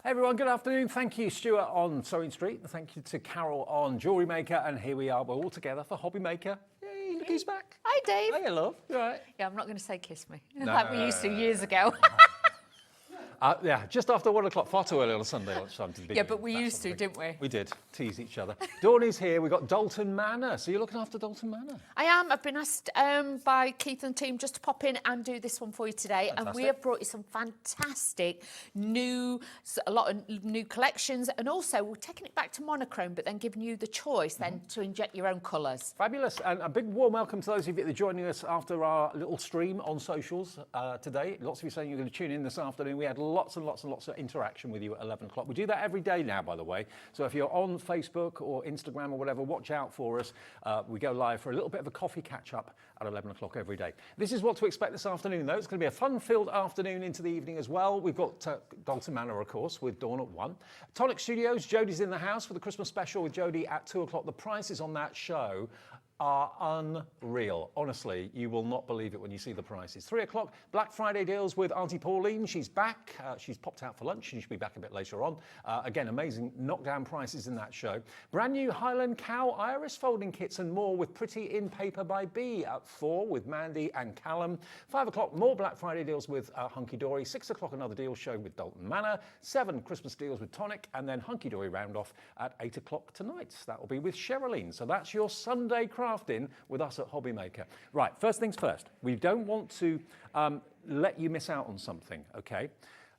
Hey everyone, good afternoon. Thank you, Stuart on Sewing Street. Thank you to Carol on Jewellery Maker. And here we are, we're all together for Hobby Maker. Yay, look who's back. Hi, Dave. Hey, love. You all right? Yeah, I'm not going to say kiss me, like we used to years ago. Yeah, just after 1 o'clock, far too early on a Sunday lunchtime to be Yeah, doing but we that used sort to, of thing. didn't we? We did, tease each other. Dawn is here, we've got Dalton Manor. So you're looking after Dalton Manor? I am. I've been asked by Keith and team just to pop in and do this one for you today. Fantastic. And we have brought you some fantastic a lot of new collections. And also, we're taking it back to monochrome, but then giving you the choice then to inject your own colours. Fabulous, and a big warm welcome to those of you that are joining us after our little stream on socials today. Lots of you saying you're going to tune in this afternoon. We had lots and lots and lots of interaction with you at 11 o'clock. We do that every day now, by the way. So if you're on Facebook or Instagram or whatever, watch out for us. We go live for a little bit of a coffee catch-up at 11 o'clock every day. This is what to expect this afternoon, though. It's going to be a fun-filled afternoon into the evening as well. We've got Dalton Manor, of course, with Dawn at 1. Tonic Studios, Jodie's in the house for the Christmas special with Jodie at 2 o'clock. The prices on that show are unreal. Honestly, you will not believe it when you see the prices. 3 o'clock, Black Friday deals with Auntie Pauline. She's back. She's popped out for lunch and she'll be back a bit later on. Again, amazing knockdown prices in that show. Brand new Highland cow iris folding kits and more with Pretty in Paper by B at 4 with Mandy and Callum. 5 o'clock, more Black Friday deals with Hunkydory. 6 o'clock, another deal show with Dalton Manor. 7, Christmas deals with Tonic. And then Hunkydory round off at 8 o'clock tonight. That will be with Sherilyn. So that's your Sunday crafting with us at Hobby Maker. Right, first things first. We don't want to let you miss out on something, okay?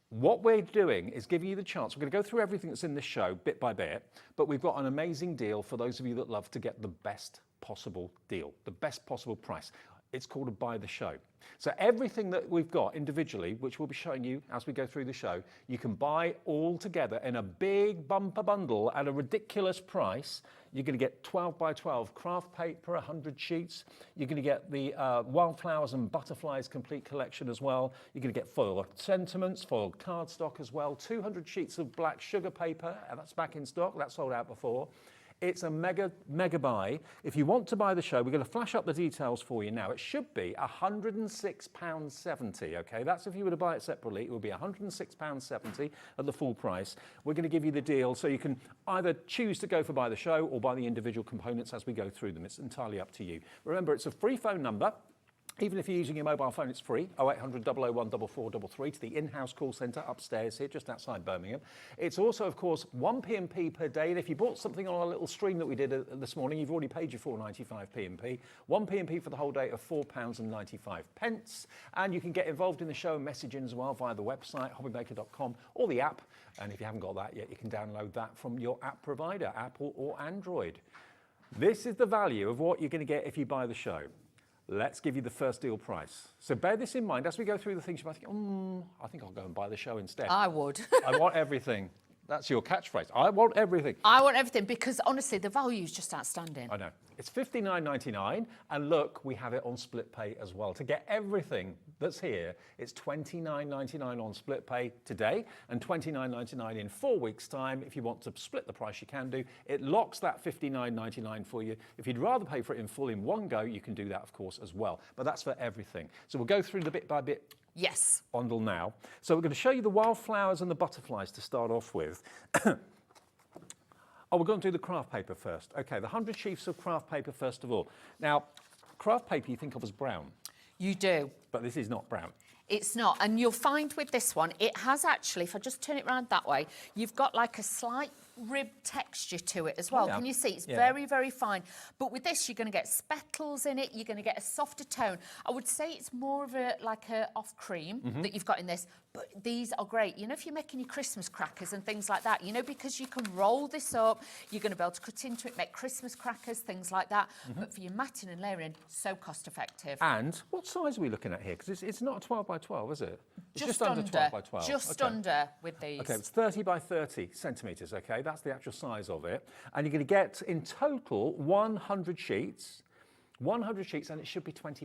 What we're doing is giving you the chance. We're going to go through everything that's in this show bit by bit, but we've got an amazing deal for those of you that love to get the best possible deal, the best possible price. It's called a buy the show. So everything that we've got individually, which we'll be showing you as we go through the show, you can buy all together in a big bumper bundle at a ridiculous price. You're going to get 12 by 12 craft paper, 100 sheets. You're going to get the Wildflowers and Butterflies complete collection as well. You're going to get foiled sentiments, foiled cardstock as well, 200 sheets of black sugar paper. That's back in stock. That's sold out before. It's a mega buy. If you want to buy the show, we're going to flash up the details for you now. It should be £106.70, okay? That's if you were to buy it separately. It would be £106.70 at the full price. We're going to give you the deal so you can either choose to go for buy the show or buy the individual components as we go through them. It's entirely up to you. Remember, it's a free phone number. Even if you're using your mobile phone, it's free, 0800 001 4433 to the in-house call centre upstairs here, just outside Birmingham. It's also, of course, 1 P&P per day. And if you bought something on our little stream that we did this morning, you've already paid your £4.95 P&P. 1 P&P for the whole day of £4.95. And you can get involved in the show and message in as well via the website, hobbymaker.com, or the app. And if you haven't got that yet, you can download that from your app provider, Apple or Android. This is the value of what you're going to get if you buy the show. Let's give you the first deal price. So bear this in mind as we go through the things. You might think, I think I'll go and buy the show instead. I would. I want everything. That's your catchphrase. I want everything. I want everything because, honestly, the value is just outstanding. I know. It's $59.99, and look, we have it on split pay as well. To get everything that's here, it's $29.99 on split pay today and $29.99 in 4 weeks' time. If you want to split the price, you can do. It locks that $59.99 for you. If you'd rather pay for it in full in one go, you can do that, of course, as well. But that's for everything. So we'll go through the bit by bit. Yes. Bundle now. So we're going to show you the Wildflowers and the Butterflies to start off with. Oh, we're going to do the craft paper first. Okay, the 100 sheets of craft paper first of all. Now, craft paper you think of as brown. You do. But this is not brown. It's not. And you'll find with this one, it has actually, if I just turn it around that way, you've got like a slight rib texture to it as well. Yeah. Can you see? It's very, very fine. But with this, you're going to get speckles in it. You're going to get a softer tone. I would say it's more of a like a off cream that you've got in this. But these are great. You know, if you're making your Christmas crackers and things like that, you know, because you can roll this up, you're going to be able to cut into it, make Christmas crackers, things like that. But for your matting and layering, so cost effective. And what size are we looking at here? Because it's not a 12 by 12, is it? It's just under 12 by 12. Just under with these. Okay, it's 30 by 30 centimetres, okay? That's the actual size of it. And you're going to get, in total, 100 sheets. 100 sheets, and it should be £20.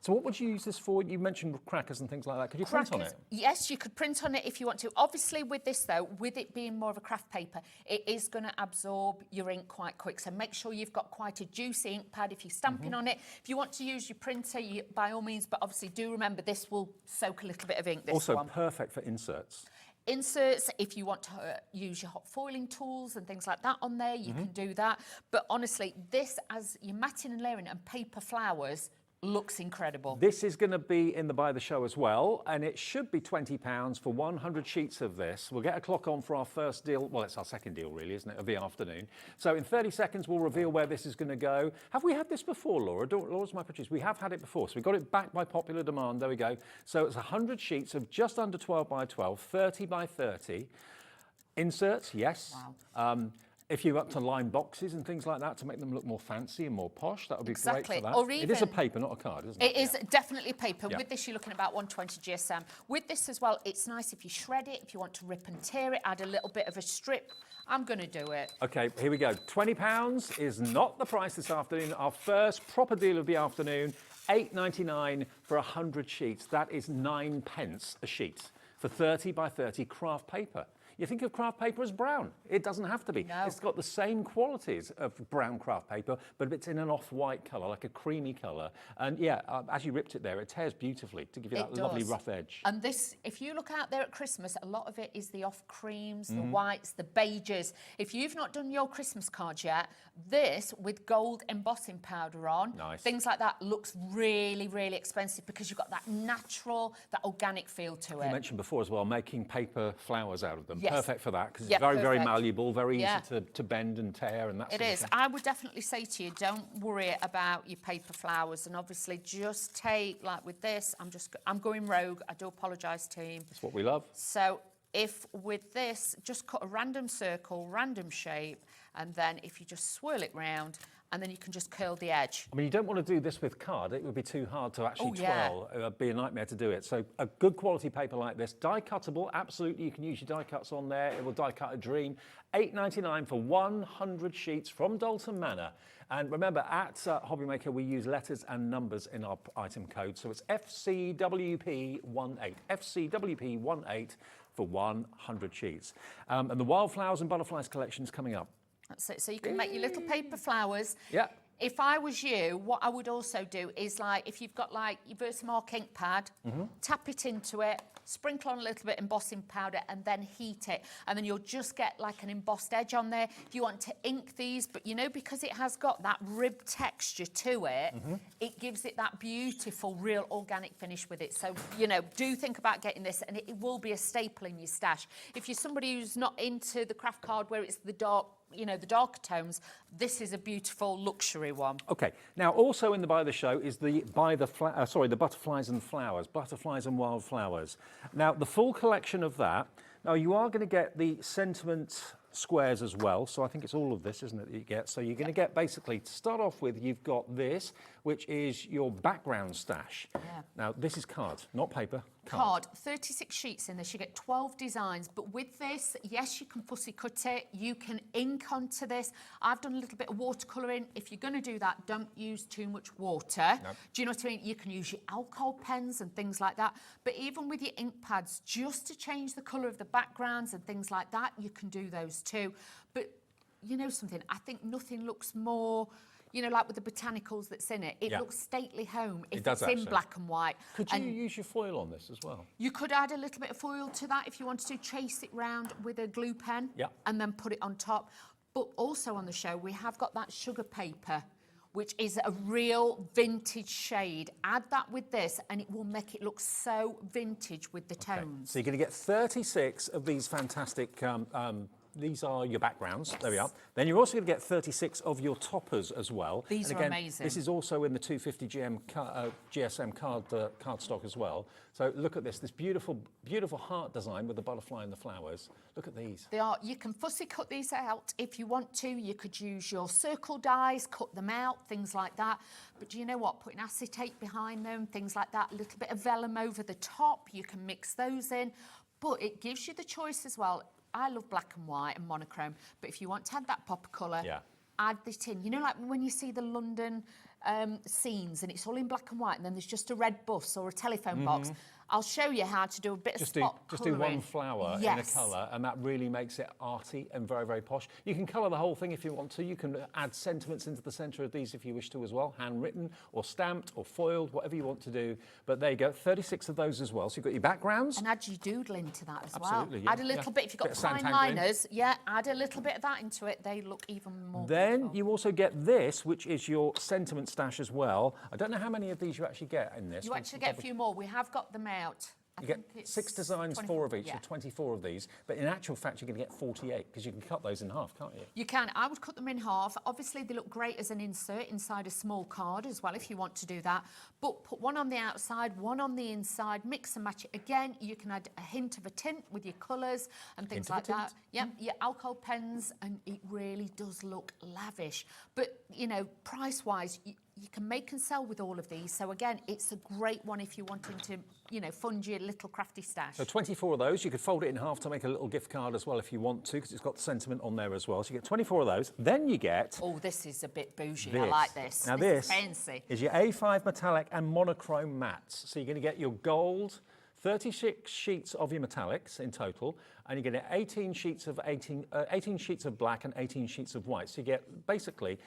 So what would you use this for? You mentioned crackers and things like that. Could you print on it? Yes, you could print on it if you want to. Obviously, with this, though, with it being more of a craft paper, it is going to absorb your ink quite quick. So make sure you've got quite a juicy ink pad if you're stamping on it. If you want to use your printer, by all means, but obviously do remember this will soak a little bit of ink, this also one. Perfect for inserts. Inserts, if you want to use your hot foiling tools and things like that on there, you can do that. But honestly, this, as you're matting and layering and paper flowers, looks incredible. This is going to be in the Buy the Show as well, and it should be £20 for 100 sheets of this. We'll get a clock on for our first deal. Well, it's our second deal, really, isn't it, of the afternoon. So in 30 seconds, we'll reveal where this is going to go. Have we had this before, Laura? Laura's my producer. We have had it before, so we got it back by popular demand. There we go. So it's 100 sheets of just under 12 by 12, 30 by 30. Inserts, yes. Wow. If you're up to line boxes and things like that to make them look more fancy and more posh, that would be great for that. Or It is a paper, not a card, isn't it? It is definitely paper. Yeah. With this, you're looking at about 120 GSM. With this as well, it's nice if you shred it, if you want to rip and tear it, add a little bit of a strip. I'm going to do it. OK, here we go. £20 is not the price this afternoon. Our first proper deal of the afternoon, £8.99 for 100 sheets. That is 9p a sheet for 30 by 30 craft paper. You think of craft paper as brown. It doesn't have to be. No. It's got the same qualities of brown craft paper, but it's in an off-white colour, like a creamy colour. And yeah, as you ripped it there, it tears beautifully to give you that lovely rough edge. And this, if you look out there at Christmas, a lot of it is the off creams, the whites, the beiges. If you've not done your Christmas cards yet, this with gold embossing powder on, things like that, looks really, really expensive because you've got that natural, that organic feel to it. You mentioned before as well, making paper flowers out of them. Yes. Perfect for that because it's very malleable, very easy to bend and tear and that sort of thing. It is. I would definitely say to you, don't worry about your paper flowers, and obviously just take, like with this, I'm going rogue. I do apologise, team. That's what we love. So if with this, just cut a random circle, random shape, and then if you just swirl it round, and then you can just curl the edge. I mean, you don't want to do this with card. It would be too hard to actually twirl. It would be a nightmare to do it. So a good quality paper like this, die cuttable, absolutely. You can use your die cuts on there. It will die cut a dream. £8.99 for 100 sheets from Dalton Manor. And remember, at Hobbymaker, we use letters and numbers in our item code. So it's FCWP18, FCWP18 for 100 sheets. And the Wildflowers and Butterflies collection is coming up. That's it. So you can make your little paper flowers. Yeah. If I was you, what I would also do is, like, if you've got like your Versamark ink pad, tap it into it, sprinkle on a little bit embossing powder, and then heat it, and then you'll just get like an embossed edge on there. If you want to ink these, but you know, because it has got that rib texture to it, it gives it that beautiful, real organic finish with it. So, you know, do think about getting this, and it will be a staple in your stash. If you're somebody who's not into the craft card where it's the dark, you know, the darker tones, this is a beautiful luxury one. Okay, now also in the Buy the Show is the the Butterflies and Flowers, Butterflies and Wildflowers. Now the full collection of that. Now you are going to get the sentiment squares as well, so I think it's all of this, isn't it, that you get? So you're going to get, basically, to start off with, you've got this, which is your background stash. Yeah. Now this is card, not paper. Card. 36 sheets in this. You get 12 designs, but with this, yes, you can fussy cut it. You can ink onto this. I've done a little bit of watercolouring. If you're going to do that, don't use too much water. No. Do you know what I mean? You can use your alcohol pens and things like that. But even with your ink pads, just to change the colour of the backgrounds and things like that, you can do those too. But you know something? I think nothing looks more, you know, like with the botanicals that's in it, it looks stately home if it's in black and white. Could you use your foil on this as well? You could add a little bit of foil to that if you wanted to, chase it round with a glue pen and then put it on top. But also on the show, we have got that sugar paper, which is a real vintage shade. Add that with this and it will make it look so vintage with the tones. So you're going to get 36 of these fantastic these are your backgrounds. There we are. Then you're also going to get 36 of your toppers as well. These are amazing. This is also in the 250 GSM card stock as well. So look at this beautiful, beautiful heart design with the butterfly and the flowers. Look at these. They are. You can fussy cut these out if you want to. You could use your circle dies, cut them out, things like that. But do you know what? Putting acetate behind them, things like that. A little bit of vellum over the top. You can mix those in. But it gives you the choice as well. I love black and white and monochrome, but if you want to add that pop of colour, add this in. You know, like when you see the London scenes and it's all in black and white and then there's just a red bus or a telephone box, I'll show you how to do a bit of spot Just do one colouring. flower in a colour, and that really makes it arty and very, very posh. You can colour the whole thing if you want to. You can add sentiments into the centre of these if you wish to as well, handwritten or stamped or foiled, whatever you want to do. But there you go, 36 of those as well. So you've got your backgrounds. And add your doodle into that as Absolutely, well. yeah, Add a little bit, if you've got Bit of fine Santangling. liners, add a little bit of that into it. They look even more Then beautiful. you also get this, which is your sentiment stash as well. I don't know how many of these you actually get in this. You actually get a few more. We have got them out. You get 6 designs, 24, 4 of each, yeah. so 24 of these. But in actual fact, you're going to get 48 because you can cut those in half, can't you? You can. I would cut them in half. Obviously, they look great as an insert inside a small card as well, if you want to do that. But put one on the outside, one on the inside, mix and match it. Again, you can add a hint of a tint with your colours and things like that. Yep, your alcohol pens, and it really does look lavish. But, you know, price-wise, you can make and sell with all of these. So again, it's a great one if you're wanting to, you know, fund your little crafty stash. So 24 of those. You could fold it in half to make a little gift card as well if you want to, because it's got the sentiment on there as well. So you get 24 of those. Then you get... Oh, this is a bit bougie. This. I like this. Now this is fancy. is your A5 metallic and monochrome mattes. So you're going to get your gold, 36 sheets of your metallics in total, and you're going to get 18 sheets of 18 sheets of black and 18 sheets of white. So you get basically,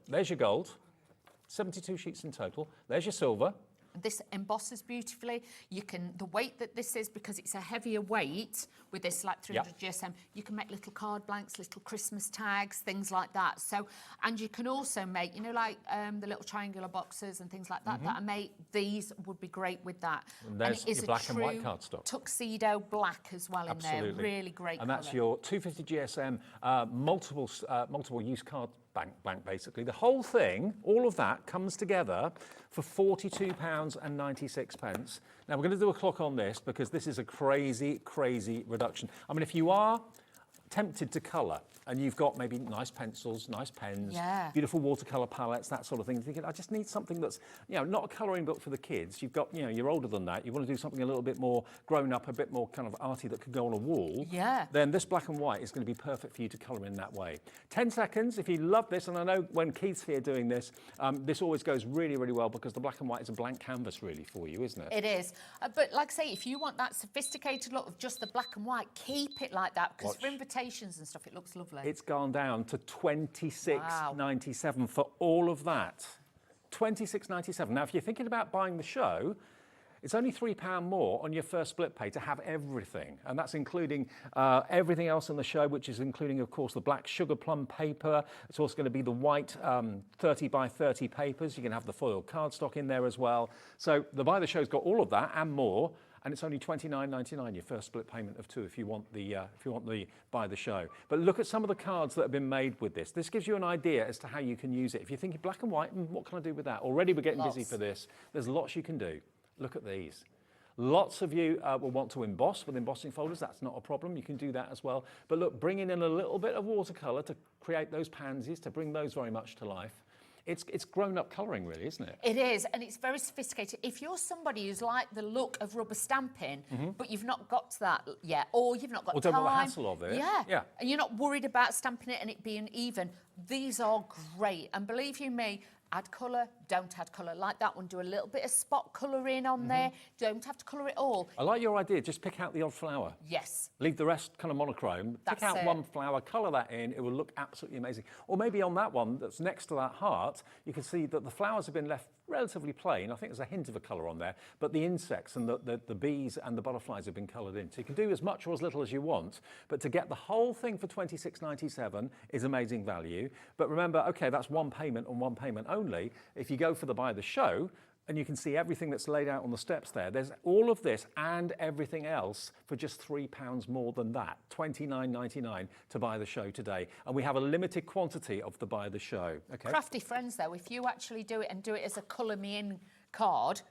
there's your gold. 72 sheets in total. There's your silver. This embosses beautifully. You can, the weight that this is, because it's a heavier weight with this like 300 GSM, you can make little card blanks, little Christmas tags, things like that. So, and you can also make, you know, like the little triangular boxes and things like that that are made. These would be great with that. And there's and it is your black a and white true cardstock. Tuxedo black as well in there. Really great And that's your 250 GSM multiple use card bank basically. The whole thing, all of that comes together for £42.96. Now we're going to do a clock on this because this is a crazy, crazy reduction. I mean, if you are tempted to colour and you've got maybe nice pencils, nice pens, beautiful watercolour palettes, that sort of thing, thinking, I just need something that's, you know, not a colouring book for the kids. You've got, you know, you're older than that. You want to do something a little bit more grown up, a bit more kind of arty that could go on a wall. Yeah. Then this black and white is going to be perfect for you to colour in that way. 10 seconds, if you love this, and I know when Keith's here doing this, this always goes really, really well because the black and white is a blank canvas really for you, isn't it? It is. But like I say, if you want that sophisticated look of just the black and white, keep it like that because for invitations and stuff, it looks lovely. It's gone down to $26.97 for all of that. $26.97. Now, if you're thinking about buying the show, it's only £3 more on your first split pay to have everything. And that's including everything else in the show, which is including, of course, the black sugar plum paper. It's also going to be the white 30 by 30 papers. You can have the foil cardstock in there as well. So the Buy the Show's got all of that and more. And it's only $29.99, your first split payment of £2 if you want the Buy the Show. But look at some of the cards that have been made with this. This gives you an idea as to how you can use it. If you're thinking black and white, what can I do with that? Already we're getting busy for this. There's lots you can do. Look at these. Lots of you will want to emboss with embossing folders. That's not a problem. You can do that as well. But look, bringing in a little bit of watercolour to create those pansies, to bring those very much to life. It's grown-up colouring, really, isn't it? It is, and it's very sophisticated. If you're somebody who's like the look of rubber stamping, but you've not got to that yet, or you've not got time, don't want the hassle of it. Yeah, and you're not worried about stamping it and it being even, these are great. And believe you me, add colour, don't add colour. Like that one, do a little bit of spot colouring on there. Don't have to colour it all. I like your idea. Just pick out the odd flower. Yes. Leave the rest kind of monochrome. Pick out one flower, colour that in. It will look absolutely amazing. Or maybe on that one that's next to that heart, you can see that the flowers have been left relatively plain. I think there's a hint of a colour on there, but the insects and the bees and the butterflies have been coloured in. So you can do as much or as little as you want, but to get the whole thing for $26.97 is amazing value. But remember, okay, that's one payment and one payment only. If you go for the Buy the Show, and you can see everything that's laid out on the steps there. There's all of this and everything else for just £3 more than that, $29.99 to Buy the Show today. And we have a limited quantity of the Buy the Show. Okay. Crafty friends, though, if you actually do it and do it as a colour me in card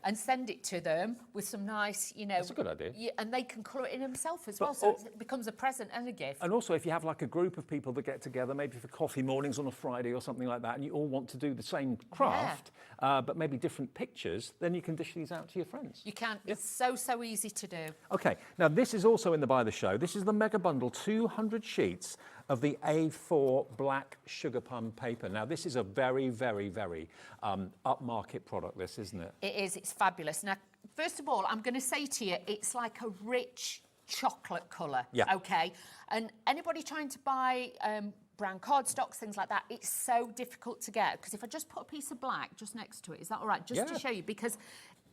and send it to them with some nice, you know... That's a good idea. And they can colour it in themselves as well, so it becomes a present and a gift. And also, if you have like a group of people that get together, maybe for coffee mornings on a Friday or something like that, and you all want to do the same craft, but maybe different pictures, then you can dish these out to your friends. You can. It's so easy to do. Okay, now this is also in the Buy the Show. This is the mega bundle, 200 sheets of the A4 black sugar plum paper. Now, this is a very, very, very upmarket product, this, isn't it? It is. It's fabulous. Now, First of all, I'm going to say to you, it's like a rich chocolate colour, Yeah. okay? And anybody trying to buy brown cardstocks, things like that, it's so difficult to get. Because if I just put a piece of black just next to it, is that all right? Just to show you, because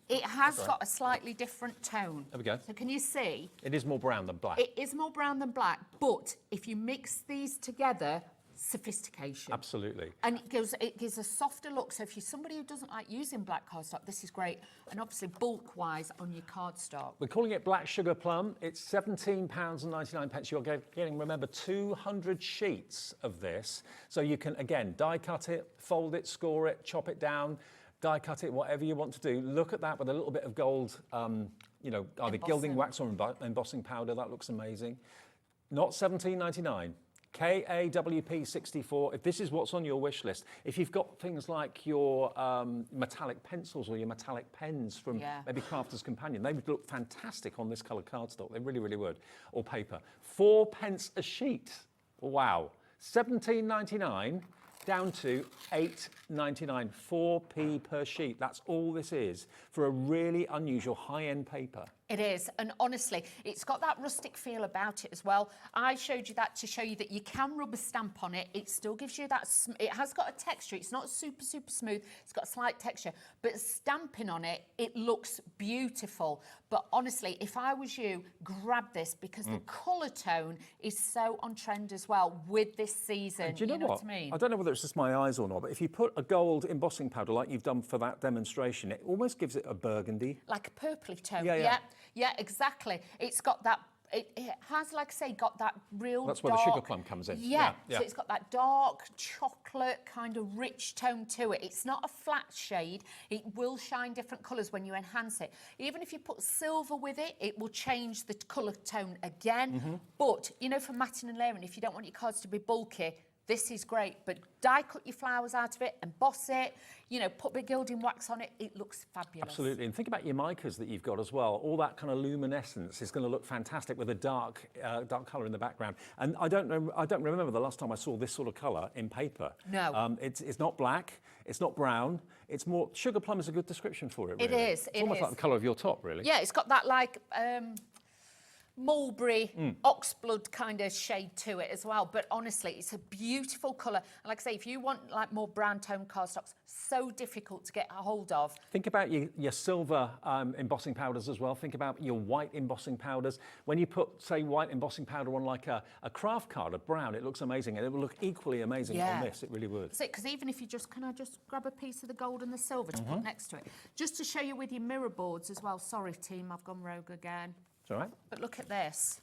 it has got a slightly different tone. There we go. So can you see? It is more brown than black. It is more brown than black, but if you mix these together, sophistication. Absolutely. And it gives a softer look. So if you're somebody who doesn't like using black cardstock, this is great. And obviously bulk-wise on your cardstock. We're calling it Black Sugar Plum. It's £17.99. You're getting, remember, 200 sheets of this. So you can, again, die cut it, fold it, score it, chop it down, die cut it, whatever you want to do. Look at that with a little bit of gold, you know, either gilding wax or embossing powder. That looks amazing. Not £17.99. KAWP 64, if this is what's on your wish list, if you've got things like your metallic pencils or your metallic pens from maybe Crafter's Companion, they would look fantastic on this coloured cardstock. They really, really would. Or paper. 4p a sheet. Wow. £17.99 down to £8.99, 4p per sheet. That's all this is for a really unusual high-end paper. It is, and honestly, it's got that rustic feel about it as well. I showed you that to show you that you can rub a stamp on it. It still gives you that, it has got a texture. It's not super, super smooth. It's got a slight texture, but stamping on it, it looks beautiful. But honestly, if I was you, grab this because the colour tone is so on trend as well with this season. And do you know what I mean? I don't know whether it's just my eyes or not, but if you put a gold embossing powder like you've done for that demonstration, it almost gives it a burgundy. Like a purpley tone. Yeah, Exactly. It's got that, it has, like I say, got that real That's where dark, the sugar plum comes in. Yeah, so it's got that dark chocolate kind of rich tone to it. It's not a flat shade. It will shine different colours when you enhance it. Even if you put silver with it, it will change the colour tone again. But, you know, for matting and layering, if you don't want your cards to be bulky, this is great, but die cut your flowers out of it, emboss it, you know, put big gilding wax on it. It looks fabulous. Absolutely, and think about your micas that you've got as well. All that kind of luminescence is going to look fantastic with a dark colour in the background. And I don't remember the last time I saw this sort of colour in paper. No. It's not black, it's not brown. It's more, sugar plum is a good description for it, really. It is, It's almost like the colour of your top, really. Yeah, it's got that, like, mulberry, oxblood kind of shade to it as well. But honestly, it's a beautiful colour. And like I say, if you want like more brown tone cardstocks, so difficult to get a hold of. Think about your silver embossing powders as well. Think about your white embossing powders. When you put, say, white embossing powder on like a craft card, a brown, it looks amazing. And it will look equally amazing on this. It really would. That's it, because even if you just, can I just grab a piece of the gold and the silver to put next to it? Just to show you with your mirror boards as well. Sorry, team, I've gone rogue again. All right. But look at this.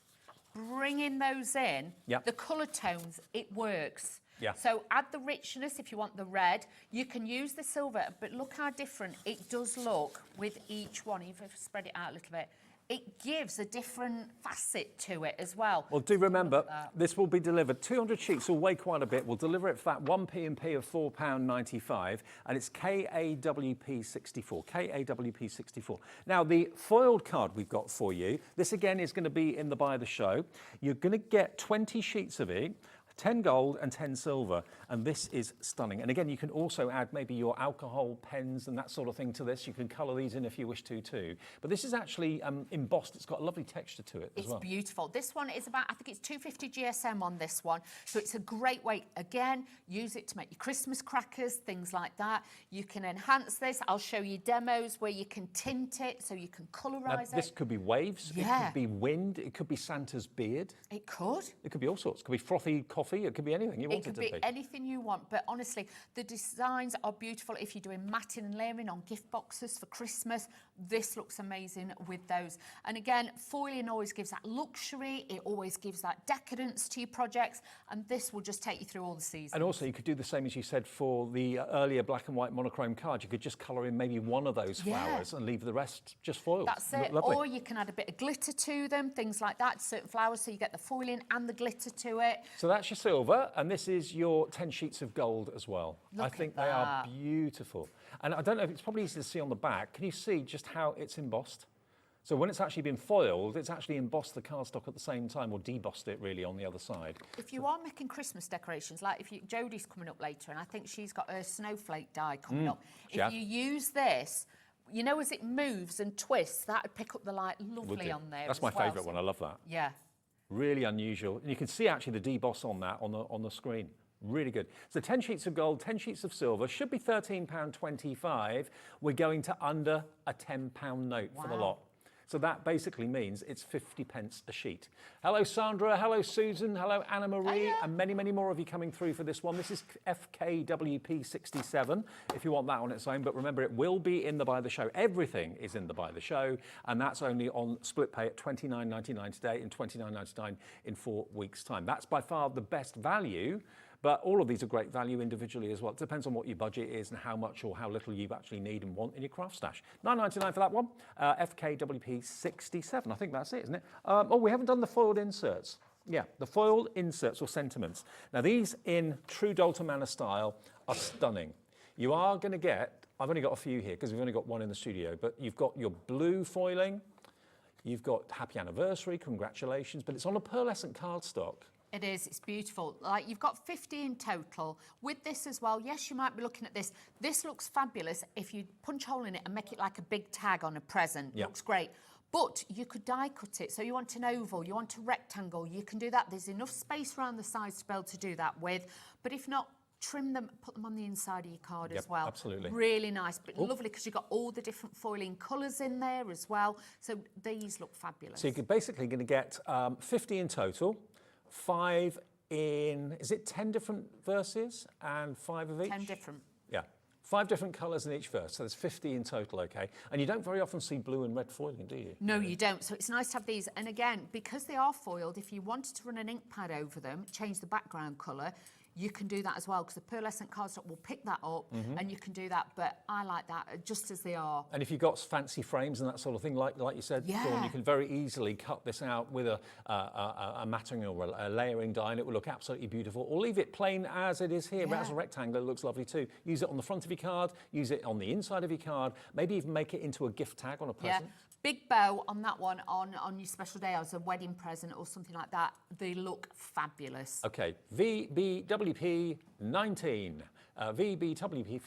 Bringing those in, the colour tones, it works. Yeah. So add the richness if you want the red. You can use the silver, but look how different it does look with each one. Even if I spread it out a little bit, it gives a different facet to it as well. Well, do remember, this will be delivered. 200 sheets will weigh quite a bit. We'll deliver it for that 1p&p of £4.95, and it's KAWP 64. KAWP 64. Now, the foiled card we've got for you, this again is going to be in the buy of the show. You're going to get 20 sheets of it. 10 gold and 10 silver, and this is stunning. And again, you can also add maybe your alcohol pens and that sort of thing to this. You can colour these in if you wish to too. But this is actually embossed. It's got a lovely texture to it as well. It's beautiful. This one is about, I think it's 250 GSM on this one. So it's a great weight. Again, use it to make your Christmas crackers, things like that. You can enhance this. I'll show you demos where you can tint it so you can colorise it. This could be waves. It could be wind. It could be Santa's beard. It could. It could be all sorts. It could be frothy coffee. It could be anything you want it to be. It could be anything you want, but honestly, the designs are beautiful. If you're doing matting and layering on gift boxes for Christmas, this looks amazing with those. And again, foiling always gives that luxury. It always gives that decadence to your projects, and this will just take you through all the seasons. And also, you could do the same as you said for the earlier black and white monochrome card. You could just colour in maybe one of those flowers and leave the rest just foiled. That's it. Lovely. Or you can add a bit of glitter to them, things like that, certain flowers, so you get the foiling and the glitter to it. So that's your silver, and this is your 10 sheets of gold as well. I think they are beautiful. And I don't know if it's probably easy to see on the back. Can you see just how it's embossed? So when it's actually been foiled, it's actually embossed the cardstock at the same time, or debossed it really on the other side. If you are making Christmas decorations, like if Jodie's coming up later, and I think she's got her snowflake die coming up. If you use this, you know, as it moves and twists, that would pick up the light lovely on there. That's my favourite one. I love that. Yeah. Really unusual. And you can see actually the deboss on that on the screen. Really good. So 10 sheets of gold, 10 sheets of silver, should be £13.25. We're going to under a £10 note for the lot. So that basically means it's 50 pence a sheet. Hello, Sandra. Hello, Susan. Hello, Anna Marie. And many, many more of you coming through for this one. This is FKWP 67, if you want that on its own. But remember, it will be in the Buy the Show. Everything is in the Buy the Show. And that's only on split pay at £29.99 today and £29.99 in 4 weeks' time. That's by far the best value. But all of these are great value individually as well. It depends on what your budget is and how much or how little you actually need and want in your craft stash. £9.99 for that one. FKWP 67. I think that's it, isn't it? Oh, we haven't done the foiled inserts. Yeah, the foiled inserts or sentiments. Now, these in true Dalton Manor style are stunning. You are going to get, I've only got a few here because we've only got one in the studio, but you've got your blue foiling. You've got happy anniversary, congratulations, but it's on a pearlescent cardstock. It is, it's beautiful. Like, you've got 50 in total. With this as well, yes, you might be looking at this. This looks fabulous if you punch a hole in it and make it like a big tag on a present. Yep. Looks great. But you could die cut it. So you want an oval, you want a rectangle, you can do that. There's enough space around the sides to be able to do that with. But if not, trim them, put them on the inside of your card as well. Absolutely. Really nice, but lovely because you've got all the different foiling colours in there as well. So these look fabulous. So you're basically going to get 50 in total. 5 in, is it 10 different verses and 5 of each? 10 different. Yeah, 5 different colours in each verse, so there's 50 in total, okay? And you don't very often see blue and red foiling, do you? No, you don't. So it's nice to have these. And again, because they are foiled, if you wanted to run an ink pad over them, change the background colour, you can do that as well because the pearlescent cardstock will pick that up and you can do that. But I like that just as they are. And if you've got fancy frames and that sort of thing, like you said, Dawn, you can very easily cut this out with a matting or a layering die and it will look absolutely beautiful. Or leave it plain as it is here, as a rectangle, it looks lovely too. Use it on the front of your card, use it on the inside of your card, maybe even make it into a gift tag on a present. Yeah. Big bow on that one on your special day as a wedding present or something like that. They look fabulous. Okay, VBWP 19. VBWP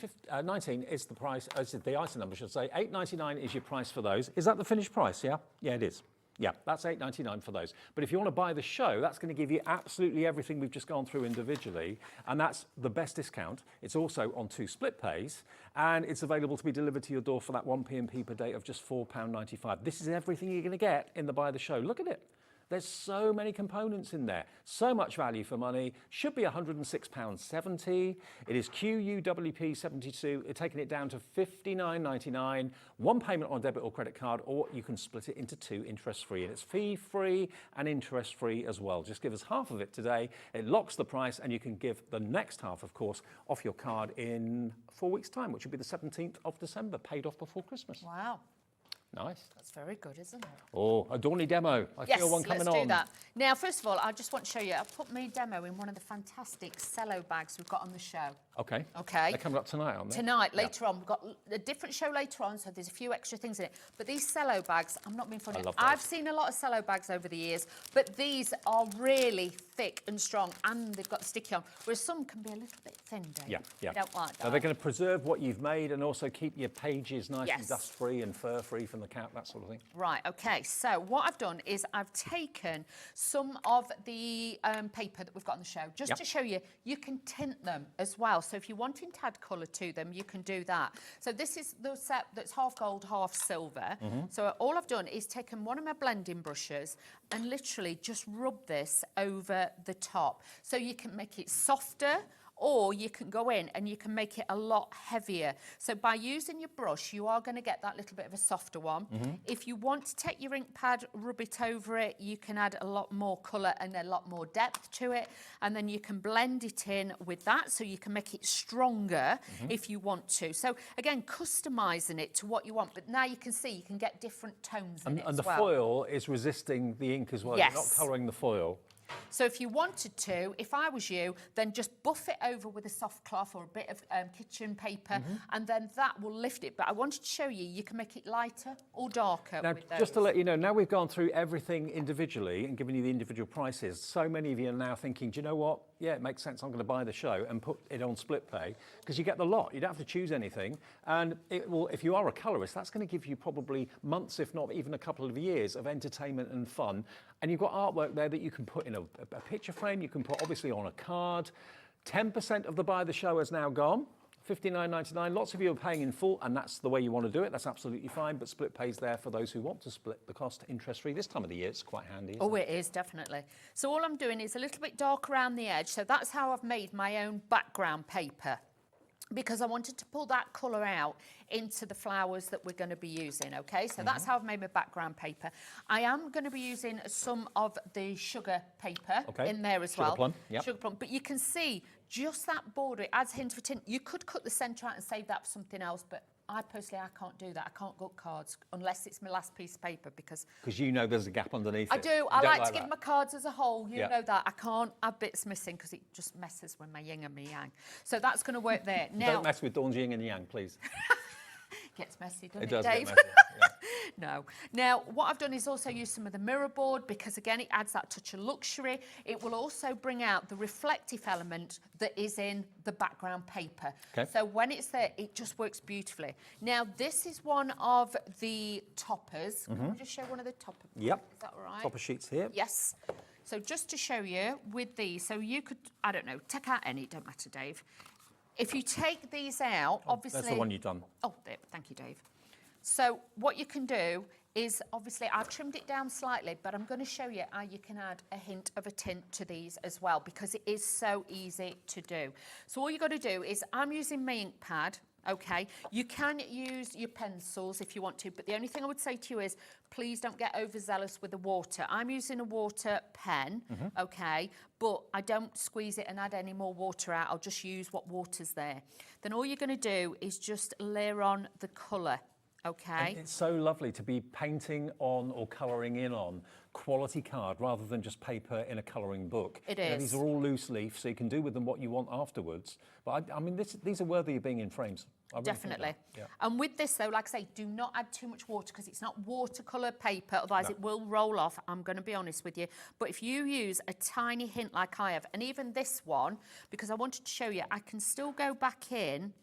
19 is the price, is the item number, I should say. £8.99 is your price for those. Is that the finished price, yeah? Yeah, it is. Yeah, that's £8.99 for those. But if you want to buy the show, that's going to give you absolutely everything we've just gone through individually, and that's the best discount. It's also on 2 split pays, and it's available to be delivered to your door for that 1 p.m. per day of just £4.95. This is everything you're going to get in the Buy the Show. Look at it. There's so many components in there, so much value for money. Should be £106.70. It is QUWP 72. It's taking it down to $59.99. 1 payment on a debit or credit card, or you can split it into 2 interest-free. And it's fee-free and interest-free as well. Just give us half of it today. It locks the price, and you can give the next half, of course, off your card in 4 weeks' time, which will be the 17th of December, paid off before Christmas. Wow. Nice. That's very good, isn't it? Oh, a Dawny demo. I feel one coming on. Yes, let's do that. Now, first of all, I just want to show you, I've put my demo in one of the fantastic cello bags we've got on the show. Okay. Okay. They're coming up tonight, aren't they? Tonight, later on. We've got a different show later on, so there's a few extra things in it. But these cello bags, I'm not being funny. I love those. I've seen a lot of cello bags over the years, but these are really thick and strong, and they've got the sticky on, whereas some can be a little bit thin, don't you? Yeah. I don't like that. Now, they're going to preserve what you've made and also keep your pages nice and dust-free and fur-free from the cat, that sort of thing. Right, okay, so what I've done is I've taken some of the paper that we've got on the show, just to show you, you can tint them as well. So if you're wanting to add colour to them, you can do that. So this is the set that's half gold, half silver. So all I've done is taken one of my blending brushes and literally just rub this over the top. So you can make it softer, or you can go in and you can make it a lot heavier. So by using your brush, you are going to get that little bit of a softer one. If you want to take your ink pad, rub it over it, you can add a lot more colour and a lot more depth to it. And then you can blend it in with that, so you can make it stronger if you want to. So again, customising it to what you want. But now you can see you can get different tones in it and as the well. foil is resisting the ink as well. Yes. You're not colouring the foil. So if you wanted to, if I was you, then just buff it over with a soft cloth or a bit of kitchen paper, and then that will lift it. But I wanted to show you, you can make it lighter or darker Now, with those. just to let you know, now we've gone through everything individually and given you the individual prices, so many of you are now thinking, do you know what? yeah, it makes sense. I'm going to buy the show and put it on split pay because you get the lot. You don't have to choose anything. And it will, if you are a colorist, that's going to give you probably months, if not even a couple of years of entertainment and fun. And you've got artwork there that you can put in a picture frame. You can put obviously on a card. 10% of the buy the show has now gone. $59.99. Lots of you are paying in full, and that's the way you want to do it. That's absolutely fine, but split pay's there for those who want to split the cost interest-free. This time of the year, it's quite handy, isn't it? It is, definitely. So all I'm doing is a little bit dark around the edge. So that's how I've made my own background paper, because I wanted to pull that colour out into the flowers that we're going to be using, okay? So that's how I've made my background paper. I am going to be using some of the sugar paper in there as well. Plum, yep. Sugar plum. But you can see just that border, it adds a hint of a tint. You could cut the centre out and save that for something else, but I personally, I can't do that. I can't gut cards unless it's my last piece of paper because you know there's a gap underneath it. I do. I like to give my cards as a whole. You know that. I can't have bits missing because it just messes with my yin and my yang. So that's going to work there. Now, don't mess with Dawn's yin and yang, please. Gets messy, doesn't It does Dave? get messy, yeah. No. Now, what I've done is also use some of the mirror board because, again, it adds that touch of luxury. It will also bring out the reflective element that is in the background paper. Okay. So when it's there, it just works beautifully. Now, this is one of the toppers. Can I just show one of the toppers? Yep. Is that all right? Topper sheets here. Yes. So just to show you with these, so you could, I don't know, take out any, don't matter, Dave. If you take these out, obviously... That's the one you've done. Oh, there, thank you, Dave. So what you can do is, obviously, I've trimmed it down slightly, but I'm going to show you how you can add a hint of a tint to these as well, because it is so easy to do. So all you got to do is, I'm using my ink pad, okay? You can use your pencils if you want to, but the only thing I would say to you is, please don't get overzealous with the water. I'm using a water pen, okay? But I don't squeeze it and add any more water out. I'll just use what water's there. Then all you're going to do is just layer on the colour. Okay. And it's so lovely to be painting on or colouring in on quality card rather than just paper in a colouring book. It You know, is. these are all loose leaf, so you can do with them what you want afterwards. But I mean, these are worthy of being in frames. I really think Definitely. that, yeah. And with this, though, like I say, do not add too much water because it's not watercolour paper, otherwise it will roll off. I'm going to be honest with you. But if you use a tiny hint like I have, and even this one, because I wanted to show you, I can still go back in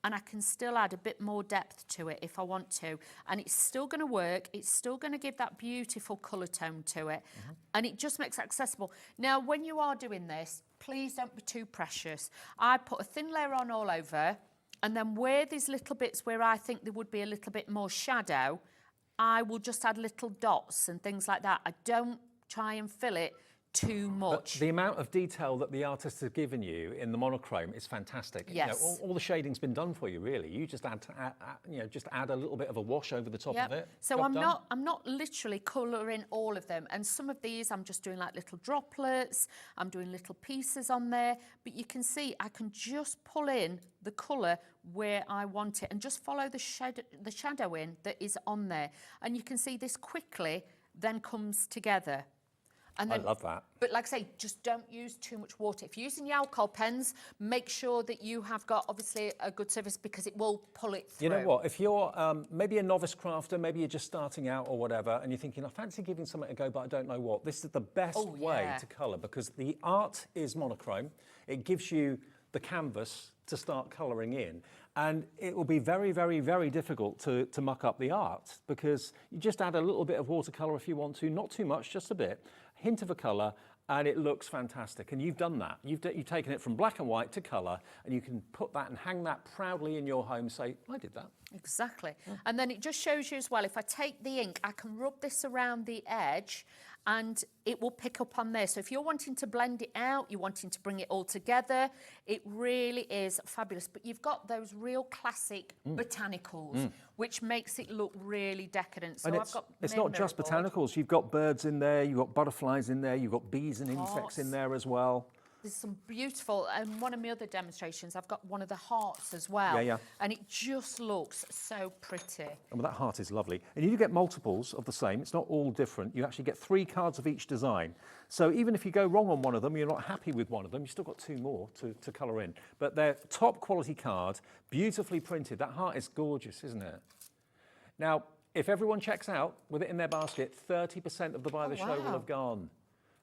and I can still add a bit more depth to it if I want to. And it's still going to work. It's still going to give that beautiful colour tone to it. And it just makes it accessible. Now, when you are doing this, please don't be too precious. I put a thin layer on all over, and then where there's little bits where I think there would be a little bit more shadow, I will just add little dots and things like that. I don't try and fill it too much. But the amount of detail that the artist has given you in the monochrome is fantastic. Yes. You know, all the shading's been done for you, really. You just add a little bit of a wash over the top of it. So Job done. I'm not literally colouring all of them. And some of these I'm just doing like little droplets. I'm doing little pieces on there. But you can see I can just pull in the colour where I want it and just follow the shadow in that is on there. And you can see this quickly then comes together. And then, I love that. But like I say, just don't use too much water. If you're using your alcohol pens, make sure that you have got, obviously, a good surface because it will pull it through. You know what? If you're maybe a novice crafter, maybe you're just starting out or whatever, and you're thinking, I fancy giving something a go, but I don't know what, this is the best way to colour because the art is monochrome. It gives you the canvas to start colouring in. And it will be very, very, very difficult to muck up the art because you just add a little bit of watercolour if you want to, not too much, just a bit, hint of a colour, and it looks fantastic. And you've done that. You've taken it from black and white to colour, and you can put that and hang that proudly in your home, say, I did that. Exactly. And then it just shows you as well, if I take the ink, I can rub this around the edge and it will pick up on there. So if you're wanting to blend it out, you're wanting to bring it all together, it really is fabulous. But you've got those real classic botanicals, which makes it look really decadent. So and it's not just botanicals. You've got birds in there, you've got butterflies in there, you've got bees and insects in there as well. There's some beautiful, and one of my other demonstrations, I've got one of the hearts as well. Yeah, yeah. And it just looks so pretty. And well, that heart is lovely. And you get multiples of the same. It's not all different. You actually get 3 cards of each design. So even if you go wrong on one of them, you're not happy with one of them, you've still got 2 more to colour in. But they're top quality card, beautifully printed. That heart is gorgeous, isn't it? Now, if everyone checks out with it in their basket, 30% of the buy the show will have gone.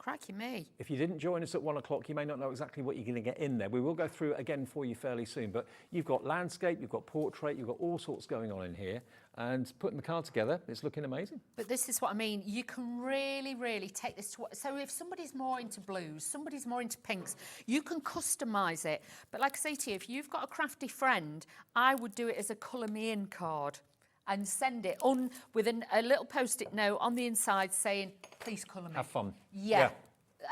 Crikey me. If you didn't join us at 1 o'clock, you may not know exactly what you're going to get in there. We will go through it again for you fairly soon, but you've got landscape, you've got portrait, you've got all sorts going on in here, and putting the card together, it's looking amazing. But this is what I mean. You can really, really take this to... So if somebody's more into blues, somebody's more into pinks, you can customise it. But like I say to you, if you've got a crafty friend, I would do it as a colour me in card and send it on with a little post-it note on the inside saying, please colour me. Have fun. Yeah.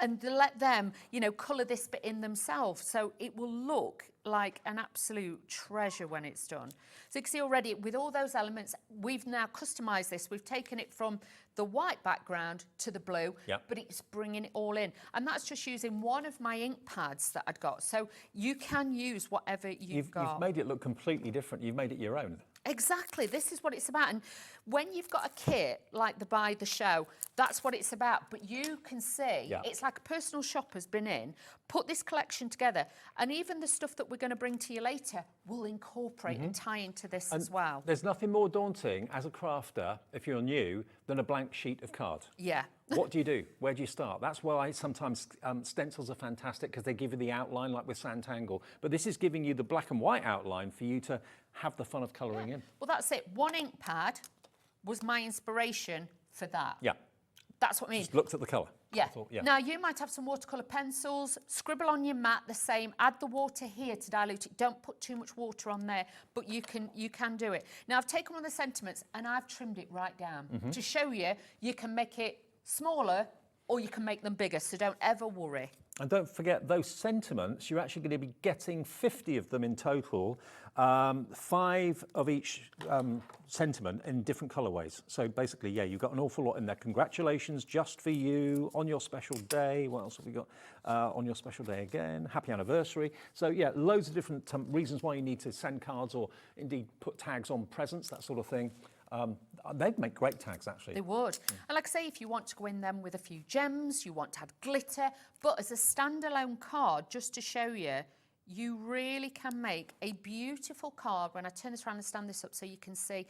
And let them, you know, colour this bit in themselves. So it will look like an absolute treasure when it's done. So you can see already with all those elements, we've now customised this. We've taken it from the white background to the blue, but it's bringing it all in. And that's just using one of my ink pads that I'd got. So you can use whatever you've got. You've made it look completely different. You've made it your own. Exactly. This is what it's about. And when you've got a kit like the Buy the Show, that's what it's about. But you can see it's like a personal shopper's been in, put this collection together, and even the stuff that we're going to bring to you later will incorporate and tie into this as well. There's nothing more daunting as a crafter, if you're new, than a blank sheet of card. Yeah. What do you do? Where do you start? That's why sometimes stencils are fantastic, because they give you the outline, like with Sanntangle. But this is giving you the black and white outline for you to have the fun of colouring in. Well, that's it. One ink pad was my inspiration for that. Yeah. That's what I mean. Just looked at the colour. Yeah. Thought, Now, you might have some watercolour pencils, scribble on your mat the same, add the water here to dilute it. Don't put too much water on there, but you can do it. Now, I've taken one of the sentiments and I've trimmed it right down to show you can make it smaller or you can make them bigger, so don't ever worry. And don't forget, those sentiments, you're actually going to be getting 50 of them in total, 5 of each sentiment in different colourways. So basically, yeah, you've got an awful lot in there. Congratulations, just for you, on your special day. What else have we got? On your special day again, happy anniversary. So yeah, loads of different reasons why you need to send cards or indeed put tags on presents, that sort of thing. They'd make great tags, actually. They would. And like I say, if you want to go in them with a few gems, you want to add glitter, but as a standalone card, just to show you, you really can make a beautiful card. When I turn this around and stand this up so you can see,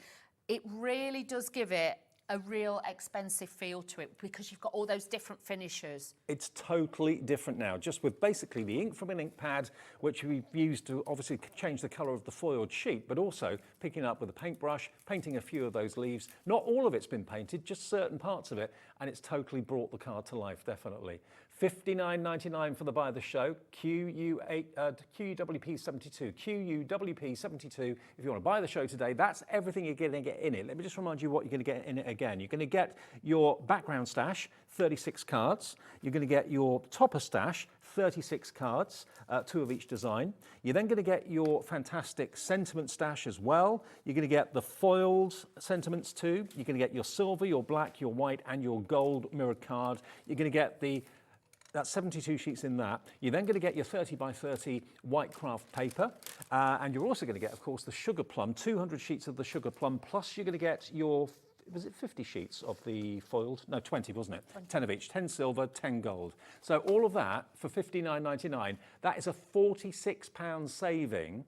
it really does give it a real expensive feel to it because you've got all those different finishes. It's totally different now, just with basically the ink from an ink pad, which we've used to obviously change the colour of the foiled sheet, but also picking it up with a paintbrush, painting a few of those leaves. Not all of it's been painted, just certain parts of it, and it's totally brought the card to life, definitely. $59.99 for the Buy the Show, QUWP72, QUWP72. If you want to buy the show today, that's everything you're going to get in it. Let me just remind you what you're going to get in it again. You're going to get your background stash, 36 cards. You're going to get your topper stash, 36 cards, 2 of each design. You're then going to get your fantastic sentiment stash as well. You're going to get the foiled sentiments too. You're going to get your silver, your black, your white, and your gold mirrored card. You're going to get that's 72 sheets in that. You're then going to get your 30 by 30 white craft paper. And you're also going to get, of course, the sugar plum, 200 sheets of the sugar plum, plus you're going to get your, was it 50 sheets of the foiled? No, 20, wasn't it? 20. 10 of each, 10 silver, 10 gold. So all of that for $59.99, that is a £46 saving,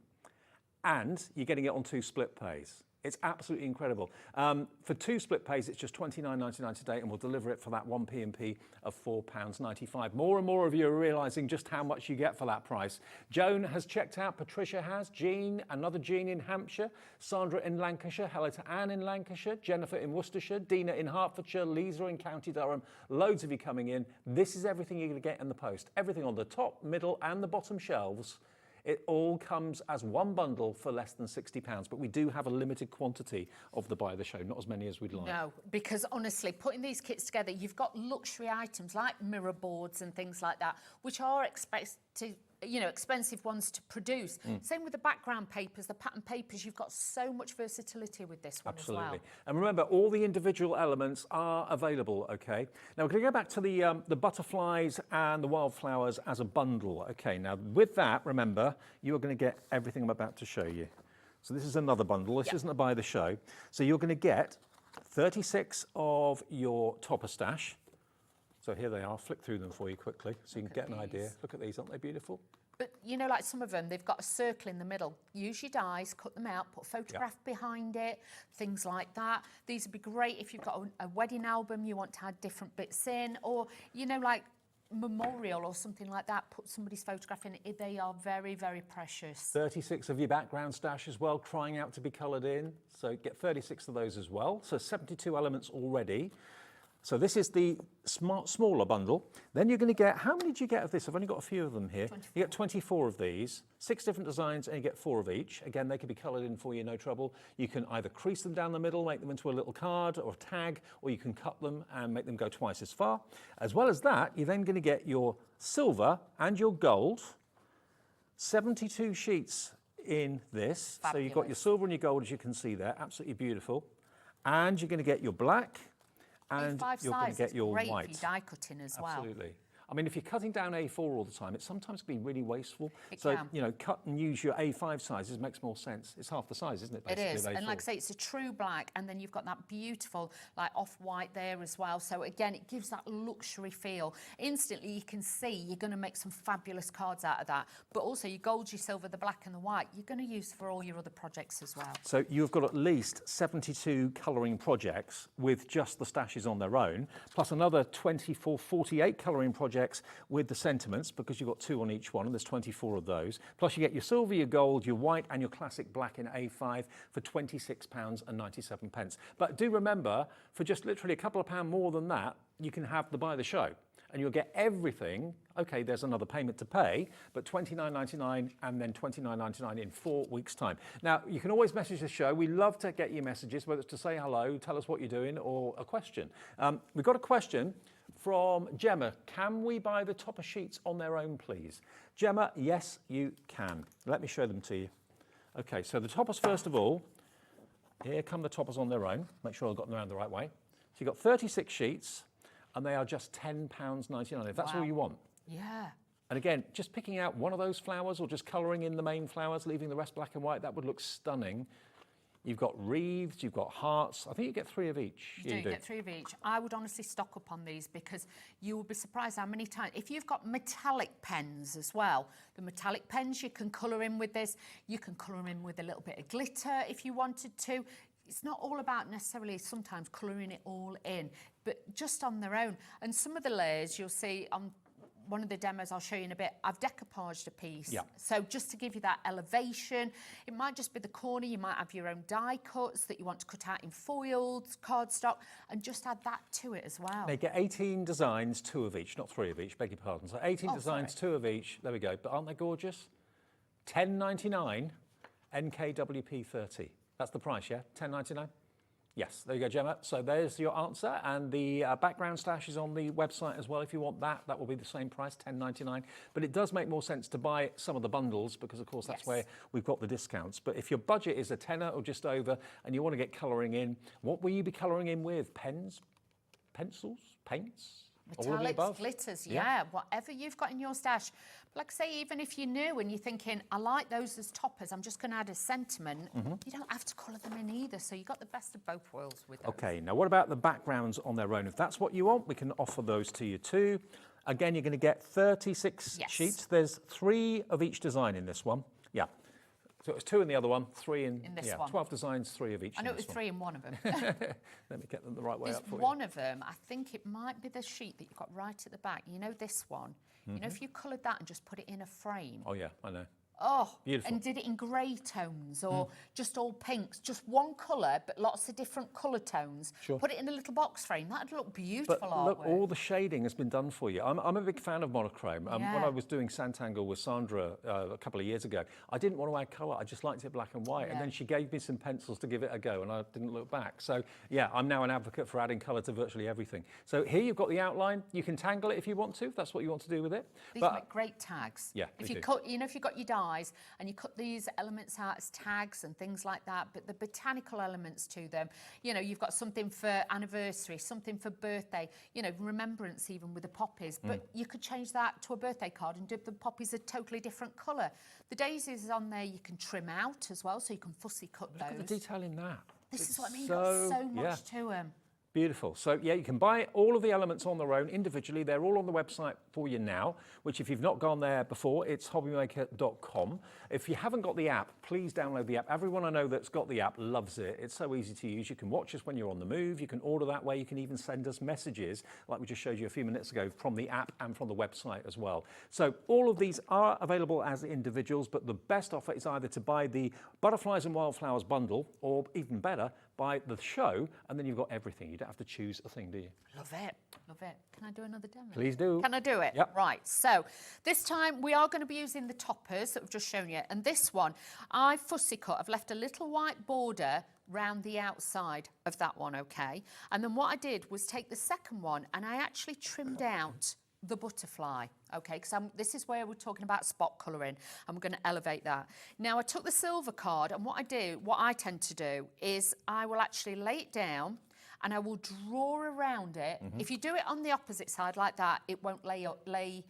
and you're getting it on 2 split pays. It's absolutely incredible. For 2 split pays, it's just $29.99 today, and we'll deliver it for that 1 P&P of £4.95. More and more of you are realising just how much you get for that price. Joan has checked out, Patricia has, Jean, another Jean in Hampshire, Sandra in Lancashire, hello to Anne in Lancashire, Jennifer in Worcestershire, Dina in Hertfordshire, Lisa in County Durham, loads of you coming in. This is everything you're going to get in the post. Everything on the top, middle and the bottom shelves. It all comes as one bundle for less than £60, but we do have a limited quantity of the Buy the Show, not as many as we'd like. No, because honestly, putting these kits together, you've got luxury items like mirror boards and things like that, which are expensive ones to produce. Same with the background papers, the pattern papers. You've got so much versatility with this one as well. Absolutely. And remember, all the individual elements are available, okay? Now, we're going to go back to the butterflies and the wildflowers as a bundle. Okay, now with that, remember, you are going to get everything I'm about to show you. So this is another bundle. This isn't a Buy the Show. So you're going to get 36 of your topper stash. So here they are, flick through them for you quickly so you can get an idea. Look at these, aren't they beautiful? But, you know, like some of them, they've got a circle in the middle. Use your dies, cut them out, put a photograph behind it, things like that. These would be great if you've got a wedding album, you want to add different bits in, or, you know, like memorial or something like that, put somebody's photograph in it. They are very, very precious. 36 of your background stash as well, crying out to be coloured in. So get 36 of those as well. So 72 elements already. So this is the smaller bundle. Then you're going to get, how many do you get of this? I've only got a few of them here. 24. You get 24 of these, 6 different designs, and you get 4 of each. Again, they can be coloured in for you, no trouble. You can either crease them down the middle, make them into a little card or a tag, or you can cut them and make them go twice as far. As well as that, you're then going to get your silver and your gold, 72 sheets in this. Fabulous. So you've got your silver and your gold, as you can see there, absolutely beautiful. And you're going to get your black, and A5 you're going to get your great white. for your die cutting as well. Absolutely. I mean, if you're cutting down A4 all the time, it's sometimes been really wasteful. It So, can. you know, cut and use your A5 sizes makes more sense. It's half the size, isn't it, It basically, is, of A4? and like I say, it's a true black, and then you've got that beautiful like off-white there as well. So again, it gives that luxury feel. Instantly, you can see you're going to make some fabulous cards out of that. But also, your gold, your silver, the black, and the white, you're going to use for all your other projects as well. So you've got at least 72 colouring projects with just the stashes on their own, plus another 24, 48 colouring projects with the sentiments, because you've got 2 on each one, and there's 24 of those. Plus you get your silver, your gold, your white, and your classic black in A5 for £26.97. But do remember, for just literally a couple of pounds more than that, you can have the buy the show. And you'll get everything. Okay, there's another payment to pay, but £29.99 and then £29.99 in 4 weeks' time. Now, you can always message the show. We love to get your messages, whether it's to say hello, tell us what you're doing, or a question. We've got a question from Gemma. Can we buy the topper sheets on their own, please? Gemma, yes, you can. Let me show them to you. Okay, so the toppers, first of all, here come the toppers on their own. Make sure I've got them around the right way. So you've got 36 sheets, and they are just £10.99, if that's all you want. Yeah. And again, just picking out one of those flowers or just colouring in the main flowers, leaving the rest black and white, that would look stunning. You've got wreaths, you've got hearts. I think you get 3 of each. You get 3 of each. I would honestly stock up on these, because you will be surprised how many times, if you've got metallic pens as well, the metallic pens you can colour in with this. You can colour in with a little bit of glitter if you wanted to. It's not all about necessarily sometimes colouring it all in, but just on their own. And some of the layers you'll see on one of the demos I'll show you in a bit, I've decoupaged a piece. Yeah. So just to give you that elevation, it might just be the corner, you might have your own die cuts that you want to cut out in foiled, cardstock, and just add that to it as well. They get 18 designs, 2 of each, not 3 of each, beg your pardon. So 18 designs, sorry. 2 of each, there we go. But aren't they gorgeous? £10.99, NKWP 30. That's the price, yeah? £10.99? Yes, there you go, Gemma. So there's your answer, and the background stash is on the website as well. If you want that, that will be the same price, £10.99. But it does make more sense to buy some of the bundles, because of course that's where we've got the discounts. But if your budget is a tenner or just over, and you want to get colouring in, what will you be colouring in with? Pens, pencils, paints? All of the Metallics, above? glitters, yeah, whatever you've got in your stash. But like I say, even if you're new and you're thinking, I like those as toppers, I'm just going to add a sentiment, you don't have to colour them in either. So you've got the best of both worlds with those. Okay, now what about the backgrounds on their own? If that's what you want, we can offer those to you too. Again, you're going to get 36 sheets. There's 3 of each design in this one. Yeah. So it was 2 in the other one, 3 in this one. 12 designs, 3 of each. I know it was 3 in one of them. Let me get them the right way There's up for one of them, I think it might be the sheet that you've got right at the back. You know this one? You know, if you coloured that and just put it in a frame. Oh yeah, I know. Oh, beautiful. And did it in grey tones or just all pinks, just one colour, but lots of different colour tones. Sure. Put it in a little box frame. That'd look beautiful But artwork. look, all the shading has been done for you. I'm a big fan of monochrome. When I was doing Santangle with Sandra a couple of years ago, I didn't want to add colour. I just liked it black and white. And then she gave me some pencils to give it a go, and I didn't look back. So yeah, I'm now an advocate for adding colour to virtually everything. So here you've got the outline. You can tangle it if you want to, if that's what you want to do with it. These make great tags. Yeah, if they you do. cut, you know, if you've got your dies and you cut these elements out as tags and things like that, but the botanical elements to them, you know, you've got something for anniversary, something for birthday, you know, remembrance even with the poppies, but you could change that to a birthday card and do the poppies a totally different colour. The daisies on there you can trim out as well, so you can fussy cut Look at those. the detail in that. This is what I mean, so, got so much to them. Beautiful. So yeah, you can buy all of the elements on their own individually. They're all on the website for you now, which if you've not gone there before, it's hobbymaker.com. If you haven't got the app, please download the app. Everyone I know that's got the app loves it. It's so easy to use. You can watch us when you're on the move. You can order that way. You can even send us messages like we just showed you a few minutes ago from the app and from the website as well. So all of these are available as individuals, but the best offer is either to buy the Butterflies and Wildflowers bundle, or even better, buy the show, and then you've got everything. You don't have to choose a thing, do you? Love it, love it. Can I do another demo? Please do. Can I do it? Yep. Right, so this time we are going to be using the toppers that we've just shown you. And this one, I fussy cut. I've left a little white border round the outside of that one, okay? And then what I did was take the second one and I actually trimmed out the butterfly, okay, because this is where we're talking about spot colouring, and we're going to elevate that. Now I took the silver card, and what I tend to do is I will actually lay it down and I will draw around it. If you do it on the opposite side like that, it won't lay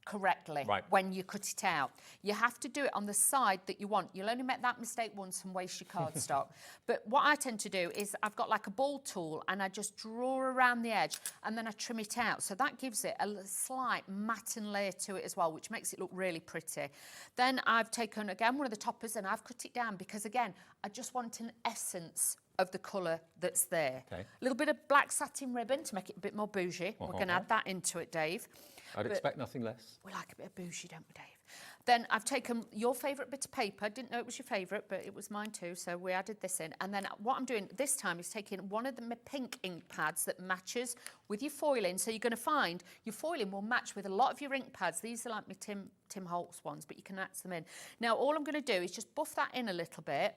correctly when you cut it out. You have to do it on the side that you want. You'll only make that mistake once and waste your cardstock. But what I tend to do is I've got like a ball tool and I just draw around the edge and then I trim it out. So that gives it a slight matting layer to it as well, which makes it look really pretty. Then I've taken, again, one of the toppers and I've cut it down because, again, I just want an essence of the colour that's there. Okay. A little bit of black satin ribbon to make it a bit more bougie. We're going to add that into it, Dave. I'd expect nothing less. We like a bit of bougie, don't we, Dave? Then I've taken your favourite bit of paper. Didn't know it was your favourite, but it was mine too, so we added this in. And then what I'm doing this time is taking one of the pink ink pads that matches with your foiling. So you're going to find your foiling will match with a lot of your ink pads. These are like my Tim Holtz ones, but you can add them in. Now, all I'm going to do is just buff that in a little bit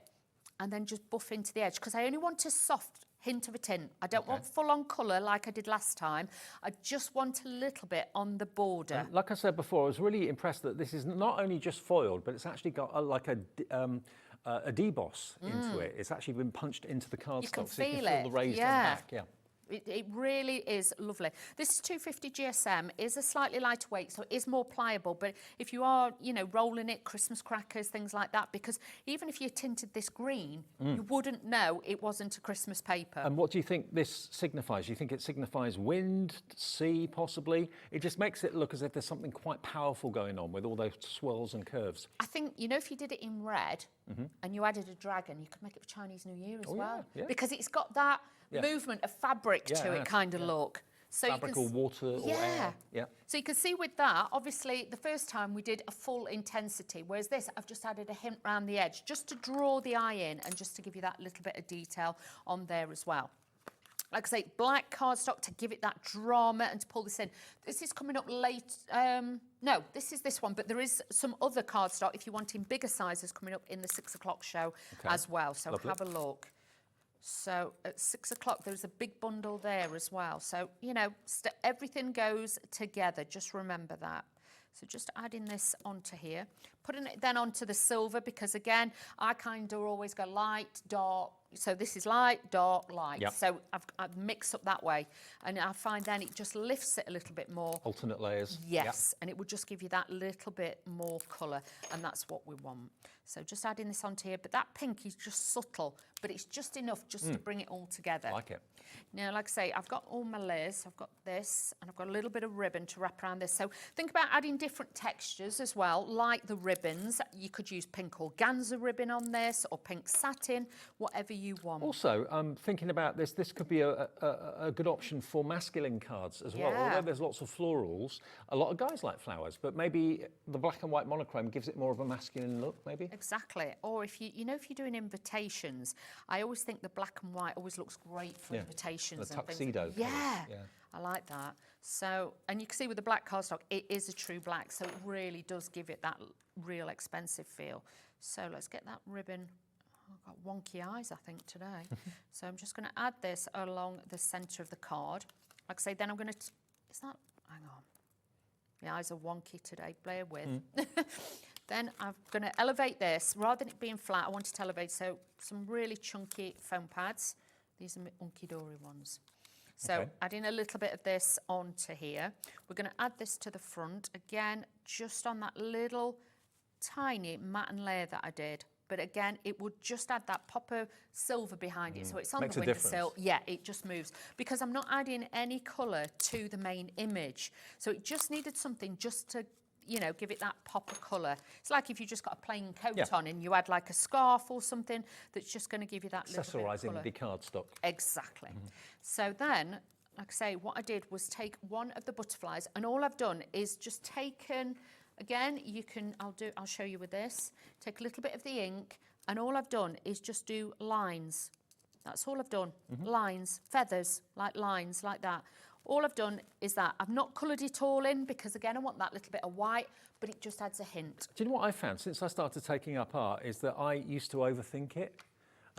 and then just buff into the edge, because I only want a soft hint of a tint. I don't want full-on colour like I did last time. I just want a little bit on the border. And like I said before, I was really impressed that this is not only just foiled, but it's actually got a deboss into it. It's actually been punched into the cardstock, You can so you feel can feel it. the raised on the back. Yeah. It really is lovely. This is 250 GSM, is a slightly lighter weight, so it is more pliable. But if you are, you know, rolling it, Christmas crackers, things like that, because even if you tinted this green, you wouldn't know it wasn't a Christmas paper. And what do you think this signifies? Do you think it signifies wind, sea, possibly? It just makes it look as if there's something quite powerful going on with all those swirls and curves. I think, you know, if you did it in red and you added a dragon, you could make it for Chinese New Year as well. Yeah. Because it's got that movement of fabric to it kind of look. So fabric or water or air. Yeah. So you can see with that, obviously, the first time we did a full intensity, whereas this, I've just added a hint round the edge, just to draw the eye in and just to give you that little bit of detail on there as well. Like I say, black cardstock to give it that drama and to pull this in. This is coming up late. No, this is this one, but there is some other cardstock if you're wanting bigger sizes coming up in the 6 o'clock show as well. So have a look. So at 6 o'clock, there's a big bundle there as well. So, you know, everything goes together. Just remember that. So just adding this onto here, putting it then onto the silver, because again, I kind of always go light, dark. So this is light, dark, light. Yep. So I've mixed up that way. And I find then it just lifts it a little bit more. Alternate layers. Yes, and it will just give you that little bit more colour, and that's what we want. So just adding this onto here, but that pink is just subtle, but it's just enough just to bring it all together. I like it. Now, like I say, I've got all my layers. I've got this, and I've got a little bit of ribbon to wrap around this. So think about adding different textures as well, like the ribbons. You could use pink organza ribbon on this, or pink satin, whatever you want. Also, thinking about this, this could be a good option for masculine cards as well. Yeah. Although there's lots of florals, a lot of guys like flowers, but maybe the black and white monochrome gives it more of a masculine look, maybe? Exactly. Or if you know, if you're doing invitations, I always think the black and white always looks great for invitations the and tuxedo things. colours, Yeah, I like that. So, and you can see with the black cardstock, it is a true black, so it really does give it that real expensive feel. So let's get that ribbon. I've got wonky eyes, I think, today. So I'm just going to add this along the centre of the card. Like I say, then I'm going to, is that, hang on. My eyes are wonky today, bear with. Then I'm going to elevate this. Rather than it being flat, I want it to elevate. So some really chunky foam pads. These are my Hunkydory ones. So adding a little bit of this onto here. We're going to add this to the front. Again, just on that little tiny matte and layer that I did. but again, it would just add that pop of silver behind it. So it's on Makes the a windowsill. difference. Yeah, it just moves. Because I'm not adding any colour to the main image. So it just needed something just to, you know, give it that pop of colour. It's like if you just got a plain coat on and you add like a scarf or something that's just going to give you that little bit of Accessorising colour. the cardstock. Exactly. So then, like I say, what I did was take one of the butterflies, and all I've done is just taken, again, you can, I'll show you with this, take a little bit of the ink, and all I've done is just do lines. That's all I've done. Lines, feathers, like lines, like that. All I've done is that. I've not coloured it all in because, again, I want that little bit of white, but it just adds a hint. Do you know what I found since I started taking up art is that I used to overthink it.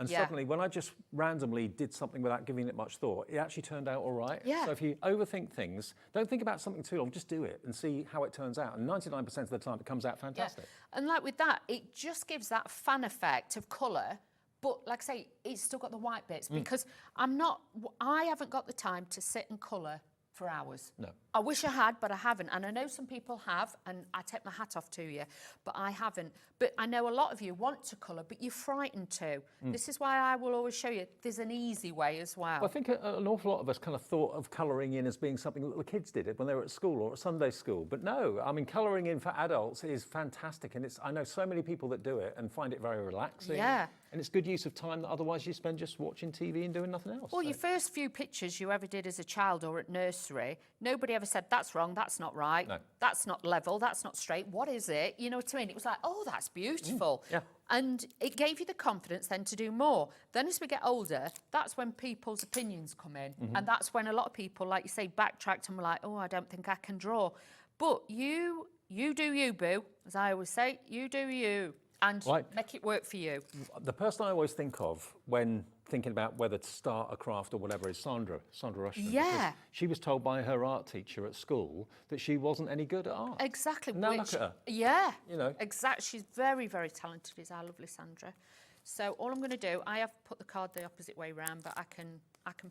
And suddenly, when I just randomly did something without giving it much thought, it actually turned out all right. Yeah. So if you overthink things, don't think about something too long, just do it and see how it turns out. And 99% of the time, it comes out fantastic. Yeah. And like with that, it just gives that fan effect of colour. But like I say, it's still got the white bits because I haven't got the time to sit and colour for hours. No. I wish I had, but I haven't. And I know some people have, and I take my hat off to you, but I haven't. But I know a lot of you want to colour, but you're frightened to. This is why I will always show you there's an easy way as well. Well, I think an awful lot of us kind of thought of colouring in as being something that the kids did it when they were at school or at Sunday school. But no, I mean, colouring in for adults is fantastic. And I know so many people that do it and find it very relaxing. Yeah. And it's good use of time that otherwise you spend just watching TV and doing nothing else. Well, your first few pictures you ever did as a child or at nursery, nobody ever said, that's wrong, that's not right, No. that's not level, that's not straight, what is it? You know what I mean? It was like, oh, that's beautiful. yeah. And it gave you the confidence then to do more. Then as we get older, that's when people's opinions come in. And that's when a lot of people, like you say, backtracked and were like, oh, I don't think I can draw. But you do you, boo. As I always say, you do you. And make it work for you. The person I always think of when thinking about whether to start a craft or whatever is Sandra Rushton. Yeah. She was told by her art teacher at school that she wasn't any good at art. Exactly. Now look at her. Yeah. You know. Exactly. She's very, very talented, is our lovely Sandra. So all I'm going to do, I have put the card the opposite way round, but I can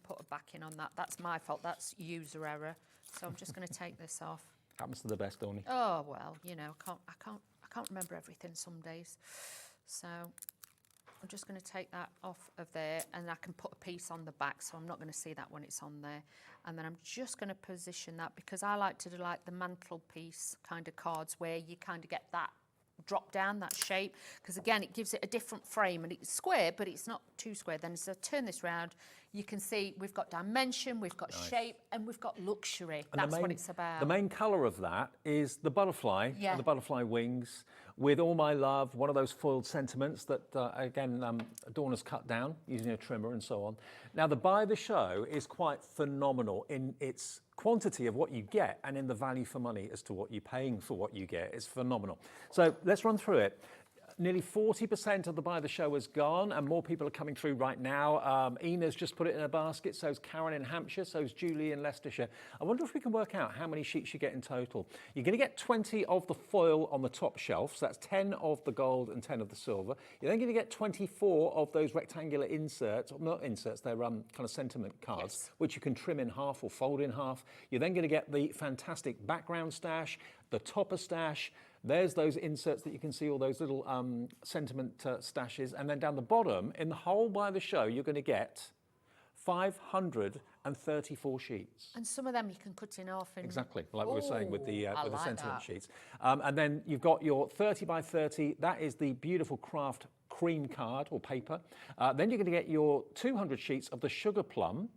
put a backing on that. That's my fault. That's user error. So I'm just going to take this off. Happens to the best, Donnie. Oh well, you know, I can't remember everything some days. So I'm just going to take that off of there, and I can put a piece on the back, so I'm not going to see that when it's on there. And then I'm just going to position that because I like to do like the mantelpiece kind of cards where you kind of get that drop down, that shape, because again it gives it a different frame, and it's square but it's not too square. Then as I turn this round, you can see we've got dimension, we've got shape, and we've got luxury. And that's what it's about. The main colour of that is the butterfly, and the butterfly wings, with All My Love, one of those foiled sentiments that, again, Dawn has cut down using a trimmer and so on. Now, the Buy the Show is quite phenomenal in its quantity of what you get and in the value for money as to what you're paying for what you get. It's phenomenal. So let's run through it. Nearly 40% of the Buy the Show is gone, and more people are coming through right now. Ina's just put it in a basket, so's Karen in Hampshire, so's Julie in Leicestershire. I wonder if we can work out how many sheets you get in total. You're going to get 20 of the foil on the top shelf, so that's 10 of the gold and 10 of the silver. You're then going to get 24 of those rectangular inserts, not inserts, they're kind of sentiment cards, which you can trim in half or fold in half. You're then going to get the fantastic background stash, the topper stash. There's those inserts that you can see, all those little sentiment stashes. And then down the bottom, in the whole Buy the Show, you're going to get 534 sheets. And some of them you can cut in half. Exactly, like we were saying with the sentiment sheets. that. And then you've got your 30 by 30. That is the beautiful craft cream card or paper. Then you're going to get your 200 sheets of the sugar plum.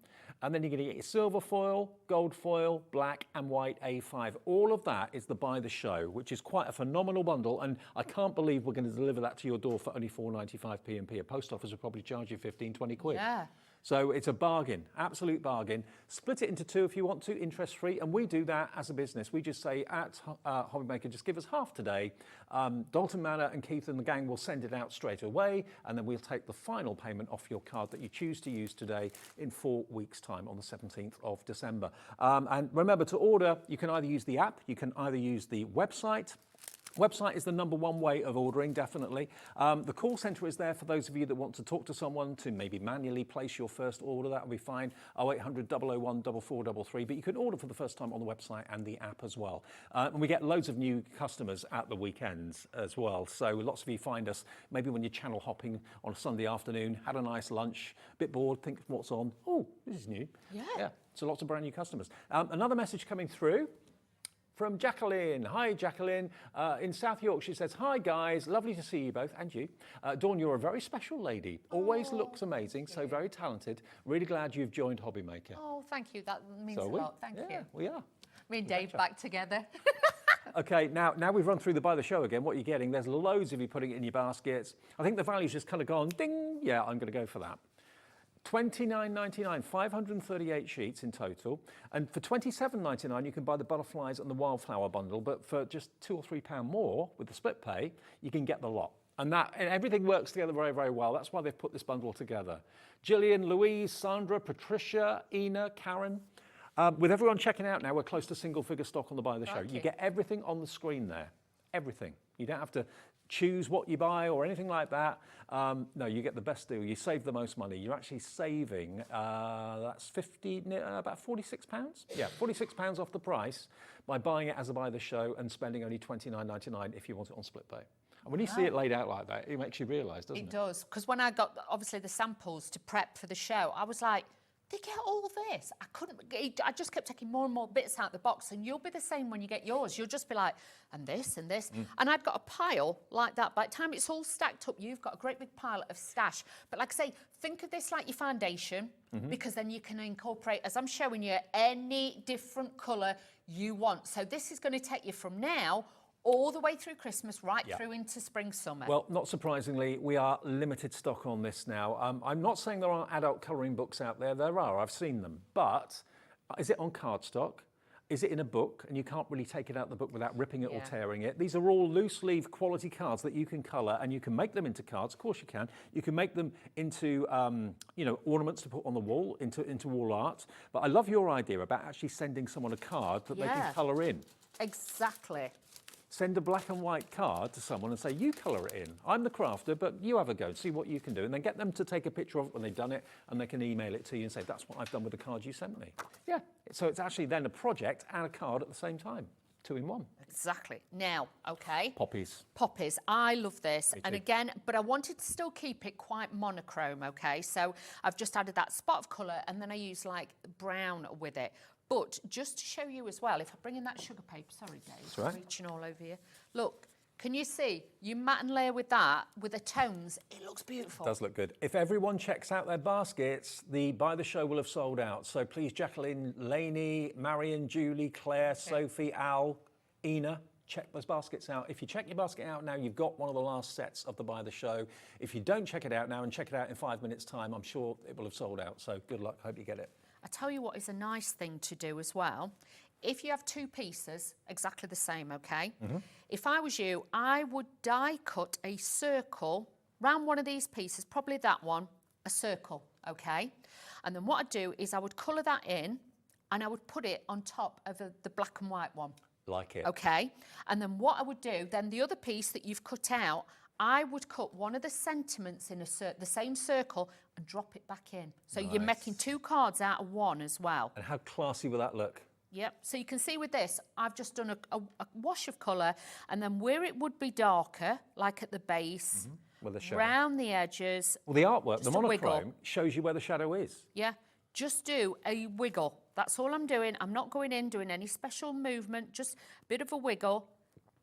And then you're going to get your silver foil, gold foil, black and white A5. All of that is the Buy the Show, which is quite a phenomenal bundle. And I can't believe we're going to deliver that to your door for only 4.95 P&P. A post office will probably charge you 15, 20 quid. Yeah. So it's a bargain, absolute bargain. Split it into two if you want to, interest-free, and we do that as a business. We just say at Hobbymaker, just give us half today. Dalton Manor and Keith and the gang will send it out straight away, and then we'll take the final payment off your card that you choose to use today in 4 weeks' time on the 17th of December. And remember to order, you can either use the app, you can either use the website. Website is the #1 way of ordering, definitely. The call centre is there for those of you that want to talk to someone to maybe manually place your first order, that will be fine. 0800 001 4433. But you can order for the first time on the website and the app as well. And we get loads of new customers at the weekends as well. So lots of you find us maybe when you're channel hopping on a Sunday afternoon, had a nice lunch, a bit bored, think what's on. Oh, this is new. Yeah. So lots of brand new customers. Another message coming through from Jacqueline. Hi, Jacqueline. In South York, she says, hi, guys. Lovely to see you both, and you. Dawn, you're a very special lady. Always looks amazing, so very talented. Really glad you've joined Hobbymaker. Oh, thank you. That means So a lot. Thank you. We are. Me and Dave back together. Okay, now we've run through the Buy the Show again. What you're getting, there's loads of you putting it in your baskets. I think the value's just kind of gone, ding. Yeah, I'm going to go for that. $29.99, 538 sheets in total. And for $27.99, you can buy the butterflies and the wildflower bundle, but for just £2 or £3 more with the split pay, you can get the lot. And everything works together very, very well. That's why they've put this bundle together. Gillian, Louise, Sandra, Patricia, Ina, Karen. With everyone checking out now, we're close to single figure stock on the Buy the Show. You get everything on the screen there. Everything. You don't have to choose what you buy or anything like that. No, you get the best deal. You save the most money. You're actually saving, that's about £46. Yeah, £46 off the price by buying it as a Buy the Show and spending only $29.99 if you want it on split pay. And when you see it laid out like that, it makes you realise, doesn't it? It does, because when I got, obviously, the samples to prep for the show, I was like, they get all this. I just kept taking more and more bits out of the box, and you'll be the same when you get yours. You'll just be like, and this and this. And I've got a pile like that. By the time it's all stacked up, you've got a great big pile of stash. But like I say, think of this like your foundation, because then you can incorporate, as I'm showing you, any different colour you want. So this is going to take you from now all the way through Christmas, right through into spring, summer. Well, not surprisingly, we are limited stock on this now. I'm not saying there aren't adult colouring books out there. There are, I've seen them. But is it on cardstock? Is it in a book? And you can't really take it out of the book without ripping it or tearing it. These are all loose leaf quality cards that you can colour, and you can make them into cards. Of course you can. You can make them into, ornaments to put on the wall, into wall art. But I love your idea about actually sending someone a card that they can colour in. Exactly. Send a black and white card to someone and say, you colour it in. I'm the crafter, but you have a go, see what you can do. And then get them to take a picture of it when they've done it, and they can email it to you and say, that's what I've done with the card you sent me. Yeah, so it's actually then a project and a card at the same time. 2 in 1. Exactly. Now, okay. Poppies. Poppies. I love this. And again, but I wanted to still keep it quite monochrome, okay? So I've just added that spot of colour, and then I use like brown with it. But just to show you as well, if I bring in that sugar paper, sorry, Dave, that's right. Reaching all over you. Look, can you see? You mat and layer with that, with the tones, it looks beautiful. It does look good. If everyone checks out their baskets, the Buy the Show will have sold out. So please, Jacqueline, Lainey, Marion, Julie, Claire, Sophie, Al, Ina, check those baskets out. If you check your basket out now, you've got one of the last sets of the Buy the Show. If you don't check it out now and check it out in 5 minutes' time, I'm sure it will have sold out. So good luck. Hope you get it. I tell you what is a nice thing to do as well. If you have 2 pieces, exactly the same, okay? If I was you, I would die cut a circle round one of these pieces, probably that one, a circle, okay? And then what I'd do is I would colour that in, and I would put it on top of the black and white one. Like it. Okay, and then what I would do, then the other piece that you've cut out, I would cut one of the sentiments in the same circle and drop it back in. So you're making 2 cards out of one as well. And how classy will that look? Yep, so you can see with this, I've just done a wash of colour, and then where it would be darker, like at the base, With the shadow. round the edges. Well, the artwork, the just a wiggle. monochrome, shows you where the shadow is. Yeah, just do a wiggle. That's all I'm doing. I'm not going in, doing any special movement, just a bit of a wiggle,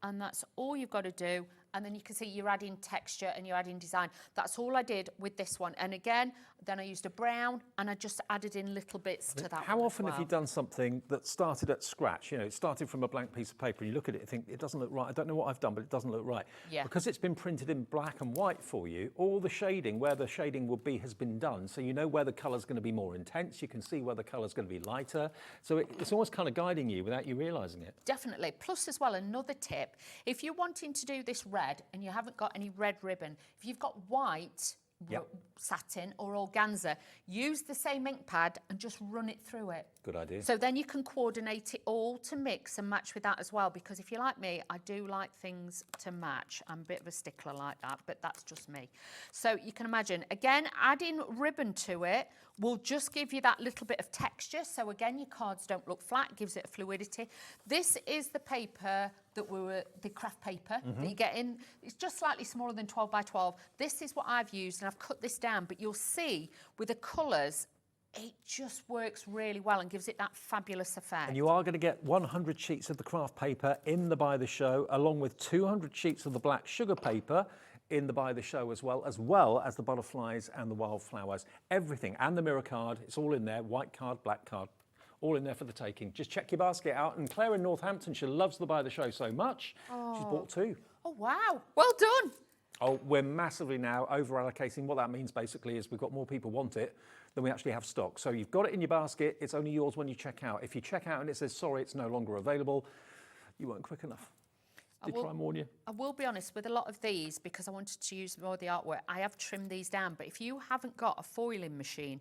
and that's all you've got to do. And then you can see you're adding texture and you're adding design. That's all I did with this one. And again, then I used a brown and I just added in little bits to that. How one often as have you well. done something that started at scratch? You know, it started from a blank piece of paper and you look at it and think, it doesn't look right. I don't know what I've done, but it doesn't look right. Yeah. Because it's been printed in black and white for you, all the shading, where the shading would be, has been done. So you know where the colour's going to be more intense. You can see where the colour's going to be lighter. So it's almost kind of guiding you without you realising it. Definitely. Plus as well, another tip, if you're wanting to do this red and you haven't got any red ribbon, if you've got white Yep. satin or organza. Use the same ink pad and just run it through it. Good idea. So then you can coordinate it all to mix and match with that as well, because if you're like me, I do like things to match. I'm a bit of a stickler like that, but that's just me. So you can imagine, again, adding ribbon to it will just give you that little bit of texture. So again, your cards don't look flat, gives it a fluidity. This is the paper the craft paper that you get in. It's just slightly smaller than 12 by 12. This is what I've used, and I've cut this down, but you'll see with the colours, it just works really well and gives it that fabulous effect. And you are going to get 100 sheets of the craft paper in the Buy the Show, along with 200 sheets of the black sugar paper in the Buy the Show as well as the butterflies and the wildflowers. Everything, and the mirror card, it's all in there, white card, black card, all in there for the taking. Just check your basket out. And Claire in Northamptonshire loves the Buy the Show so much, she's bought 2. Oh, wow. Well done. Oh, we're massively now over-allocating. What that means basically is we've got more people want it than we actually have stock. So you've got it in your basket. It's only yours when you check out. If you check out and it says, sorry, it's no longer available, you weren't quick enough. Did try and warn you. I will be honest, with a lot of these, because I wanted to use more of the artwork, I have trimmed these down. But if you haven't got a foiling machine,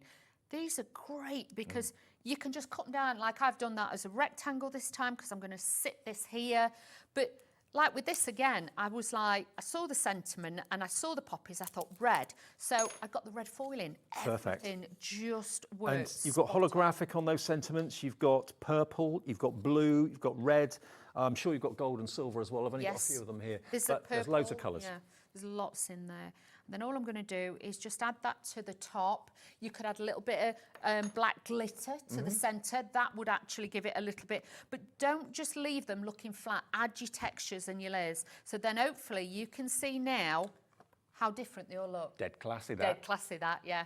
these are great because you can just cut them down. Like I've done that as a rectangle this time because I'm going to sit this here. But like with this again, I was like, I saw the sentiment and I saw the poppies. I thought red. So I got the red foiling. Perfect. Everything just works. And you've got holographic on those sentiments. You've got purple, you've got blue, you've got red. I'm sure you've got gold and silver as well. I've only got a few of them here. There's loads of colours. Yeah, there's lots in there. And then all I'm going to do is just add that to the top. You could add a little bit of black glitter to the centre. That would actually give it a little bit. But don't just leave them looking flat. Add your textures and your layers. So then hopefully you can see now how different they all look. Dead classy, that. Dead classy, that, yeah.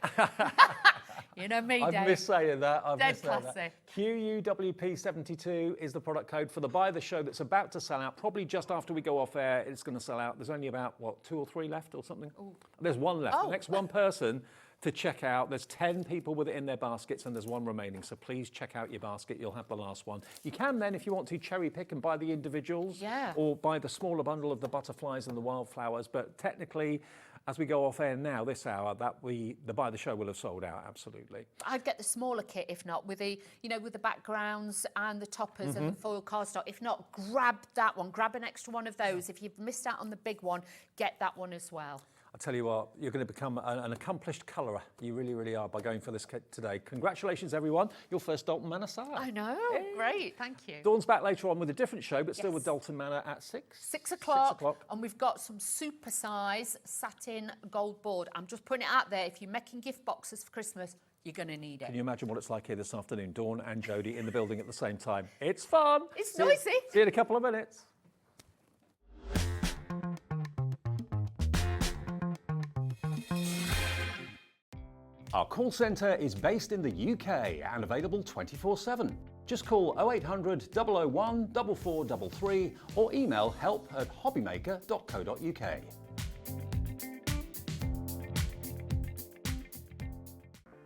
You know me, I've Dave. missed saying that. Dead classy. QUWP72 is the product code for the Buy the Show that's about to sell out. Probably just after we go off air, it's going to sell out. There's only about, what, 2 or 3 left or something? Ooh. There's 1 left. The next one person to check out. There's 10 people with it in their baskets and there's 1 remaining. So please check out your basket. You'll have the last one. You can then, if you want to, cherry pick and buy the individuals or buy the smaller bundle of the butterflies and the wildflowers. But technically, as we go off air now, this hour, the Buy the Show will have sold out, absolutely. I'd get the smaller kit, if not, with the, with the backgrounds and the toppers and the foil cardstock. If not, grab that one. Grab an extra one of those. If you've missed out on the big one, get that one as well. I'll tell you what, you're going to become an accomplished colourer. You really, really are by going for this kit today. Congratulations, everyone. Your first Dalton Manor sale. I know. Hey. Great. Thank you. Dawn's back later on with a different show, but still with Dalton Manor at 6. 6 o'clock. And we've got some super size satin gold board. I'm just putting it out there. If you're making gift boxes for Christmas, you're going to need it. Can you imagine what it's like here this afternoon? Dawn and Jodie in the building at the same time. It's fun. It's noisy. See you in a couple of minutes. Our call centre is based in the UK and available 24/7. Just call 0800 001 4433 or email help@hobbymaker.co.uk.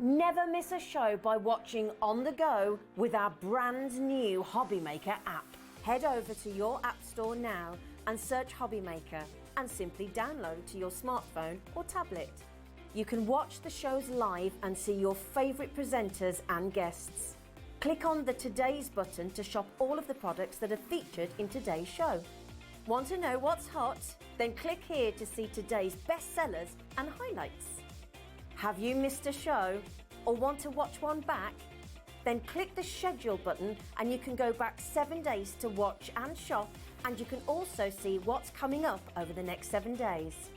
Never miss a show by watching on the go with our brand new Hobbymaker app. Head over to your app store now and search Hobbymaker and simply download to your smartphone or tablet. You can watch the shows live and see your favourite presenters and guests. Click on the Today's button to shop all of the products that are featured in today's show. Want to know what's hot? Then click here to see today's bestsellers and highlights. Have you missed a show or want to watch one back? Then click the schedule button and you can go back 7 days to watch and shop, and you can also see what's coming up over the next 7 days.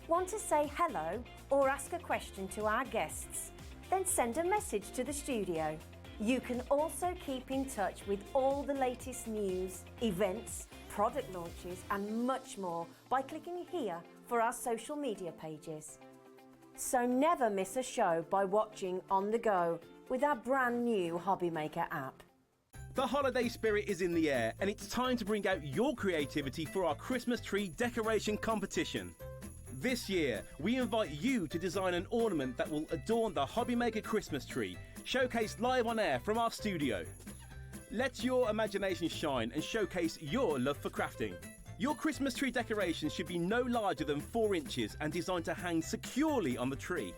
Want to say hello or ask a question to our guests? Then send a message to the studio. You can also keep in touch with all the latest news, events, product launches and much more by clicking here for our social media pages. So never miss a show by watching on the go with our brand new Hobbymaker app. The holiday spirit is in the air and it's time to bring out your creativity for our Christmas tree decoration competition. This year, we invite you to design an ornament that will adorn the Hobbymaker Christmas tree, showcased live on air from our studio. Let your imagination shine and showcase your love for crafting. Your Christmas tree decoration should be no larger than 4 inches and designed to hang securely on the tree.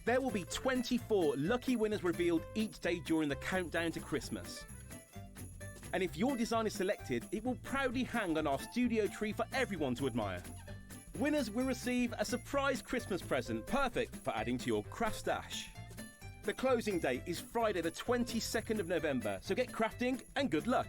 There will be 24 lucky winners revealed each day during the countdown to Christmas. And if your design is selected, it will proudly hang on our studio tree for everyone to admire. Winners will receive a surprise Christmas present, perfect for adding to your craft stash. The closing date is Friday the 22nd of November, so get crafting and good luck.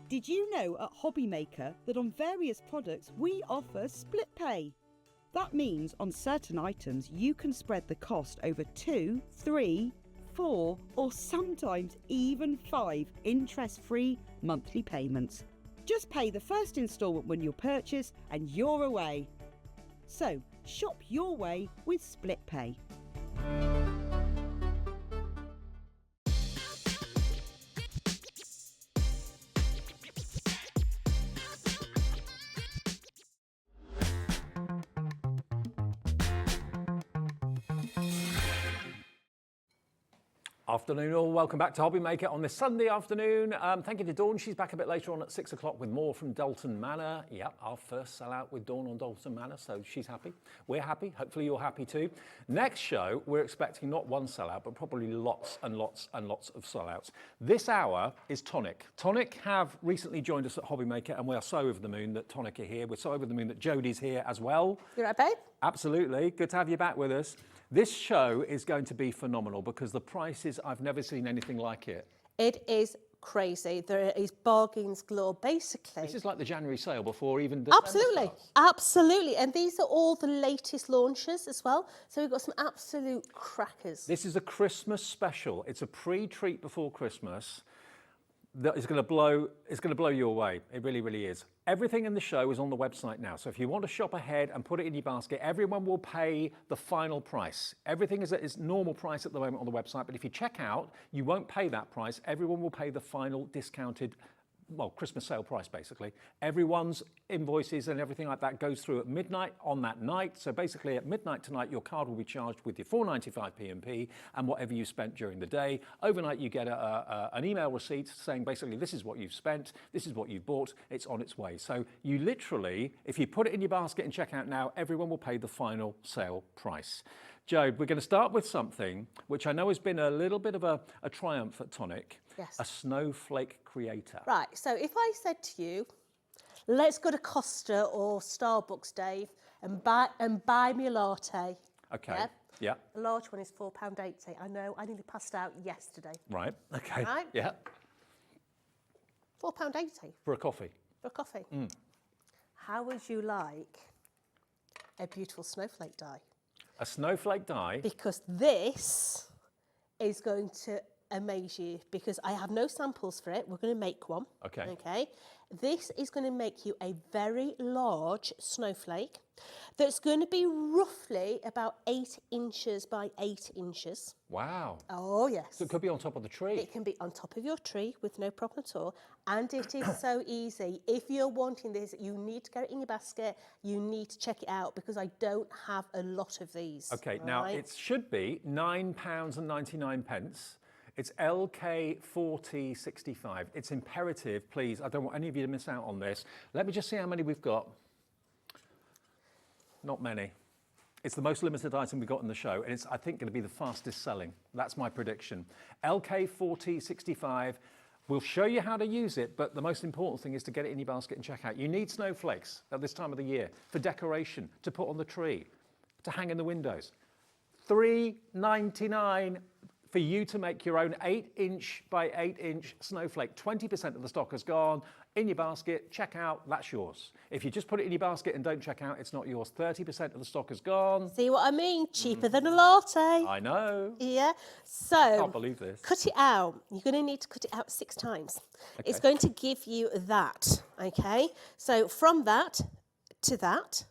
Did you know at Hobbymaker that on various products we offer split pay? That means on certain items you can spread the cost over 2, 3, 4 or sometimes even 5 interest-free monthly payments. Just pay the first instalment when you purchase and you're away. So shop your way with split pay. Afternoon all, welcome back to Hobbymaker on this Sunday afternoon. Thank you to Dawn, she's back a bit later on at 6 o'clock with more from Dalton Manor. Yep, our first sellout with Dawn on Dalton Manor, so she's happy. We're happy, hopefully you're happy too. Next show, we're expecting not one sellout, but probably lots and lots and lots of sellouts. This hour is Tonic. Tonic have recently joined us at Hobbymaker and we are so over the moon that Tonic are here. We're so over the moon that Jodie's here as well. You right, babe? Absolutely, good to have you back with us. This show is going to be phenomenal because the prices, I've never seen anything like it. It is crazy. There is bargains galore, basically. This is like the January sale before even December Absolutely, starts. absolutely. And these are all the latest launches as well. So we've got some absolute crackers. This is a Christmas special. It's a pre-treat before Christmas that is going to blow you away. It really, really is. Everything in the show is on the website now. So if you want to shop ahead and put it in your basket, everyone will pay the final price. Everything is at its normal price at the moment on the website, but if you check out, you won't pay that price. Everyone will pay the final discounted, well, Christmas sale price, basically. Everyone's invoices and everything like that goes through at midnight on that night. So basically at midnight tonight, your card will be charged with your £4.95 P&P and whatever you spent during the day. Overnight, you get an email receipt saying basically, this is what you've spent, this is what you've bought, it's on its way. So you literally, if you put it in your basket and check out now, everyone will pay the final sale price. Jode, we're going to start with something which I know has been a little bit of a triumph at Tonic. Yes. A snowflake creator. Right, so if I said to you, let's go to Costa or Starbucks, Dave, and buy me a latte. Okay, Yeah? yeah. A large one is £4.80. I know, I nearly passed out yesterday. Right, okay, Right. yeah. £4.80 For a coffee. for a coffee. How would you like a beautiful snowflake die? A snowflake die. Because this is going to amaze you, because I have no samples for it. We're going to make one. Okay. Okay. This is going to make you a very large snowflake that's going to be roughly about 8 inches by 8 inches. Wow. Oh, yes. So it could be on top of the tree. It can be on top of your tree with no problem at all. And it is so easy. If you're wanting this, you need to get it in your basket. You need to check it out because I don't have a lot of these. Okay, all now right? it should be £9.99. It's LK4065. It's imperative, please. I don't want any of you to miss out on this. Let me just see how many we've got. Not many. It's the most limited item we've got in the show, and it's, I think, going to be the fastest selling. That's my prediction. LK4065. We'll show you how to use it, but the most important thing is to get it in your basket and check out. You need snowflakes at this time of the year for decoration, to put on the tree, to hang in the windows. $3.99 for you to make your own 8-inch by 8-inch snowflake. 20% of the stock has gone. In your basket, check out, that's yours. If you just put it in your basket and don't check out, it's not yours. 30% of the stock has gone. See what I mean? Cheaper than a latte. I know. Yeah. So, I can't believe this. cut it out. You're going to need to cut it out 6 times. It's going to give you that, okay? So from that to that,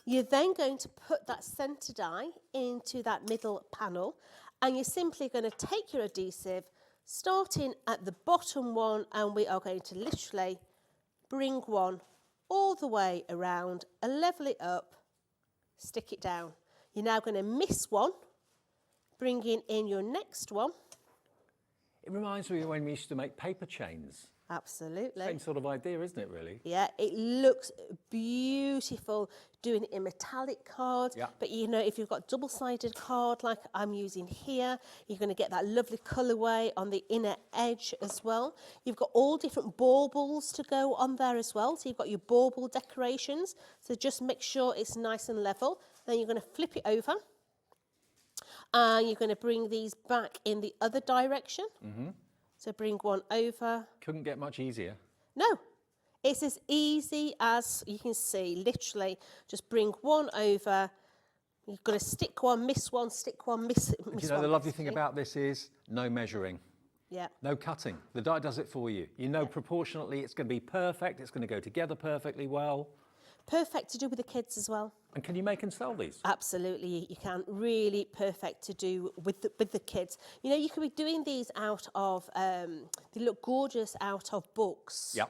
you're then going to put that centre die into that middle panel, and you're simply going to take your adhesive, starting at the bottom one, and we are going to literally bring one all the way around, level it up, stick it down. You're now going to miss one, bringing in your next one. It reminds me of when we used to make paper chains. Absolutely. Same sort of idea, isn't it, really? Yeah, it looks beautiful doing it in metallic card. Yeah. But you know, if you've got double-sided card like I'm using here, you're going to get that lovely colourway on the inner edge as well. You've got all different baubles to go on there as well. So you've got your bauble decorations. So just make sure it's nice and level. Then you're going to flip it over. And you're going to bring these back in the other direction. Mm-hmm. So bring one over. Couldn't get much easier. No, it's as easy as you can see, literally just bring one over. You've got to stick one, miss one, stick one, miss Do you know, the lovely thing about this is no measuring. Yeah. No cutting. The die does it for you. You know proportionately it's going to be perfect. It's going to go together perfectly well. Perfect to do with the kids as well. And can you make and sell these? Absolutely, you can. Really perfect to do with the kids. You know, you could be doing these out of, they look gorgeous out of books. Yep.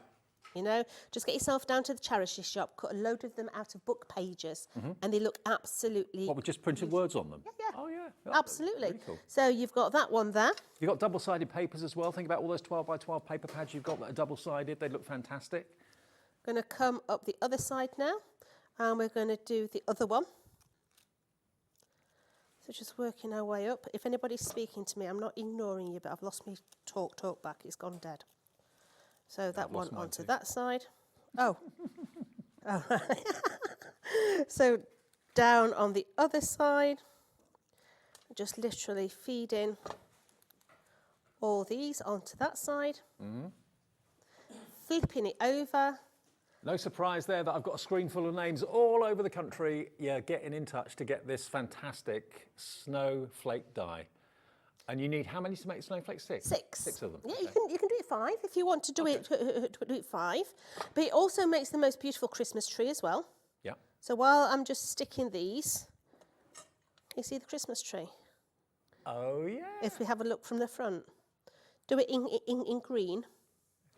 You know, just get yourself down to the charity shop, cut a load of them out of book pages, and they look absolutely... What, with just printed words on them? Yeah. Oh, yeah. Absolutely. Really cool. So you've got that one there. You've got double-sided papers as well. Think about all those 12 by 12 paper pads you've got that are double-sided. They look fantastic. Going to come up the other side now, and we're going to do the other one. So just working our way up. If anybody's speaking to me, I'm not ignoring you, but I've lost my talk back. It's gone dead. So that one onto that side. Oh. Oh. So down on the other side, just literally feeding all these onto that side. Flipping it over. No surprise there that I've got a screen full of names all over the country. Yeah, getting in touch to get this fantastic snowflake die. And you need how many to make snowflakes? 6? 6. 6 of them. Yeah, Okay. you can do it 5 if you want to do it. Do it 5, but it also makes the most beautiful Christmas tree as well. Yeah. So while I'm just sticking these, you see the Christmas tree. Oh yeah. If we have a look from the front, do it in green,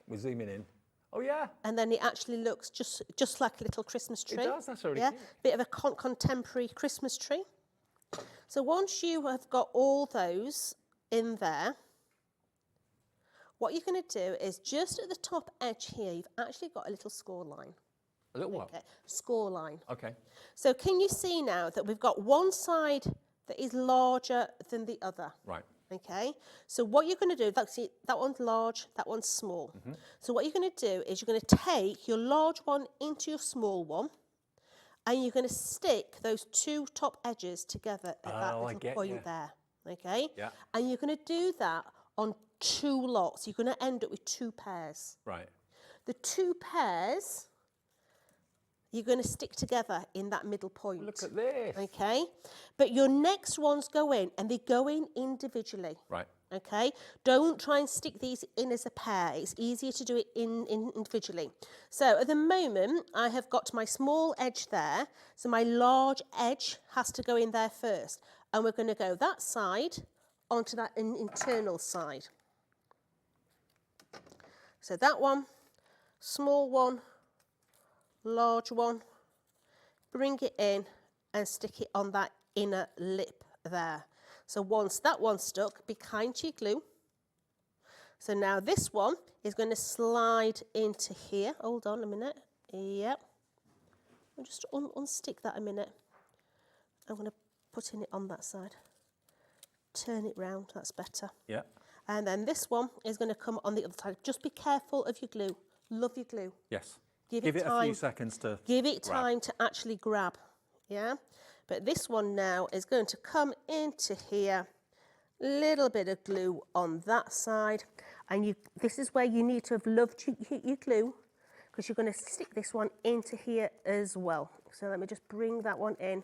We're zooming in. Oh yeah. and then it actually looks just like a little Christmas tree. It does. That's really Yeah, cute. bit of a contemporary Christmas tree. So once you have got all those in there, what you're going to do is just at the top edge here, you've actually got a little score line. A little what? Okay, score line. Okay. So can you see now that we've got one side that is larger than the other? Right. Okay, so what you're going to do, that one's large, that one's small. So what you're going to do is you're going to take your large one into your small one, and you're going to stick those 2 top edges together at that Oh, I little get point ya. there. Okay, Yeah. and you're going to do that on 2 lots. You're going to end up with 2 pairs. Right. The 2 pairs, you're going to stick together in that middle point. Look at this. Okay, but your next ones go in, and they go in individually. Right. Okay, don't try and stick these in as a pair. It's easier to do it individually. So at the moment, I have got my small edge there, so my large edge has to go in there first, and we're going to go that side onto that internal side. So that one, small one, large one, bring it in and stick it on that inner lip there. So once that one's stuck, be kind to your glue. So now this one is going to slide into here. Hold on a minute. Yep. I'll just unstick that a minute. I'm going to put it on that side. Turn it round, that's better. Yeah. And then this one is going to come on the other side. Just be careful of your glue. Love your glue. Yes. Give it time. a few seconds to Give it grab. time to actually grab. Yeah. But this one now is going to come into here. Little bit of glue on that side. And this is where you need to have loved your glue, because you're going to stick this one into here as well. So let me just bring that one in.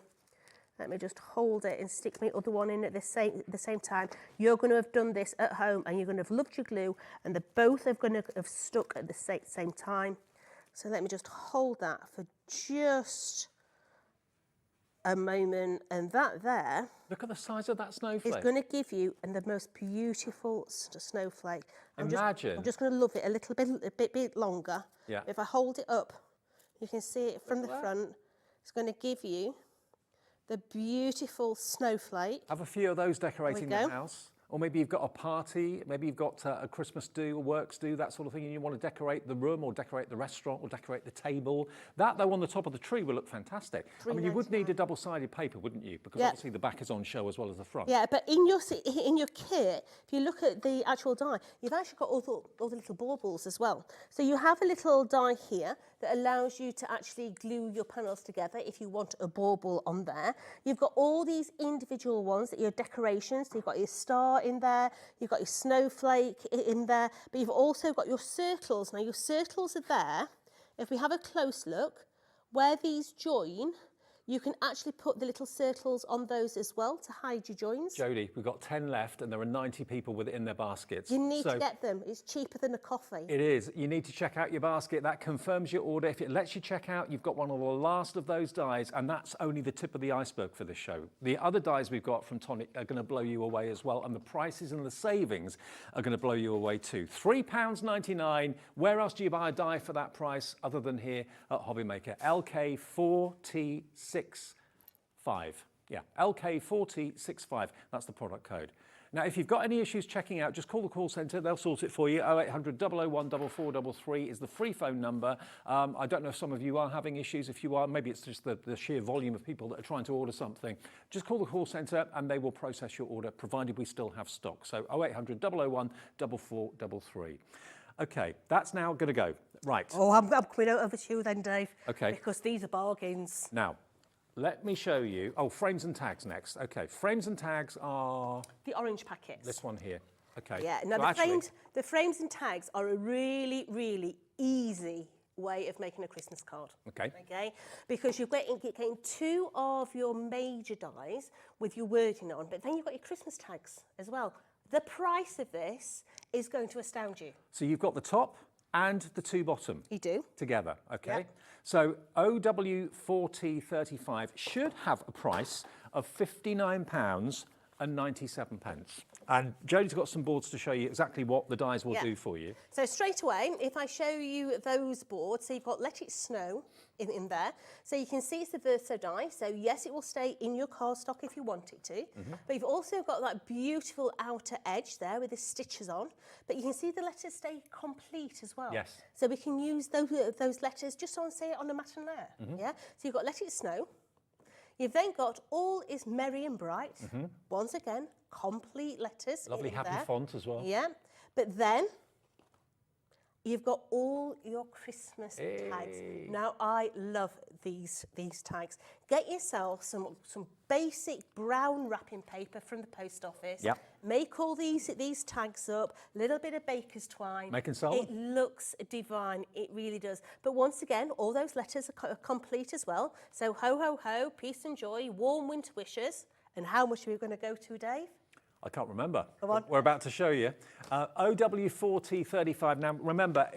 Let me just hold it and stick my other one in at the same time. You're going to have done this at home and you're going to have loved your glue, and they're both are going to have stuck at the same time. So let me just hold that for just a moment, and that there Look at the size of that snowflake. is going to give you the most beautiful snowflake. Imagine. I'm just going to love it a little bit longer. Yeah. If I hold it up, you can see it from the front. It's going to give you the beautiful snowflake. Have a few of those decorating There we the go. house. Or maybe you've got a party, maybe you've got a Christmas do, a works do, that sort of thing, and you want to decorate the room or decorate the restaurant or decorate the table. That, though, on the top of the tree will look fantastic. I mean, you would need a double-sided paper, wouldn't you? Because Yeah. obviously the back is on show as well as the front. Yeah, but in your kit, if you look at the actual die, you've actually got all the little baubles as well. So you have a little die here that allows you to actually glue your panels together if you want a bauble on there. You've got all these individual ones that are your decorations. So you've got your star in there, you've got your snowflake in there, but you've also got your circles. Now your circles are there. If we have a close look, where these join, you can actually put the little circles on those as well to hide your joins. Jodie, we've got 10 left and there are 90 people with it in their baskets. You need to get them. It's cheaper than a coffee. It is. You need to check out your basket. That confirms your order. If it lets you check out, you've got one of the last of those dies, and that's only the tip of the iceberg for this show. The other dies we've got from Tonic are going to blow you away as well, and the prices and the savings are going to blow you away too. £3.99. Where else do you buy a die for that price other than here at Hobbymaker? LK4T65. Yeah, LK4T65. That's the product code. Now, if you've got any issues checking out, just call the call centre. They'll sort it for you. 0800 001 4433 is the free phone number. I don't know if some of you are having issues. If you are, maybe it's just the sheer volume of people that are trying to order something. Just call the call centre and they will process your order, provided we still have stock. So 0800 001 4433. Okay, that's now going to go. Right. Oh, I'm coming over to you then, Dave. Okay. Because these are bargains. Now, let me show you. Oh, frames and tags next. Okay, frames and tags are The orange packets. this one here. Okay. Yeah, now So the frames and tags are a really, really easy way of making a Christmas card. Okay. Okay, because you're getting two of your major dies with your wording on, but then you've got your Christmas tags as well. The price of this is going to astound you. So you've got the top and the two bottom. You do. Together, okay? Yep. So OW4T35 should have a price of £59.97. And Jodie's got some boards to show you exactly what the dies will do for you. So straight away, if I show you those boards, so you've got Let It Snow in there. So you can see it's the Verso die. So yes, it will stay in your cardstock if you want it to. But you've also got that beautiful outer edge there with the stitches on. But you can see the letters stay complete as well. Yes. So we can use those letters just on, say, on a mat and layer. Yeah. So you've got Let It Snow. You've then got All Is Merry and Bright. Once again, complete letters. Lovely in happy there. font as well. Yeah. But then you've got all your Christmas tags. Now, I love these tags. Get yourself some basic brown wrapping paper from the post office. Yep. Make all these tags up, a little bit of baker's twine. Make and sell It them. looks divine, it really does. But once again, all those letters are complete as well. So ho, ho, ho, peace and joy, warm winter wishes. And how much are we going to go to, Dave? I can't remember. Come on. We're about to show you. OW4T35. Now, remember,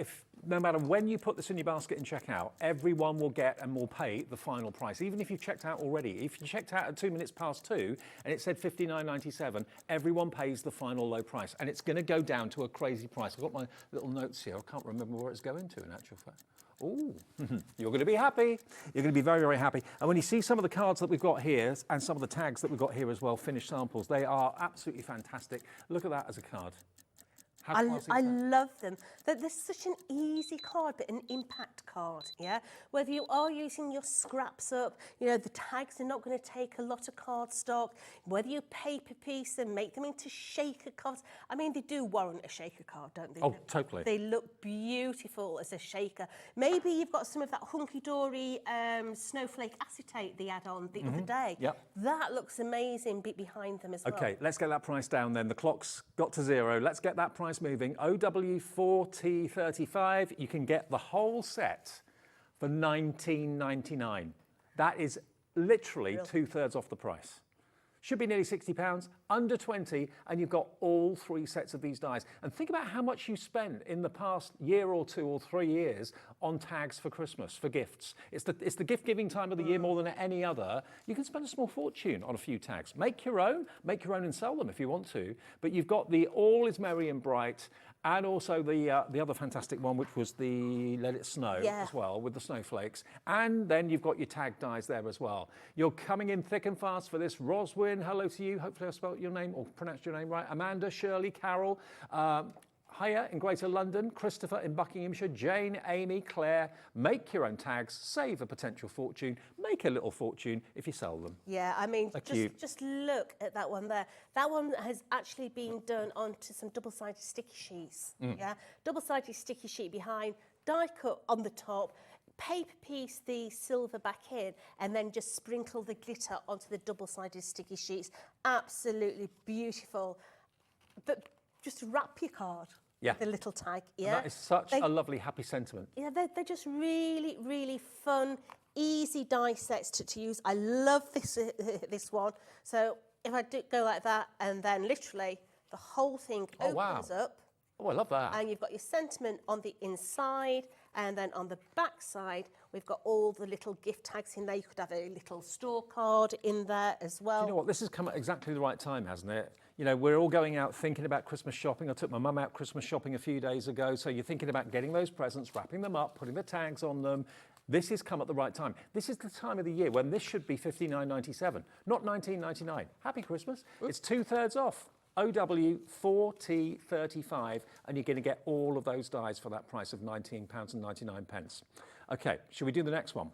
no matter when you put this in your basket and check out, everyone will get and will pay the final price, even if you've checked out already. If you checked out at 2 minutes past 2 and it said £59.97, everyone pays the final low price. And it's going to go down to a crazy price. I've got my little notes here. I can't remember where it's going to, in actual fact. Oh, you're going to be happy. You're going to be very, very happy. And when you see some of the cards that we've got here and some of the tags that we've got here as well, finished samples, they are absolutely fantastic. Look at that as a card. How I classy is that? love them. They're such an easy card, but an impact card, yeah? Whether you are using your scraps up, you know, the tags are not going to take a lot of cardstock. Whether you paper piece them, make them into shaker cards. I mean, they do warrant a shaker card, don't they? Oh, totally. They look beautiful as a shaker. Maybe you've got some of that Hunkydory snowflake acetate they had on the other day. Yep. That looks amazing behind them as well. Okay, let's get that price down then. The clock's got to 0. Let's get that price moving. OW4T35, you can get the whole set for $19.99. That is literally 2/3 off the price. Should be nearly £60, under 20, and you've got all 3 sets of these dies. And think about how much you spent in the past year or 2 or 3 years on tags for Christmas, for gifts. It's the gift-giving time of the year more than any other. You can spend a small fortune on a few tags. Make your own and sell them if you want to. But you've got the All is Merry and Bright, and also the other fantastic one, which was the Let It Snow as well, with the snowflakes. And then you've got your tag dies there as well. You're coming in thick and fast for this. Roswyn, hello to you. Hopefully I spelled your name or pronounced your name right. Amanda, Shirley, Carol, Hiya in Greater London, Christopher in Buckinghamshire, Jane, Amy, Claire. Make your own tags, save a potential fortune, make a little fortune if you sell them. Yeah, I mean, Cute. just look at that one there. That one has actually been done onto some double-sided sticky sheets. Yeah, double-sided sticky sheet behind, die cut on the top, paper piece the silver back in, and then just sprinkle the glitter onto the double-sided sticky sheets. Absolutely beautiful. But just wrap your card. Yeah. The little tag, yeah. And that is such a lovely, happy sentiment. Yeah, they're just really, really fun, easy die sets to use. I love this one. So if I do go like that, and then literally the whole thing opens up. Oh, I love that. And you've got your sentiment on the inside, and then on the back side, we've got all the little gift tags in there. You could have a little store card in there as well. Do you know what? This has come at exactly the right time, hasn't it? You know, we're all going out thinking about Christmas shopping. I took my mum out Christmas shopping a few days ago. So you're thinking about getting those presents, wrapping them up, putting the tags on them. This has come at the right time. This is the time of the year when this should be $59.97, not $19.99. Happy Christmas. It's 2/3 off. OW4T35, and you're going to get all of those dies for that price of £19.99. Okay, should we do the next one?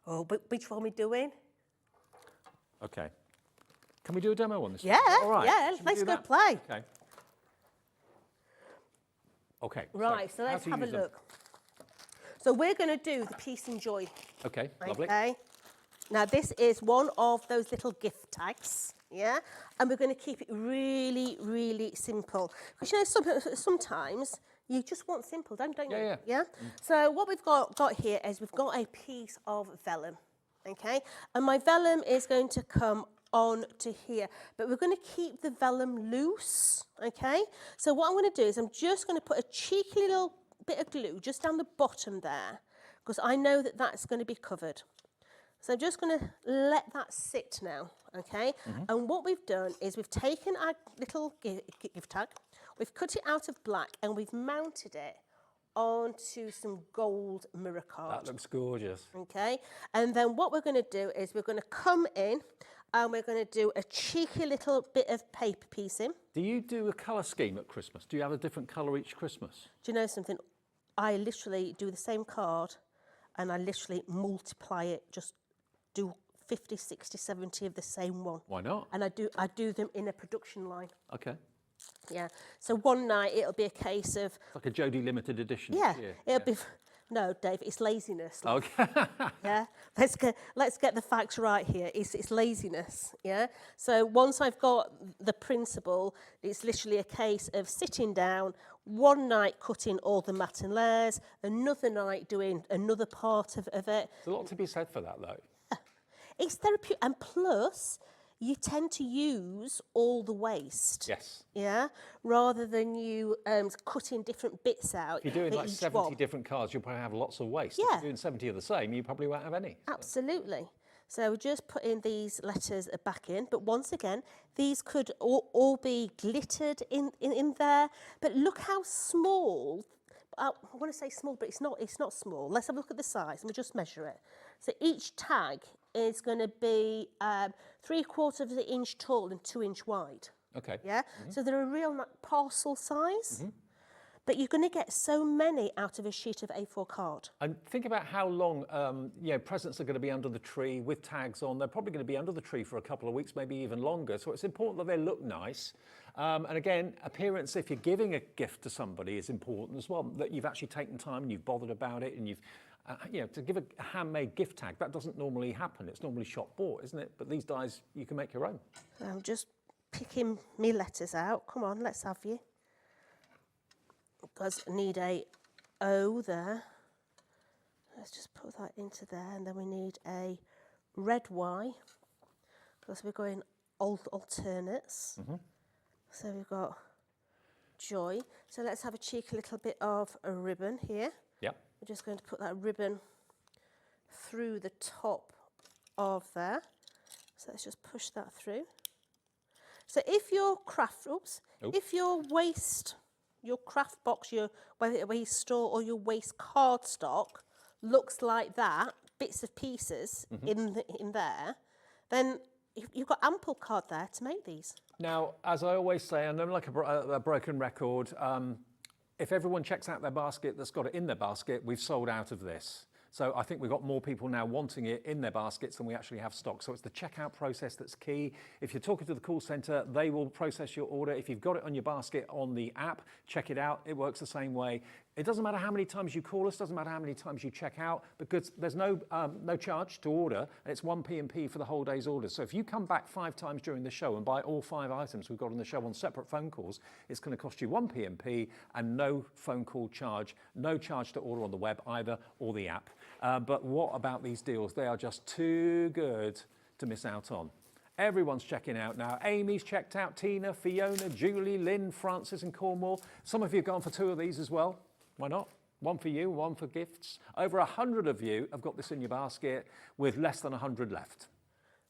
Oh, but which one are we doing? Okay. Can we do a demo on this Yeah, one? All right. yeah, Should we let's do go that? play. Okay. Okay. Right, so how let's to have a use them. look. So we're going to do the Peace and Joy. Okay, lovely. Okay. Now this is one of those little gift tags, yeah? And we're going to keep it really, really simple. Because you know, sometimes you just want simple, don't you? Yeah. So what we've got here is we've got a piece of vellum, okay? And my vellum is going to come on to here, but we're going to keep the vellum loose, okay? So what I'm going to do is I'm just going to put a cheeky little bit of glue just down the bottom there, because I know that that's going to be covered. So I'm just going to let that sit now, okay? And what we've done is we've taken our little gift tag, we've cut it out of black, and we've mounted it onto some gold mirror card. That looks gorgeous. Okay, and then what we're going to do is we're going to come in and we're going to do a cheeky little bit of paper piecing. Do you do a colour scheme at Christmas? Do you have a different colour each Christmas? Do you know something? I literally do the same card and I literally multiply it, just do 50, 60, 70 of the same one. Why not? And I do them in a production line. Okay. Yeah. So one night it'll be a case of, It's like a Jodie limited edition. yeah, it'll be, no, Dave, it's laziness. Okay. Yeah, let's get the facts right here. It's laziness. Yeah. So once I've got the principle, it's literally a case of sitting down, one night cutting all the mat and layers, another night doing another part of it. There's a lot to be said for that, though. It's therapeutic, and plus you tend to use all the waste. Yes. Yeah, rather than you cutting different bits out. If you're doing for like each 70 one. different cards, you'll probably have lots of waste. Yeah. If you're doing 70 of the same, you probably won't have any. Absolutely. So we're just putting these letters back in. But once again, these could all be glittered in there. But look how small. I want to say small, but it's not small. Let's have a look at the size and we'll just measure it. So each tag is going to be 3/4 of an inch tall and 2 inch wide. Okay. Yeah, so they're a real parcel size, but you're going to get so many out of a sheet of A4 card. And think about how long, presents are going to be under the tree with tags on. They're probably going to be under the tree for a couple of weeks, maybe even longer. So it's important that they look nice. And again, appearance, if you're giving a gift to somebody, is important as well. That you've actually taken time and you've bothered about it, and you've, to give a handmade gift tag, that doesn't normally happen. It's normally shop bought, isn't it? But these dies, you can make your own. I'm just picking me letters out. Come on, let's have you. Because I need a O there. Let's just put that into there, and then we need a red Y, because we're going alternates. So we've got joy. So let's have a cheeky little bit of a ribbon here. Yep. We're just going to put that ribbon through the top of there. So let's just push that through. So if your craft, if your waste, your craft box, whether it waste store or your waste cardstock looks like that, bits of pieces in there, then you've got ample card there to make these. Now, as I always say, and I'm like a broken record, if everyone checks out their basket that's got it in their basket, we've sold out of this. So I think we've got more people now wanting it in their baskets than we actually have stock. So it's the checkout process that's key. If you're talking to the call centre, they will process your order. If you've got it on your basket on the app, check it out. It works the same way. It doesn't matter how many times you call us, doesn't matter how many times you check out, because there's no charge to order, and it's 1p&p for the whole day's order. So if you come back 5 times during the show and buy all 5 items we've got on the show on separate phone calls, it's going to cost you 1p&p and no phone call charge, no charge to order on the web either or the app. But what about these deals? They are just too good to miss out on. Everyone's checking out now. Amy's checked out, Tina, Fiona, Julie, Lynn, Francis and Cornwall. Some of you have gone for 2 of these as well. Why not? 1 for you, 1 for gifts. Over 100 of you have got this in your basket with less than 100 left.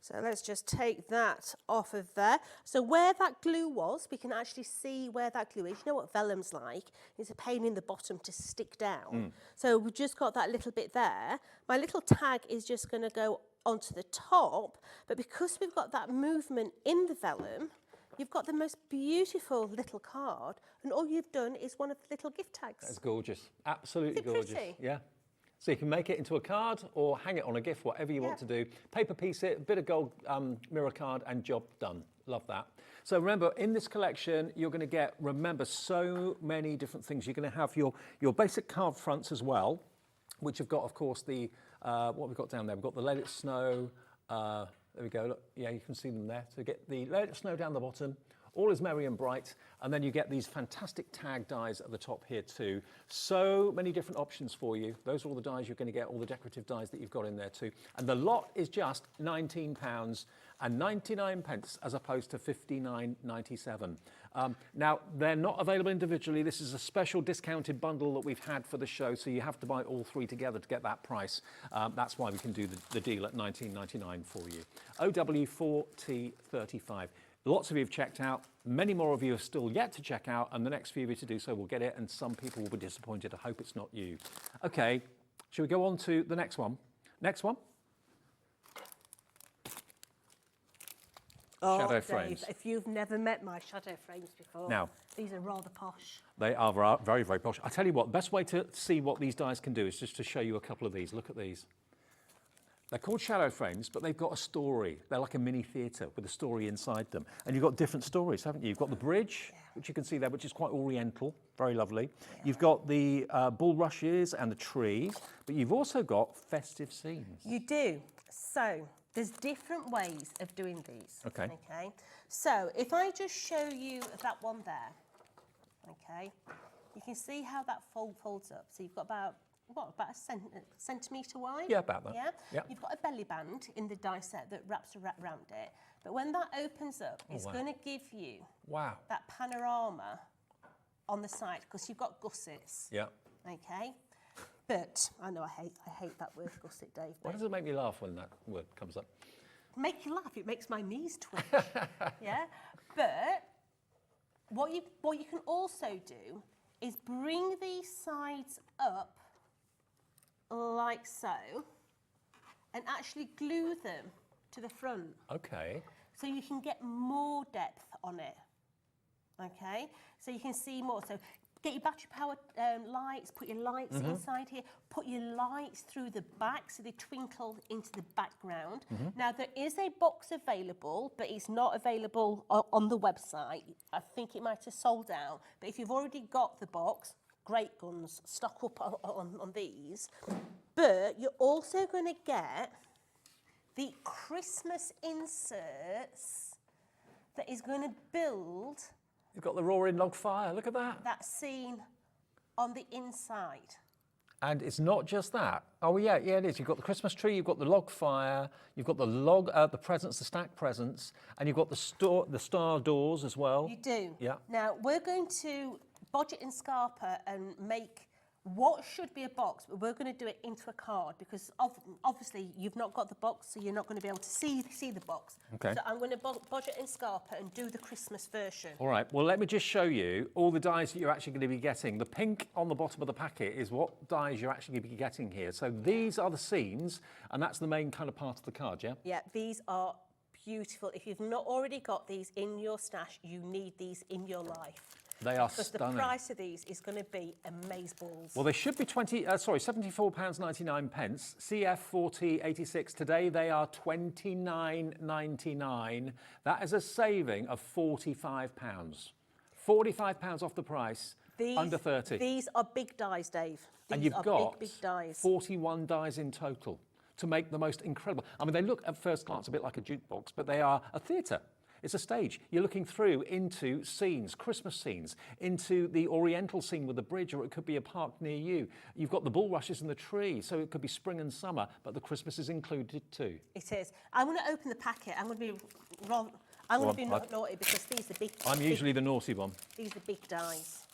So let's just take that off of there. So where that glue was, we can actually see where that glue is. You know what vellum's like? It's a pain in the bottom to stick down. So we've just got that little bit there. My little tag is just going to go onto the top, but because we've got that movement in the vellum, you've got the most beautiful little card, and all you've done is one of the little gift tags. That's gorgeous. Absolutely Is it gorgeous. pretty? Yeah. So you can make it into a card or hang it on a gift, whatever you want to do. Paper piece it, a bit of gold mirror card, and job done. Love that. So remember, in this collection, you're going to get, so many different things. You're going to have your basic card fronts as well, which have got, of course, the what we've got down there. We've got the Let It Snow. There we go. Look, yeah, you can see them there. So get the Let It Snow down the bottom. All is merry and bright, and then you get these fantastic tag dies at the top here too. So many different options for you. Those are all the dies you're going to get, all the decorative dies that you've got in there too. And the lot is just £19.99 as opposed to £59.97. Now, they're not available individually. This is a special discounted bundle that we've had for the show, so you have to buy all 3 together to get that price. That's why we can do the deal at £19.99 for you. OW4T35. Lots of you have checked out. Many more of you are still yet to check out, and the next few of you to do so will get it, and some people will be disappointed. I hope it's not you. Okay, shall we go on to the next one? Next one. Oh, Shadow Dave, frames. if you've never met my shadow frames before, Now, these are rather posh. they are very, very posh. I tell you what, the best way to see what these dies can do is just to show you a couple of these. Look at these. They're called shadow frames, but they've got a story. They're like a mini theatre with a story inside them. And you've got different stories, haven't you? You've got the bridge, which you can see there, which is quite oriental, very lovely. You've got the bulrushes and the tree, but you've also got festive scenes. You do. So there's different ways of doing these. Okay. Okay. So if I just show you that one there, okay, you can see how that folds up. So you've got about a centimetre wide? Yeah, about that. Yeah? Yep. You've got a belly band in the die set that wraps around it. But when that opens up, it's wow. going to give you Wow. that panorama on the side, because you've got gussets. Yeah. Okay? But, I know I hate that word gusset, Dave. Why does it make me laugh when that word comes up? Make you laugh, it makes my knees twitch. Yeah? But what you can also do is bring these sides up like so, and actually glue them to the front. Okay. So you can get more depth on it. Okay, so you can see more. So get your battery powered lights, put your lights inside here, put your lights through the back so they twinkle into the background. Now there is a box available, but it's not available on the website. I think it might have sold out, but if you've already got the box, great guns, stock up on these. But you're also going to get the Christmas inserts that is going to build You've got the roaring log fire, look at that. that scene on the inside. And it's not just that. Oh yeah, it is. You've got the Christmas tree, you've got the log fire, you've got the presents, the stacked presents, and you've got the star doors as well. You do. Yeah. Now, we're going to budget and scarper and make what should be a box, but we're going to do it into a card because obviously you've not got the box, so you're not going to be able to see the box. Okay. So I'm going to budget and scarper and do the Christmas version. All right, well, let me just show you all the dies that you're actually going to be getting. The pink on the bottom of the packet is what dies you're actually going to be getting here. So these are the scenes, and that's the main kind of part of the card, yeah? Yeah, these are beautiful. If you've not already got these in your stash, you need these in your life. They are Because stunning. the price of these is going to be amazeballs. Well, they should be £74.99. CF4086 today they are £29.99. That is a saving of £45. £45 off the price. Under 30. These are big dies, Dave. These And you've are got big dies. 41 dies in total to make the most incredible. I mean, they look at first glance a bit like a jukebox, but they are a theatre. It's a stage. You're looking through into scenes, Christmas scenes, into the Oriental scene with the bridge, or it could be a park near you. You've got the bulrushes and the tree, so it could be spring and summer, but the Christmas is included too. It is. I'm going to open the packet. I'm going to be wrong. I'm going to be naughty because these are big. I'm usually the naughty one. These are big dies.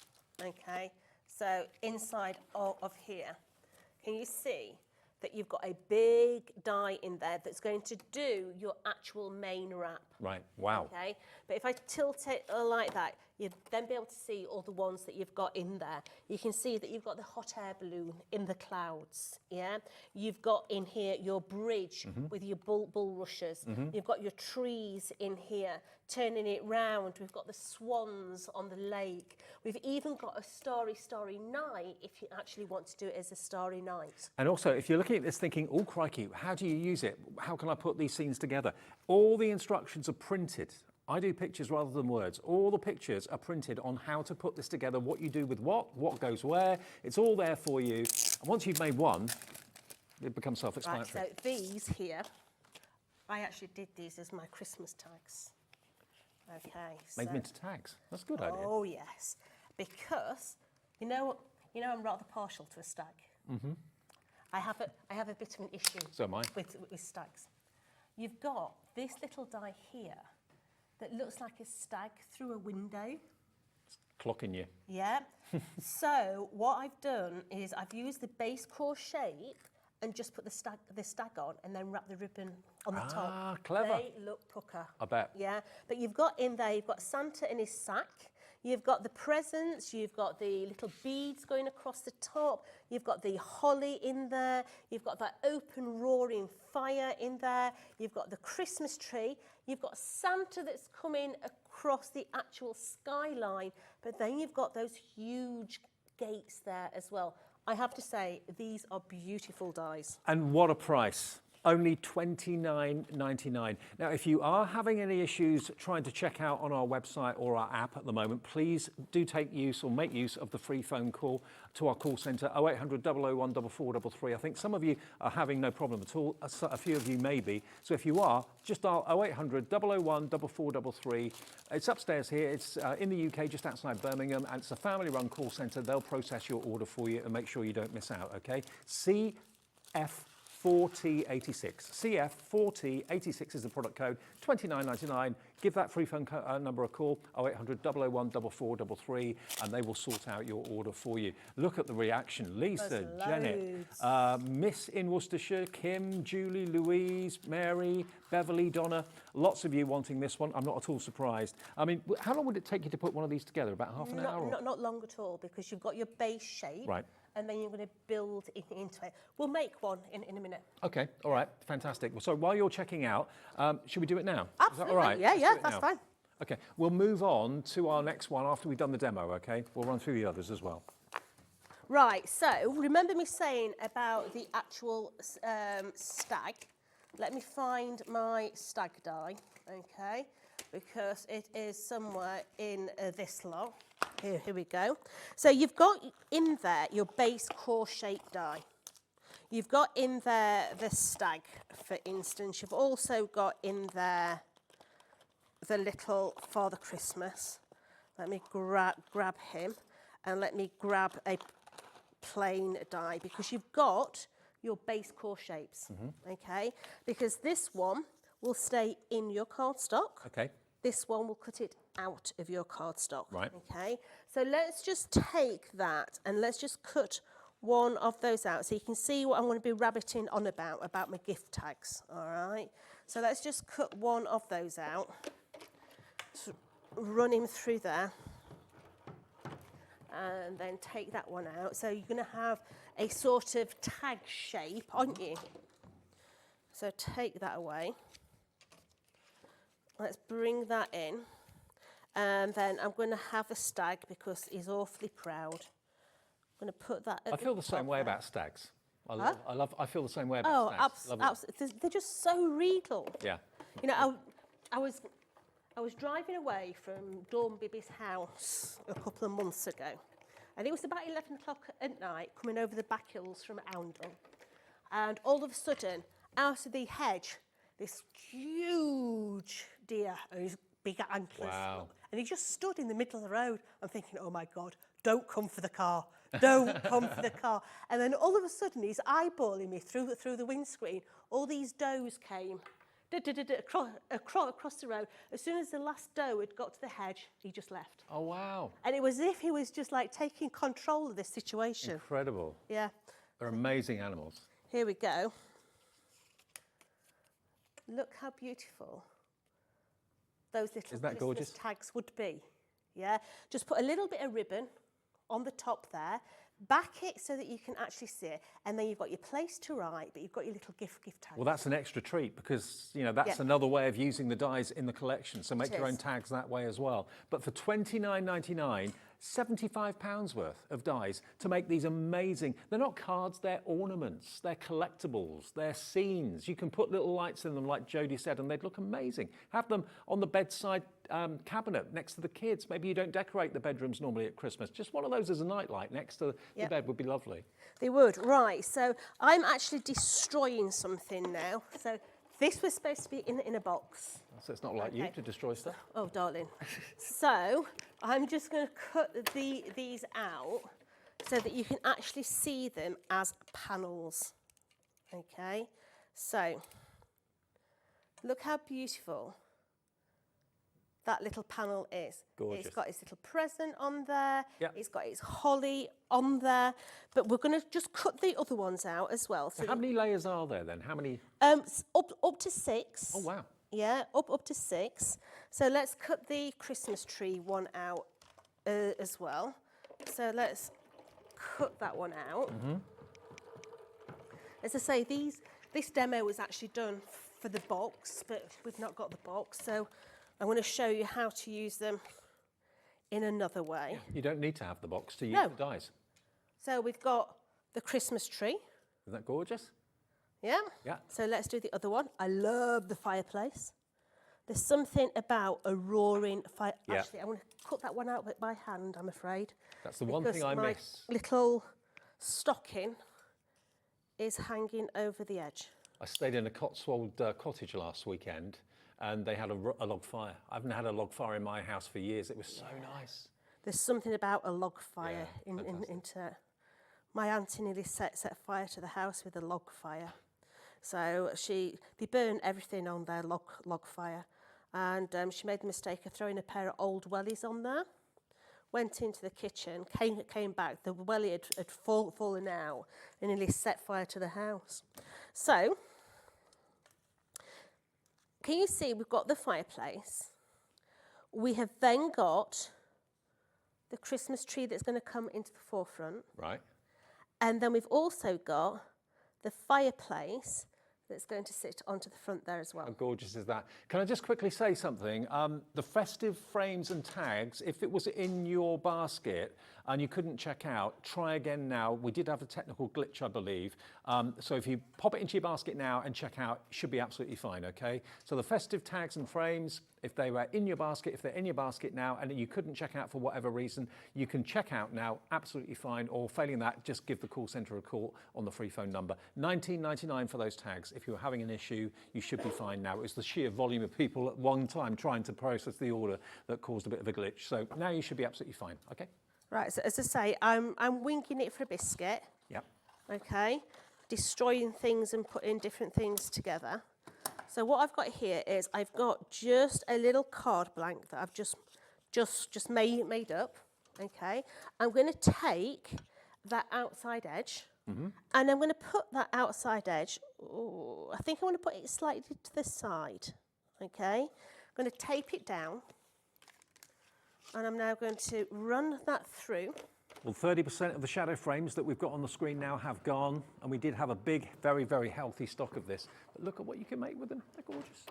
Okay. So inside of here, can you see that you've got a big die in there that's going to do your actual main wrap? Right, wow. Okay, but if I tilt it like that, you'd then be able to see all the ones that you've got in there. You can see that you've got the hot air balloon in the clouds, yeah? You've got in here your bridge with your bulrushes. You've got your trees in here, turning it round. We've got the swans on the lake. We've even got a starry night if you actually want to do it as a starry night. And also, if you're looking at this thinking, oh crikey, how do you use it? How can I put these scenes together? All the instructions are printed. I do pictures rather than words. All the pictures are printed on how to put this together, what you do with what goes where. It's all there for you. And once you've made one, it becomes self-explanatory. Right, so these here, I actually did these as my Christmas tags. Okay. Made them so- into tags. That's a good idea. Oh yes, because you know I'm rather partial to a stag. I have a bit of an issue. So am I. With stags. You've got this little die here that looks like a stag through a window. Clocking you. Yeah. So what I've done is I've used the base core shape and just put the stag on and then wrap the ribbon on the top. Ah, clever. They look pucker. I bet. Yeah, but you've got in there, you've got Santa in his sack, you've got the presents, you've got the little beads going across the top, you've got the holly in there, you've got that open roaring fire in there, you've got the Christmas tree, you've got Santa that's coming across the actual skyline, but then you've got those huge gates there as well. I have to say, these are beautiful dies. And what a price. Only $29.99. Now, if you are having any issues trying to check out on our website or our app at the moment, please do take use or make use of the free phone call to our call centre, 0800 001 4433. I think some of you are having no problem at all. A few of you may be. So if you are, just dial 0800 001 4433. It's upstairs here. It's in the UK, just outside Birmingham, and it's a family-run call centre. They'll process your order for you and make sure you don't miss out, OK? CF4086. CF4086 is the product code, $29.99. Give that free phone number a call, 0800 001 4433, and they will sort out your order for you. Look at the reaction. Lisa, There's Janet, Miss in Worcestershire, Kim, Julie, Louise, Mary, Beverly, Donna. Lots of you wanting this one. I'm not at all surprised. I mean, how long would it take you to put one of these together? About half an hour? Or? Not long at all, because you've got your base shape. Right. And then you're going to build into it. We'll make one in a minute. Okay, all right, fantastic. Well, so while you're checking out, should we do it now? Absolutely. Is that all right? Yeah, Let's yeah, do it that's now. fine. Okay, we'll move on to our next one after we've done the demo, okay? We'll run through the others as well. Right, so remember me saying about the actual stag. Let me find my stag die, okay? Because it is somewhere in this lot. Here we go. So you've got in there your base core shape die. You've got in there the stag, for instance. You've also got in there the little Father Christmas. Let me grab him, and let me grab a plain die, because you've got your base core shapes, okay? Because this one will stay in your cardstock. Okay. This one will cut it out of your cardstock. Right. Okay. So let's just take that and let's just cut one of those out so you can see what I'm going to be rabbiting on about my gift tags. All right. So let's just cut one of those out. Run him through there. And then take that one out. So you're going to have a sort of tag shape, aren't you? So take that away. Let's bring that in. And then I'm going to have a stag because he's awfully proud. I'm going to put that at I feel the same way there. about stags. Huh? I feel the same way about stags. Lovely. Absolutely. They're just so regal. Yeah. You know, I was driving away from Dawn Bibby's house a couple of months ago. And it was about 11 o'clock at night, coming over the back hills from Oundle. And all of a sudden, out of the hedge, this huge deer and his big antlers. Wow. And he just stood in the middle of the road. I'm thinking, oh my God, don't come for the car. Don't come for the car. And then all of a sudden, he's eyeballing me through the windscreen. All these does came across the road. As soon as the last doe had got to the hedge, he just left. Oh, wow. And it was as if he was just like taking control of this situation. Incredible. Yeah. They're amazing animals. Here we go. Look how beautiful those little Isn't that Christmas gorgeous? tags would be. Yeah. Just put a little bit of ribbon on the top there. Back it so that you can actually see it, and then you've got your place to write, but you've got your little gift tag. Well, that's an extra treat because, you know, that's Yeah. another way of using the dies in the collection. So make It your own is. tags that way as well. But for £29.99, £75 worth of dies to make these amazing, they're not cards, they're ornaments, they're collectibles, they're scenes. You can put little lights in them like Jodie said and they'd look amazing. Have them on the bedside cabinet next to the kids. Maybe you don't decorate the bedrooms normally at Christmas. Just one of those as a nightlight next to the Yep. bed would be lovely. They would, right. So I'm actually destroying something now. So this was supposed to be in a box. So it's not like you Okay. to destroy stuff. Oh, darling. So I'm just going to cut these out so that you can actually see them as panels. Okay. So look how beautiful that little panel is. Gorgeous. It's got its little present on there. Yep. It's got its holly on there. But we're going to just cut the other ones out as well. So how many layers are there then? How many? Up to 6. Oh, wow. Yeah, up to 6. So let's cut the Christmas tree one out as well. So let's cut that one out. As I say, this demo was actually done for the box, but we've not got the box. So I'm going to show you how to use them in another way. You don't need to have the box to use No. the dies. So we've got the Christmas tree. Isn't that gorgeous? Yeah. Yeah. So let's do the other one. I love the fireplace. There's something about a roaring fire. Yeah. Actually, I'm going to cut that one out by hand, I'm afraid. That's the one because thing I my miss. little stocking is hanging over the edge. I stayed in a Cotswold cottage last weekend and they had a log fire. I haven't had a log fire in my house for years. It was so nice. There's something about a log fire Yeah, into. My auntie nearly set fire to the house with a log fire. So they burn everything on their log fire. And she made the mistake of throwing a pair of old wellies on there. Went into the kitchen, came back, the wellie had fallen out and nearly set fire to the house. So, can you see we've got the fireplace? We have then got the Christmas tree that's going to come into the forefront. Right. And then we've also got the fireplace that's going to sit onto the front there as well. How gorgeous is that? Can I just quickly say something? The festive frames and tags, if it was in your basket and you couldn't check out, try again now. We did have a technical glitch, I believe. So if you pop it into your basket now and check out, it should be absolutely fine, okay? So the festive tags and frames, if they were in your basket, if they're in your basket now and you couldn't check out for whatever reason, you can check out now, absolutely fine, or failing that, just give the call centre a call on the free phone number. $19.99 for those tags. If you were having an issue, you should be fine now. It was the sheer volume of people at one time trying to process the order that caused a bit of a glitch. So now you should be absolutely fine, okay? Right, so as I say, I'm winging it for a biscuit. Yep. Okay, destroying things and putting different things together. So what I've got here is I've got just a little card blank that I've just made up. Okay, I'm going to take that outside edge and I'm going to put that outside edge. Ooh, I think I want to put it slightly to the side. Okay, I'm going to tape it down. And I'm now going to run that through. Well, 30% of the shadow frames that we've got on the screen now have gone, and we did have a big, very, very healthy stock of this. But look at what you can make with them. They're gorgeous.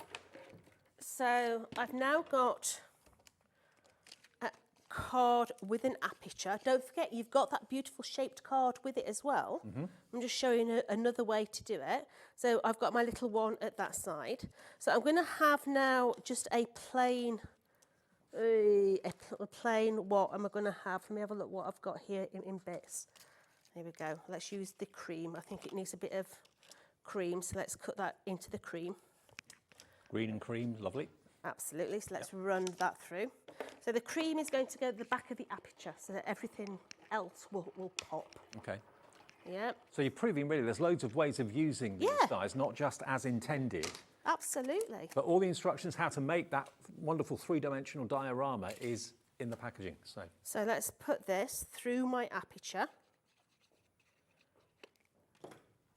So I've now got a card with an aperture. Don't forget, you've got that beautiful shaped card with it as well. I'm just showing another way to do it. So I've got my little one at that side. So I'm going to have now just a plain... a plain, what am I going to have? Let me have a look what I've got here in bits. There we go. Let's use the cream. I think it needs a bit of cream, so let's cut that into the cream. Green and cream, lovely. Absolutely, so let's run that through. So the cream is going to go to the back of the aperture so that everything else will pop. Okay. Yeah. So you're proving really there's loads of ways of using these dyes, not just as intended. Absolutely. But all the instructions how to make that wonderful three-dimensional diorama is in the packaging. So let's put this through my aperture.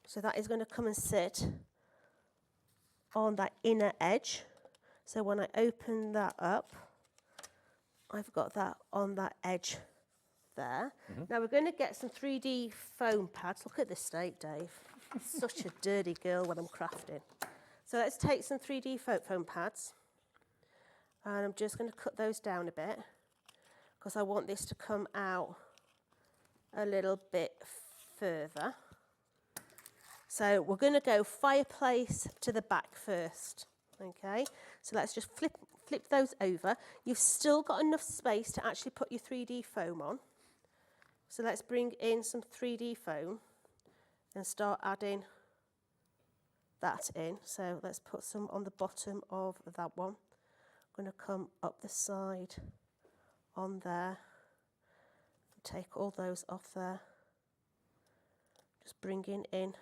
So that is going to come and sit on that inner edge. So when I open that up, I've got that on that edge there. Now we're going to get some 3D foam pads. Look at this state, Dave. Such a dirty girl when I'm crafting. So let's take some 3D foam pads, and I'm just going to cut those down a bit because I want this to come out a little bit further. So we're going to go fireplace to the back first, okay? So let's just flip those over. You've still got enough space to actually put your 3D foam on. So let's bring in some 3D foam and start adding that in. So let's put some on the bottom of that one. I'm going to come up the side on there, take all those off there, just bringing in.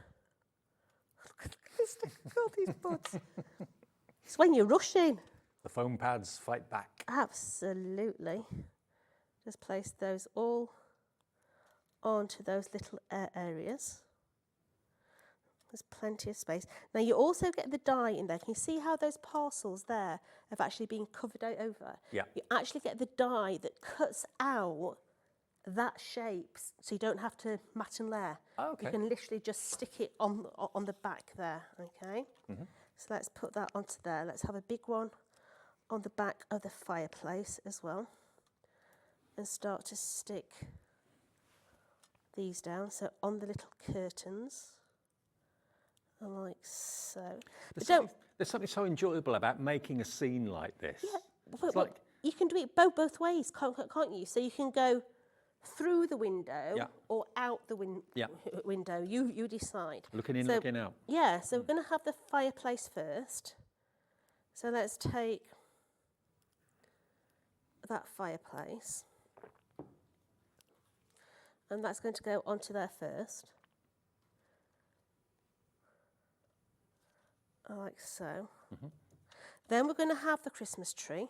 Look at all these buds. It's when you're rushing. The foam pads fight back. Absolutely. Just place those all onto those little areas. There's plenty of space. Now you also get the dye in there. Can you see how those parcels there have actually been covered over? Yeah. You actually get the dye that cuts out that shape, so you don't have to mat and layer. Oh, okay. You can literally just stick it on the back there, okay? So let's put that onto there. Let's have a big one on the back of the fireplace as well, and start to stick these down. So on the little curtains. Like so. There's something so enjoyable about making a scene like this. Yeah, It's like, you can do it both ways, can't you? So you can go through the window or out the window. You decide. Looking in, so, looking out. Yeah, so we're going to have the fireplace first. So let's take that fireplace. And that's going to go onto there first. Like so. Then we're going to have the Christmas tree.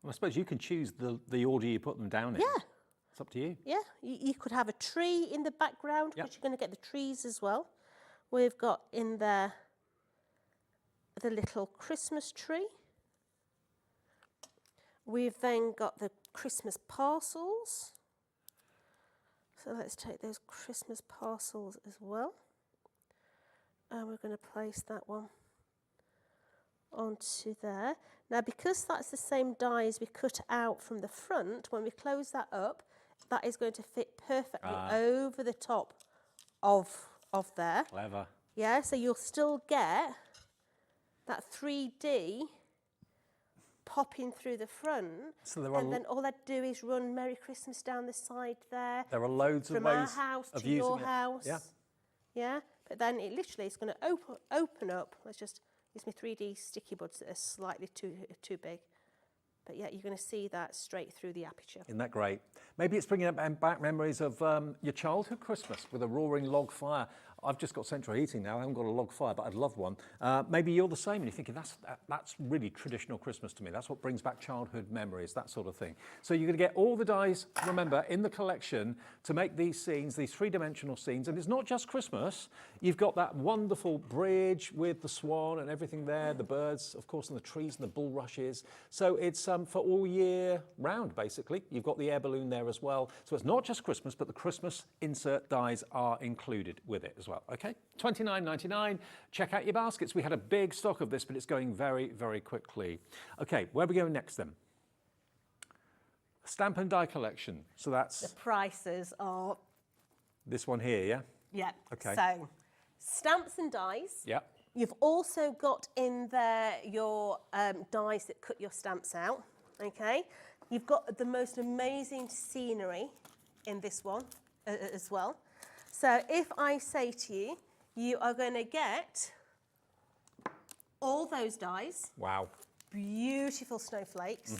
Well, I suppose you can choose the order you put them down in. Yeah. It's up to you. Yeah, you could have a tree in the background, Yep. which you're going to get the trees as well. We've got in there the little Christmas tree. We've then got the Christmas parcels. So let's take those Christmas parcels as well. And we're going to place that one onto there. Now, because that's the same die as we cut out from the front, when we close that up, that is going to fit perfectly over the top of there. Clever. Yeah, so you'll still get that 3D popping through the front. So there are and then all I'd do is run Merry Christmas down the side there. There are loads of from ways our house of to using your it. house. Yeah. Yeah, but then it literally is going to open up. Let's just use my 3D sticky buds that are slightly too big. But yeah, you're going to see that straight through the aperture. Isn't that great? Maybe it's bringing back memories of your childhood Christmas with a roaring log fire. I've just got central heating now. I haven't got a log fire, but I'd love one. Maybe you're the same and you're thinking, that's really traditional Christmas to me. That's what brings back childhood memories, that sort of thing. So you're going to get all the dies, remember, in the collection to make these scenes, these three-dimensional scenes. And it's not just Christmas. You've got that wonderful bridge with the swan and everything there, the birds, of course, and the trees and the bulrushes. So it's for all year round, basically. You've got the air balloon there as well. So it's not just Christmas, but the Christmas insert dies are included with it as well. Okay, $29.99. Check out your baskets. We had a big stock of this, but it's going very, very quickly. Okay, where are we going next then? Stamp and die collection. So that's The prices are... this one here, yeah? Yeah. Okay. So, stamps and dies. Yeah. You've also got in there your dies that cut your stamps out, okay? You've got the most amazing scenery in this one as well. So if I say to you, you are going to get all those dies, Wow. beautiful snowflakes,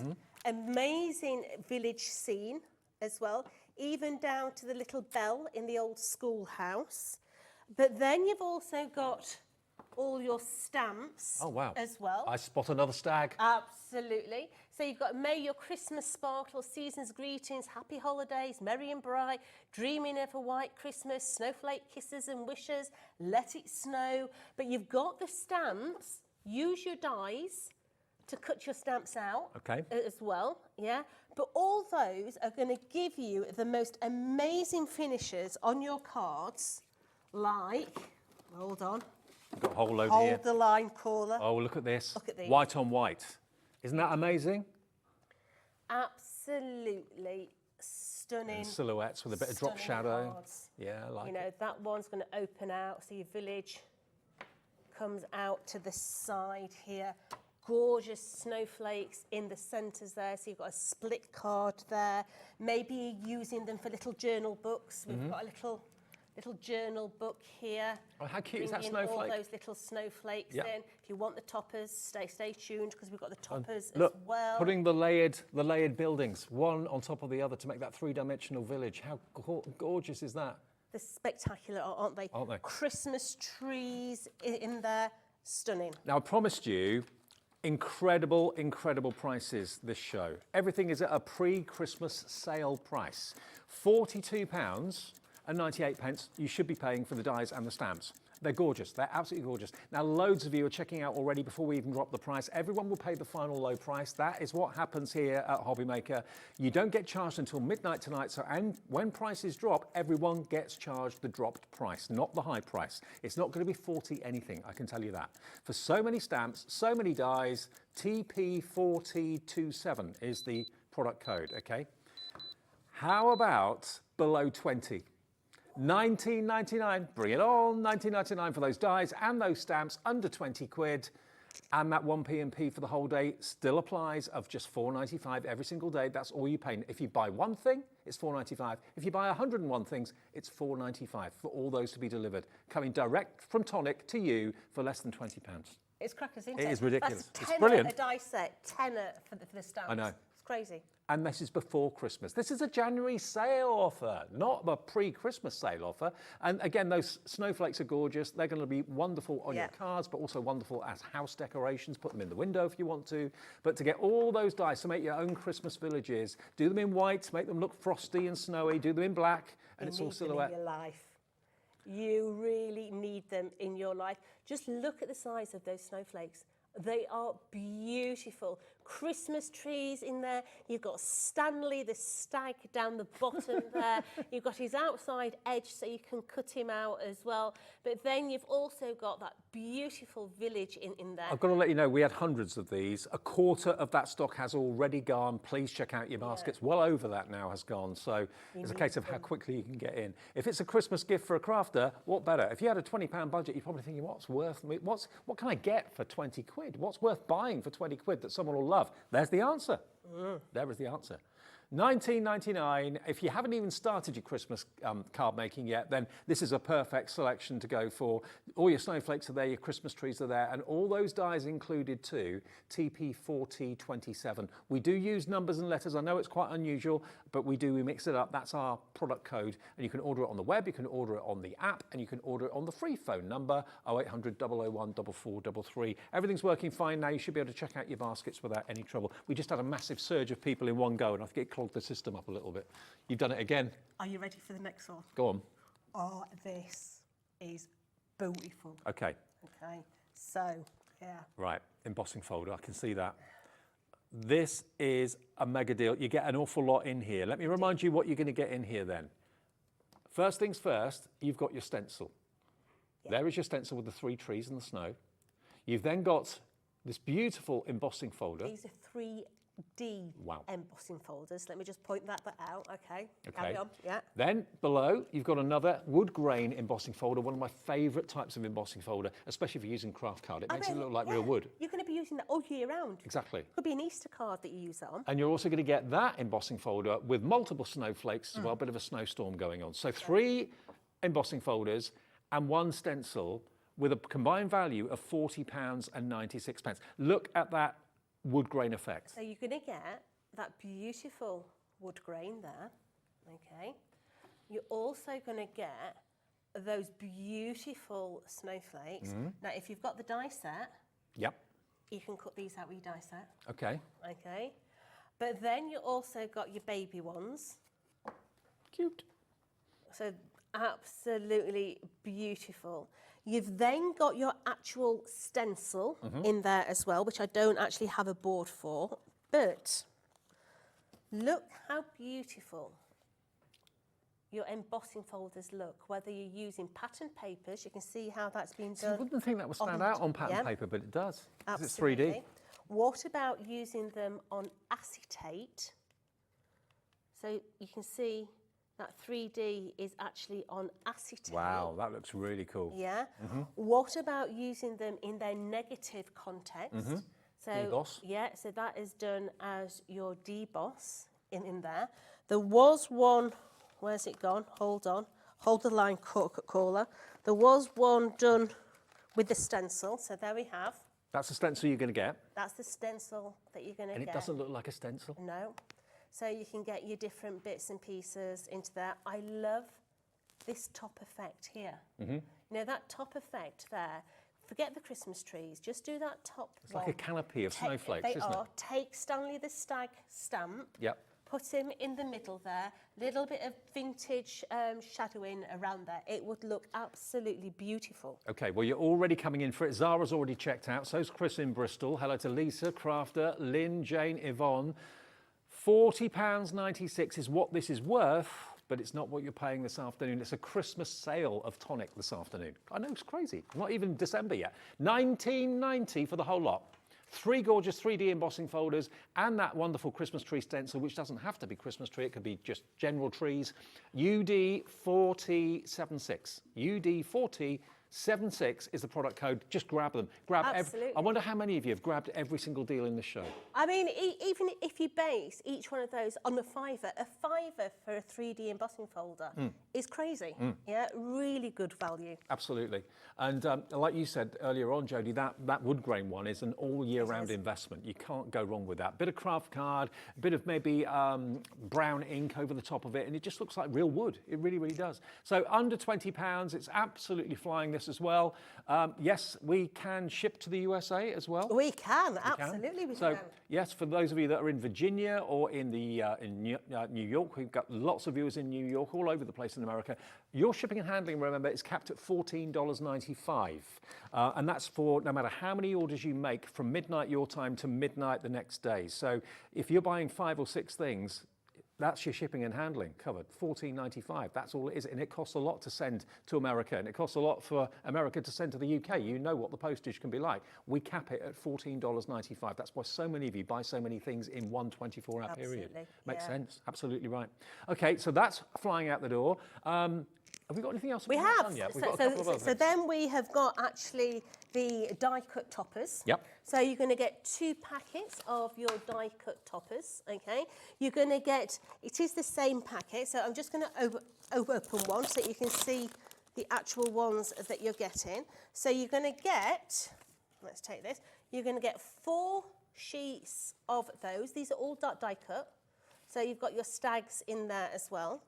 amazing village scene as well, even down to the little bell in the old schoolhouse. But then you've also got all your stamps Oh, wow. as well. I spot another stag. Absolutely. So you've got May Your Christmas Sparkle, Season's Greetings, Happy Holidays, Merry and Bright, Dreaming of a White Christmas, Snowflake Kisses and Wishes, Let It Snow. But you've got the stamps. Use your dies to cut your stamps out Okay. as well, yeah? But all those are going to give you the most amazing finishes on your cards, like, hold on, We've got a whole load hold here. the line caller. Oh, look at this. Look at these. White on white. Isn't that amazing? Absolutely stunning. And silhouettes with a bit of drop stunning shadow. cards. Yeah, I like You know, it. that one's going to open out, so your village comes out to the side here. Gorgeous snowflakes in the centres there, so you've got a split card there. Maybe you're using them for little journal books. We've got a little journal book here. Oh, how cute is that Bringing all snowflake? those little snowflakes Yeah. in. If you want the toppers, stay tuned because we've got the toppers Look, as well. putting the layered buildings, one on top of the other to make that three-dimensional village. How gorgeous is that? They're spectacular, aren't they? Aren't they? Christmas trees in there, stunning. Now, I promised you incredible, incredible prices this show. Everything is at a pre-Christmas sale price. £42.98 you should be paying for the dies and the stamps. They're gorgeous. They're absolutely gorgeous. Now, loads of you are checking out already before we even drop the price. Everyone will pay the final low price. That is what happens here at Hobbymaker. You don't get charged until midnight tonight. So, and when prices drop, everyone gets charged the dropped price, not the high price. It's not going to be 40 anything, I can tell you that. For so many stamps, so many dies, TP4027 is the product code, okay? How about below 20? $19.99, bring it on, $19.99 for those dies and those stamps, under 20 quid. And that 1p&p for the whole day still applies of just $4.95 every single day. That's all you pay. If you buy one thing, it's $4.95. If you buy 101 things, it's $4.95 for all those to be delivered, coming direct from Tonic to you for less than £20. It's crackers, isn't it? It is ridiculous. That's It's tenner brilliant. a die set, tenner for the stamps. I know. It's crazy. And this is before Christmas. This is a January sale offer, not a pre-Christmas sale offer. And again, those snowflakes are gorgeous. They're going to be wonderful on your cards, but also wonderful as house decorations. Put them in the window if you want to. But to get all those dice to make your own Christmas villages, do them in white, make them look frosty and snowy, do them in black, and it's all silhouette. You need them in your life. You really need them in your life. Just look at the size of those snowflakes. They are beautiful. Christmas trees in there. You've got Stanley, the stag down the bottom there. You've got his outside edge so you can cut him out as well. But then you've also got that beautiful village in there. I've got to let you know, we had hundreds of these. A quarter of that stock has already gone. Please check out your baskets. Well over that now has gone. So it's a case of how quickly you can get in. If it's a Christmas gift for a crafter, what better? If you had a £20 budget, you're probably thinking, what can I get for 20 quid? What's worth buying for 20 quid that someone will love? There's the answer. There is the answer. $19.99. If you haven't even started your Christmas card making yet, then this is a perfect selection to go for. All your snowflakes are there, your Christmas trees are there, and all those dies included too, TP4T27. We do use numbers and letters. I know it's quite unusual, but we mix it up. That's our product code, and you can order it on the web, you can order it on the app, and you can order it on the free phone number, 0800 001 4433. Everything's working fine now. You should be able to check out your baskets without any trouble. We just had a massive surge of people in one go, and I think it clogged the system up a little bit. You've done it again. Are you ready for the next one? Go on. Oh, this is beautiful. Okay. Okay, so, yeah. Right, embossing folder, I can see that. This is a mega deal. You get an awful lot in here. Let me remind you what you're going to get in here then. First things first, you've got your stencil. Yeah. There is your stencil with the 3 trees and the snow. You've then got this beautiful embossing folder. These are 3D embossing folders. Let me just point that out. Okay. Carry on. Yeah. Then below, you've got another wood grain embossing folder, one of my favourite types of embossing folder, especially if you're using craft card. It makes it look like real wood. You're going to be using that all year round. Exactly. Could be an Easter card that you use that on. And you're also going to get that embossing folder with multiple snowflakes as well, a bit of a snowstorm going on. So 3 embossing folders and 1 stencil with a combined value of £40.96. Look at that wood grain effect. So you're going to get that beautiful wood grain there, okay? You're also going to get those beautiful snowflakes. Now, if you've got the die set, you can cut these out with your die set. Okay. Okay. But then you also got your baby ones. Cute. So absolutely beautiful. You've then got your actual stencil in there as well, which I don't actually have a board for, but look how beautiful your embossing folders look, whether you're using pattern papers, you can see how that's been done. I wouldn't think that would stand out on pattern paper, but it does. Absolutely. It's 3D. What about using them on acetate? So you can see that 3D is actually on acetate. Wow, that looks really cool. Yeah. What about using them in their negative context? So Deboss. yeah, so that is done as your deboss in there. There was one, where's it gone? Hold on. Hold the line, caller. There was one done with the stencil, so there we have. That's the stencil you're going to get. That's the stencil that you're going to get. And it doesn't look like a stencil. No. So you can get your different bits and pieces into there. I love this top effect here. You know, that top effect there, forget the Christmas trees, just do that top It's like a canopy of snowflakes, isn't it? Take Stanley the Stag stamp, put him in the middle there, little bit of vintage shadowing around there. It would look absolutely beautiful. Okay, well, you're already coming in for it. Zara's already checked out. So's Chris in Bristol. Hello to Lisa, Crafter, Lynn, Jane, Yvonne. £40.96 is what this is worth, but it's not what you're paying this afternoon. It's a Christmas sale of Tonic this afternoon. I know, it's crazy. Not even December yet. $19.90 for the whole lot. 3 gorgeous 3D embossing folders and that wonderful Christmas tree stencil, which doesn't have to be Christmas tree. It could be just general trees. UD4076. UD4076 is the product code. Just grab them. Absolutely. I wonder how many of you have grabbed every single deal in the show. I mean, even if you base each one of those on a fiver for a 3D embossing folder is crazy. Yeah, really good value. Absolutely. And like you said earlier on, Jodie, that wood grain one is an all year round investment. You can't go wrong with that. Bit of craft card, a bit of maybe brown ink over the top of it, and it just looks like real wood. It really, really does. So under £20, it's absolutely flying this us as well. Yes, we can ship to the USA as well. We can, absolutely we So, can. yes, for those of you that are in Virginia or in New York, we've got lots of viewers in New York, all over the place in America. Your shipping and handling, remember, is capped at $14.95. And that's for no matter how many orders you make from midnight your time to midnight the next day. So if you're buying 5 or 6 things, that's your shipping and handling covered, $14.95. That's all it is. And it costs a lot to send to America, and it costs a lot for America to send to the UK. You know what the postage can be like. We cap it at $14.95. That's why so many of you buy so many things in one 24-hour period. Makes sense. Absolutely right. Okay, so that's flying out the door. Have we got anything else? We have. Done yet? We've So, got a couple of other so things. then we have got actually the die cut toppers. Yep. So you're going to get 2 packets of your die cut toppers. Okay. You're going to get, it is the same packet. So I'm just going to open one so you can see the actual ones that you're getting. So you're going to get, let's take this. You're going to get 4 sheets of those. These are all die cut. So you've got your stags in there as well.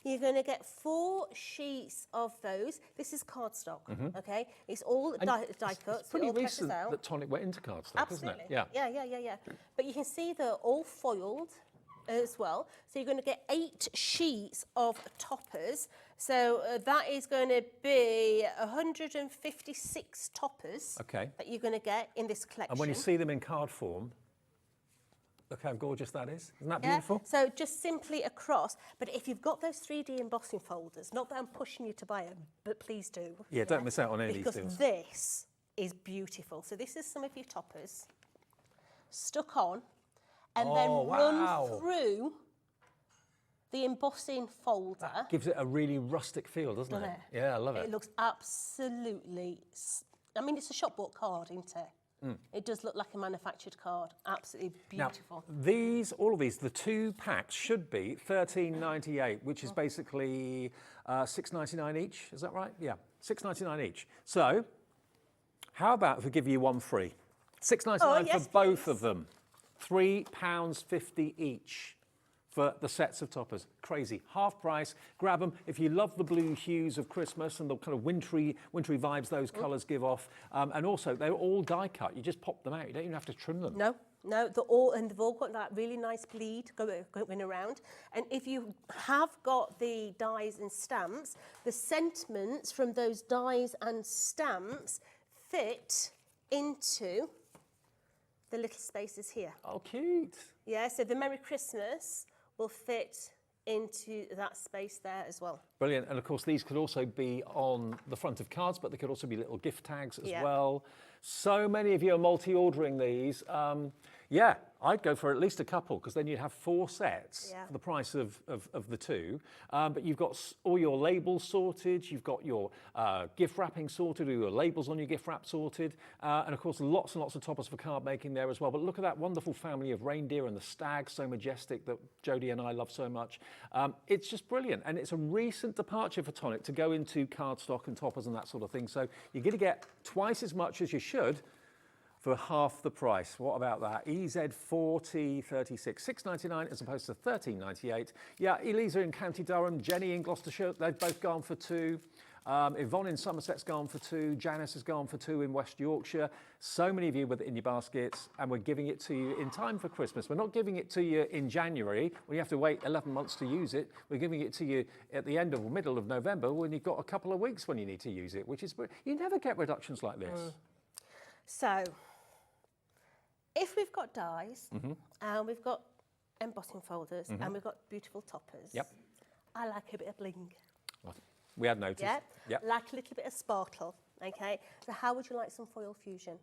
You're going to get 4 sheets of those. This is cardstock, okay? It's all die cut. It's pretty so it all recent presses out. that Tonic went into cardstock, Absolutely. isn't it? Yeah. Yeah. But you can see they're all foiled as well. So you're going to get 8 sheets of toppers. So that is going to be 156 toppers that you're going to get in this collection. And when you see them in card form, look how gorgeous that is. Isn't that beautiful? So just simply across. But if you've got those 3D embossing folders, not that I'm pushing you to buy them, but please do. Yeah, don't miss out on any of these because deals. this is beautiful. So this is some of your toppers stuck on and then run through the embossing folder. Gives it a really rustic feel, doesn't it? Yeah, I love it. It looks absolutely, I mean, it's a shop bought card, isn't it? It does look like a manufactured card. Absolutely beautiful. Now, all of these, the 2 packs should be $13.98, which is basically $6.99 each. Is that right? Yeah, $6.99 each. So, how about if we give you one free? $6.99 for both of them. £3.50 each for the sets of toppers. Crazy. Half price. Grab them. If you love the blue hues of Christmas and the kind of wintry vibes those colours give off. And also, they're all die cut. You just pop them out. You don't even have to trim them. No, they've all got that really nice bleed going around. And if you have got the dies and stamps, the sentiments from those dies and stamps fit into the little spaces here. Oh, cute. Yeah, so the Merry Christmas will fit into that space there as well. Brilliant. And of course, these could also be on the front of cards, but they could also be little gift tags as well. So many of you are multi-ordering these. Yeah, I'd go for at least a couple, because then you'd have 4 sets for the price of the 2. But you've got all your labels sorted, you've got your gift wrapping sorted, or your labels on your gift wrap sorted, and of course lots and lots of toppers for card making there as well. But look at that wonderful family of reindeer and the stag, so majestic, that Jodie and I love so much. It's just brilliant, and it's a recent departure for Tonic to go into cardstock and toppers and that sort of thing. So you're going to get twice as much as you should for half the price. What about that? EZ4036, $6.99 as opposed to $13.98. Yeah, Elisa in County Durham, Jenny in Gloucestershire, they've both gone for 2. Yvonne in Somerset's gone for 2. Janice has gone for 2 in West Yorkshire. So many of you with it in your baskets, and we're giving it to you in time for Christmas. We're not giving it to you in January when you have to wait 11 months to use it. We're giving it to you at the end or middle of November when you've got a couple of weeks when you need to use it, which is, you never get reductions like this. So, if we've got dies and we've got embossing folders and we've got beautiful toppers, I like a bit of bling. Well, we had noticed. Like a little bit of sparkle, okay? So how would you like some foil fusion?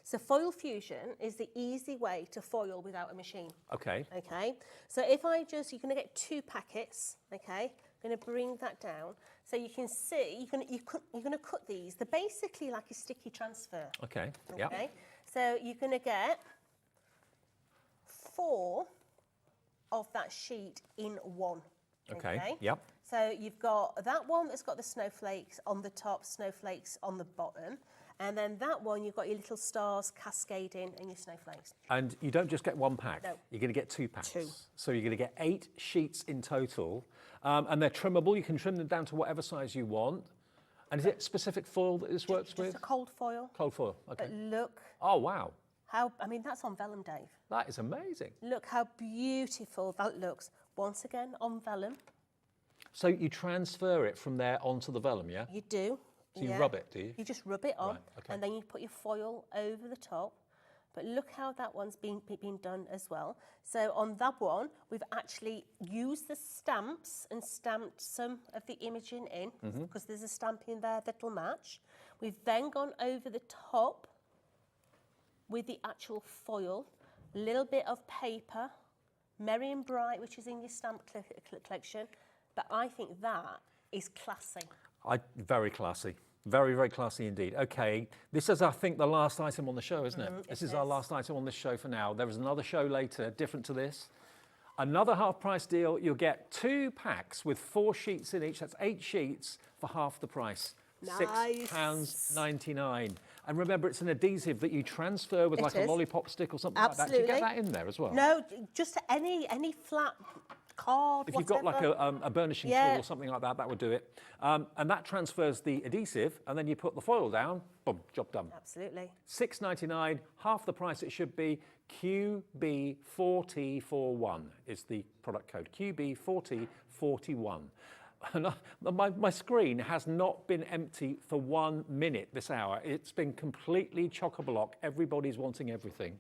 So foil fusion is the easy way to foil without a machine. Okay. Okay, so if I just, you're going to get 2 packets, okay? I'm going to bring that down. So you can see, you're going to cut these. They're basically like a sticky transfer. Okay, Okay, so you're going to get 4 of that sheet in one. Okay, yep. So you've got that one that's got the snowflakes on the top, snowflakes on the bottom. And then that one, you've got your little stars cascading and your snowflakes. And you don't just get 1 pack. No. You're going to get 2 packs. 2. So you're going to get 8 sheets in total. And they're trimmable. You can trim them down to whatever size you want. And is it specific foil that this works Just with? a cold foil. Cold foil, okay. But look Oh, wow. how, I mean, that's on vellum, Dave. That is amazing. Look how beautiful that looks. Once again, on vellum. So you transfer it from there onto the vellum, yeah? You do. So you rub it, do you? You just rub it on, Right, okay. and then you put your foil over the top. But look how that one's been done as well. So on that one, we've actually used the stamps and stamped some of the imaging in, because there's a stamp in there that'll match. We've then gone over the top with the actual foil, a little bit of paper, Merry and Bright, which is in your stamp collection. But I think that is classy. Very classy. Very, very classy indeed. Okay, this is, I think, the last item on the show, isn't it? This is our last item on this show for now. There is another show later, different to this. Another half-price deal. You'll get 2 packs with 4 sheets in each. That's 8 sheets for half the price. Nice. £6.99. And remember, it's an adhesive that you transfer with It like is. a lollipop stick or something like that. Do you get that in there as well? No, just any flat card, If you've got like whatever. a burnishing Yeah. tool or something like that, that would do it. And that transfers the adhesive, and then you put the foil down, boom, job done. Absolutely. £6.99, half the price it should be. QB4041 is the product code. QB4041. And my screen has not been empty for 1 minute this hour. It's been completely chock-a-block. Everybody's wanting everything.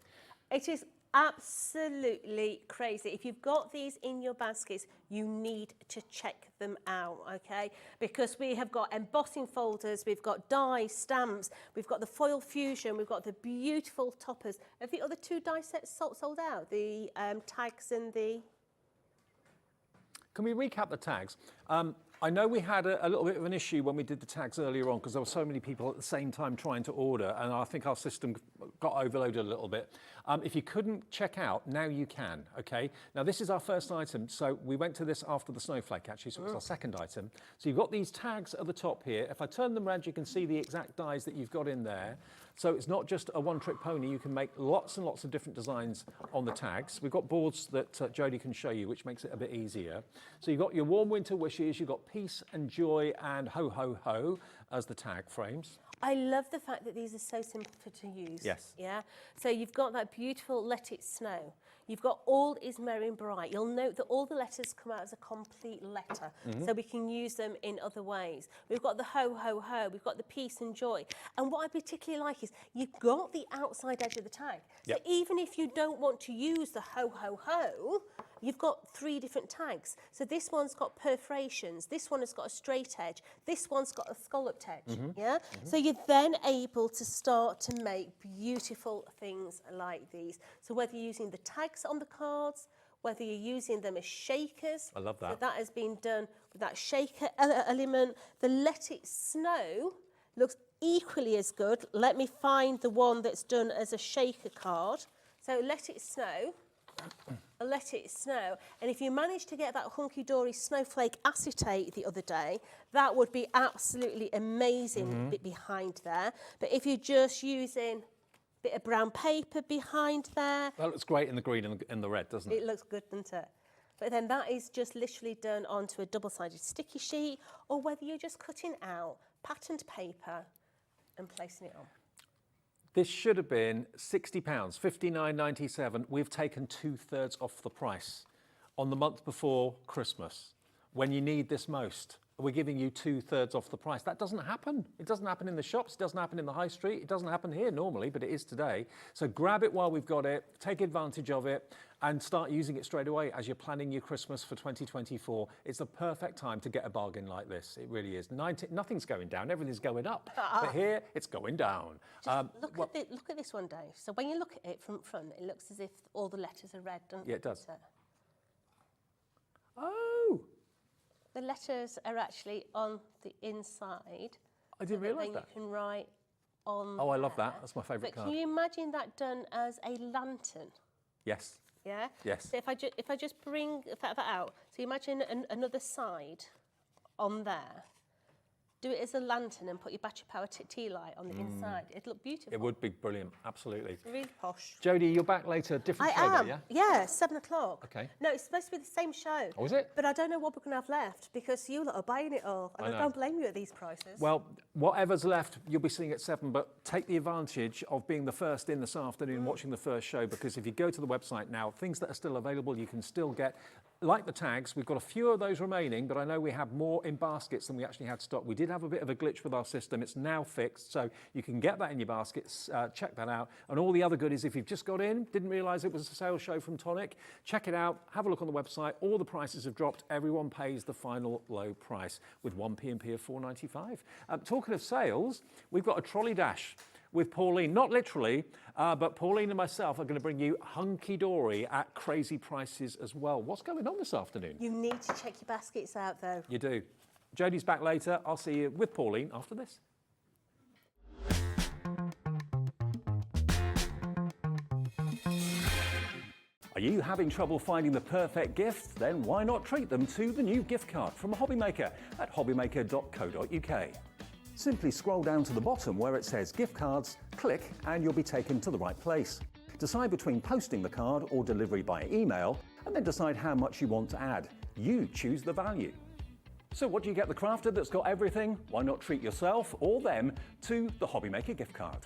It is absolutely crazy. If you've got these in your baskets, you need to check them out, okay? Because we have got embossing folders, we've got die stamps, we've got the foil fusion, we've got the beautiful toppers. Have the other 2 die sets sold out? The tags and the... Can we recap the tags? I know we had a little bit of an issue when we did the tags earlier on because there were so many people at the same time trying to order, and I think our system got overloaded a little bit. If you couldn't check out, now you can, okay? Now this is our first item, so we went to this after the snowflake actually, so it's our second item. So you've got these tags at the top here. If I turn them around, you can see the exact dies that you've got in there. So it's not just a one-trick pony. You can make lots and lots of different designs on the tags. We've got boards that Jodie can show you, which makes it a bit easier. So you've got your warm winter wishes, you've got peace and joy and ho, ho, ho as the tag frames. I love the fact that these are so simple to use. Yes. Yeah. So you've got that beautiful Let It Snow. You've got All Is Merry and Bright. You'll note that all the letters come out as a complete letter, so we can use them in other ways. We've got the ho, ho, ho. We've got the peace and joy. And what I particularly like is you've got the outside edge of the tag. So even if you don't want to use the ho, ho, ho, you've got 3 different tags. So this one's got perforations. This one has got a straight edge. This one's got a scalloped edge. Yeah. So you're then able to start to make beautiful things like these. So whether you're using the tags on the cards, whether you're using them as shakers. I love that. So that has been done with that shaker element. The Let It Snow looks equally as good. Let me find the one that's done as a shaker card. So Let It Snow. Let It Snow. And if you manage to get that Hunkydory snowflake acetate the other day, that would be absolutely amazing bit behind there. But if you're just using a bit of brown paper behind there, That looks great in the green and the red, doesn't it? it looks good, doesn't it? But then that is just literally done onto a double-sided sticky sheet, or whether you're just cutting out patterned paper and placing it on. This should have been £60, £59.97. We've taken 2/3 off the price on the month before Christmas, when you need this most. We're giving you 2/3 off the price. That doesn't happen. It doesn't happen in the shops. It doesn't happen in the high street. It doesn't happen here normally, but it is today. So grab it while we've got it, take advantage of it, and start using it straight away as you're planning your Christmas for 2024. It's the perfect time to get a bargain like this. It really is. Nothing's going down. Everything's going up. But here, it's going down. Look at this one, Dave. So when you look at it from front, it looks as if all the letters are red, doesn't it? Yeah, it does. Oh, The letters are actually on the inside. I didn't realise Then that. you can write on Oh, I love there. that. That's my favourite But card. can you imagine that done as a lantern? Yes. Yeah? Yes. So if I just bring that out, so you imagine another side on there. do it as a lantern and put your battery power tea light on the inside. It'd look beautiful. It would be brilliant, absolutely. Really posh. Jodie, you're back later, different I show, though, am. yeah? Yeah, 7 o'clock. Okay. No, it's supposed to be the same show. Oh, is it? But I don't know what we're going to have left because you lot are buying it all. And I I know. don't blame you at these prices. Well, whatever's left, you'll be seeing at 7, but take the advantage of being the first in this afternoon, watching the first show, because if you go to the website now, things that are still available, you can still get, like the tags. We've got a few of those remaining, but I know we have more in baskets than we actually had stock. We did have a bit of a glitch with our system. It's now fixed, so you can get that in your baskets, check that out. And all the other goodies, if you've just got in, didn't realise it was a sales show from Tonic, check it out, have a look on the website. All the prices have dropped. Everyone pays the final low price with one P&P of $4.95. Talking of sales, we've got a trolley dash with Pauline, not literally, but Pauline and myself are going to bring you Hunkydory at crazy prices as well. What's going on this afternoon? You need to check your baskets out, though. You do. Jodie's back later. I'll see you with Pauline after this. Are you having trouble finding the perfect gift? Then why not treat them to the new gift card from a hobbymaker at hobbymaker.co.uk. Simply scroll down to the bottom where it says gift cards, click and you'll be taken to the right place. Decide between posting the card or delivery by email and then decide how much you want to add. You choose the value. So what do you get the crafter that's got everything? Why not treat yourself or them to the Hobbymaker gift card?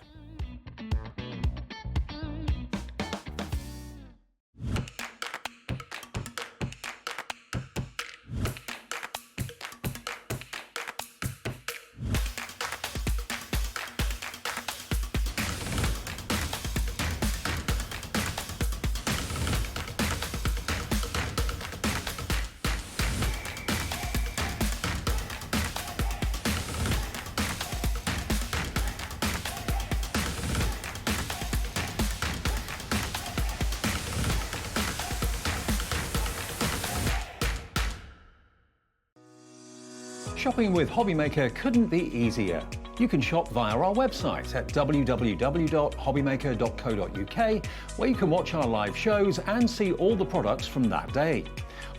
Shopping with Hobbymaker couldn't be easier. You can shop via our website at www.hobbymaker.co.uk, where you can watch our live shows and see all the products from that day.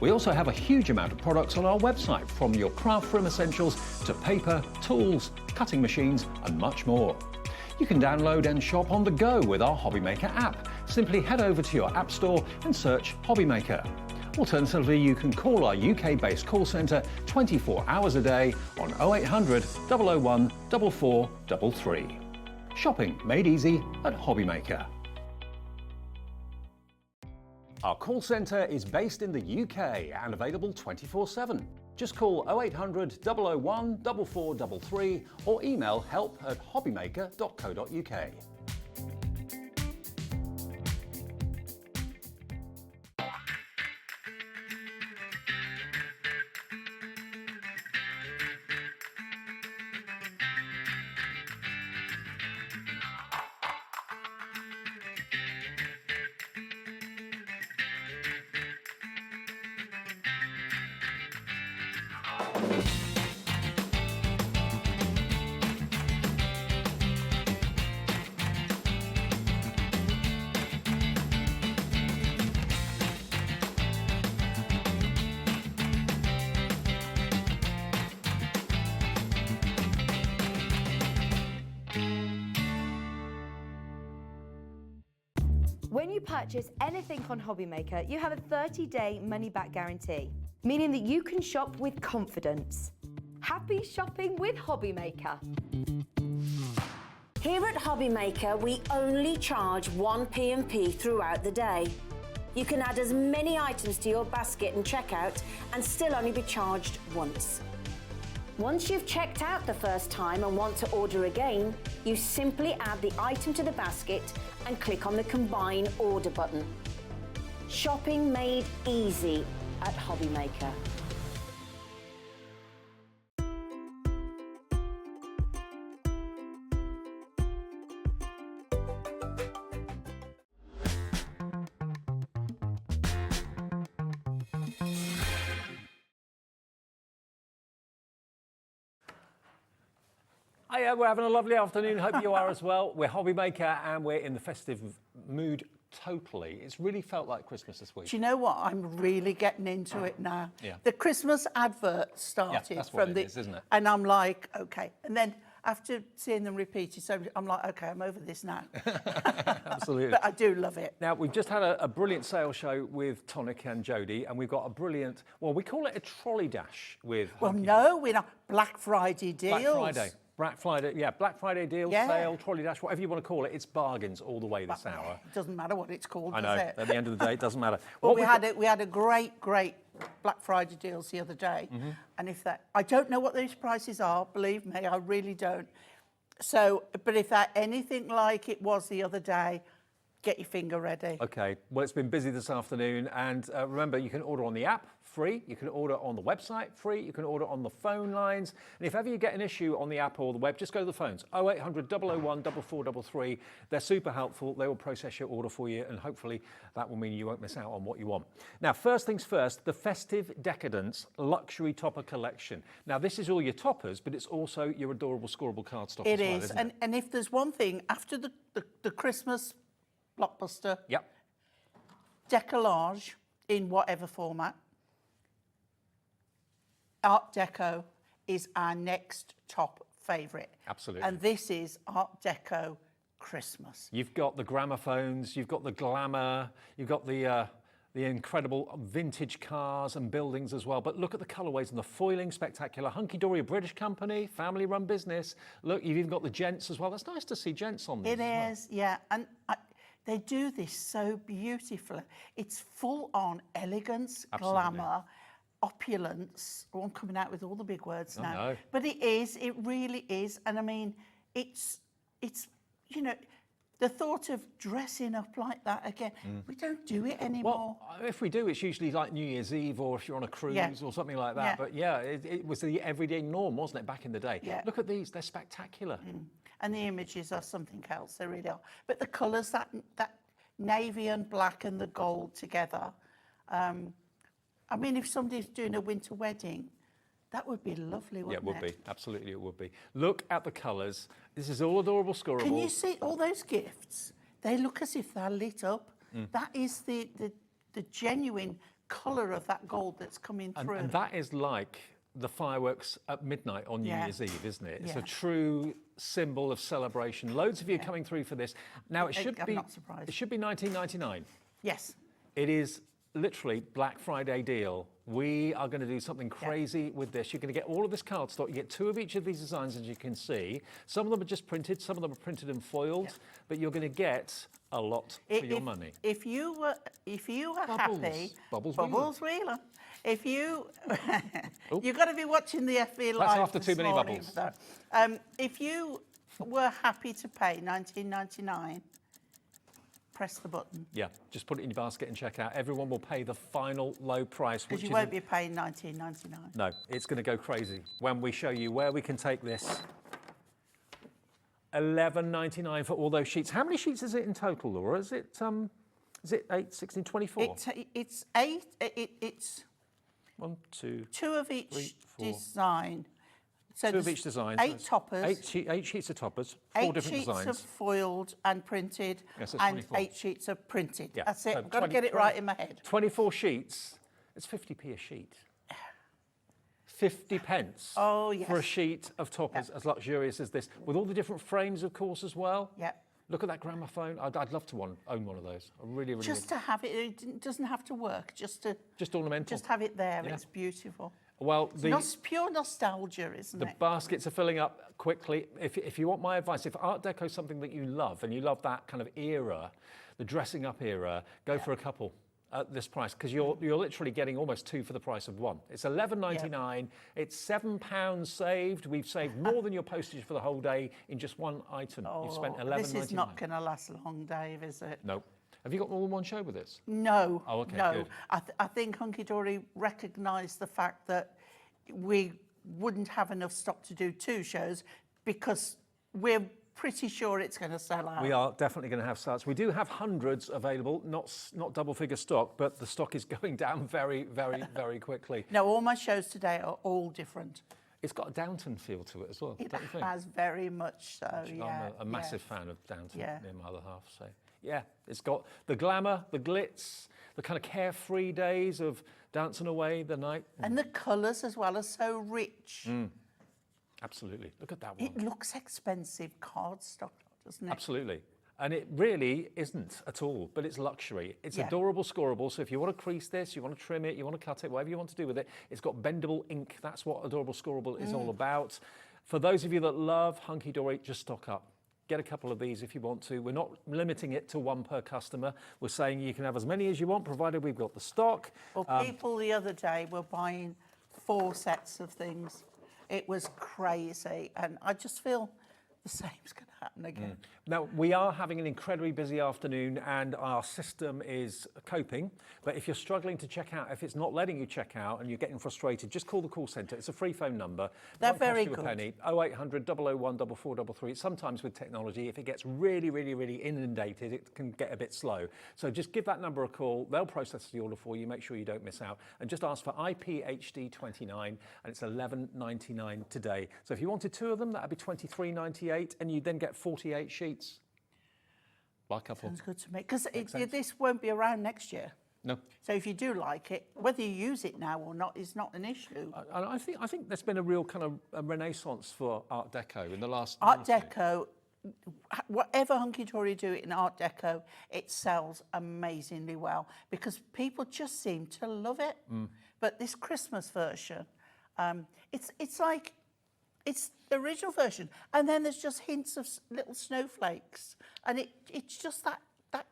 We also have a huge amount of products on our website, from your craft room essentials to paper, tools, cutting machines and much more. You can download and shop on the go with our Hobbymaker app. Simply head over to your app store and search Hobbymaker. Alternatively, you can call our UK-based call centre 24 hours a day on 0800 001 4433. Shopping made easy at Hobbymaker. Our call centre is based in the UK and available 24/7. Just call 0800 001 4433 or email help@hobbymaker.co.uk. When you purchase anything on Hobbymaker, you have a 30-day money-back guarantee, meaning that you can shop with confidence. Happy shopping with Hobbymaker. Here at Hobbymaker, we only charge one P&P throughout the day. You can add as many items to your basket and checkout and still only be charged once. Once you've checked out the first time and want to order again, you simply add the item to the basket and click on the Combine Order button. Shopping made easy at Hobbymaker. Hiya, we're having a lovely afternoon. Hope you are as well. We're Hobbymaker and we're in the festive mood totally. It's really felt like Christmas this week. Do you know what? I'm really getting into it now. Yeah. The Christmas advert started that's what from it is, isn't it? And I'm like, okay. And then after seeing them repeated, so I'm like, okay, I'm over this now. Absolutely. But I do love it. Now, we've just had a brilliant sales show with Tonic and Jodie, and we've got a brilliant, well, we call it a trolley dash with Well, no, we're not. Black Friday deals. Black Friday deal, Yeah. sale, trolley dash, whatever you want to call it. It's bargains all the way this hour. It doesn't matter what it's called, I does know. it? At the end of the day, it doesn't matter. Well, What we had a great Black Friday deals the other day, and I don't know what those prices are. Believe me, I really don't. So, but if they're anything like it was the other day, get your finger ready. Okay, well, it's been busy this afternoon, and remember, you can order on the app, free. You can order on the website, free. You can order on the phone lines. And if ever you get an issue on the app or the web, just go to the phones, 0800 001 4433. They're super helpful. They will process your order for you, and hopefully that will mean you won't miss out on what you want. Now, first things first, the Festive Decadence Luxury Topper Collection. Now, this is all your toppers, but it's also your adorable scoreable cardstock as It well, is, isn't it? and if there's one thing, after the Christmas blockbuster, Yep. decollage in whatever format, Art Deco is our next top favourite. Absolutely. And this is Art Deco Christmas. You've got the gramophones, you've got the glamour, you've got the incredible vintage cars and buildings as well. But look at the colourways and the foiling, spectacular. Hunkydory, a British company, family-run business. Look, you've even got the gents as well. That's nice to see gents on these. It is, yeah. And they do this so beautifully. It's full-on elegance, Absolutely. glamour, opulence. Oh, I'm coming out with all the big words now. No. But it really is. And I mean, it's you know, the thought of dressing up like that again, we don't do it anymore. Well, if we do, it's usually like New Year's Eve or if you're on a cruise or something like that. Yeah. But yeah, it was the everyday norm, wasn't it, back in the day? Yeah. Look at these, they're spectacular. And the images are something else, they really are. But the colours, that navy and black and the gold together, I mean, if somebody's doing a winter wedding, that would be lovely, wouldn't it? Yeah, it would be. Absolutely, it would be. Look at the colours. This is all adorable scoreable. Can you see all those gifts? They look as if they're lit up. That is the genuine colour of that gold that's coming through. And that is like the fireworks at midnight on New Year's Eve, isn't it? It's a true symbol of celebration. Loads of you coming through for this. Now, it should I'm be not surprised. It should be $19.99. Yes. It is literally Black Friday deal. We are going to do something crazy with this. You're going to get all of this cardstock. You get 2 of each of these designs, as you can see. Some of them are just printed, some of them are printed and foiled, but you're going to get a lot for your money. If you were Bubbles. happy, Bubbles Wheeler. If you, you've got to be watching the FB Live. That's after this too many morning, bubbles. so, if you were happy to pay $19.99, press the button. Yeah, just put it in your basket and check out. Everyone will pay the final low price, Because which you is won't be paying $19.99. no, it's going to go crazy when we show you where we can take this. $11.99 for all those sheets. How many sheets is it in total, Laura? Is it 8, 16, 24? It's 8. It's 1, 2, 2 of each 3, 4. design. So 2 of there's each design. 8 toppers. 8 sheets of toppers, 4 8 different sheets designs. of foiled and printed, Yes, that's and 24. 8 sheets of printed. Yeah, That's it. so I've got to 20 get it right in my head. 24 sheets, it's 50p a sheet. 50 pence Oh, yes. for a sheet of toppers as luxurious as this, with all the different frames, of course, as well. Yeah. Look at that gramophone. I'd love to own one of those. I really, really Just to have it doesn't have to work. Just ornamental. Just have it there. Yeah. It's beautiful. Well, It's pure nostalgia, isn't the it? baskets are filling up quickly. If you want my advice, if Art Deco is something that you love and you love that kind of era, the dressing up era, go for a couple at this price, because you're literally getting almost 2 for the price of 1. It's $11.99. It's £7 saved. We've saved more than your postage for the whole day in just one item. You've spent $11.99. This is not going to last long, Dave, is it? Nope. Have you got more than one show with this? No. Oh, okay, no. good. I think Hunkydory recognised the fact that we wouldn't have enough stock to do 2 shows, because we're pretty sure it's going to sell out. We are definitely going to have starts. We do have hundreds available, not double-figure stock, but the stock is going down very, very, very quickly. No, all my shows today are all different. It's got a Downton feel to it as well, It don't you think? has very much so, yeah. I'm a massive fan of Downton, Yeah. near my other half, so Yeah, it's got the glamour, the glitz, the kind of carefree days of dancing away the night. And the colours as well are so rich. Absolutely. Look at that one. It looks expensive cardstock, doesn't it? Absolutely. And it really isn't at all, but it's luxury. It's Yeah. adorable, scoreable. So if you want to crease this, you want to trim it, you want to cut it, whatever you want to do with it, it's got bendable ink. That's what adorable, scoreable is all about. For those of you that love Hunkydory, just stock up. Get a couple of these if you want to. We're not limiting it to one per customer. We're saying you can have as many as you want, provided we've got the stock. Well, people the other day were buying 4 sets of things. It was crazy, and I just feel the same's going to happen again. Now, we are having an incredibly busy afternoon and our system is coping. But if you're struggling to check out, if it's not letting you check out and you're getting frustrated, just call the call centre. It's a free phone number. They're Won't cost very you a good. penny. 0800 001 4433. Sometimes with technology, if it gets really, really, really inundated, it can get a bit slow. So just give that number a call. They'll process the order for you. Make sure you don't miss out. And just ask for IPHD29 and it's $11.99 today. So if you wanted 2 of them, that'd be $23.98 and you then get 48 sheets. Buy a couple. Sounds good to me, because sense. this won't be around next year. No. So if you do like it, whether you use it now or not is not an issue. And I think there's been a real kind of a renaissance for Art Deco in the last Art year or two. Deco, whatever Hunkydory do in Art Deco, it sells amazingly well because people just seem to love it. But this Christmas version, it's like, it's the original version, and then there's just hints of little snowflakes, and it's just that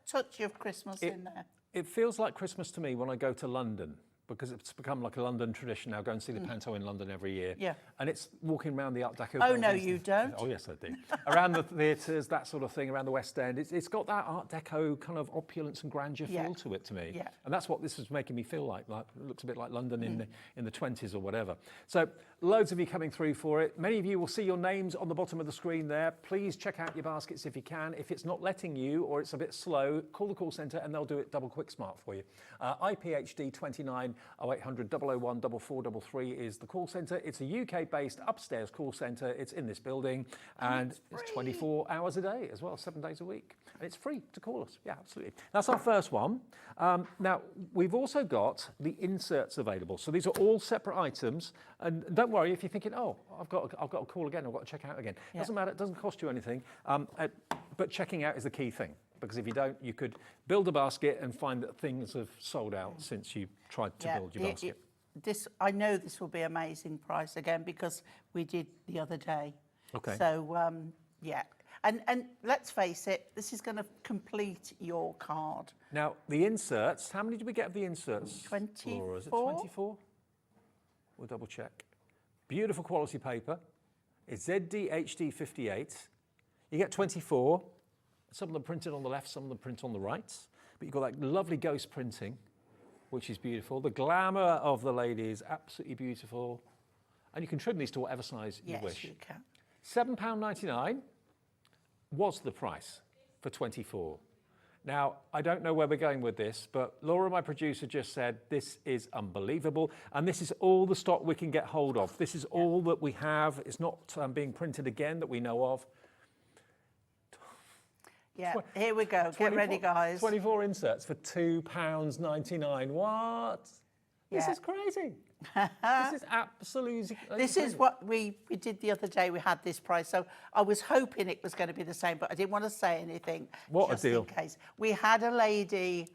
touch of Christmas in there. It feels like Christmas to me when I go to London, because it's become like a London tradition now. Go and see the Panto in London every year. Yeah. And it's walking around the Art Deco. Oh, no, buildings. you don't. Oh, yes, I do. Around the theatres, that sort of thing, around the West End. It's got that Art Deco kind of opulence and grandeur Yeah. feel to it to me. Yeah. And that's what this is making me feel like. It looks a bit like London in the 20s or whatever. So loads of you coming through for it. Many of you will see your names on the bottom of the screen there. Please check out your baskets if you can. If it's not letting you or it's a bit slow, call the call centre and they'll do it double quick smart for you. IPHD 29 0800 001 4433 is the call centre. It's a UK-based upstairs call centre. It's in this building and it's 24 hours a day as well, 7 days a week. And it's free to call us. Yeah, absolutely. That's our first one. Now, we've also got the inserts available. So these are all separate items. And don't worry if you're thinking, oh, I've got to call again, I've got to check out again. Doesn't matter, it doesn't cost you anything. But checking out is the key thing. Because if you don't, you could build a basket and find that things have sold out since you tried to build your basket. I know this will be amazing price again because we did the other day. Okay. So, yeah. And let's face it, this is going to complete your card. Now, the inserts, how many did we get of the inserts? 24. Laura, is it 24? We'll double check. Beautiful quality paper. It's ZDHD 58. You get 24. Some of them printed on the left, some of them print on the right. But you've got that lovely ghost printing, which is beautiful. The glamour of the lady is absolutely beautiful. And you can trim these to whatever size you wish. Yes, you can. £7.99 was the price for 24. Now, I don't know where we're going with this, but Laura, my producer, just said this is unbelievable. And this is all the stock we can get hold of. This is all that we have. It's not being printed again that we know of. Yeah, here we go. Get ready, guys. 24 inserts for £2.99. What? This Yeah. is crazy. This is absolutely This is what we did the other day. We had this price. So I was hoping it was going to be the same, but I didn't want to say anything. What a just deal. in case. We had a lady,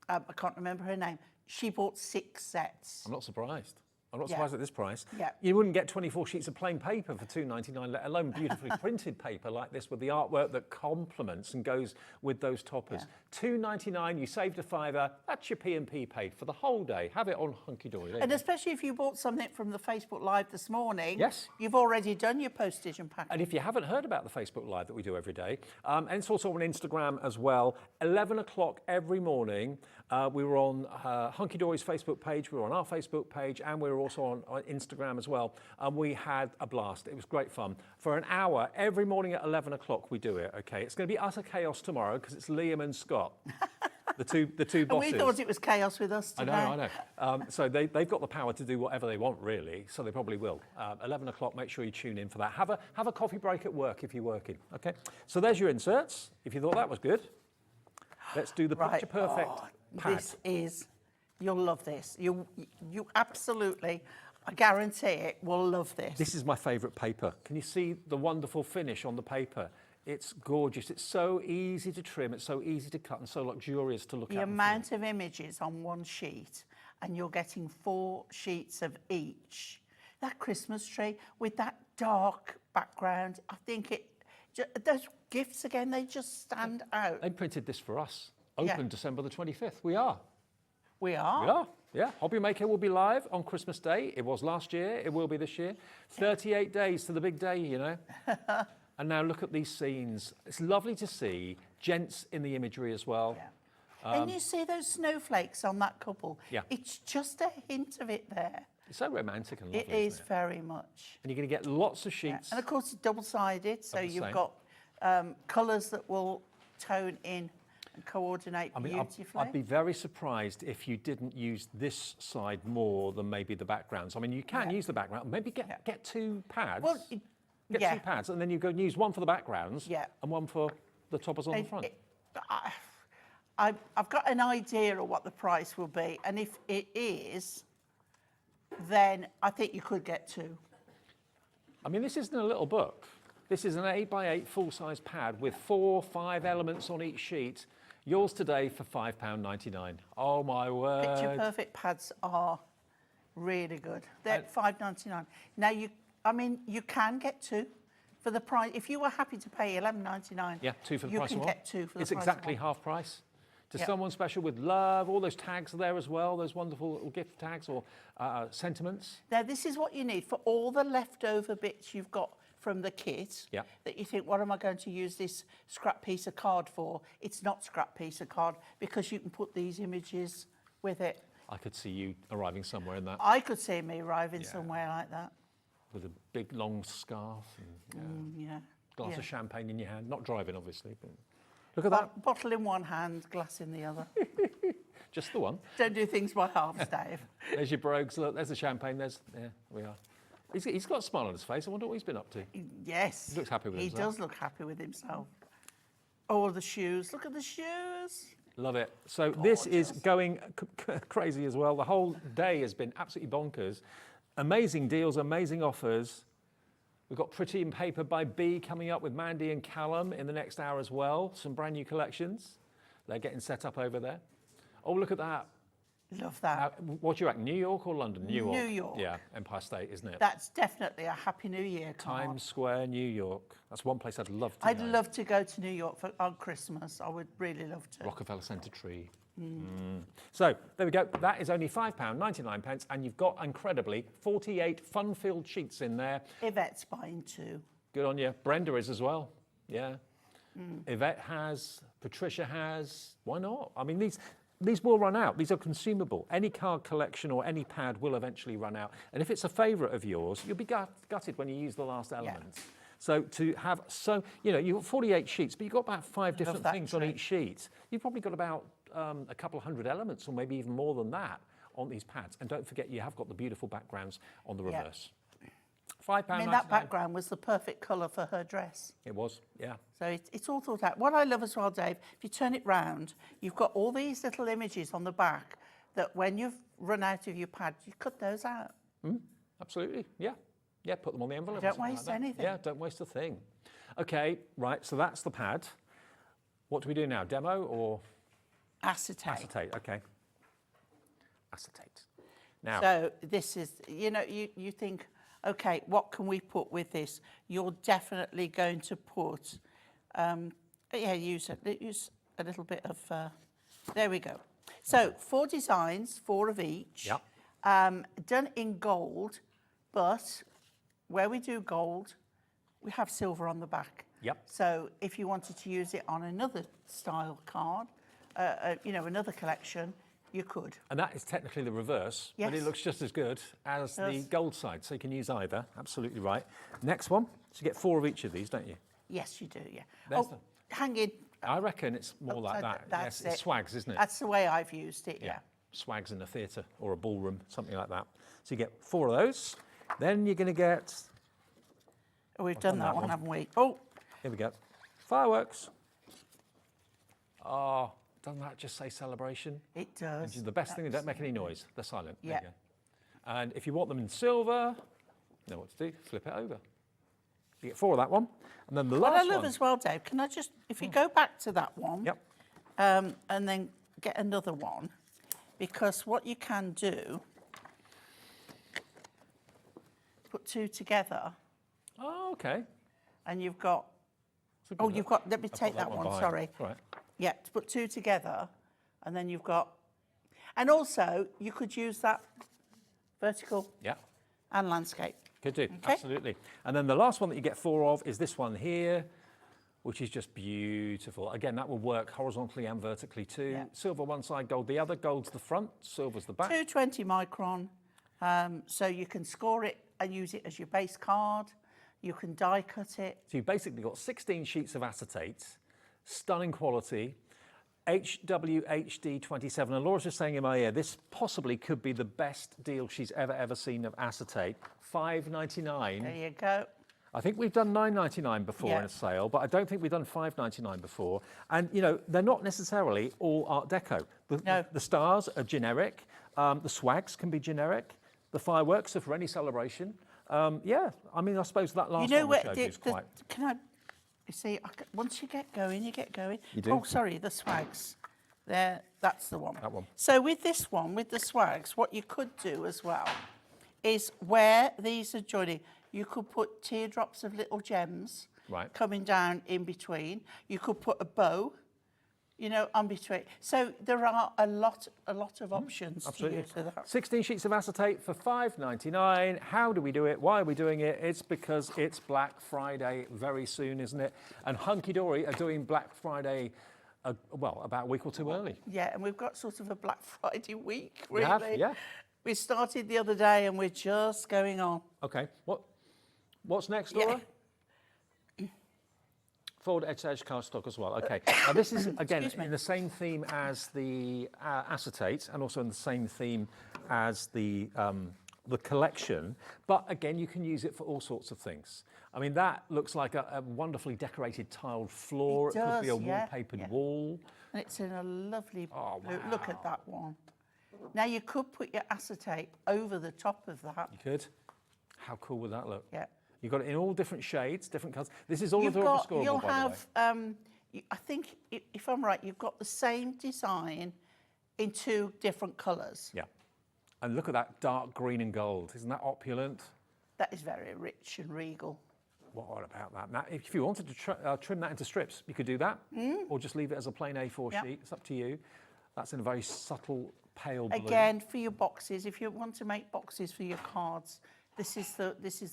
I can't remember her name. She bought 6 sets. I'm not surprised. I'm not Yeah. surprised at this price. Yeah. You wouldn't get 24 sheets of plain paper for £2.99, let alone beautifully printed paper like this with the artwork that complements and goes with those toppers. £2.99, you saved a £5. That's your P&P paid for the whole day. Have it on Hunkydory. And especially if you bought something from the Facebook Live this morning, Yes. you've already done your postage and packing. And if you haven't heard about the Facebook Live that we do every day, and it's also on Instagram as well, 11 o'clock every morning, we were on Hunkydory's Facebook page, we were on our Facebook page, and we were also on Instagram as well. And we had a blast. It was great fun. For an hour, every morning at 11 o'clock, we do it, okay? It's going to be utter chaos tomorrow because it's Liam and Scott, the two And bosses. we thought it was chaos with us I today. know, I know. So they've got the power to do whatever they want, really. So they probably will. 11 o'clock, make sure you tune in for that. Have a coffee break at work if you're working, okay? So there's your inserts, if you thought that was good. Let's do the Right. picture perfect Oh, pad. This is, you'll love this. You absolutely, I guarantee it, will love this. This is my favourite paper. Can you see the wonderful finish on the paper? It's gorgeous. It's so easy to trim. It's so easy to cut and so luxurious to look The at. and amount of images on one sheet, and you're getting 4 sheets of each. That Christmas tree with that dark background, I think those gifts again, they just stand out. They printed this for us. Yeah. Open December the 25th. We are. We are. We are. Yeah. Hobby Maker will be live on Christmas Day. It was last year. It will be this year. 38 days to the big day, you know. And now look at these scenes. It's lovely to see gents in the imagery as well. Yeah. And you see those snowflakes on that couple. Yeah. It's just a hint of it there. It's so romantic and lovely. It is isn't it? very much. And you're going to get lots of Yeah. sheets. And of course, it's double-sided, so Of the you've same. got colours that will tone in and coordinate I mean, beautifully. I'd be very surprised if you didn't use this side more than maybe the backgrounds. I mean, you can use the background. Maybe get 2 pads. Well, get yeah. 2 pads, and then you go and use one for the backgrounds Yeah. and one for the toppers on the front. I've got an idea of what the price will be, and if it is, then I think you could get 2. I mean, this isn't a little book. This is an 8x8 full-size pad with 4, 5 elements on each sheet. Yours today for £5.99. Oh my word. Picture perfect pads are really good. They're £5.99. Now you can get 2 for the price. If you were happy to pay £11.99, Yeah, 2 for the price of you one. can get 2 for the It's price exactly of one. half price. To Yeah. someone special with love, all those tags are there as well, those wonderful little gift tags or sentiments. Now this is what you need for all the leftover bits you've got from the kit. Yeah. That you think, what am I going to use this scrap piece of card for? It's not scrap piece of card because you can put these images with it. I could see you arriving somewhere in that I could see me arriving Yeah. somewhere like that. with a big long scarf and Yeah. glass yeah. of champagne in your hand. Not driving, obviously, but look at that. Bottle in one hand, glass in the other. Just the one. Don't do things by halves, Dave. There's your brogues. Look, there's the champagne. There we are. He's got a smile on his face. I wonder what he's been up to. Yes. He looks happy with He himself. does look happy with himself. Oh, the shoes. Look at the shoes. Love it. So this is going crazy as well. The whole day has been absolutely bonkers. Amazing deals, amazing offers. We've got Pretty in Paper by B coming up with Mandy and Callum in the next hour as well. Some brand new collections. They're getting set up over there. Oh, look at that. Love that. What do you reckon, New York or London? New York. Yeah, Empire State, isn't it? That's definitely a Happy New Year card. Times Square, New York. That's one place I'd love to I'd go. love to go to New York on Christmas. I would really love to. Rockefeller Centre Tree. So there we go. That is only £5.99, and you've got, incredibly, 48 fun-filled sheets in there. Yvette's buying 2. Good on you. Brenda is as well. Yeah. Yvette has. Patricia has. Why not? I mean, these will run out. These are consumable. Any card collection or any pad will eventually run out. And if it's a favourite of yours, you'll be gutted when you use the last element. So to have you've got 48 sheets, but you've got about 5 different that things on tree. each sheet. You've probably got about a couple of hundred elements, or maybe even more than that, on these pads. And don't forget, you have got the beautiful backgrounds on the Yeah. reverse. £5.99. I mean, that background was the perfect colour for her dress. It was, yeah. So it's all thought out. What I love as well, Dave, if you turn it round, you've got all these little images on the back that when you've run out of your pad, you cut those out. Absolutely, yeah. Yeah, put them on the envelope. or Don't something waste like that. anything. Yeah, don't waste a thing. Okay, right, so that's the pad. What do we do now? Demo or Acetate. acetate? Okay. Acetate. Now, So this is, you think, okay, what can we put with this? You're definitely going to put, use a little bit of, there we go. So 4 designs, 4 of each, Yep. done in gold, but where we do gold, we have silver on the back. Yep. So if you wanted to use it on another style card, another collection, you could. and that is technically the reverse, but it Yes. looks just as good as the Does. gold side, so you can use either. Absolutely right. Next one, so you get 4 of each of these, don't you? Yes, you do, yeah. There's Oh, hanging. I reckon it's more like upside- that. that's Yes, it's it. swags, isn't it? That's the way I've used it, yeah. Swags in a theatre or a ballroom, something like that. So you get 4 of those. Then you're going to get, Oh, we've done done that that one, one. haven't we? Oh, here we go, fireworks. Oh, Doesn't that just say celebration? It does. Which is the best thing, they don't make any noise. They're silent. There Yeah. you go. And if you want them in silver, you know what to do, flip it over. You get 4 of that one. And then the What I last love one. as well, Dave, can I just, if you go back to that one, Yep. and then get another one, because what you can do, put 2 together, Oh, okay. and you've got, That's a good oh, look. you've got, let me I've take got that one, behind. sorry. All right. Yeah, to put 2 together, and then you've got, and also you could use that vertical Yeah. and landscape. Could do, Okay. absolutely. And then the last one that you get 4 of is this one here, which is just beautiful. Again, that will work horizontally and vertically too. Yeah. Silver one side, gold the other. Gold's the front, silver's the back. 220 micron, so you can score it and use it as your base card. You can die cut it. So you've basically got 16 sheets of acetate, stunning quality, HWHD27. And Laura's just saying in my ear, this possibly could be the best deal she's ever seen of acetate. $5.99. There you go. I think we've done $9.99 before Yeah. in a sale, but I don't think we've done $5.99 before. And, you know, they're not necessarily all Art Deco. No. The stars are generic. The swags can be generic. The fireworks are for any celebration. Yeah, I mean, I suppose that last You know one we what? showed you is quite... Can I? You see, once you get going, you get going. You do? Oh, sorry, the swags. There, that's the one. That one. So with this one, with the swags, what you could do as well is where these are joining, you could put teardrops of little gems Right. coming down in between. You could put a bow, you know, on between. So there are a lot of options to use for that. 16 sheets of acetate for $5.99. How do we do it? Why are we doing it? It's because it's Black Friday very soon, isn't it? And Hunkydory are doing Black Friday, well, about a week or 2 early. Yeah, and we've got sort of a Black Friday week, We really. have, yeah. We started the other day and we're just going on. Okay, what's next, Yeah. Laura? Forward edge card stock as well. Okay, now this is again Excuse me. in the same theme as the acetate, and also in the same theme as the collection. But again, you can use it for all sorts of things. I mean, that looks like a wonderfully decorated tiled floor. It could be a does, yeah, wallpapered yeah. wall. And it's in a lovely Oh, blue. Look at that one. Now you could put your acetate over the top of that. You could. How cool would that look? Yeah. You've got it in all different shades, different colours. This is all You've adorable got, scorable, you'll by the way. have, I think, if I'm right, you've got the same design in 2 different colours. Yeah. And look at that dark green and gold. Isn't that opulent? That is very rich and regal. What about that? Now, if you wanted to trim that into strips, you could do that, or just leave it as a plain A4 Yep. sheet. It's up to you. That's in a very subtle pale blue. Again, for your boxes, if you want to make boxes for your cards, this is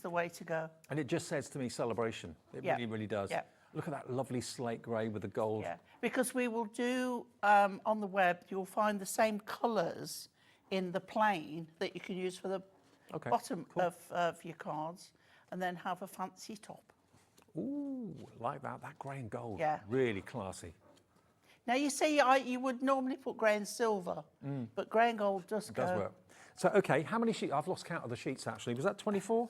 the way to go. And it just says to me celebration. It Yeah. really does. Yeah. Look at that lovely slate grey with the gold. Yeah, because we will do on the web, you'll find the same colours in the plain that you can use for the Okay, bottom of your cards, and then have a fancy top. Ooh, like that. That grey and gold. Yeah. Really classy. Now you see, you would normally put grey and silver, but grey and gold does It go. does work. So, okay, how many sheets? I've lost count of the sheets, actually. Was that 24?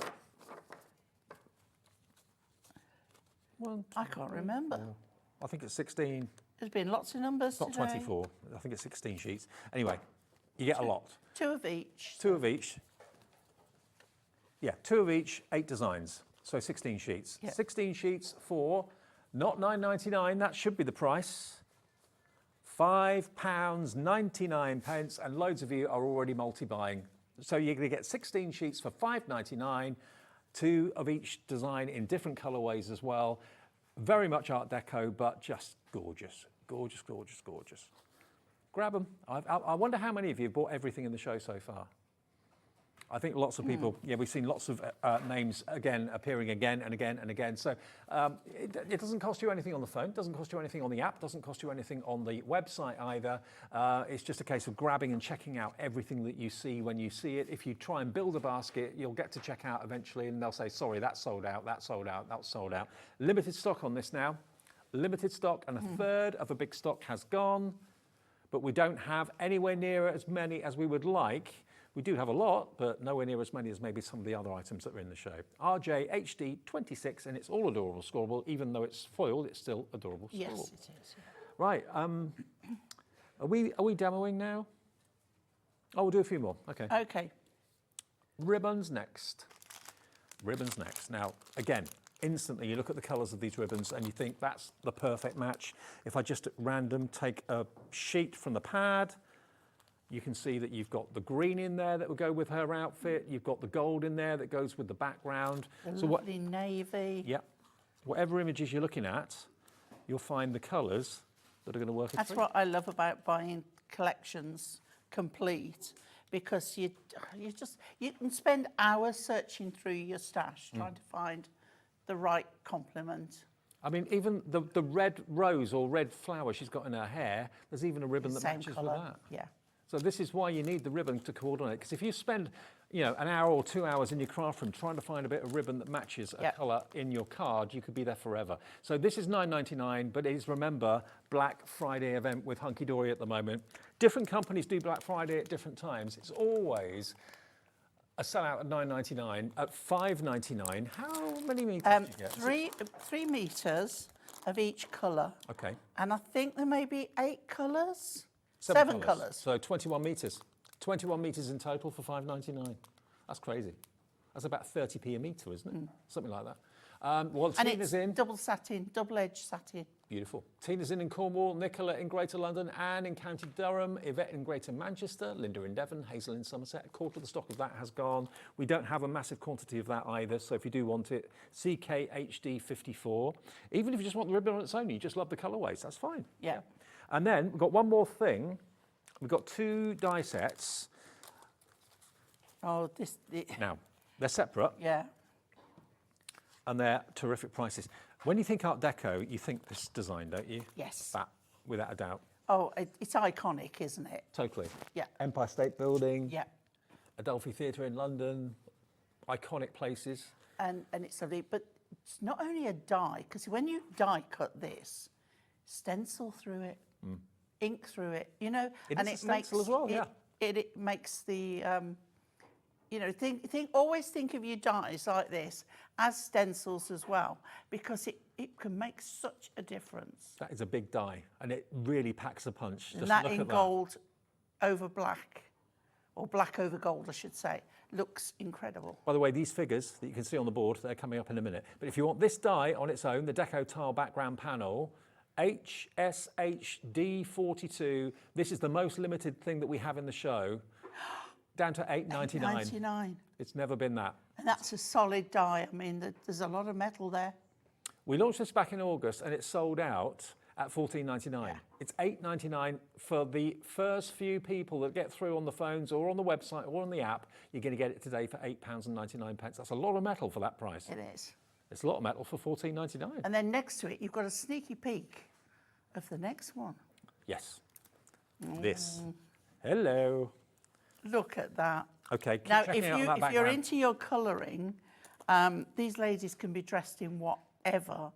I can't remember. I think it's 16. There's been lots of numbers It's not today. 24. I think it's 16 sheets. Anyway, you get a lot. 2 of each. 2 of each. Yeah, 2 of each, 8 designs. So 16 sheets. Yeah. 16 sheets for not £9.99. That should be the price. £5.99, and loads of you are already multi-buying. So you're going to get 16 sheets for $5.99, 2 of each design in different colourways as well. Very much Art Deco, but just gorgeous, gorgeous, gorgeous, gorgeous. Grab them. I wonder how many of you have bought everything in the show so far. I think lots of people, yeah, we've seen lots of names again appearing again and again and again. So it doesn't cost you anything on the phone, doesn't cost you anything on the app, doesn't cost you anything on the website either. It's just a case of grabbing and checking out everything that you see when you see it. If you try and build a basket, you'll get to check out eventually and they'll say, sorry, that's sold out, that's sold out, that's sold out. Limited stock on this now. Limited stock, and a third of a big stock has gone, but we don't have anywhere near as many as we would like. We do have a lot, but nowhere near as many as maybe some of the other items that are in the show. RJHD26, and it's all adorable scoreable. Even though it's foiled, it's still adorable scoreable. Yes, it is. Yeah. Right, Are we demoing now? Oh, we'll do a few more. Okay. Okay. Ribbons next. Ribbons next. Now, again, instantly you look at the colours of these ribbons and you think that's the perfect match. If I just at random take a sheet from the pad, you can see that you've got the green in there that will go with her outfit. You've got the gold in there that goes with the background. The lovely navy. Yeah. Whatever images you're looking at, you'll find the colours that are going to work. That's what I love about buying collections complete, because you can spend hours searching through your stash trying to find the right complement. I mean, even the red rose or red flower she's got in her hair, there's even a ribbon that Same matches colour. with that. Yeah. So this is why you need the ribbon to coordinate, because if you spend, you know, an hour or 2 hours in your craft room trying to find a bit of ribbon that matches a colour in your card, you could be there forever. So this is $9.99, but it is, remember, Black Friday event with Hunkydory at the moment. Different companies do Black Friday at different times. It's always a sellout at $9.99. At $5.99, how many metres do you get? Three metres of each colour. Okay. And I think there may be 8 colours. Seven Seven colours. So 21 metres. 21 metres in total for $5.99. That's crazy. That's about 30p a metre, isn't it? Something like that. Well, And Tina's it's in. double satin, double-edged satin. Beautiful. Tina's in Cornwall, Nicola in Greater London, Anne in County Durham, Yvette in Greater Manchester, Linda in Devon, Hazel in Somerset. A quarter of the stock of that has gone. We don't have a massive quantity of that either, so if you do want it, CKHD54. Even if you just want the ribbon on its own, you just love the colourways, that's fine. Yeah. And then we've got one more thing. We've got 2 die sets. Oh, Now, they're separate yeah. and they're terrific prices. When you think Art Deco, you think this design, don't you? Yes. That, without a doubt. Oh, it's iconic, isn't it? Totally. Yeah. Empire State Building, Yeah. Adelphi Theatre in London, iconic places. And it's lovely, but it's not only a die, because when you die cut this, stencil through it, ink through it, you know, It and is a it stencil makes as well, it, yeah. It makes the you know, always think of your dies like this as stencils as well, because it can make such a difference. That is a big die, and it really packs a punch. And Just that look in at gold over black, or black over gold, I should say, looks incredible. By the way, these figures that you can see on the board, they're coming up in a minute. But if you want this die on its own, the Deco Tile background panel, HSHD42, this is the most limited thing that we have in the show, down to $8.99. $8.99. It's never been that. And that's a solid die. I mean, there's a lot of metal there. We launched this back in August and it sold out at $14.99. Yeah. It's $8.99 for the first few people that get through on the phones or on the website or on the app. You're going to get it today for £8.99. That's a lot of metal for that price. It is. It's a lot of metal for $14.99. And then next to it, you've got a sneaky peek of the next one. Yes. This. Hello. Look at that. Okay, keep Now, checking out on that if you're background. into your colouring, these ladies can be dressed in whatever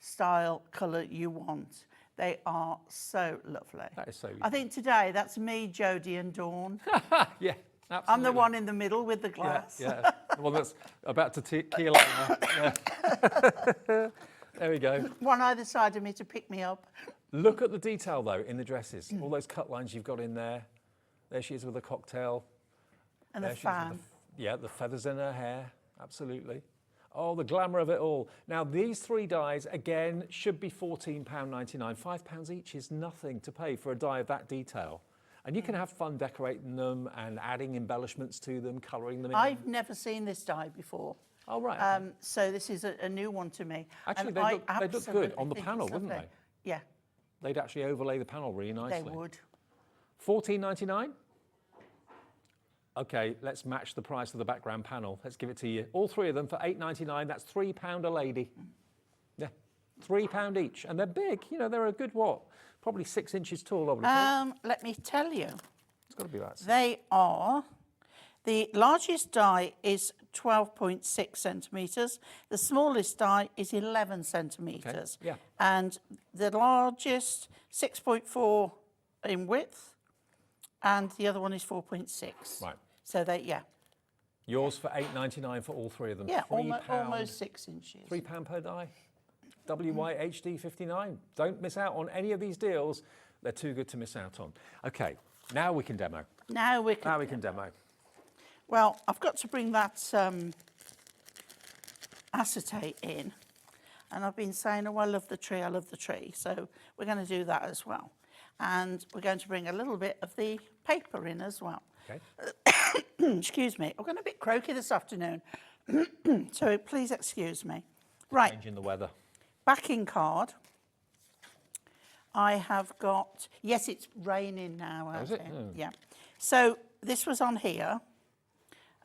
style, colour you want. They are so lovely. That is so I think today that's me, Jodie and Dawn. Yeah, absolutely. I'm the one in the middle with the Yeah, glass. yeah. The one that's about to keel over. Yeah. There we go. One either side of me to pick me up. Look at the detail, though, in the dresses. All those cut lines you've got in there. There she is with a cocktail. And There the she is with fan. the feathers in her hair. Absolutely. Oh, the glamour of it all. Now, these 3 dies, again, should be £14.99. £5 each is nothing to pay for a die of that detail. And you can have fun decorating them and adding embellishments to them, colouring them in. I've never seen this die before. Oh, right. So this is a new one to me. Actually, And they I look good absolutely on the think panel, it's wouldn't lovely. they? Yeah, They'd actually overlay the panel really nicely. they would. $14.99? Okay, let's match the price of the background panel. Let's give it to you. All 3 of them for $8.99. That's £3 a lady. Yeah, £3 each. And they're big. You know, they're a good, what? Probably 6 inches tall, I would have thought. Let me tell you, It's got to be that. they are, the largest die is 12.6 centimetres. The smallest die is 11 centimetres. yeah. And the largest, 6.4 in width, and the other one is 4.6. Right. So they, yeah. Yours for £8.99 for all 3 of them. Yeah, £3, almost 6 inches. £3 per die. WYHD59. Don't miss out on any of these deals. They're too good to miss out on. Okay, now we can demo. Now we can. Now we can demo. Well, I've got to bring that acetate in. And I've been saying, oh, I love the tree, I love the tree. So we're going to do that as well. And we're going to bring a little bit of the paper in as well. Okay. Excuse me. I'm going a bit croaky this afternoon. So please excuse me. Right. Changing the weather. Backing card. I have got, yes, it's raining now. Is it? Yeah. So this was on here.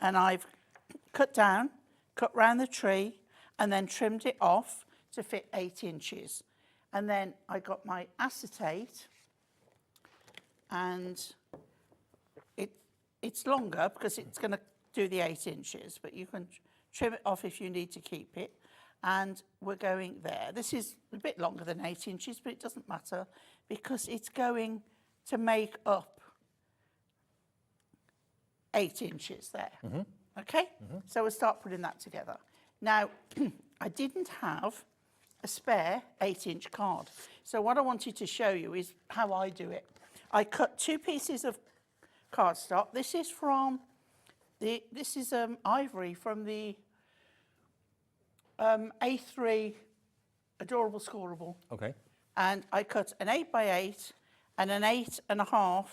And I've cut down, cut round the tree, and then trimmed it off to fit 8 inches. And then I got my acetate, and it's longer because it's going to do the 8 inches, but you can trim it off if you need to keep it. And we're going there. This is a bit longer than 8 inches, but it doesn't matter because it's going to make up 8 inches there. Okay? So we'll start putting that together. Now, I didn't have a spare 8-inch card. So what I wanted to show you is how I do it. I cut 2 pieces of cardstock. This is from ivory from the A3 Adorable Scoreable. Okay. And I cut an 8x8 and an 8.5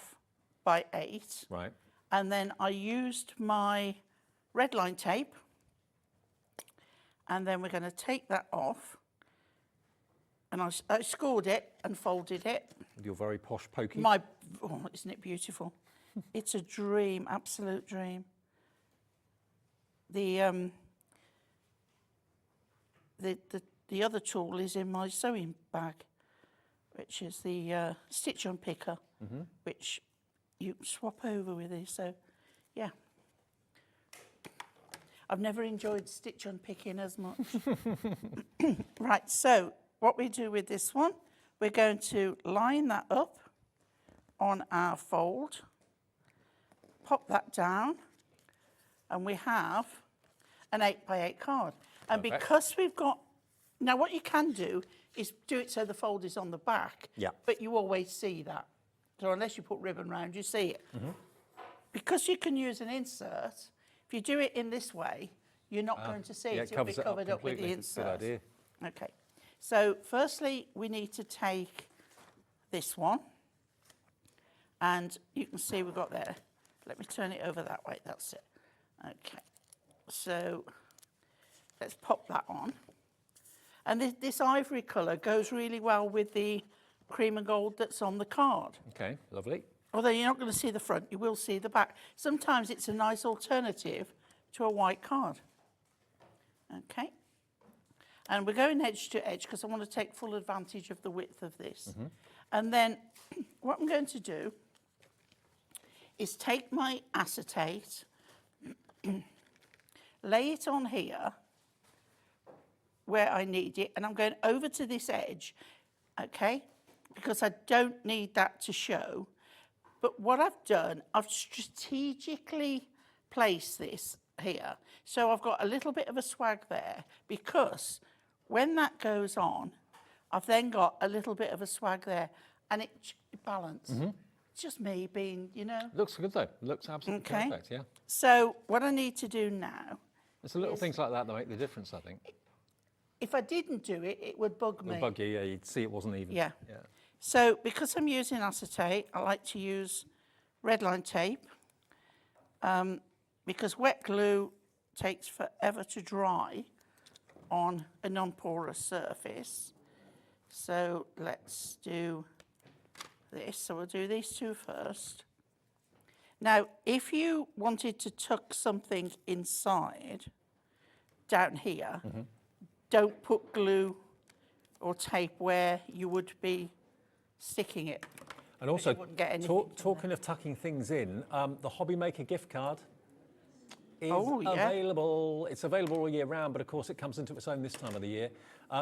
by 8. Right. And then I used my red line tape. And then we're going to take that off. And I scored it and folded it. With your very posh pokey. Oh, isn't it beautiful? It's a dream, absolute dream. The other tool is in my sewing bag, which is the stitch unpicker, which you swap over with this. So, yeah. I've never enjoyed stitch unpicking as much. Right, so what we do with this one, we're going to line that up on our fold, pop that down, and we have an 8x8 card. And Perfect. because we've got, now what you can do is do it so the fold is on the back, Yeah. but you always see that. So unless you put ribbon round, you see it. Because you can use an insert, if you do it in this way, you're not going to see yeah, it. it It'll be covers it up covered up with the completely. It's a good insert. idea. Okay. So firstly, we need to take this one. And you can see we've got there. Let me turn it over that way. That's it. Okay. So let's pop that on. And this ivory colour goes really well with the cream and gold that's on the card. Okay, lovely. Although you're not going to see the front, you will see the back. Sometimes it's a nice alternative to a white card. Okay. And we're going edge to edge because I want to take full advantage of the width of this. And then what I'm going to do is take my acetate, lay it on here where I need it, and I'm going over to this edge, okay, because I don't need that to show. But what I've done, I've strategically placed this here. So I've got a little bit of a swag there because when that goes on, I've then got a little bit of a swag there and it balance. It's just me being, you know. Looks good though. Looks absolutely perfect, yeah. So what I need to do now, It's the little things like that that make the difference, I think. if I didn't do it, it would bug me. It'll bug you, yeah, you'd see it wasn't even. Yeah. So because I'm using acetate, I like to use red line tape because wet glue takes forever to dry on a non-porous surface. So let's do this. So we'll do these two first. Now, if you wanted to tuck something inside down here, don't put glue or tape where you would be sticking it. And also, you wouldn't get anything from talking of tucking things in, the Hobby Maker gift card is Oh, yeah. available. It's available all year round, but of course it comes into its own this time of the year.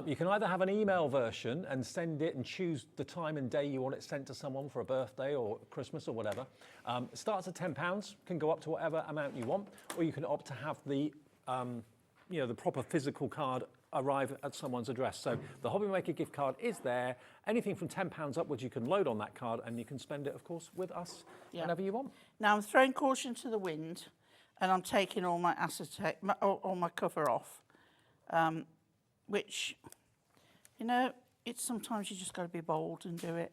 You can either have an email version and send it and choose the time and day you want it sent to someone for a birthday or Christmas or whatever. It starts at £10, can go up to whatever amount you want, or you can opt to have the, the proper physical card arrive at someone's address. So the Hobby Maker gift card is there. Anything from £10 upwards you can load on that card, and you can spend it, of course, with us whenever you want. Now I'm throwing caution to the wind, and I'm taking all my acetate, all my cover off, which, you know, it's sometimes you just got to be bold and do it.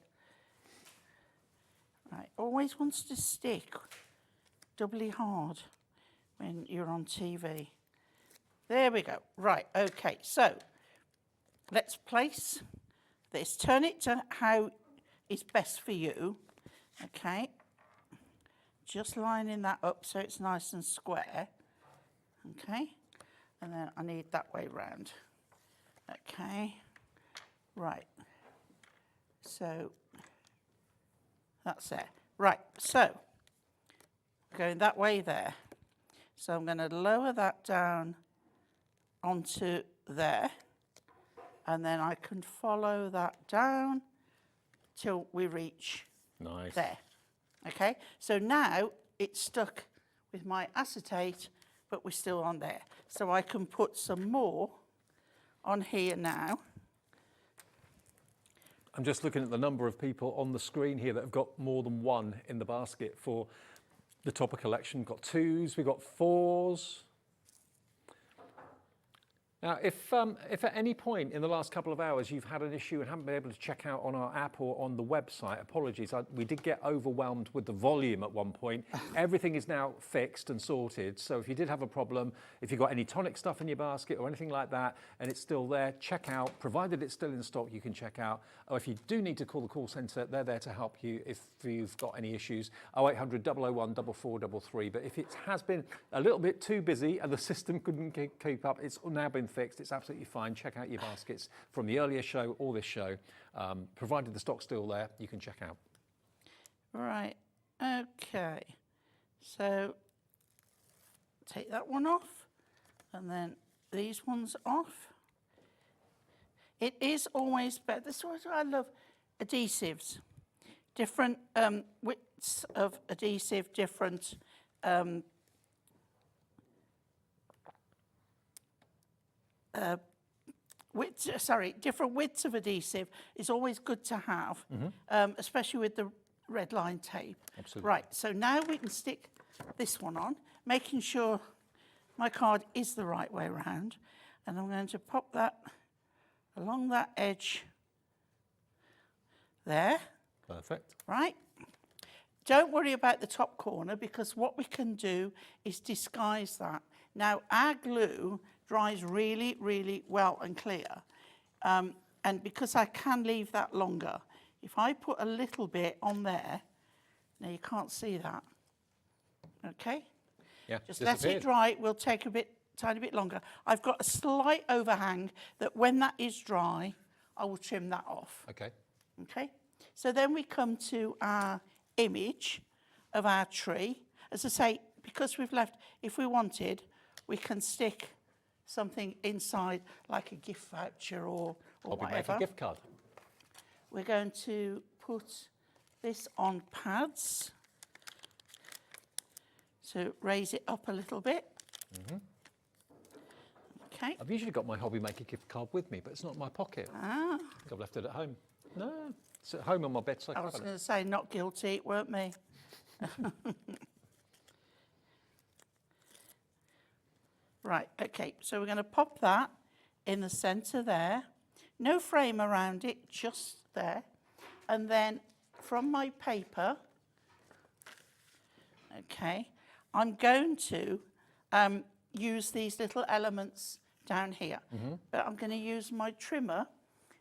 Right, always wants to stick doubly hard when you're on TV. There we go. Right, okay, so let's place this. Turn it to how is best for you, okay? Just lining that up so it's nice and square, okay? And then I need that way round, okay? Right, so that's there. Right, so going that way there. So I'm going to lower that down onto there, and then I can follow that down till we reach there. Okay, so now it's stuck with my acetate, but we're still on there. So I can put some more on here now. I'm just looking at the number of people on the screen here that have got more than one in the basket for the Topper collection. We've got 2s, we've got 4s. Now, if at any point in the last couple of hours you've had an issue and haven't been able to check out on our app or on the website, apologies. We did get overwhelmed with the volume at one point. Everything is now fixed and sorted. So if you did have a problem, if you've got any Tonic stuff in your basket or anything like that, and it's still there, check out. Provided it's still in stock, you can check out. Or if you do need to call the call centre, they're there to help you if you've got any issues. 0800 001 4433. But if it has been a little bit too busy and the system couldn't keep up, it's now been fixed. It's absolutely fine. Check out your baskets from the earlier show or this show. Provided the stock's still there, you can check out. Right, okay. So take that one off, and then these ones off. It is always better. This is what I love, adhesives. Different widths of adhesive, different different widths of adhesive is always good to have, especially with the red line tape. Absolutely. Right, so now we can stick this one on, making sure my card is the right way around, and I'm going to pop that along that edge there. Perfect. Right. Don't worry about the top corner, because what we can do is disguise that. Now, our glue dries really, really well and clear. And because I can leave that longer, if I put a little bit on there, now you can't see that, okay? Yeah, just let it dry. It will take tiny bit longer. I've got a slight overhang that when that is dry, I will trim that off. Okay. Okay, so then we come to our image of our tree. As I say, because we've left, if we wanted, we can stick something inside, like a gift voucher or whatever. Make a gift card. We're going to put this on pads. So raise it up a little bit. Okay. I've usually got my Hobby Maker gift card with me, but it's not in my pocket. I think I've left it at home. No, it's at home on my bedside. I was going to say, not guilty, it weren't me. Right, okay, so we're going to pop that in the centre there. No frame around it, just there. And then from my paper, okay, I'm going to use these little elements down here. But I'm going to use my trimmer,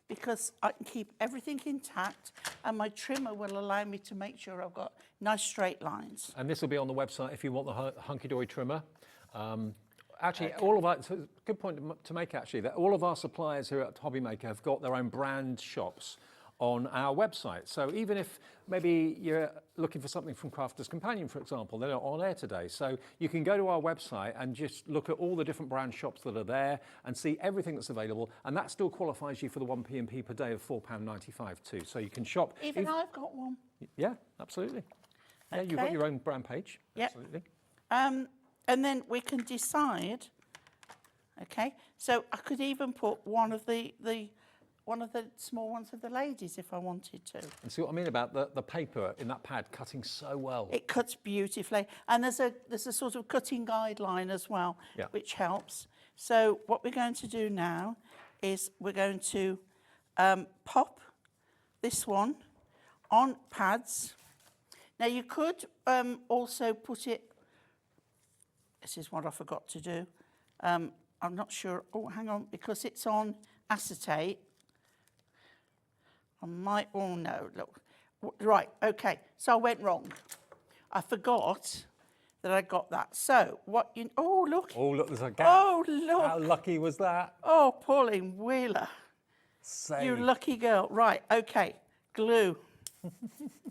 because I can keep everything intact, and my trimmer will allow me to make sure I've got nice straight lines. And this will be on the website if you want the Hunkydory trimmer. Actually, all of our, it's a good point to make actually, that all of our suppliers here at Hobby Maker have got their own brand shops on our website. So even if maybe you're looking for something from Crafter's Companion, for example, they're not on air today. So you can go to our website and just look at all the different brand shops that are there and see everything that's available. And that still qualifies you for the 1 P&P per day of £4.95 too. So you can shop. Even I've got one. Yeah, absolutely. Yeah, you've got your own brand page. Yep. Absolutely. And then we can decide, Okay, so I could even put one of the small ones of the ladies if I wanted to. And see what I mean about the paper in that pad cutting so well. It cuts beautifully, and there's a sort of cutting guideline as well, Yeah. which helps. So what we're going to do now is we're going to pop this one on pads. Now you could also put it. This is what I forgot to do. I'm not sure. Oh, hang on, because it's on acetate. I might. Oh no, look. Right. Okay. So I went wrong. I forgot that I got that. So what you? Oh look. Oh, look, there's a gap. Oh look. How lucky was that? Oh, Pauline Wheeler. Say. You lucky girl. Right. Okay. Glue.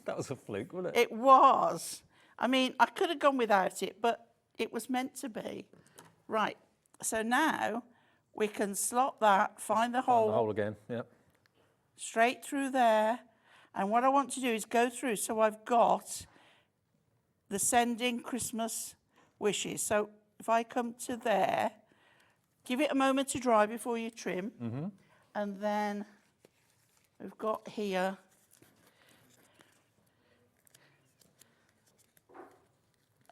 That was a fluke, wasn't it? It was. I mean, I could have gone without it, but it was meant to be. Right. So now we can slot that, find the The hole hole again, yeah. straight through there. And what I want to do is go through so I've got the sending Christmas wishes. So if I come to there, give it a moment to dry before you trim. And then we've got here.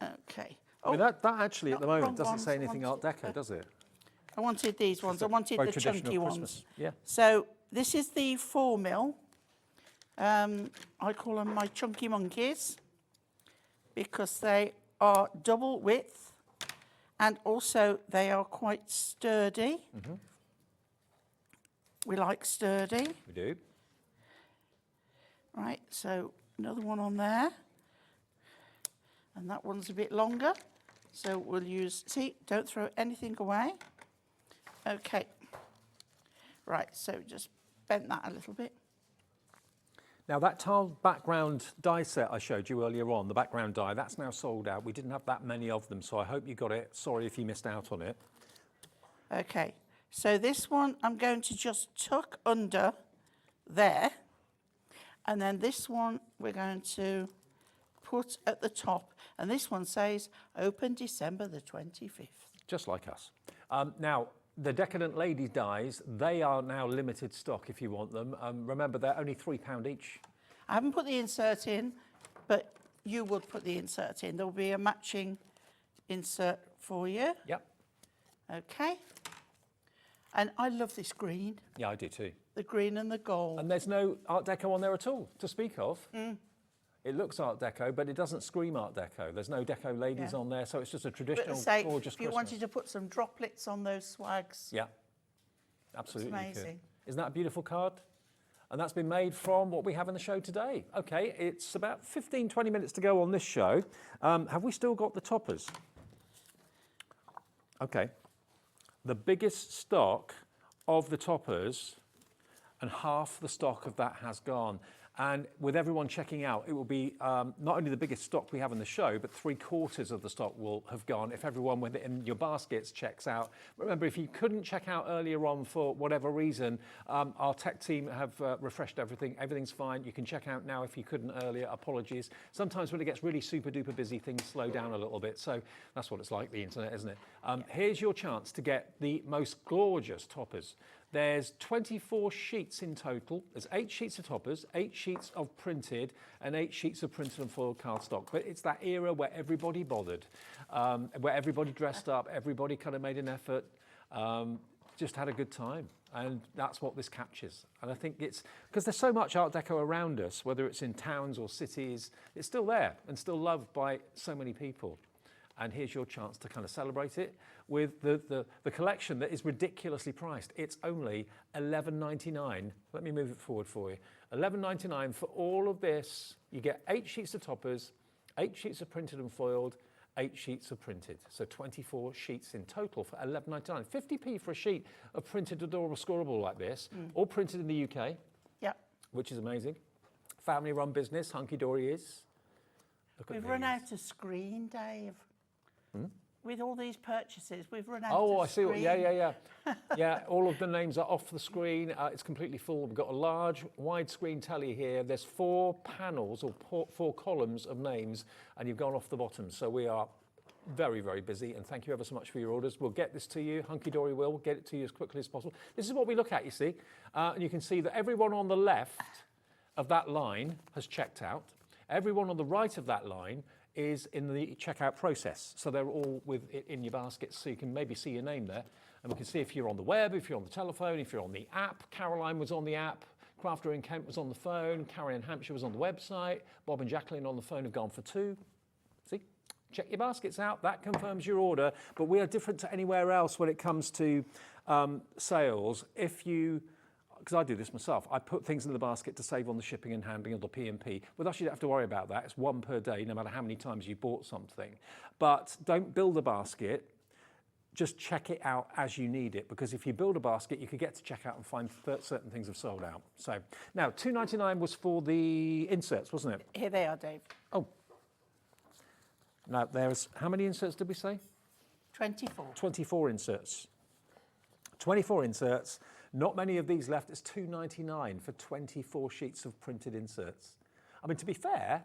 Okay. I mean, that actually at the no, wrong moment doesn't ones, say anything Art ones. Deco, does it? I wanted these ones. I wanted Very the traditional chunky Christmas. ones. Yeah. So this is the 4mm. I call them my chunky monkeys because they are double width and also they are quite sturdy. We like sturdy. We do. Right, so another one on there. And that one's a bit longer. So we'll use, see, don't throw anything away. Okay. Right, so just bend that a little bit. Now that tiled background die set I showed you earlier on, the background die, that's now sold out. We didn't have that many of them, so I hope you got it. Sorry if you missed out on it. Okay, so this one I'm going to just tuck under there. And then this one we're going to put at the top. And this one says, open December the 25th. Just like us. Now, the Decadent Ladies dies, they are now limited stock if you want them. Remember, they're only £3 each. I haven't put the insert in, but you would put the insert in. There'll be a matching insert for you. Yep. Okay. And I love this green, Yeah, I do too. the green and the gold. And there's no Art Deco on there at all to speak of. It looks Art Deco, but it doesn't scream Art Deco. There's no Deco ladies Yeah. on there, so it's just a But traditional, say, gorgeous if you Christmas. wanted to put some droplets on those swags, Yeah, absolutely. you could. amazing. Isn't that a beautiful card? And that's been made from what we have in the show today. Okay, it's about 15, 20 minutes to go on this show. Have we still got the toppers? Okay. The biggest stock of the toppers and half the stock of that has gone. And with everyone checking out, it will be not only the biggest stock we have in the show, but 3/4 of the stock will have gone if everyone with it in your baskets checks out. Remember, if you couldn't check out earlier on for whatever reason, our tech team have refreshed everything. Everything's fine. You can check out now if you couldn't earlier. Apologies. Sometimes when it gets really super duper busy, things slow down a little bit. So that's what it's like, the internet, isn't it? Here's your chance to get the most gorgeous toppers. There's 24 sheets in total. There's 8 sheets of toppers, 8 sheets of printed, and 8 sheets of printed and foiled cardstock. But it's that era where everybody bothered, where everybody dressed up, everybody kind of made an effort, just had a good time. And that's what this captures. And I think it's, because there's so much Art Deco around us, whether it's in towns or cities, it's still there and still loved by so many people. And here's your chance to kind of celebrate it with the collection that is ridiculously priced. It's only $11.99. Let me move it forward for you. $11.99 for all of this. You get 8 sheets of toppers, 8 sheets of printed and foiled, 8 sheets of printed. So 24 sheets in total for $11.99. 50p for a sheet of printed adorable scoreable like this, all printed in the UK, Yep. which is amazing. Family-run business, Hunkydory is. Look at We've run these. out of screen, Dave. With all these purchases, we've run out Oh, of I see. screen. Yeah. Yeah, all of the names are off the screen. It's completely full. We've got a large widescreen telly here. There's 4 panels or 4 columns of names, and you've gone off the bottom. So we are very, very busy, and thank you ever so much for your orders. We'll get this to you. Hunkydory will get it to you as quickly as possible. This is what we look at, you see. And you can see that everyone on the left of that line has checked out. Everyone on the right of that line is in the checkout process. So they're all with it in your basket, so you can maybe see your name there. And we can see if you're on the web, if you're on the telephone, if you're on the app. Caroline was on the app. Crafter in Kent was on the phone. Carrie in Hampshire was on the website. Bob and Jacqueline on the phone have gone for 2. See? Check your baskets out. That confirms your order. But we are different to anywhere else when it comes to sales. If you, because I do this myself, I put things in the basket to save on the shipping and handling of the P&P. With us, you don't have to worry about that. It's 1 per day, no matter how many times you bought something. But don't build a basket. Just check it out as you need it, because if you build a basket, you could get to checkout and find certain things have sold out. So now, £2.99 was for the inserts, wasn't it? Here they are, Dave. Oh. Now, there's, how many inserts did we say? 24. 24 inserts. 24 inserts. Not many of these left. It's £2.99 for 24 sheets of printed inserts. I mean, to be fair,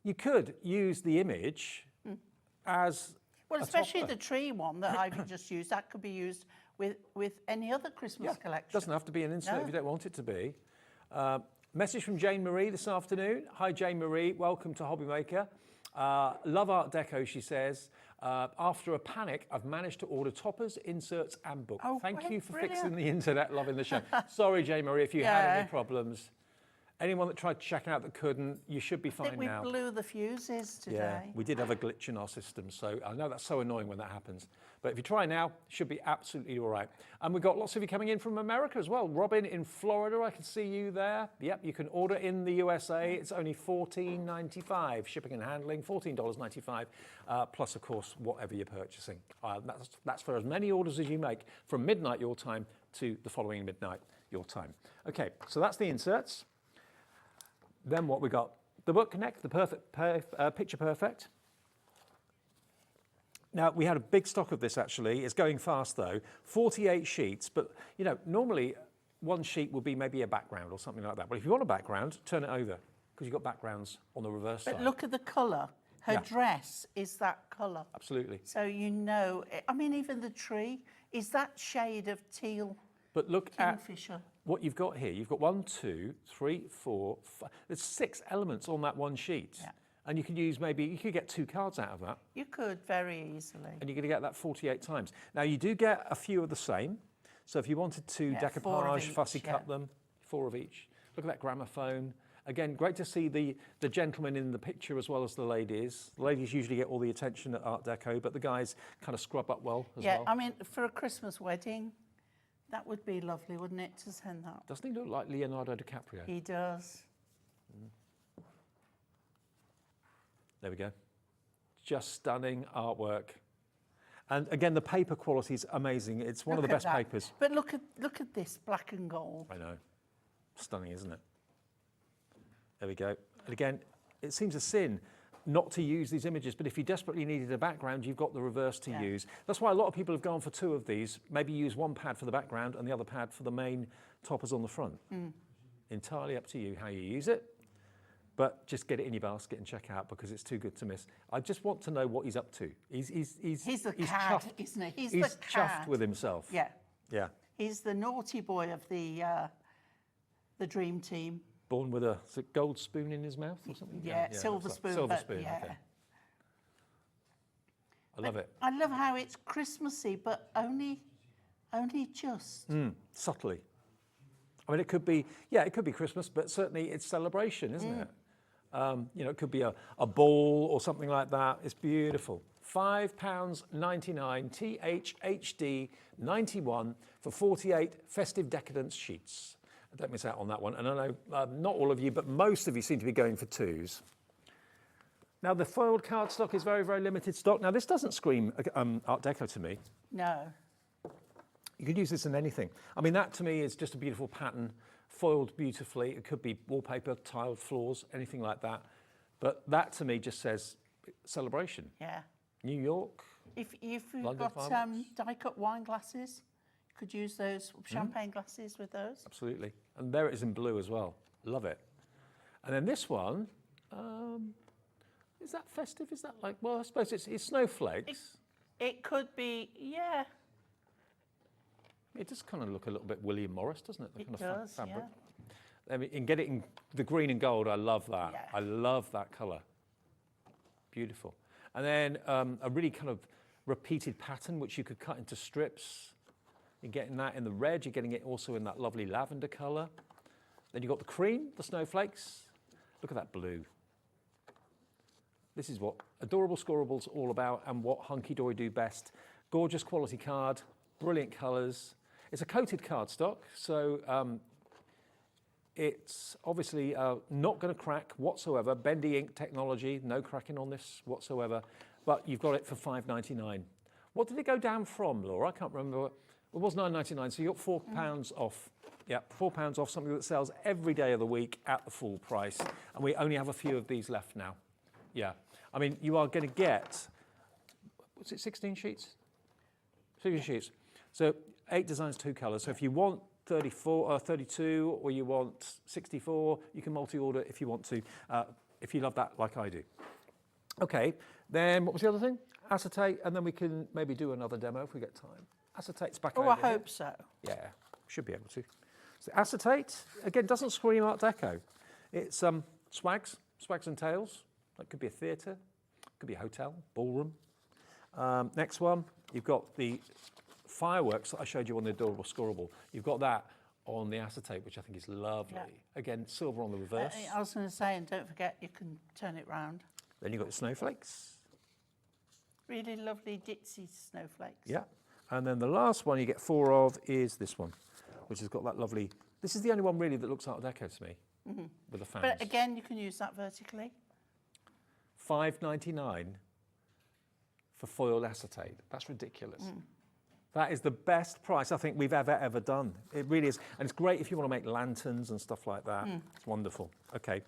you could use the image as Well, a especially topper. the tree one that I've just used, that could be used with any other Christmas collection. Doesn't have to be an insert No. if you don't want it to be. Message from Jane Marie this afternoon. Hi, Jane Marie. Welcome to Hobby Maker. Love Art Deco, she says. After a panic, I've managed to order toppers, inserts and books. Oh, Thank you for brilliant. fixing the internet, loving the show. Sorry, Jane Marie, if you had Yeah. any problems. Anyone that tried to check out that couldn't, you should be I fine think we now. blew the fuses today. Yeah, we did have a glitch in our system, so I know that's so annoying when that happens. But if you try now, it should be absolutely all right. And we've got lots of you coming in from America as well. Robin in Florida, I can see you there. Yep, you can order in the USA. It's only $14.95, shipping and handling, $14.95, plus, of course, whatever you're purchasing. That's for as many orders as you make from midnight your time to the following midnight your time. Okay, so that's the inserts. Then what we got? The Book Connect, the Picture Perfect. Now, we had a big stock of this, actually. It's going fast, though. 48 sheets, but, you know, normally one sheet would be maybe a background or something like that. But if you want a background, turn it over, because you've got backgrounds on the reverse But side. look at the colour. Her Yeah. dress is that colour. Absolutely. So you know, I mean, even the tree is that shade of teal But look at kingfisher. what you've got here. You've got 1, 2, 3, 4, 5. There's 6 elements on that one sheet. Yeah. And you could use maybe, you could get 2 cards out of that. You could very easily. And you're going to get that 48 times. Now, you do get a few of the same. So if you wanted to Yeah, 4 of decoupage, each, fussy yeah. cut them, 4 of each. Look at that gramophone. Again, great to see the gentlemen in the picture as well as the ladies. The ladies usually get all the attention at Art Deco, but the guys kind of scrub up well as Yeah, well. I mean, for a Christmas wedding, that would be lovely, wouldn't it, to send that? Doesn't he look like Leonardo DiCaprio? He does. There we go. Just stunning artwork. And again, the paper quality is amazing. It's one of Look the at best that. papers. But look at this black and gold. I know. Stunning, isn't it? There we go. And again, it seems a sin not to use these images, but if you desperately needed a background, you've got the reverse to Yeah. use. That's why a lot of people have gone for 2 of these. Maybe use one pad for the background and the other pad for the main toppers on the front. Entirely up to you how you use it. But just get it in your basket and check out, because it's too good to miss. I just want to know what he's up to. He's He's the cad, chuffed. isn't he? He's the chuffed cad. with himself. Yeah, Yeah. he's the naughty boy of the dream team. Born with a is it gold spoon in his mouth or something? Yeah, it silver looks spoon. Silver but spoon, yeah. okay. I love it. I love how it's Christmassy, but only just. Subtly. I mean, it could be, yeah, it could be Christmas, but certainly it's celebration, isn't it? You know, it could be a ball or something like that. It's beautiful. £5.99 THHD 91 for 48 festive decadence sheets. Don't miss out on that one. And I know not all of you, but most of you seem to be going for 2s. Now, the foiled cardstock is very, very limited stock. Now, this doesn't scream Art Deco to me. No. You could use this in anything. I mean, that to me is just a beautiful pattern, foiled beautifully. It could be wallpaper, tiled floors, anything like that. But that to me just says celebration. Yeah. New York. If you've London got fireworks. die-cut wine glasses, you could use those champagne glasses with those. Absolutely. And there it is in blue as well. Love it. And then this one, Is that festive? Is that like, well, I suppose it's snowflakes. It could be, yeah. It does kind of look a little bit William Morris, doesn't it? The It kind of does, fabric. yeah. I mean, and get it in the green and gold. I love that. Yeah. I love that colour. Beautiful. And then a really kind of repeated pattern, which you could cut into strips. You're getting that in the red. You're getting it also in that lovely lavender colour. Then you've got the cream, the snowflakes. Look at that blue. This is what Adorable Scorables all about and what Hunkydory do best. Gorgeous quality card, brilliant colours. It's a coated cardstock, so it's obviously not going to crack whatsoever. Bendy ink technology, no cracking on this whatsoever. But you've got it for £5.99. What did it go down from, Laura? I can't remember. It was £9.99, so you got £4 off. Yeah, £4 off something that sells every day of the week at the full price. And we only have a few of these left now. Yeah. I mean, you are going to get, was it 16 sheets? 16 sheets. So 8 designs, 2 colours. So if you want 34 or 32 or you want 64, you can multi-order if you want to, if you love that like I do. Okay, then what was the other thing? Acetate, and then we can maybe do another demo if we get time. Acetate's back over Oh, I here. hope so. Yeah, should be able to. So acetate, again, doesn't scream Art Deco. It's swags and tales. That could be a theatre, could be a hotel, ballroom. Next one, you've got the fireworks that I showed you on the Adorable Scorable. You've got that on the acetate, which I think is lovely. Yeah. Again, silver on the reverse. I was going to say, and don't forget, you can turn it round. Then you've got the snowflakes. Really lovely ditzy snowflakes. Yeah. And then the last one you get 4 of is this one, which has got that lovely, this is the only one really that looks Art Deco to me, with the fans. But again, you can use that vertically. $5.99 for foil acetate. That's ridiculous. That is the best price I think we've ever done. It really is. And it's great if you want to make lanterns and stuff like that. It's wonderful. Okay,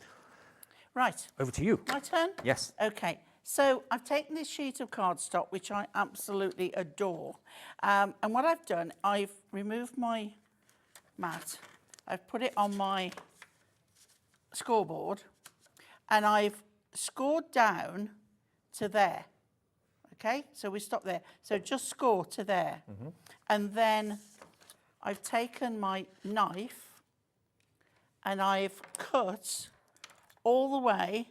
Right, over to you. my turn? Yes. Okay, so I've taken this sheet of cardstock, which I absolutely adore. And what I've done, I've removed my mat, I've put it on my scoreboard, and I've scored down to there. Okay, so we stop there. So just score to there. And then I've taken my knife and I've cut all the way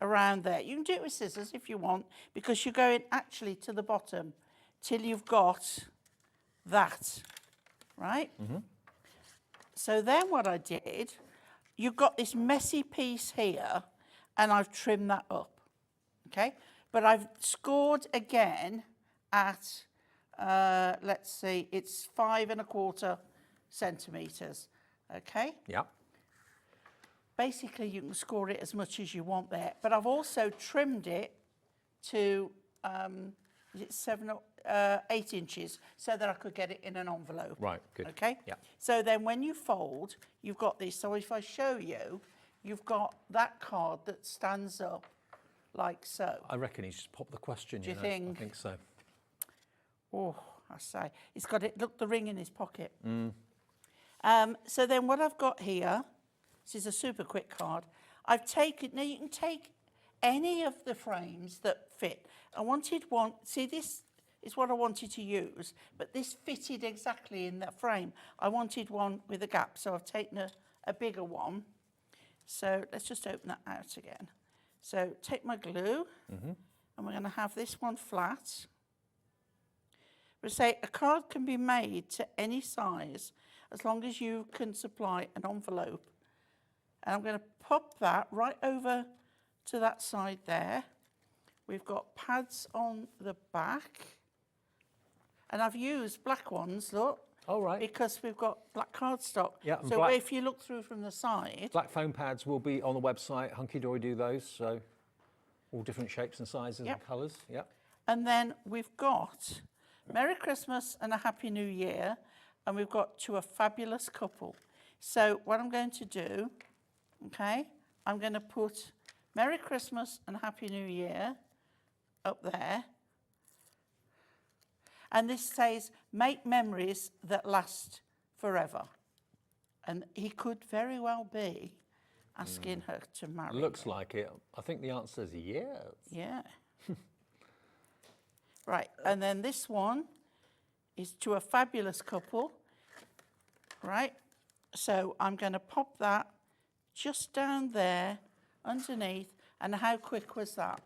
around there. You can do it with scissors if you want, because you're going actually to the bottom till you've got that, right? So then what I did, you've got this messy piece here, and I've trimmed that up, okay? But I've scored again at, let's see, it's 5¼ centimetres, okay? Yeah. Basically, you can score it as much as you want there, but I've also trimmed it to, is it 8 inches, so that I could get it in an envelope. Right, good. Okay? Yeah. So then when you fold, you've got this. So if I show you, you've got that card that stands up like so. I reckon he's just popped the question. Do you know. think? I think so. Oh, I say. He's got it, look, the ring in his pocket. So then what I've got here, this is a super quick card. I've taken, now you can take any of the frames that fit. I wanted one, see this is what I wanted to use, but this fitted exactly in that frame. I wanted one with a gap, so I've taken a bigger one. So let's just open that out again. So take my glue, and we're going to have this one flat. But say a card can be made to any size as long as you can supply an envelope. And I'm going to pop that right over to that side there. We've got pads on the back. And I've used black ones, look. All right. Because we've got black cardstock. Yeah, and so black- if you look through from the side, Black foam pads will be on the website. Hunkydory do those, so all different shapes and sizes Yep. and colours. Yep. and then we've got Merry Christmas and a Happy New Year, and we've got To a Fabulous Couple. So what I'm going to do, okay, I'm going to put Merry Christmas and Happy New Year up there. And this says, make memories that last forever. And he could very well be asking her to marry Looks me. like it. I think the answer is yes. Yeah. Right, and then this one is to a fabulous couple, right? So I'm going to pop that just down there underneath. And how quick was that?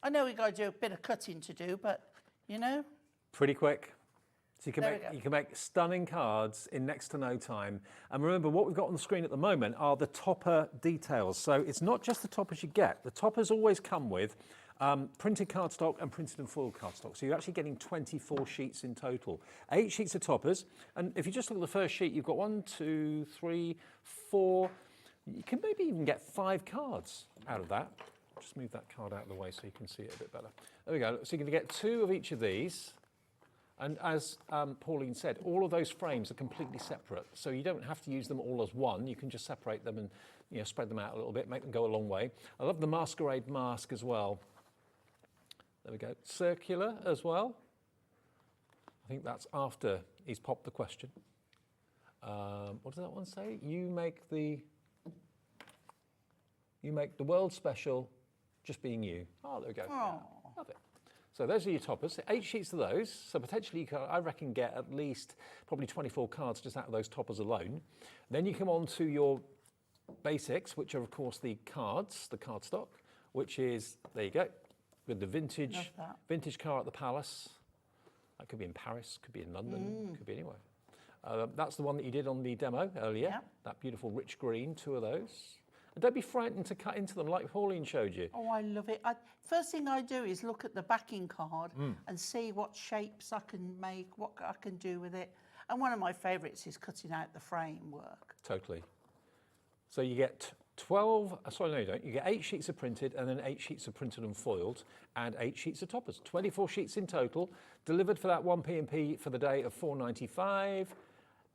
I know we got to do a bit of cutting to do, but you know, Pretty quick. So There we go. you can make stunning cards in next to no time. And remember, what we've got on the screen at the moment are the topper details. So it's not just the toppers you get. The toppers always come with printed cardstock and printed and foiled cardstock. So you're actually getting 24 sheets in total. 8 sheets of toppers. And if you just look at the first sheet, you've got 1, 2, 3, 4. You can maybe even get 5 cards out of that. Just move that card out of the way so you can see it a bit better. There we go. So you're going to get 2 of each of these. And as Pauline said, all of those frames are completely separate. So you don't have to use them all as one. You can just separate them and spread them out a little bit, make them go a long way. I love the masquerade mask as well. There we go. Circular as well. I think that's after he's popped the question. What does that one say? You make the world special, just being you. Oh, there we go. Oh. Love it. So those are your toppers. 8 sheets of those. So potentially you can, I reckon, get at least probably 24 cards just out of those toppers alone. Then you come on to your basics, which are of course the cards, the cardstock, which is, there you go, with the vintage car at the Palace. That could be in Paris, could be in London, could be anywhere. That's the one that you did on the demo earlier. Yep. That beautiful rich green, 2 of those. And don't be frightened to cut into them like Pauline showed you. Oh, I love it. First thing I do is look at the backing card and see what shapes I can make, what I can do with it. And one of my favourites is cutting out the framework. Totally. So you get 12, sorry, no you don't. You get 8 sheets of printed and then 8 sheets of printed and foiled and 8 sheets of toppers. 24 sheets in total, delivered for that 1p&p for the day of £4.95.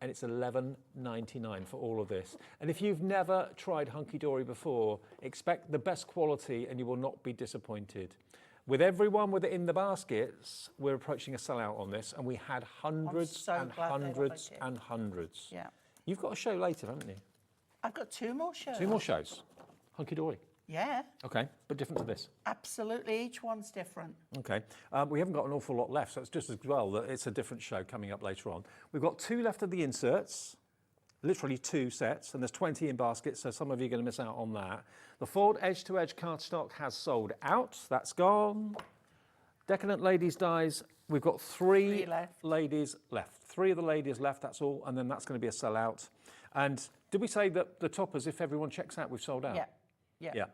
And it's $11.99 for all of this. And if you've never tried Hunkydory before, expect the best quality and you will not be disappointed. With everyone with it in the baskets, we're approaching a sellout on this, and we had hundreds so and glad they hundreds like it. and hundreds. Yeah. You've got a show later, haven't you? I've got 2 more shows. 2 more shows. Hunkydory. Yeah, Okay, but different to this. absolutely. Each one's different. Okay, we haven't got an awful lot left, so it's just as well that it's a different show coming up later on. We've got 2 left of the inserts, literally 2 sets, and there's 20 in baskets, so some of you are going to miss out on that. The foiled edge-to-edge cardstock has sold out. That's gone. Decadent Ladies Dies, we've got 3 left. ladies left. 3 of the ladies left, that's all, and then that's going to be a sellout. And did we say that the toppers, if everyone checks out, we've sold out? Yeah. Yeah.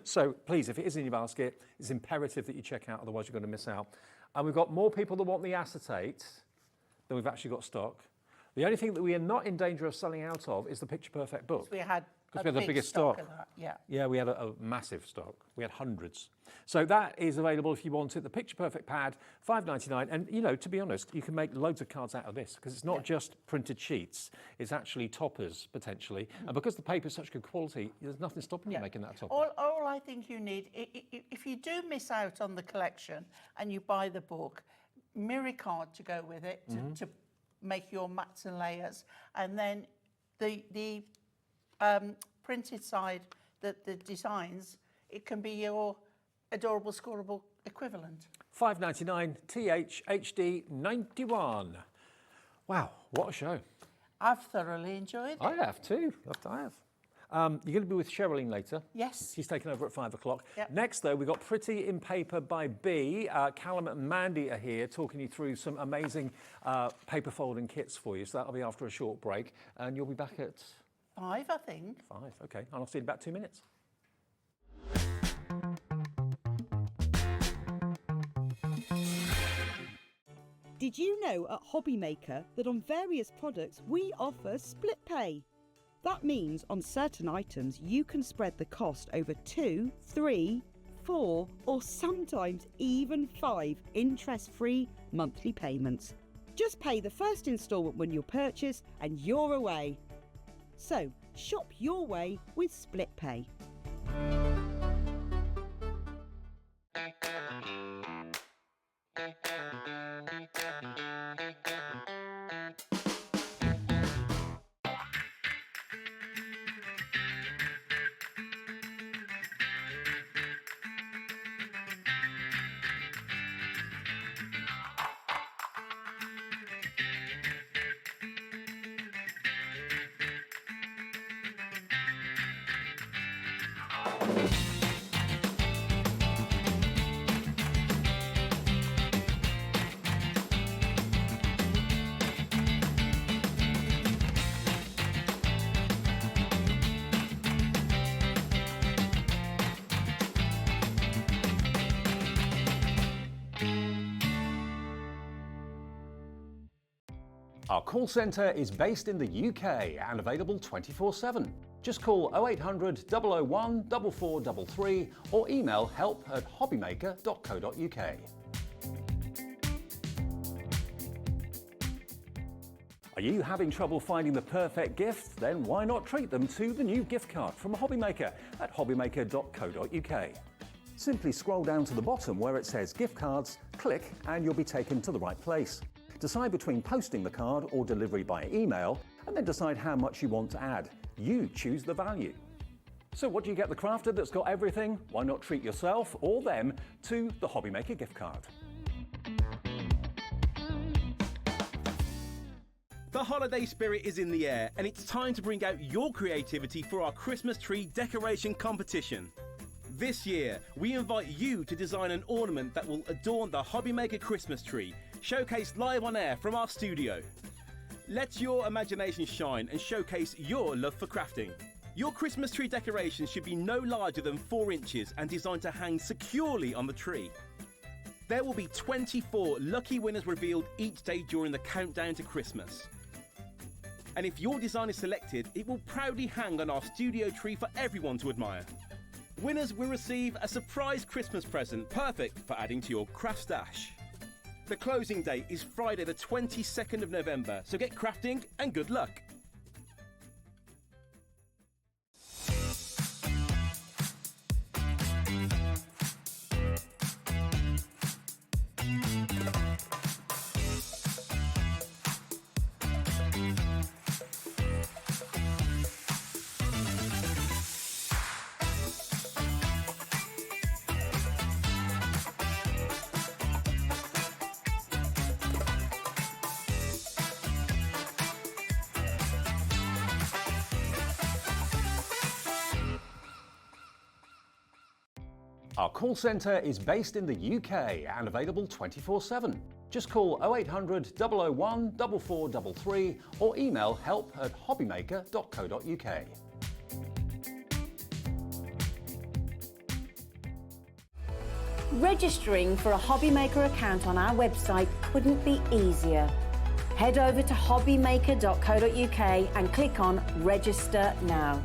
So please, if it is in your basket, it's imperative that you check out, otherwise you're going to miss out. And we've got more people that want the acetate than we've actually got stock. The only thing that we are not in danger of selling out of is the Picture Perfect book. We had Because we had the big biggest stock stock. of that. Yeah. Yeah, we had a massive stock. We had hundreds. So that is available if you want it. The Picture Perfect pad, $5.99. And, to be honest, you can make loads of cards out of this because it's not just printed sheets. It's actually toppers, potentially. And because the paper is such good quality, there's nothing stopping you making that topper. All I think you need, if you do miss out on the collection and you buy the book, mirror card to go with it to make your mats and layers, and then the printed side, the designs, it can be your adorable scoreable equivalent. $5.99 THHD 91. Wow, what a show. I've thoroughly enjoyed it. I have too. I have. You're going to be with Sherilyn later. Yes. She's taking over at 5 o'clock. Yep. Next, though, we've got Pretty in Paper by B. Callum and Mandy are here talking you through some amazing paper folding kits for you. So that'll be after a short break. And you'll be back at 5, I think. 5. Okay. And I'll see you in about 2 minutes. Did you know at Hobbymaker that on various products we offer split pay? That means on certain items you can spread the cost over 2, 3, 4 or sometimes even 5 interest-free monthly payments. Just pay the first instalment when you purchase and you're away. So shop your way with split pay. Our call centre is based in the UK and available 24/7. Just call 0800 001 4433 or email help@hobbymaker.co.uk. Are you having trouble finding the perfect gift? Then why not treat them to the new gift card from Hobbymaker at hobbymaker.co.uk. Simply scroll down to the bottom where it says gift cards, click and you'll be taken to the right place. Decide between posting the card or delivery by email and then decide how much you want to add. You choose the value. So what do you get the crafter that's got everything? Why not treat yourself or them to the Hobbymaker gift card? The holiday spirit is in the air, and it's time to bring out your creativity for our Christmas tree decoration competition. This year, we invite you to design an ornament that will adorn the Hobbymaker Christmas tree, showcased live on air from our studio. Let your imagination shine and showcase your love for crafting. Your Christmas tree decoration should be no larger than 4 inches and designed to hang securely on the tree. There will be 24 lucky winners revealed each day during the countdown to Christmas. And if your design is selected, it will proudly hang on our studio tree for everyone to admire. Winners will receive a surprise Christmas present, perfect for adding to your craft stash. The closing date is Friday the 22nd of November, so get crafting and good luck. Our call centre is based in the UK and available 24/7. Just call 0800 001 4433 or email help@hobbymaker.co.uk. Registering for a Hobbymaker account on our website couldn't be easier. Head over to hobbymaker.co.uk and click on Register Now.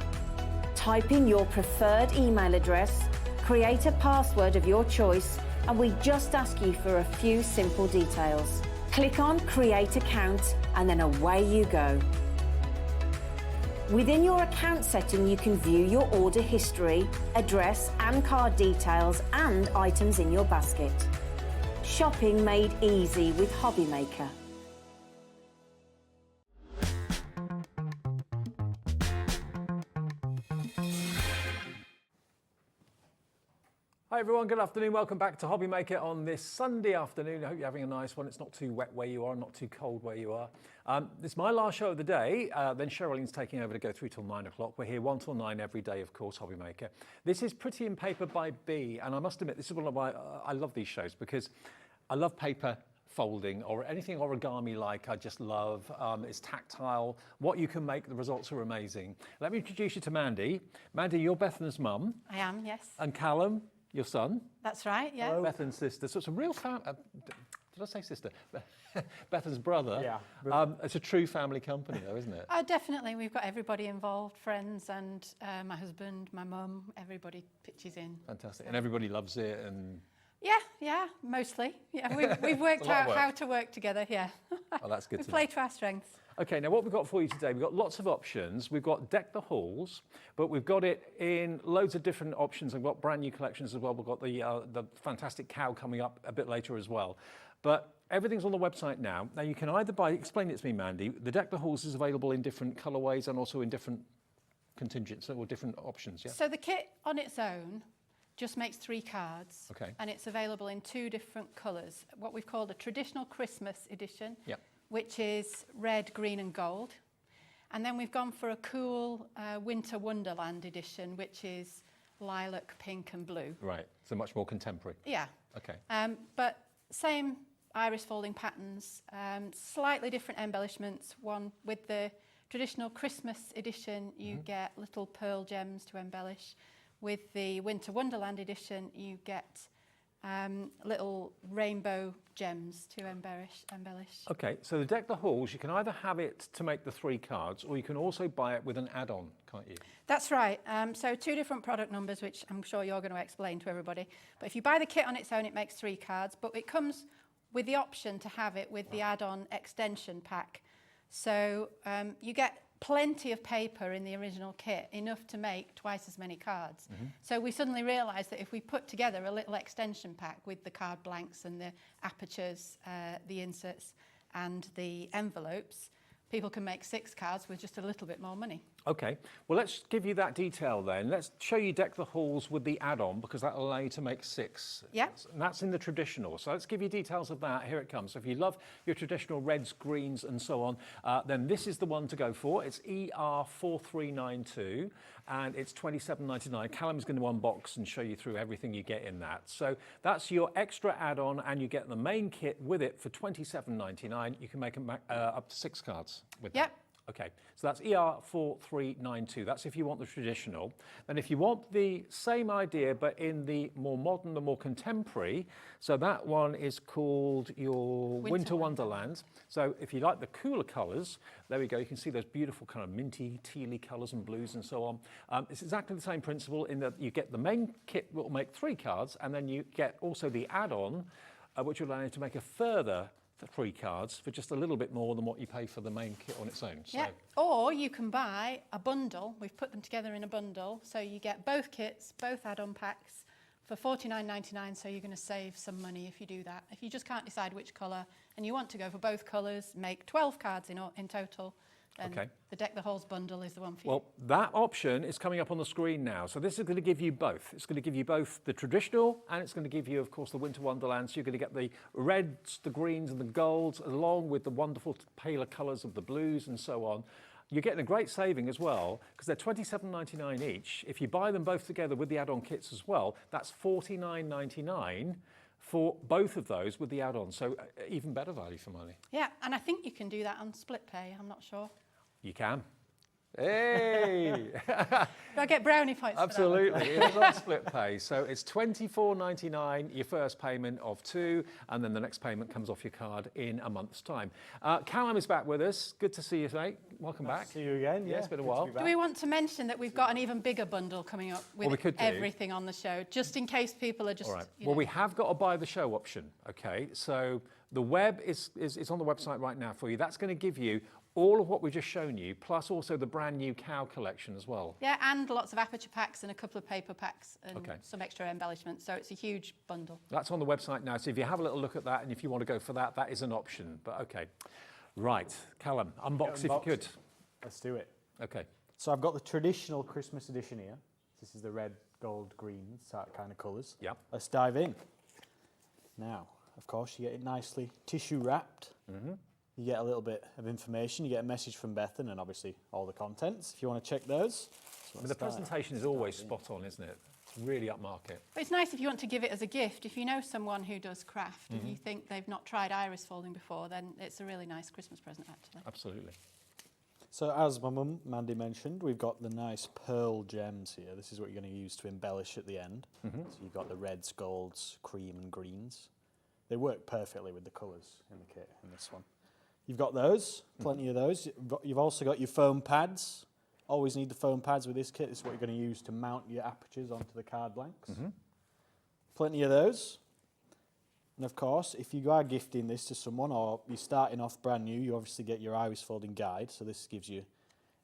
Type in your preferred email address, create a password of your choice, and we just ask you for a few simple details. Click on Create Account and then away you go. Within your account setting, you can view your order history, address and card details and items in your basket. Shopping made easy with Hobbymaker. Hi everyone, good afternoon. Welcome back to Hobbymaker on this Sunday afternoon. I hope you're having a nice one. It's not too wet where you are, not too cold where you are. This is my last show of the day. Then Sherilyn's taking over to go through till 9 o'clock. We're here 1 till 9 every day, of course, Hobbymaker. This is Pretty in Paper by B, and I must admit, this is one of my, I love these shows because I love paper folding or anything origami-like. I just love. It's tactile. What you can make, the results are amazing. Let me introduce you to Mandy. Mandy, you're Bethan's mum. I am, yes. And Callum, your son. That's right, yeah. Hello. Bethan's sister. So it's a real did I say sister? Bethan's brother. Yeah. It's a true family company though, isn't it? Definitely. We've got everybody involved, friends and my husband, my mum, everybody pitches in. Fantastic. And everybody loves it and... Yeah, mostly. Yeah, we've worked out how to work together, yeah. Oh, that's good We to play know. to our strengths. Okay, now what we've got for you today, we've got lots of options. We've got Deck the Halls, but we've got it in loads of different options. We've got brand new collections as well. We've got the fantastic cow coming up a bit later as well. But everything's on the website now. Now you can either buy, explain it to me, Mandy, the Deck the Halls is available in different colourways and also in different contingents or different options, yeah? So the kit on its own just makes 3 cards. Okay. And it's available in 2 different colours. What we've called a traditional Christmas edition, Yep. which is red, green and gold. And then we've gone for a cool Winter Wonderland edition, which is lilac, pink and blue. Right, so much more contemporary. Yeah. Okay. But same iris folding patterns, slightly different embellishments. One with the traditional Christmas edition, you get little pearl gems to embellish. With the Winter Wonderland edition, you get little rainbow gems to embellish. Okay, so the Deck the Halls, you can either have it to make the 3 cards, or you can also buy it with an add-on, can't you? That's right. So 2 different product numbers, which I'm sure you're going to explain to everybody. But if you buy the kit on its own, it makes 3 cards, but it comes with the option to have it with the add-on extension pack. So you get plenty of paper in the original kit, enough to make twice as many cards. So we suddenly realised that if we put together a little extension pack with the card blanks and the apertures, the inserts and the envelopes, people can make 6 cards with just a little bit more money. Okay, well let's give you that detail then. Let's show you Deck the Halls with the add-on, because that'll allow you to make 6. Yeah. And that's in the traditional. So let's give you details of that. Here it comes. So if you love your traditional reds, greens and so on, then this is the one to go for. It's ER4392 and it's £27.99. Callum's going to unbox and show you through everything you get in that. So that's your extra add-on, and you get the main kit with it for £27.99. You can make up to 6 cards with that. Okay, so that's ER4392. That's if you want the traditional. Then if you want the same idea but in the more modern, the more contemporary, so that one is called your Winter Wonderland. So if you like the cooler colours, there we go. You can see those beautiful kind of minty, tealy colours and blues and so on. It's exactly the same principle in that you get the main kit that will make 3 cards, and then you get also the add-on, which will allow you to make a further 3 cards for just a little bit more than what you pay for the main kit on its own. Yeah, or you can buy a bundle. We've put them together in a bundle, so you get both kits, both add-on packs for £49.99, so you're going to save some money if you do that. If you just can't decide which colour and you want to go for both colours, make 12 cards in total, then the Deck the Halls bundle is the one for you. Well, that option is coming up on the screen now. So this is going to give you both. It's going to give you both the traditional, and it's going to give you, of course, the Winter Wonderland. So you're going to get the reds, the greens and the golds, along with the wonderful paler colours of the blues and so on. You're getting a great saving as well, because they're £27.99 each. If you buy them both together with the add-on kits as well, that's £49.99 for both of those with the add-on. So even better value for money. Yeah, and I think you can do that on split pay. I'm not sure. You can. Hey! Do I get brownie points Absolutely, for that? it is on split pay. So it's £24.99, your first payment of 2, and then the next payment comes off your card in a month's time. Callum is back with us. Good to see you, mate. Welcome back. See you again. Yeah, it's been a while. Do we want to mention that we've got an even bigger bundle coming up with everything on the show, just in case people are just... All right. Well, we have got a buy the show option, okay? So the web is on the website right now for you. That's going to give you all of what we've just shown you, plus also the brand new cow collection as well. Yeah, and lots of aperture packs and a couple of paper packs and some extra embellishments. So it's a huge bundle. That's on the website now. So if you have a little look at that, and if you want to go for that, that is an option. But okay. Right, Callum, unbox if you could. Let's do it. Okay. So I've got the traditional Christmas edition here. This is the red, gold, green kind of colours. Yeah. Let's dive in. Now, of course, you get it nicely tissue wrapped. You get a little bit of information. You get a message from Bethan and obviously all the contents if you want to check those. So the presentation is always spot on, isn't it? It's really upmarket. But it's nice if you want to give it as a gift. If you know someone who does craft and you think they've not tried iris folding before, then it's a really nice Christmas present, actually. Absolutely. So as my mum, Mandy, mentioned, we've got the nice pearl gems here. This is what you're going to use to embellish at the end. So you've got the reds, golds, cream and greens. They work perfectly with the colours in the kit in this one. You've got those, plenty of those. You've also got your foam pads. Always need the foam pads with this kit. This is what you're going to use to mount your apertures onto the card blanks. Plenty of those. And of course, if you are gifting this to someone or you're starting off brand new, you obviously get your iris folding guide. So this gives you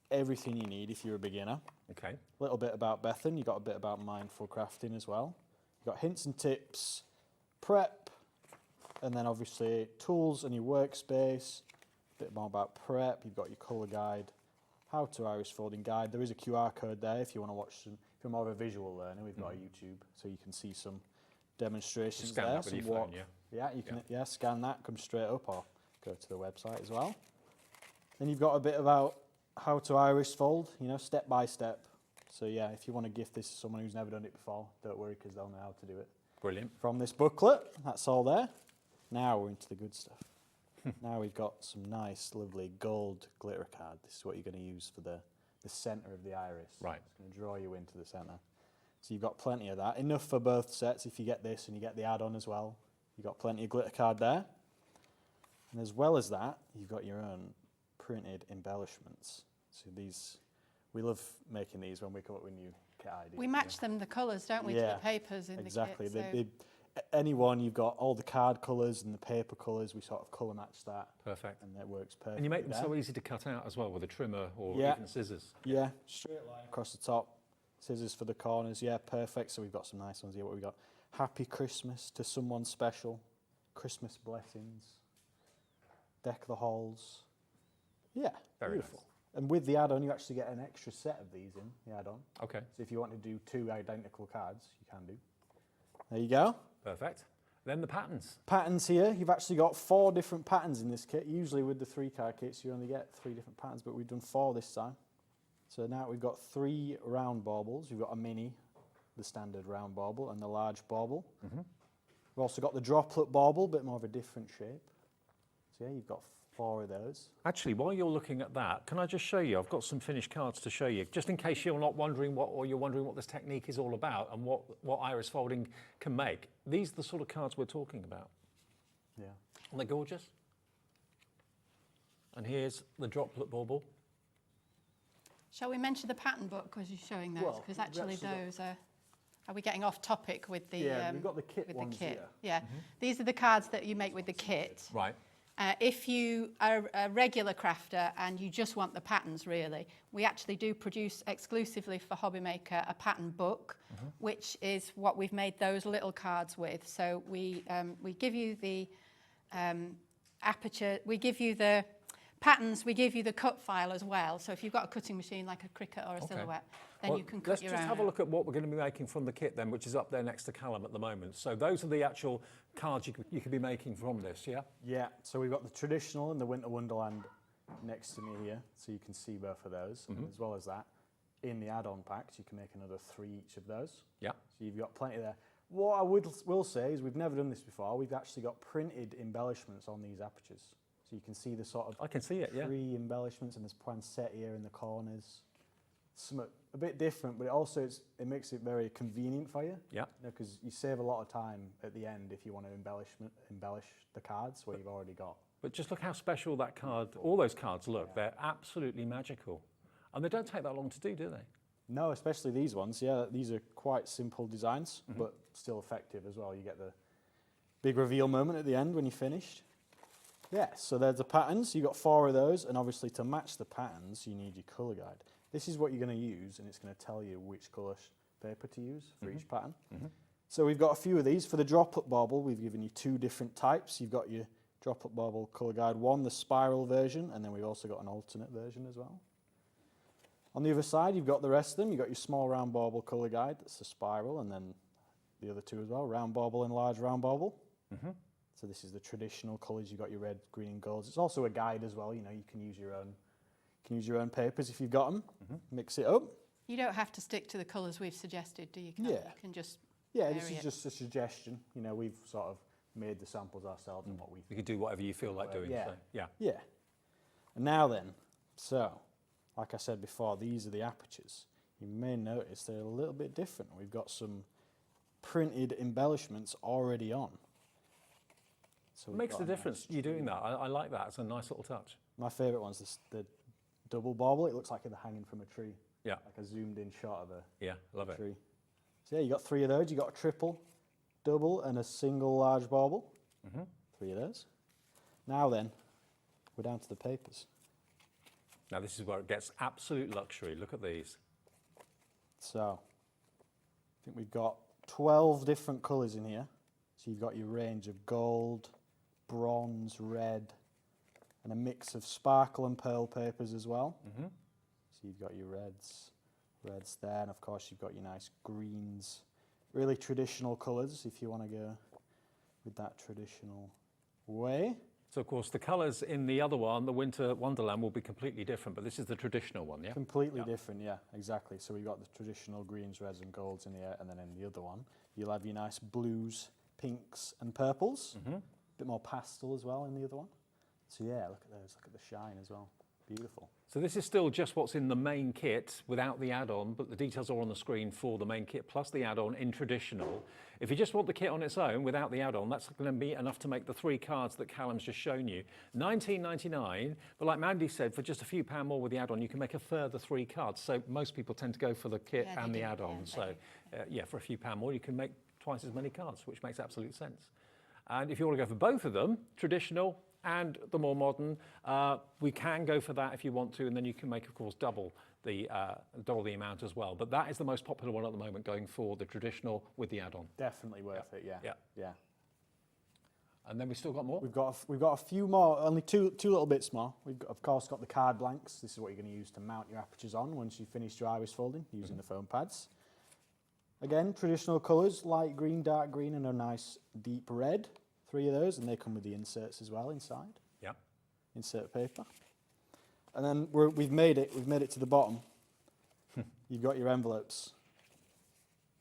everything you need if you're a beginner. Okay. A little bit about Bethan. You've got a bit about mindful crafting as well. You've got hints and tips, prep, and then obviously tools and your workspace. A bit more about prep. You've got your colour guide, how to iris folding guide. There is a QR code there if you want to watch some. If you're more of a visual learner, we've got a YouTube, so you can see some demonstrations scan there. that with your phone, yeah, you can scan that, come straight up, or go to the website as well. Then you've got a bit about how to iris fold, you know, step by step. So yeah, if you want to gift this to someone who's never done it before, don't worry, because they'll know how to do it. Brilliant. From this booklet, that's all there. Now we're into the good stuff. Now we've got some nice, lovely gold glitter card. This is what you're going to use for the centre of the iris. Right. It's going to draw you into the centre. So you've got plenty of that. Enough for both sets if you get this and you get the add-on as well. You've got plenty of glitter card there. And as well as that, you've got your own printed embellishments. So these, we love making these when we come up with new kit ideas. We match them, the colours, don't we, to the papers in exactly. the kit. So Anyone, you've got all the card colours and the paper colours, we sort of colour match that. Perfect. And that works perfectly. And you make them there. so easy to cut out as well with a trimmer or Yeah. even scissors. Yeah, straight line across the top, scissors for the corners, yeah, perfect. So we've got some nice ones here. What we got? Happy Christmas to someone special, Christmas blessings, deck the halls. Yeah, Very beautiful. nice. And with the add-on, you actually get an extra set of these in the add-on. Okay, So if you want to do 2 identical cards, you can do. There you go. perfect. Then the patterns. Patterns here, you've actually got 4 different patterns in this kit. Usually with the 3-card kits, you only get 3 different patterns, but we've done 4 this time. So now we've got 3 round baubles. We've got a mini, the standard round bauble, and the large bauble. We've also got the droplet bauble, a bit more of a different shape. So yeah, you've got 4 of those. Actually, while you're looking at that, can I just show you? I've got some finished cards to show you, just in case you're not wondering or you're wondering what this technique is all about and what iris folding can make. These are the sort of cards we're talking about. Yeah. Aren't they gorgeous? And here's the droplet bauble. shall we mention the pattern book as you're showing those? Well, Because we've actually actually got- those are we getting off topic with the Yeah, we've got the kit with ones the kit? here. Yeah, these are the cards that you make with the kit. Right. If you are a regular crafter and you just want the patterns, really, we actually do produce exclusively for Hobby Maker a pattern book, which is what we've made those little cards with. So we give you the aperture, we give you the patterns, we give you the cut file as well. So if you've got a cutting machine like a Cricut or a Silhouette, then Well, you can cut your own. Let's just have a look at what we're going to be making from the kit then, which is up there next to Callum at the moment. So those are the actual cards you could be making from this, yeah? Yeah, so we've got the traditional and the Winter Wonderland next to me here, so you can see both of those. And as well as that, in the add-on packs, you can make another 3 each of those. Yeah. So you've got plenty there. What I will say is we've never done this before. We've actually got printed embellishments on these apertures. So you can see the sort of I can see it, yeah. 3 embellishments, and there's poinsettia in the corners. Something a bit different, but it makes it very convenient for you. Yeah. Because you save a lot of time at the end if you want to embellish the cards where you've already got. But just look how special that card, all those cards look. They're absolutely magical. And they don't take that long to do they? No, especially these ones. Yeah, these are quite simple designs, but still effective as well. You get the big reveal moment at the end when you're finished. Yeah, so there's the patterns. You've got 4 of those, and obviously to match the patterns, you need your colour guide. This is what you're going to use, and it's going to tell you which colour paper to use for each pattern. So we've got a few of these. For the droplet bauble, we've given you 2 different types. You've got your droplet bauble colour guide 1, the spiral version, and then we've also got an alternate version as well. On the other side, you've got the rest of them. You've got your small round bauble colour guide, that's the spiral, and then the other 2 as well, round bauble and large round bauble. So this is the traditional colours. You've got your red, green, and golds. It's also a guide as well. You know, you can use your own papers if you've got them. Mix it up. You don't have to stick to the colours we've suggested, do you? Yeah. You can just Yeah, vary this is it. just a suggestion. You know, we've sort of made the samples ourselves and what we You can do whatever you feel like doing. Yeah. So, yeah. Yeah. And now then, so, like I said before, these are the apertures. You may notice they're a little bit different. We've got some printed embellishments already on. So It we've makes got the a nice difference you doing that. I like that. It's a nice little touch. My favourite one's the double bauble. It looks like they're hanging from a tree. Yeah. Like a zoomed in shot of a Yeah, love it. tree. So yeah, you got 3 of those. You got a triple, double, and a single large bauble. 3 of those. Now then, we're down to the papers. Now this is where it gets absolute luxury. Look at these. So, I think we've got 12 different colours in here. So you've got your range of gold, bronze, red, and a mix of sparkle and pearl papers as well. So you've got your reds there, and of course you've got your nice greens. Really traditional colours if you want to go with that traditional way. So of course the colours in the other one, the Winter Wonderland, will be completely different, but this is the traditional one, yeah? Completely different, yeah, exactly. So we've got the traditional greens, reds and golds in here, and then in the other one, you'll have your nice blues, pinks and purples. A bit more pastel as well in the other one. So yeah, look at those, look at the shine as well. Beautiful. So this is still just what's in the main kit without the add-on, but the details are on the screen for the main kit plus the add-on in traditional. If you just want the kit on its own without the add-on, that's going to be enough to make the 3 cards that Callum's just shown you. $19.99, but like Mandy said, for just a few pound more with the add-on, you can make a further 3 cards. So most people tend to go for the kit Yeah, and they the do. add-on. Yeah, So yeah, for a few pound more, you can make twice as many cards, which makes absolute sense. And if you want to go for both of them, traditional and the more modern, we can go for that if you want to, and then you can make, of course, double the amount as well. But that is the most popular one at the moment, going for the traditional with the add-on. Definitely worth it, yeah. Yeah. And then we've still got more. We've got a few more, only two little bits more. We've got, of course got the card blanks. This is what you're going to use to mount your apertures on once you've finished your iris folding using the foam pads. Again, traditional colours, light green, dark green, and a nice deep red. 3 of those, and they come with the inserts as well inside. Yeah. Insert paper. And then we've made it to the bottom. You've got your envelopes.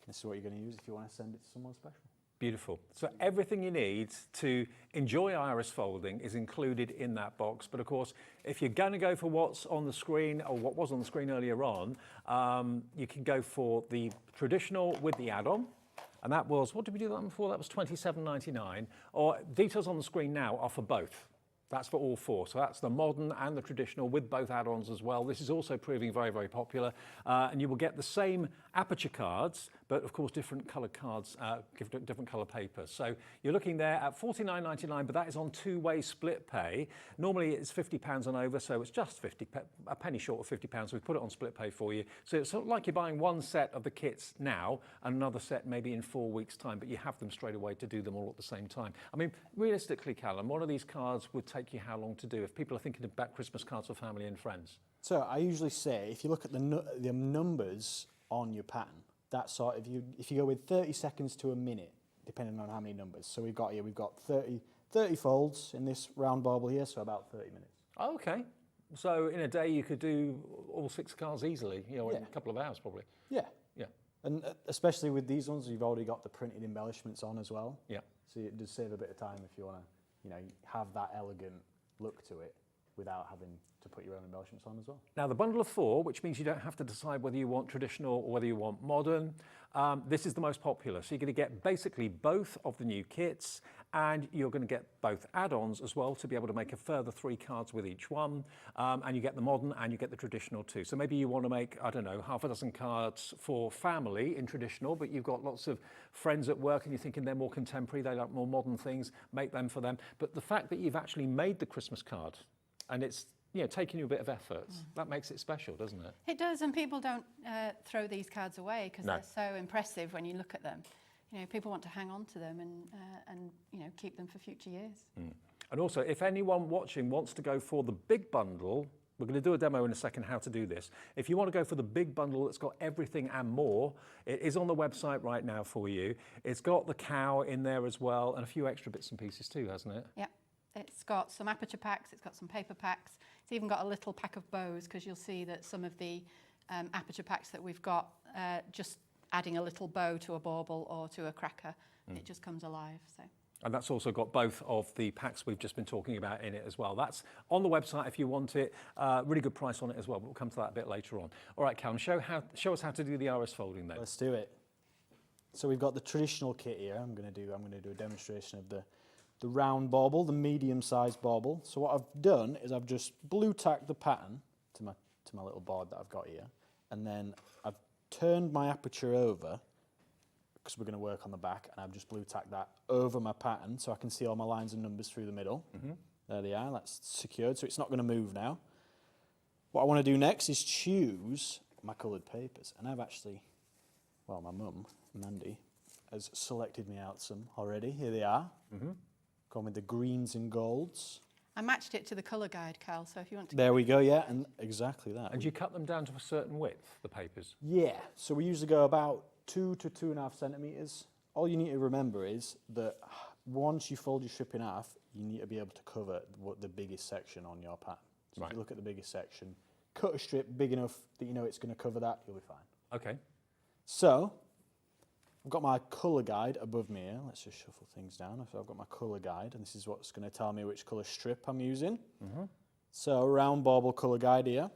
This is what you're going to use if you want to send it to someone special. Beautiful. So everything you need to enjoy iris folding is included in that box. But of course, if you're going to go for what's on the screen or what was on the screen earlier on, you can go for the traditional with the add-on. And that was, what did we do that one for? That was $27.99. Or details on the screen now are for both. That's for all 4. So that's the modern and the traditional with both add-ons as well. This is also proving very, very popular. And you will get the same aperture cards, but of course different coloured cards, different colour papers. So you're looking there at $49.99, but that is on 2-way split pay. Normally it's £50 and over, so it's just a penny short of £50. So we put it on split pay for you. So it's sort of like you're buying one set of the kits now and another set maybe in 4 weeks' time, but you have them straight away to do them all at the same time. I mean, realistically, Callum, one of these cards would take you how long to do if people are thinking about Christmas cards for family and friends? So I usually say, if you look at the numbers on your pattern, that sort of, if you go with 30 seconds to a minute, depending on how many numbers. So we've got 30 folds in this round bauble here, so about 30 minutes. Oh, okay. So in a day you could do all 6 cards easily, in a couple of hours probably. Yeah. Yeah. And especially with these ones, you've already got the printed embellishments on as well. Yeah. So it does save a bit of time if you want to, have that elegant look to it without having to put your own embellishments on as well. Now the bundle of 4, which means you don't have to decide whether you want traditional or whether you want modern, this is the most popular. So you're going to get basically both of the new kits, and you're going to get both add-ons as well to be able to make a further 3 cards with each one. And you get the modern and you get the traditional too. So maybe you want to make, I don't know, half a dozen cards for family in traditional, but you've got lots of friends at work and you're thinking they're more contemporary, they like more modern things, make them for them. But the fact that you've actually made the Christmas card and it's taking you a bit of effort, that makes it special, doesn't it? It does, and people don't throw these cards away because No. they're so impressive when you look at them. People want to hang on to them and keep them for future years. And also, if anyone watching wants to go for the big bundle, we're going to do a demo in a second how to do this. If you want to go for the big bundle that's got everything and more, it is on the website right now for you. It's got the cow in there as well and a few extra bits and pieces too, hasn't it? Yep. It's got some aperture packs, it's got some paper packs, it's even got a little pack of bows because you'll see that some of the aperture packs that we've got, just adding a little bow to a bauble or to a cracker, it just comes alive. So. And that's also got both of the packs we've just been talking about in it as well. That's on the website if you want it. Really good price on it as well, but we'll come to that a bit later on. All right, Callum, show us how to do the iris folding then. Let's do it. So we've got the traditional kit here. I'm going to do a demonstration of the round bauble, the medium-sized bauble. So what I've done is I've just blue tacked the pattern to my little board that I've got here, and then I've turned my aperture over because we're going to work on the back, and I've just blue tacked that over my pattern so I can see all my lines and numbers through the middle. There they are. That's secured, so it's not going to move now. What I want to do next is choose my coloured papers, and I've actually, well, my mum, Mandy, has selected me out some already. Here they are. Come with the greens and golds. I matched it to the colour guide, Cal, so if you want to... There we go, yeah, and exactly that. And you cut them down to a certain width, the papers? Yeah, so we usually go about 2 to 2.5 centimetres. All you need to remember is that once you fold your strip in half, you need to be able to cover the biggest section on your pattern. So if you look at the biggest section, cut a strip big enough that you know it's going to cover that, you'll be fine. Okay. So, I've got my colour guide above me here. Let's just shuffle things down. So I've got my colour guide, and this is what's going to tell me which colour strip I'm using. So round bauble colour guide here.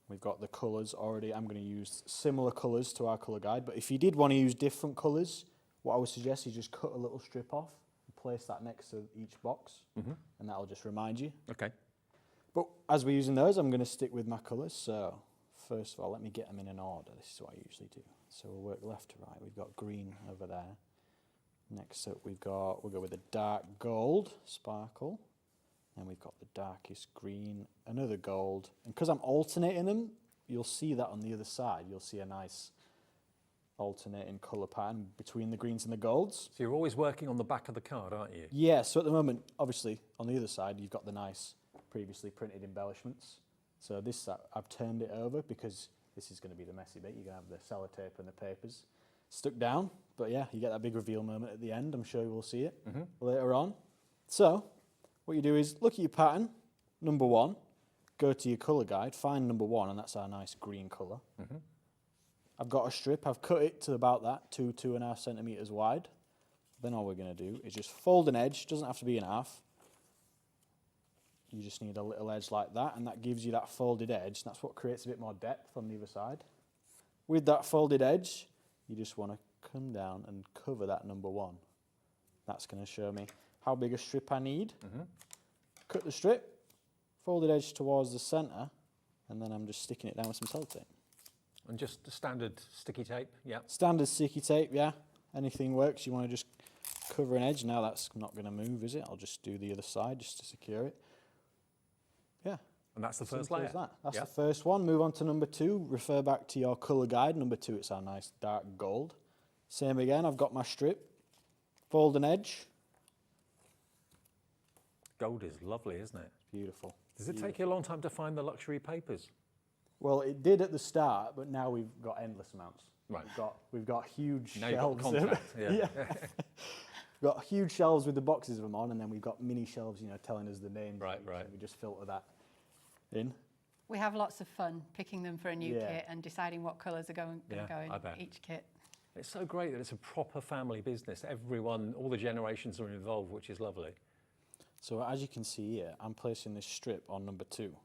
We've got the colours already. I'm going to use similar colours to our colour guide, but if you did want to use different colours, what I would suggest is just cut a little strip off and place that next to each box, and that'll just remind you. Okay. But as we're using those, I'm going to stick with my colours. So first of all, let me get them in an order. This is what I usually do. So we'll work left to right. We've got green over there. Next up, we'll go with a dark gold sparkle. Then we've got the darkest green, another gold. And because I'm alternating them, you'll see that on the other side. You'll see a nice alternating colour pattern between the greens and the golds. So you're always working on the back of the card, aren't you? Yeah, so at the moment, obviously, on the other side, you've got the nice previously printed embellishments. So this, I've turned it over because this is going to be the messy bit. You're going to have the sellotape and the papers stuck down. But yeah, you get that big reveal moment at the end. I'm sure you will see it later on. So what you do is look at your pattern, number 1, go to your colour guide, find number 1, and that's our nice green colour. I've got a strip, I've cut it to about that, 2.5 centimetres wide. Then all we're going to do is just fold an edge, doesn't have to be in half. You just need a little edge like that, and that gives you that folded edge. That's what creates a bit more depth on the other side. With that folded edge, you just want to come down and cover that number 1. That's going to show me how big a strip I need. Cut the strip, folded edge towards the centre, and then I'm just sticking it down with some sellotape. And just the standard sticky tape, yeah. Standard sticky tape, yeah. Anything works. You want to just cover an edge. Now that's not going to move, is it? I'll just do the other side just to secure it. Yeah. And that's the first Simple layer. as that. That's yeah. the first one. Move on to number 2. Refer back to your colour guide. Number 2, it's our nice dark gold. Same again. I've got my strip. Fold an edge. Gold is lovely, isn't it? Beautiful. Does it take you a long time to find the luxury papers? Well, it did at the start, but now we've got endless amounts. Right. We've got huge Now you've got shelves. contact, yeah. We've got huge shelves with the boxes of them on, and then we've got mini shelves, you know, telling us the names. Right, So right. we just filter that in. We have lots of fun picking them for a new Yeah. kit and deciding what colours are going to Yeah, go I bet. in each kit. It's so great that it's a proper family business. Everyone, all the generations are involved, which is lovely. So as you can see here, I'm placing this strip on number 2.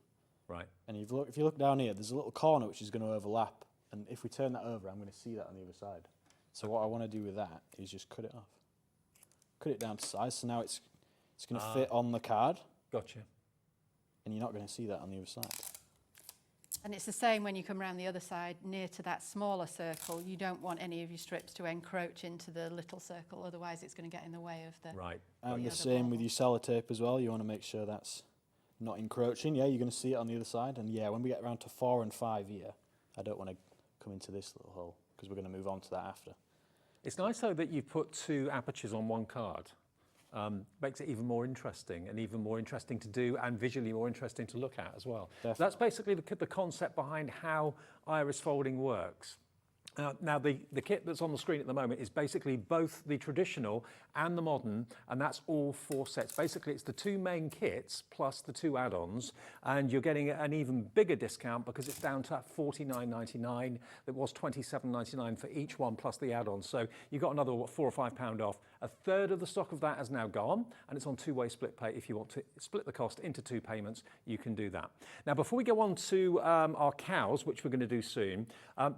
Right. And if you look down here, there's a little corner which is going to overlap. And if we turn that over, I'm going to see that on the other side. So what I want to do with that is just cut it off. Cut it down to size. So now it's going to fit on the card. Gotcha. And you're not going to see that on the other side. And it's the same when you come around the other side, near to that smaller circle. You don't want any of your strips to encroach into the little circle, otherwise it's going to get in the way of the... Right. And the the other same with bauble. your sellotape as well. You want to make sure that's not encroaching. Yeah, you're going to see it on the other side. And yeah, when we get around to 4 and 5 here, I don't want to come into this little hole because we're going to move on to that after. It's nice, though, that you've put 2 apertures on one card. Makes it even more interesting and even more interesting to do and visually more interesting to look at as well. So that's basically the concept behind how iris folding works. Now, the kit that's on the screen at the moment is basically both the traditional and the modern, and that's all 4 sets. Basically, it's the 2 main kits plus the 2 add-ons, and you're getting an even bigger discount because it's down to $49.99. It was $27.99 for each one plus the add-ons. So you've got another, what, £4 or £5 off. A third of the stock of that has now gone, and it's on 2-way split pay. If you want to split the cost into 2 payments, you can do that. Now, before we go on to our cows, which we're going to do soon,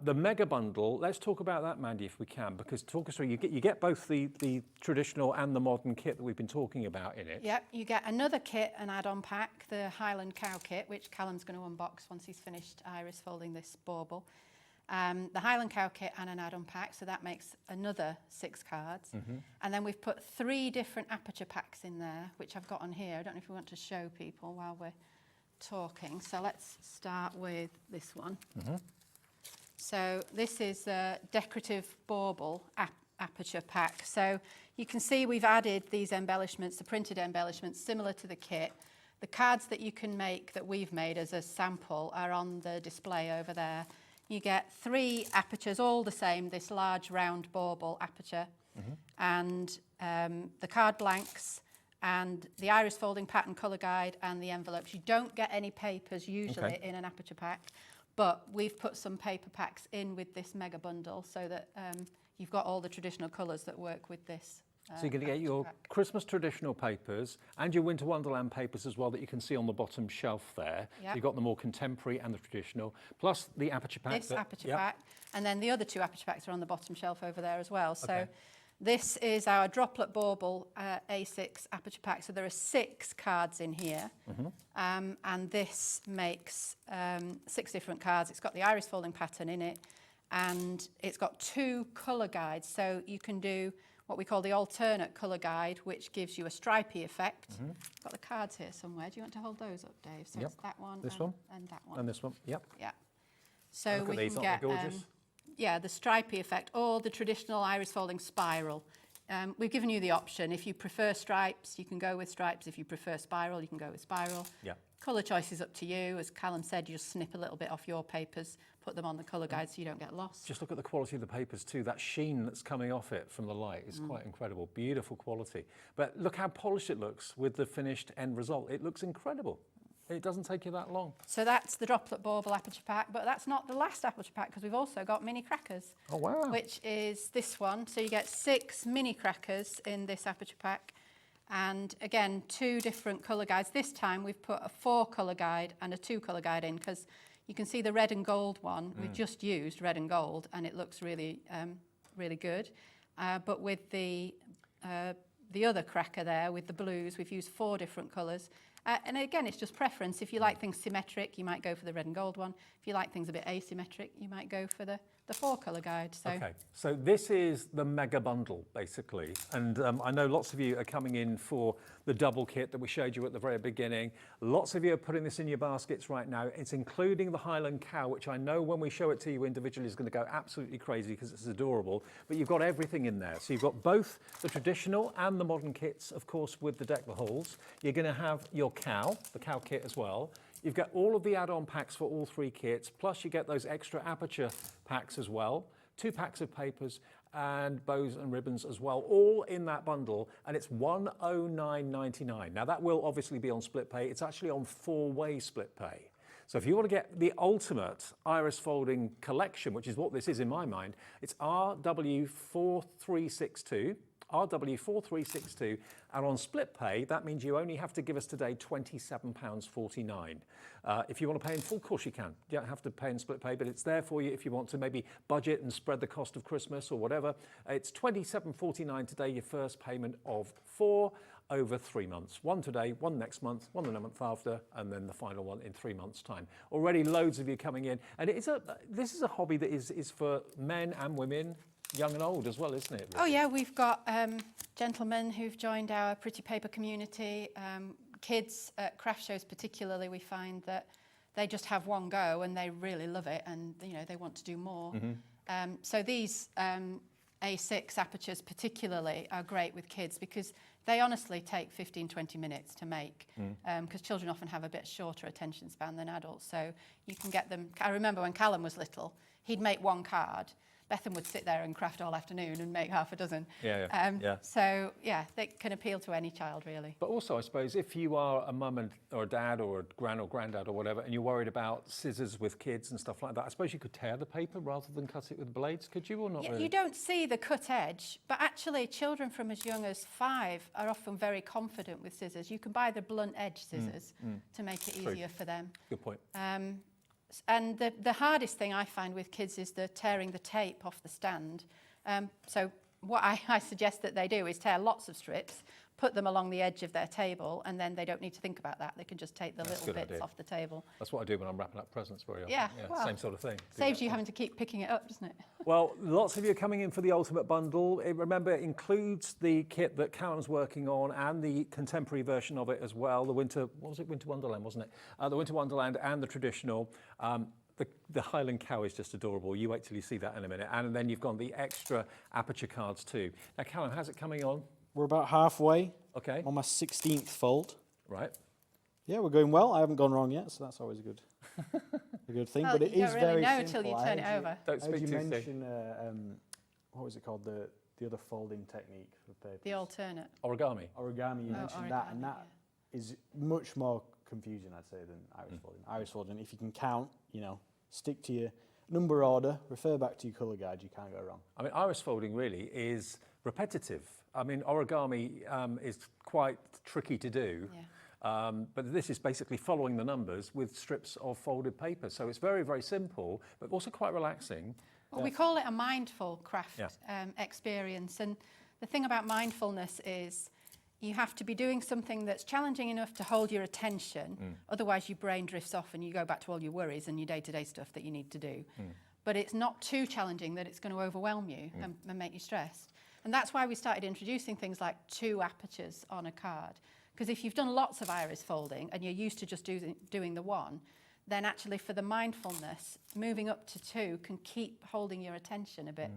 the mega bundle, let's talk about that, Mandy, if we can, because talk us through, you get both the traditional and the modern kit that we've been talking about in it. Yep, you get another kit, an add-on pack, the Highland cow kit, which Callum's going to unbox once he's finished iris folding this bauble. The Highland cow kit and an add-on pack, so that makes another 6 cards. And then we've put 3 different aperture packs in there, which I've got on here. I don't know if we want to show people while we're talking. So let's start with this one. So this is a decorative bauble aperture pack. So you can see we've added these embellishments, the printed embellishments, similar to the kit. The cards that you can make, that we've made as a sample, are on the display over there. You get 3 apertures, all the same, this large round bauble aperture, and the card blanks, and the iris folding pattern colour guide, and the envelopes. You don't get any papers usually in an aperture pack, but we've put some paper packs in with this mega bundle so that you've got all the traditional colours that work with this So you're going to get your Christmas traditional papers and your Winter Wonderland papers as well that you can see on the bottom shelf there. Yep. So you've got the more contemporary and the traditional, plus the aperture pack. This aperture pack, and then the other 2 aperture packs are on the bottom shelf over there as well. So Okay. this is our droplet bauble A6 aperture pack. So there are 6 cards in here, and this makes 6 different cards. It's got the iris folding pattern in it, and it's got 2 colour guides. So you can do what we call the alternate colour guide, which gives you a stripy effect. Got the cards here somewhere. Do you want to hold those up, Dave? So Yep. it's that one, This and, one? and that one. And this one, yep. Yeah. So Look we at these, can aren't get they gorgeous? yeah, the stripy effect or the traditional iris folding spiral. We've given you the option. If you prefer stripes, you can go with stripes. If you prefer spiral, you can go with spiral. Yeah. Colour choice is up to you. As Callum said, you just snip a little bit off your papers, put them on the colour guide so you don't get lost. Just look at the quality of the papers too. That sheen that's coming off it from the light is quite incredible. Beautiful quality. But look how polished it looks with the finished end result. It looks incredible. It doesn't take you that long. So that's the droplet bauble aperture pack, but that's not the last aperture pack because we've also got mini crackers. Oh, wow. Which is this one. So you get 6 mini crackers in this aperture pack. And again, 2 different colour guides. This time we've put a 4 colour guide and a 2 colour guide in because you can see the red and gold one. We've just used red and gold and it looks really, really good. But with the other cracker there, with the blues, we've used 4 different colours. And again, it's just preference. If you like things symmetric, you might go for the red and gold one. If you like things a bit asymmetric, you might go for the 4 colour guide. So. Okay, so this is the mega bundle, basically. And I know lots of you are coming in for the double kit that we showed you at the very beginning. Lots of you are putting this in your baskets right now. It's including the Highland cow, which I know when we show it to you individually is going to go absolutely crazy because it's adorable. But you've got everything in there. So you've got both the traditional and the modern kits, of course, with the deck the halls. You're going to have your cow, the cow kit as well. You've got all of the add-on packs for all 3 kits, plus you get those extra aperture packs as well, 2 packs of papers and bows and ribbons as well, all in that bundle, and it's $109.99. Now that will obviously be on split pay. It's actually on 4-way split pay. So if you want to get the ultimate iris folding collection, which is what this is in my mind, it's RW4362. RW4362, and on split pay, that means you only have to give us today £27.49. If you want to pay in full, of course you can. You don't have to pay in split pay, but it's there for you if you want to maybe budget and spread the cost of Christmas or whatever. It's £27.49 today, your first payment of 4 over 3 months. 1 today, 1 next month, 1 the month after, and then the final one in 3 months' time. Already loads of you coming in, and this is a hobby that is for men and women, young and old as well, isn't it? Oh yeah, we've got gentlemen who've joined our Pretty Paper community. Kids at craft shows particularly, we find that they just have one go and they really love it and they want to do more. So these A6 apertures particularly are great with kids because they honestly take 15-20 minutes to make because children often have a bit shorter attention span than adults. So you can get them. I remember when Callum was little, he'd make 1 card. Bethan would sit there and craft all afternoon and make half a dozen. Yeah. So, yeah, they can appeal to any child, really. But also, I suppose, if you are a mum or a dad or a gran or granddad or whatever, and you're worried about scissors with kids and stuff like that, I suppose you could tear the paper rather than cut it with blades, could you, or not really? You don't see the cut edge, but actually children from as young as 5 are often very confident with scissors. You can buy the blunt edge scissors to make it easier for them. Good point. And the hardest thing I find with kids is the tearing the tape off the stand. So what I suggest that they do is tear lots of strips, put them along the edge of their table, and then they don't need to think about that. They can just take the little bits off the table. That's what I do when I'm wrapping up presents very often. Yeah, well, same sort of thing. Saves you having to keep picking it up, doesn't it? Well, lots of you are coming in for the ultimate bundle. Remember, it includes the kit that Callum's working on and the contemporary version of it as well. The Winter Wonderland, wasn't it? The Winter Wonderland and the traditional. The Highland cow is just adorable. You wait till you see that in a minute. And then you've got the extra aperture cards too. Now, Callum, how's it coming on? We're about halfway. Okay. On my 16th fold. Right. Yeah, we're going well. I haven't gone wrong yet, so that's always a good thing. Well, but it you is don't really very know simple. until you turn it over. Don't speak you too soon. mention, what was it called? The other folding technique for paper. The alternate. Origami. Origami, you mentioned that, and that is much more confusing, I'd say, than iris folding. Iris folding, if you can count, stick to your Number order, refer back to your colour guide, you can't go wrong. I mean, iris folding really is repetitive. I mean, origami is quite tricky to do. Yeah. But this is basically following the numbers with strips of folded paper. So it's very, very simple, but also quite relaxing. Well, we call it a mindful craft Yeah. experience. And the thing about mindfulness is you have to be doing something that's challenging enough to hold your attention. Otherwise, your brain drifts off and you go back to all your worries and your day-to-day stuff that you need to do. But it's not too challenging that it's going to overwhelm you and make you stressed. And that's why we started introducing things like 2 apertures on a card. Because if you've done lots of iris folding and you're used to just doing the 1, then actually for the mindfulness, moving up to 2 can keep holding your attention a bit.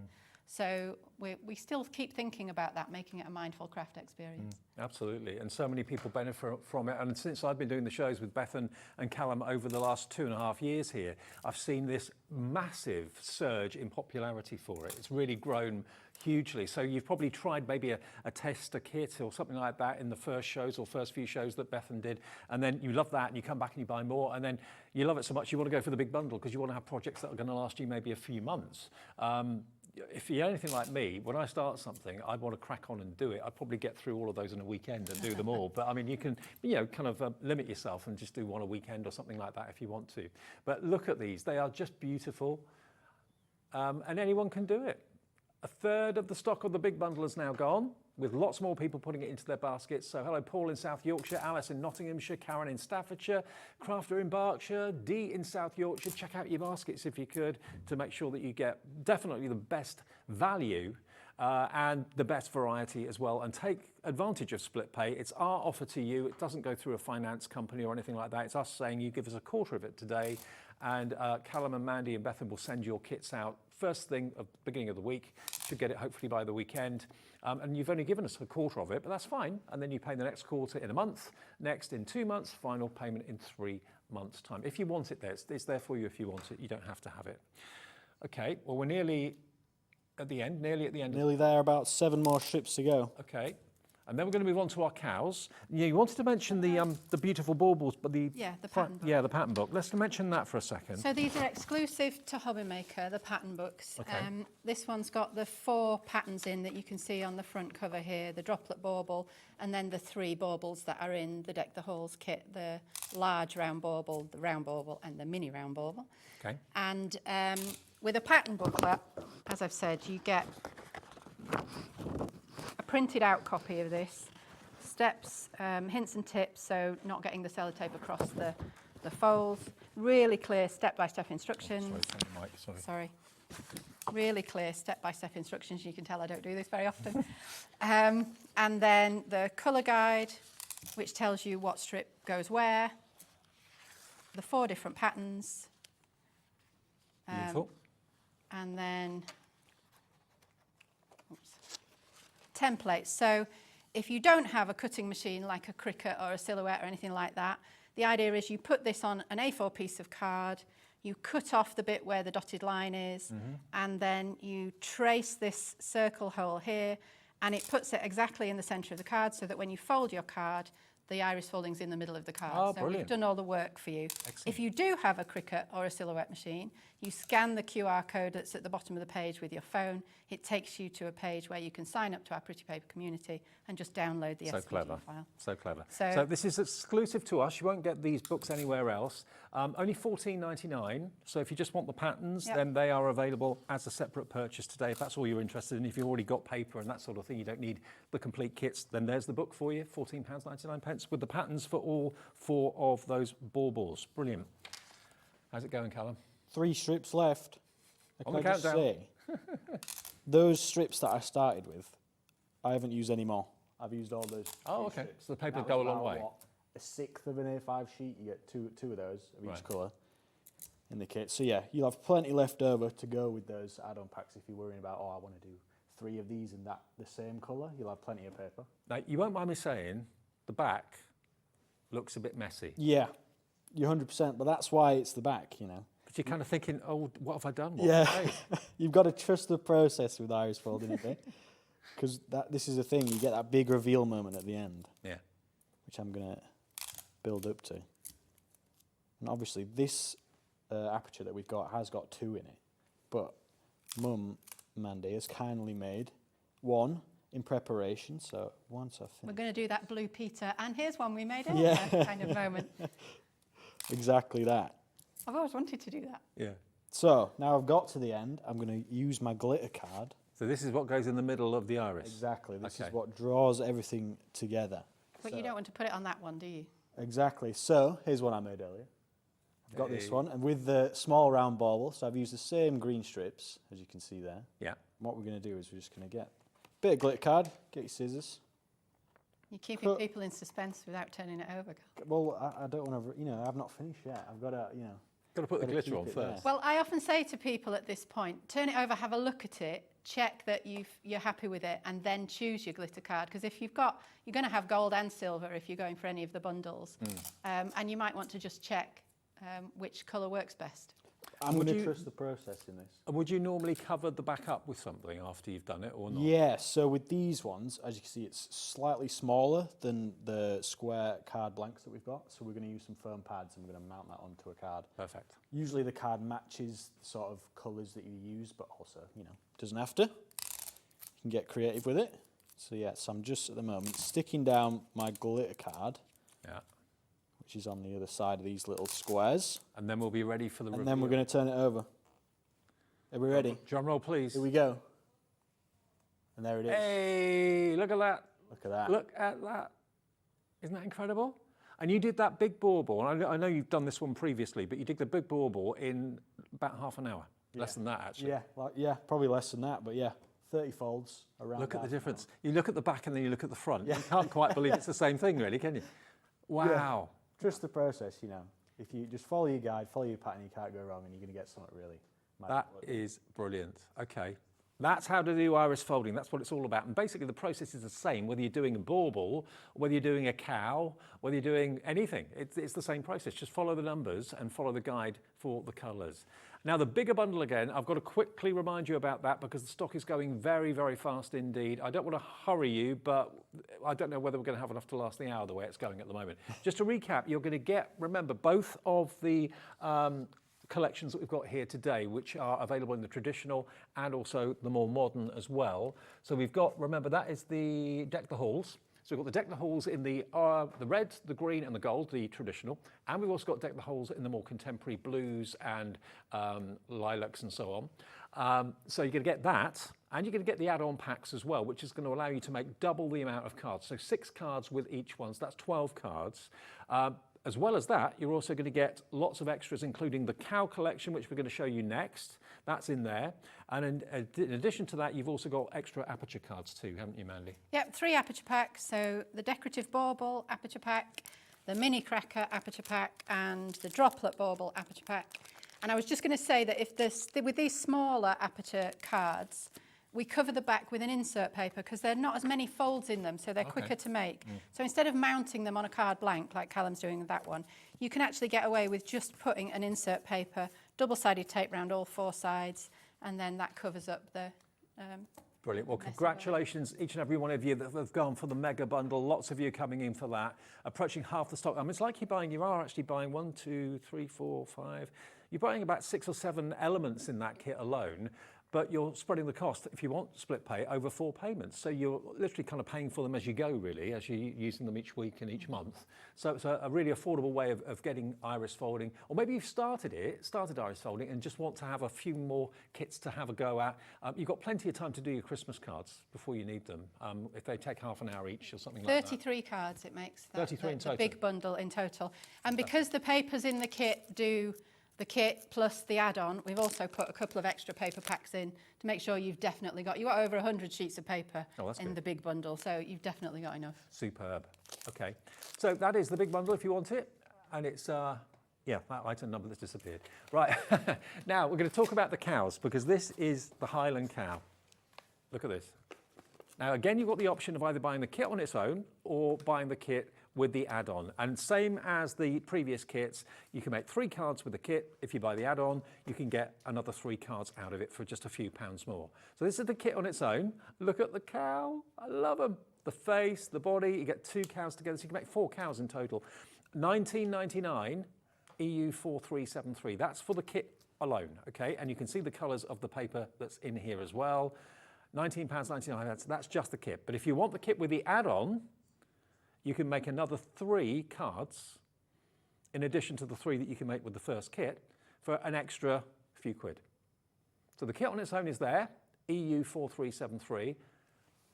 So we still keep thinking about that, making it a mindful craft experience. Absolutely, and so many people benefit from it. And since I've been doing the shows with Beth and Callum over the last 2.5 years here, I've seen this massive surge in popularity for it. It's really grown hugely. So you've probably tried maybe a tester kit or something like that in the first shows or first few shows that Bethan did, and then you love that and you come back and you buy more, and then you love it so much you want to go for the big bundle because you want to have projects that are going to last you maybe a few months. If you're anything like me, when I start something, I want to crack on and do it. I'd probably get through all of those in a weekend and do them all. But I mean, you can, kind of limit yourself and just do one a weekend or something like that if you want to. But look at these. They are just beautiful. And anyone can do it. 1/3 of the stock of the big bundle is now gone, with lots more people putting it into their baskets. So hello, Paul in South Yorkshire, Alice in Nottinghamshire, Karen in Staffordshire, Crafter in Berkshire, Dee in South Yorkshire. Check out your baskets if you could to make sure that you get definitely the best value and the best variety as well. And take advantage of split pay. It's our offer to you. It doesn't go through a finance company or anything like that. It's us saying you give us 1/4 of it today, and Callum and Mandy and Bethan will send your kits out first thing at the beginning of the week. Should get it hopefully by the weekend. And you've only given us 1/4 of it, but that's fine. And then you pay the next quarter in a month, next in 2 months, final payment in 3 months' time. If you want it there, it's there for you if you want it. You don't have to have it. Okay, well, we're nearly at the end. Nearly there, about 7 more strips to go. Okay. And then we're going to move on to our cows. You wanted to mention the beautiful baubles, but the pattern book. Yeah, the pattern book. Let's mention that for a second. So these are exclusive to Hobbymaker, the pattern books. Okay. This one's got the 4 patterns in that you can see on the front cover here, the droplet bauble, and then the 3 baubles that are in the Deck the Halls kit, the large round bauble, the round bauble, and the mini round bauble. Okay. And with a pattern booklet, as I've said, you get a printed out copy of this, steps, hints and tips, so not getting the sellotape across the folds, really clear step-by-step instructions. Sorry. Really clear step-by-step instructions. You can tell I don't do this very often. And then the colour guide, which tells you what strip goes where, the 4 different patterns. Beautiful. And then templates. So if you don't have a cutting machine like a Cricut or a Silhouette or anything like that, the idea is you put this on an A4 piece of card, you cut off the bit where the dotted line is, and then you trace this circle hole here, and it puts it exactly in the centre of the card so that when you fold your card, the iris folding's in the middle of the card. Oh, so brilliant. we've done all the work for you. Excellent. If you do have a Cricut or a Silhouette machine, you scan the QR code that's at the bottom of the page with your phone. It takes you to a page where you can sign up to our Pretty Paper community and just download the So SVG clever. file. So clever. So- So this is exclusive to us. You won't get these books anywhere else. Only $14.99. So if you just want the patterns, Yep. then they are available as a separate purchase today. If that's all you're interested in, if you've already got paper and that sort of thing, you don't need the complete kits, then there's the book for you, £14.99 with the patterns for all 4 of those baubles. Brilliant. How's it going, Callum? 3 strips left. On the Can I just countdown. say, those strips that I started with, I haven't used any more. I've used all those. Oh, 3 okay. strips. So the paper That go a was long about, way. what, a 1/6 of an A5 sheet. You get two of those of each Right. colour in the kit. So yeah, you'll have plenty left over to go with those add-on packs if you're worrying about, I want to do 3 of these in the same colour. You'll have plenty of paper. Now, you won't mind me saying, the back looks a bit messy. Yeah, you're 100%, but that's why it's the back, you know. But you're kind of thinking, oh, what have I done? What Yeah, have I made? you've got to trust the process with iris folding a bit, because this is the thing, you get that big reveal moment at the end, Yeah. which I'm going to build up to. And obviously this aperture that we've got has got 2 in it, but Mum, Mandy, has kindly made 1 in preparation, so once I've We're finished... going to do that Blue Peter, and here's one we made earlier kind of moment. Exactly that. I've always wanted to do that. Yeah. So, now I've got to the end, I'm going to use my glitter card. So this is what goes in the middle of the iris. Exactly, this Okay. is what draws everything together. But you don't want to put it on that one, do you? Exactly, so here's what I made earlier. I've got this one, and with the small round bauble, so I've used the same green strips, as you can see there. Yeah. And what we're going to do is we're just going to get a bit of glitter card, get your scissors. You're keeping people in suspense without turning it over. Well, I don't want to, I've not finished yet. I've got to, Got to put the gotta glitter keep on it first. Well, I often say to people at this point, turn it over, have a look at it, check that you're happy with it, and then choose your glitter card. Because if you're going to have gold and silver if you're going for any of the bundles, and you might want to just check which colour works best. I'm going to trust the process in this. And would you normally cover the back up with something after you've done it or not? Yeah, so with these ones, as you can see, it's slightly smaller than the square card blanks that we've got. So we're going to use some foam pads and we're going to mount that onto a card. Perfect. Usually the card matches the sort of colours that you use, but also, doesn't have to. You can get creative with it. So yeah, so I'm just at the moment sticking down my glitter card. Yeah. Which is on the other side of these little squares. And then we'll be ready for the reveal. And then we're going to turn it over. Are we ready? Drum roll, please. Here we go. And there it is. Hey, look at that. Look at that. Look at that. Isn't that incredible? And you did that big bauble. And I know you've done this one previously, but you did the big bauble in about half an hour. Yeah. Less than that, actually. Yeah, probably less than that, but yeah, 30 folds around. Look at the difference. You look at the back and then you look at the front. Yeah. You can't quite believe it's the same thing, really, can you? Wow. Yeah. Trust the process, If you just follow your guide, follow your pattern, you can't go wrong and you're going to get something really magical. That is brilliant. Okay. That's how to do iris folding. That's what it's all about. And basically the process is the same, whether you're doing a bauble, whether you're doing a cow, whether you're doing anything. It's the same process. Just follow the numbers and follow the guide for the colours. Now the bigger bundle again, I've got to quickly remind you about that because the stock is going very, very fast indeed. I don't want to hurry you, but I don't know whether we're going to have enough to last the hour the way it's going at the moment. Just to recap, you're going to get, remember, both of the collections that we've got here today, which are available in the traditional and also the more modern as well. So we've got, remember, that is the Deck the Halls. So we've got the Deck the Halls in the red, the green and the gold, the traditional. And we've also got Deck the Halls in the more contemporary blues and lilacs and so on. So you're going to get that. And you're going to get the add-on packs as well, which is going to allow you to make double the amount of cards. So 6 cards with each one. So that's 12 cards. As well as that, you're also going to get lots of extras, including the cow collection, which we're going to show you next. That's in there. And in addition to that, you've also got extra aperture cards too, haven't you, Mandy? Yep, 3 aperture packs. So the decorative bauble aperture pack, the mini cracker aperture pack, and the droplet bauble aperture pack. And I was just going to say that with these smaller aperture cards, we cover the back with an insert paper because there are not as many folds in them, so they're quicker to make. So instead of mounting them on a card blank, like Callum's doing with that one, you can actually get away with just putting an insert paper, double-sided tape round all 4 sides, and then that covers up the... Brilliant. Well, congratulations, each and every one of you that have gone for the mega bundle. Lots of you coming in for that. Approaching half the stock. I mean, it's like you are actually buying 1, 2, 3, 4, 5. You're buying about 6 or 7 elements in that kit alone. But you're spreading the cost, if you want split pay, over 4 payments. So you're literally kind of paying for them as you go, really, as you're using them each week and each month. So it's a really affordable way of getting iris folding. Or maybe you've started iris folding and just want to have a few more kits to have a go at. You've got plenty of time to do your Christmas cards before you need them, if they take half an hour each or something like that. 33 cards it makes. 33 in total. The big bundle in total. And because the papers in the kit do the kit plus the add-on, we've also put a couple of extra paper packs in to make sure you've definitely got over 100 sheets of paper in the big bundle, so you've definitely got enough. Superb. Okay, so that is the big bundle if you want it, and it's yeah, that item number that's disappeared. Right, now we're going to talk about the cows because this is the Highland cow. Look at this. Now again, you've got the option of either buying the kit on its own or buying the kit with the add-on. And same as the previous kits, you can make 3 cards with the kit. If you buy the add-on, you can get another 3 cards out of it for just a few pounds more. So this is the kit on its own. Look at the cow. I love them. The face, the body, you get 2 cows together, so you can make 4 cows in total. £19.99 EU4373. That's for the kit alone, okay? And you can see the colours of the paper that's in here as well. £19.99, that's just the kit. But if you want the kit with the add-on, you can make another 3 cards in addition to the 3 that you can make with the first kit for an extra few quid. So the kit on its own is there, EU4373.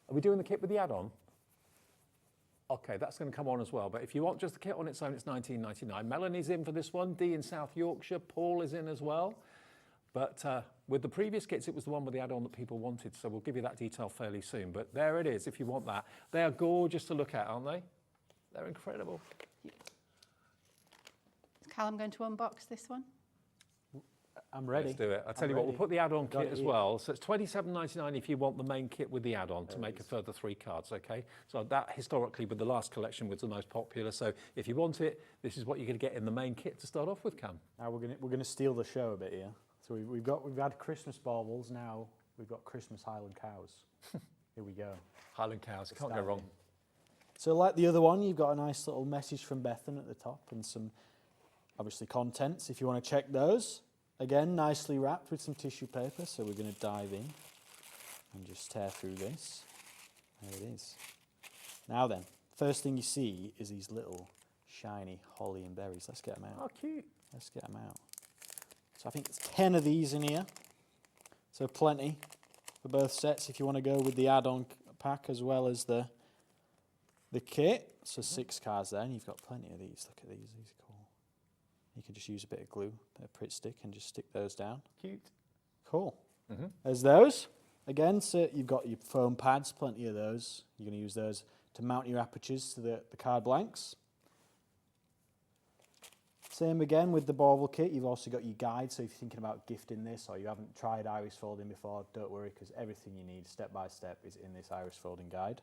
Are we doing the kit with the add-on? Okay, that's going to come on as well. But if you want just the kit on its own, it's £19.99. Melanie's in for this one. Dee in South Yorkshire. Paul is in as well. But with the previous kits, it was the one with the add-on that people wanted. So we'll give you that detail fairly soon. But there it is if you want that. They are gorgeous to look at, aren't they? They're incredible. Is Callum going to unbox this one? I'm ready. Let's do it. I'll tell you what, we'll put the add-on kit as well. So it's £27.99 if you want the main kit with the add-on to make a further 3 cards, okay? So that historically with the last collection was the most popular. So if you want it, this is what you're going to get in the main kit to start off with, Cam. Now we're gonna steal the show a bit here. So we've had Christmas baubles, now we've got Christmas Highland cows. Here we go. Highland cows, can't go wrong. So like the other one, you've got a nice little message from Bethan at the top and some obviously contents if you want to check those. Again, nicely wrapped with some tissue paper, so we're going to dive in and just tear through this. There it is. Now then, first thing you see is these little shiny holly and berries. Let's get them out. Oh, cute. Let's get them out. So I think it's 10 of these in here. So plenty for both sets if you want to go with the add-on pack as well as the kit. So 6 cards there, and you've got plenty of these. Look at these. These are cool. You can just use a bit of glue, a bit of Pritt stick, and just stick those down. Cute. Cool. There's those. Again, so you've got your foam pads, plenty of those. You're going to use those to mount your apertures to the card blanks. Same again with the bauble kit. You've also got your guide, so if you're thinking about gifting this or you haven't tried iris folding before, don't worry, because everything you need step by step is in this iris folding guide.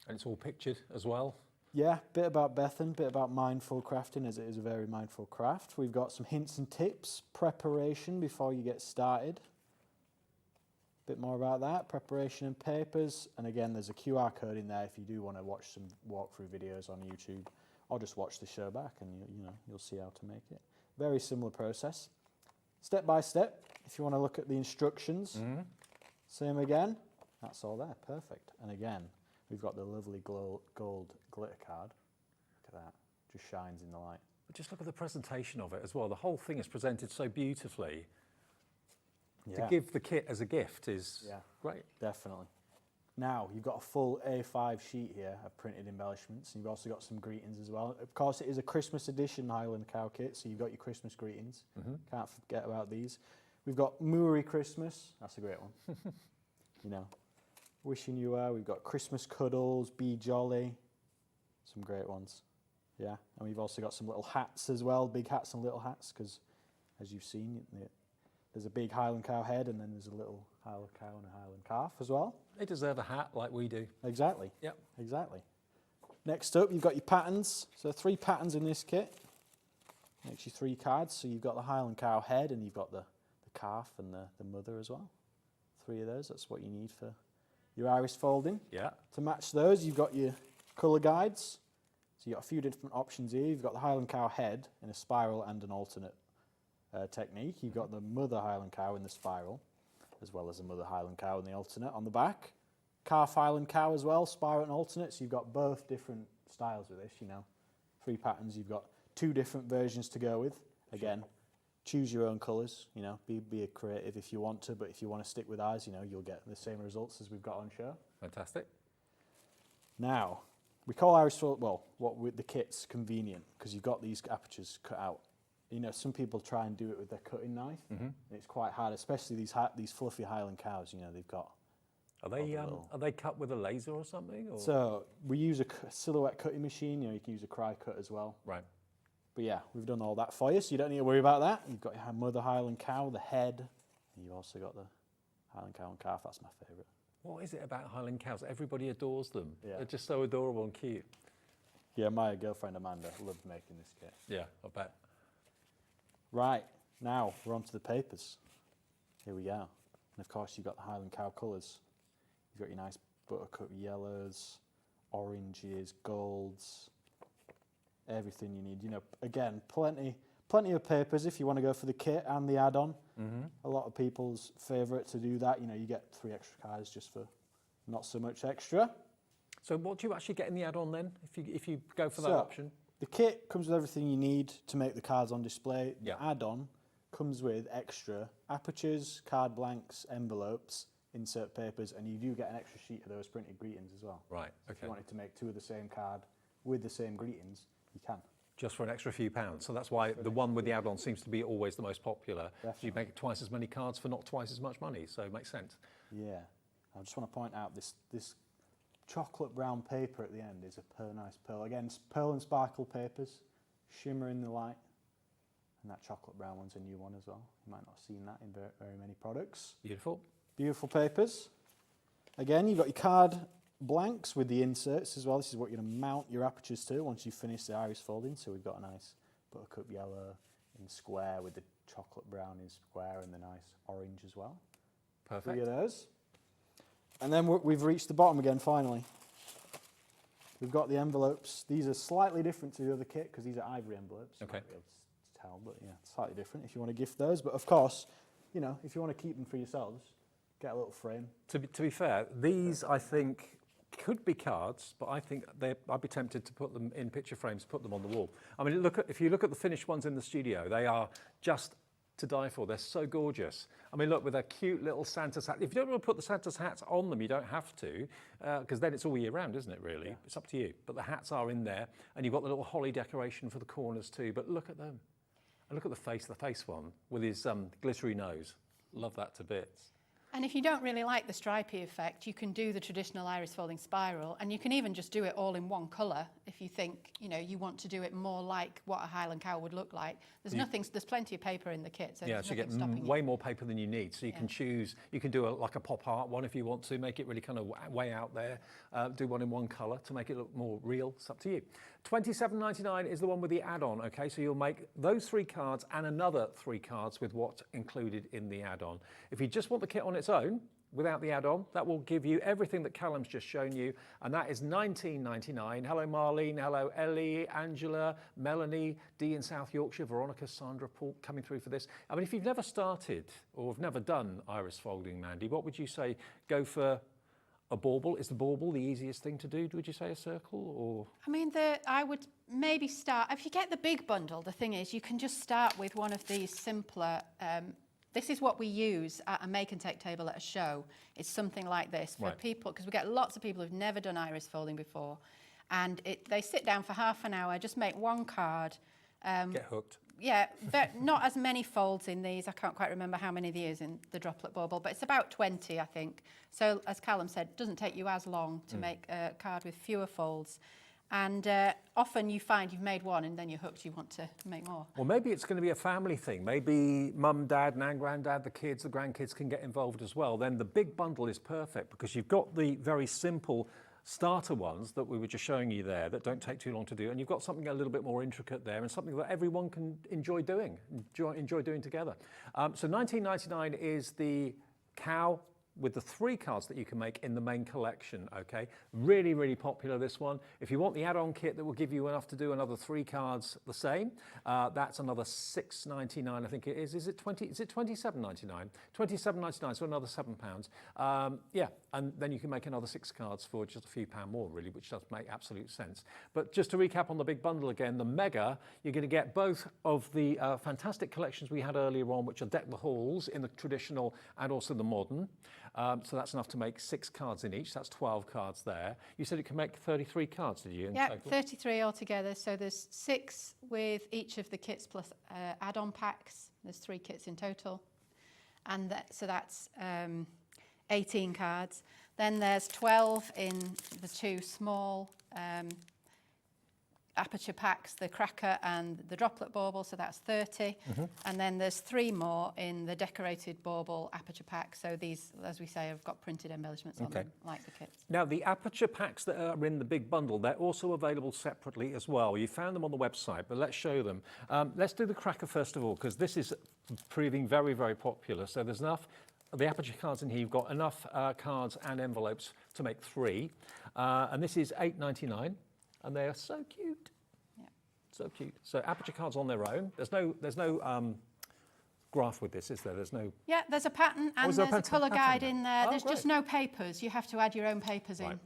And it's all pictured as well. Yeah, bit about Bethan, bit about mindful crafting, as it is a very mindful craft. We've got some hints and tips, preparation before you get started. Bit more about that, preparation and papers. And again, there's a QR code in there if you do want to watch some walkthrough videos on YouTube, or just watch the show back and you'll see how to make it. Very similar process. Step by step, if you want to look at the instructions. Same again, that's all there, perfect. And again, we've got the lovely gold glitter card. Look at that, just shines in the light. But just look at the presentation of it as well. The whole thing is presented so beautifully. Yeah. To give the kit as a gift is great. Definitely. Now, you've got a full A5 sheet here of printed embellishments. And you've also got some greetings as well. Of course, it is a Christmas edition Highland cow kit, so you've got your Christmas greetings. Can't forget about these. We've got Moory Christmas. That's a great one. Wishing you well. We've got Christmas Cuddles, Be Jolly. Some great ones. Yeah. And we've also got some little hats as well, big hats and little hats, because as you've seen, there's a big Highland cow head and then there's a little Highland cow and a Highland calf as well. They deserve a hat like we do. Exactly. Yep. Exactly. Next up, you've got your patterns. So 3 patterns in this kit. Makes you 3 cards. So you've got the Highland cow head and you've got the calf and the mother as well. 3 of those. That's what you need for your iris folding. Yeah. To match those, you've got your colour guides. So you've got a few different options here. You've got the Highland cow head in a spiral and an alternate technique. You've got the mother Highland cow in the spiral, as well as the mother Highland cow in the alternate on the back. Calf Highland cow as well, spiral and alternate. So you've got both different styles with this, 3 patterns. You've got 2 different versions to go with. Again, choose your own colours, be a creative if you want to, but if you want to stick with ours, you'll get the same results as we've got on show. Fantastic. Now, we call iris fold, what with the kit's convenient, because you've got these apertures cut out. Some people try and do it with their cutting knife, and it's quite hard, especially these fluffy Highland cows, they've got... Are they cut with a laser or something? Or? So, we use a silhouette cutting machine, you can use a cry cut as well. Right. But yeah, we've done all that for you, so you don't need to worry about that. You've got your mother Highland cow, the head, and you've also got the Highland cow and calf. That's my favourite. What is it about Highland cows? Everybody adores them. Yeah. They're just so adorable and cute. Yeah, my girlfriend Amanda loved making this kit. Yeah, I bet. Right, now we're on to the papers. Here we go. And of course, you've got the Highland cow colours. You've got your nice buttercup yellows, oranges, golds. everything you need. You know, again, plenty of papers if you want to go for the kit and the add-on. A lot of people's favourite to do that. You know, you get 3 extra cards just for not so much extra. So what do you actually get in the add-on then, if you go for that option? The kit comes with everything you need to make the cards on display. Yeah. The add-on comes with extra apertures, card blanks, envelopes, insert papers, and you do get an extra sheet of those printed greetings as well. Right, If okay. you wanted to make 2 of the same card with the same greetings, you can. Just for an extra few pounds. So that's why the one with the add-on seems to be always the most popular. Definitely. You make twice as many cards for not twice as much money, so it makes sense. Yeah. I just want to point out this chocolate brown paper at the end is a nice pearl. Again, pearl and sparkle papers, shimmer in the light. And that chocolate brown one's a new one as well. You might not have seen that in very many products. Beautiful. Beautiful papers. Again, you've got your card blanks with the inserts as well. This is what you're going to mount your apertures to once you finish the iris folding. So we've got a nice buttercup yellow in square with the chocolate brown in square and the nice orange as well. 3 Perfect. of those. And then we've reached the bottom again finally. We've got the envelopes. These are slightly different to the other kit because these are ivory envelopes. Okay. You might be able to tell, but yeah, slightly different if you want to gift those. But of course, you know, if you want to keep them for yourselves, get a little frame. To be fair, these I think could be cards, but I think I'd be tempted to put them in picture frames, put them on the wall. I mean, if you look at the finished ones in the studio, they are just to die for. They're so gorgeous. I mean, look, with a cute little Santa's hat. If you don't want to put the Santa's hats on them, you don't have to, because then it's all year round, isn't it, really? Yeah. It's up to you. But the hats are in there, and you've got the little holly decoration for the corners too. But look at them. And look at the face one, with his glittery nose. Love that to bits. And if you don't really like the stripy effect, you can do the traditional iris folding spiral, and you can even just do it all in one colour if you think, you know, you want to do it more like what a Highland cow would look like. There's plenty of paper in the kit, so yeah, there's so you nothing get stopping you. way more paper than you need. So you can choose, you can do like a pop art one if you want to, make it really kind of way out there. Do one in one colour to make it look more real. It's up to you. $27.99 is the one with the add-on, okay? So you'll make those 3 cards and another 3 cards with what's included in the add-on. If you just want the kit on its own, without the add-on, that will give you everything that Callum's just shown you, and that is $19.99. Hello Marlene, hello Ellie, Angela, Melanie, Dee in South Yorkshire, Veronica, Sandra, Paul coming through for this. I mean, if you've never started or have never done iris folding, Mandy, what would you say? Go for a bauble? Is the bauble the easiest thing to do? Would you say a circle or? I mean, I would maybe start, if you get the big bundle, the thing is you can just start with one of these simpler, this is what we use at a make and take table at a show. It's something like this for people, because we get lots of people who've never done iris folding before, and they sit down for half an hour, just make 1 card. Get hooked. Yeah, not as many folds in these. I can't quite remember how many there is in the droplet bauble, but it's about 20, I think. So as Callum said, it doesn't take you as long to make a card with fewer folds. And often you find you've made one and then you're hooked, you want to make more. Well, maybe it's going to be a family thing. Maybe mum, dad, nan, granddad, the kids, the grandkids can get involved as well. Then the big bundle is perfect because you've got the very simple starter ones that we were just showing you there that don't take too long to do, and you've got something a little bit more intricate there and something that everyone can enjoy doing together. So $19.99 is the cow with the 3 cards that you can make in the main collection, okay? Really, really popular, this one. If you want the add-on kit that will give you enough to do another 3 cards the same, that's another $6.99, I think it is. Is it $27.99? $27.99, so another £7. Yeah, and then you can make another 6 cards for just a few pound more, really, which does make absolute sense. But just to recap on the big bundle again, the mega, you're going to get both of the fantastic collections we had earlier on, which are Deck the Halls in the traditional and also the modern. So that's enough to make 6 cards in each. That's 12 cards there. You said it can make 33 cards, did you? Yeah, 33 altogether. So there's 6 with each of the kits plus add-on packs. There's 3 kits in total. And so that's 18 cards. Then there's 12 in the 2 small aperture packs, the cracker and the droplet bauble, so that's 30. And then there's 3 more in the decorated bauble aperture pack. So these, as we say, have got printed embellishments on them, like the kits. Now, the aperture packs that are in the big bundle, they're also available separately as well. You found them on the website, but let's show them. Let's do the cracker first of all, because this is proving very, very popular. So there's enough of the aperture cards in here. You've got enough cards and envelopes to make 3. And this is $8.99. And they are so cute. Yeah. So cute. So aperture cards on their own. There's no graph with this, is there? There's no. Yeah, there's a pattern and is there a there's a colour pattern guide there? in there. Oh, There's just great. no papers. You have to add your own papers in. Right.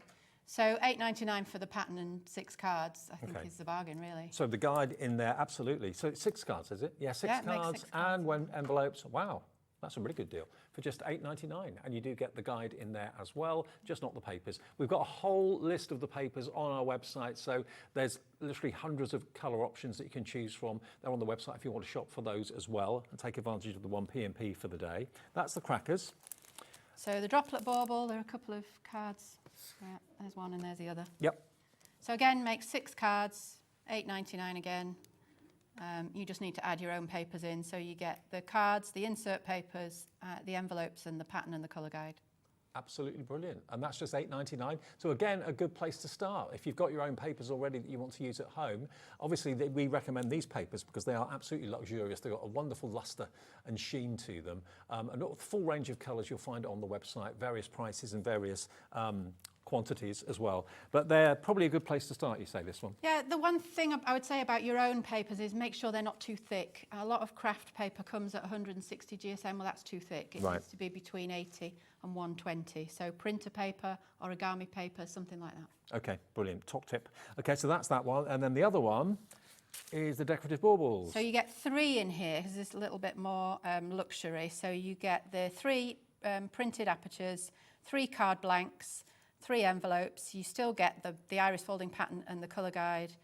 So £8.99 for the pattern and 6 cards, I think Okay. is the bargain, really. So the guide in there, absolutely. So it's 6 cards, is it? Yeah, six Yeah, it makes cards 6 cards. and when envelopes. Wow, that's a really good deal for just £8.99. And you do get the guide in there as well, just not the papers. We've got a whole list of the papers on our website. So there's literally hundreds of colour options that you can choose from. They're on the website if you want to shop for those as well and take advantage of the 1p&p for the day. That's the crackers. So the droplet bauble, there are a couple of cards. Yeah, there's one and there's the other. Yep. So again, make 6 cards, £8.99 again. You just need to add your own papers in. So you get the cards, the insert papers, the envelopes and the pattern and the colour guide. Absolutely brilliant. And that's just £8.99. So again, a good place to start. If you've got your own papers already that you want to use at home, obviously we recommend these papers because they are absolutely luxurious. They've got a wonderful lustre and sheen to them. And a full range of colours you'll find on the website, various prices and various quantities as well. But they're probably a good place to start, you say, this one. Yeah, the one thing I would say about your own papers is make sure they're not too thick. A lot of craft paper comes at 160 GSM. Well, that's too thick. It Right. needs to be between 80 and 120. So printer paper, origami paper, something like that. Okay, brilliant. Top tip. Okay, so that's that one. And then the other one is the decorative baubles. So you get 3 in here because it's a little bit more luxury. So you get the 3 printed apertures, 3 card blanks, 3 envelopes. You still get the iris folding pattern and the colour guide.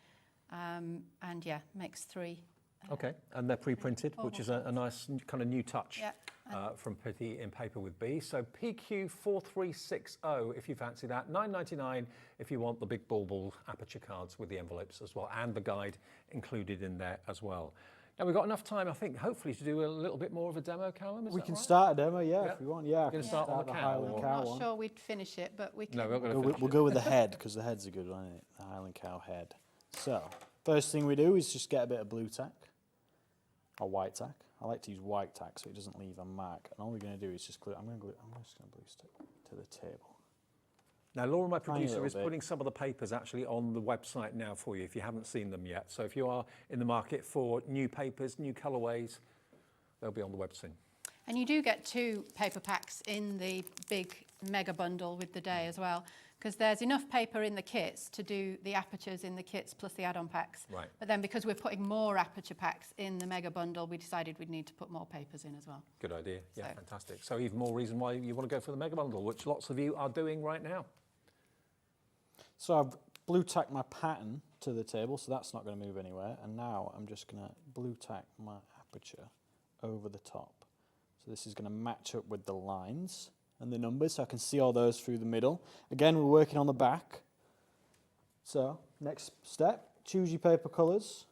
And yeah, makes 3. Okay, and they're pre-printed, which is a nice kind of new touch Yeah. from Pithy in Paper with B. So PQ4360 if you fancy that, £9.99 if you want the big bauble aperture cards with the envelopes as well, and the guide included in there as well. Now we've got enough time, I think, hopefully to do a little bit more of a demo, Callum, is We that can right? start a demo, yeah, Yeah. if we want. Yeah, I We're gonna can start on the the cow, Highland or- cow I'm not one. sure we'd finish it, but we can. No, we're not going to We'll, finish we'll it. go with the head because the head's a good one, isn't it? The Highland cow head. So, first thing we do is just get a bit of blue tack or white tack. I like to use white tack so it doesn't leave a mark. And all we're going to do is just glue. I'm just going to glue stick to the table. Now, Laura, my Tiny producer, little is bit. putting some of the papers actually on the website now for you if you haven't seen them yet. So if you are in the market for new papers, new colourways, they'll be on the web soon. And you do get 2 paper packs in the big mega bundle with the day as well, because there's enough paper in the kits to do the apertures in the kits plus the add-on packs. Right. But then because we're putting more aperture packs in the mega bundle, we decided we'd need to put more papers in as well. Good idea. Yeah, So- fantastic. So even more reason why you want to go for the mega bundle, which lots of you are doing right now. So I've blue tacked my pattern to the table, so that's not going to move anywhere. And now I'm just going to blue tack my aperture over the top. So this is going to match up with the lines and the numbers, so I can see all those through the middle. Again, we're working on the back. So next step, choose your paper colours.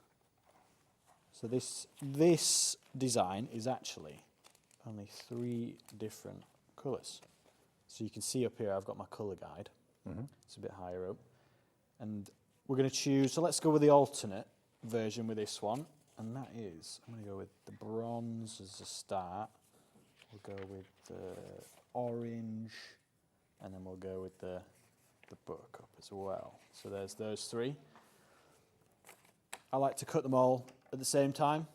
So this design is actually only 3 different colours. So you can see up here I've got my colour guide. It's a bit higher up. And we're going to choose, so let's go with the alternate version with this one. And that is, I'm going to go with the bronze as a start. We'll go with the orange. And then we'll go with the buttercup as well. So there's those 3. I like to cut them all at the same time.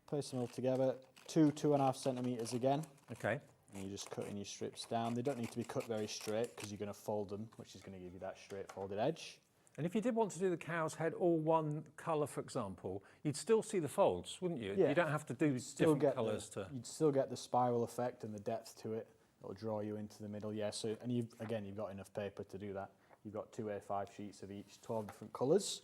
Place them all together. 2.5 centimetres again. Okay. And you're just cutting your strips down. They don't need to be cut very straight because you're going to fold them, which is going to give you that straight folded edge. And if you did want to do the cow's head all one colour, for example, you'd still see the folds, wouldn't you? Yeah. You don't have to do Still different get colours to... You'd still get the spiral effect and the depth to it. It'll draw you into the middle, yeah. So, and you've got enough paper to do that. You've got 2 A5 sheets of each, 12 different colours.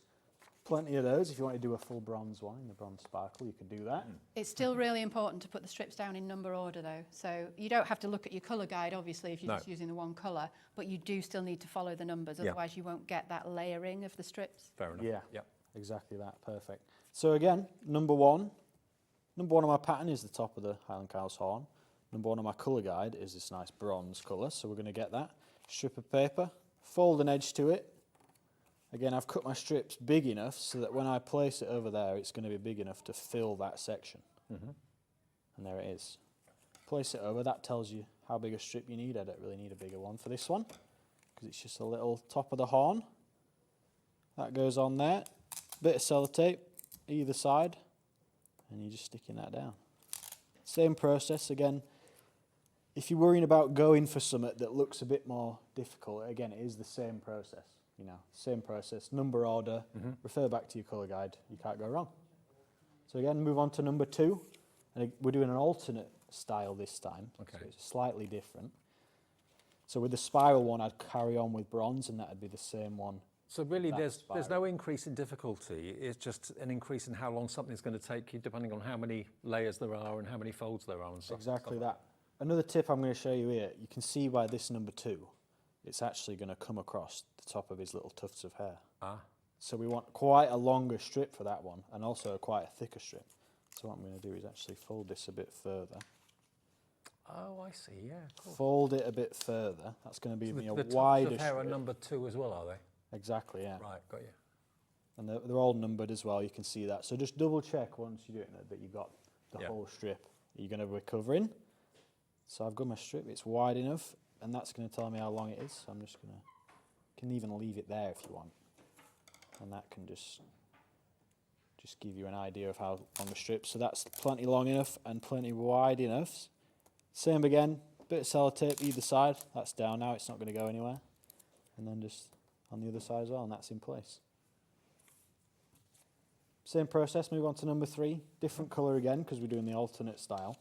Plenty of those. If you want to do a full bronze one in the bronze sparkle, you can do that. It's still really important to put the strips down in number order though. So you don't have to look at your colour guide, obviously, if you're No. just using the one colour, but you do still need to follow the numbers, Yeah. otherwise you won't get that layering of the strips. Fair enough. Yeah, Yep. exactly that. Perfect. So again, number one of my pattern is the top of the Highland cow's horn. Number 1 of my colour guide is this nice bronze colour, so we're going to get that. Strip of paper, fold an edge to it. Again, I've cut my strips big enough so that when I place it over there, it's going to be big enough to fill that section. And there it is. Place it over, that tells you how big a strip you need. I don't really need a bigger one for this one, because it's just a little top of the horn. That goes on there. Bit of sellotape, either side, and you're just sticking that down. Same process again. If you're worrying about going for something that looks a bit more difficult, again, it is the same process. Same process. Number order. Refer back to your colour guide. You can't go wrong. So again, move on to number 2, and we're doing an alternate style this time. Okay. So it's slightly different. So with the spiral one, I'd carry on with bronze, and that'd be the same one. So really, there's no increase in difficulty. It's just an increase in how long something's going to take you, depending on how many layers there are and how many folds there are and stuff. Exactly that. Another tip I'm going to show you here. You can see by this number 2, it's actually going to come across the top of his little tufts of hair. So we want quite a longer strip for that one, and also quite a thicker strip. So what I'm going to do is actually fold this a bit further. Oh, I see. Yeah, cool. Fold it a bit further. That's going to be a wider strip. The tufts of hair are number 2 as well, are they? Exactly, yeah. Right, got you. And they're all numbered as well, you can see that. So just double check once you do it that you've got the whole strip you're going to be covering. So I've got my strip, it's wide enough, and that's going to tell me how long it is. So I'm just going to, can even leave it there if you want. And that can just give you an idea of how long the strip. So that's plenty long enough and plenty wide enough. Same again, bit of sellotape either side. That's down now, it's not going to go anywhere. And then just on the other side as well, and that's in place. Same process, move on to number 3. Different colour again, because we're doing the alternate style.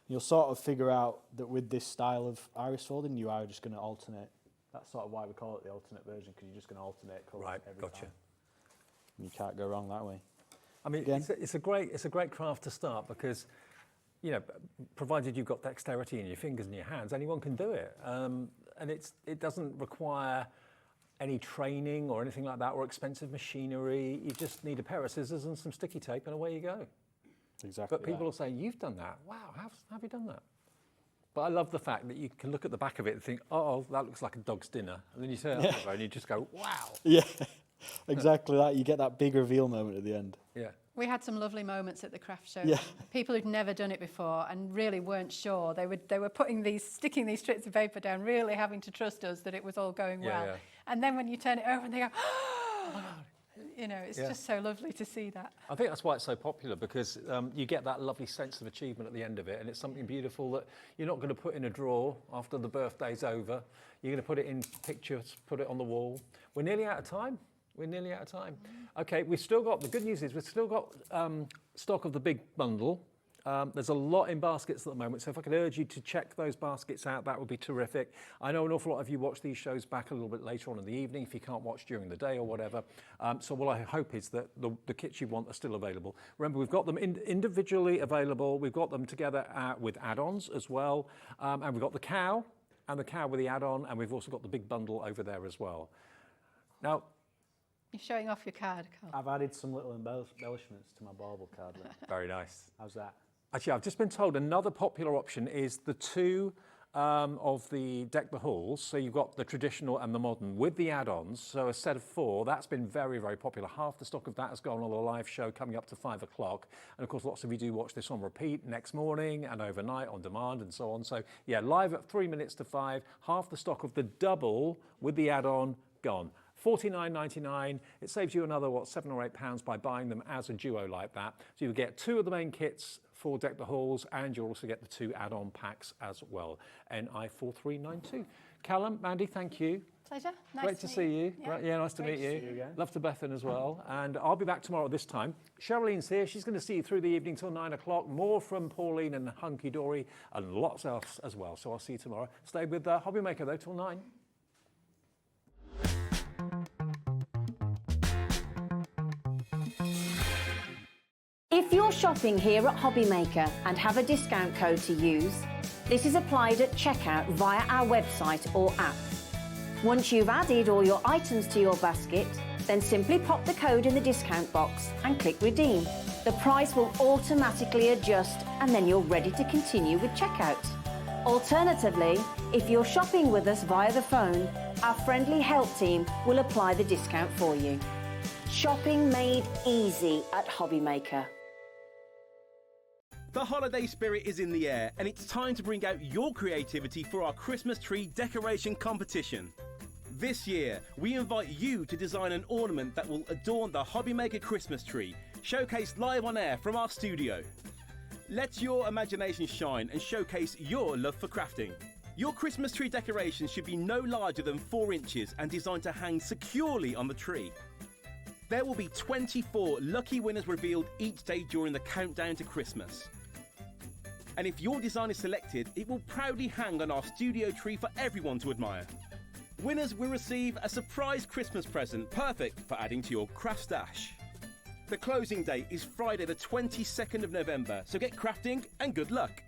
You'll sort of figure out that with this style of iris folding, you are just going to alternate. That's sort of why we call it the alternate version, because you're just going to alternate colours every time. And you can't go wrong that way. I mean, it's a great craft to start, because, provided you've got dexterity in your fingers and your hands, anyone can do it. And it doesn't require any training or anything like that, or expensive machinery. You just need a pair of scissors and some sticky tape, and away you go. Exactly. But people are saying, you've done that. Wow, how have you done that? But I love the fact that you can look at the back of it and think, oh, that looks like a dog's dinner. And then you turn it over and you just go, wow. Yeah, exactly that. You get that big reveal moment at the end. Yeah. We had some lovely moments at the craft show. Yeah. People who'd never done it before and really weren't sure. They were sticking these strips of paper down, really having to trust us that it was all going well. Yeah. And then when you turn it over and they go, oh my God. It's just so lovely to see that. I think that's why it's so popular, because you get that lovely sense of achievement at the end of it, and it's something beautiful that you're not going to put in a drawer after the birthday's over. You're going to put it in pictures, put it on the wall. We're nearly out of time. Okay, we've still got, the good news is we've still got stock of the big bundle. There's a lot in baskets at the moment, so if I could urge you to check those baskets out, that would be terrific. I know an awful lot of you watch these shows back a little bit later on in the evening if you can't watch during the day or whatever. So what I hope is that the kits you want are still available. Remember, we've got them individually available. We've got them together with add-ons as well. And we've got the cow and the cow with the add-on, and we've also got the big bundle over there as well. Now, you're showing off your card, Carl. I've added some little embellishments to my bauble card there. Very nice. How's that? Actually, I've just been told another popular option is the 2 of the Deck the Halls. So you've got the traditional and the modern with the add-ons. So a set of 4, that's been very, very popular. Half the stock of that has gone on the live show coming up to 5 o'clock. And of course, lots of you do watch this on repeat next morning and overnight on demand and so on. So yeah, live at 3 minutes to 5, half the stock of the double with the add-on gone. $49.99. It saves you another, £7 or £8 by buying them as a duo like that. So you get 2 of the main kits for Deck the Halls, and you'll also get the 2 add-on packs as well. NI4392. Callum, Mandy, thank you. Pleasure. Great to see you. Yeah, nice to meet you. Love to Bethan as well. And I'll be back tomorrow at this time. Cheryllene's here. She's going to see you through the evening till 9 o'clock. More from Pauline and Hunkydory and lots else as well. So I'll see you tomorrow. Stay with Hobbymaker though till 9. If you're shopping here at Hobbymaker and have a discount code to use, this is applied at checkout via our website or app. Once you've added all your items to your basket, then simply pop the code in the discount box and click redeem. The price will automatically adjust and then you're ready to continue with checkout. Alternatively, if you're shopping with us via the phone, our friendly help team will apply the discount for you. Shopping made easy at Hobbymaker. The holiday spirit is in the air, and it's time to bring out your creativity for our Christmas tree decoration competition. This year, we invite you to design an ornament that will adorn the Hobbymaker Christmas tree. showcased live on air from our studio. Let your imagination shine and showcase your love for crafting. Your Christmas tree decorations should be no larger than 4 inches and designed to hang securely on the tree. There will be 24 lucky winners revealed each day during the countdown to Christmas. And if your design is selected, it will proudly hang on our studio tree for everyone to admire. Winners will receive a surprise Christmas present, perfect for adding to your craft stash. The closing date is Friday the 22nd of November, so get crafting and good luck.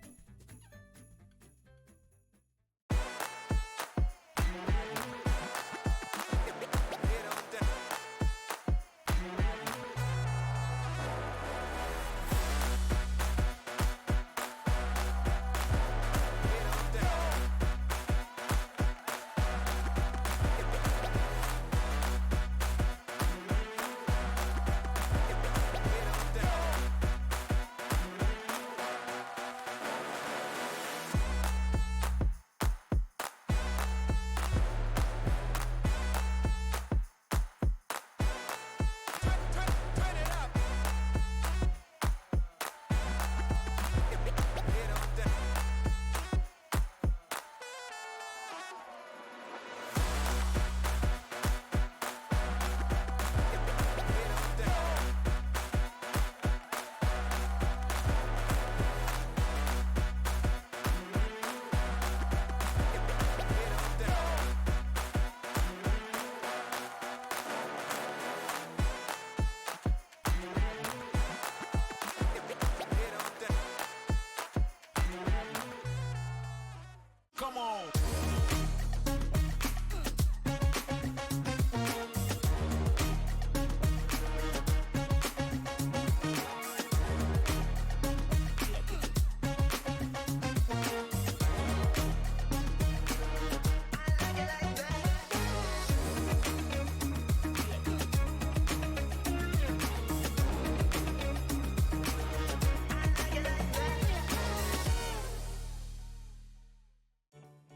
Come on.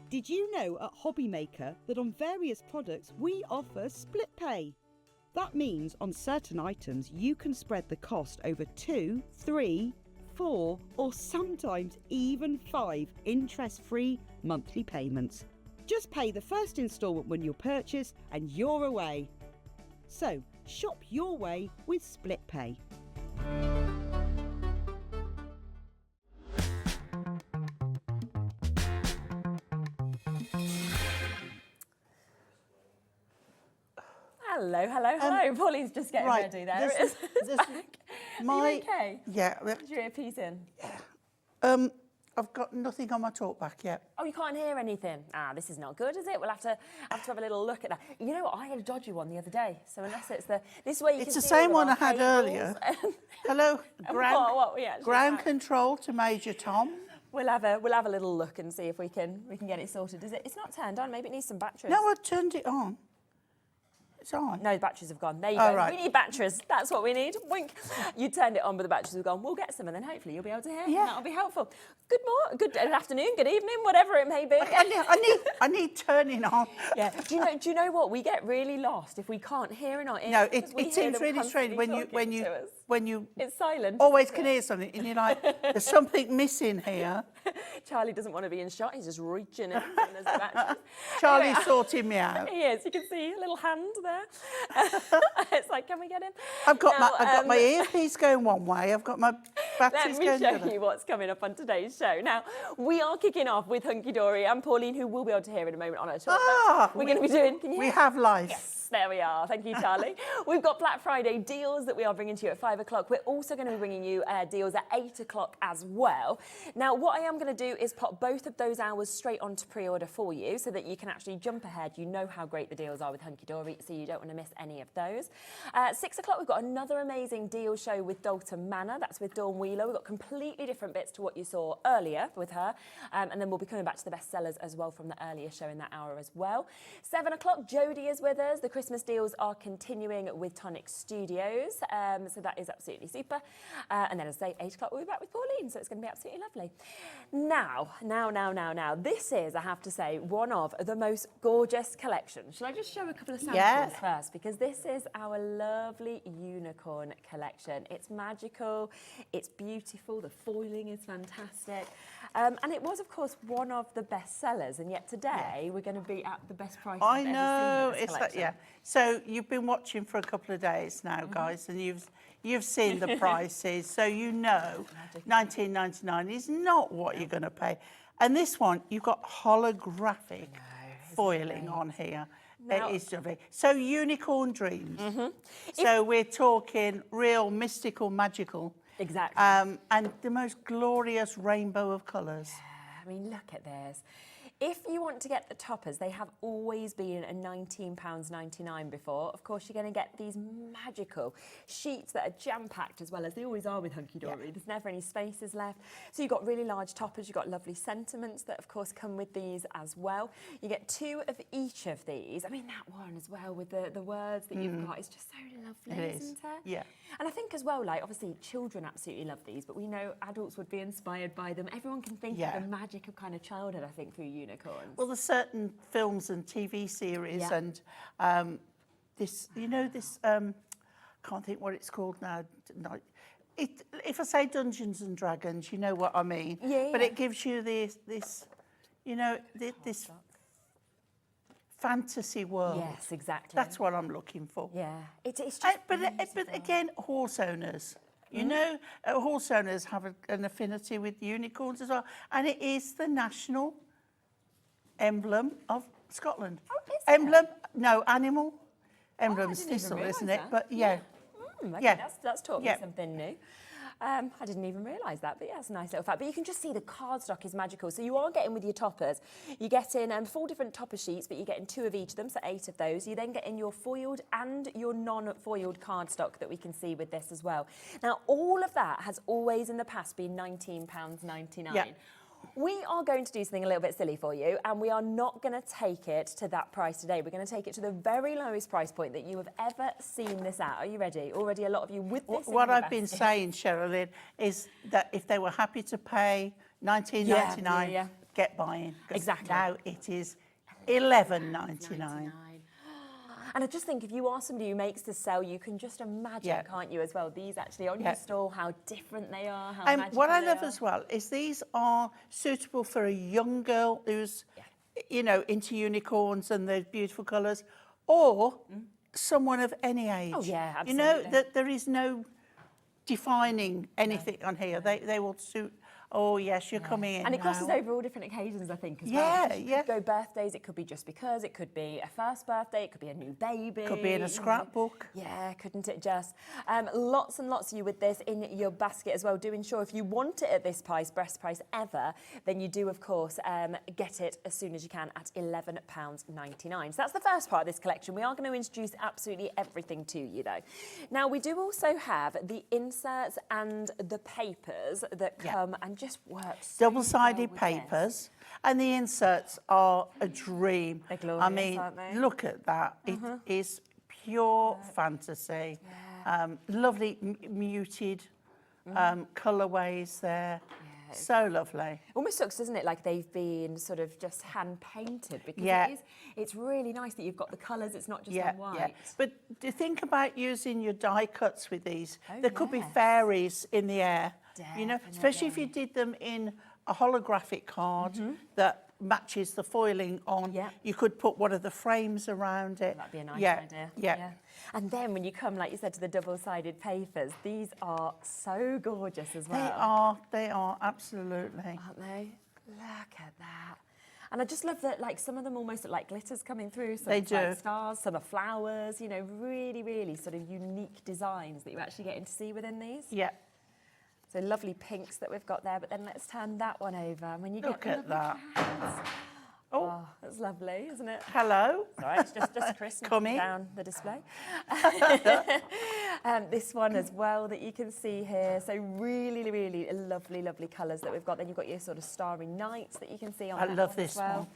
Did you know at Hobbymaker that on various products we offer split pay? That means on certain items you can spread the cost over 2, 3, 4 or sometimes even 5 interest-free monthly payments. Just pay the first instalment when you purchase and you're away. So shop your way with split pay. Hello, hello, hello. Pauline's just getting right, ready there. this is- It's this back. is Are you okay? Yeah. Did you earpiece in? I've got nothing on my talkback yet. Oh, you can't hear anything? Ah, this is not good, is it? We'll have to have a little look at that. You know, I had a dodgy one the other day. So unless it's this way you It's can the see all same of one our I had cables earlier. and- Hello, and ground, what we actually ground have. control to Major Tom. We'll have a little look and see if we can get it sorted. Is it? It's not turned on. Maybe it needs some batteries. No, I turned it on. It's on. No, the batteries have gone. There you Oh, go. right. We need batteries. That's what we need. Wink. You turned it on, but the batteries have gone. We'll get some, and then hopefully you'll be able to hear. Yeah. That'll be helpful. Good afternoon, good evening, whatever it may be. I need turning on. Yeah. Do you know what? We get really lost if we can't hear in our ears. No, because we it hear seems them really strange when constantly talking to us. you It's silent. always isn't can it? hear something and you're like, there's something missing here. Charlie doesn't want to be in shot. He's just reaching in. And there's the batteries. Charlie's Anyway, sorting me out. He is. You can see a little hand there. It's like, can we get him? I've got Now, my earpiece going one way. I've got my batteries Let me going the show other. you what's coming up on today's show. Now, we are kicking off with Hunkydory and Pauline, who will be able to hear in a moment on her talk. We're going to be doing... Can you We hear? have life. Yes, there we are. Thank you, Charlie. We've got Black Friday deals that we are bringing to you at 5 o'clock. We're also going to be bringing you deals at 8 o'clock as well. Now, what I am going to do is pop both of those hours straight onto pre-order for you so that you can actually jump ahead. You know how great the deals are with Hunkydory, so you don't want to miss any of those. At 6 o'clock, we've got another amazing deal show with Dalton Manor. That's with Dawn Wheeler. We've got completely different bits to what you saw earlier with her. And then we'll be coming back to the bestsellers as well from the earlier show in that hour as well. 7 o'clock, Jodie is with us. The Christmas deals are continuing with Tonic Studios, so that is absolutely super. And then as I say, 8 o'clock we'll be back with Pauline, so it's going to be absolutely lovely. Now, this is, I have to say, one of the most gorgeous collections. Shall I just show a couple of samples first? Because this is our lovely unicorn collection. It's magical, it's beautiful, the foiling is fantastic. And it was, of course, one of the best sellers, and yet today we're going to be at the best price I I've know, ever seen in this it's that, collection. yeah. So you've been watching for a couple of days now, guys, and you've seen the prices, so you know $19.99 is not what you're going to pay. And this one, you've got holographic foiling on here. Now, it is lovely. So unicorn dreams. So we're talking real mystical, magical. Exactly. And the most glorious rainbow of colours. I mean, look at this. If you want to get the toppers, they have always been at £19.99 before. Of course, you're going to get these magical sheets that are jam-packed as well, as they always are with Hunkydory. There's never any spaces left. So you've got really large toppers, you've got lovely sentiments that, of course, come with these as well. You get 2 of each of these. I mean, that one as well with the words that you've got is just so lovely, isn't it? Yeah. And I think as well, like, obviously, children absolutely love these, but we know adults would be inspired by them. Everyone can think of the magic of kind of childhood, I think, through unicorns. Well, there's certain films and TV series and this, you know, this, can't think what it's called now. No, if I say Dungeons and Dragons, you know what I mean. Yeah. But it gives you this, you know, this fantasy world. Yes, exactly. That's what I'm looking for. Yeah, it's just But again, horse owners. You know, horse owners have an affinity with unicorns as well. And it is the national emblem of Scotland. Oh, is it? Emblem? No, animal. Emblem's didn't even thistle, realise isn't it? that. But yeah. Okay, that's taught me something new. I didn't even realise that, but yeah, it's a nice little fact. But you can just see the cardstock is magical. So you are getting with your toppers. You get in 4 different topper sheets, but you're getting 2 of each of them, so 8 of those. You then get in your foiled and your non-foiled cardstock that we can see with this as well. Now, all of that has always in the past been £19.99. Yeah. We are going to do something a little bit silly for you, and we are not going to take it to that price today. We're going to take it to the very lowest price point that you have ever seen this at. Are you ready? Already a lot of you with this. What I've been saying, Sherilyn, is that if they were happy to pay $19.99, get buying. Exactly. Now it is $11.99. And I just think if you are somebody who makes the sell, you can just imagine, can't you, as well, these actually on your stall, how different they are, how magical what I they love are. as well is these are suitable for a young girl who's, you know, into unicorns and those beautiful colours, or someone of any age. Oh, yeah, absolutely. You know, that there is no defining anything on here. They will suit. Oh, yes, you're coming in And it crosses now. over all different occasions, I think, as Yeah, well. yeah. It could go birthdays, it could be just because, it could be a first birthday, it could be a new baby. Could be in a scrapbook. Yeah, couldn't it just? Lots and lots of you with this in your basket as well. Do ensure if you want it at this price, best price ever, then you do, of course, get it as soon as you can at £11.99. So that's the first part of this collection. We are going to introduce absolutely everything to you, though. Now, we do also have the inserts and the papers that come and just work so double-sided well with papers, and the inserts are a dream. They're glorious, I mean, aren't they? look at that. It is pure fantasy. Lovely muted colourways there. So lovely. Almost looks, doesn't it, like they've been sort of just hand painted, because it's really nice that you've got the colours, it's not just on white. Yeah. But do you think about using your die cuts with these? There could be fairies in the air, you know, especially if you did them in a holographic card that matches the foiling on. You could put one of the frames around it. That'd be a nice idea. Yeah. And then when you come, like you said, to the double-sided papers, these are so gorgeous as well. They are, absolutely. Aren't they? Look at that. And I just love that, like, some of them almost look like glitters coming through. Some They like do. stars, some are flowers, you know, really, really sort of unique designs that you're actually getting to see within these. Yeah. So lovely pinks that we've got there, but then let's turn that one over. And when you Look get at that. Oh, that's lovely, isn't it? Hello. Sorry, it's just Chris Coming down the display. This one as well that you can see here. So really, really lovely, lovely colours that we've got. Then you've got your sort of starry nights that you can see on I that love one this as well. one.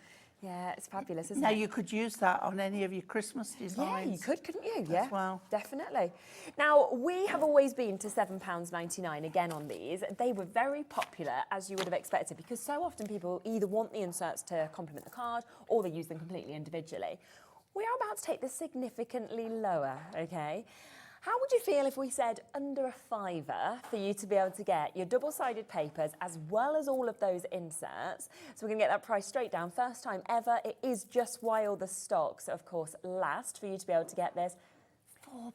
Yeah, it's fabulous, isn't Now it? you could use that on any of your Christmas designs. Yeah, you could, couldn't you? Yeah, well. definitely. Now, we have always been to £7.99 again on these. They were very popular, as you would have expected, because so often people either want the inserts to complement the card or they use them completely individually. We are about to take this significantly lower, okay? How would you feel if we said under a £5 for you to be able to get your double-sided papers as well as all of those inserts? So we're going to get that price straight down. First time ever. It is just while the stocks, of course, last for you to be able to get this. £4,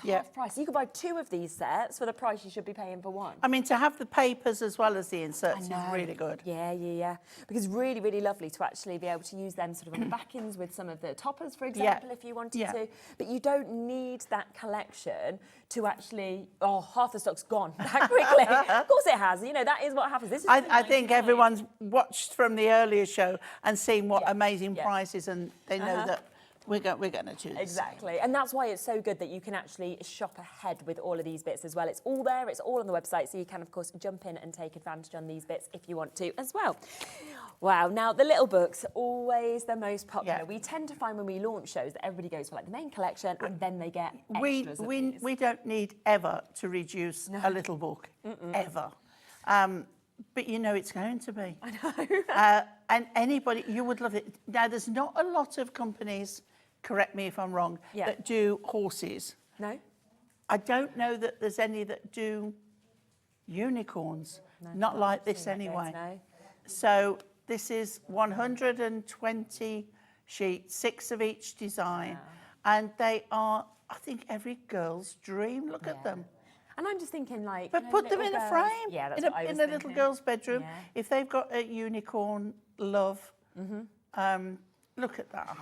half price. You could buy 2 of these sets for the price you should be paying for one. I mean, to have the papers as well as the inserts is really good. Yeah. Because really, really lovely to actually be able to use them sort of on the backings with some of the toppers, for example, if you wanted to. But you don't need that collection to actually, half the stock's gone that quickly. Of course it has. You know, that is what happens. This is I think everyone's watched from the earlier show and seen what amazing prices, and they know that we're going to choose. Exactly. And that's why it's so good that you can actually shop ahead with all of these bits as well. It's all there. It's all on the website. So you can, of course, jump in and take advantage on these bits if you want to as well. Wow. Now, the little books, always the most popular. We tend to find when we launch shows that everybody goes for like the main collection and then they get extras. We don't need ever to reduce a little book, ever. But you know it's going to be. I know. And anybody, you would love it. Now, there's not a lot of companies, correct me if I'm wrong, that do horses. No. I don't know that there's any that do unicorns. Not like this anyway. No. So this is 120 sheets, 6 of each design. And they are, I think, every girl's dream. Look at them. And I'm just thinking, like, but put them in a frame. Yeah, that's in a little girl's bedroom. Yeah. If they've got a unicorn love, look at that.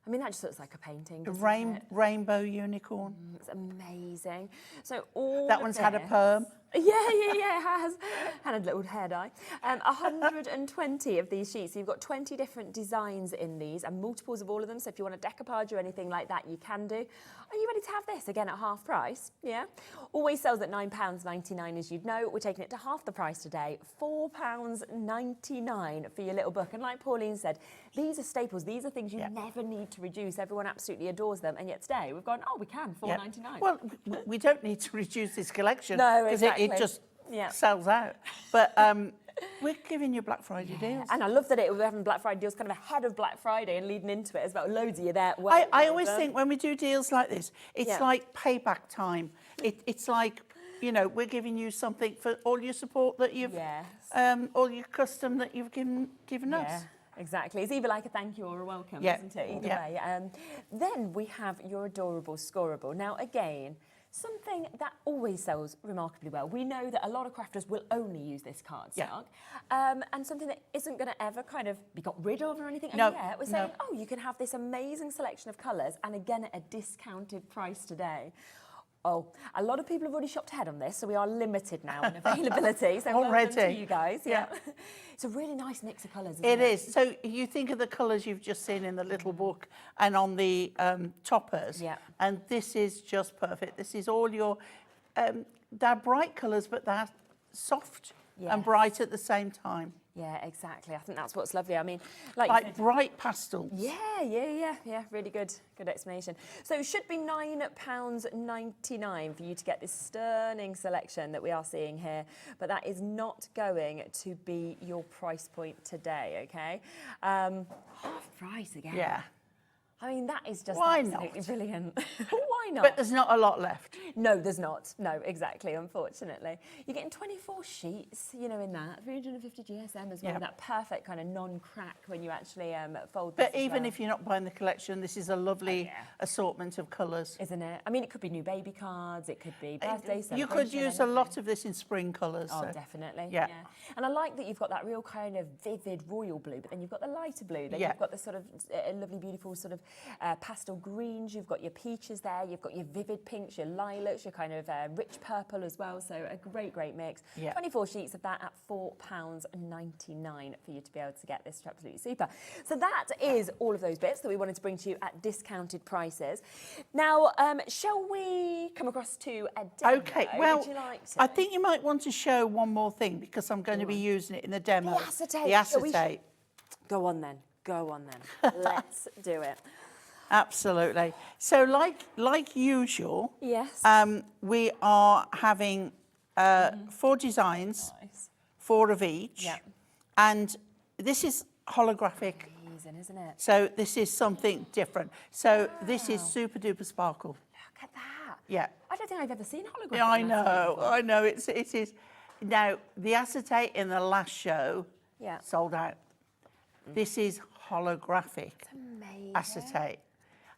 I mean, that just looks like a painting. doesn't it? Rainbow unicorn. It's amazing. So all That of one's had a this- perm. Yeah, it has. And a little hair dye. 120 of these sheets. So you've got 20 different designs in these and multiples of all of them. So if you want a decoupage or anything like that, you can do. Are you ready to have this again at half price? Yeah. Always sells at £9.99, as you'd know. We're taking it to half the price today. £4.99 for your little book. And like Pauline said, these are staples. These are things you never need to reduce. Everyone absolutely adores them. And yet today we've gone, we can, £4.99. Well, we don't need to reduce this collection. No, because exactly. it just sells out. But we're giving you Black Friday deals. And I love that we're having Black Friday deals kind of ahead of Black Friday and leading into it as well. Loads of you there. I always think when we do deals like this, it's like payback time. It's like, you know, we're giving you something for all your support that you've, all your custom that you've given us. Exactly. It's either like a thank you or a welcome, isn't it? Either way. Then we have your adorable scoreable. Now, again, something that always sells remarkably well. We know that a lot of crafters will only use this cardstock, and something that isn't going to ever kind of be got rid of or anything. And yet we're saying, you can have this amazing selection of colours, and again at a discounted price today. Oh, a lot of people have already shopped ahead on this, so we are limited now in availability. So welcome to you guys. It's a really nice mix of colours, isn't it? It is. So you think of the colours you've just seen in the little book and on the toppers. And this is just perfect. This is all your, they're bright colours, but they're soft and bright at the same time. Yeah, exactly. I think that's what's lovely. I mean, like Like bright pastels. Yeah. Really good explanation. So it should be £9.99 for you to get this stunning selection that we are seeing here, but that is not going to be your price point today, okay? Half price again. Yeah. I mean, that is just Why absolutely not? brilliant. Why not? But there's not a lot left. No, there's not. No, exactly, unfortunately. You're getting 24 sheets, you know, in that. 350 GSM as well. That perfect kind of non-crack when you actually fold this. But even if you're not buying the collection, this is a lovely assortment of colours. Isn't it? I mean, it could be new baby cards, it could be birthday celebration. You could use a lot of this in spring colours. Oh, so. definitely. Yeah. And I like that you've got that real kind of vivid royal blue, but then you've got the lighter blue. Then you've got the sort of lovely, beautiful sort of pastel greens. You've got your peaches there. You've got your vivid pinks, your lilacs, your kind of rich purple as well. So a great mix. 24 sheets of that at £4.99 for you to be able to get this. Absolutely super. So that is all of those bits that we wanted to bring to you at discounted prices. Now, shall we come across to a demo? Okay, well, would you like to? I think you might want to show one more thing because I'm going to be using it in the demo. The acetate. The acetate. Go on then. Go on then. Let's do it. Absolutely. So like usual, Yes. we are having 4 designs, Nice. 4 of each. Yeah. And this is holographic. Amazing, isn't it? So this is something different. So this is super duper sparkle. Look at that. Yeah. I don't think I've ever seen holographic. Yeah, I acetate know. before. I know. It is. Now, the acetate in the last show Yeah. sold out. This is holographic Amazing. acetate.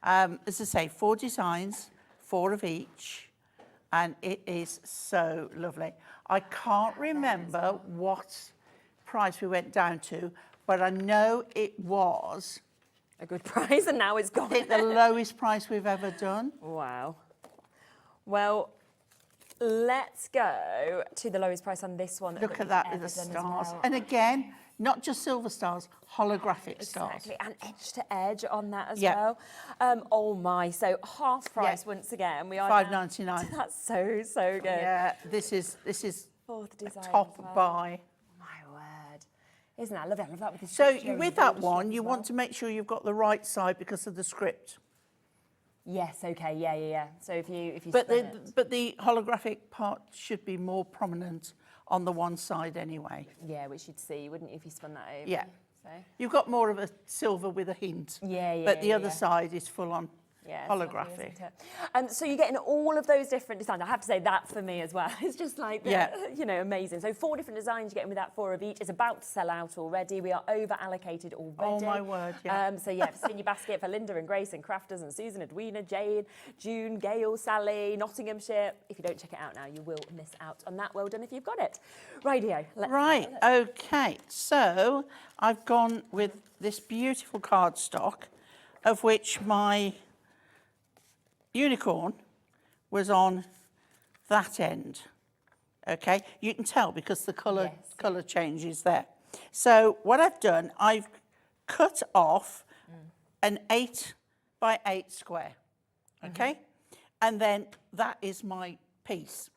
As I say, 4 designs, 4 of each, and it is so lovely. I can't remember what price we went down to, but I know it was, A good price, and now it's I gone. think, the lowest price we've ever done. Wow. Well, let's go to the lowest price on this one. Look at we've that with ever the done as stars. well. And again, not just silver stars, holographic stars. Exactly, and edge to edge on that as Yeah. well. Oh my, so half price once again. We are down- $5.99. That's so good. Yeah, this is Fourth design top as well. buy. My word. Isn't that lovely? I love that with the So stitching and with the that border one, strip you as want well. to make sure you've got the right side because of the script. Yes, okay, yeah. So if you But spin it. but the holographic part should be more prominent on the one side anyway. Yeah, which you'd see, wouldn't you, if you spun that over? Yeah. So, You've got more of a silver with a hint. yeah. But the yeah, other yeah. side is full on Yeah, it's lovely, holographic. isn't it? So you're getting all of those different designs. I have to say that for me as well. It's just like, amazing. So 4 different designs you're getting with that 4 of each. It's about to sell out already. We are over allocated already. Oh my word, yeah. So yeah, it's in your basket for Linda and Grace and Crafters and Susan, Edwina, Jane, June, Gail, Sally, Nottinghamshire. If you don't check it out now, you will miss out on that. Well done if you've got it. Rightio. Let's Right, okay. So I've gone with this beautiful cardstock, of which my unicorn was on that end. Okay, you can tell because the colour change is there. So what I've done, I've cut off an 8 by 8 square. Okay, and then that is my piece.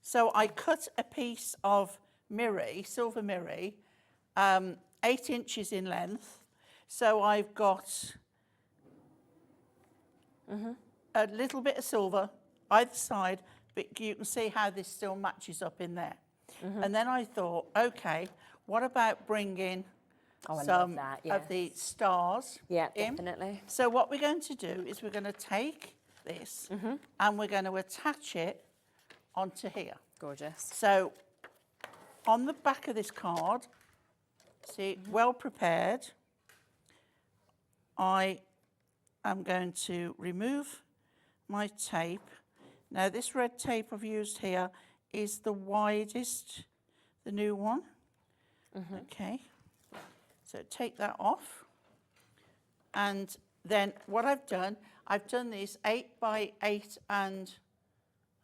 So I cut a piece of mirri, silver mirri, 8 inches in length. So I've got a little bit of silver either side, but you can see how this still matches up in there. And then I thought, okay, what about bringing some of the stars Yeah, in? definitely. So what we're going to do is we're going to take this and we're going to attach it onto here. Gorgeous. So on the back of this card, see, well prepared, I am going to remove my tape. Now this red tape I've used here is the widest, the new one. Okay, so take that off. And then what I've done this 8 by 8 and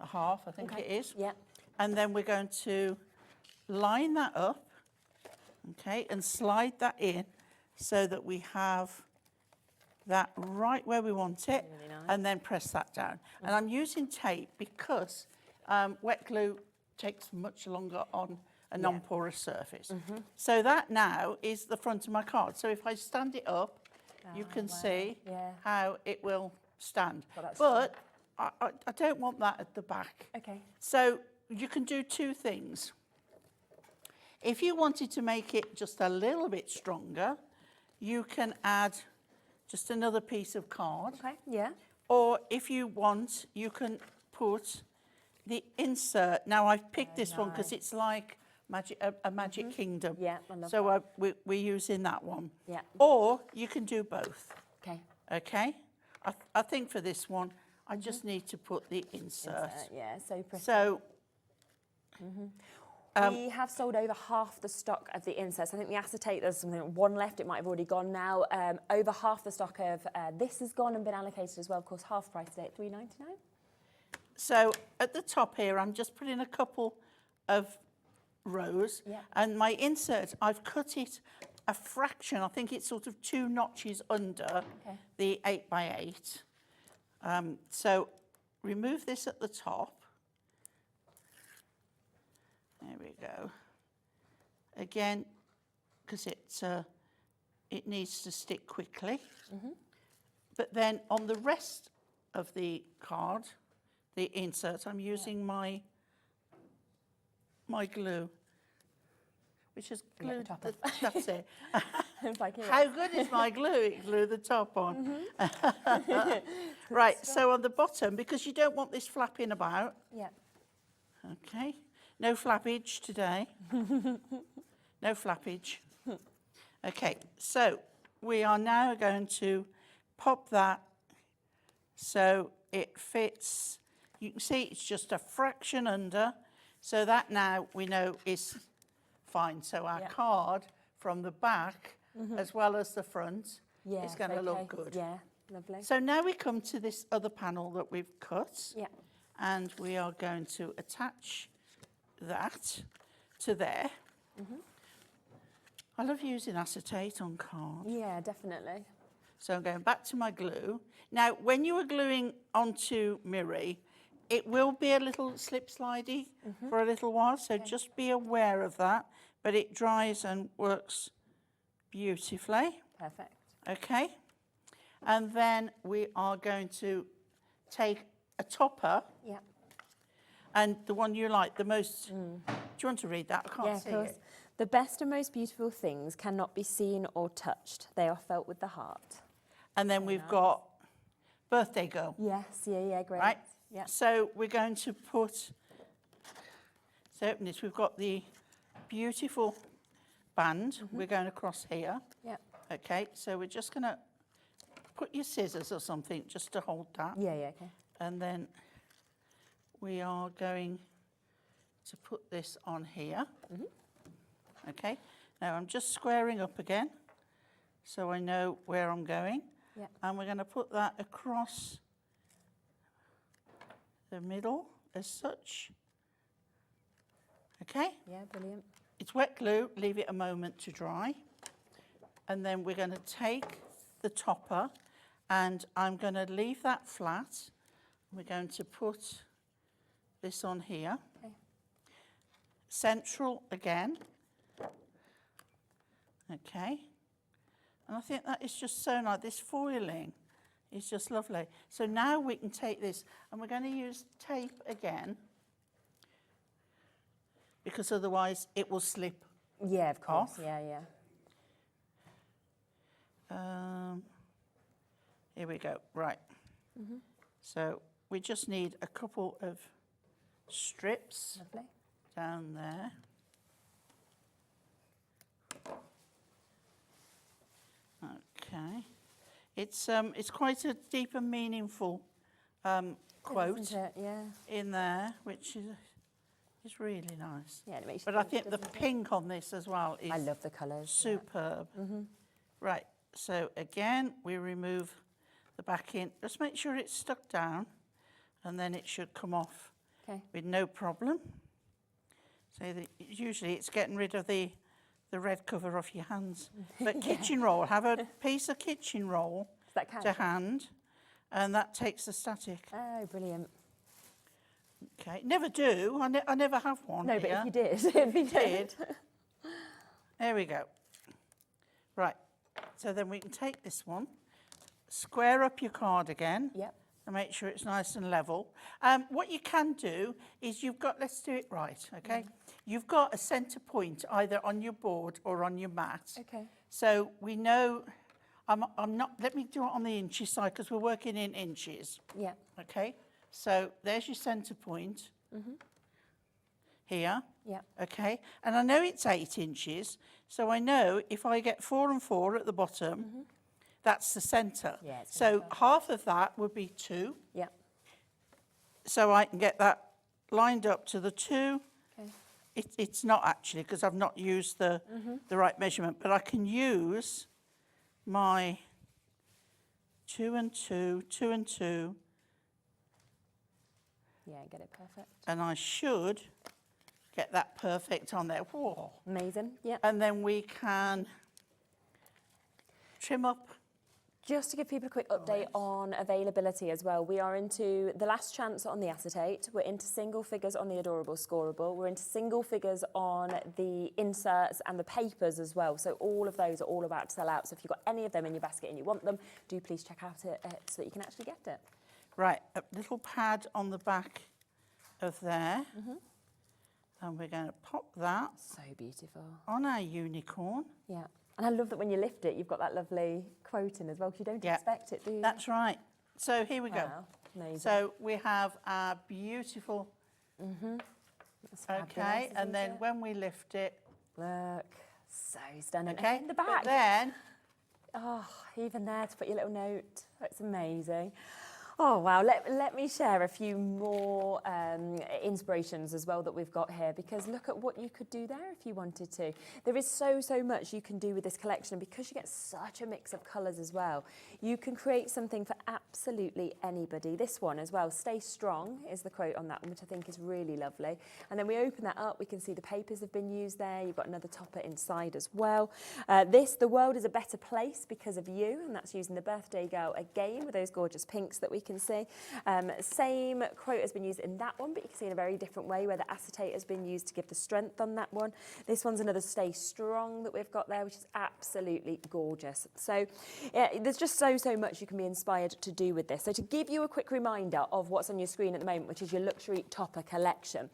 a half, I think it is. Yeah. And then we're going to line that up, okay, and slide that in so that we have that right where we want it, Really nice. and then press that down. And I'm using tape because wet glue takes much longer on a non-porous surface. So that now is the front of my card. So if I stand it up, you can see how it will stand. Well, that's but I don't want that at the back. Okay. So you can do 2 things. If you wanted to make it just a little bit stronger, you can add just another piece of card. Okay, yeah. Or if you want, you can put the insert. Now I've picked this one because it's like a magic kingdom. Yeah, I love so we're using that one. Yeah. Or you can do both. Okay. Okay? I think for this one, I just need to put the insert. Yeah, so pretty. So we have sold over half the stock of the inserts. I think the acetate, there's something 1 left. It might have already gone now. Over half the stock of this has gone and been allocated as well. Of course, half price today at $3.99. So at the top here, I'm just putting a couple of rows. Yeah. And my insert, I've cut it a fraction. I think it's sort of 2 notches under the 8 by 8. So remove this at the top. There we go. Again, because it needs to stick quickly. But then on the rest of the card, the insert, I'm using my glue, which is glued. That's it. How good is my glue? It glued the top on. Right, so on the bottom, because you don't want this flapping about. Yeah. Okay, no flappage today. No flappage. Okay, so we are now going to pop that so it fits. You can see it's just a fraction under, so that now we know is fine. So our card from the back as well as the front is going to look good. Yeah, lovely. So now we come to this other panel that we've cut. Yeah. And we are going to attach that to there. I love using acetate on cards. Yeah, definitely. So I'm going back to my glue. Now, when you are gluing onto Miri, it will be a little slip-slidey for a little while, so just be aware of that. But it dries and works beautifully. Perfect. Okay. And then we are going to take a topper. Yeah. And the one you like the most. Do you want to read that? I can't see it. The best and most beautiful things cannot be seen or touched. They are felt with the heart. And then we've got Birthday Girl. Yes, yeah, great. Right? Yeah. So we're going to put, so open this, we've got the beautiful band. We're going across here. Yeah. Okay, so we're just going to put your scissors or something just to hold that. Yeah, okay. And then we are going to put this on here. Okay, now I'm just squaring up again so I know where I'm going. Yeah. And we're going to put that across the middle as such. Okay? Yeah, brilliant. It's wet glue, leave it a moment to dry. And then we're going to take the topper and I'm going to leave that flat. We're going to put this on here. Okay. Central again. Okay. And I think that is just so nice. This foiling is just lovely. So now we can take this and we're going to use tape again because otherwise it will slip. Yeah, of course. Off. Yeah. Here we go. Right. So we just need a couple of strips Lovely. down there. Okay. It's quite a deep and meaningful quote Isn't it? Yeah. in there, which is really nice. Yeah, it makes But you I think, think the doesn't it? pink on this as well is I love the colours. superb. Right, so again, we remove the backing. Just make sure it's stuck down, and then it should come off Okay. with no problem. So usually it's getting rid of the red cover off your hands. But kitchen roll, have a piece of kitchen roll Does that count? to hand, and that takes the static. Oh, brilliant. Okay, never do. I never have one. No, but here. if you did, if you did. There we go. Right, so then we can take this one, square up your card again. Yep. And make sure it's nice and level. What you can do is you've got, let's do it right, okay? You've got a centre point either on your board or on your mat. Okay. So we know, I'm not, let me do it on the inches side because we're working in inches. Yeah. Okay, so there's your centre point here. Yeah. Okay, and I know it's 8 inches, so I know if I get 4 and 4 at the bottom, that's the centre. Yeah, it's so half of that would be 2. Yeah. So I can get that lined up to the 2. Okay. It's not actually because I've not used the right measurement, but I can use my 2 and 2, 2 and 2, Yeah, get it perfect. and I should get that perfect on there. Whoa. Amazing. Yep. And then we can trim up Just to give people a quick update on availability as well, we are into the last chance on the acetate, we're into single figures on the Adorable Scoreable, we're into single figures on the inserts and the papers as well, so all of those are all about to sell out, so if you've got any of them in your basket and you want them, do please check out it so that you can actually get it. Right, a little pad on the back of there, and we're going to pop that So beautiful. on our unicorn. Yeah. And I love that when you lift it, you've got that lovely quote in as well, because you don't expect it, do you? That's right. So here we go. Wow, amazing. So we have our beautiful, That's fabulous, okay, and isn't then it? when we lift it, Look, so stunning. okay, And in the but back. then, Oh, even there to put your little note. That's amazing. Oh, wow. Let me share a few more inspirations as well that we've got here, because look at what you could do there if you wanted to. There is so much you can do with this collection, and because you get such a mix of colours as well, you can create something for absolutely anybody. This one as well, "Stay strong" is the quote on that one, which I think is really lovely. And then we open that up, we can see the papers have been used there. You've got another topper inside as well. "The world is a better place because of you," and that's using the birthday girl again with those gorgeous pinks that we can see. Same quote has been used in that one, but you can see in a very different way where the acetate has been used to give the strength on that one. This one's another "Stay strong" that we've got there, which is absolutely gorgeous. So yeah, there's just so much you can be inspired to do with this. So to give you a quick reminder of what's on your screen at the moment, which is your luxury topper collection,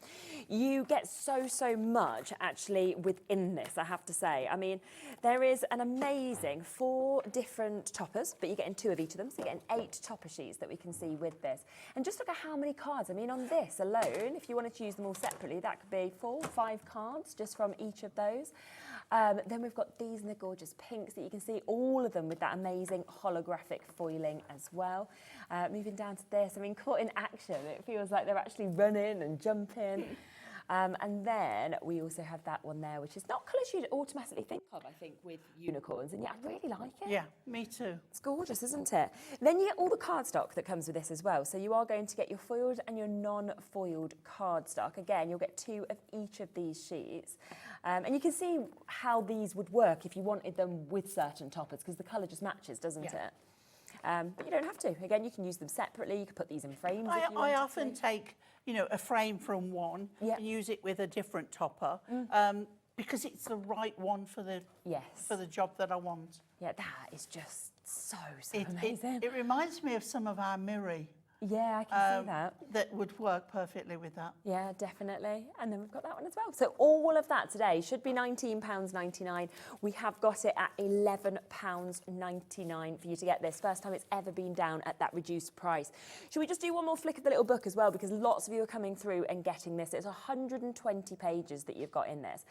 you get so much actually within this, I have to say. I mean, there is an amazing 4 different toppers, but you're getting 2 of each of them, so you're getting 8 topper sheets that we can see with this. And just look at how many cards. I mean, on this alone, if you wanted to use them all separately, that could be 4 or 5 cards just from each of those. Then we've got these in the gorgeous pinks that you can see, all of them with that amazing holographic foiling as well. Moving down to this, I mean, caught in action, it feels like they're actually running and jumping. And then we also have that one there, which is not colours you'd automatically think of, I think, with unicorns. And yeah, I really like it. yeah, me too. It's gorgeous, isn't it? Then you get all the cardstock that comes with this as well. So you are going to get your foiled and your non-foiled cardstock. Again, you'll get 2 of each of these sheets. And you can see how these would work if you wanted them with certain toppers, because the colour just matches, doesn't it? But you don't have to. Again, you can use them separately. You can put these in frames if you I wanted often to. take, a frame from one Yeah. and use it with a different topper because it's the right one for the job that I want. Yeah, that is just so It amazing. reminds me of some of our mirror Yeah, I can see that. that would work perfectly with that. Yeah, definitely. And then we've got that one as well. So all of that today should be £19.99. We have got it at £11.99 for you to get this. First time it's ever been down at that reduced price. Should we just do one more flick of the little book as well? Because lots of you are coming through and getting this. It's 120 pages that you've got in this.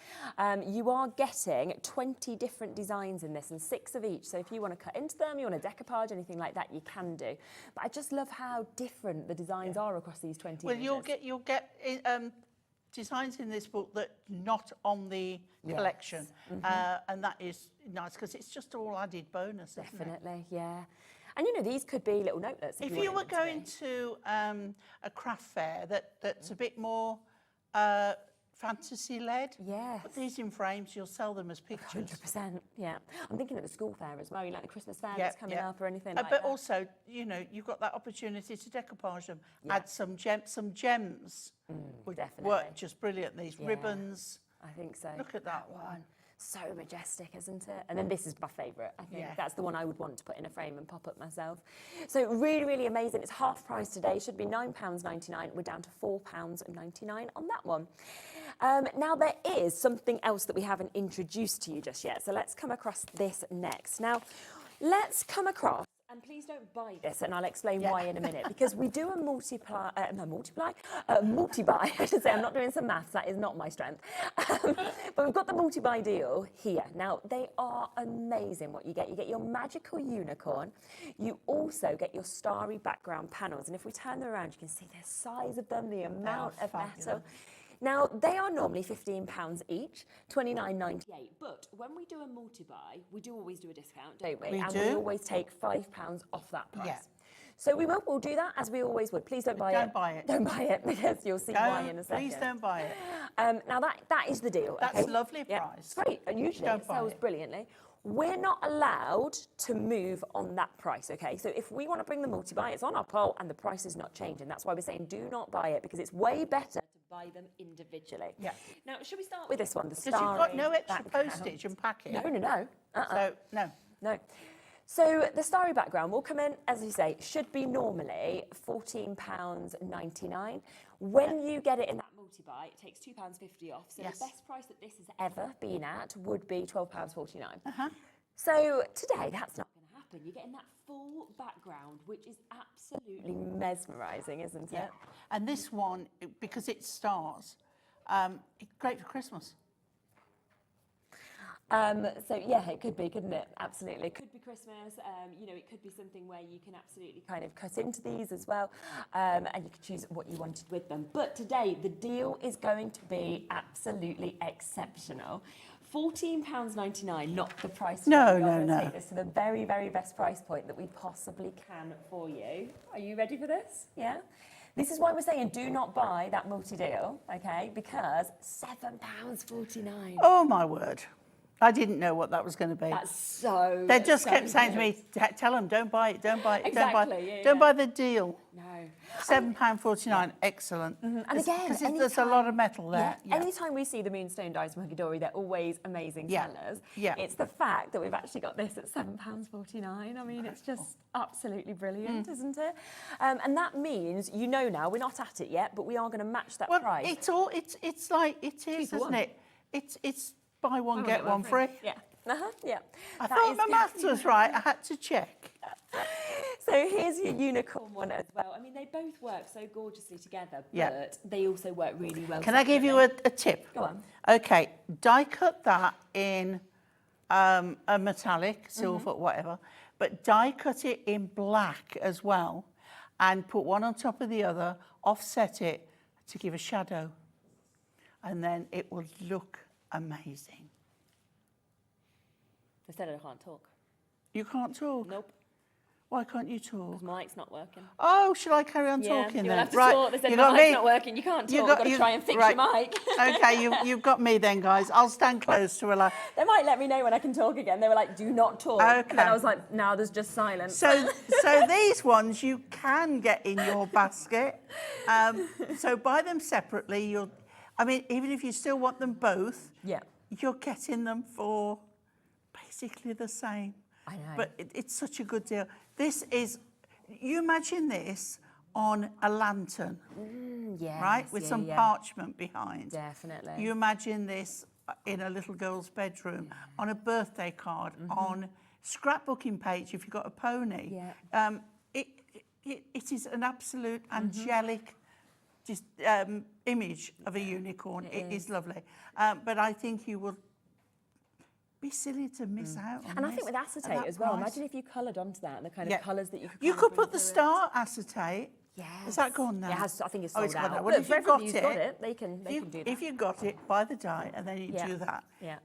You are getting 20 different designs in this and 6 of each. So if you want to cut into them, you want to decoupage, anything like that, you can do. But I just love how different the designs are across these 20 Well, pages. you'll get designs in this book that not on the collection, and that is nice because it's just all added bonus. Isn't it? Definitely, yeah. And these could be little notelets. If you were going to a craft fair that's a bit more fantasy-led, put these in frames, you'll sell them as pictures. 100%, yeah. I'm thinking of the school fair as well, like the Christmas fair that's coming up or anything like but that. also, you've got that opportunity to decoupage them. Add some gems would definitely. work just brilliant. These ribbons. I think so. Look at that one. So majestic, isn't it? And then this is my favourite. I think that's the one I would want to put in a frame and pop up myself. So really amazing. It's half price today. Should be £9.99. We're down to £4.99 on that one. Now there is something else that we haven't introduced to you just yet. So let's come across this next. Now, let's come across. And please don't buy this, and I'll explain why in a minute, because we do a multi-buy, I should say. I'm not doing some maths, that is not my strength. But we've got the multi-buy deal here. Now, they are amazing what you get. You get your magical unicorn. You also get your starry background panels. And if we turn them around, you can see the size of them, the amount of metal. Now, they are normally £15 each, £29.98. But when we do a multi-buy, we do always do a discount, don't we? We and do. we always take £5 off that price. Yeah. So we'll do that as we always would. Please don't buy it. Don't buy it. Don't buy it, because you'll see why in a second. Please don't buy it. Now that is the deal. That's okay? a lovely Yeah, price. it's great. And usually Don't it buy sells it. brilliantly. We're not allowed to move on that price, okay? So if we want to bring the multi-buy, it's on our poll and the price is not changing. That's why we're saying do not buy it, because it's way better to buy them individually. Yeah. Now, should we start with this one, the Because you've got no Starry extra background? postage and packing. No. So, no. No. So the Starry background will come in, as you say, should be normally £14.99. When you get it in that multi-buy, it takes £2.50 off. So Yes. the best price that this has ever been at would be £12.49. Uh-huh. So today, that's not going to happen. You're getting that full background, which is absolutely mesmerising, isn't it? Yeah. And this one, because it stars, it's great for Christmas. So yeah, it could be, couldn't it? Absolutely. It could be Christmas. It could be something where you can absolutely kind of cut into these as well, and you can choose what you wanted with them. But today, the deal is going to be absolutely exceptional. £14.99, not the price. No, we are no, going to no. take this to the very, very best price point that we possibly can for you. Are you ready for this? Yeah. This is why we're saying do not buy that multi-deal, okay? Because £7.49. Oh, my word. I didn't know what that was going to be. That's so. They just so kept saying to good. me, tell them, don't buy it, don't buy it, Exactly, don't buy the deal. No. £7.49, excellent. And again, because there's a lot of metal there. Yeah. Anytime we see the moonstone dies from Hunkydory, they're always amazing Yeah. sellers. Yeah. It's the fact that we've actually got this at £7.49. I mean, it's just absolutely brilliant, isn't it? And that means, now, we're not at it yet, but we are going to match that Well, price. it's like it is, for isn't one. it? It's buy one, get one free. Yeah. Yeah. I That thought is my maths was right. I had to check. So here's your unicorn one as well. I mean, they both work so gorgeously together, Yeah. but they also work really well. Can I give you a tip? Go on. Okay, die cut that in a metallic, silver, Mm-hmm. whatever, but die cut it in black as well, and put one on top of the other, offset it to give a shadow, and then it will look amazing. Instead, I can't talk. You can't talk? Nope. Why can't you talk? Mic's not working. Oh, shall I carry on talking you'll then? have to right, talk. They said you the got mic's me. not working. You can't talk. You You've got to try and fix right. your mic. Okay, you've got me then, guys. I'll stand close to her. They might let me know when I can talk again. They were like, do not talk. Okay. And then I was like, now there's just silence. So these ones you can get in your basket. So buy them separately. Even if you still want them both, Yeah. you're getting them for basically the same. I know. But it's such a good deal. You imagine this on a lantern, Yes, right? With some parchment behind. Definitely. You imagine this in a little girl's bedroom, on a birthday card, on scrapbooking page if you've got a pony. Yeah. It is an absolute angelic image of a unicorn. It is lovely. But I think you will be silly to miss out on And I this think with at acetate that as well, price. imagine if you coloured onto that and the kind of colours that you could You kind of could bring put the through it. star acetate. Yes. Is that gone now? Yeah, I think it's Oh, sold it's gone out. now. But Well, if for you've got everybody who's got it, it, they can do that. If you got it, buy the die and then you Yeah. do that. Yeah.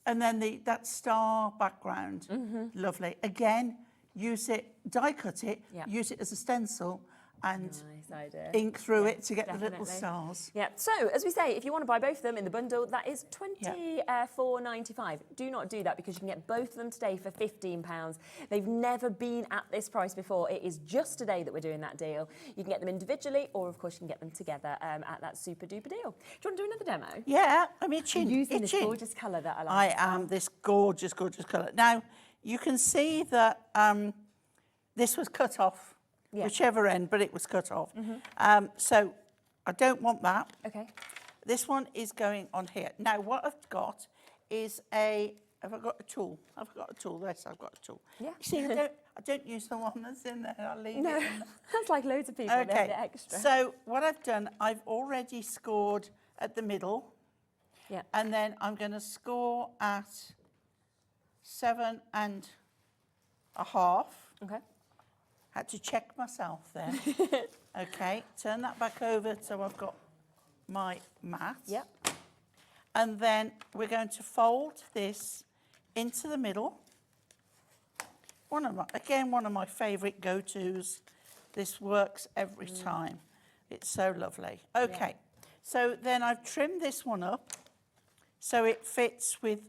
And then that star background, lovely. Again, use it, die cut it, Yeah. use it as a stencil and Nice idea. ink through it to get the definitely. little stars. Yeah, so as we say, if you want to buy both of them in the bundle, that is £24.95. Do not do that because you can get both of them today for £15. They've never been at this price before. It is just today that we're doing that deal. You can get them individually or, of course, you can get them together at that super duper deal. Do you want to do another demo? Yeah, I'm itching. Using this itching. gorgeous colour that I I like. am this gorgeous, gorgeous colour. Now, you can see that this was cut off, whichever end, but it was cut off. So I don't want that. Okay. This one is going on here. Now, what I've got is have I got a tool? I've got a tool. Yes, I've got a tool. Yeah. You see, I don't use the one that's in there. I leave No, it in there. that's like loads of people. They have Okay, it extra. so what I've done, I've already scored at the middle. Yeah. And then I'm going to score at 7.5. Okay. Had to check myself there. Okay, turn that back over so I've got my mat. Yep. And then we're going to fold this into the middle. one of my favourite go-tos. This works every time. It's so lovely. Okay, so then I've trimmed this one up so it fits with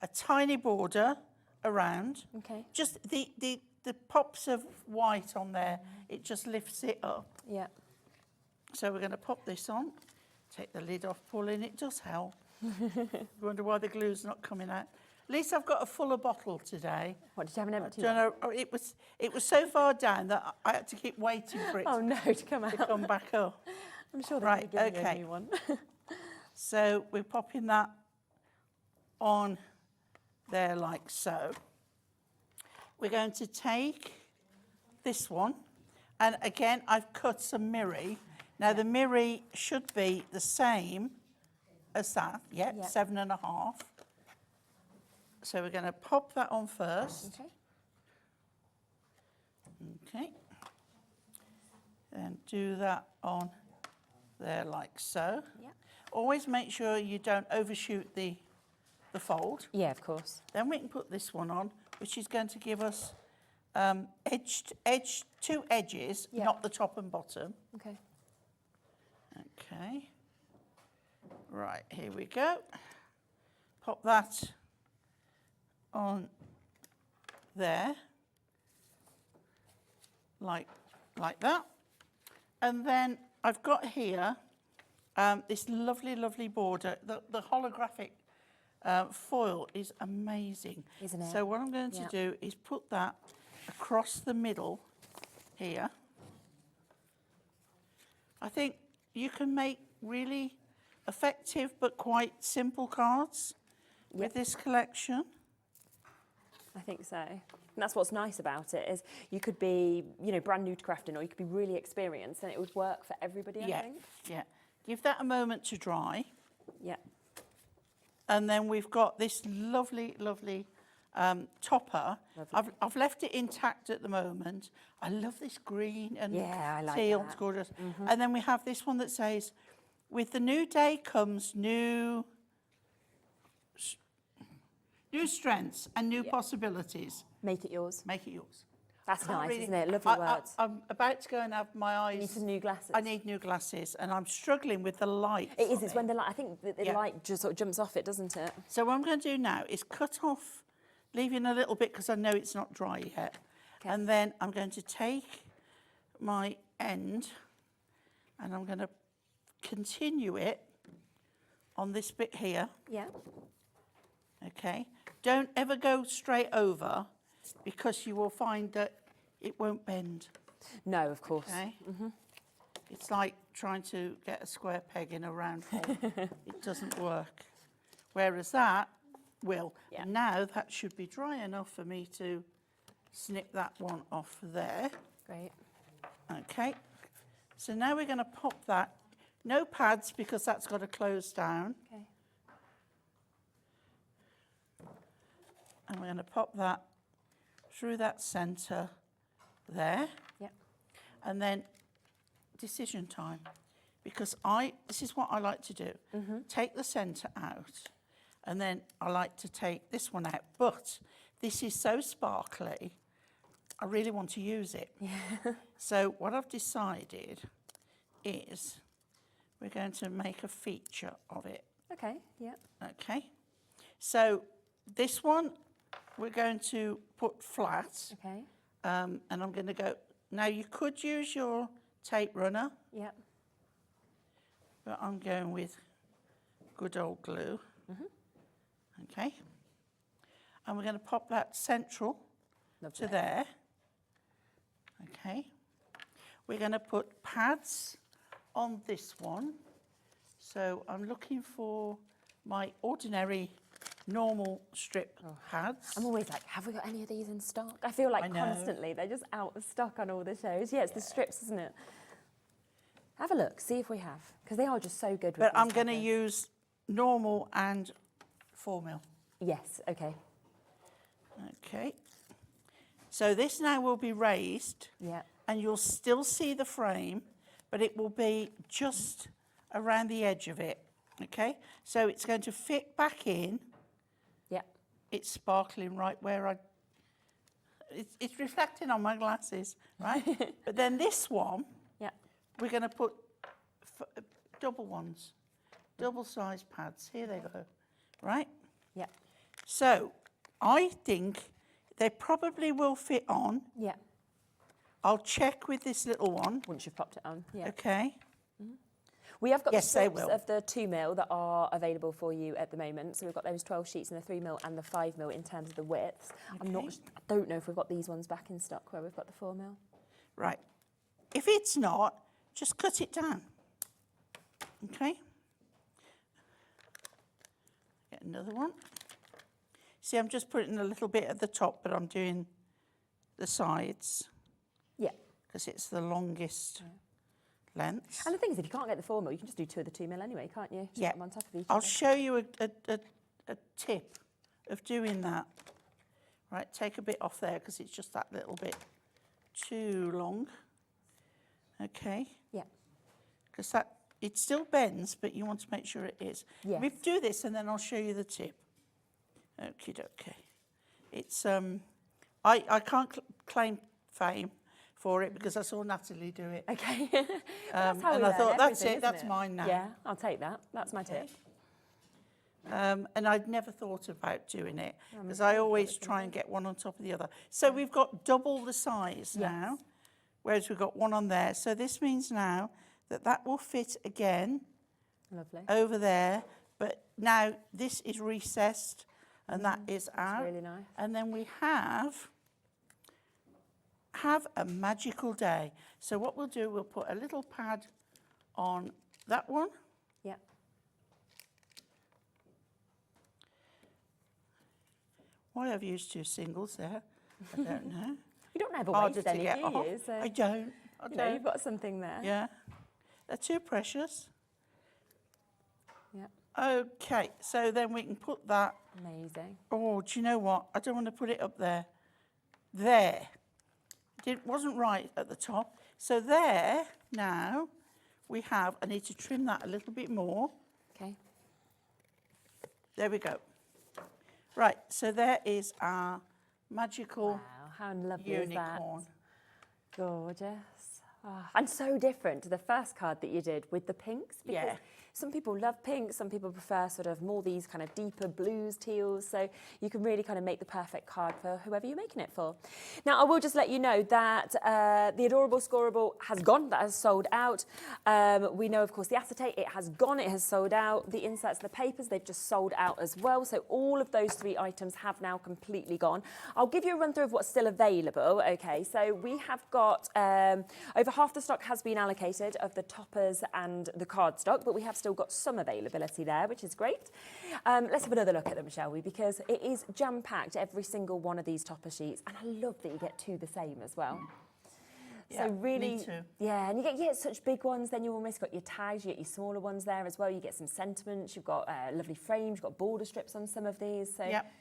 a tiny border around. Okay. Just the pops of white on there, it just lifts it up. Yeah. So we're going to pop this on, take the lid off, pull in. It does help. Wonder why the glue's not coming out. At least I've got a fuller bottle today. What, did you have an empty Don't know. Oh, it was so far down that I had to keep waiting for it Oh no, to come out. to come back up. I'm sure they're Right, going to give you a okay. new one. So we're popping that on there like so. We're going to take this one, and again I've cut some mirri. Now the mirri should be the same as that, yeah. 7.5. So we're going to pop that on first. Okay. Okay. And do that on there like so. Yeah. Always make sure you don't overshoot the fold. Yeah, of course. Then we can put this one on, which is going to give us two edges, Yeah. not the top and bottom. Okay. Okay. Right, here we go. Pop that on there, like that. And then I've got here this lovely border. The holographic foil is amazing. Isn't it? So what I'm going to do is put that across the middle here. I think you can make really effective but quite simple cards with this collection. I think so. And that's what's nice about it, is you could be, brand new to crafting, or you could be really experienced, and it would work for everybody, I think. Yeah. Give that a moment to dry. Yeah. And then we've got this lovely topper. Lovely. I've left it intact at the moment. I love this green and Yeah, I like teal. that. It's gorgeous. And then we have this one that says, with the new day comes new strengths and new possibilities. Make it yours. Make it yours. That's Can't nice, really- isn't it? Lovely words. I'm about to go and have my eyes. You need some new glasses. I need new glasses, and I'm struggling with the light. It is. It's when the light. I think the Yeah. light just sort of jumps off it, doesn't it? So what I'm going to do now is cut off, leaving a little bit because I know it's not dry yet. Okay. And then I'm going to take my end and I'm going to continue it on this bit here. Yeah. Okay. Don't ever go straight over because you will find that it won't bend. No, of course. Okay. It's like trying to get a square peg in a round hole. It doesn't work. Whereas that will. Yeah. Now that should be dry enough for me to snip that one off there. Great. Okay. So now we're going to pop that. No pads because that's got to close down. Okay. And we're going to pop that through that centre there. Yep. And then decision time, because this is what I like to do. Take the centre out, and then I like to take this one out. But this is so sparkly, I really want to use it. So what I've decided is we're going to make a feature of it. Okay. Yeah. Okay. So this one we're going to put flat. Okay. And I'm going to go. Now you could use your tape runner, Yeah. but I'm going with good old glue. Okay. And we're going to pop that central to there. Okay. We're going to put pads on this one. So I'm looking for my ordinary normal strip pads. I'm always like, have we got any of these in stock? I feel like I know. constantly they're just out of stock on all the shows. Yeah, it's the strips, isn't it? Have a look, see if we have, because they are just so good. But I'm going to use normal and 4mm. Yes. Okay. Okay. So this now will be raised. Yeah. And you'll still see the frame, but it will be just around the edge of it. Okay. So it's going to fit back in. Yeah. It's sparkling right where It's reflecting on my glasses, right? But then this one, Yeah. we're going to put double ones, double-sized pads. Here they go, right? Yeah. So I think they probably will fit on. Yeah. I'll check with this little one. Once you've popped it on. Yeah. Okay. We have got Yes, the they strips will. of the 2mm that are available for you at the moment. So we've got those 12 sheets in the 3mm and the 5mm in terms of the widths. I don't know if we've got these ones back in stock where we've got the 4mm. Right. If it's not, just cut it down. Okay. Get another one. See, I'm just putting a little bit at the top, but I'm doing the sides Yeah. because it's the longest length. And the thing is, if you can't get the 4mm, you can just do 2 of the 2mm anyway, can't you? Just Yeah. put them on top of each I'll other. show you a tip of doing that. Right, take a bit off there because it's just that little bit too long. Okay, Yeah. because it still bends, but you want to make sure it is. Yes. We do this and then I'll show you the tip. Okie dokie. It's I can't claim fame for it because I saw Natalie do it. Okay. That's how we and I learn thought that's everything, it, that's isn't mine now. Yeah, I'll take that. That's my tip. And I'd never thought about doing it because I always try and get one on top of the other. So we've got double the size now, whereas we've got one on there. So this means now that will fit again Lovely. over there. But now this is recessed and that is out. really nice. And then we have a magical day. So what we'll do, we'll put a little pad on that one. Yeah. Why I've used 2 singles there, I don't know. You don't ever Harder waste to any, get do you? off. So, I don't. you know, you've got something there. Yeah. They're too precious. Yeah. Okay, so then we can put that. Amazing. Oh, do you know what? I don't want to put it up there. There. It wasn't right at the top. So there now we have, I need to trim that a little bit more. Okay. There we go. Right, so there is our magical Wow, how lovely is that? unicorn. Gorgeous. Oh, and so different to the first card that you did with the pinks. Because Yeah. some people love pink, some people prefer sort of more these kind of deeper blues, teals. So you can really kind of make the perfect card for whoever you're making it for. Now, I will just let you know that the Adorable Scoreable has gone, that has sold out. We know, of course, the acetate, it has gone, it has sold out. The inserts, the papers, they've just sold out as well. So all of those 3 items have now completely gone. I'll give you a run through of what's still available. Okay, so we have got over half the stock has been allocated of the toppers and the card stock, but we have still got some availability there, which is great. Let's have another look at them, shall we? Because it is jam-packed, every single one of these topper sheets. And I love that you get 2 the same as well. Yeah, So really, me too. yeah, and you get such big ones, then you almost got your tags, you get your smaller ones there as well. You get some sentiments, you've got lovely frames, you've got border strips on some of these. So Yep.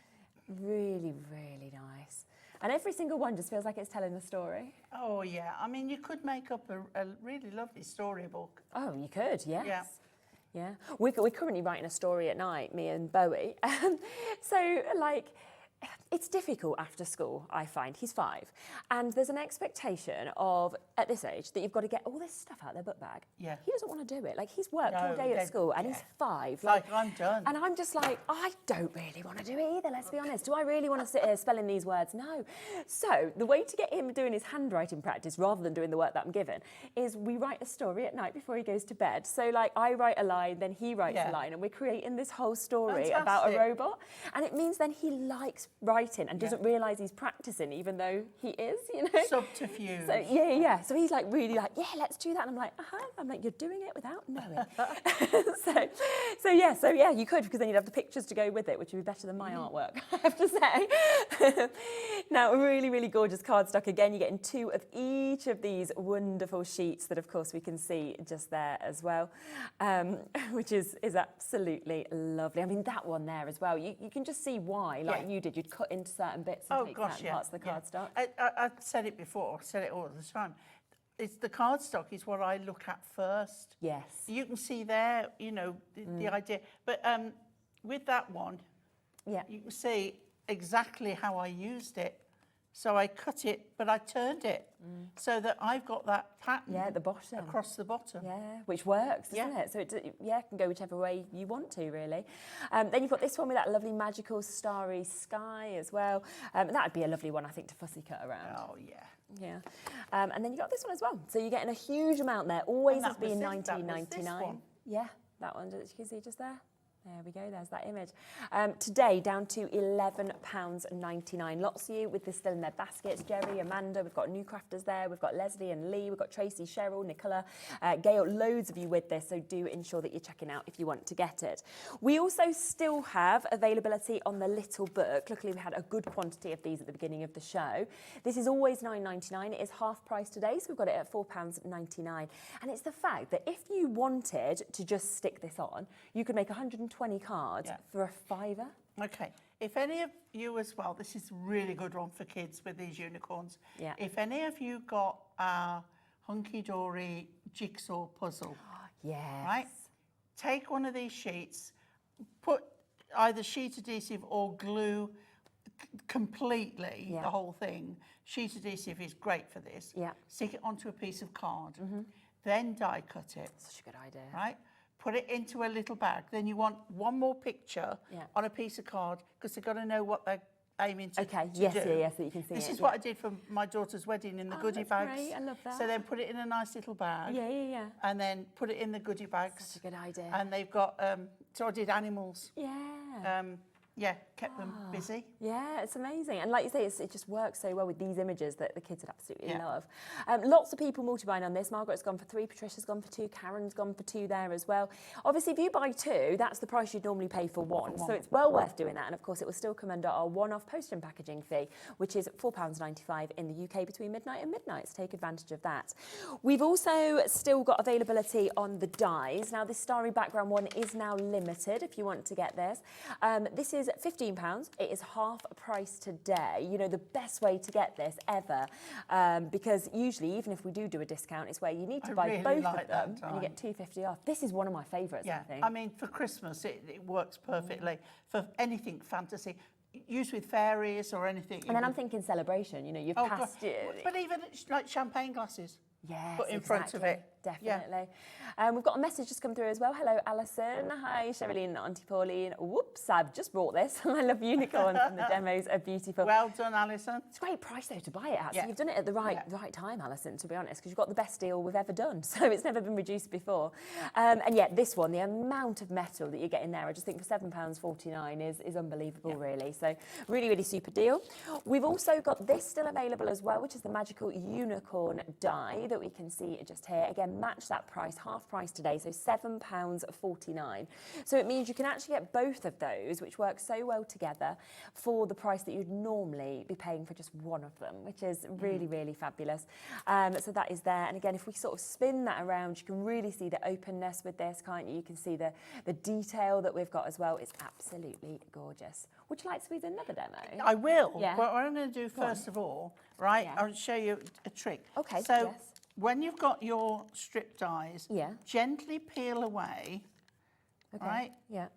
really, really nice. And every single one just feels like it's telling a story. Oh, yeah. I mean, you could make up a really lovely storybook. Oh, you could, yes. Yeah. Yeah. We're currently writing a story at night, me and Bowie. So, like, it's difficult after school, I find. He's 5. And there's an expectation of, at this age, that you've got to get all this stuff out of their book bag. Yeah. He doesn't want to do it. Like, he's worked all No, day at they- school and yeah. he's 5. Like, I'm done. And I'm just like, I don't really want to do it either, let's be honest. Do I really want to sit here spelling these words? No. So the way to get him doing his handwriting practice rather than doing the work that I'm given is we write a story at night before he goes to bed. So like I write a line, then he writes Yeah. a line, and we're creating this whole story about a Fantastic. robot. And it means then he likes writing and doesn't realise he's practicing even though he is, you know. Subterfuge. So yeah. So he's like really like, yeah, let's do that. And I'm like, I'm like, you're doing it without knowing. so yeah, you could, because then you'd have the pictures to go with it, which would be better than my artwork, I have to say. Now, really, really gorgeous cardstock. Again, you're getting 2 of each of these wonderful sheets that, of course, we can see just there as well, which is absolutely lovely. I mean, that one there as well, you can just see why, like you did, you'd cut into certain bits and take certain parts of the cardstock. I've said it before, I said it all the time. It's the cardstock is what I look at first. Yes. You can see there, you know, the idea. But with that one, Yeah. you can see exactly how I used it. So I cut it, but I turned it so that I've got that pattern at the bottom. across the bottom. Yeah, which works, doesn't it? So it can go whichever way you want to, really. Then you've got this one with that lovely magical starry sky as well. That'd be a lovely one, I think, to fussy cut around. Oh, yeah. Yeah. And then you got this one as well. So you're getting a huge amount there, always And as that was being this- that was this $19.99. one. Yeah, that one, as you can see just there. There we go, there's that image. Today, down to £11.99. Lots of you with this still in their baskets. Jerry, Amanda, we've got new crafters there. We've got Leslie and Lee. We've got Tracy, Cheryl, Nicola, Gail. Loads of you with this, so do ensure that you're checking out if you want to get it. We also still have availability on the little book. Luckily, we had a good quantity of these at the beginning of the show. This is always £9.99. It is half price today, so we've got it at £4.99. And it's the fact that if you wanted to just stick this on, you could make 120 cards for a £5. Okay. If any of you as well, this is a really good one for kids with these unicorns. Yeah. If any of you got our Hunkydory jigsaw puzzle, Yes. right? Take one of these sheets, put either sheet adhesive or glue completely, the whole thing. Sheet adhesive is great for this. Yeah. Stick it onto a piece of card, then die cut it. Such a good idea. Right? Put it into a little bag. Then you want one more picture on a piece of card because they've got to know what they're aiming to, Okay, to yes, do. yes, so you can see This it, is what I did for my daughter's wedding in the goodie that's bags. great, I love that. So then put it in a nice little bag. Yeah. And then put it in the goodie bags. Such a good idea. And they've got, so I did animals. Yeah. Kept them busy. Yeah, it's amazing. And like you say, it just works so well with these images that the kids would absolutely love. Lots of people multi-buying on this. Margaret's gone for 3, Patricia's gone for 2, Karen's gone for 2 there as well. Obviously, if you buy 2, that's the price you'd normally pay for 1. So it's well worth doing that. And of course, it will still come under our one-off post and packaging fee, which is £4.95 in the UK between midnight and midnight. So take advantage of that. We've also still got availability on the dies. Now, this starry background one is now limited if you want to get this. This is £15. It is half price today. You know, the best way to get this ever, because usually, even if we do a discount, it's where you need to buy really both like of them that and you get £2.50 off. This is one of my favourites, I think. I mean, for Christmas, it works perfectly. For anything fantasy, used with fairies or anything. And then I'm thinking celebration, you know, you've passed it. But even like champagne glasses. Yes, put in front of it. Definitely. We've got a message just come through as well. Hello, Alison. Hi, Sherilyn and Auntie Pauline. Whoops, I've just brought this. I love unicorns and the demos are beautiful. Well done, Alison. It's a great price, though, to buy it at. So you've done it at the right time, Alison, to be honest, because you've got the best deal we've ever done. So it's never been reduced before. And yet, this one, the amount of metal that you're getting there, I just think for £7.49 is unbelievable, really. So really, really super deal. We've also got this still available as well, which is the magical unicorn die that we can see just here. Again, match that price, half price today, so £7.49. So it means you can actually get both of those, which work so well together, for the price that you'd normally be paying for just one of them, which is really, really fabulous. So that is there. And again, if we sort of spin that around, you can really see the openness with this, can't you? You can see the detail that we've got as well. It's absolutely gorgeous. Would you like to squeeze in another demo? I will. Yeah. But what I'm going to do first of all, right, I'll show you a trick. Okay, So yes. when you've got your strip dies, gently peel away, right? Yeah.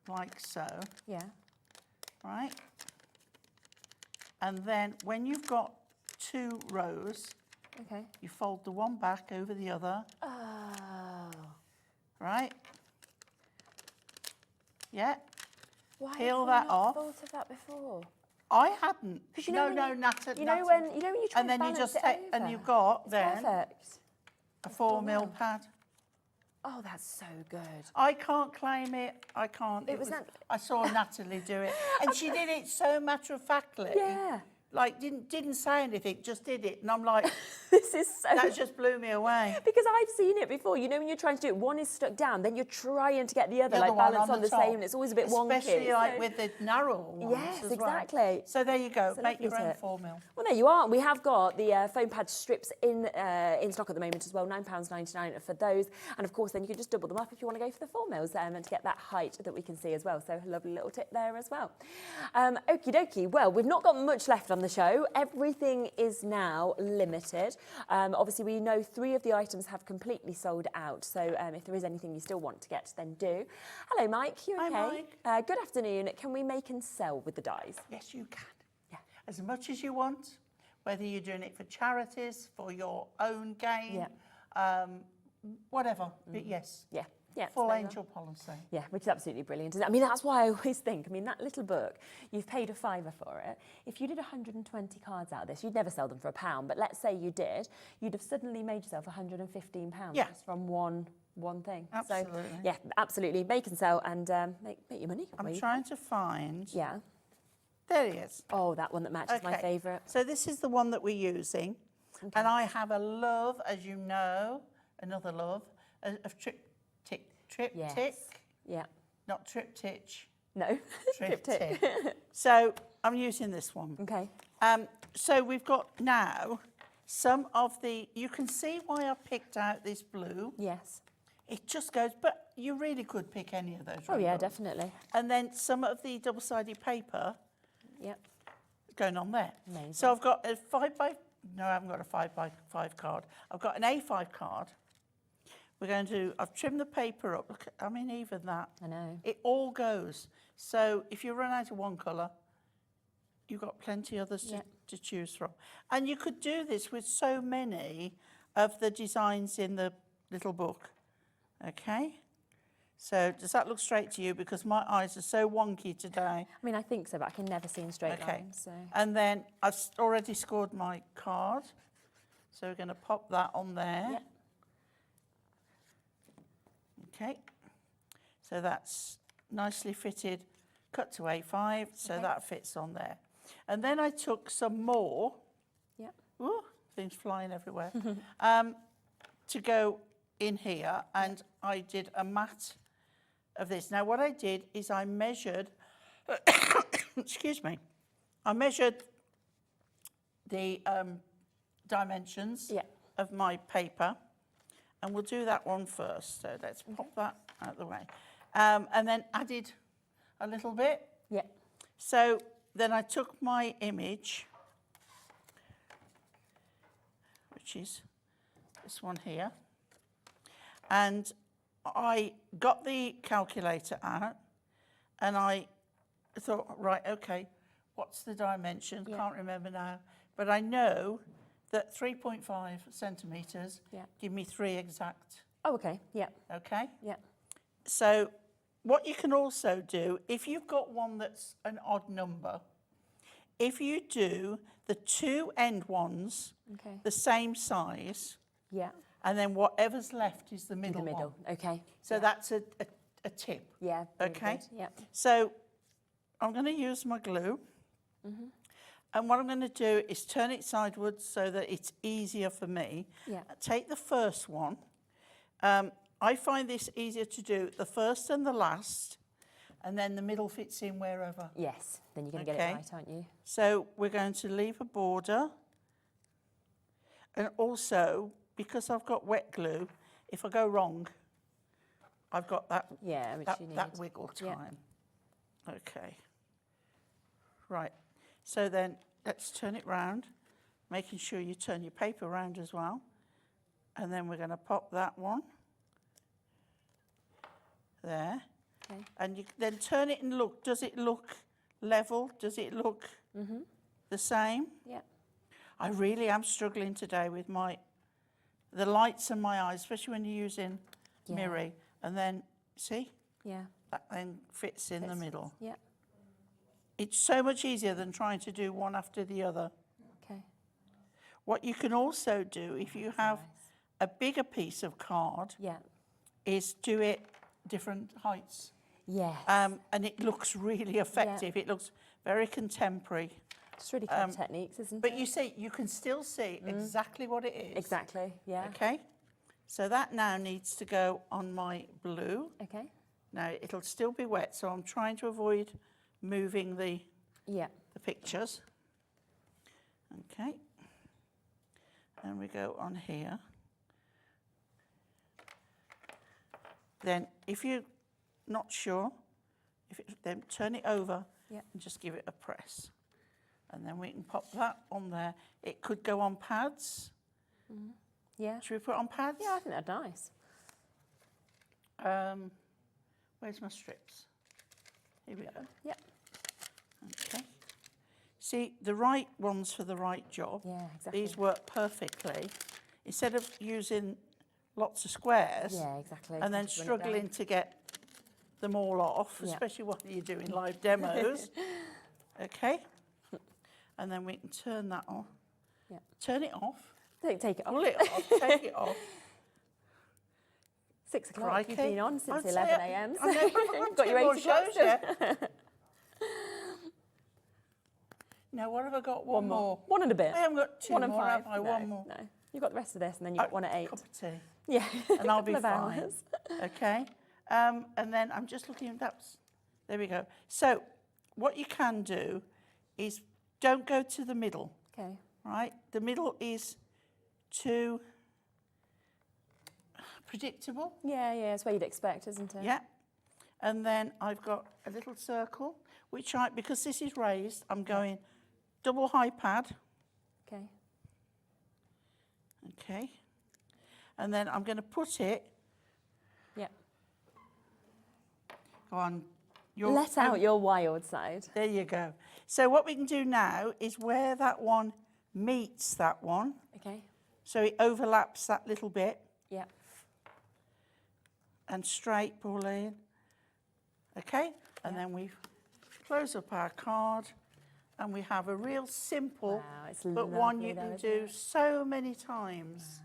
Like so, Yeah. right? And then when you've got 2 rows, Okay. you fold the one back over the other, Oh. right? Yeah. Why Peel have I that not off. thought of that before? I hadn't. Because you know Natalie. you know when you try And then you balance just it take, over. and you've got It's then perfect. a 4mm pad. Oh, that's so good. I can't claim it. I can't. It was that- I saw Natalie do it, and she did it so matter-of-factly. Yeah. Like didn't say anything, just did it, and I'm like, This is so. that just blew me away. Because I've seen it before. You know, when you're trying to do it, one is stuck down, then you're trying to get the other, The like other one balance on the top. same, and it's always a bit wonky. Especially like so- with the narrow ones. Yes, as exactly. Well. So there you go. It's a Make your lovely own tip. 4mm. Well, there you are. We have got the foam pad strips in stock at the moment as well, £9.99 for those. And of course, then you can just double them up if you want to go for the 4mm and to get that height that we can see as well. So a lovely little tip there as well. Okie dokie. Well, we've not got much left on the show. Everything is now limited. Obviously, we know 3 of the items have completely sold out. So if there is anything you still want to get, then do. Hello, Mike. You okay? Hi, Mike. Good afternoon. Can we make and sell with the dies? Yes, you can. Yeah. as much as you want, whether you're doing it for charities, for your own gain, whatever. But yes, Yeah, full there you angel policy. Yeah, which is absolutely brilliant. I mean, that's why I always think, I mean, that little book, you've paid £5 for it. If you did 120 cards out of this, you'd never sell them for £1, but let's say you did, you'd have suddenly made yourself £115 just from one thing. Absolutely. So, yeah, absolutely. Make and sell and make your money. I'm trying to find... Yeah. There he is. Oh, that one that matches my favourite. So this is the one that we're using. Okay. And I have a love, as you know, another love, of triptych. Yes. Yeah. Not triptych. No. Triptych. So I'm using this one. Okay. So we've got now some of the... You can see why I picked out this blue. Yes. It just goes... But you really could pick any of those. Oh, yeah, definitely. And then some of the double-sided paper... Yep. Going on there. Amazing. So I've got a 5x... No, I haven't got a 5x5 card. I've got an A5 card. We're going to... I've trimmed the paper up. Look, I mean, even that. I know. It all goes. So if you run out of one colour, you've got plenty others to choose from. And you could do this with so many of the designs in the little book. Okay? So does that look straight to you? Because my eyes are so wonky today. I mean, I think so, but I can never see in straight lines. So. And then I've already scored my card. So we're going to pop that on there. Yep. Okay. So that's nicely fitted, cut to A5, so that fits on there. And then I took some more. Yep. Ooh, things flying everywhere. To go in here, and I did a mat of this. Now what I did is I measured, excuse me, I measured the dimensions of my paper, and we'll do that one first. So let's pop that out of the way. And then added a little bit. Yeah. So then I took my image, which is this one here, and I got the calculator out, and I thought, right, okay, what's the dimension? Can't remember now, but I know that 3.5 centimetres give me 3 exact. Oh, okay, yeah. Okay? Yeah. So what you can also do, if you've got one that's an odd number, if you do the 2 end ones the same size, and then whatever's left is the middle one. Okay. So that's a tip. Yeah. Okay? Yeah. So I'm going to use my glue. And what I'm going to do is turn it sideways so that it's easier for me. Yeah. Take the first one. I find this easier to do the first and the last, and then the middle fits in wherever. Yes, then you're going to get it right, aren't you? So we're going to leave a border. And also, because I've got wet glue, if I go wrong, I've got that, that wiggle time. Okay. Right. So then let's turn it round, making sure you turn your paper round as well. And then we're going to pop that one there. Okay. And you then turn it and look. Does it look level? Does it look the same? Yeah. I really am struggling today with the lights in my eyes, especially when you're using mirror. And then, see? Yeah. That then fits in the middle. Yeah. It's so much easier than trying to do one after the other. Okay. What you can also do, if you have a bigger piece of card, is do it different heights. Yes. And it looks really effective. It looks very contemporary. It's really clever techniques, isn't it? But you see, you can still see exactly what it is. Exactly, yeah. Okay. So that now needs to go on my blue. Okay. Now it'll still be wet, so I'm trying to avoid moving the pictures. Okay. And we go on here. Then if you're not sure, then turn it over and just give it a press. And then we can pop that on there. It could go on pads. Yeah. Should we put it on pads? Yeah, I think they're nice. Where's my strips? Here we go. Yep. Okay. See, the right ones for the right job. Yeah, exactly. These work perfectly. Instead of using lots of squares Yeah, exactly. and then Just run it down. struggling to get them all off, Yeah. especially when you're doing live demos. Okay. And then we can turn that off. Yeah. Turn it off. Don't take it off. Pull it off. Take it off. 6 o'clock. Crikey. You've been on since I'd say 11 a.m. I've never You've got two your 8 more o'clock shows still. yet. Now, what have I got? One more. One and a bit. I haven't got two One and more, 5. have I? No, One more. No. You've got the rest of this, and then you've got one at 8. Cup of tea. Yeah. And I'll be Couple of fine. hours. Okay. And then I'm just looking, there we go. So what you can do is don't go to the middle, Okay. right? The middle is too predictable. Yeah, that's what you'd expect, isn't it? Yeah. And then I've got a little circle, which because this is raised, I'm going double high pad. Okay. Okay. And then I'm going to put it Yeah. on Let out your wild side. There you go. So what we can do now is where that one meets that one, Okay. so it overlaps that little bit, Yeah. and straight, Pauline. Okay? And then we close up our card, and we have a real simple, Wow, it's but one lovely you though, can isn't do it? so many times.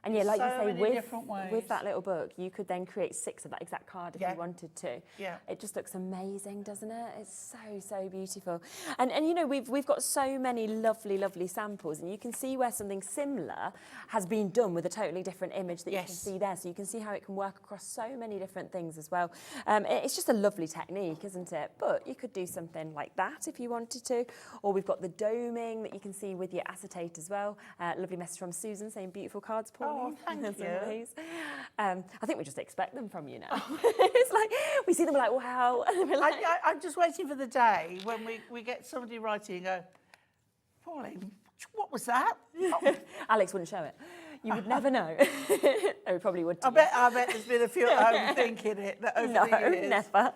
And yeah, like So you say, many different with ways. that little book, you could then create 6 of that exact card if Yeah. you wanted to. Yeah. It just looks amazing, doesn't it? It's so beautiful. And you know, we've got so many lovely samples, and you can see where something similar has been done with a totally different image that you can Yes. see there. So you can see how it can work across so many different things as well. It's just a lovely technique, isn't it? But you could do something like that if you wanted to. Or we've got the doming that you can see with your acetate as well. Lovely message from Susan saying beautiful cards, Pauline. thank As you. always. I think we just expect them from you now. It's like, we see them, we're like, wow. And we're like, I'm just waiting for the day when we get somebody writing and go, Pauline, what was that? Oh, Alex wouldn't show it. You would never know. Oh, we probably would. I bet there's been a few overthinking it over the years. Never.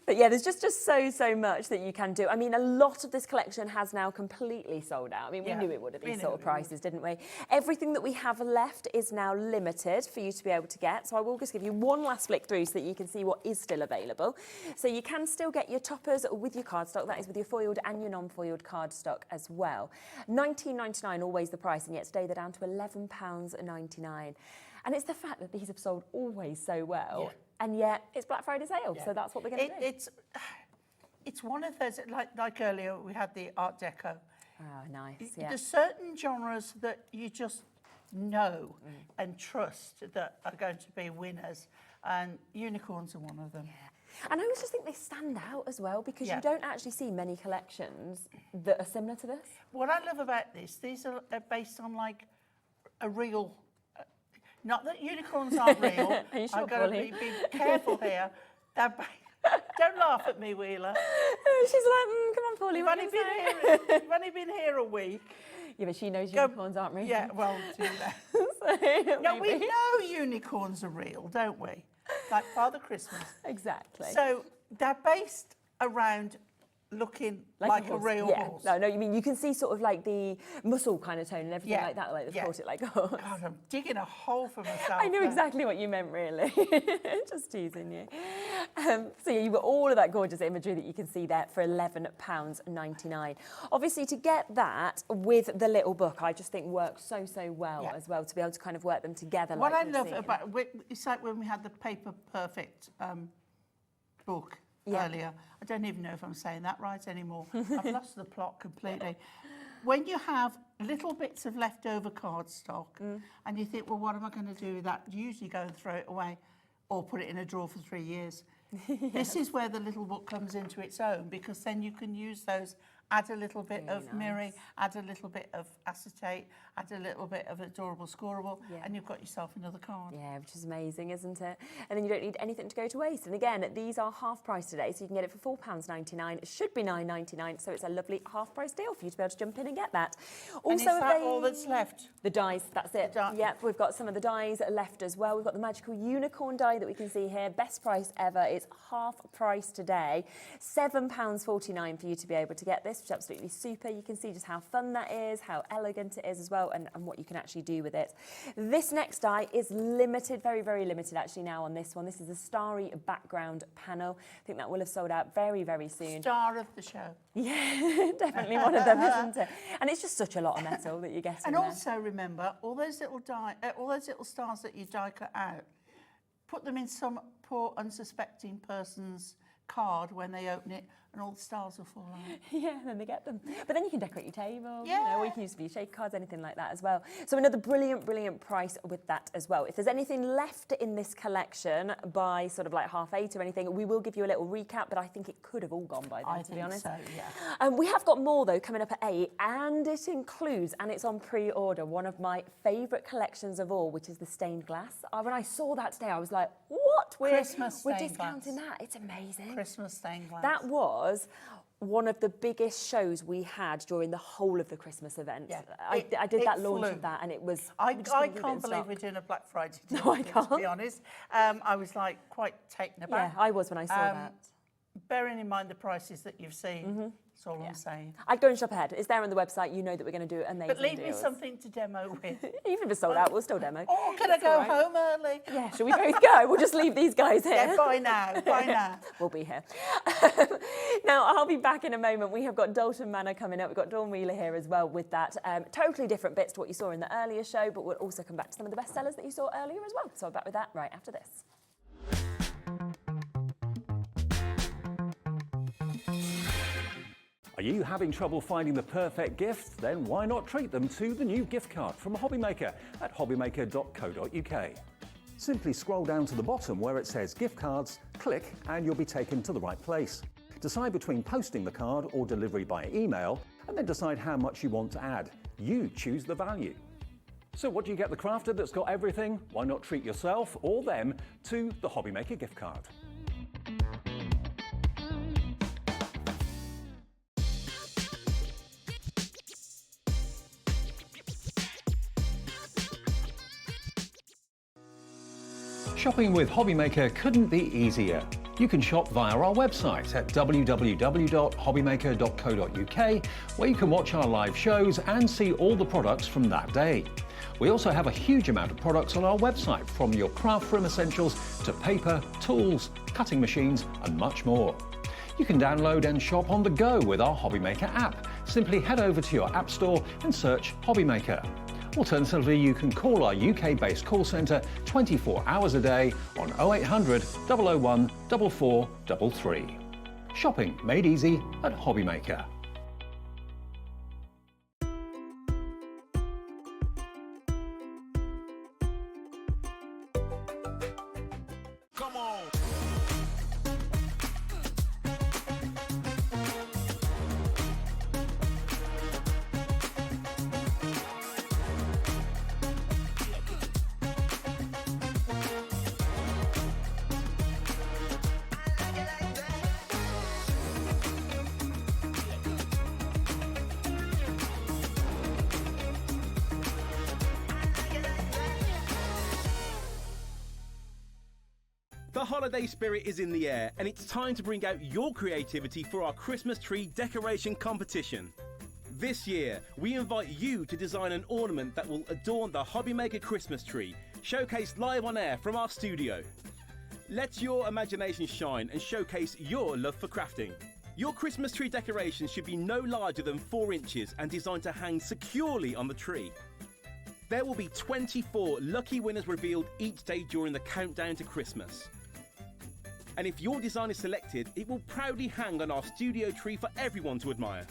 But yeah, there's just so much that you can do. I mean, a lot of this collection has now completely sold out. I mean, we Yeah, knew it would at we these knew sort of it would. prices, didn't we? Everything that we have left is now limited for you to be able to get. So I will just give you one last flick through so that you can see what is still available. So you can still get your toppers with your cardstock. That is with your foiled and your non-foiled cardstock as well. £19.99 always the price, and yet today they're down to £11.99. And it's the fact that these have sold always so well, and yet it's Black Friday sale, so that's what we're going to do. It's one of those, like earlier we had the Art Deco. Oh, nice, yeah. There's certain genres that you just know and trust that are going to be winners, and unicorns are one of them. And I always just think they stand out as well, because Yeah. you don't actually see many collections that are similar to this. What I love about this, these are based on like a real, not that unicorns aren't real. Are you sure, I've got to Pauline? be careful here. Don't laugh at me, Wheeler. She's like, come on, Pauline, You've what only, are you gonna say?" you've only been here a week. Yeah, but she knows unicorns aren't real. Yeah, well, do that. So, No, we maybe. know unicorns are real, don't we? Like Father Christmas. Exactly. So they're based around looking like a horse. real Yeah. horse. No, you mean you can see sort of like the muscle kind of tone and everything Yeah. like that, the way they've Yeah. brought it like a horse. God, I'm digging a hole for myself. I knew there. exactly what you meant, really. Just teasing you. So yeah, you've got all of that gorgeous imagery that you can see there for £11.99. Obviously, to get that with the little book, I just think works so well Yeah. as well, to be able to kind of work them together. What like I we've love seen. about it's like when we had the Paper Perfect book Yeah. earlier. I don't even know if I'm saying that right anymore. I've lost the plot completely. When you have little bits of leftover cardstock and you think, well, what am I going to do with that? You usually go and throw it away or put it in a drawer for 3 years. This is where the little book comes into its own, because then you can use those add a little bit Really of mirror, nice. add a little bit of acetate, add a little bit of adorable scoreable, and you've got yourself another card. Yeah, which is amazing, isn't it? And then you don't need anything to go to waste. And again, these are half price today, so you can get it for £4.99. It should be £9.99, so it's a lovely half price deal for you to be able to jump in and get that. Also, And is that all that's left? The dies, that's it. die- Yep, we've got some of the dies left as well. We've got the magical unicorn die that we can see here. Best price ever. It's half price today. £7.49 for you to be able to get this, which is absolutely super. You can see just how fun that is, how elegant it is as well, and what you can actually do with it. This next die is limited, very, very limited actually now on this one. This is a starry background panel. I think that will have sold out very, very soon. Star of the show. Yeah, definitely one of them, isn't it? And it's just such a lot of metal that you're getting And there. also remember, all those little stars that you die cut out, put them in some poor unsuspecting person's card when they open it, and all the stars will fall out. Yeah, then they get them. But then you can decorate your table, Yeah. or you can use it for your shaker cards, anything like that as well. So another brilliant, brilliant price with that as well. If there's anything left in this collection by sort of like 8:30 or anything, we will give you a little recap, but I think it could have all gone by then, to be honest. I think so, yeah. We have got more though coming up at 8, and it includes, and it's on pre-order, one of my favourite collections of all, which is the stained glass. When I saw that today, I was like, what? Christmas We're stained discounting glass. that. It's amazing. Christmas stained glass. That was one of the biggest shows we had during the whole of the Christmas event. Yeah. I did It that launch flew. of that, and it was. I we just couldn't keep it in can't believe stock. we're doing a Black Friday deal. No, I To can't. be honest, I was like quite taken Yeah, aback. I was when I saw that. Bearing in mind the prices that you've seen, that's all I'm saying. I'd go and shop ahead. It's there on the website. You know that we're going to do amazing But leave deals. me something to demo with. Even if it's sold out, we'll still demo. Or can I It's all go right. home early? Yeah, shall we both go? We'll just leave these guys here. Yeah, bye now. Bye now. We'll be here. Now, I'll be back in a moment. We have got Dalton Manor coming up. We've got Dawn Wheeler here as well with that. Totally different bits to what you saw in the earlier show, but we'll also come back to some of the best sellers that you saw earlier as well. So I'll be back with that right after this. Are you having trouble finding the perfect gift? Then why not treat them to the new gift card from Hobbymaker at hobbymaker.co.uk. Simply scroll down to the bottom where it says gift cards, click and you'll be taken to the right place. Decide between posting the card or delivery by email, and then decide how much you want to add. You choose the value. So what do you get the crafter that's got everything? Why not treat yourself or them to the Hobbymaker gift card? Shopping with Hobbymaker couldn't be easier. You can shop via our website at www.hobbymaker.co.uk, where you can watch our live shows and see all the products from that day. We also have a huge amount of products on our website, from your craft room essentials to paper, tools, cutting machines and much more. You can download and shop on the go with our Hobbymaker app. Simply head over to your app store and search Hobbymaker. Alternatively, you can call our UK-based call centre 24 hours a day on 0800 001 4433. Shopping made easy at Hobbymaker. Come on. The holiday spirit is in the air, and it's time to bring out your creativity for our Christmas tree decoration competition. This year, we invite you to design an ornament that will adorn the Hobbymaker Christmas tree, showcased live on air from our studio. Let your imagination shine and showcase your love for crafting. Your Christmas tree decoration should be no larger than 4 inches and designed to hang securely on the tree. There will be 24 lucky winners revealed each day during the countdown to Christmas. And if your design is selected, it will proudly hang on our studio tree for everyone to admire.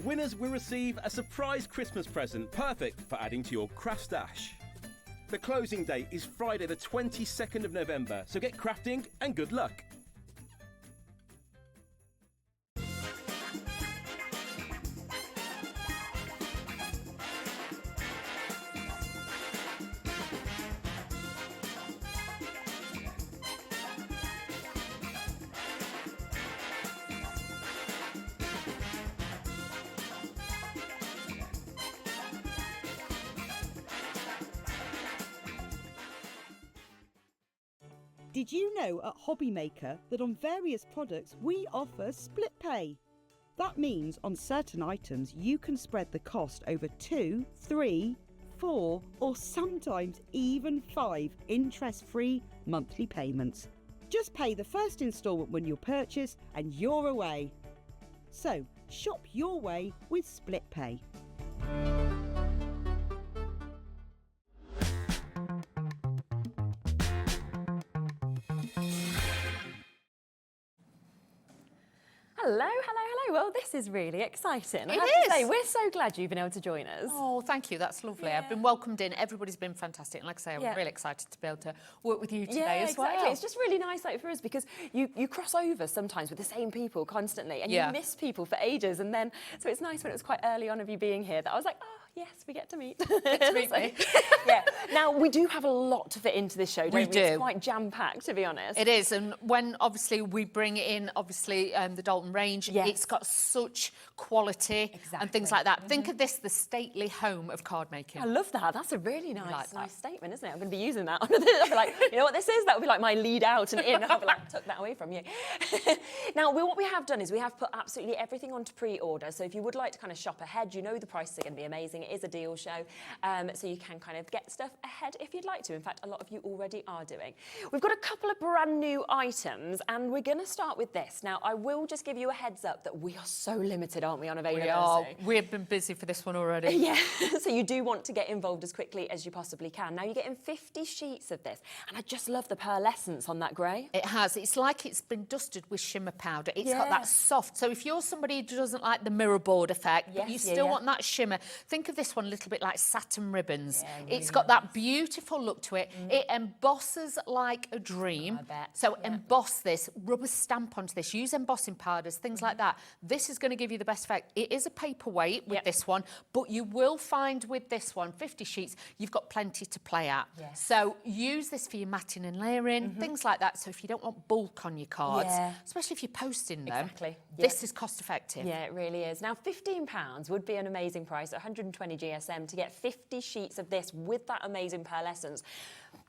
Winners will receive a surprise Christmas present, perfect for adding to your craft stash. The closing date is Friday the 22nd of November, so get crafting and good luck. Did you know at Hobbymaker that on various products we offer split pay? That means on certain items you can spread the cost over 2, 3, 4 or sometimes even 5 interest-free monthly payments. Just pay the first instalment when you purchase and you're away. So shop your way with split pay. Hello, hello, hello. Well, this is really exciting. I It have to is. say, we're so glad you've been able to join us. Oh, thank you. That's lovely. I've been welcomed in. Everybody's been fantastic. And like I say, I'm really excited to be able to work with you today as exactly. well. It's just really nice for us because you cross over sometimes with the same people constantly and you miss people for ages. And then, so it's nice when it was quite early on of you being here that I was like, oh, yes, we get to meet. Get to meet me. Yeah. Now, we do have a lot to fit into this show, don't we? do. It's quite jam-packed, to be honest. It is, and when obviously we bring in the Dalton range, it's got such quality and things like that. Think of this, the stately home of card making. I love that. That's a really nice, like nice statement, isn't it? I'm going to be using that. I'll be like, you know what this is? That would be like my lead out and in. I'll be like, took that away from you. Now, what we have done is we have put absolutely everything onto pre-order. So if you would like to kind of shop ahead, you know the prices are going to be amazing. It is a deal show, so you can kind of get stuff ahead if you'd like to. In fact, a lot of you already are doing. We've got a couple of brand new items, and we're going to start with this. Now, I will just give you a heads up that we are so limited, aren't we, on availability? We are. We've been busy for this one already. Yeah, so you do want to get involved as quickly as you possibly can. Now, you're getting 50 sheets of this, and I just love the pearlescence on that grey. It has. It's like it's been dusted with shimmer powder. It's got that soft. So if you're somebody who doesn't like the mirror board effect, but you still want that shimmer, think of this one a little bit like satin ribbons. It's got that beautiful look to it. It embosses like a dream. I bet. So emboss this, rubber stamp onto this, use embossing powders, things like that. This is going to give you the best effect. It is a paperweight with this one, but you will find with this one, 50 sheets, you've got plenty to play at. So use this for your matting and layering, things like that. So if you don't want bulk on your cards, especially if you're posting them, this is cost effective. Yeah, it really is. Now, £15 would be an amazing price, 120 GSM, to get 50 sheets of this with that amazing pearlescence.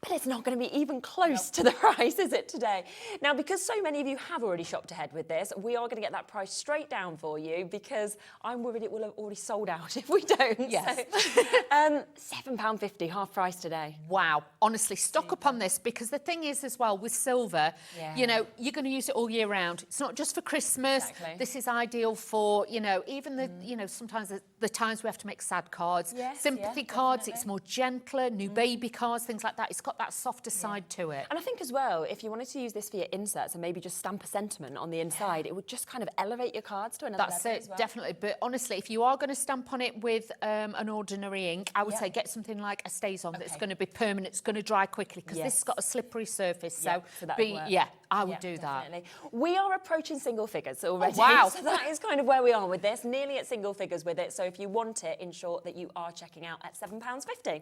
But it's not going to be even close to the price, is it, today? Now, because so many of you have already shopped ahead with this, we are going to get that price straight down for you because I'm worried it will have already sold out if we don't. Yes. So, £7.50, half price today. Wow. Honestly, stock up on this because the thing is as well with silver, you know, you're going to use it all year round. It's not just for Christmas. Exactly. This is ideal for, you know, even the, you know, sometimes the times we have to make sad cards. Sympathy cards, it's more gentler, new baby cards, things like that. It's got that softer side to it. And I think as well, if you wanted to use this for your inserts and maybe just stamp a sentiment on the inside, it would just kind of elevate your cards to another That's level it, as well. definitely. But honestly, if you are going to stamp on it with an ordinary ink, I would say get something like a Stays-On that's going to be permanent, it's going to dry quickly because this has got a slippery surface. So, that would work. I would do Definitely. We are approaching single figures already. Oh, wow. So that is kind of where we are with this, nearly at single figures with it. So if you want it, ensure that you are checking out at £7.50.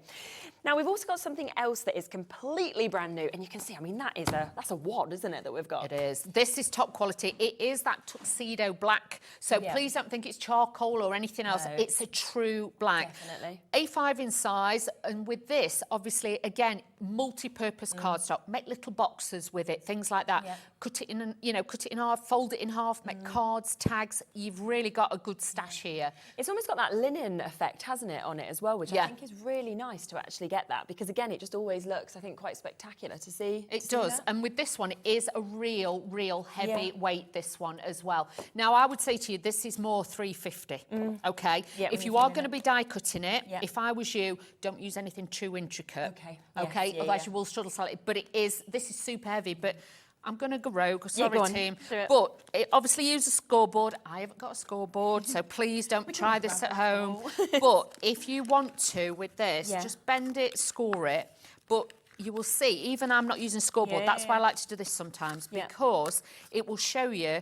Now, we've also got something else that is completely brand new. And you can see, I mean, that's a wad, isn't it, that we've got? It is. This is top quality. It is that tuxedo black. So please don't think it's charcoal or anything else. No. It's a true black. Definitely. A5 in size. And with this, obviously, again, multi-purpose cardstock. Make little boxes with it, things like that. Cut it in, cut it in half, fold it in half, make cards, tags. You've really got a good stash here. It's almost got that linen effect, hasn't it, on it as well, which I think is really nice to actually get that because, again, it just always looks, I think, quite spectacular to see. It does. That. And with this one, it is a real heavy weight, this one as well. Now, I would say to you, this is more 350, okay? If you are going to be die cutting it, if I was you, don't use anything too intricate. Okay? Otherwise, you will struggle slightly. But this is super heavy, but I'm going to go rogue, sorry team. But obviously use a scoreboard. I haven't got a scoreboard, so please don't try this at home. But if you want to with this, just bend it, score it. But you will see, even I'm not using a scoreboard, that's why I like to do this sometimes, because it will show you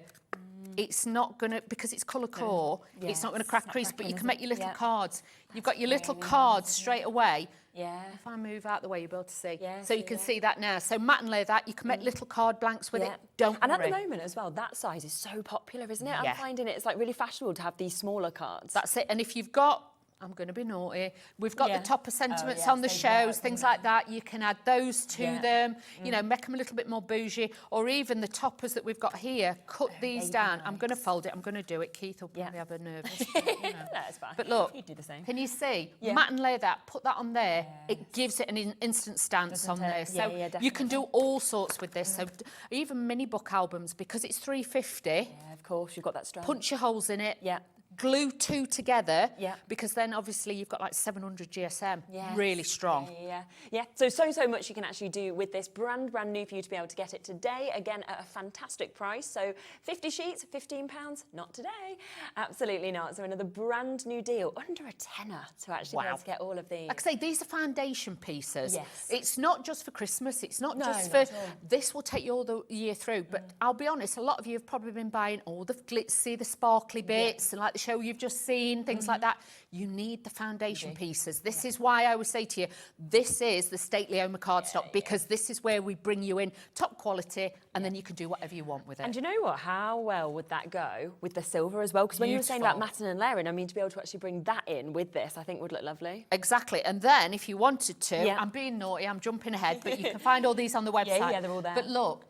it's not going to, because it's colour core, it's not going to crack crease, but you can make your little cards. You've got your little cards straight away. If I move out the way, you'll be able to see. So you can see that now. So matte and lay that, you can make little card blanks with it. Don't And worry. at the moment as well, that size is so popular, isn't it? I'm finding it's like really fashionable to have these smaller cards. That's it. And if you've got I'm going to be naughty. We've got Yeah. the topper sentiments yes, on the those shows, work, things wouldn't like that. You can add those to Yeah. them, you know, make them a little bit more bougie, or even the toppers that we've got here, cut these down. I'm going to fold it, I'm going to do it. Keith will probably have a nervous, but, you know. That's fine. But look, He'd do the same. can you see? Yeah. Matte and layer that, put that on there, it gives it an instant stance Doesn't on it? there. Yeah, So yeah, you can do all sorts with this. So even mini book albums, because it's £3.50, Yeah, of course, you've got that strand. punch your holes in it. Yeah. Glue two together, Yeah. because then obviously you've got like 700 GSM, Yes. really strong. Yeah. So much you can actually do with this brand new for you to be able to get it today. Again, at a fantastic price. So 50 sheets, £15, not today. Absolutely not. So another brand new deal, under a tenner to actually be able to get all of these. Like I say, these are foundation pieces. Yes. It's not just for Christmas. It's not No, just not for, at all. this will take you all the year through. But I'll be honest, a lot of you have probably been buying all the glitzy, the sparkly bits, and like the show you've just seen, things like that. You need the foundation pieces. This is why I always say to you, this is the Stately Oma cardstock, because this is where we bring you in top quality, and then you can do whatever you want with it. And do you know what? How well would that go with the silver as well? Because when you were saying about Beautiful. matting and layering, I mean, to be able to actually bring that in with this, I think would look lovely. Exactly. And then if you wanted to, Yeah. I'm being naughty, I'm jumping ahead, but you can find all these on the website. Yeah, they're all there. But look,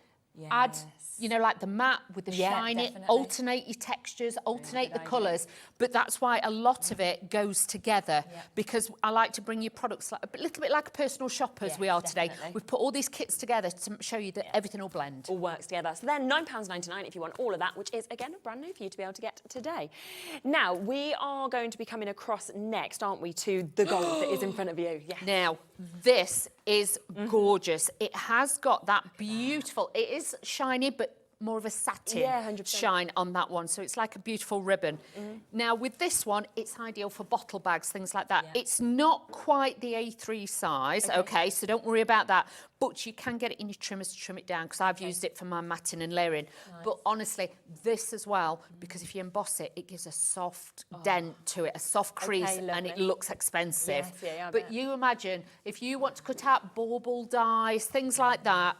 add, you know, like the matte with the Yeah, shiny, definitely. alternate your textures, alternate the colours. But that's why a lot of it goes together, because I like to bring you products like, a little bit like a personal shopper as we are today. definitely. We've put all these kits together to show you that everything will blend. All works together. So then £9.99 if you want all of that, which is, again, brand new for you to be able to get today. Now, we are going to be coming across next, aren't we, to the gold that is in front of you. Yeah. Now, this is gorgeous. It has got that beautiful, it is shiny, but more of a satin 100%. shine on that one. So it's like a beautiful ribbon. Now, with this one, it's ideal for bottle bags, things like that. It's not quite the A3 size, okay, so don't worry about that. But you can get it in your trimmers to trim it down, because I've used it for my matting and layering. But honestly, this as well, because if you emboss it, it gives a soft dent to it, a soft crease, and it lovely. looks expensive. Yes, I but bet. you imagine, if you want to cut out bauble dies, things like that,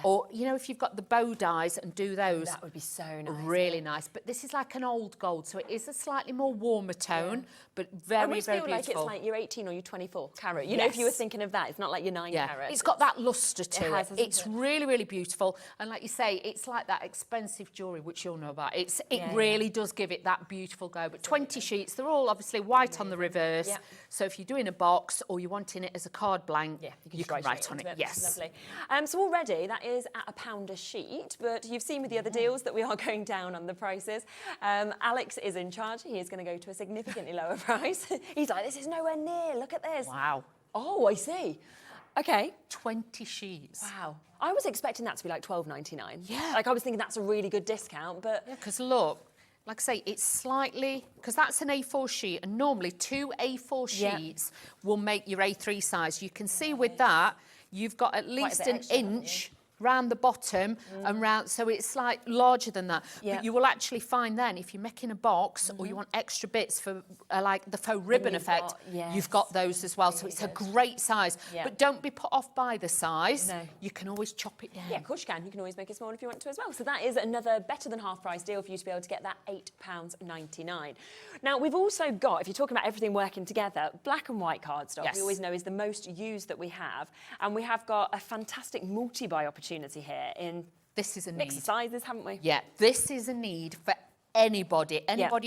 or, you know, if you've got the bow dies and do those. That would be so nice. Really nice. But this is like an old gold, so it is a slightly more warmer tone, but very, I almost very feel beautiful. like it's like your 18 or your 24 carat. You know, if you were thinking of that, it's not like your 9 carat. It's got that lustre to it. has, hasn't It's it? really, really beautiful. And like you say, it's like that expensive jewellery, which you'll know about. It really does give it that beautiful go. But 20 sheets, they're all obviously white on the reverse. Yeah. So if you're doing a box or you're wanting it as a card blank, you can write on it. Yes. Lovely. So already that is at £1 a sheet, but you've seen with the other deals that we are going down on the prices. Alex is in charge. He is going to go to a significantly lower price. He's like, this is nowhere near. Look at this. Wow. Oh, I see. Okay. 20 sheets. Wow. I was expecting that to be like £12.99. Yeah. Like I was thinking that's a really good discount, but Yeah, because look, like I say, it's slightly, because that's an A4 sheet, and normally 2 A4 sheets will make your A3 size. You can see with that, you've got at least bit an extra, haven't inch round the bottom and round, so it's like larger than that. But you will actually find then, if you're making a box or you want extra bits for like the faux ribbon you've effect, got- you've got those as well. So it's a great size. Yeah. But don't be put off by the size. No. You can always chop it down. yeah, of course you can. You can always make it smaller if you want to as well. So that is another better than half price deal for you to be able to get that £8.99. Now, we've also got, if you're talking about everything working together, black and white cardstock, Yes. we always know is the most used that we have. And we have got a fantastic multi-buy opportunity here in This is a mixed need. sizes, haven't we? Yeah, this is a need for anybody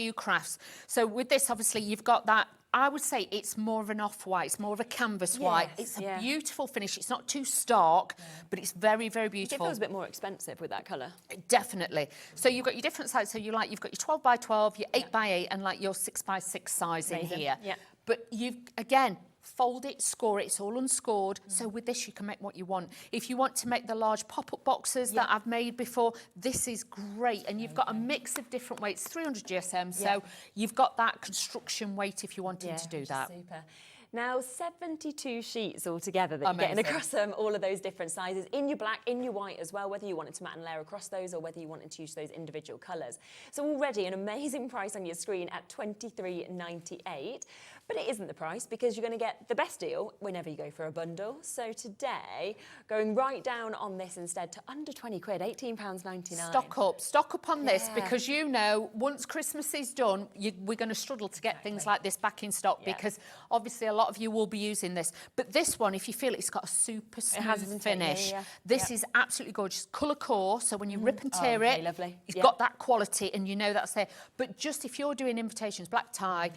who crafts. So with this, obviously, you've got that, I would say it's more of an off-white, it's more of a canvas white. Yes, It's a beautiful finish. It's not too stark, but it's very, very It beautiful. feels a bit more expensive with that colour. Definitely. So you've got your different sizes. So you've got your 12 by 12, your 8 by 8, and like your 6 by 6 size in Amazing. here. Yeah. But you've, again, fold it, score it, it's all unscored. So with this, you can make what you want. If you want to make the large pop-up boxes that I've made before, this is great. And you've got a mix of different weights, 300 GSM. So you've got that construction weight if you wanted to do which is that. Super. Now, 72 sheets altogether that you're getting Amazing. across all of those different sizes, in your black, in your white as well, whether you wanted to matte and layer across those or whether you wanted to use those individual colours. So already an amazing price on your screen at $23.98. But it isn't the price because you're going to get the best deal whenever you go for a bundle. So today, going right down on this instead to under 20 quid, £18.99. Stock up on this, because you know once Christmas is done, we're going to struggle to get things like this back in stock, because obviously a lot of you will be using this. But this one, if you feel it's got a super smooth finish, this is absolutely gorgeous. Colour core, so when you rip and tear it, it's got that quality, and you know that's there. But just if you're doing invitations, black tie,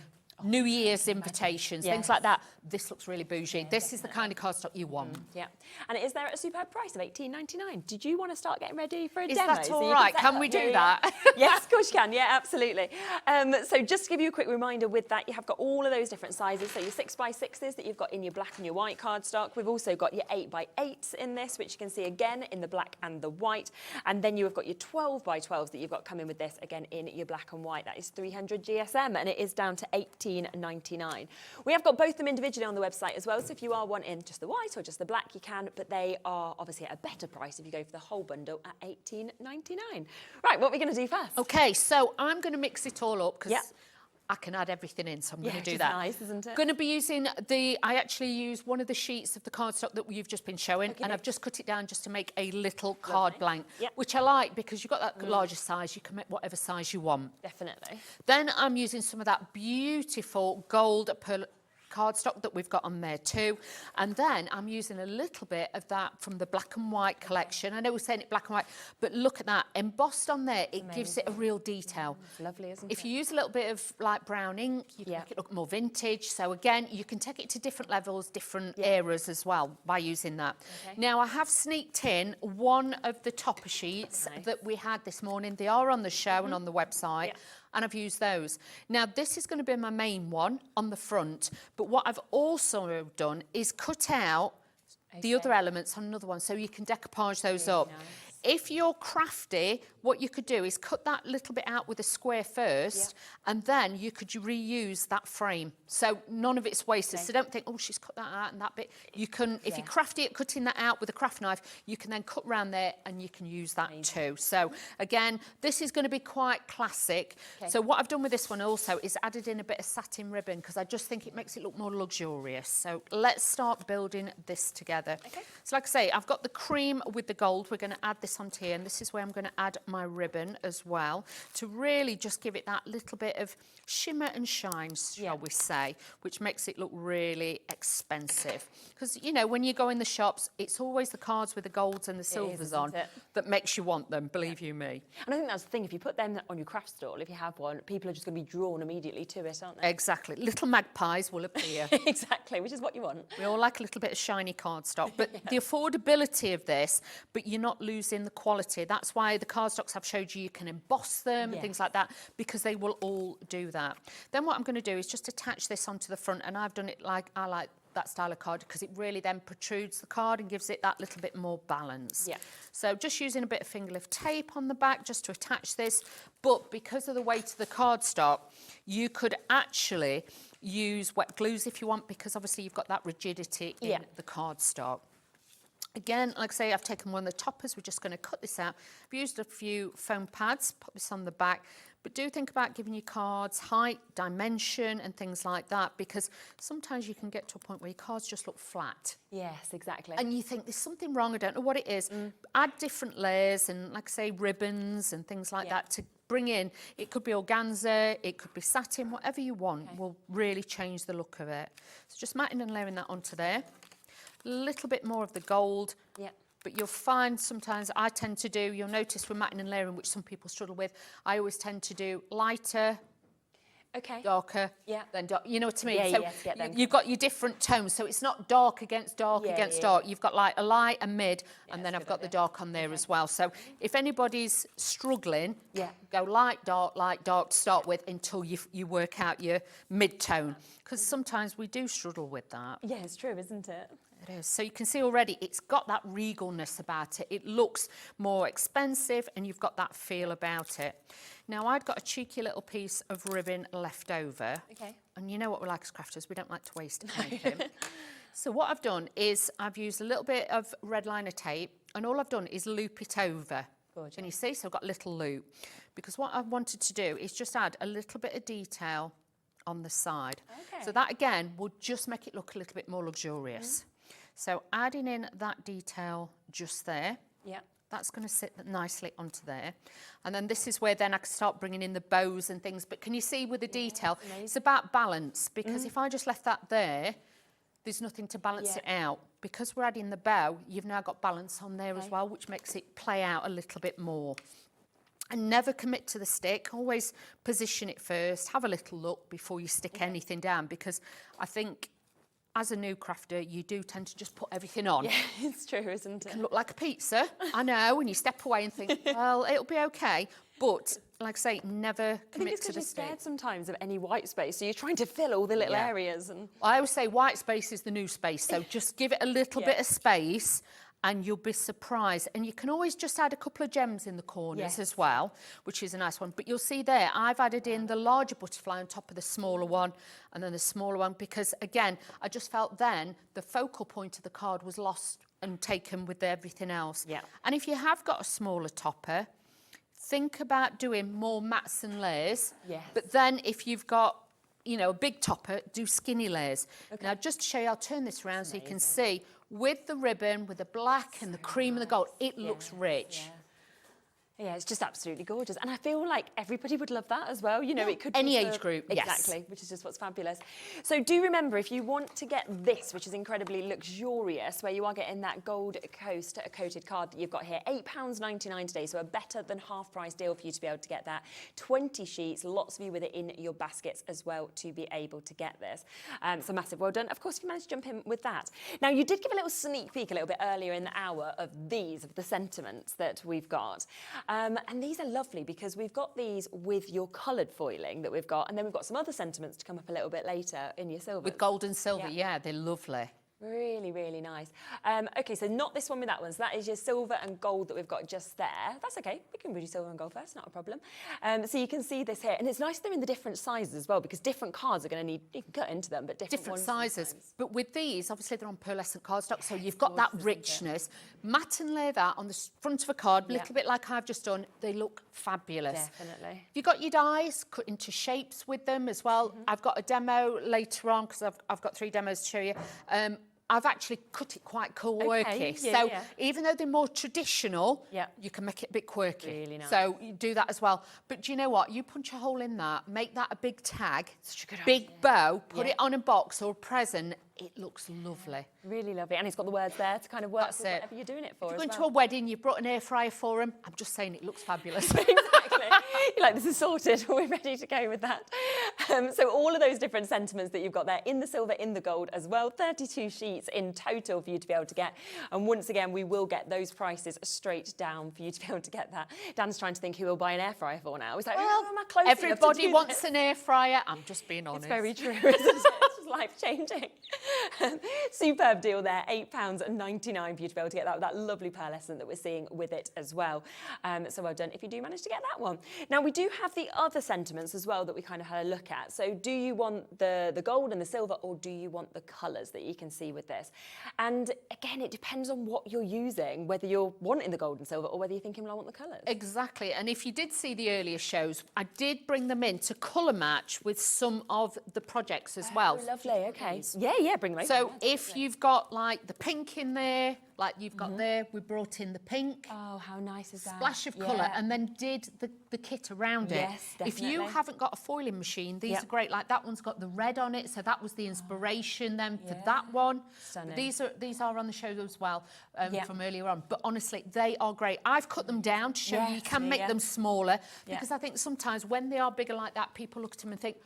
New Year's invitations, things like that, this looks really bougie. This is the kind of cardstock you want. And it is there at a superb price of £18.99. Did you want to start getting ready for a Is demo? that all right? Can we do that? Yes, of course you can. Yeah, absolutely. So just to give you a quick reminder with that, you have got all of those different sizes. So your 6x6s that you've got in your black and your white cardstock. We've also got your 8x8s in this, which you can see again in the black and the white. And then you have got your 12x12s that you've got coming with this again in your black and white. That is 300 GSM, and it is down to £18.99. We have got both them individually on the website as well, so if you are wanting just the white or just the black, you can, but they are obviously at a better price if you go for the whole bundle at £18.99. Right, what are we going to do first? Okay, so I'm going to mix it all up because I can add everything in, so I'm going to do that. Nice, isn't it? Going to be using I actually use one of the sheets of the cardstock that you've just been showing, and I've just cut it down just to make a little card blank, which I like because you've got that larger size, you can make whatever size you want. Definitely. Then I'm using some of that beautiful gold pearl cardstock that we've got on there too, and then I'm using a little bit of that from the black and white collection. I know we're saying it black and white, but look at that embossed on there. It gives it a real detail. It's lovely, isn't it? If you use a little bit of like brown ink, you can make it look more vintage. So again, you can take it to different levels, different eras as well by using that. Now I have sneaked in one of the topper sheets that we had this morning. They are on the show and on the website. And I've used those. Now, this is going to be my main one on the front, but what I've also done is cut out the other elements on another one, so you can decoupage those up. Nice. If you're crafty, what you could do is cut that little bit out with a square first, and then you could reuse that frame. So none of it's wasted. So don't think, oh, she's cut that out and that bit. You can, if you're crafty at cutting that out with a craft knife, you can then cut around there and you can use that too. So again, this is going to be quite classic. So what I've done with this one also is added in a bit of satin ribbon because I just think it makes it look more luxurious. So let's start building this together. So like I say, I've got the cream with the gold. We're going to add this onto here, and this is where I'm going to add my ribbon as well to really just give it that little bit of shimmer and shine, shall we say, which makes it look really expensive. Because, you know, when you go in the shops, it's always the cards with the golds and the silvers on that makes you want them, believe you me. And I think that's the thing, if you put them on your craft stall, if you have one, people are just going to be drawn immediately to it, aren't they? Exactly. Little magpies will appear. Exactly, which is what you want. We all like a little bit of shiny cardstock, but the affordability of this, but you're not losing the quality. That's why the cardstocks I've showed you can emboss them and things like that, because they will all do that. Then what I'm going to do is just attach this onto the front, and I've done it like I like that style of card because it really then protrudes the card and gives it that little bit more balance. So just using a bit of finger lift tape on the back just to attach this, but because of the weight of the cardstock, you could actually use wet glues if you want, because obviously you've got that rigidity in the cardstock. Again, like I say, I've taken one of the toppers. We're just going to cut this out. I've used a few foam pads, put this on the back. But do think about giving your cards height, dimension and things like that, because sometimes you can get to a point where your cards just look flat. Yes, exactly. And you think there's something wrong, I don't know what it is. Add different layers and, like I say, ribbons and things like that to bring in. It could be organza, it could be satin, whatever you want will really change the look of it. So just matting and layering that onto there. A little bit more of the gold. But you'll find sometimes I tend to do, you'll notice with matting and layering, which some people struggle with, I always tend to do lighter, darker, then dark. You know what I mean? So you've got your different tones. So it's not dark against dark against dark. You've got like a light, a mid, and then I've got the dark on there as well. So if anybody's struggling, go light, dark to start with until you work out your mid-tone. Because sometimes we do struggle with that. Yeah, it's true, isn't it? It is. So you can see already it's got that regalness about it. It looks more expensive and you've got that feel about it. Now I've got a cheeky little piece of ribbon left over. And you know what we like as crafters, we don't like to waste anything. So what I've done is I've used a little bit of red liner tape and all I've done is loop it over. Can you see? So I've got a little loop. Because what I wanted to do is just add a little bit of detail on the side. Okay. So that again will just make it look a little bit more luxurious. So adding in that detail just there. Yeah. That's going to sit nicely onto there. And then this is where then I can start bringing in the bows and things. But can you see with the detail, it's about balance, because if I just left that there, there's nothing to balance it out. Because we're adding the bow, you've now got balance on there as well, which makes it play out a little bit more. And never commit to the stick. Always position it first. Have a little look before you stick anything down, because I think as a new crafter, you do tend to just put everything on. Yeah, it's true, isn't it? It can look like a pizza, I know, and you step away and think, well, it'll be okay. But, like I say, never commit to the you're stick. scared sometimes of any white space, so you're trying to fill all the little areas. And I always say white space is the new space, so just give it a little bit of space and you'll be surprised. And you can always just add a couple of gems in the corners as well, which is a nice one. But you'll see there, I've added in the larger butterfly on top of the smaller one, and then the smaller one, because again, I just felt then the focal point of the card was lost and taken with everything else. Yeah. And if you have got a smaller topper, think about doing more mats and layers. Yes. But then if you've got, you know, a big topper, do skinny layers. Now, just to show you, I'll turn this around so you can see, with the ribbon, with the black and the cream and the gold, it looks rich. Yeah, it's just absolutely gorgeous. And I feel like everybody would love that as well. You know, it could be Any for- age group, yes. Exactly, which is just what's fabulous. So do remember, if you want to get this, which is incredibly luxurious, where you are getting that gold coated card that you've got here, £8.99 today, so a better than half price deal for you to be able to get that. 20 sheets, lots of you with it in your baskets as well to be able to get this. So massive well done. Of course, if you managed to jump in with that. Now, you did give a little sneak peek a little bit earlier in the hour of these, of the sentiments that we've got. And these are lovely because we've got these with your coloured foiling that we've got, and then we've got some other sentiments to come up a little bit later in your silver. With gold and silver, yeah, they're lovely. Really, really nice. OK, so not this one with that one. So that is your silver and gold that we've got just there. That's OK. We can do silver and gold first, not a problem. So you can see this here. And it's nice they're in the different sizes as well, because different cards are going to need, you can cut into them, but different ones sizes. sometimes. But with these, obviously they're on pearlescent cardstock, so you've got that richness. Mat and lay that on the front of a card, a little bit like I've just done. They look fabulous. Definitely. You've got your dies cut into shapes with them as well. I've got a demo later on, because I've got 3 demos to show you. I've actually cut it quite quirky. So even though they're more traditional, you can make it a bit quirky. Really nice. So you do that as well. But do you know what? You punch a hole in that, make that a big tag, big bow, put it on a box or a present. It looks lovely. Really lovely. And it's got the words there to kind of work That's with it. whatever you're doing it for If as you're going well. to a wedding, you've brought an air fryer for them. I'm just saying it looks fabulous. Exactly. You're like, this is sorted. We're ready to go with that. So all of those different sentiments that you've got there in the silver, in the gold as well. 32 sheets in total for you to be able to get. And once again, we will get those prices straight down for you to be able to get that. Dan's trying to think who will buy an air fryer for now. He's like, Well, oh, am I close enough to everybody do wants this? an air fryer. I'm just being honest. It's very true, isn't it? It's just life-changing. Superb deal there, £8.99 for you to be able to get that lovely pearlescent that we're seeing with it as well. So well done if you do manage to get that one. Now, we do have the other sentiments as well that we kind of had a look at. So do you want the gold and the silver, or do you want the colours that you can see with this? And again, it depends on what you're using, whether you're wanting the gold and silver or whether you're thinking, well, I want the colours. Exactly. And if you did see the earlier shows, I did bring them in to colour match with some of the projects as well. Oh, lovely. OK. Yeah, bring them over. So if you've got like the pink in there, like you've got there, we brought in the pink. Oh, how nice is that? Splash of colour, and then did the kit around it. Yes, If you definitely. haven't got a foiling machine, these are great. Like that one's got the red on it, so that was the inspiration then for that one. Stunning. These are on the show as well from earlier on. But honestly, they are great. I've cut them down to show you can make them smaller, because I think sometimes when they are bigger like that, people look at them and think,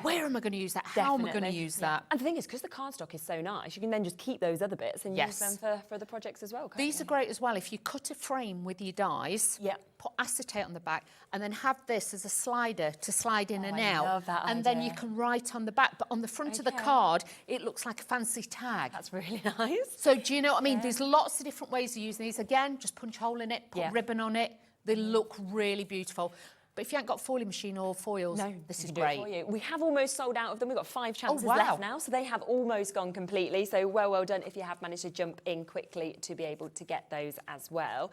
where am I going to use that? How am I going to use that? And the thing is, because the cardstock is so nice, you can then just keep those other bits and use them for the projects as well. These are great as well. If you cut a frame with your dies, put acetate on the back, and then have this as a slider to slide in and out. Love that and then you idea. can write on the back. But on the front of the card, it looks like a fancy tag. That's really nice. So do you know what I mean? There's lots of different ways of using these. Again, just punch a hole in it, put ribbon on it. They look really beautiful. But if you haven't got a foiling machine or foils, this is we can do it great. for you. We have almost sold out of them. We've got 5 chances wow. left now, so they have almost gone completely. So well done if you have managed to jump in quickly to be able to get those as well.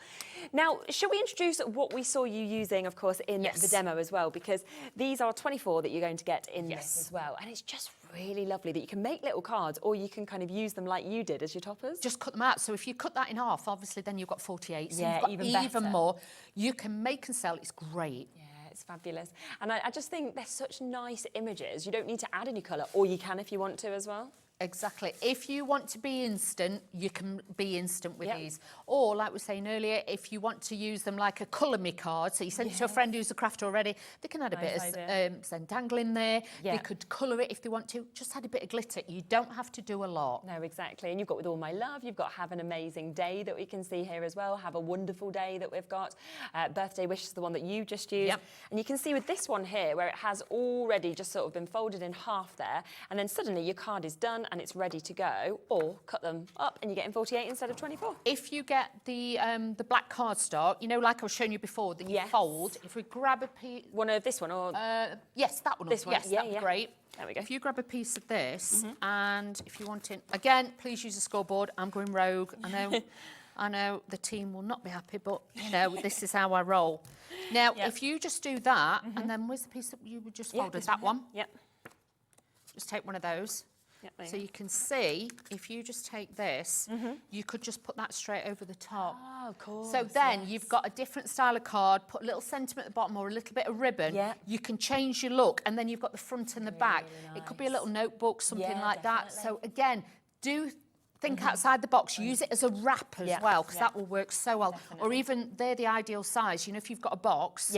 Now, shall we introduce what we saw you using, of course, in the demo as well? Because these are 24 that you're going to get in this as well. And it's just really lovely that you can make little cards, or you can kind of use them like you did as your toppers. Just cut them out. So if you cut that in half, obviously then you've got 48. So Yeah, you've got even better. more. You can make and sell. It's great. Yeah, it's fabulous. And I just think they're such nice images. You don't need to add any colour, or you can if you want to as well. Exactly. If you want to be instant, you can be instant with these. Or, like we were saying earlier, if you want to use them like a colour me card, so you send it to a friend who's a crafter already, they can add a bit of Zentangle in there. They could colour it if they want to. Just add a bit of glitter. You don't have to do a lot. No, exactly. And you've got With All My Love, you've got Have an Amazing Day that we can see here as well. Have a Wonderful Day that we've got. Birthday Wish is the one that you just used. And you can see with this one here where it has already just sort of been folded in half there, and then suddenly your card is done and it's ready to go, or cut them up and you're getting 48 instead of 24. If you get the black cardstock, you know, like I was showing you before, that you fold. If we grab a piece, This one, or yes, that one. This one. Yes, that'd be great. There we go. If you grab a piece of this, and if you want it, again, please use a scoreboard. I'm going rogue. I know. I know the team will not be happy, but you know, this is how I roll. Now, if you just do that, and then where's the piece that you would just folded? That one. Yep. Just take one of those. Yep, so you can see, if you just take this, you could just put that straight over the top. Oh, of course. So then you've got a different style of card, put a little sentiment at the bottom or a little bit of ribbon. You can change your look, and then you've got the front and the back. It could be a little notebook, something like that. So again, think outside the box. Use it as a wrap as well, because that will work so well. Or even, they're the ideal size. You know, if you've got a box,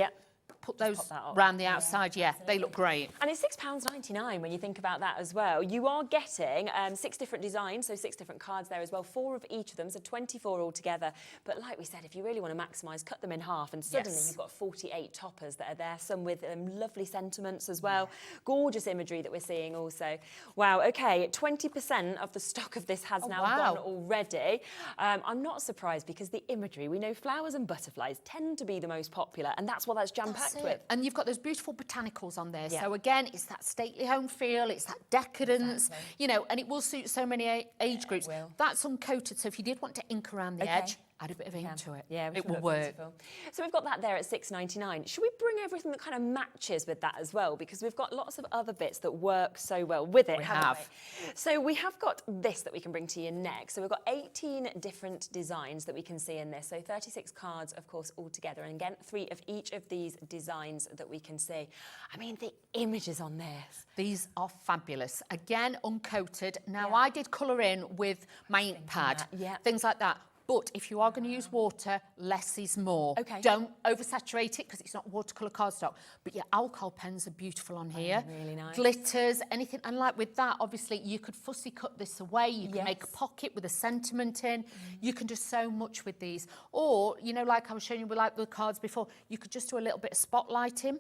put those around the outside. They look great. And it's £6.99 when you think about that as well. You are getting 6 different designs, so 6 different cards there as well, 4 of each of them, so 24 altogether. But like we said, if you really want to maximise, cut them in half, and suddenly you've got 48 toppers that are there, some with lovely sentiments as well. Gorgeous imagery that we're seeing also. Wow, okay, 20% of the stock of this has now gone already. I'm not surprised, because the imagery, we know flowers and butterflies tend to be the most popular, and that's what that's jam-packed with. And you've got those beautiful botanicals on there. So again, it's that stately home feel, it's that decadence, you know, and it will suit so many age groups. That's uncoated, so if you did want to ink around the edge, add a bit of ink to it. It will work. Beautiful. So we've got that there at £6.99. Should we bring everything that kind of matches with that as well? Because we've got lots of other bits that work so well with it, haven't we? So we have got this that we can bring to you next. So we've got 18 different designs that we can see in this. So 36 cards, of course, all together. And again, 3 of each of these designs that we can see. I mean, the images on this. These are fabulous. Again, uncoated. Now, I did colour in with my ink pad, things like that. But if you are going to use water, less is more. Don't oversaturate it, because it's not watercolour cardstock. But your alcohol pens are beautiful on here. Really nice. Glitters, anything. And like with that, obviously, you could fussy cut this away. You can make a pocket with a sentiment in. You can do so much with these. Or, you know, like I was showing you with like the cards before, you could just do a little bit of spotlighting.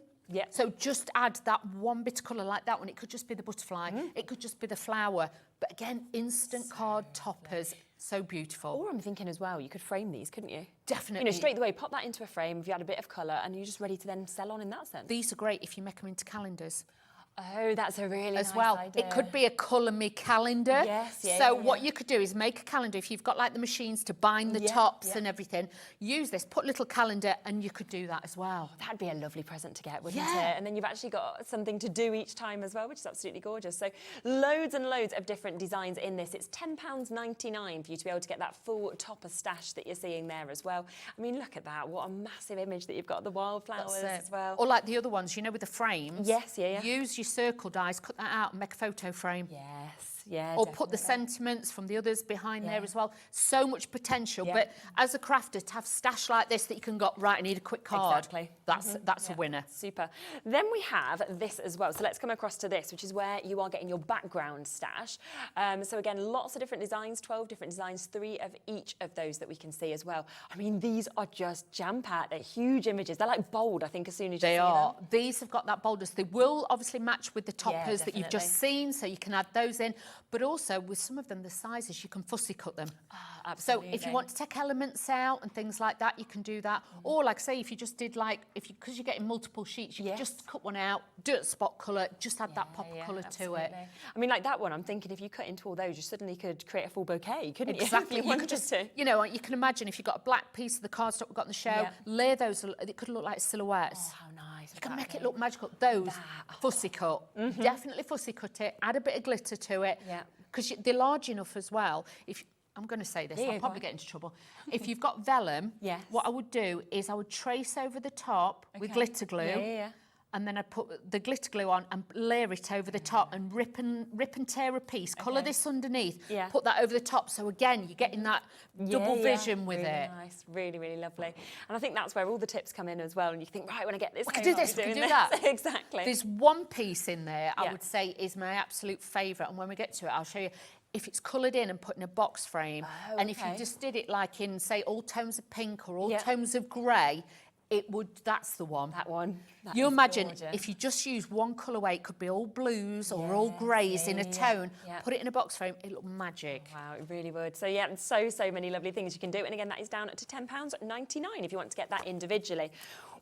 So just add that one bit of colour like that one. It could just be the butterfly. It could just be the flower. But again, instant card toppers. So beautiful. Or I'm thinking as well, you could frame these, couldn't you? Definitely. You know, straight away, pop that into a frame if you had a bit of colour, and you're just ready to then sell on in that sense. These are great if you make them into calendars. Oh, that's a really nice idea. It could be a colour me calendar. So what you could do is make a calendar. If you've got like the machines to bind the tops and everything, use this, put a little calendar, and you could do that as well. That'd be a lovely present to get, wouldn't it? And then you've actually got something to do each time as well, which is absolutely gorgeous. So loads and loads of different designs in this. It's £10.99 for you to be able to get that full topper stash that you're seeing there as well. I mean, look at that. What a massive image that you've got, the wildflowers as well. Or like the other ones, you know, with the frames. Use your circle dies, cut that out and make a photo frame. Or put the sentiments from the others behind there as well. So much potential. But as a crafter, to have stash like this that you can go, right, I need a quick card. That's a winner. Super. Then we have this as well. So let's come across to this, which is where you are getting your background stash. So again, lots of different designs, 12 different designs, 3 of each of those that we can see as well. I mean, these are just jam-packed. They're huge images. They're like bold, I think, as soon as you see them. These have got that boldness. They will obviously match with the toppers that you've just seen, so you can add those in. But also with some of them, the sizes, you can fussy cut them. Absolutely. So if you want to take elements out and things like that, you can do that. Or like say, if you just did like, because you're getting multiple sheets, you can just cut one out, do it spot colour, just add that pop of colour to it. I mean, like that one, I'm thinking if you cut into all those, you suddenly could create a full bouquet, couldn't you? Exactly. If You could just, you know, you can imagine if you've got a black piece of the cardstock we've got on the show, layer those, it could look like silhouettes. Oh, how nice. You can make it look magical. Those, fussy cut. Definitely fussy cut it. Add a bit of glitter to it. Yeah. Because they're large enough as well. If I'm going to say this, I'll probably get into trouble. If you've got vellum, what I would do is I would trace over the top with glitter glue. And then I put the glitter glue on and layer it over the top and rip and tear a piece. Colour this underneath. Put that over the top. So again, you're getting that double vision with really it. Nice, really, really lovely. And I think that's where all the tips come in as well. And you think, right, when I get this, We can do this, we can do that. Exactly. There's one piece in there I would say is my absolute favourite. And when we get to it, I'll show you. If it's coloured in and put in a box frame, and if you just did it like in, say, all tones of pink or all tones of grey, it would, that's the one. That one. That You is imagine gorgeous. if you just use one colourway, it could be all blues or all greys in a tone, put it in a box frame, it look magic. Wow, it really would. So yeah, and so many lovely things you can do. And again, that is down to £10.99 if you want to get that individually.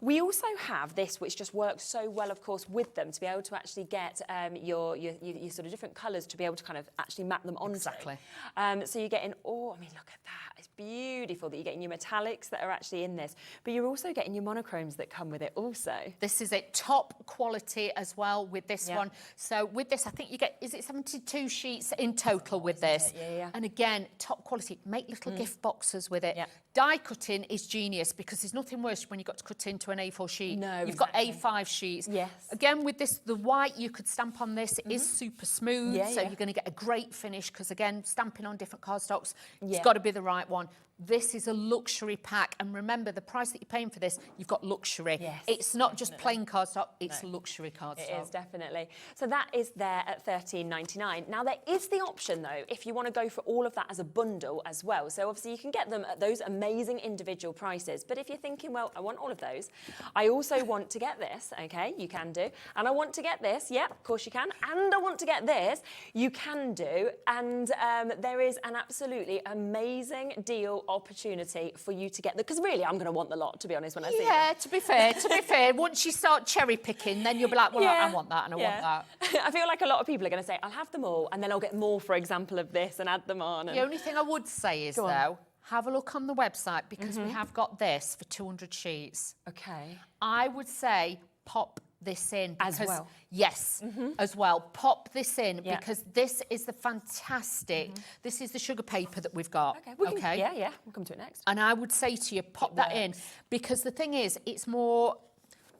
We also have this, which just works so well, of course, with them, to be able to actually get your sort of different colours to be able to kind of actually map them onto. Exactly. So you're getting, oh, I mean, look at that. It's beautiful that you're getting your metallics that are actually in this, but you're also getting your monochromes that come with it also. This is it, top quality as well with this one. So with this, I think you get, is it 72 sheets in total with this? And again, top quality. Make little gift boxes with it. Die cutting is genius because there's nothing worse when you've got to cut into an A4 sheet. No, You've got A5 sheets. Again, with this, the white you could stamp on this is super smooth, so you're going to get a great finish because, again, stamping on different cardstocks, it's got to be the right one. This is a luxury pack, and remember, the price that you're paying for this, you've got luxury. It's not just plain cardstock, it's luxury cardstock. It is, definitely. So that is there at £13.99. Now, there is the option, though, if you want to go for all of that as a bundle as well. So, obviously, you can get them at those amazing individual prices. But if you're thinking, well, I want all of those, I also want to get this, OK, you can do. And I want to get this, of course you can. And I want to get this, you can do. And there is an absolutely amazing deal opportunity for you to get them, because really I'm going to want the lot, to be honest, when I see them. To be fair, once you start cherry picking, then you'll be like, well, I want that and I want that. I feel like a lot of people are going to say, I'll have them all, and then I'll get more, for example, of this and add them on. And... The only thing I would say is, though, have a look on the website because we have got this for 200 sheets. Okay. I would say pop this in. As well? Yes, as well. Pop this in because this is the fantastic, this is the sugar paper that we've got. Okay. We'll come to it next. And I would say to you, pop that in because the thing is, it's more,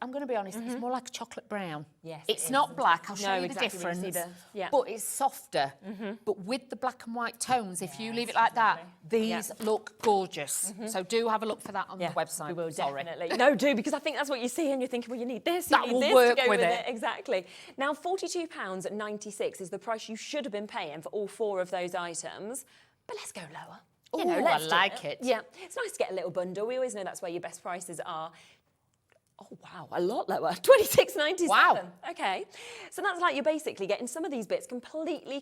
I'm going to be honest, it's more like a chocolate brown. Yes, it's not black. I'll show you exactly the difference. Yeah. But it's softer. But with the black and white tones, if you leave it like that, these look gorgeous. So do have a look for that on the website. We will, Sorry. definitely. No, do, because I think that's what you see and you're thinking, well, you need this, That you need will this work to go with with it. Exactly. Now, £42.96 is the price you should have been paying for all 4 of those items. But let's go lower. Oh, let's I do like it. Yeah, it's nice to get a little bundle. We always know that's where your best prices are. Oh, wow, a lot lower. £26.97. Wow. Okay. So that's like you're basically getting some of these bits completely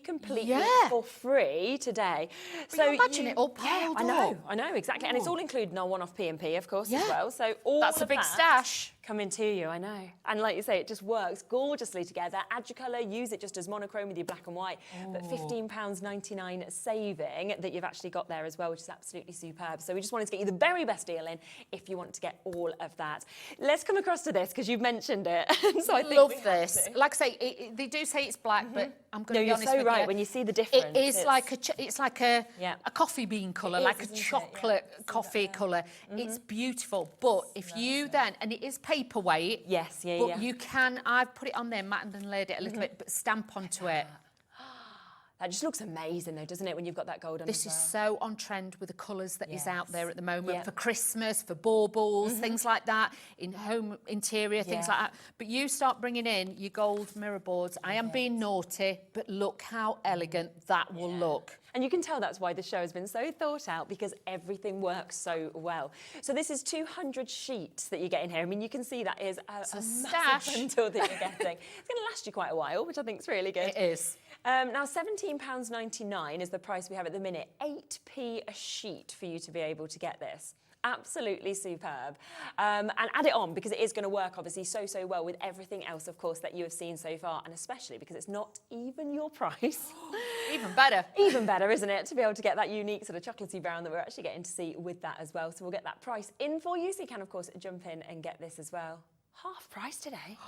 for free today. But so you imagine it all piled up. I know, exactly. And it's all included in our one-off P&P, of course, as well. So all That's a big stash. Coming to you, I know. And like you say, it just works gorgeously together. Add your colour, use it just as monochrome with your black and white. But £15.99 saving that you've actually got there as well, which is absolutely superb. So we just wanted to get you the very best deal in if you want to get all of that. Let's come across to this because you've mentioned it. So I think love this. Like I say, they do say it's black, but I'm going to be honest with you. You're so right. When you see the difference, it is it's like a coffee bean colour, like a chocolate coffee colour. It's beautiful. But if you then, and it is paperweight. Yes, but you can. I've put it on there, matted and laid it a little bit, but stamp onto it. That just looks amazing, though, doesn't it, when you've got that gold on This as is so on trend with the colours that is out there at the moment for Christmas, for baubles, things like that, in home interior, things like that. But you start bringing in your gold mirror boards. I am being naughty, but look how elegant that will look. And you can tell that's why the show has been so thought out, because everything works so well. So this is 200 sheets that you get in here. I mean, you can see that is a stash. massive bundle that you're getting. It's going to last you quite a while, which I think is really good. It is. Now, £17.99 is the price we have at the minute. 8p a sheet for you to be able to get this. Absolutely superb. And add it on, because it is going to work obviously so well with everything else, of course, that you have seen so far, and especially because it's not even your price. Even better. Even better, isn't it, to be able to get that unique sort of chocolatey brown that we're actually getting to see with that as well. So we'll get that price in for you, so you can, of course, jump in and get this as well. Half price today.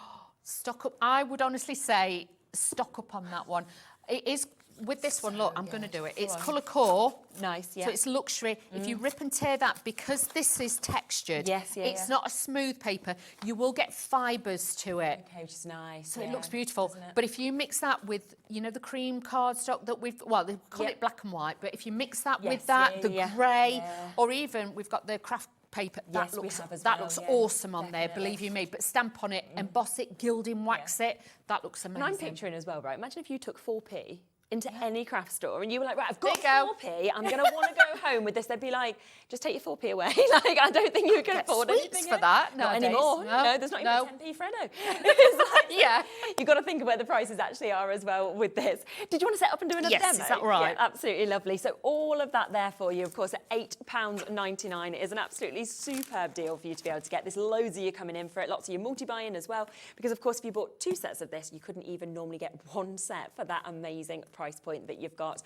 Stock up. I would honestly say stock up on that one. It is. With this one, look, I'm going to do it. It's colour core. Nice, yeah. So it's luxury. If you rip and tear that, because this is textured, it's not a smooth paper, you will get fibres to it. Okay, which is nice. So it looks beautiful. But if you mix that with, you know, the cream cardstock that we've, well, they call it black and white, but if you mix that with that, the grey, or even we've got the craft paper, that looks awesome on there, believe you me. But stamp on it, emboss it, gilding, wax it, that looks amazing. And I'm picturing as well, right? Imagine if you took 4p into any craft store and you were like, right, I've got There you 4p, I'm going to want to go home with this. They'd be like, just take your 4p away. Like, I don't think you can afford anything for that. Not nowadays. anymore. No, There's not even a 10p Freddo. You've got to think of where the prices actually are as well with this. Did you want to set up and do another demo? Yes, is that right? Yeah, absolutely lovely. So all of that there for you, of course, at £8.99 is an absolutely superb deal for you to be able to get. There's loads of you coming in for it, lots of you multi-buying as well, because of course if you bought 2 sets of this, you couldn't even normally get 1 set for that amazing price point that you've got.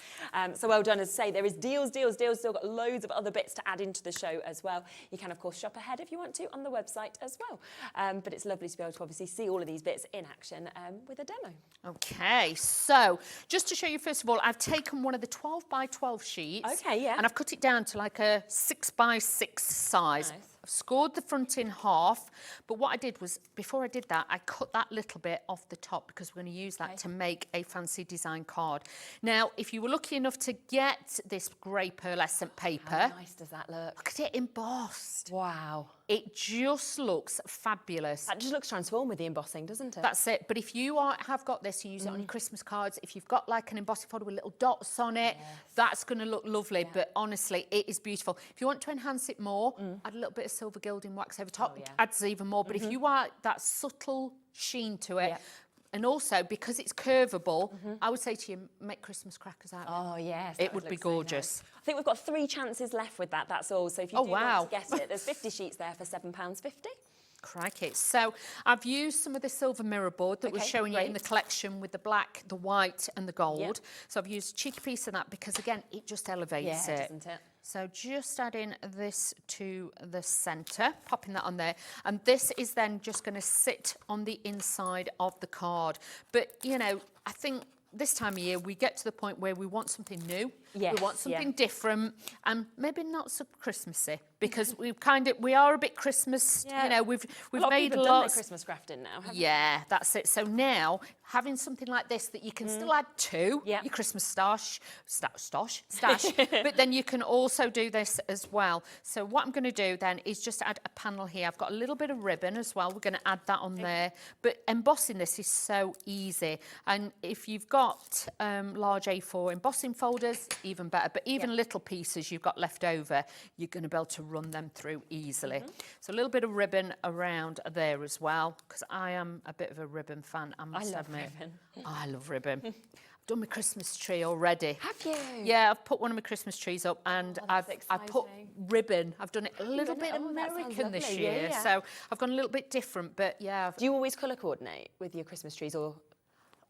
So well done. As I say, there is deals, still got loads of other bits to add into the show as well. You can of course shop ahead if you want to on the website as well. But it's lovely to be able to obviously see all of these bits in action with a demo. Okay, so just to show you, first of all, I've taken one of the 12 by 12 sheets. Okay, yeah. And I've cut it down to like a 6 by 6 size. Nice. I've scored the front in half, but what I did was, before I did that, I cut that little bit off the top because we're going to use that to make a fancy design card. Now, if you were lucky enough to get this grey pearlescent paper... How nice does that look? Look at it embossed. Wow. It just looks fabulous. That just looks transformed with the embossing, doesn't it? That's it. But if you have got this, you use it on your Christmas cards. If you've got like an embossing folder with little dots on it, that's going to look lovely. Yeah. But honestly, it is beautiful. If you want to enhance it more, add a little bit of silver gilding wax over top. Adds even more. But if you want that subtle sheen to it, and also because it's curvable, I would say to you, make Christmas crackers out of it. Oh yes, it would be gorgeous. So nice. I think we've got 3 chances left with that. That's all. So if you do want to get it, there's 50 sheets there for £7.50. Crikey. So I've used some of the silver mirror board that was showing you in the collection with the black, the white and the gold. So I've used a cheeky piece of that because, again, it just elevates it. Doesn't it? So just adding this to the centre, popping that on there. And this is then just going to sit on the inside of the card. But, you know, I think this time of year we get to the point where we want something new. We want something different and maybe not so Christmassy because we are a bit Christmas, you know, we've made a lot of Christmas crafting now, haven't they? That's it. So now having something like this that you can still add to your Christmas stash, but then you can also do this as well. So what I'm going to do then is just add a panel here. I've got a little bit of ribbon as well. We're going to add that on there. But embossing this is so easy. And if you've got large A4 embossing folders, even better. But even little pieces you've got left over, you're going to be able to run them through easily. So a little bit of ribbon around there as well, because I am a bit of a ribbon fan, I must admit. Ribbon. I love ribbon. I've done my Christmas tree already. Have you? Yeah, I've put one of my Christmas trees up and I've put ribbon. I've done it a little bit American this year. So I've gone a little bit different, but yeah. Do you always colour coordinate with your Christmas trees or...?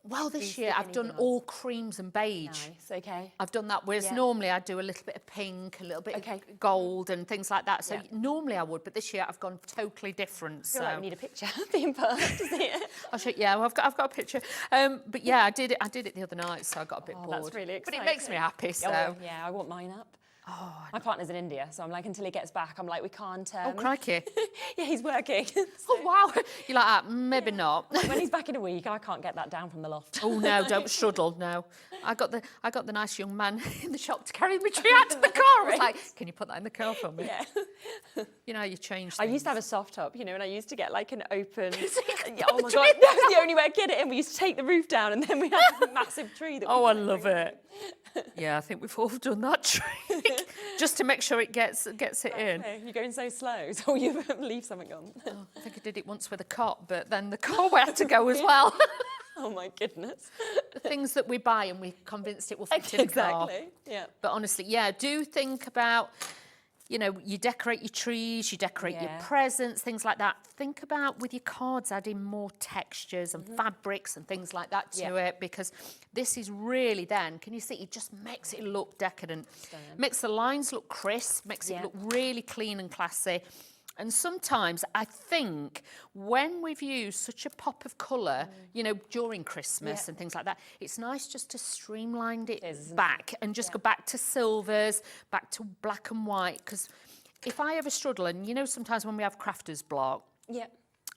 Well, this year I've done all creams and beige. Nice, okay. I've done that, whereas normally I do a little bit of pink, a little bit of gold and things like that. So normally I would, but this year I've gone totally different. I feel like we need a picture being put to see it. I'll show you. Yeah, well, I've got a picture. But yeah, I did it the other night, so I got a bit bored. That's really exciting. But it makes me happy, so. Oh, yeah, I want mine up. My partner's in India, so I'm like, until he gets back, I'm like, we can't... Oh, crikey. Yeah, he's working. Oh, wow. You're like, maybe not. When he's back in a week, I can't get that down from the loft. Oh, no, don't struggle, no. I got the nice young man in the shop to carry my tree out to the car. I was like, can you put that in the car for me? Yeah. You know, you change I things. used to have a soft top, you know, and I used to get like an open... Yeah, oh my God, that was the only way I'd get it in. We used to take the roof down and then we had a massive tree. That I love it. Yeah, I think we've all done that trick just to make sure it gets it in. You're going so slow, so you leave something on. Oh, I think I did it once with a cot, but then the car had to go as well. Oh my goodness. The things that we buy and we're convinced it will fit in the car. Exactly, yeah. But honestly, yeah, do think about, you know, you decorate your trees, you decorate your presents, things like that. Think about with your cards adding more textures and fabrics and things like that to it, because this is really then, can you see, it just makes it look decadent. Makes the lines look crisp, makes it look really clean and classy. And sometimes I think when we've used such a pop of colour, you know, during Christmas and things like that, it's nice just to streamline it back and just go back to silvers, back to black and white. Because if I ever struggle, and you know, sometimes when we have crafter's block,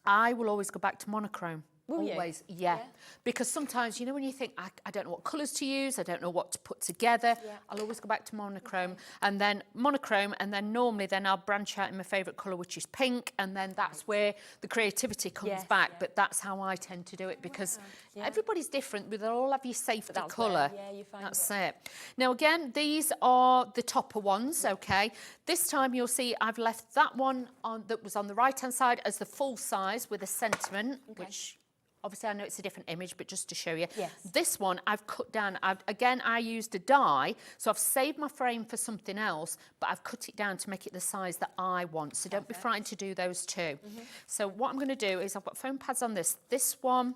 I will always go back to monochrome. Always, yeah. Because sometimes, you know, when you think, I don't know what colours to use, I don't know what to put together, I'll always go back to monochrome. And then monochrome, and then normally then I'll branch out in my favourite colour, which is pink, and then that's where the creativity comes back. But that's how I tend to do it, because everybody's different, but they'll all have your safety colour. You find that's it. Now, again, these are the topper ones, okay? This time you'll see I've left that one on that was on the right-hand side as the full size with a sentiment, which... Obviously, I know it's a different image, but just to show you. This one I've cut down. Again, I used a die, so I've saved my frame for something else, but I've cut it down to make it the size that I want. So don't be frightened to do those too. So what I'm going to do is I've got foam pads on this. This one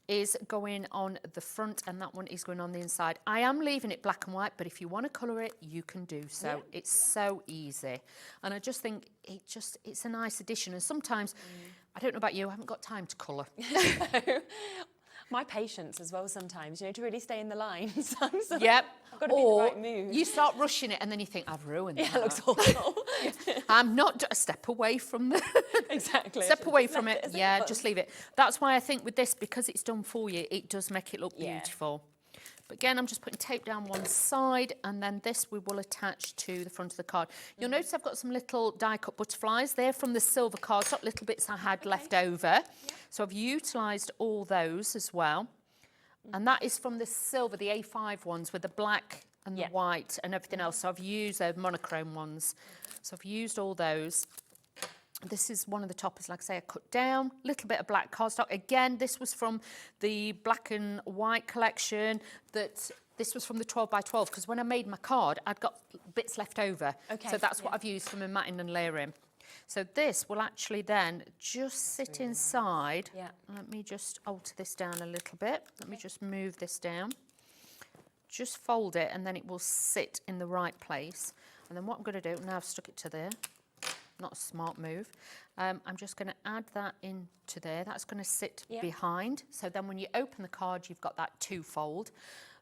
is going on the front and that one is going on the inside. I am leaving it black and white, but if you want to colour it, you can do so. It's so easy. And I just think it's a nice addition. And sometimes, I don't know about you, I haven't got time to colour. My patience as well sometimes, you know, to really stay in the lines. I've got to be in the right mood. You start rushing it and then you think, I've ruined it. Yeah, it looks awful. I'm not a step away from the... Exactly. Step away from it. Yeah, just leave it. That's why I think with this, because it's done for you, it does make it look beautiful. But again, I'm just putting tape down one side, and then this we will attach to the front of the card. You'll notice I've got some little die-cut butterflies. They're from the silver cardstock, little bits I had left over. So I've utilised all those as well. And that is from the silver, the A5 ones with the black and the white and everything else. So I've used the monochrome ones. So I've used all those. This is one of the toppers, like I say, I cut down. A little bit of black cardstock. Again, this was from the black and white collection. This was from the 12 by 12, because when I made my card, I'd got bits left over. So that's what I've used for my matting and layering. So this will actually then just sit inside. Let me just alter this down a little bit. Let me just move this down. Just fold it, and then it will sit in the right place. And then what I'm going to do, now I've stuck it to there. Not a smart move. I'm just going to add that into there. That's going to sit behind. So then when you open the card, you've got that two-fold.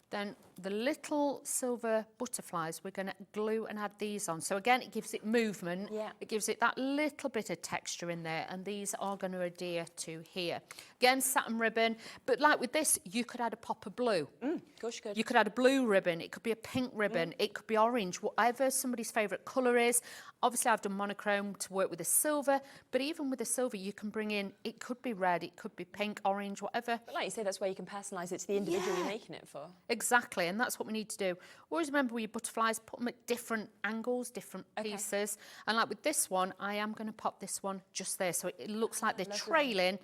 Then the little silver butterflies, we're going to glue and add these on. So again, it gives it movement. It gives it that little bit of texture in there. And these are going to adhere to here. Again, satin ribbon. But like with this, you could add a pop of blue. Gosh, good. You could add a blue ribbon. It could be a pink ribbon. It could be orange, whatever somebody's favourite colour is. Obviously, I've done monochrome to work with the silver. But even with the silver, you can bring in, it could be red, it could be pink, orange, whatever. But like you say, that's where you can personalise it to the individual you're making it for. Exactly, and that's what we need to do. Always remember with your butterflies, put them at different angles, different pieces. And like with this one, I am going to pop this one just there. So it looks like they're trailing.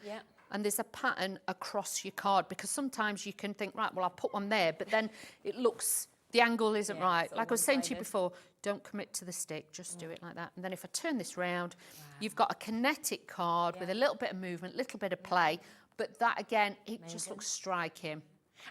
And there's a pattern across your card, because sometimes you can think, right, well, I'll put one there, but then it looks, the angle isn't right. Like I was saying to you before, don't commit to the stick, just do it like that. And then if I turn this round, you've got a kinetic card with a little bit of movement, a little bit of play, but that again, it just looks striking.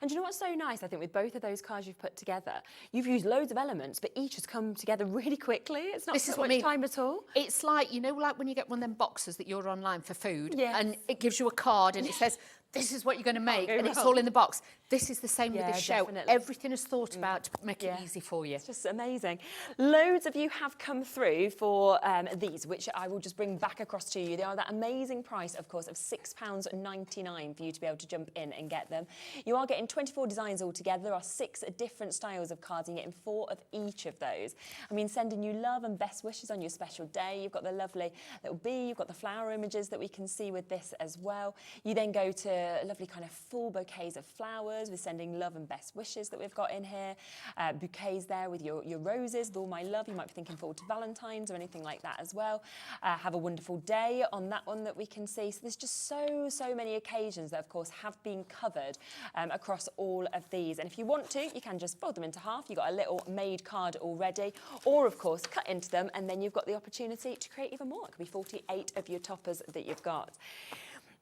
And do you know what's so nice, I think, with both of those cards you've put together? You've used loads of elements, but each has come together really quickly. It's not so much time at all. It's like, you know, like when you get one of them boxes that you're online for food, and it gives you a card and it says, this is what you're going to make, go and it's wrong. all in the box. This is the same with Yeah, this show. definitely. Everything is thought about to make it easy for you. It's just amazing. Loads of you have come through for these, which I will just bring back across to you. They are that amazing price, of course, of £6.99 for you to be able to jump in and get them. You are getting 24 designs altogether. There are 6 different styles of cards, and you're getting 4 of each of those. I mean, sending you love and best wishes on your special day. You've got the lovely little bee, you've got the flower images that we can see with this as well. You then go to lovely kind of full bouquets of flowers. We're sending love and best wishes that we've got in here. Bouquets there with your roses, with all my love. You might be thinking forward to Valentine's or anything like that as well. Have a wonderful day on that one that we can see. So there's just so many occasions that, of course, have been covered across all of these. And if you want to, you can just fold them into half. You've got a little made card already. Or, of course, cut into them, and then you've got the opportunity to create even more. It could be 48 of your toppers that you've got.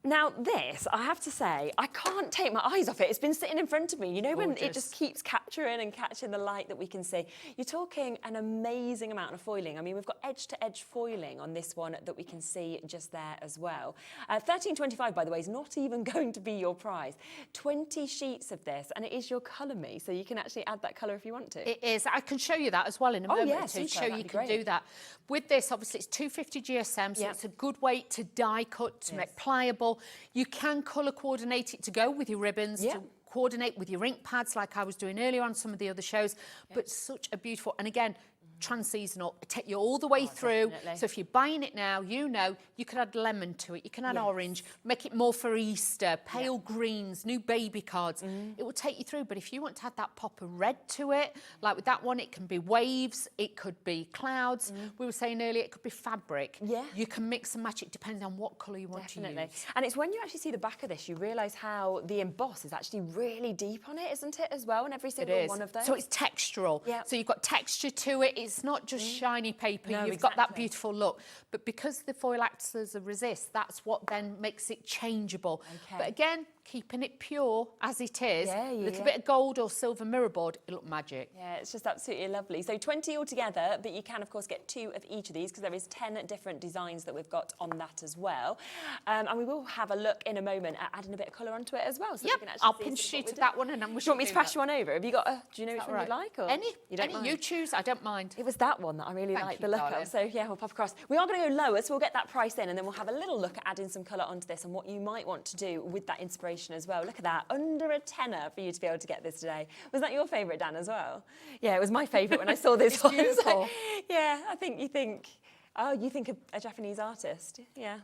Now this, I have to say, I can't take my eyes off it. It's been sitting in front of me. You know when it just keeps capturing and catching the light that we can see? You're talking an amazing amount of foiling. I mean, we've got edge-to-edge foiling on this one that we can see just there as well. £13.25, by the way, is not even going to be your price. 20 sheets of this, and it is your Colour Me, so you can actually add that colour if you want to. It is. I can show you that as well in a moment yeah, to show that'd you be can great. do that. With this, obviously, it's 250 GSM, so it's a good weight to die cut, to make pliable. You can colour coordinate it to go with your ribbons, to coordinate with your ink pads like I was doing earlier on some of the other shows, but such a beautiful, and again, trans-seasonal, take you all the way through. Definitely. So if you're buying it now, you know, you can add lemon to it, you can add orange, make it more for Easter, pale greens, new baby cards. It will take you through, but if you want to add that pop of red to it, like with that one, it can be waves, it could be clouds. We were saying earlier, it could be fabric. Yeah. You can mix and match it depending on what colour you want to use. And it's when you actually see the back of this, you realise how the emboss is actually really deep on it, isn't it, as well, in every single one of those? So it's textural. So you've got texture to it. It's not just shiny paper. No, You've got that beautiful look. But because the foil acts as a resist, that's what then makes it changeable. But again, keeping it pure as it is, a little bit of gold or silver mirrorboard, it'll look magic. Yeah, it's just absolutely lovely. So 20 altogether, but you can, of course, get 2 of each of these because there is 10 different designs that we've got on that as well. And we will have a look in a moment at adding a bit of colour onto it as well. So we can actually I'll see pinch sort of sheet what of we're that doing. one and I'm Do you want me to pass you one over? Have you got do you know which one you'd like? Or Any, you don't mind? you choose, I don't mind. It was that one that I really Thank liked you, the look darling. of. So yeah, we'll pop across. We are going to go lower, so we'll get that price in, and then we'll have a little look at adding some colour onto this and what you might want to do with that inspiration as well. Look at that, under a tenner for you to be able to get this today. Was that your favourite, Dan, as well? Yeah, it was my favourite when I saw this It's one. beautiful. So, yeah, I think you think, oh, you think a Japanese artist. Yeah.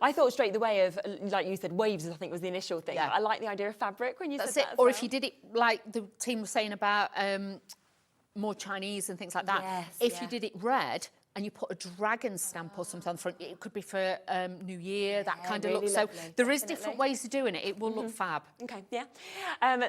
I thought straight the way of, like you said, waves, I think was the initial thing. Yeah. I like the idea of fabric when you That's said it. that as Or well. if you did it like the team was saying about more Chinese and things like that. Yes, if you did it red and you put a dragon stamp or something on the front, it could be for New Year, that kind of really look. So lovely, there is definitely. different ways of doing it. It will look fab. Okay, yeah.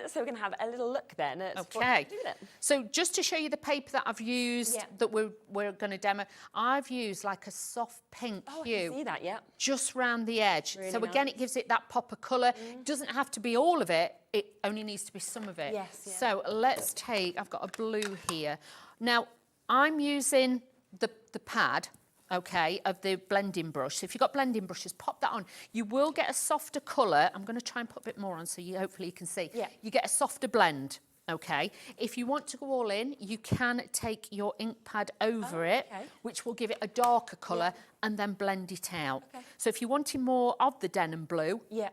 So we're going to have a little look then at what Okay. to do with it. So just to show you the paper that I've used that we're going to demo, I've used like a soft pink Oh, I hue. can see that, yeah. Just round the edge. Really so again, nice. it gives it that pop of colour. Doesn't have to be all of it. It only needs to be some of it. Yes, yeah. So let's take, I've got a blue here. Now, I'm using the pad, okay, of the blending brush. So if you've got blending brushes, pop that on. You will get a softer colour. I'm going to try and put a bit more on so you hopefully you can see. Yeah. You get a softer blend. Okay, if you want to go all in, you can take your ink pad over it, which will give it a darker colour, and then blend it out. Okay. So if you're wanting more of the denim blue, Yeah.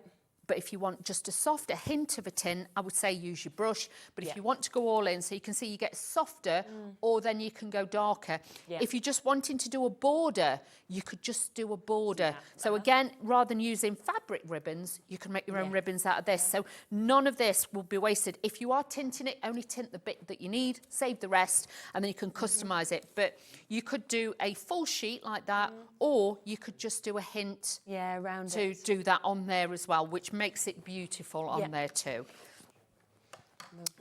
but if you want just a softer hint of a tint, I would say use your brush. But if you want to go all in, so you can see you get softer, or then you can go darker. Yeah. If you're just wanting to do a border, you could just do a border. So again, rather than using fabric ribbons, you can make your own ribbons out of this. So none of this will be wasted. If you are tinting it, only tint the bit that you need, save the rest, and then you can customise it. But you could do a full sheet like that, or you could just do a hint around to do that on there as well, which makes it beautiful on there too.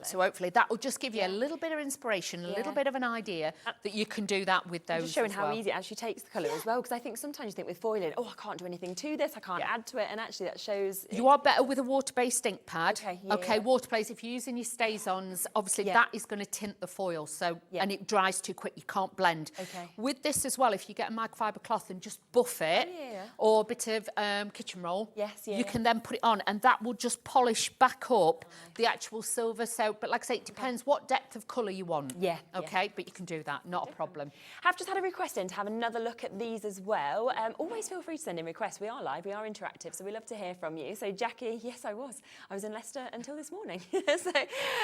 So hopefully that will just give you a little bit of inspiration, a little bit of an idea that you can do that with those. Just showing as how well. easy it actually takes the colour as well, because I think sometimes you think with foiling, oh, I can't do anything to this, I can't add to it, and actually that shows... You are better with a water-based ink pad. Okay, water-based, if you're using your Stay-Ons, obviously that is going to tint the foil, so and it dries too quick, you can't blend. Okay. With this as well, if you get a microfiber cloth and just buff it, or a bit of kitchen roll, you can then put it on, and that will just polish back up the actual silver. So, but like I say, it depends what depth of colour you want. Okay, but you can do that, not a problem. Have just had a request in to have another look at these as well. Always feel free to send in requests. We are live, we are interactive, so we love to hear from you. So Jackie, yes, I was in Leicester until this morning. So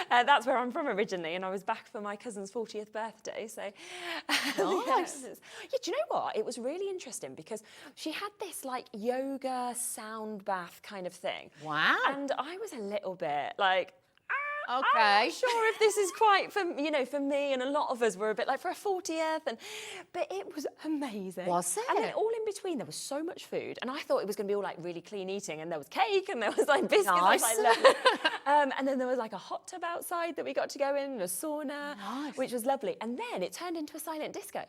that's where I'm from originally, and I was back for my cousin's 40th birthday. So nice. Yeah, do you know what? It was really interesting because she had this like yoga sound bath kind of thing. Wow. And I was a little bit like, okay, I'm not sure if this is quite for me, and a lot of us were a bit like for a 40th, but it was amazing. Was it? And then all in between there was so much food, and I thought it was going to be all like really clean eating, and there was cake, and there was like biscuits. Nice. I was like, look. And then there was like a hot tub outside that we got to go in, and a sauna, which was lovely. And then it turned into a silent disco.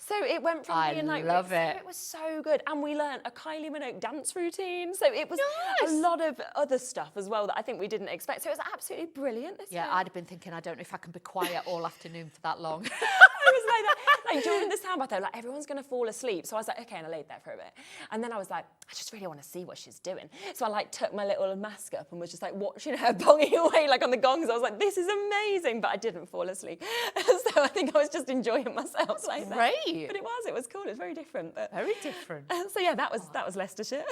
So it went from being like... love it. It was so good. And we learnt a Kylie Minogue dance routine. So it was a lot of other stuff as well that I think we didn't expect. So it was absolutely brilliant this year. I'd have been thinking, I don't know if I can be quiet all afternoon for that long. I was like that. Like during the sound bath, though, like everyone's going to fall asleep. So I was like, okay, and I laid there for a bit. And then I was like, I just really want to see what she's doing. So I like took my little mask up and was just like watching her bonging away like on the gongs. I was like, this is amazing. But I didn't fall asleep. So I think I was just enjoying myself. Like that. Great. But it was cool. It was very different. But... Very different. So yeah, that was Leicestershire.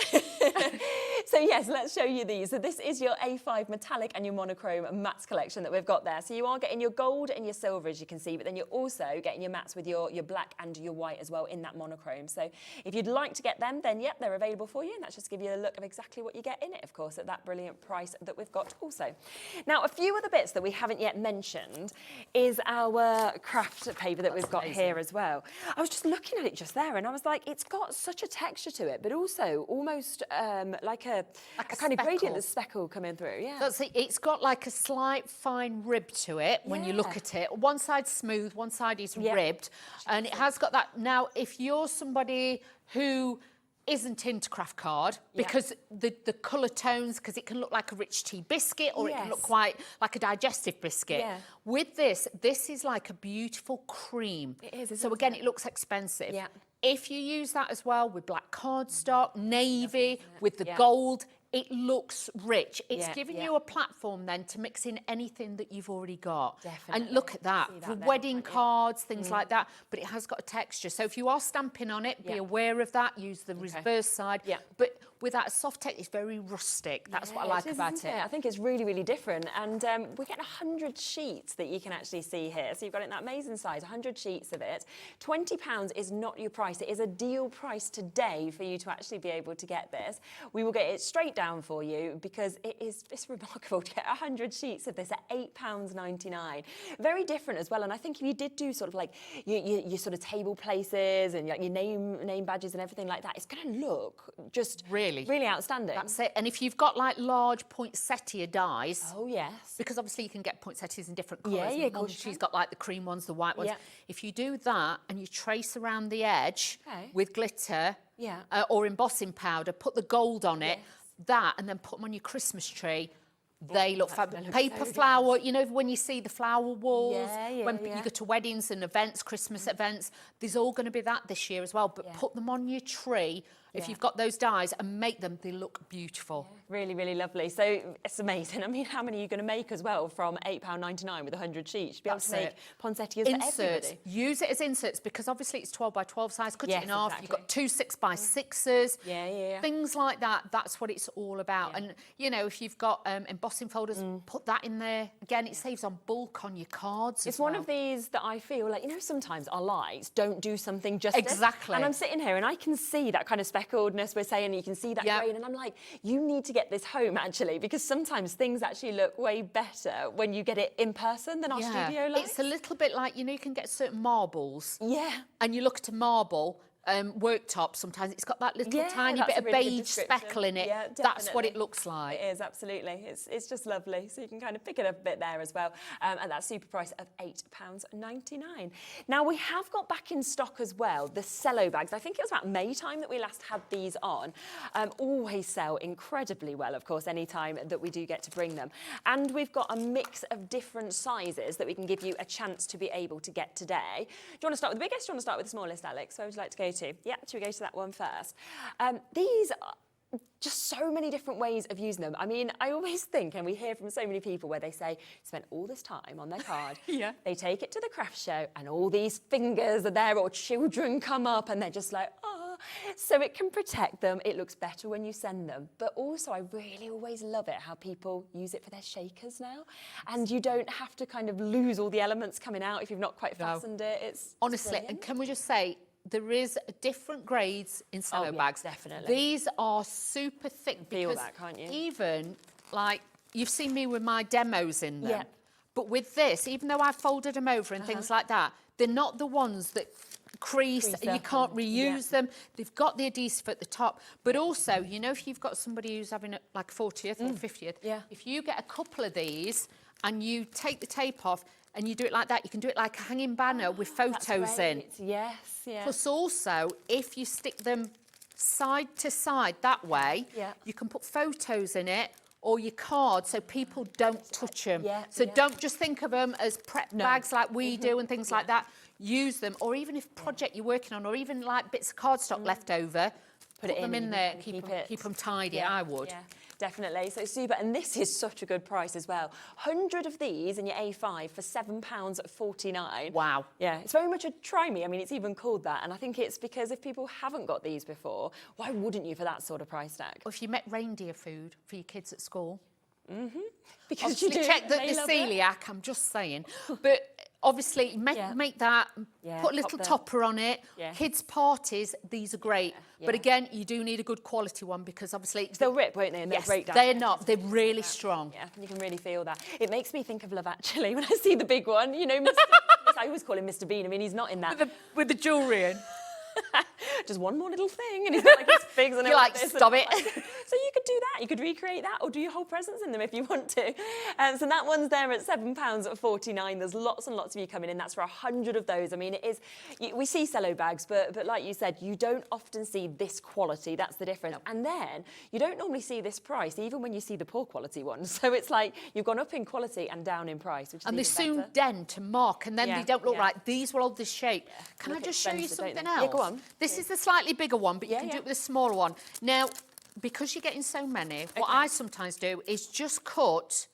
So yes, let's show you these. So this is your A5 metallic and your monochrome mattes collection that we've got there. So you are getting your gold and your silver, as you can see, but then you're also getting your mattes with your black and your white as well in that monochrome. So if you'd like to get them, then yep, they're available for you. And that's just give you a look of exactly what you get in it, of course, at that brilliant price that we've got also. Now, a few other bits that we haven't yet mentioned is our craft paper that we've got here as well. I was just looking at it just there, and I was like, it's got such a texture to it, but also almost like a kind of gradient, the speckle coming through. Yeah, that's it. It's got like a slight fine rib to it when you look at it. One side's smooth, one side is ribbed, and it has got that. Now, if you're somebody who isn't into craft card, because the colour tones, because it can look like a rich tea biscuit, or it can look quite like a digestive biscuit. With this is like a beautiful cream. It is, so again, it looks expensive. If you use that as well with black cardstock, navy, with the gold, it looks rich. It's giving you a platform then to mix in anything that you've already got. Definitely. And look at that, for wedding cards, things like that, but it has got a texture. So if you are stamping on it, be aware of that, use the reverse side. But with that soft texture, it's very rustic. That's what I like about it. I think it's really, really different. And we're getting 100 sheets that you can actually see here. So you've got it in that amazing size, 100 sheets of it. £20 is not your price. It is a deal price today for you to actually be able to get this. We will get it straight down for you because it's remarkable to get 100 sheets of this at £8.99. Very different as well. And I think if you did do sort of like your sort of table places and your name badges and everything like that, it's going to look just really outstanding. That's it. And if you've got like large poinsettia dies, because obviously you can get poinsettias in different colours. She's got like the cream ones, the white ones. If you do that and you trace around the edge with glitter or embossing powder, put the gold on it, that, and then put them on your Christmas tree. They look fabulous. Paper flower, you know, when you see the flower walls, when you go to weddings and events, Christmas events, there's all going to be that this year as well. But put them on your tree if you've got those dies and make them, they look beautiful. Really, really lovely. So it's amazing. I mean, how many are you going to make as well from £8.99 with 100 sheets? You'll be able to make poinsettias for everybody. Use it as inserts because obviously it's 12 by 12 size. Cut it in half. You've got 2 6 by 6s. Things like that. That's what it's all about. And, you know, if you've got embossing folders, put that in there. Again, it saves on bulk on your cards. It's one of these that I feel like, you know, sometimes our lights don't do something justice. Exactly. And I'm sitting here and I can see that kind of speckledness we're saying, you can see that grain, and I'm like, you need to get this home actually, because sometimes things actually look way better when you get it in person than our studio lights. It's a little bit like, you know, you can get certain marbles. And you look at a marble worktop, sometimes it's got that little tiny that's bit a of really good beige description. speckle in it. Yeah, That's what definitely. it looks like. It is, absolutely. It's just lovely. So you can kind of pick it up a bit there as well. At that super price of £8.99. Now, we have got back in stock as well the cello bags. I think it was about May time that we last had these on. Always sell incredibly well, of course, any time that we do get to bring them. And we've got a mix of different sizes that we can give you a chance to be able to get today. Do you want to start with the biggest? Do you want to start with the smallest, Alex? Where would you like to go to? Yeah, should we go to that one first? These are just so many different ways of using them. I mean, I always think, and we hear from so many people where they say, spent all this time on their card. Yeah. They take it to the craft show and all these fingers are there, or children come up and they're just like, oh. So it can protect them. It looks better when you send them. But also, I really always love it how people use it for their shakers now. And you don't have to kind of lose all the elements coming out if you've not quite fastened it. It's honestly, brilliant. and can we just say, there is different grades in cello bags. Definitely. These are super thick. Feel because that, can't you? Even, like, you've seen me with my demos in them. Yeah. But with this, even though I've folded them over and things like that, they're not the ones that crease and you up can't and- reuse them. They've got the adhesive at the top. But also, you know, if you've got somebody who's having like a 40th or 50th, if you get a couple of these and you take the tape off, and you do it like that, you can do it like a hanging banner with photos in. Yes, yeah. Plus also, if you stick them side to side that way, you can put photos in it or your card so people don't touch them. So don't just think of them as prep bags like we do and things like that. Use them, or even if project you're working on, or even like bits of cardstock left over, put them in there, keep them tidy, I would. Yeah. Definitely, so super, and this is such a good price as well. 100 of these in your A5 for £7.49. Wow. Yeah, it's very much a try me. I mean, it's even called that, and I think it's because if people haven't got these before, why wouldn't you for that sort of price tag? Or if you make reindeer food for your kids at school. Because Obviously, you do, check that they they're love it. celiac, I'm just saying. But obviously, make that, put a little topper on it. Kids' parties, these are great. But again, you do need a good quality one because obviously... They'll rip, won't they? And they'll break down. they're not. They're really strong. Yeah, you can really feel that. It makes me think of Love Actually when I see the big one. You know, I always call him Mr. Bean. I mean, he's not in that. With the jewellery in. Just one more little thing, and he's got like his figs and You're like, this, stop it. So you could do that. You could recreate that, or do your whole presents in them if you want to. So that one's there at £7.49. There's lots and lots of you coming in. That's for 100 of those. I mean, it is. We see cello bags, but like you said, you don't often see this quality. That's the difference. And then you don't normally see this price, even when you see the poor quality ones. So it's like you've gone up in quality and down in price, which is and they even soon better. dent and mark, and then they don't look right. These were all this shape. Can I Look just show you expensive, don't something they? else? Yeah, go on. This is the slightly bigger one, but you can do it with a smaller one. Now, because you're getting so many, what I sometimes do is just cut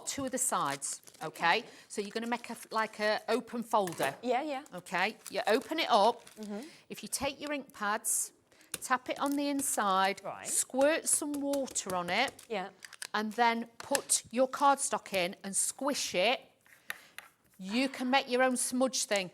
two of the sides, okay? So you're going to make like a open folder. Yeah. Okay, you open it up. If you take your ink pads, tap it on the inside, squirt some water on it, and then put your cardstock in and squish it, you can make your own smudge thing.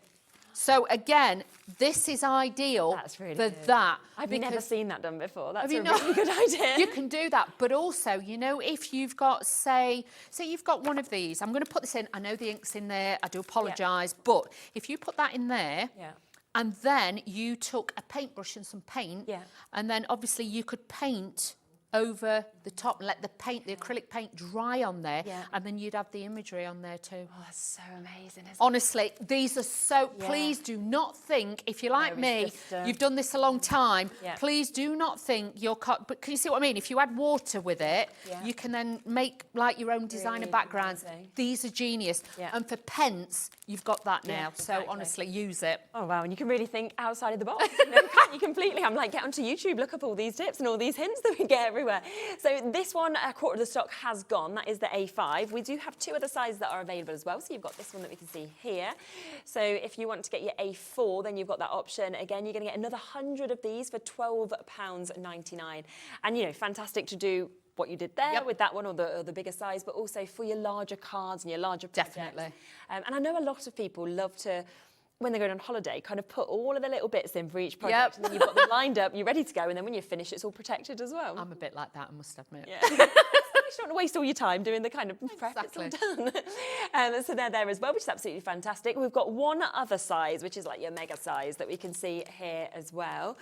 So again, this is ideal for that. I've never seen that done before. That's a really good idea. You can do that, but also, you know, if you've got, say you've got one of these, I'm going to put this in. I know the ink's in there. I do apologise, but if you put that in there, and then you took a paintbrush and some paint, and then obviously you could paint over the top and let the acrylic paint dry on there, and then you'd have the imagery on there too. Oh, that's so amazing, isn't it? Honestly, these are so... Please do not think, if you're like me, you've done this a long time, please do not think you're... But can you see what I mean? If you add water with it, you can then make like your own designer backgrounds. These are genius. And for pence, you've got that now. So honestly, use it. Oh, wow. And you can really think outside of the box. You know, can't you completely? I'm like, get onto YouTube, look up all these tips and all these hints that we get everywhere. So this one, a quarter of the stock has gone. That is the A5. We do have two other sizes that are available as well. So you've got this one that we can see here. So if you want to get your A4, then you've got that option. Again, you're going to get another 100 of these for £12.99. And, you know, fantastic to do what you did there with that one, or the bigger size, but also for your larger cards and your larger projects. Definitely. And I know a lot of people love to, when they're going on holiday, kind of put all of the little bits in for each project, and then you've got them lined up, you're ready to go, and then when you finish, it's all protected as well. I'm a bit like that, I must admit. Yeah. You don't want to waste all your time doing the kind of prep. Exactly. It's all done. So they're there as well, which is absolutely fantastic. We've got one other size, which is like your mega size that we can see here as well,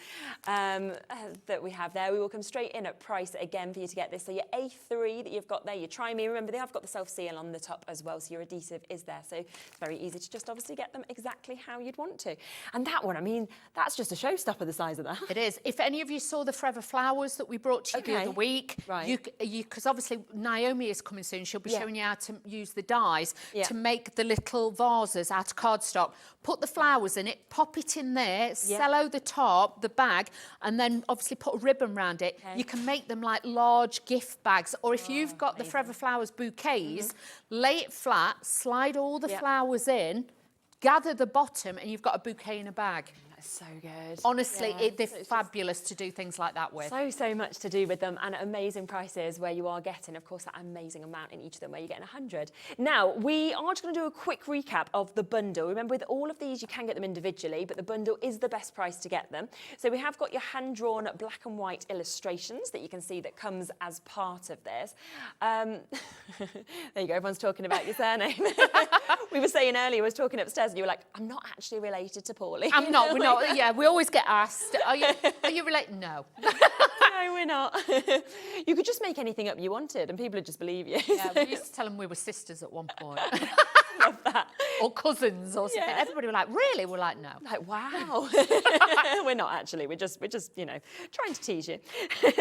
that we have there. We will come straight in at price again for you to get this. So your A3 that you've got there, your Try-Me, remember they have got the self-seal on the top as well, so your adhesive is there. So it's very easy to just obviously get them exactly how you'd want to. And that one, I mean, that's just a showstopper, the size of that. It is. If any of you saw the Forever Flowers that we brought to you the other week, right. Because obviously Naomi is coming soon, she'll be showing you how to use the dies Yeah. to make the little vases out of cardstock. Put the flowers in it, pop it in there, cello the top, the bag, and then obviously put a ribbon around it. Okay. You can make them like large gift bags, or if you've got the Forever Flowers bouquets, lay it flat, slide all the flowers in, gather the bottom, and you've got a bouquet in a bag. That's so good. Honestly, they're fabulous to do things like that with. So much to do with them, and amazing prices where you are getting, of course, that amazing amount in each of them where you're getting 100. Now, we are just going to do a quick recap of the bundle. Remember, with all of these, you can get them individually, but the bundle is the best price to get them. So we have got your hand-drawn black and white illustrations that you can see that comes as part of this. There you go, everyone's talking about your surname. We were saying earlier, I was talking upstairs, and you were like, I'm not actually related to Paulie. I'm not, we're not. Yeah, we always get asked, are you related? No. No, we're not. You could just make anything up you wanted and people would just believe you. Yeah, we used to tell them we were sisters at one point. Love that. Or cousins or something. Yeah. Everybody were like, really? We're like, no. Like, wow. We're not actually. We're just, you know, trying to tease you.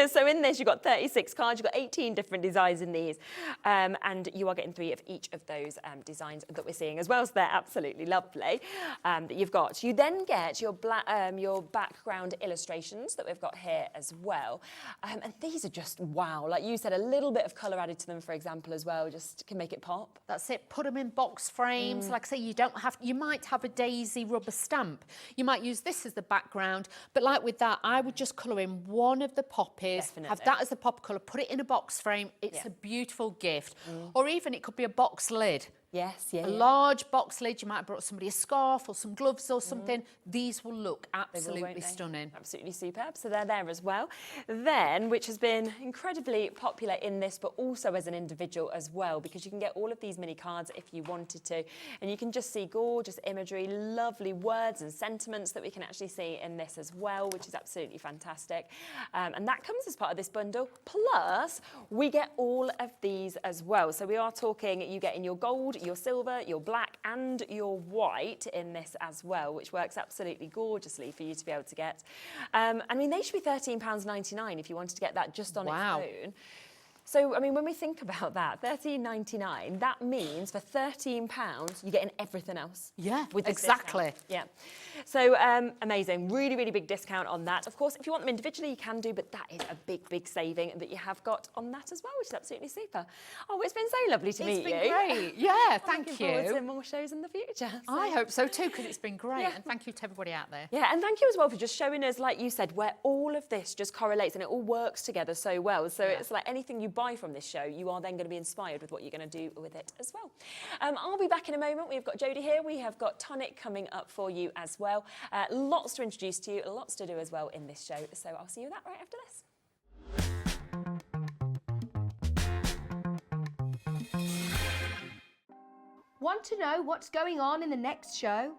So in this, you've got 36 cards. You've got 18 different designs in these. And you are getting 3 of each of those designs that we're seeing as well. So they're absolutely lovely that you've got. You then get your background illustrations that we've got here as well. And these are just wow. Like you said, a little bit of colour added to them, for example, as well, just can make it pop. That's it. Put them in box frames. Like I say, you might have a daisy rubber stamp. You might use this as the background. But like with that, I would just colour in one of the poppies, Definitely. have that as the pop colour, put it in a box frame. It's a beautiful gift. Or even it could be a box lid. Yes, A large box lid, you might have brought somebody a scarf or some gloves or something. These will look absolutely stunning. Absolutely superb. So they're there as well. Then, which has been incredibly popular in this, but also as an individual as well, because you can get all of these mini cards if you wanted to. And you can just see gorgeous imagery, lovely words and sentiments that we can actually see in this as well, which is absolutely fantastic. And that comes as part of this bundle. Plus, we get all of these as well. So we are talking, you get in your gold, your silver, your black and your white in this as well, which works absolutely gorgeously for you to be able to get. I mean, they should be £13.99 if you wanted to get that just on its own. So, I mean, when we think about that, £13.99, that means for £13, you're getting everything else. Yeah, with this exactly. discount. Yeah. So, amazing. Really, really big discount on that. Of course, if you want them individually, you can do, but that is a big, big saving that you have got on that as well, which is absolutely super. Oh, it's been so lovely to meet you. It's been great. Yeah, I'm looking thank you. forward to more shows in the future. So. I hope so too, because it's been great. And thank you to everybody out there. Yeah, and thank you as well for just showing us, like you said, where all of this just correlates and it all works together so well. So it's like anything you buy from this show, you are then going to be inspired with what you're going to do with it as well. I'll be back in a moment. We've got Jodie here. We have got Tonic coming up for you as well. Lots to introduce to you, lots to do as well in this show. So I'll see you with that right after this. Want to know what's going on in the next show?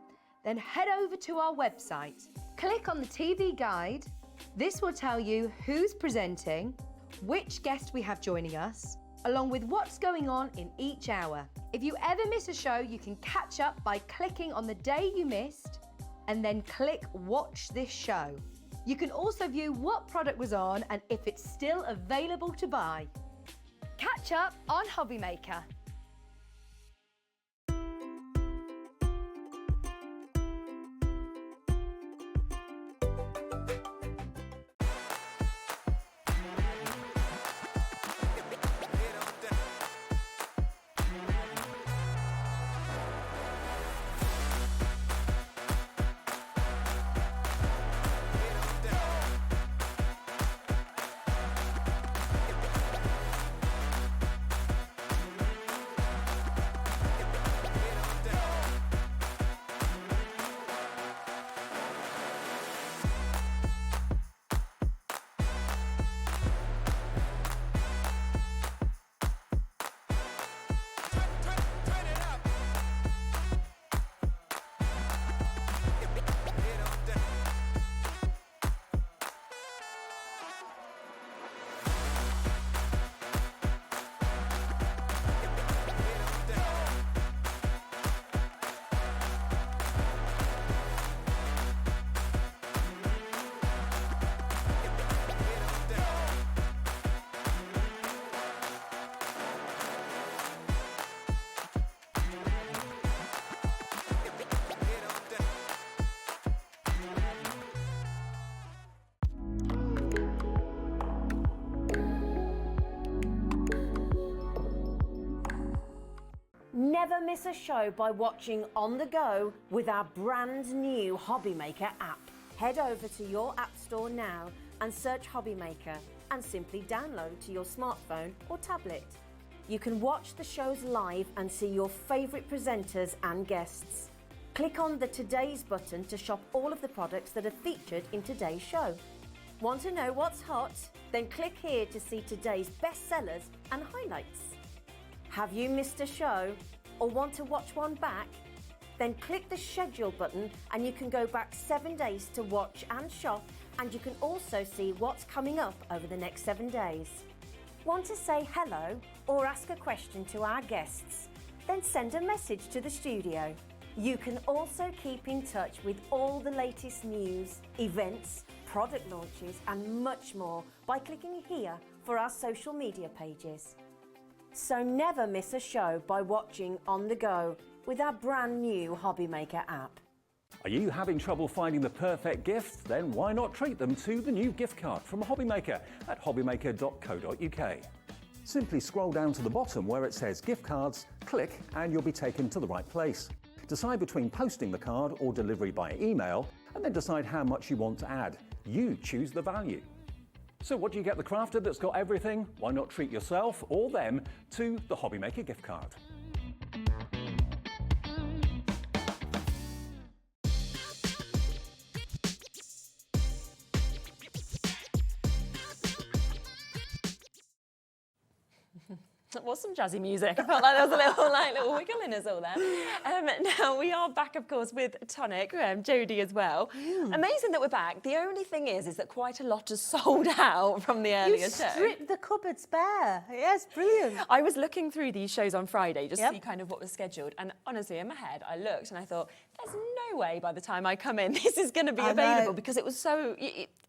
Then head over to our website. Click on the TV guide. This will tell you who's presenting, which guest we have joining us, along with what's going on in each hour. If you ever miss a show, you can catch up by clicking on the day you missed and then click Watch This Show. You can also view what product was on and if it's still available to buy. Catch up on Hobby Maker. never miss a show by watching on the go with our brand new Hobbymaker app. Head over to your app store now and search Hobbymaker and simply download to your smartphone or tablet. You can watch the shows live and see your favourite presenters and guests. Click on the Today's button to shop all of the products that are featured in today's show. Want to know what's hot? Then click here to see today's bestsellers and highlights. Have you missed a show or want to watch one back? Then click the schedule button and you can go back 7 days to watch and shop, and you can also see what's coming up over the next 7 days. Want to say hello or ask a question to our guests? Then send a message to the studio. You can also keep in touch with all the latest news, events, product launches and much more by clicking here for our social media pages. So never miss a show by watching on the go with our brand new Hobbymaker app. Are you having trouble finding the perfect gift? Then why not treat them to the new gift card from Hobbymaker at hobbymaker.co.uk. Simply scroll down to the bottom where it says gift cards, click and you'll be taken to the right place. Decide between posting the card or delivery by email, and then decide how much you want to add. You choose the value. So what do you get the crafter that's got everything? Why not treat yourself or them to the Hobbymaker gift card? That was some jazzy music. I felt like there was a little wiggle in us all there. Now we are back, of course, with Tonic, Jodie as well. Amazing that we're back. The only thing is that quite a lot has sold out from the earlier show. You stripped the cupboards bare. Yes, brilliant. I was looking through these shows on Friday just to see kind of what was scheduled, and honestly, in my head, I looked and I thought, there's no way by the time I come in this is going to be available, because it was so,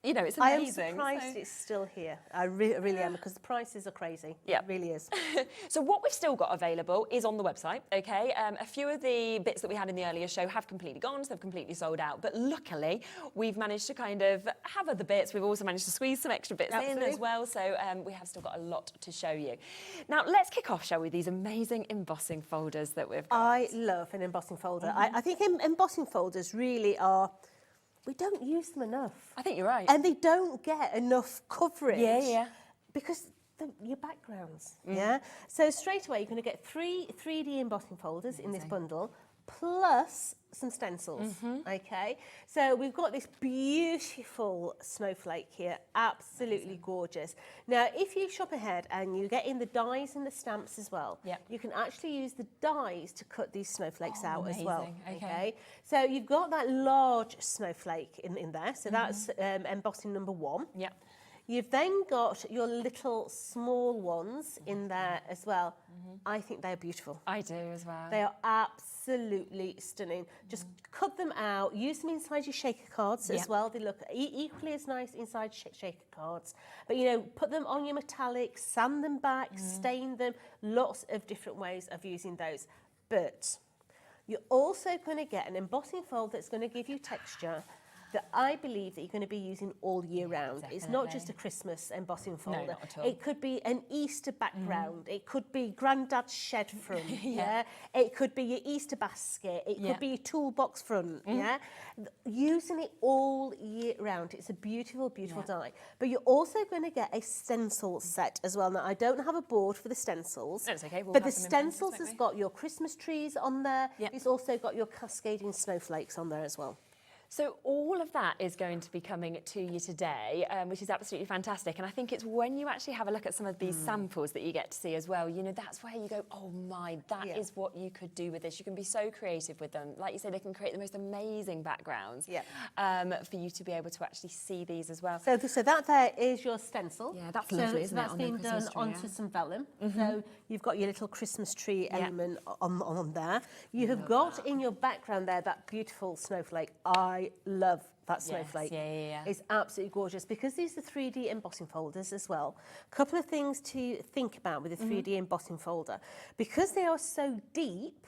you know, it's amazing. I am surprised it's still here. I really am, because the prices are crazy. Yeah. It really is. So what we've still got available is on the website, okay? A few of the bits that we had in the earlier show have completely gone, so they've completely sold out. But luckily, we've managed to kind of have other bits. We've also managed to squeeze some extra bits in as well. So we have still got a lot to show you. Now, let's kick off, shall we, these amazing embossing folders that we've got. I love an embossing folder. I think embossing folders really are... We don't use them enough. I think you're right. And they don't get enough coverage. Yeah. Because your backgrounds, yeah? So straight away, you're going to get three 3D embossing folders in this bundle, plus some stencils, okay? So we've got this beautiful snowflake here, absolutely gorgeous. Now, if you shop ahead and you get in the dies and the stamps as well, you can actually use the dies to cut these snowflakes out as well, okay? So you've got that large snowflake in there, so that's embossing number 1. Yeah. You've then got your little small ones in there as well. I think they're beautiful. I do as well. They are absolutely stunning. Just cut them out, use them inside your shaker cards as well. They look equally as nice inside shaker cards. But, you know, put them on your metallics, sand them back, stain them. Lots of different ways of using those. But you're also going to get an embossing fold that's going to give you texture that I believe that you're going to be using all year round. It's not just a Christmas embossing folder. No, not at all. It could be an Easter background. It could be Grandad's shed front. It could be your Easter basket. It could be your toolbox front. Using it all year round. It's a beautiful, beautiful die. But you're also going to get a stencil set as well. Now, I don't have a board for the stencils. That's okay. But the stencils has got your Christmas trees on there. It's also got your cascading snowflakes on there as well. So all of that is going to be coming to you today, which is absolutely fantastic. And I think it's when you actually have a look at some of these samples that you get to see as well, you know, that's where you go, oh my, that is what you could do with this. You can be so creative with them. Like you say, they can create the most amazing backgrounds for you to be able to actually see these as well. So that there is your stencil. Yeah, that's lovely, isn't it? That's been done onto some vellum. So you've got your little Christmas tree element on there. You have got in your background there that beautiful snowflake. I love that snowflake. It's absolutely gorgeous because these are 3D embossing folders as well. A couple of things to think about with a 3D embossing folder. Because they are so deep,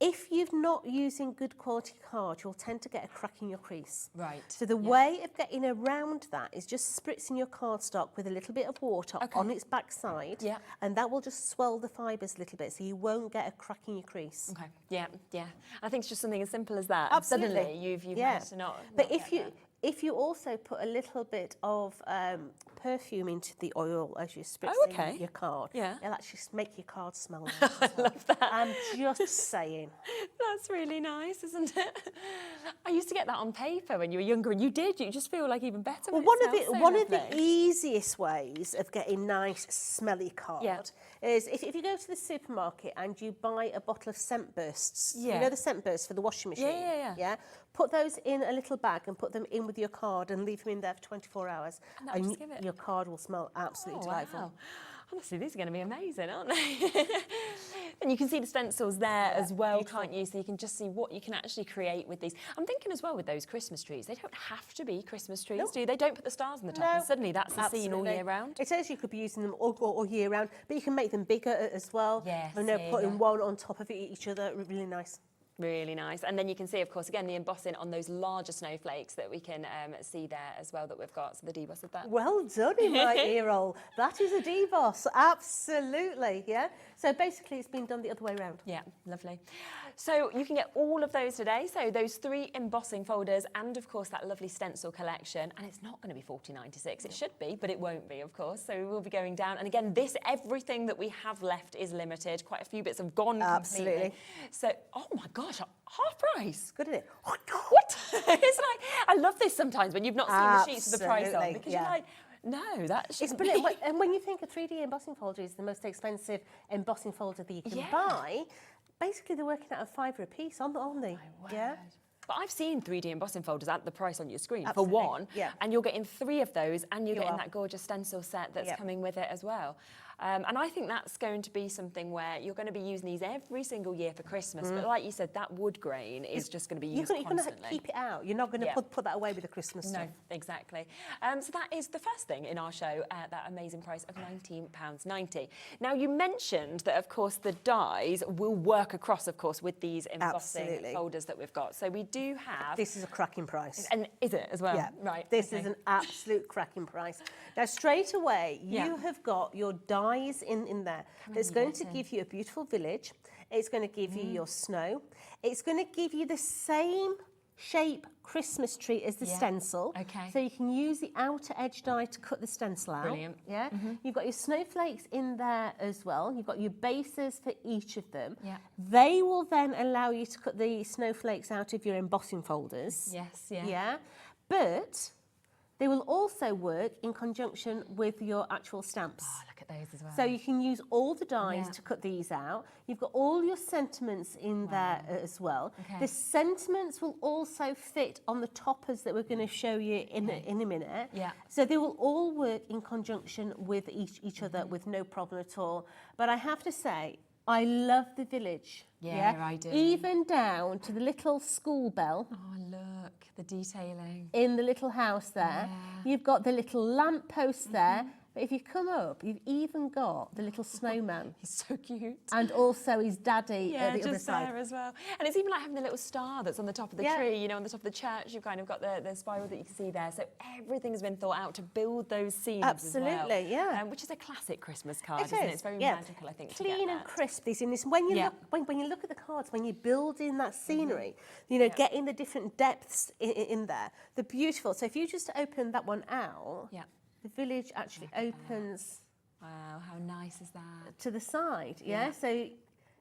If you're not using good quality card, you'll tend to get a crack in your crease. Right. So the way of getting around that is just spritzing your cardstock with a little bit of water on its backside, and that will just swell the fibres a little bit, so you won't get a crack in your crease. Okay. Yeah, yeah. I think it's just something as simple as that. Absolutely. Suddenly you've managed to not. But if you also put a little bit of perfume into the oil as you're spritzing your card, it'll actually make your card smell nice. I love that. I'm just saying. That's really nice, isn't it? I used to get that on paper when you were younger, and you just feel like even better. Well, one of the easiest ways of getting nice smelly card is if you go to the supermarket and you buy a bottle of scent bursts. You know the scent bursts for the washing machine. Yeah. Put those in a little bag and put them in with your card and leave them in there for 24 hours. And your card will smell absolutely delightful. Wow. Honestly, these are going to be amazing, aren't they? And you can see the stencils there as well, can't you? So you can just see what you can actually create with these. I'm thinking as well with those Christmas trees, they don't have to be Christmas trees, do they? They don't put the stars on the top, and suddenly that's the scene all year round. It says you could be using them all year round, but you can make them bigger as well. Yes, putting one on top of each other, really nice. Really nice. And then you can see, of course, again, the embossing on those larger snowflakes that we can see there as well that we've got. So the deboss of that. Well done, in my ear roll. That is a deboss, absolutely, yeah. So basically it's been done the other way around. Yeah, lovely. So you can get all of those today. So those 3 embossing folders and, of course, that lovely stencil collection. And it's not going to be $14.96. It should be, but it won't be, of course. So we will be going down. And again, everything that we have left is limited. Quite a few bits have gone completely. So, oh my gosh, half price. Good, isn't it? What? It's like, I love this sometimes when you've not seen the sheets of the price on, because you're like, no, that shouldn't It's brilliant. And when you think a 3D embossing folder is the most expensive embossing folder that you can buy, basically they're working out a £5 a piece, aren't they? Yeah. But I've seen 3D embossing folders at the price on your screen for one, and you're getting 3 of those, and you're getting that gorgeous stencil set that's coming with it as well. And I think that's going to be something where you're going to be using these every single year for Christmas. But like you said, that wood grain is just going to be used constantly. You're going to keep it out. You're not going to put that away with the Christmas stuff. No, exactly. So that is the first thing in our show at that amazing price of £19.90. Now, you mentioned that, of course, the dies will work across, of course, with these embossing folders that we've got. So we do have... This is a cracking price. And is it as well? Yeah. Right. This is an absolute cracking price. Now, straight away, you have got your dies in there. That's going to give you a beautiful village. It's going to give you your snow. It's going to give you the same shape Christmas tree as the stencil. Okay. So you can use the outer edge die to cut the stencil out. Brilliant. Yeah. You've got your snowflakes in there as well. You've got your bases for each of them. Yeah. They will then allow you to cut the snowflakes out of your embossing folders. Yes, yeah. Yeah. But they will also work in conjunction with your actual stamps. Oh, look at those as well. So you can use all the dies to cut these out. You've got all your sentiments in there as well. Okay. The sentiments will also fit on the toppers that we're going to show you in a minute. Yeah. So they will all work in conjunction with each other with no problem at all. But I have to say, I love the village. Yeah, I do. Even down to the little school bell. Oh, look, the detailing. In the little house there. You've got the little lamp post there. But if you come up, you've even got the little snowman. He's so cute. And also his daddy at the other just side. there as well. And it's even like having the little star that's on the top of the tree, you know, on the top of the church. You've kind of got the spiral that you can see there. So everything's been thought out to build those scenes Absolutely, as well. Which is a classic Christmas card, isn't it? It's very magical, I think, Clean to get and that. crisp. These in this. When you when you look at the cards, when you're building that scenery, you know, getting the different depths in there, they're beautiful. So if you just open that one out, the village actually opens. Wow, how nice is that? To the side, So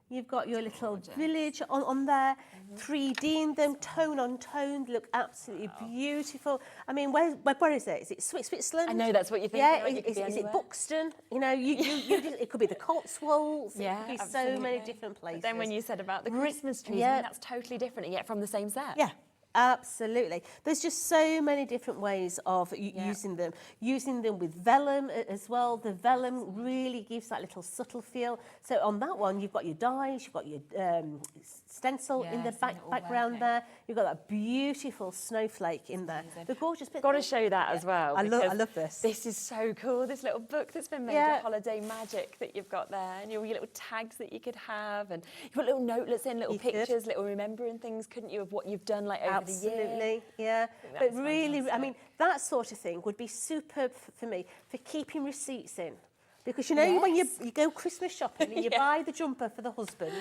you've got your little village on there, 3D'ing them, tone on tone, look absolutely beautiful. I mean, where is it? Is it Switzerland? I know that's what you think. Yeah, is it Buxton? You know, it could be the Cotswolds. Yeah, it could be so many different places. But then when you said about the Christmas trees, I mean, that's totally different, and yet from the same set. Yeah. Absolutely. There's just so many different ways of using them. Using them with vellum as well. The vellum really gives that little subtle feel. So on that one, you've got your dies, you've got your stencil in the background there. You've got that beautiful snowflake in there. The gorgeous bit. Got to show that as well. I love this. This is so cool. This little book that's been made of holiday magic that you've got there, and your little tags that you could have, and you've got little notelets in, little pictures, little remembering things, couldn't you, of what you've done like over the year? Absolutely, yeah. But really, fantastic. I mean, that sort of thing would be superb for me for keeping receipts in. Because you know when you go Christmas shopping and you buy the jumper for the husband,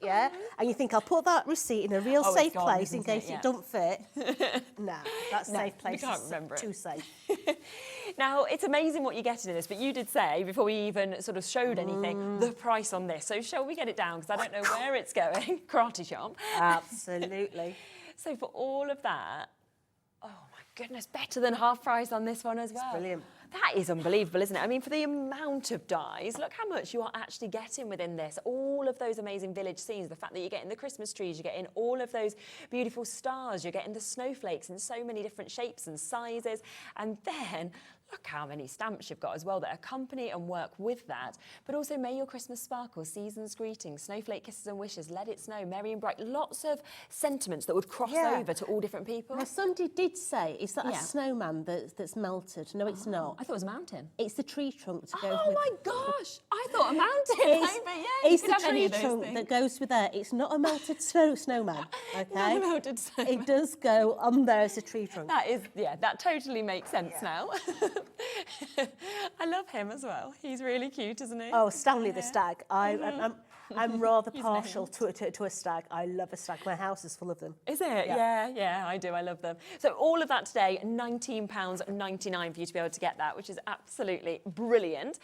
and you think I'll put that receipt in a real safe place in case it don't fit. No, that safe place is too safe. Now, it's amazing what you're getting in this, but you did say, before we even sort of showed anything, the price on this. So shall we get it down? Because I don't know where it's going. Karate chomp. Absolutely. So for all of that, oh my goodness, better than half price on this one as well. It's brilliant. That is unbelievable, isn't it? I mean, for the amount of dies, look how much you are actually getting within this. All of those amazing village scenes, the fact that you're getting the Christmas trees, you're getting all of those beautiful stars, you're getting the snowflakes in so many different shapes and sizes. And then look how many stamps you've got as well that accompany and work with that. But also, may your Christmas sparkle, season's greetings, snowflake kisses and wishes, let it snow, merry and bright. Lots of sentiments that would cross over to all different people. Now, somebody did say, is that a snowman that's melted? No, it's not. I thought it was a mountain. It's the tree trunk to go with. Oh my gosh, I thought a mountain. It's the tree trunk that goes with there. It's not a melted snowman, okay? Not a melted snowman. It does go on there as a tree trunk. That is, that totally makes sense now. I love him as well. He's really cute, isn't he? Oh, Stanley the stag. I'm rather partial to a stag. I love a stag. My house is full of them. Is it? Yeah, I do. I love them. So all of that today, £19.99 for you to be able to get that, which is absolutely brilliant.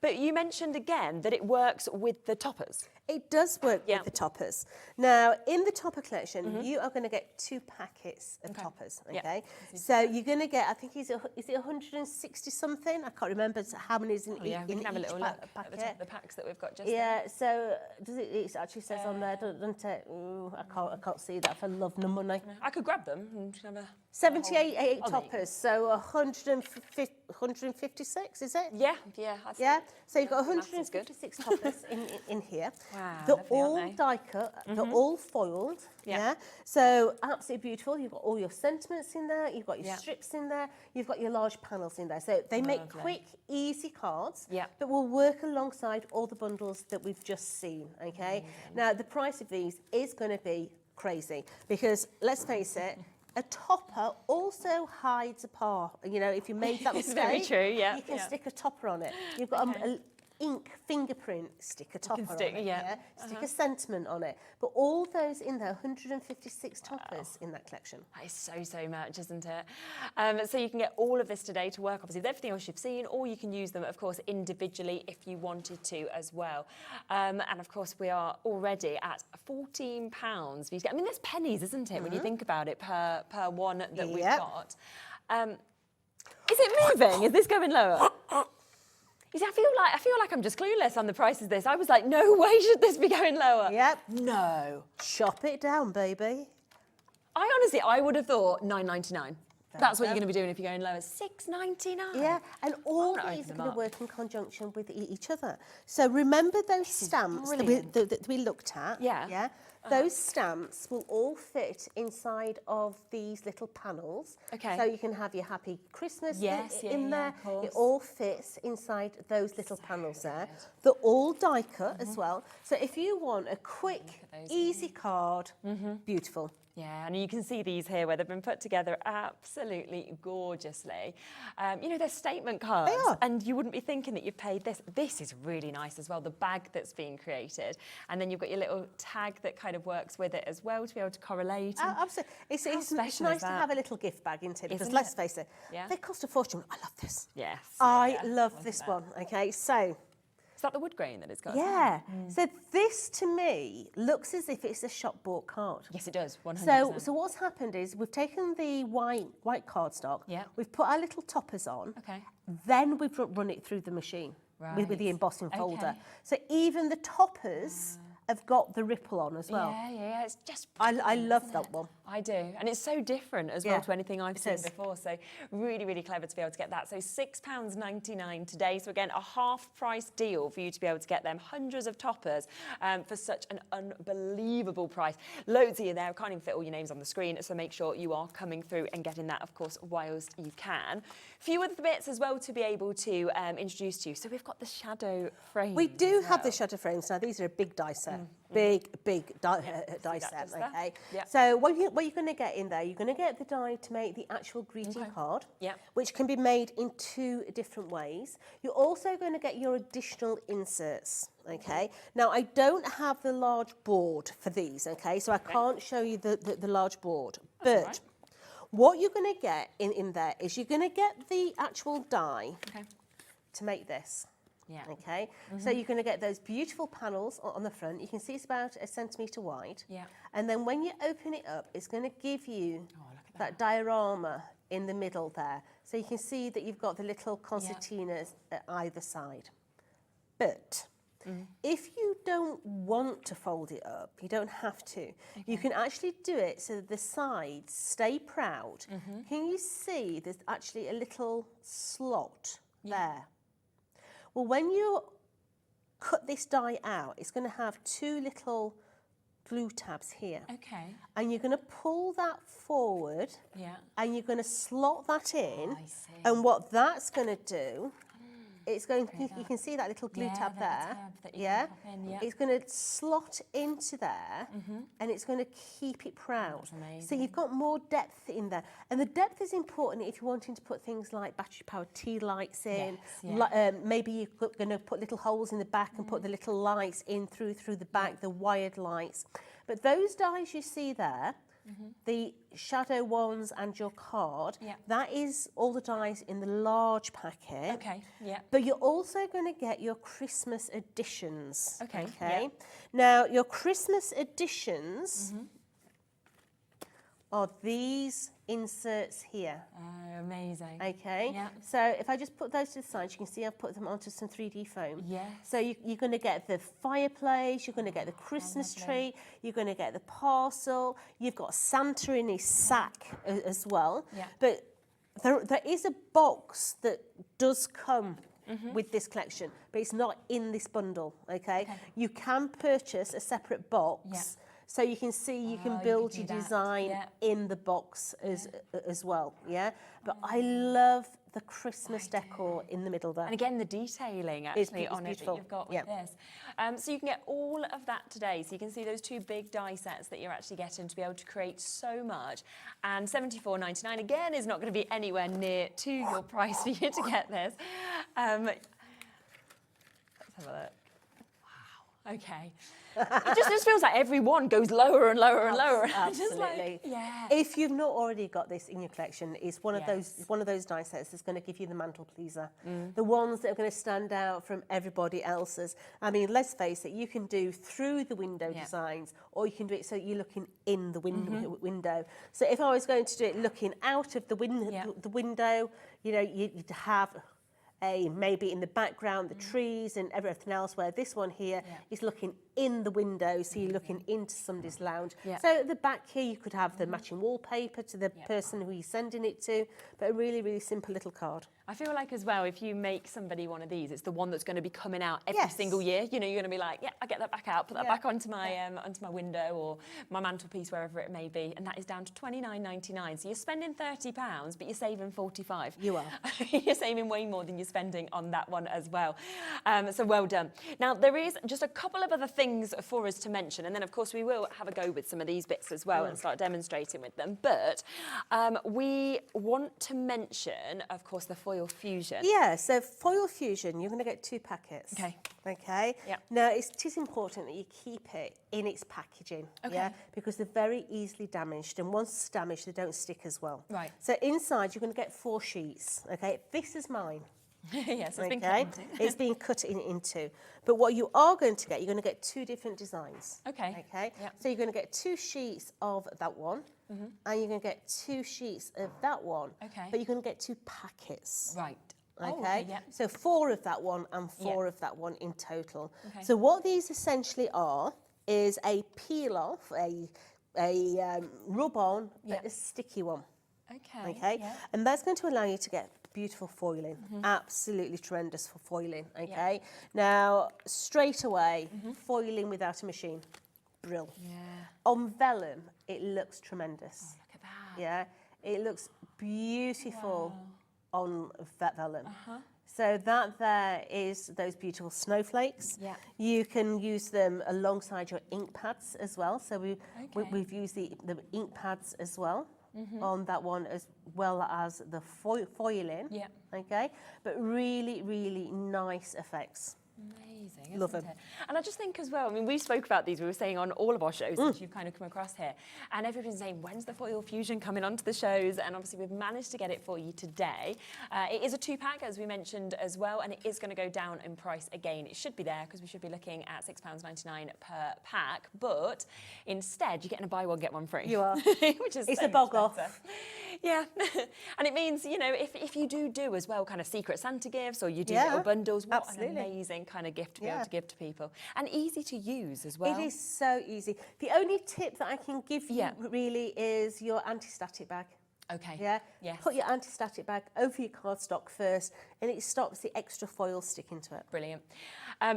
But you mentioned again that it works with the toppers. It does work with the toppers. Now, in the topper collection, you are going to get 2 packets of toppers, okay? So you're going to get, I think, is it 160 something? I can't remember how many is in each we can have a little look at the packs that we've got just there. So does it actually says on there, doesn't it? Ooh, I can't see that for love nor money. I could grab them and have a... 78 toppers, so 156, is it? Yeah. So you've got 156 toppers in here. Wow, they're lovely, all aren't they? die cut, they're all foiled, So absolutely beautiful. You've got all your sentiments in there, you've got your strips in there, you've got your large panels in there. So they make quick, easy cards that will work alongside all the bundles that we've just seen, okay? Now, the price of these is going to be crazy because, let's face it, a topper also hides a part. You know, if you made that mistake, very true, you can stick a topper on it. You've got a ink fingerprint, stick a topper on it. Stick a sentiment on it. But all those in there, 156 toppers in that collection. That is so much, isn't it? So you can get all of this today to work, obviously, with everything else you've seen, or you can use them, of course, individually if you wanted to as well. And, of course, we are already at £14. I mean, there's pennies, isn't it, when you think about it, per one that we've got. Is it moving? Is this going lower? You see, I feel like I'm just clueless on the prices of this. I was like, no way should this be going lower. Yep. No. Shop it down, baby. I would have thought £9.99. That's what you're going to be doing if you're going lower. £6.99. Yeah, and all these are going to work in conjunction with each other. So remember those stamps that we looked at? Yeah. Those stamps will all fit inside of these little panels. Okay. So you can have your Happy Christmas in there. Of course. It all fits inside those little panels there. They're all die cut as well. So if you want a quick, easy card, beautiful. Yeah, and you can see these here where they've been put together absolutely gorgeously. You know, they're statement cards. They are. And you wouldn't be thinking that you've paid this. This is really nice as well, the bag that's being created. And then you've got your little tag that kind of works with it as well to be able to correlate. Absolutely. It's nice to have a little gift bag, isn't it? Because let's face it, they cost a fortune. I love this. Yes. I love this one, okay? So... Is that the wood grain that it's got? Yeah. So this, to me, looks as if it's a shop-bought card. Yes, it does, 100%. So what's happened is we've taken the white cardstock, Yeah. we've put our little toppers on, Okay. then we've run it through the machine with the embossing folder. So even the toppers have got the ripple on as well. Yeah, it's just I love that one. I do, and it's so different as well Yeah, to anything I've it seen is. before, so really, really clever to be able to get that. So £6.99 today, so again, a half-price deal for you to be able to get them hundreds of toppers for such an unbelievable price. Loads of you there, I can't even fit all your names on the screen, so make sure you are coming through and getting that, of course, whilst you can. Few other bits as well to be able to introduce to you. So we've got the shadow frame. We do have the shadow frames now. These are a big die set, big die set. Okay. Yeah. So what you're going to get in there, you're going to get the die to make the actual greeting card, which can be made in 2 different ways. You're also going to get your additional inserts. Okay. Now I don't have the large board for these. Okay. So I can't show you the large board, but. What you're going to get in there is you're going to get the actual die to make this. Yeah. Okay. So you're going to get those beautiful panels on the front. You can see it's about 1 centimetre wide. Yeah. And then when you open it up, it's going to give you that diorama in the middle there. So you can see that you've got the little concertinas at either side. But if you don't want to fold it up, you don't have to. You can actually do it so that the sides stay proud. Can you see there's actually a little slot there? Well, when you cut this die out, it's going to have 2 little glue tabs here. Okay. And you're going to pull that forward. Yeah. And you're going to slot that in. I see. And what that's going to do, it's going. You can see that little glue tab there. It's going to slot into there, and it's going to keep it proud. That's amazing. So you've got more depth in there, and the depth is important if you're wanting to put things like battery-powered tea lights in. Maybe you're going to put little holes in the back and put the little lights in through the back, the wired lights. But those dies you see there. The shadow ones and your card, that is all the dies in the large packet. Okay, yeah. But you're also going to get your Christmas editions. Okay, Now, your Christmas editions are these inserts here. Oh, amazing. Okay. Yeah. So if I just put those to the side, you can see I've put them onto some 3D foam. Yes. So you're going to get the fireplace, you're going to get the Christmas tree, you're going to get the parcel, you've got Santa in his sack as well. Yeah. But there is a box that does come with this collection, but it's not in this bundle, okay? You can purchase a separate box. So you can see you can build your design in the box as well, But I love the Christmas decor in the middle there. And again, the detailing actually on it that beautiful. you've got with this. So you can get all of that today. So you can see those 2 big die sets that you're actually getting to be able to create so much. And £74.99 again is not going to be anywhere near to your price for you to get this. Let's have a look. Wow. Okay. It just feels like every one goes lower and lower and lower. Absolutely. If you've not already got this in your collection, it's one of those die sets that's going to give you the mantle pleaser. The ones that are going to stand out from everybody else's. I mean, let's face it, you can do through the window designs, or you can do it so you're looking in the window. So if I was going to do it looking out of the window, you know, you'd have maybe in the background the trees and everything else, where this one here is looking in the window, so you're looking into somebody's lounge. So at the back here you could have the matching wallpaper to the person who you're sending it to, but a really, really simple little card. I feel like as well, if you make somebody one of these, it's the one that's going to be coming out every single year. You know, you're going to be like, I get that back out, put that back onto my window or my mantelpiece, wherever it may be, and that is down to £29.99. So you're spending £30, but you're saving £45. You are. You're saving way more than you're spending on that one as well. So well done. Now, there is just a couple of other things for us to mention, and then, of course, we will have a go with some of these bits as well and start demonstrating with them. But we want to mention, of course, the foil fusion. Yeah, so foil fusion, you're going to get 2 packets. Okay. Yeah. Now, it is important that you keep it in its packaging. Because they're very easily damaged, and once it's damaged, they don't stick as well. Right. So inside, you're going to get 4 sheets. Okay. This is mine. Yes, it's been cut into. It's been cut into. But what you are going to get, you're going to get 2 different designs. Okay. Yeah. So you're going to get 2 sheets of that one, and you're going to get 2 sheets of that one. Okay. But you're going to get 2 packets. Right. Okay. So 4 of that one and 4 of that one in total. Okay. So what these essentially are is a peel off, a rub on, but a sticky one. Okay. Okay, and that's going to allow you to get beautiful foiling. Absolutely tremendous for foiling. Okay, now straight away, foiling without a machine, brill. Yeah. On vellum, it looks tremendous. Oh, look at that. Yeah, it looks beautiful on vellum. So that there is those beautiful snowflakes. Yeah. You can use them alongside your ink pads as well. So we've used the ink pads as well on that one, as well as the foiling. Yeah. Okay, but really, really nice effects. Amazing, Love isn't them. it? And I just think as well, I mean, we spoke about these, we were saying on all of our shows, which you've kind of come across here, and everybody's saying, when's the foil fusion coming onto the shows? And obviously we've managed to get it for you today. It is a 2-pack, as we mentioned as well, and it is going to go down in price again. It should be there, because we should be looking at £6.99 per pack, but instead you're getting a buy one, get one free. You are. Which is It's so a bog much off. better. Yeah. And it means, you know, if you do as well kind of Secret Santa gifts, or you do little bundles, what absolutely. an amazing kind of gift to be able to give to people, and easy to use as well. It is so easy. The only tip that I can give you really is your anti-static bag. Okay. Yeah? Yes. Put your anti-static bag over your cardstock first, and it stops the extra foil sticking to it. Brilliant.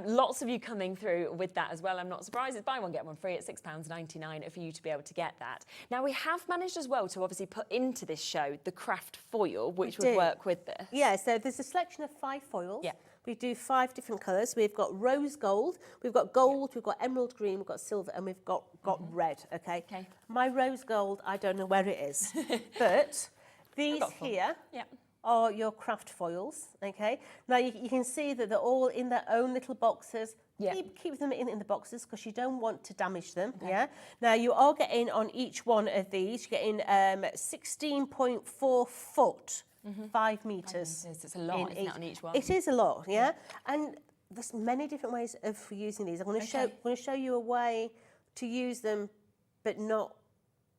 Lots of you coming through with that as well. I'm not surprised. It's buy one, get one free at £6.99 for you to be able to get that. Now, we have managed as well to obviously put into this show the craft foil, which would work with this. Yeah, so there's a selection of 5 foils. Yeah. We do 5 different colours. We've got rose gold, we've got gold, we've got emerald green, we've got silver, and we've got red, okay? My rose gold, I don't know where it is. But these here are your craft foils, okay? Now, you can see that they're all in their own little boxes. Keep them in the boxes, because you don't want to damage them, yeah? Now, you are getting on each one of these, you're getting 16.4 foot. 5 metres. It's a lot, isn't it, on each one? It is a lot, yeah. And there's many different ways of using these. I'm going to show you a way to use them, but not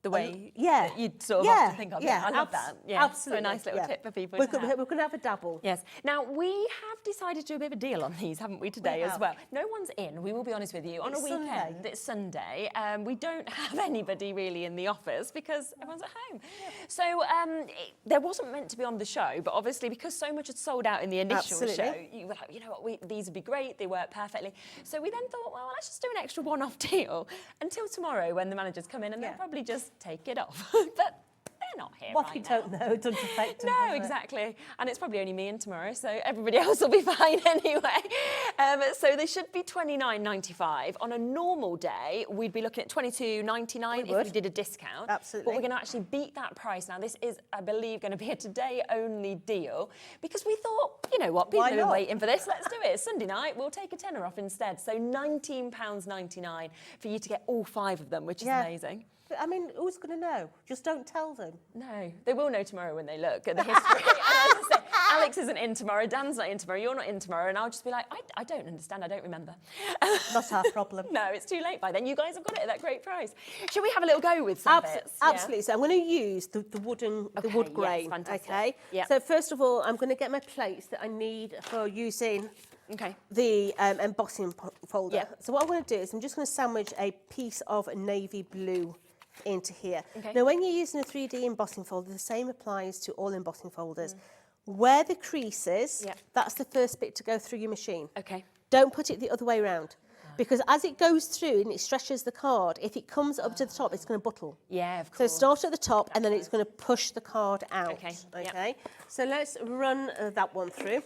the way that you'd sort of often think of it. I love that. Yeah, absolutely. So a nice little tip for people We're to have. going to have a dabble. Yes. Now, we have decided to do a bit of a deal on these, haven't we, today as well? No one's in, we will be honest with you. On a weekend, it's Sunday, we don't have anybody really in the office because everyone's at home. So there wasn't meant to be on the show, but obviously because so much had sold out in the initial show, you were like, you know what, these would be great, they work perfectly. So we then thought, well, let's just do an extra one-off deal until tomorrow when the managers come in, and they'll probably just take it off. But they're not here What we don't know doesn't affect them. No, exactly. And it's probably only me in tomorrow, so everybody else will be fine anyway. So they should be £29.95. On a normal day, we'd be looking at £22.99 if we did a discount. Absolutely. But we're going to actually beat that price. Now, this is, I believe, going to be a today-only deal, because we thought, you know what, people have been waiting for this. Let's do it. It's Sunday night. We'll take a tenner off instead. So £19.99 for you to get all 5 of them, which is amazing. I mean, who's going to know? Just don't tell them. No, they will know tomorrow when they look at the history. And as I say, Alex isn't in tomorrow, Dan's not in tomorrow, you're not in tomorrow, and I'll just be like, I don't understand, I don't remember. Not our problem. No, it's too late by then. You guys have got it at that great price. Shall we have a little go with some bits? Absolutely. So I'm going to use the wood grain. Fantastic. Okay. Yeah. So first of all, I'm going to get my plates that I need for using the embossing folder. Yeah. So what I'm going to do is I'm just going to sandwich a piece of navy blue into here. Okay. Now, when you're using a 3D embossing folder, the same applies to all embossing folders. Where the crease is, that's the first bit to go through your machine. Okay. Don't put it the other way around. Because as it goes through and it stretches the card, if it comes up to the top, it's going to buttle. Yeah, of course. So start at the top and then it's going to push the card out. Okay. Okay. So let's run that one through.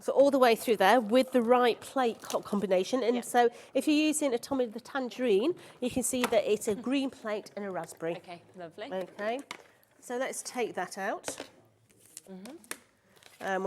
So all the way through there with the right plate combination. And so if you're using a Tommy the Tangerine, you can see that it's a green plate and a raspberry. Okay, lovely. Okay. So let's take that out. And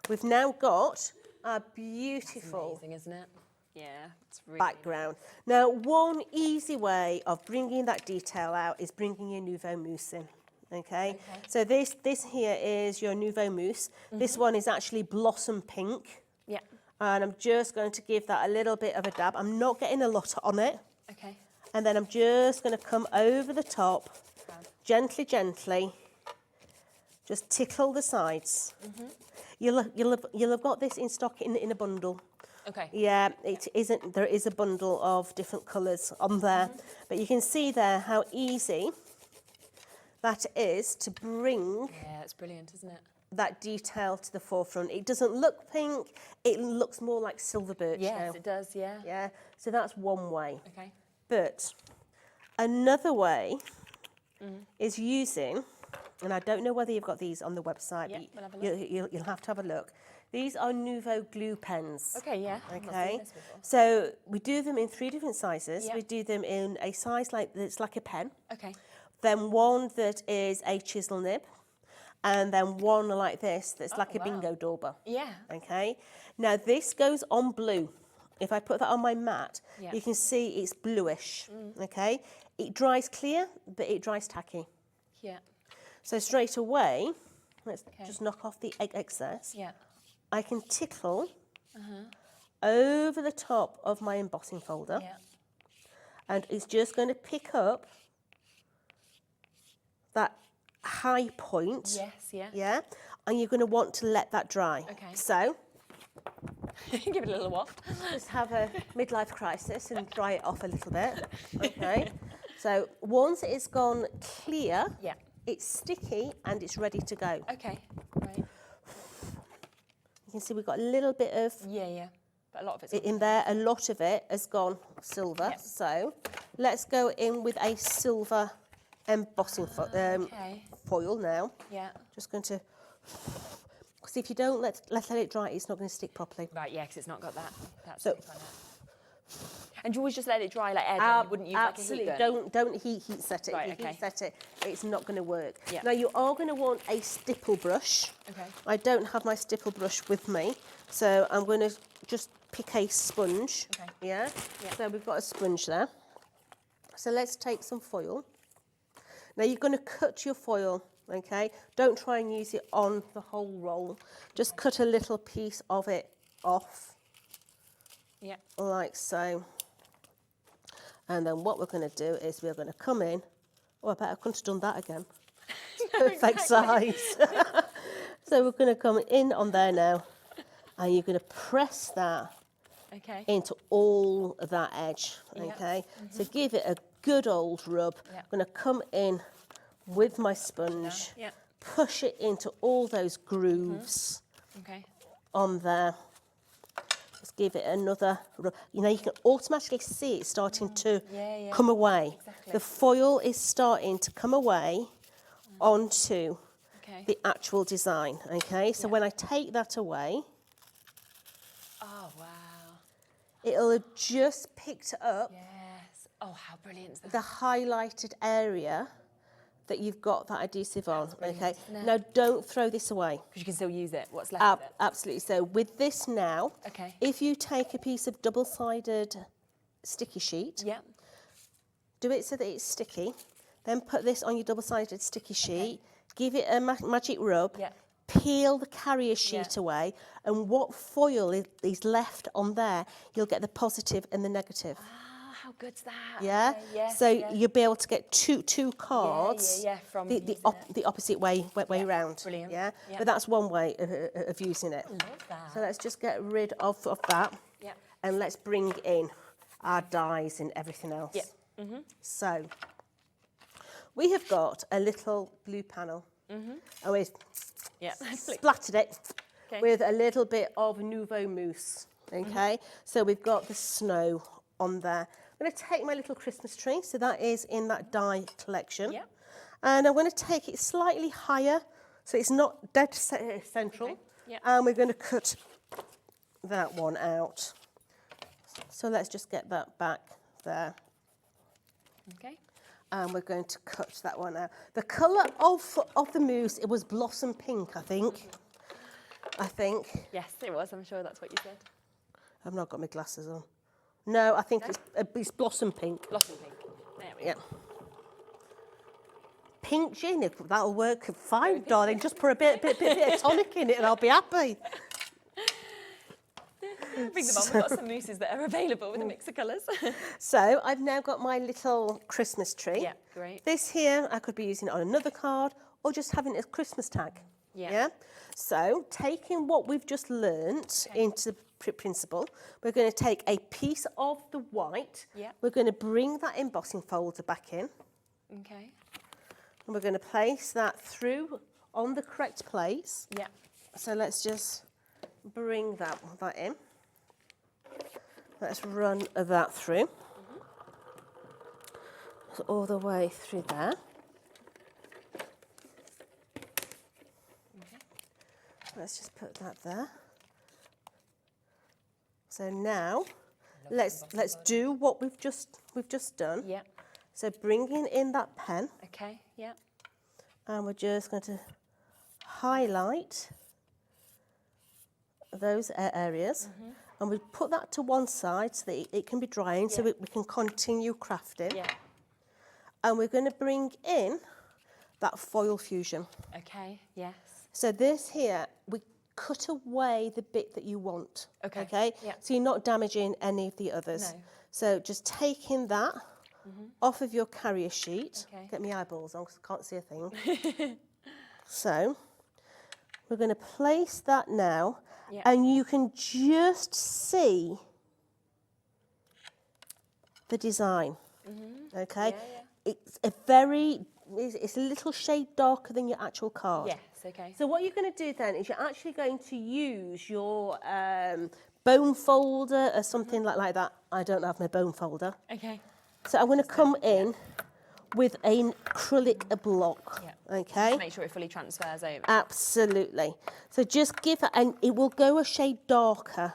we've now got our beautiful That's amazing, isn't it? Yeah, it's really background. Now, one easy way of bringing that detail out is bringing your Nouveau Mousse in. Okay. So this here is your Nouveau Mousse. This one is actually blossom pink. Yeah. And I'm just going to give that a little bit of a dab. I'm not getting a lot on it. Okay. And then I'm just going to come over the top, gently, just tickle the sides. You'll have got this in stock in a bundle. Okay. Yeah, it isn't. There is a bundle of different colours on there, but you can see there how easy that is to bring Yeah, it's brilliant, isn't it? that detail to the forefront. It doesn't look pink, it looks more like silver birch now. Yes, it does, yeah. Yeah, so that's one way. Okay. But another way is using, and I don't know whether you've got these on the website, Yeah, but we'll have a look. you'll have to have a look. These are Nouveau glue pens. Okay, yeah. I've not Okay, seen this before. so we do them in 3 different sizes. Yeah. We do them in a size that's like a pen, Okay. then one that is a chisel nib, and then one like this that's like a wow. bingo dauber. Yeah. Okay, now this goes on blue. If I put that on my mat, Yeah. you can see it's bluish. Okay, it dries clear, but it dries tacky. Yeah. So straight away, let's just knock off the excess. Yeah. I can tickle over the top of my embossing folder, Yeah. and it's just going to pick up that high point. Yes, yeah. Yeah, and you're going to want to let that dry. Okay. So Give it a little waft. just have a midlife crisis and dry it off a little bit. Okay. So once it's gone clear, Yeah. it's sticky and it's ready to go. Okay. Right. You can see we've got a little bit of Yeah, yeah. But a lot of it's in there. A lot of it has gone silver. Yep. So let's go in with a silver embossing okay. foil now. Yeah. Just going to, because if you don't let it dry, it's not going to stick properly. Right, yeah, because it's not got that. That's So- so, and you always just let it dry like air dry? You wouldn't use absolutely. like a heat gun? Don't heat set it. Right, if you okay. heat set it, it's not going to work. Yeah. Now you are going to want a stipple brush. Okay. I don't have my stipple brush with me, so I'm going to just pick a sponge. Okay. Yeah? Yeah. So we've got a sponge there. So let's take some foil. Now you're going to cut your foil, okay? Don't try and use it on the whole roll. Just cut a little piece of it off, Yeah. like so. And then what we're going to do is we're going to come in. Oh, I bet I couldn't have done that again. Perfect size. So we're going to come in on there now, and you're going to press that Okay. into all of that edge, Yeah. okay? So give it a good old rub. Yeah. I'm going to come in with my sponge, Yeah. push it into all those grooves Okay. on there. Just give it another rub. You know, you can automatically see it starting to Yeah, yeah. come away. Exactly. The foil is starting to come away onto Okay. the actual design, okay? So Yeah. when I take that away, Oh, wow. it'll have just picked up Yes. Oh, how brilliant is that? the highlighted area that you've got that adhesive on, brilliant, okay? isn't it? Now don't throw this away. Because you can still use it. What's left of it? Absolutely. So with this now, Okay. if you take a piece of double-sided sticky sheet, Yeah. do it so that it's sticky, then put this on your double-sided sticky sheet, give it a magic rub, Yeah. peel the carrier sheet Yeah. away, and what foil is left on there, you'll get the positive and the negative. Ah, how good's that? Yeah. Okay, yes, so yes. you'll be able to get two cards. yeah, from the using it. the opposite way round. Brilliant. Yeah. Yeah. But that's one way of using it. Love that. So let's just get rid of that, Yeah. and let's bring in our dies and everything else. Yeah. Mm-hmm. So we have got a little blue panel, and we've Yeah. splattered it Okay. with a little bit of Nouveau mousse. Okay, so we've got the snow on there. I'm going to take my little Christmas tree, so that is in that die collection. Yeah. And I'm going to take it slightly higher, so it's not dead central. Okay, yeah. And we're going to cut that one out. So let's just get that back there. Okay. And we're going to cut that one out. The colour of the mousse, it was blossom pink, I think. Yes, it was. I'm sure that's what you said. I've not got my glasses on. No, I think it's blossom pink. Blossom pink. There we Yeah. go. Pink gin, that'll work fine, darling. Just put a bit of tonic in it and I'll be happy. Bring them on. We've got some mousses that are available with a mix of colours. So I've now got my little Christmas tree. Yeah, great. This here, I could be using it on another card or just having it as Christmas tag. Yeah. So taking what we've just learnt into principle. We're going to take a piece of the white. Yeah. We're going to bring that embossing folder back in. Okay. And we're going to place that through on the correct place. Yeah. So let's just bring that in. Let's run that through. So all the way through there. Okay. Let's just put that there. So now let's do what we've just done. Yeah. So bringing in that pen, Okay. Yeah. and we're just going to highlight those areas, and we put that to one side so that it can be drying, so we can continue crafting. Yeah. And we're going to bring in that foil fusion. Okay. Yes. So this here, we cut away the bit that you want. Okay. Yeah. So you're not damaging any of the others. No. So just taking that off of your carrier sheet. Okay. Get my eyeballs on because I can't see a thing. So we're going to place that now, Yeah. and you can just see the design. Okay. Yeah, It's it's a little shade darker than your actual card. Yes. Okay. So what you're going to do then is you're actually going to use your bone folder or something like that. I don't have my bone folder. Okay. So I'm going to come in with an acrylic block. Yeah. Okay. Make sure it fully transfers over. Absolutely. So just give it, and it will go a shade darker.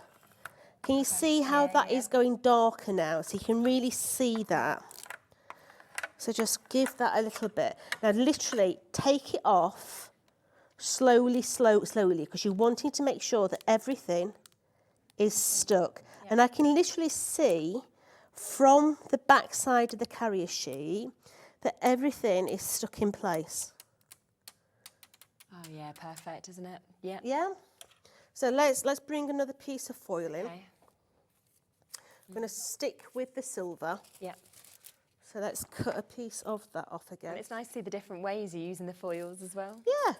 Can you see how that is going darker now? So you can really see that. So just give that a little bit. Now literally take it off slowly, slowly, because you're wanting to make sure that everything is stuck. Yeah. And I can literally see from the back side of the carrier sheet that everything is stuck in place. Oh yeah, perfect, isn't it? Yeah. Yeah. So let's bring another piece of foil in. Okay. I'm going to stick with the silver. Yeah. So let's cut a piece of that off again. And it's nice to see the different ways you're using the foils as well. Yeah.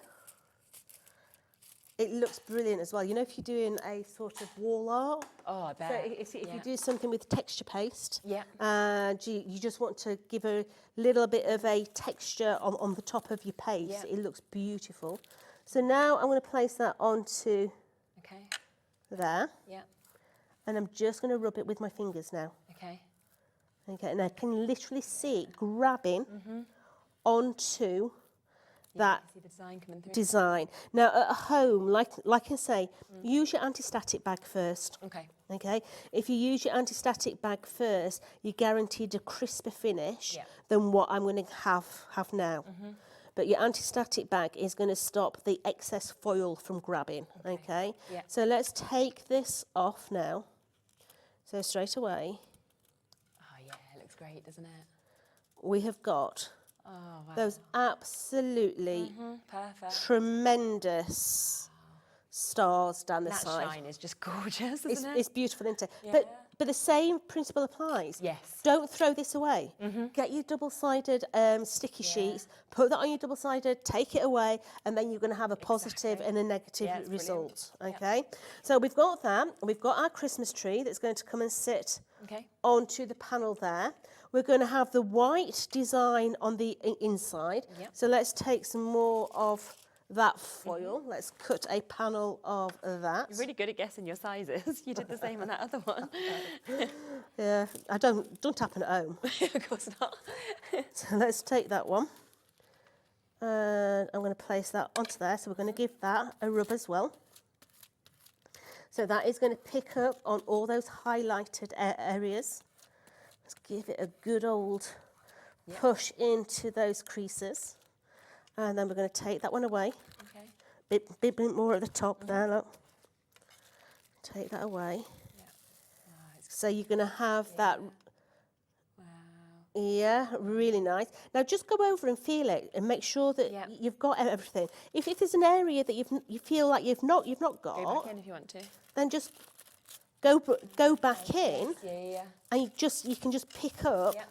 It looks brilliant as well. You know, if you're doing a sort of wall art. Oh, I bet. So if you do something with texture paste. Yeah. And you just want to give a little bit of a texture on the top of your paste. Yeah. It looks beautiful. So now I'm going to place that onto there. Yeah. And I'm just going to rub it with my fingers now. Okay. Okay, and I can literally see it grabbing onto that See the design coming through. design. Now at home, like I say, use your anti-static bag first. Okay. Okay, if you use your anti-static bag first, you're guaranteed a crisper finish than what I'm going to have now. But your anti-static bag is going to stop the excess foil from grabbing. Okay. Yeah. So let's take this off now. So straight away, Oh yeah, it looks great, doesn't it? we have got Oh wow. those absolutely Perfect. tremendous stars down the That side. shine is just gorgeous, isn't It's it? beautiful, isn't it? Yeah. But the same principle applies. Yes. Don't throw this away. Get your double-sided sticky sheets, put that on your double-sided, take it away, and then you're going to have a positive and a negative Yeah, it's brilliant. result. Okay. So we've got that. We've got our Christmas tree that's going to come and sit Okay. onto the panel there. We're going to have the white design on the inside. Yep. So let's take some more of that foil. Let's cut a panel of that. You're really good at guessing your sizes. You did the same on that other one. Yeah, I don't happen at home. Of course not. So let's take that one. And I'm going to place that onto there. So we're going to give that a rub as well. So that is going to pick up on all those highlighted areas. Let's give it a good old push into those creases. And then we're going to take that one away. Okay. Bit more at the top there, look. Take that away. So you're going to have that. Wow. Yeah, really nice. Now just go over and feel it and make sure that you've got everything. If there's an area that you feel like you've not got, Go back in if you want to. then just go back in, Yeah. and you can just pick up Yeah.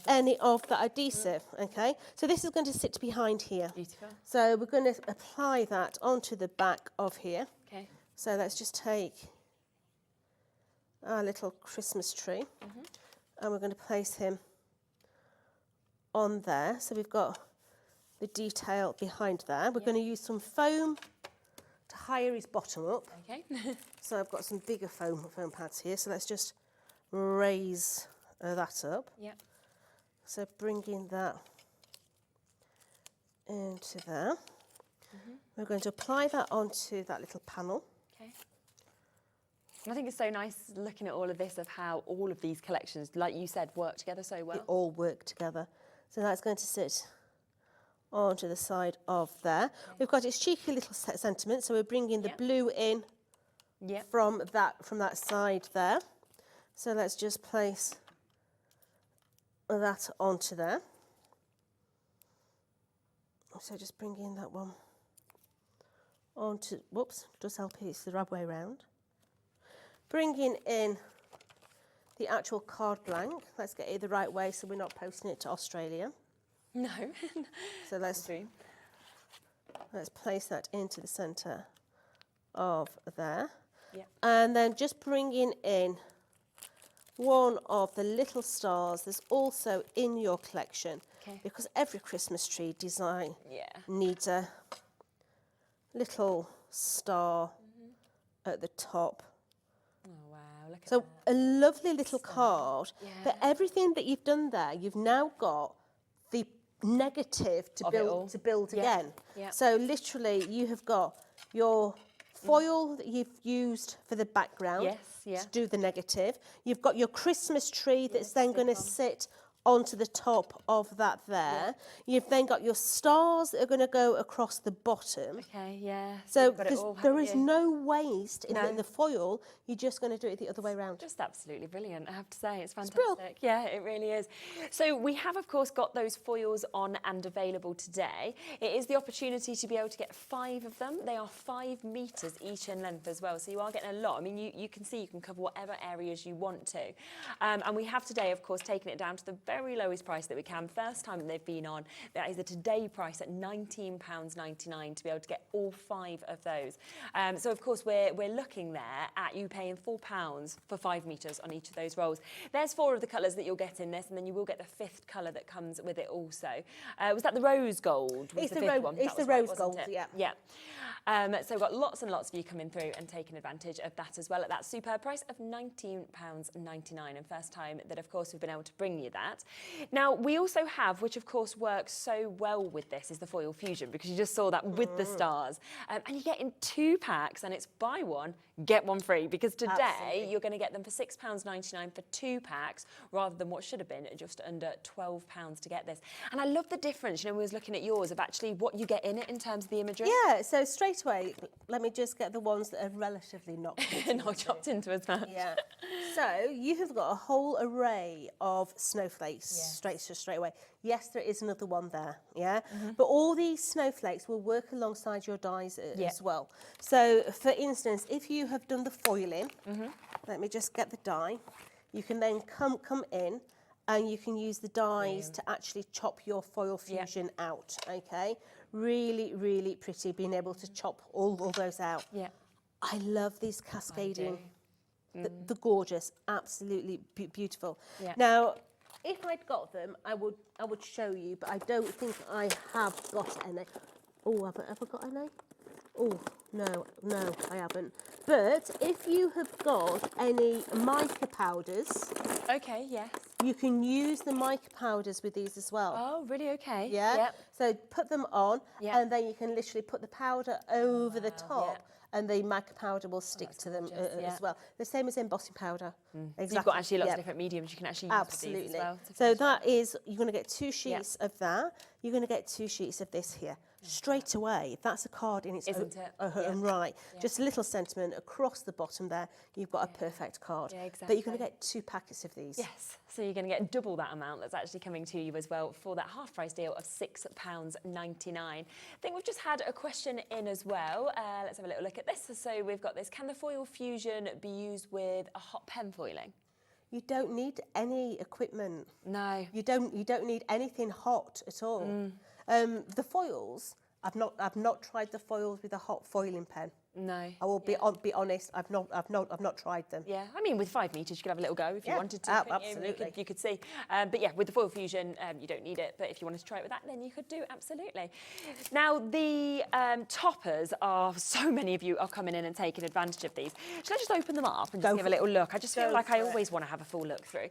any of that adhesive. Okay, so this is going to sit behind here. Beautiful. So we're going to apply that onto the back of here. Okay. So let's just take our little Christmas tree. And we're going to place him on there. So we've got the detail behind there. We're going to use some foam to higher his bottom up. Okay. So I've got some bigger foam pads here. So let's just raise that up. Yeah. So bringing that into there. We're going to apply that onto that little panel. Okay. And I think it's so nice looking at all of this, of how all of these collections, like you said, work together so well. They all work together. So that's going to sit onto the side of there. We've got its cheeky little sentiment, so we're bringing the blue in from that side there. So let's just place that onto there. So just bringing that one onto, whoops, does help, it's the right way around. Bringing in the actual card blank. Let's get it the right way so we're not posting it to Australia. No. So let's place that into the centre of there. Yeah. And then just bringing in one of the little stars that's also in your collection, because every Christmas tree design needs a little star at the top. Oh wow, look at So that. a lovely little card, but everything that you've done there, you've now got the negative to build again. Yeah. So literally you have got your foil that you've used for the background to do the negative. You've got your Christmas tree that's then going to sit onto the top of that there. You've then got your stars that are going to go across the bottom. Okay, yeah. So there there is no waste in the foil. You're just going to do it the other way around. Just absolutely brilliant, I have to say. It's fantastic. Yeah, it really is. So we have, of course, got those foils on and available today. It is the opportunity to be able to get 5 of them. They are 5 metres each in length as well, so you are getting a lot. I mean, you can see you can cover whatever areas you want to. And we have today, of course, taken it down to the very lowest price that we can. First time they've been on, that is the today price at £19.99 to be able to get all 5 of those. So of course we're looking there at you paying £4 for 5 metres on each of those rolls. There's 4 of the colours that you'll get in this, and then you will get the 5th colour that comes with it also. Was that the rose gold? It's the rose gold, yeah. Yeah. So we've got lots and lots of you coming through and taking advantage of that as well at that superb price of £19.99, and first time that of course we've been able to bring you that. Now we also have, which of course works so well with this, is the foil fusion, because you just saw that with the stars, and you get in 2 packs, and it's buy one get one free, because today you're going to get them for £6.99 for 2 packs rather than what should have been just under £12 to get this. And I love the difference, you know, we was looking at yours of actually what you get in it in terms of the imagery. Yeah, so straight away, let me just get the ones that are relatively not chopped into as much. Yeah. So you have got a whole array of snowflakes straight away. Yes, there is another one there, yeah? But all these snowflakes will work alongside your dies as well. So, for instance, if you have done the foiling, let me just get the die, you can then come in and you can use the dies to actually chop your foil fusion out, okay? Really, really pretty being able to chop all those out. Yeah. I love these cascading, the gorgeous, absolutely beautiful. Yeah. Now, if I'd got them, I would show you, but I don't think I have got any. Oh, have I got any? Oh, no, I haven't. But if you have got any mica powders, okay, yes, you can use the mica powders with these as well. Oh, really? Okay. Yeah. Yep. So put them on, and then you can literally put the powder over the top. And the mica powder will stick to them as well. The same as embossing powder. Exactly. So you've got actually lots of different mediums you can actually use with these as well. So that is, you're going to get 2 sheets of that. You're going to get 2 sheets of this here. Straight away, that's a card in its own right. Just a little sentiment across the bottom there. You've got a perfect card. Yeah, exactly. But you're going to get 2 packets of these. Yes, so you're going to get double that amount that's actually coming to you as well for that half price deal of £6.99. I think we've just had a question in as well. Let's have a little look at this. So we've got this: can the foil fusion be used with a hot pen foiling? You don't need any equipment. No. You don't need anything hot at all. The foils, I've not tried the foils with a hot foiling pen. No. I will be honest. I've not tried them. Yeah, I mean, with 5 metres, you could have a little go if you wanted to. couldn't you? Absolutely. You could see. But yeah, with the foil fusion, you don't need it. But if you wanted to try it with that, then you could do, absolutely. Now, the toppers are, so many of you are coming in and taking advantage of these. Should I just open them up and just give a little look? I just feel like I always want to have a full look through.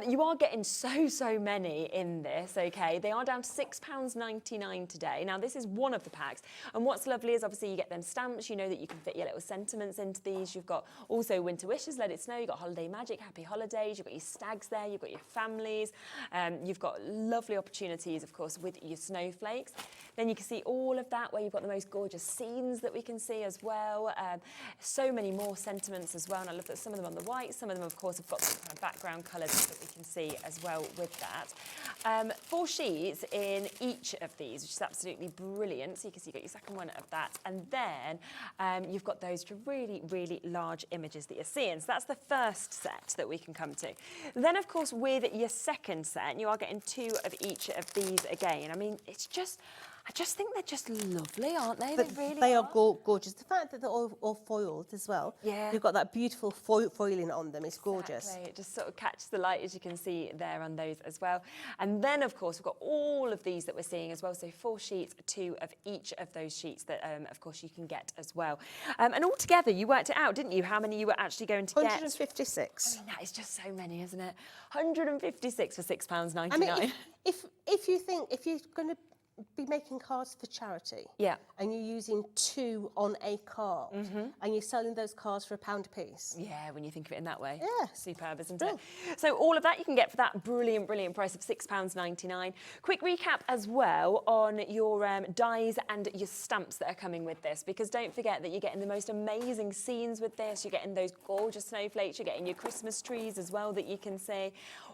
You are getting so many in this, okay? They are down to £6.99 today. Now, this is one of the packs. And what's lovely is obviously you get them stamps. You know that you can fit your little sentiments into these. You've got also winter wishes, let it snow. You've got holiday magic, happy holidays. You've got your stags there. You've got your families. You've got lovely opportunities, of course, with your snowflakes. Then you can see all of that where you've got the most gorgeous scenes that we can see as well. So many more sentiments as well. And I love that some of them on the white, some of them, of course, have got some kind of background colours that we can see as well with that. 4 sheets in each of these, which is absolutely brilliant. So you can see you've got your second one of that. And then you've got those really large images that you're seeing. So that's the first set that we can come to. Then, of course, with your second set, you are getting 2 of each of these again. I mean, it's just... I just think they're just lovely, aren't they? They are gorgeous. The fact that they're all foiled as well. Yeah. You've got that beautiful foiling on them. It's gorgeous. Exactly. It just sort of catches the light, as you can see there on those as well. And then, of course, we've got all of these that we're seeing as well. So 4 sheets, 2 of each of those sheets that, of course, you can get as well. And altogether, you worked it out, didn't you? How many you were actually going to get? 156. I mean, that is just so many, isn't it? 156 for £6.99. I mean, if you think, if you're going to be making cards for charity, and you're using 2 on a card, and you're selling those cards for £1 a piece. Yeah, when you think of it in that way. Yeah. Superb, isn't it? So all of that you can get for that brilliant price of £6.99. Quick recap as well on your dies and your stamps that are coming with this, because don't forget that you're getting the most amazing scenes with this. You're getting those gorgeous snowflakes. You're getting your Christmas trees as well that you can see.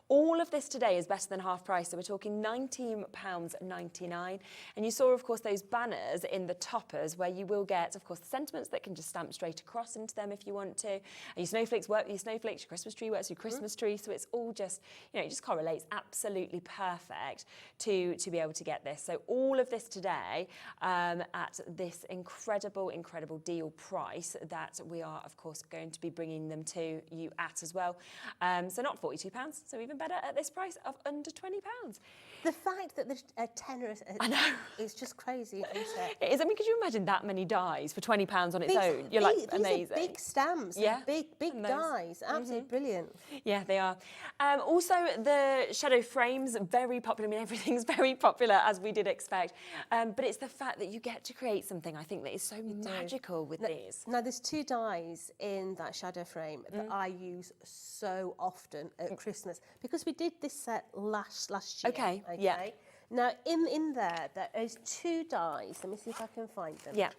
All of this today is better than half price, so we're talking £19.99. And you saw, of course, those banners in the toppers where you will get, of course, the sentiments that can just stamp straight across into them if you want to. And your snowflakes work with your snowflakes, your Christmas tree works with your Christmas tree, so it's all just, you know, it just correlates absolutely perfect to be able to get this. So all of this today at this incredible deal price that we are, of course, going to be bringing them to you at as well. So not £42, so even better at this price of under £20. The fact that there's a tenner, I know, it's just crazy, isn't it? It is. I mean, could you imagine that many dies for £20 on its own? You're like, amazing. These are big stamps, big dies, absolutely brilliant. Yeah, they are. Also, the shadow frames, very popular. I mean, everything's very popular, as we did expect. But it's the fact that you get to create something, I think, that is so magical with these. Now, there's 2 dies in that shadow frame that I use so often at Christmas, because we did this set last year. Okay, yeah. Now, in there is 2 dies. Let me see if I can find them. Yeah.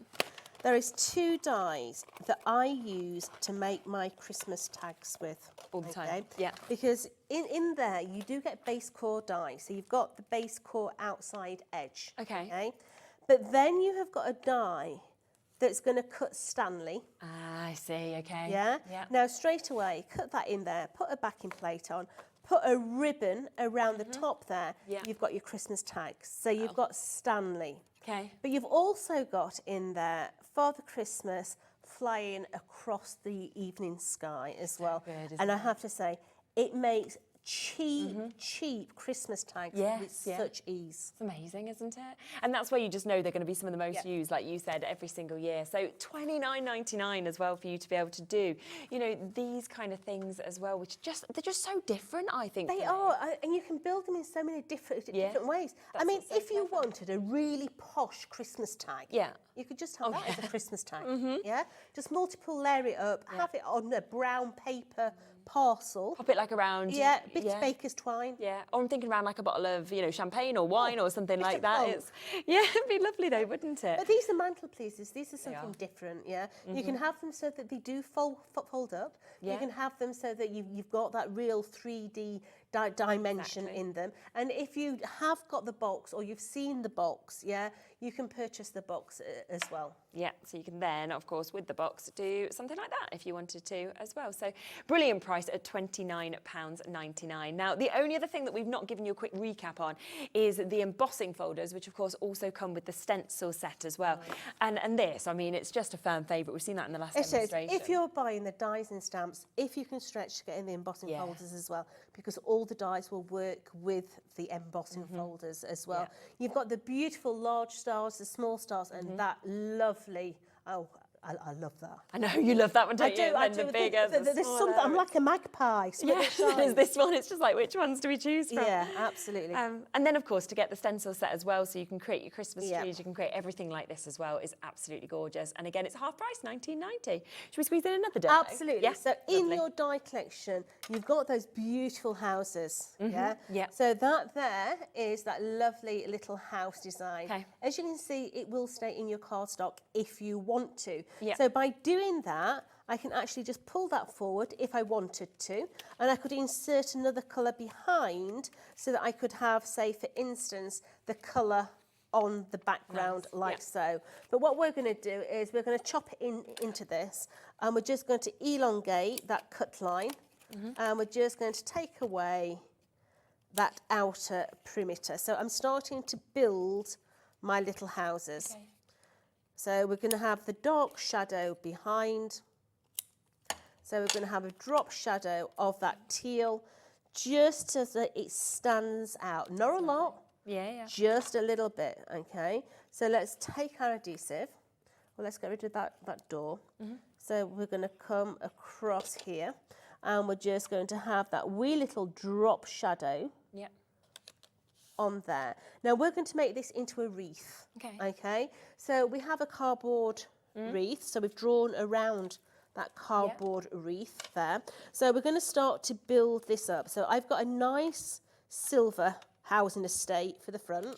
There is 2 dies that I use to make my Christmas tags with. All the time, yeah. Because in there, you do get base core die. So you've got the base core outside edge. Okay. But then you have got a die that's going to cut Stanley. Ah, I see, okay. Yeah? Now, straight away, cut that in there, put a backing plate on, put a ribbon around the top there. Yeah. You've got your Christmas tags. So you've got Stanley. Okay. But you've also got in there Father Christmas flying across the evening sky as well. Good, and I have to say, it makes cheap Christmas tags with such ease. It's amazing, isn't it? And that's where you just know they're going to be some of the most used, like you said, every single year. So £29.99 as well for you to be able to do, you know, these kind of things as well, which they're just so different, I think. They are, and you can build them in so many different ways. I mean, if you wanted a really posh Christmas tag, you could just have that as a Christmas tag. Just multiple layer it up, have it on a brown paper parcel. Pop it like around. Yeah, bit of baker's twine. Yeah, or I'm thinking around like a bottle of, you know, champagne or wine or something like that. It'd be lovely though, wouldn't it? But these are mantelpieces. These are something different, You can have them so that they do fold up. You can have them so that you've got that real 3D dimension in them. And if you have got the box or you've seen the box, yeah, you can purchase the box as well. Yeah, so you can then, of course, with the box, do something like that if you wanted to as well. So brilliant price at £29.99. Now, the only other thing that we've not given you a quick recap on is the embossing folders, which of course also come with the stencil set as well. And this, I mean, it's just a firm favourite. We've seen that in the last demonstration. If you're buying the dies and stamps, if you can stretch to get in the embossing folders as well, because all the dies will work with the embossing folders as well. You've got the beautiful large stars, the small stars, and that lovely, I love that. I know, you love that one, don't you? I do. The bigger, the there's something, I'm like a magpie. Yeah, there's this one. It's just like, which ones do we choose from? Yeah, absolutely. And then, of course, to get the stencil set as well, so you can create your Christmas trees, you can create everything like this as well, is absolutely gorgeous. And again, it's half price, £19.90. Should we squeeze in another die? Absolutely. Yes, so in your die collection, you've got those beautiful houses. Yeah. So that there is that lovely little house design. Okay. As you can see, it will stay in your cardstock if you want to. Yeah. So by doing that, I can actually just pull that forward if I wanted to, and I could insert another colour behind so that I could have, say, for instance, the colour on the background like so. But what we're going to do is we're going to chop it into this, and we're just going to elongate that cut line, and we're just going to take away that outer perimeter. So I'm starting to build my little houses. Okay. So we're going to have the dark shadow behind. So we're going to have a drop shadow of that teal, just as it stands out. Not a lot, just a little bit, okay? So let's take our adhesive. Well, let's get rid of that door. So we're going to come across here, and we're just going to have that wee little drop shadow on there. Now we're going to make this into a wreath. Okay. So we have a cardboard wreath. So we've drawn around that cardboard wreath there. So we're going to start to build this up. So I've got a nice silver housing estate for the front.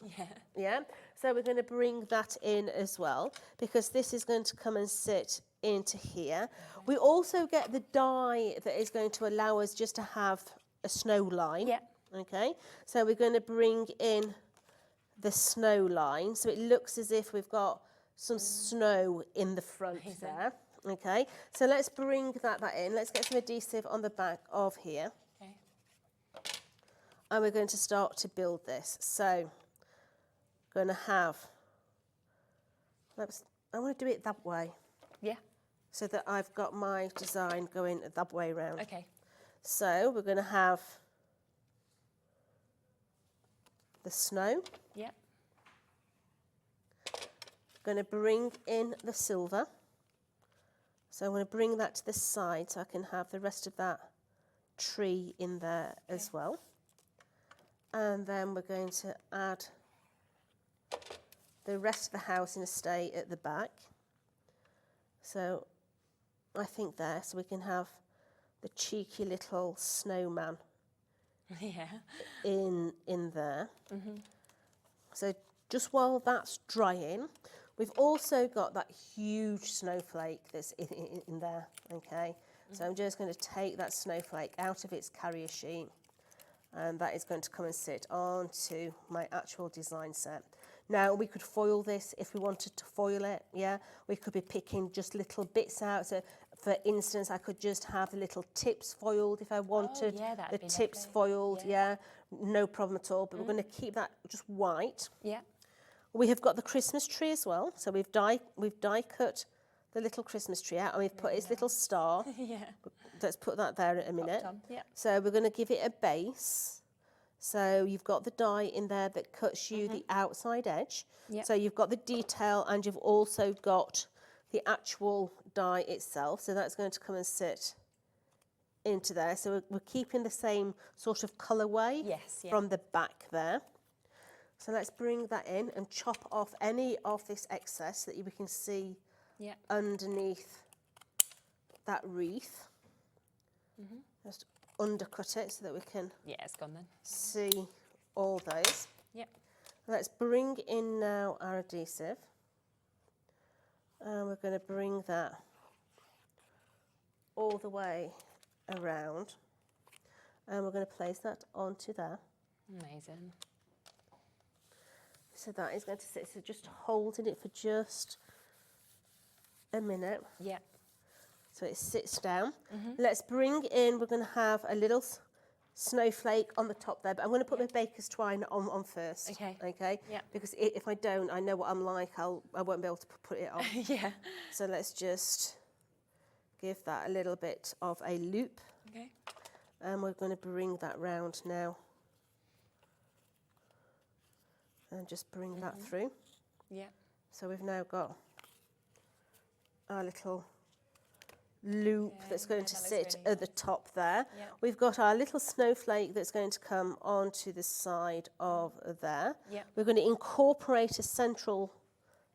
Yeah. So we're going to bring that in as well, because this is going to come and sit into here. We also get the die that is going to allow us just to have a snow line. Okay, so we're going to bring in the snow line, so it looks as if we've got some snow in the front there. Okay, so let's bring that in. Let's get some adhesive on the back of here. And we're going to start to build this. So, going to have, I want to do it that way. So that I've got my design going that way around. Okay. So we're going to have the snow. Going to bring in the silver. So I'm going to bring that to the side so I can have the rest of that tree in there as well. And then we're going to add the rest of the house in a estate at the back. So I think there, so we can have the cheeky little snowman in there. So just while that's drying, we've also got that huge snowflake that's in there, okay? So I'm just going to take that snowflake out of its carrier sheet, and that is going to come and sit onto my actual design set. Now, we could foil this if we wanted to foil it, We could be picking just little bits out. So, for instance, I could just have the little tips foiled if I wanted. The tips foiled, no problem at all. But we're going to keep that just white. We have got the Christmas tree as well. So we've die cut the little Christmas tree out, and we've put its little star. Let's put that there in a minute. So we're going to give it a base. So you've got the die in there that cuts you the outside edge. So you've got the detail, and you've also got the actual die itself. So that's going to come and sit into there. So we're keeping the same sort of colourway from the back there. So let's bring that in and chop off any of this excess that we can see underneath that wreath. Just undercut it so that we can it's gone then. See all those. Let's bring in now our adhesive, and we're going to bring that all the way around, And we're going to place that onto there. Amazing. So that is going to sit, so just holding it for just a minute. Yeah. So it sits down. Let's bring in, we're going to have a little snowflake on the top there, but I'm going to put my baker's twine on first. Okay. Okay? Yeah. Because if I don't, I know what I'm like, I won't be able to put it on. Yeah. So let's just give that a little bit of a loop. Okay. And we're going to bring that round now. And just bring that through. Yeah. So we've now got our little loop that's going to sit at the top there. Yeah. We've got our little snowflake that's going to come onto the side of there. Yeah. We're going to incorporate a central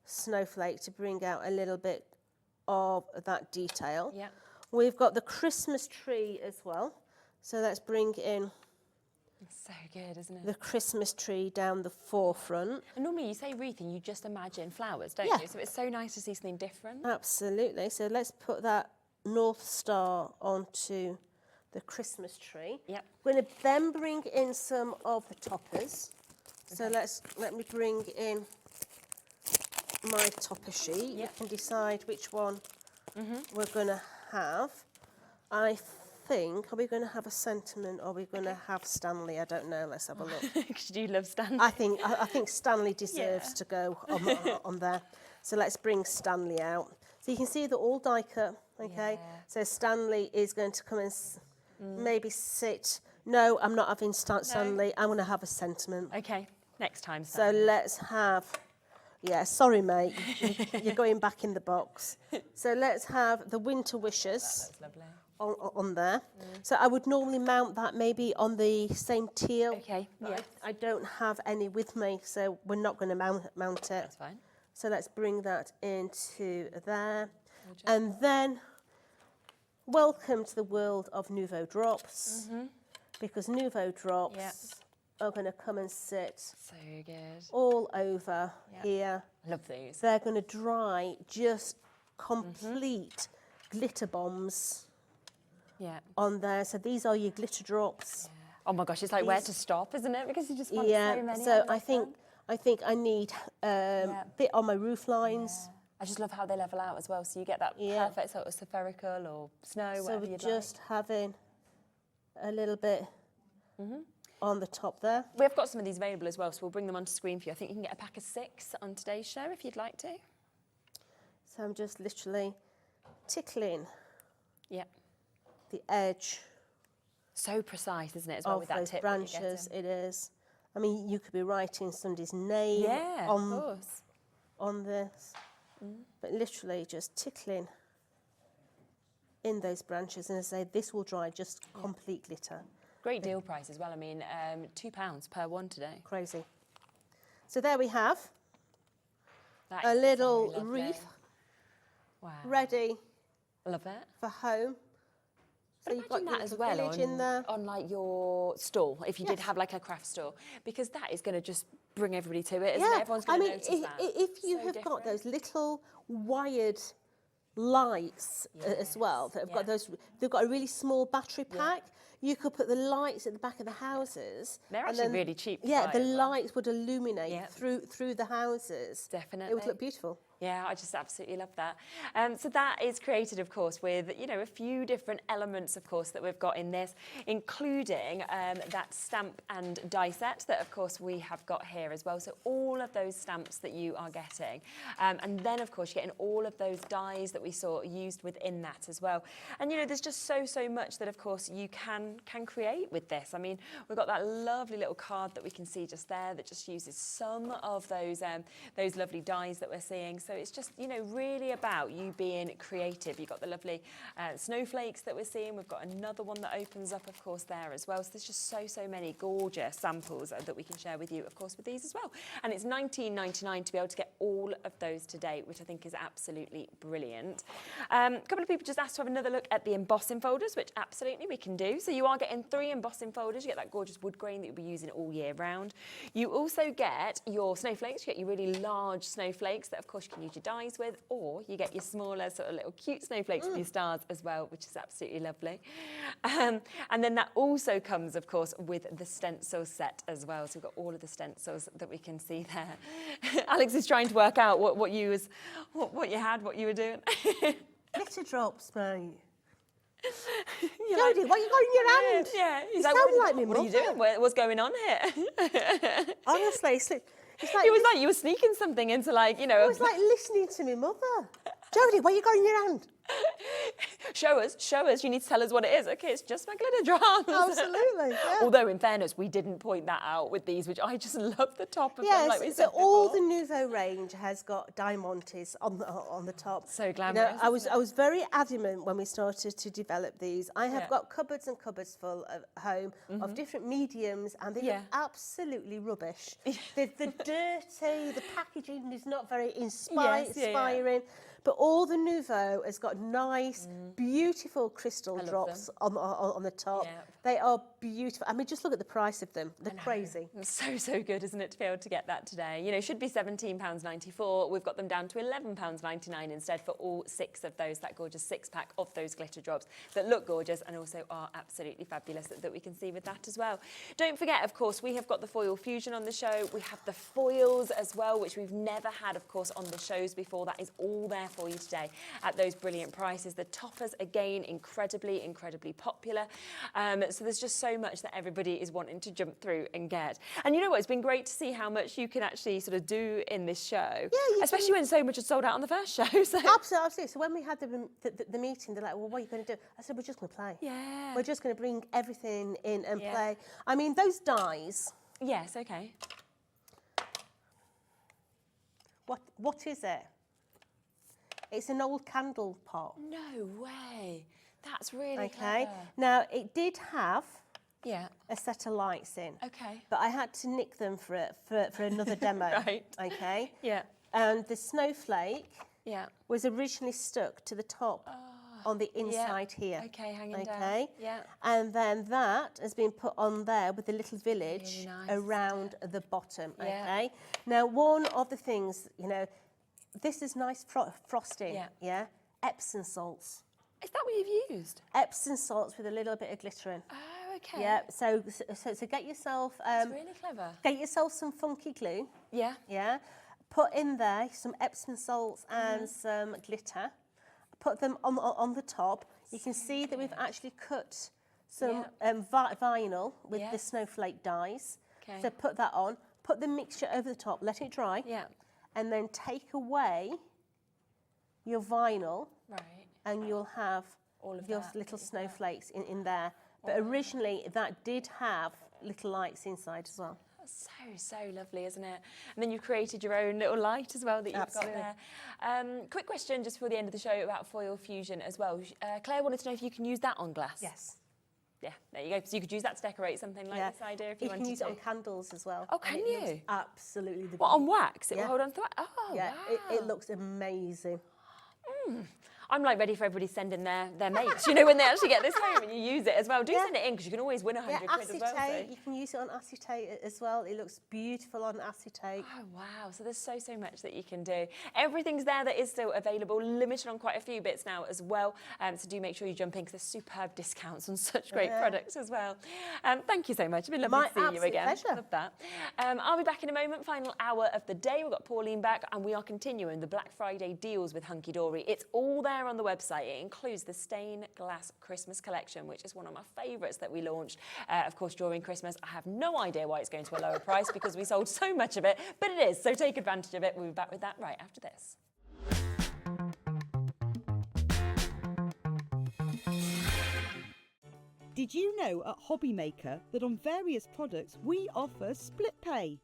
snowflake to bring out a little bit of that detail. Yeah. We've got the Christmas tree as well. So let's bring in It's so good, isn't it? the Christmas tree down the forefront. And normally you say wreath and you just imagine flowers, don't Yeah. you? So it's so nice to see something different. Absolutely. So let's put that North Star onto the Christmas tree. Yep. We're going to then bring in some of the toppers. So let me bring in my topper sheet. Yep. We can decide which one we're going to have. I think, are we going to have a sentiment or are we going to have Stanley? I don't know. Let's have a look. Because you love Stanley. I think Stanley deserves to go on there. So let's bring Stanley out. So you can see they're all die cut, okay? Yeah. So Stanley is going to come and maybe sit. No, I'm not having Stanley. I'm going to have a sentiment. Okay, next time. So let's have, yeah, sorry, mate. You're going back in the box. So let's have the Winter Wishes. That's lovely. On there. So I would normally mount that maybe on the same teal. Okay, but yeah. I don't have any with me, so we're not going to mount it. That's fine. So let's bring that into there. And then welcome to the world of Nouveau Drops, because Nouveau Drops are going to come and sit So good. all over here. Love these. They're going to dry just complete glitter bombs on there. So these are your glitter drops. Oh my gosh, it's like where to stop, isn't it? Because you just want so many. So I think I need a bit on my roof lines. I just love how they level out as well. So you get that perfect sort of spherical or snow, So whatever we're you'd just having a little bit on the top there. We've got some of these available as well, so we'll bring them onto screen for you. I think you can get a pack of 6 on today's show if you'd like to. So I'm just literally tickling Yeah. the edge So precise, isn't it, as well, of with that those tip that you're branches. getting? It is. I mean, you could be writing somebody's name Yeah, of course. on this, but literally just tickling in those branches. And as I say, this will dry just complete glitter. Great deal price as well. I mean, £2 per one today. Crazy. So there we have That a is little so lovely. wreath Wow. ready Love it. for home. So But you've got imagine your that as little well village in there. on like your stall, if you did have like a craft store, because that is going to just bring everybody to it, isn't it? Everyone's going to notice that. If you So have different. got those little wired lights as well, that have got those, they've got a really small battery pack. You could put the lights at the back of the houses. They're and actually then, really cheap to Yeah, buy the as well. lights would illuminate through the houses. Definitely. It would look beautiful. Yeah, I just absolutely love that. So that is created, of course, with, you know, a few different elements, of course, that we've got in this, including that stamp and die set that, of course, we have got here as well. So all of those stamps that you are getting. And then, of course, you're getting all of those dies that we saw used within that as well. And, you know, there's just so much that, of course, you can create with this. I mean, we've got that lovely little card that we can see just there that just uses some of those lovely dies that we're seeing. So it's just, you know, really about you being creative. You've got the lovely snowflakes that we're seeing. We've got another one that opens up, of course, there as well. So there's just so many gorgeous samples that we can share with you, of course, with these as well. And it's £19.99 to be able to get all of those today, which I think is absolutely brilliant. A couple of people just asked to have another look at the embossing folders, which absolutely we can do. So you are getting 3 embossing folders. You get that gorgeous wood grain that you'll be using all year round. You also get your snowflakes. You get your really large snowflakes that, of course, you can use your dies with, or you get your smaller sort of little cute snowflakes with your stars as well, which is absolutely lovely. And then that also comes, of course, with the stencil set as well. So we've got all of the stencils that we can see there. Alex is trying to work out what you were doing. Glitter drops, mate. Jodie, what you got in your hand? Yeah, You sound like me what are you doing? What's going on here? Honestly, it's like it was like you were sneaking something into, like, you know. It was like listening to my mother. Jodie, what you got in your hand? Show us. You need to tell us what it is. Okay, it's just my glitter drops. Absolutely, yeah. Although, in fairness, we didn't point that out with these, which I just love the top of them. Yes, Like we so said all before. the Nouveau range has got diamantes on the top. So glamorous. I was very adamant when we started to develop these. I have got cupboards and cupboards full at home of different mediums, and they look absolutely rubbish. They're dirty. The packaging is not very inspiring. But all the Nouveau has got nice, beautiful crystal drops on the top. Yeah. They are beautiful. I mean, just look at the price of them. They're crazy. It's so good, isn't it, to be able to get that today? You know, should be £17.94. We've got them down to £11.99 instead for all 6 of those, that gorgeous 6-pack of those glitter drops that look gorgeous and also are absolutely fabulous that we can see with that as well. Don't forget, of course, we have got the foil fusion on the show. We have the foils as well, which we've never had, of course, on the shows before. That is all there for you today at those brilliant prices. The toppers, again, incredibly popular. So there's just so much that everybody is wanting to jump through and get. And you know what? It's been great to see how much you can actually sort of do in this show. Yeah, especially when so much had sold out on the first show. So. Absolutely. So when we had the meeting, they're like, well, what are you going to do? I said, we're just going to play. Yeah. We're just going to bring everything in and play. I mean, those dies. Yes, okay. What is it? It's an old candle pot. No way. That's really okay. clever. Now, it did have a set of lights in. Okay. But I had to nick them for another demo. Right. Okay. Yeah. And the snowflake was originally stuck to the top on the inside here. Okay, hanging down. Yeah. And then that has been put on there with the little village around the bottom. Okay. Now, one of the things, you know, this is nice frosting. Yeah. Epsom salts. Is that what you've used? Epsom salts with a little bit of glitter in. Oh, okay. Yeah, so get yourself... That's really clever. Get yourself some funky glue. Yeah. Yeah. Put in there some Epsom salts and some glitter. Put them on the top. You can see that we've actually cut some vinyl with the snowflake dies. Okay. So put that on. Put the mixture over the top. Let it dry. Yeah. And then take away your vinyl. Right. And you'll have all of your that little snowflakes in there. But originally, that did have little lights inside as well. That's so lovely, isn't it? And then you've created your own little light as well that you've got there. Quick question just before the end of the show about foil fusion as well. Claire wanted to know if you can use that on glass. Yes. Yeah, there you go. So you could use that to decorate something like this idea if you wanted to. You can use it on candles as well. Oh, can you? Absolutely. What, on wax? It will hold on to that? Oh, yeah, wow. It looks amazing. I'm like ready for everybody sending their mates, you know, when they actually get this home and you use it as well. Do send it in because you can always win 100 quid as well. Acetate, you can use it on acetate as well. It looks beautiful on acetate. Oh, wow. So there's so much that you can do. Everything's there that is still available, limited on quite a few bits now as well. So do make sure you jump in because there's superb discounts on such great products as well. Thank you so much. It's been lovely to see you again. Pleasure. Love that. I'll be back in a moment. Final hour of the day. We've got Pauline back and we are continuing the Black Friday deals with Hunkydory. It's all there on the website. It includes the stained glass Christmas collection, which is one of my favourites that we launched, of course, during Christmas. I have no idea why it's going to a lower price because we sold so much of it, but it is, so take advantage of it. We'll be back with that right after this. Did you know at Hobbymaker that on various products we offer split pay?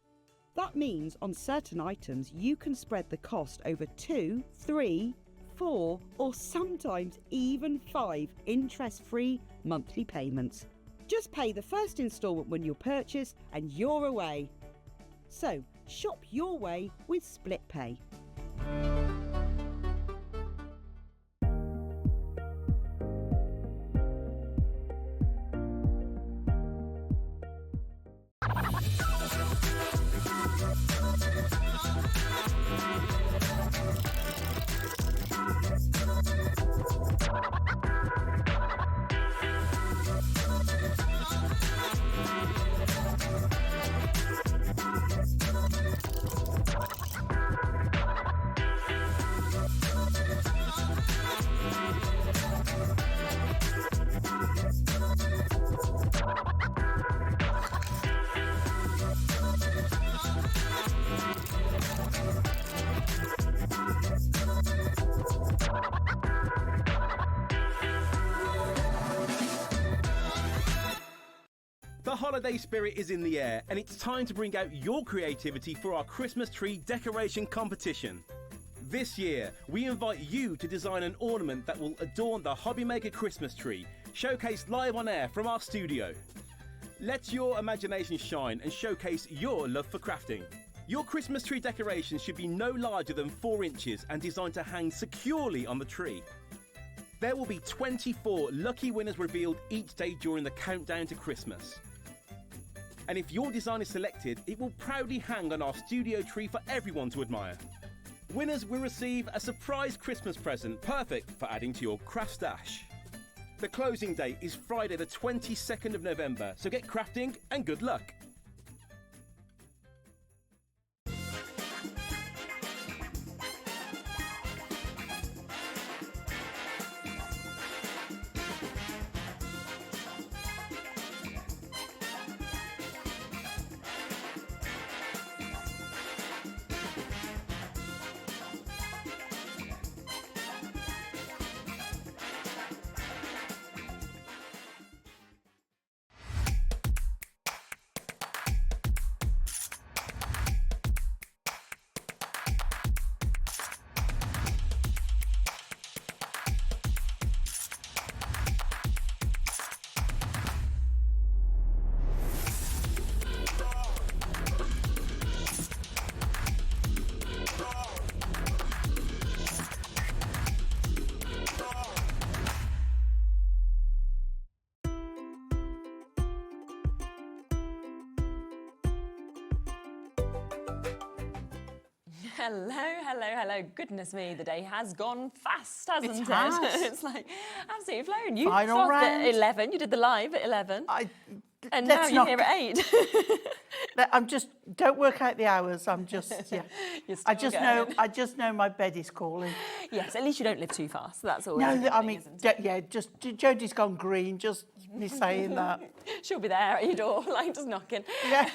That means on certain items you can spread the cost over 2, 3, 4 or sometimes even 5 interest-free monthly payments. Just pay the first instalment when you purchase and you're away. So shop your way with split pay. holiday spirit is in the air, and it's time to bring out your creativity for our Christmas tree decoration competition. This year, we invite you to design an ornament that will adorn the Hobbymaker Christmas tree, showcased live on air from our studio. Let your imagination shine and showcase your love for crafting. Your Christmas tree decorations should be no larger than 4 inches and designed to hang securely on the tree. There will be 24 lucky winners revealed each day during the countdown to Christmas. And if your design is selected, it will proudly hang on our studio tree for everyone to admire. Winners will receive a surprise Christmas present, perfect for adding to your craft stash. The closing date is Friday the 22nd of November, so get crafting and good luck. Hello, hello, hello. Goodness me, the day has gone fast, hasn't it? has. It's like absolutely flown. You Final started round. at 11, you did the live at 11. And now let's you're not- here at 8. I'm just, don't work out the hours. I'm just, yeah. You're I still just know my bed is calling. Yes, at least you don't live too fast. That's always No, a good I thing, mean, isn't it? yeah, just Jodie's gone green. Just me saying that. She'll be there at your door, like just knocking. Yeah.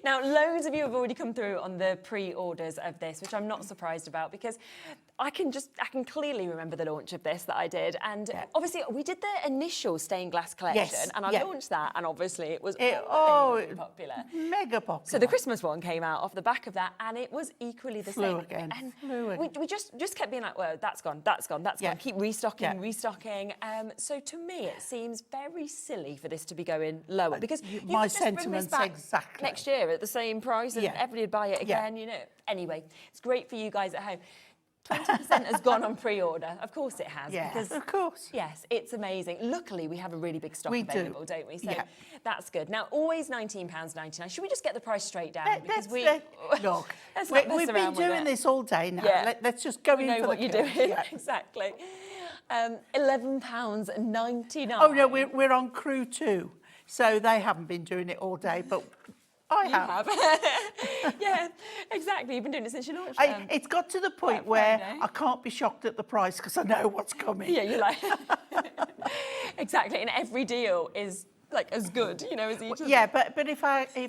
Now, loads of you have already come through on the pre-orders of this, which I'm not surprised about because I can clearly remember the launch of this that I did. And obviously we did the initial stained glass collection and I launched that and obviously it was unbelievably popular. Mega popular. So the Christmas one came out off the back of that and it was equally the Flew same. again. And Flew again. we just kept being like, well, that's gone, that's gone, that's gone. Keep restocking, restocking. So to me, it seems very silly for this to be going lower because you my could just bring this sentiments back exactly. next year at the same price and everybody would buy it Yeah. again, you know. Anyway, it's great for you guys at home. 20% has gone on pre-order. Of course it has. Yeah, because, of course. Yes, it's amazing. Luckily, we have a really big stock We available, do. not we? So Yeah. that's good. Now, always £19.99. Should we just get the price straight down? Look, let's we've not mess been around with doing it. this all day now. Yeah. Let's just go We in know for what the you're kill. doing. Yeah. Exactly. £11.99. Oh no, we're on crew 2, so they haven't been doing it all day, but I You have. Yeah, exactly. You've been doing it since you launched. It's got to the point where I can't be shocked at the price because I know what's coming. Yeah, you're like exactly, and every deal is like as good, you know, as each other. Yeah, but if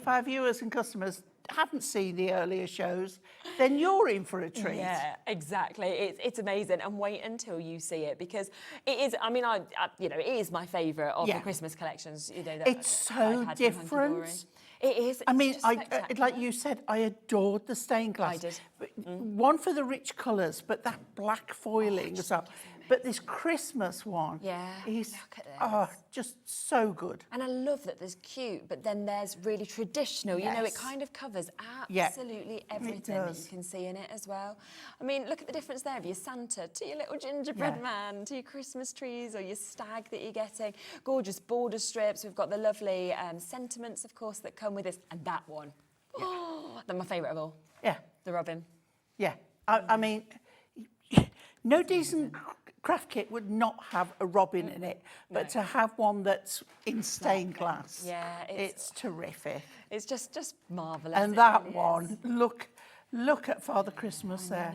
our viewers and customers haven't seen the earlier shows, then you're in for a treat. Yeah, exactly. It's amazing, and wait until you see it because it is. I mean, I you know, it is my favourite of the Christmas collections. You know, that It's I've so had from different. Hunkydory. It is. I it's mean, just like spectacular. you said, I adored the stained glass. I did. One for the rich colours, but that black foiling as well. But this Christmas one is look at this. Just so good. And I love that there's cute, but then there's really traditional. You know, it Yes. kind of covers Yeah, absolutely everything that you does. can see in it as well. I mean, look at the difference there of your Santa to your little gingerbread Yeah. man, to your Christmas trees or your stag that you're getting. Gorgeous border strips. We've got the lovely sentiments, of course, that come with this. And that one. Oh, they're my favourite of all. Yeah. The robin. Yeah. I mean, no decent craft kit would not have a robin in it, but to have one that's in stained glass, it's terrific. It's just marvellous. And it that really one, look at Father Christmas there.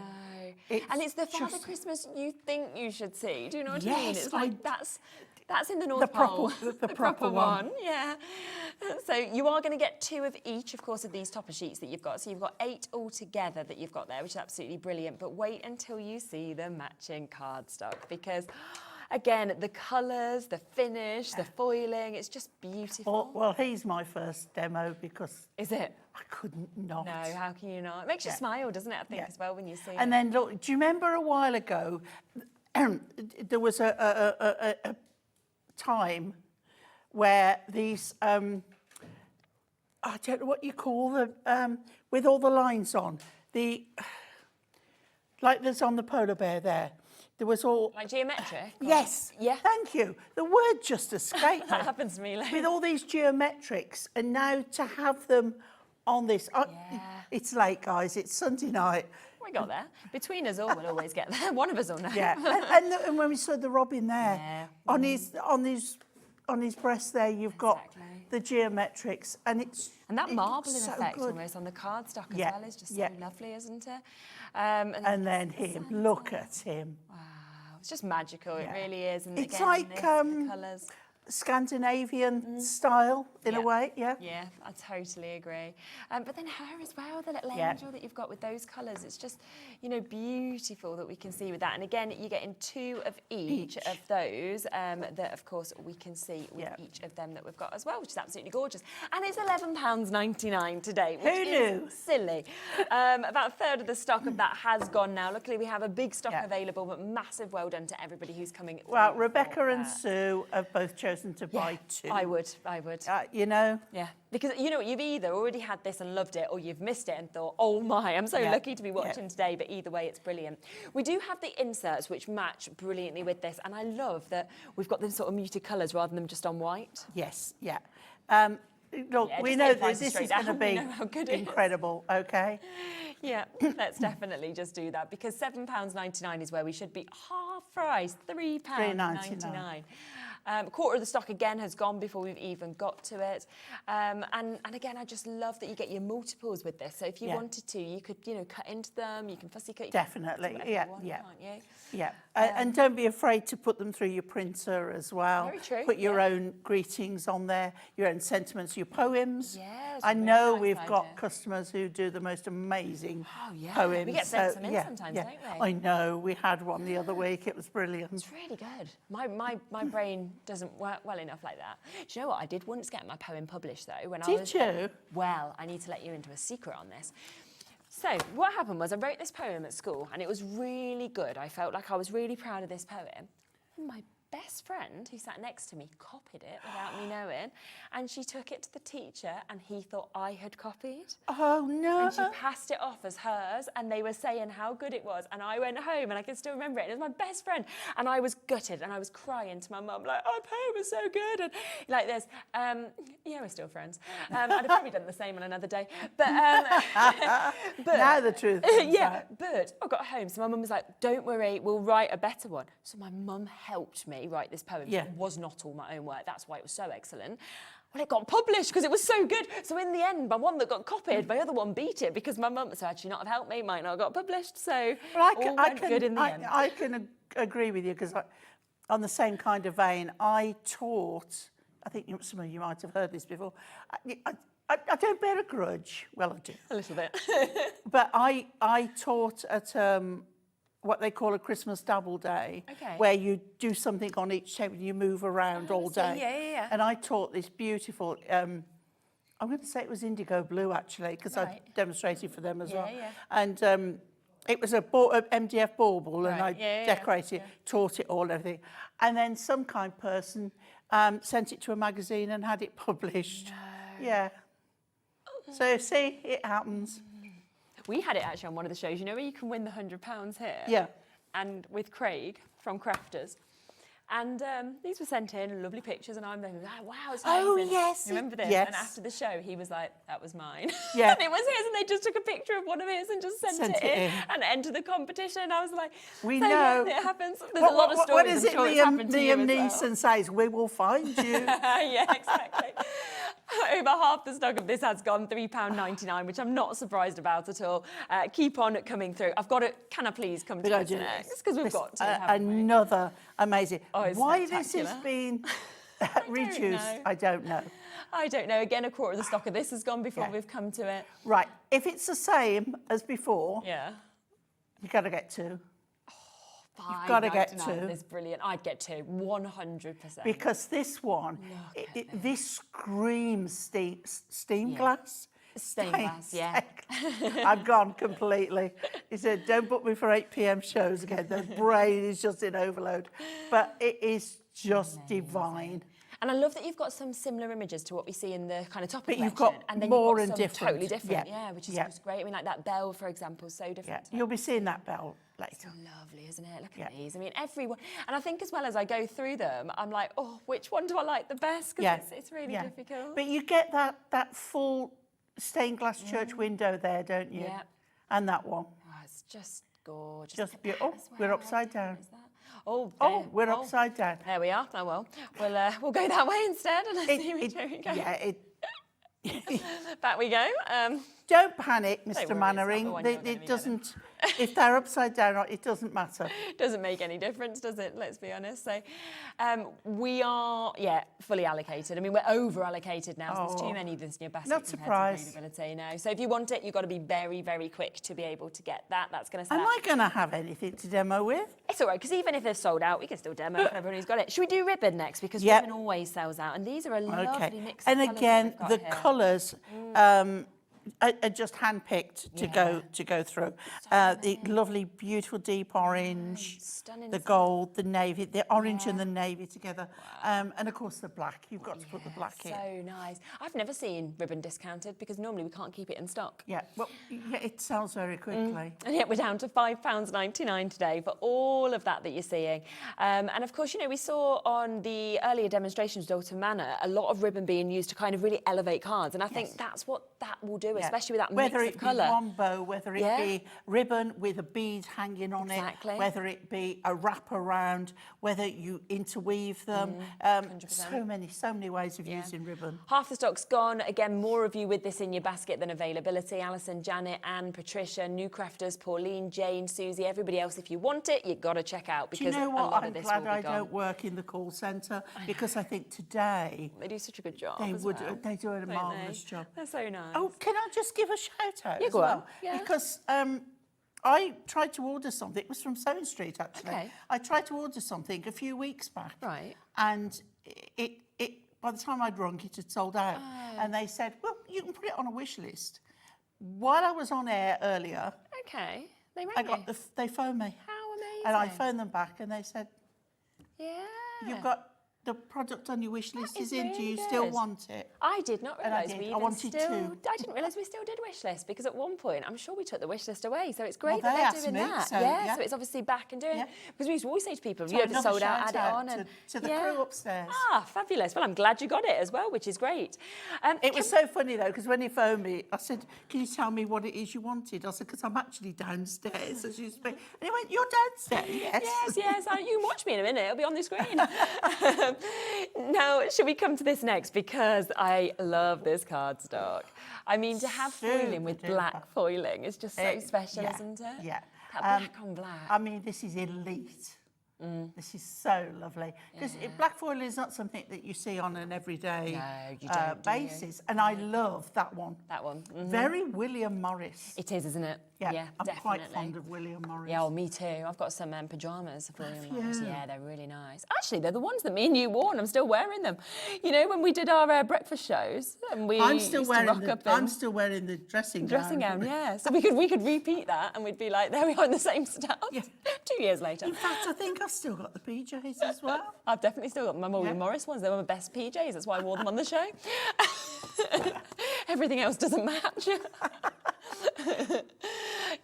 And it's the Father just- Christmas you think you should see. Do you know what I mean? Yes, It's like that's in the North proper- Pole. the proper one. Yeah. So you are going to get 2 of each, of course, of these topper sheets that you've got. So you've got 8 altogether that you've got there, which is absolutely brilliant. But wait until you see the matching cardstock because again, the colours, the finish, the foiling, it's just beautiful. Well, he's my first demo because... Is it? I couldn't not. No, how can you not? It makes you smile, doesn't it, I think, as well, when you see it. And then, look, do you remember a while ago, there was a time where these, I don't know what you call them, with all the lines on, like there's on the polar bear there. There was all... Like geometric? Yes. Yeah. Thank you. The word just escaped me. That happens to me. Like. With all these geometrics, and now to have them on this... It's late, guys. It's Sunday night. We got there. Between us all, we'll always get there. One of us will know. Yeah. and when we saw the robin there, on his breast there, you've got the geometrics, and it's... And that marbling so effect good. almost on the cardstock as well is just so lovely, isn't it? And then him, look at him. Wow, it's just magical, it really is. And It's again, like the colours. Scandinavian style, in a way, Yeah, I totally agree. But then her as well, the little angel that you've got with those colours, it's just, you know, beautiful that we can see with that. And again, you're getting 2 of each of those that, of course, we can see with each of them that we've got as well, which is absolutely gorgeous. And it's £11.99 today, which is silly. About a third of the stock of that has gone now. Luckily, we have a big stock available, but massive well done to everybody who's coming. Well, Rebecca and Sue have both chosen to buy 2. I would. You know? Yeah, because you know you've either already had this and loved it, or you've missed it and thought, oh my, I'm so lucky to be watching today. But either way, it's brilliant. We do have the inserts which match brilliantly with this, and I love that we've got them sort of muted colours rather than just on white. Yes, look, we know this is going to be incredible, okay? Yeah, let's definitely just do that, because £7.99 is where we should be. Half price, £3.99. Quarter of the stock again has gone before we've even got to it, and again, I just love that you get your multiples with this. So if you wanted to, you could, you know, cut into them. You can fussy cut. Definitely, can't you? Yeah, and don't be afraid to put them through your printer as well. Very true. Put your own greetings on there, your own sentiments, your poems. Yes, I know we've got customers who do the most amazing poems. We get sent some in sometimes, don't we? I know. We had one the other week. It was brilliant. It's really good. My brain doesn't work well enough like that. Do you know what? I did once get my poem published though. Did you? Well, I need to let you into a secret on this. So what happened was I wrote this poem at school and it was really good. I felt like I was really proud of this poem. My best friend who sat next to me copied it without me knowing, and she took it to the teacher and he thought I had copied. Oh no. And she passed it off as hers, and they were saying how good it was, and I went home and I can still remember it, and it was my best friend, and I was gutted and I was crying to my mum like, oh, poem was so good, and like this. Yeah, we're still friends. I'd have probably done the same on another day, but now the truth but I got home, so my mum was like, don't worry, we'll write a better one. So my mum helped me write this poem. It was not all my own work, that's why it was so excellent. Well, it got published because it was so good. So in the end, my one that got copied, my other one beat it because my mum said, actually not have helped me, might not have got published. So all went good in the end. I can agree with you, because on the same kind of vein, I taught, I think some of you might have heard this before, I don't bear a grudge. Well, I do. A little bit. But I taught at what they call a Christmas double day, where you do something on each table and you move around all day. And I taught this beautiful, I'm going to say it was indigo blue actually, because I demonstrated for them as well. And it was a MDF bauble, and I decorated, taught it all, everything. And then some kind person sent it to a magazine and had it published. Yeah. So see, it happens. We had it actually on one of the shows, you know, where you can win the £100 here? Yeah. And with Craig from Crafters. And these were sent in, lovely pictures, and I'm like, wow, it's amazing. Oh, yes. You remember this? Yes. And after the show, he was like, that was mine. Yeah. And it was his, and they just took a picture of one of his and just sent it in and entered the competition. I was like, we so, know. Yeah, it happens. There's a lot of stories. What is it Liam Neeson says? We will find you. Yeah, exactly. Over half the stock of this has gone, £3.99, which I'm not surprised about at all. Keep on coming through. I've got to, can I please come to this next? Because we've got to, another amazing. Why this spectacular. has been reduced, I don't know. I don't know. Again, a quarter of the stock of this has gone before we've come to it. Right. If it's the same as before, yeah, you got to get 2. You've got to get two. It's brilliant. I'd get two, 100%. Because this one, this screams steam glass. Stained glass, yeah. I've gone completely. He said, don't book me for 8 p.m. shows again. The brain is just in overload. But it is just divine. And I love that you've got some similar images to what we see in the kind of top But collection. you've got and then more you've got and some different. Totally different, yeah, which is just great. I mean, like that bell, for example, so different. Yeah, you'll be seeing that bell later. Lovely, isn't it? Look at these. I mean, everyone. And I think as well as I go through them, I'm like, oh, which one do I like the best? Because it's really difficult. But you get that full stained glass church window there, don't you? Yeah. And that one. Oh, it's just gorgeous. Just beautiful. Oh, we're upside down. Oh, we're upside down. There we are. Oh well, we'll go that way instead, and see which way we go. Yeah, Back we go. Don't panic, Don't Mr. worry, it's not the Mannering. one you're gonna It be doesn't. If they're upside down, it doesn't matter. Doesn't make any difference, does it? Let's be honest. So, we are, fully allocated. I mean, we're over allocated now. So there's too many in your basket. Not surprised. Availability now. So if you want it, you've got to be very, very quick to be able to get that. That's going to sell. Am I going to have anything to demo with? It's all right, because even if they're sold out, we can still demo for everyone who's got it. Should we do ribbon next? Because ribbon always sells out. And these are a lovely mix of And colours again, that we've got the here. colours are just handpicked to go through. The lovely, beautiful deep orange, Stunning. the gold, the navy, the orange and the navy together, and of course the black. You've got to put the black in. So nice. I've never seen ribbon discounted because normally we can't keep it in stock. Yeah, well, it sells very quickly. And yet we're down to £5.99 today for all of that you're seeing. And of course, you know, we saw on the earlier demonstrations, Dalton Manor, a lot of ribbon being used to kind of really elevate cards. And I think that's what that will do, especially with that whether mix it of be colour. one bow, whether it be ribbon with a bead hanging on it, whether it be a wrap around, whether you interweave them. So many ways of using ribbon. Half the stock's gone. Again, more of you with this in your basket than availability. Alison, Janet, Anne, Patricia, new crafters, Pauline, Jane, Susie, everybody else. If you want it, you've got to check out because Do you know a what? lot I'm of this glad will be I gone. don't work in the call centre because I think today They do such a good job. they as would. well, They do a don't they? marvellous job. They're so nice. Oh, can I just give a shout out? Yeah, as go on. well? Yeah. Because I tried to order something. It was from Sewing Street, actually. Okay. I tried to order something a few weeks back. Right. And it by the time I'd rung, it had sold out. And they said, well, you can put it on a wish list. While I was on air earlier, Okay. They rang you. they phoned me. How amazing. And I phoned them back and they said, Yeah. you've got the product on your wish list is is in. Do really you still good. want it? I did not And I realise did. we I even wanted still. to. I didn't realise we still did wish list because at one point I'm sure we took the wish list away. So it's great Well, that they they're asked doing me, that. so, So it's obviously back and doing. Yeah. Because we used to always say to people, So you know, if it's another sold out, shout add it on. out And to the crew upstairs. Ah, fabulous. Well, I'm glad you got it as well, which is great. It was so funny though, because when he phoned me, I said, can you tell me what it is you wanted? I said, because I'm actually downstairs as you speak. And he went, you're downstairs? Yes. You can watch me in a minute. It'll be on the screen. Now, should we come to this next? Because I love this cardstock. I mean, to have foiling with black foiling is just so special, isn't it? Yeah. That black on black. I mean, this is elite. This is so lovely. Because black foil is not something that you see on an everyday basis. And I love that one. That one. Very William Morris. It is, isn't it? Yeah, I'm definitely. quite fond of William Morris. Yeah, well, me too. I've got some pyjamas of William Morris. Yeah, they're really nice. Actually, they're the ones that me and you wore, and I'm still wearing them. You know, when we did our breakfast shows, and we I'm still used wearing to rock up in I'm still wearing the dressing gown. Yeah. So we could repeat that, and we'd be like, there we are in the same stuff. Yeah. 2 years later. In fact, I think I've still got the PJs as well. I've definitely still got my William Morris ones. They were my best PJs. That's why I wore them on the show. Everything else doesn't match.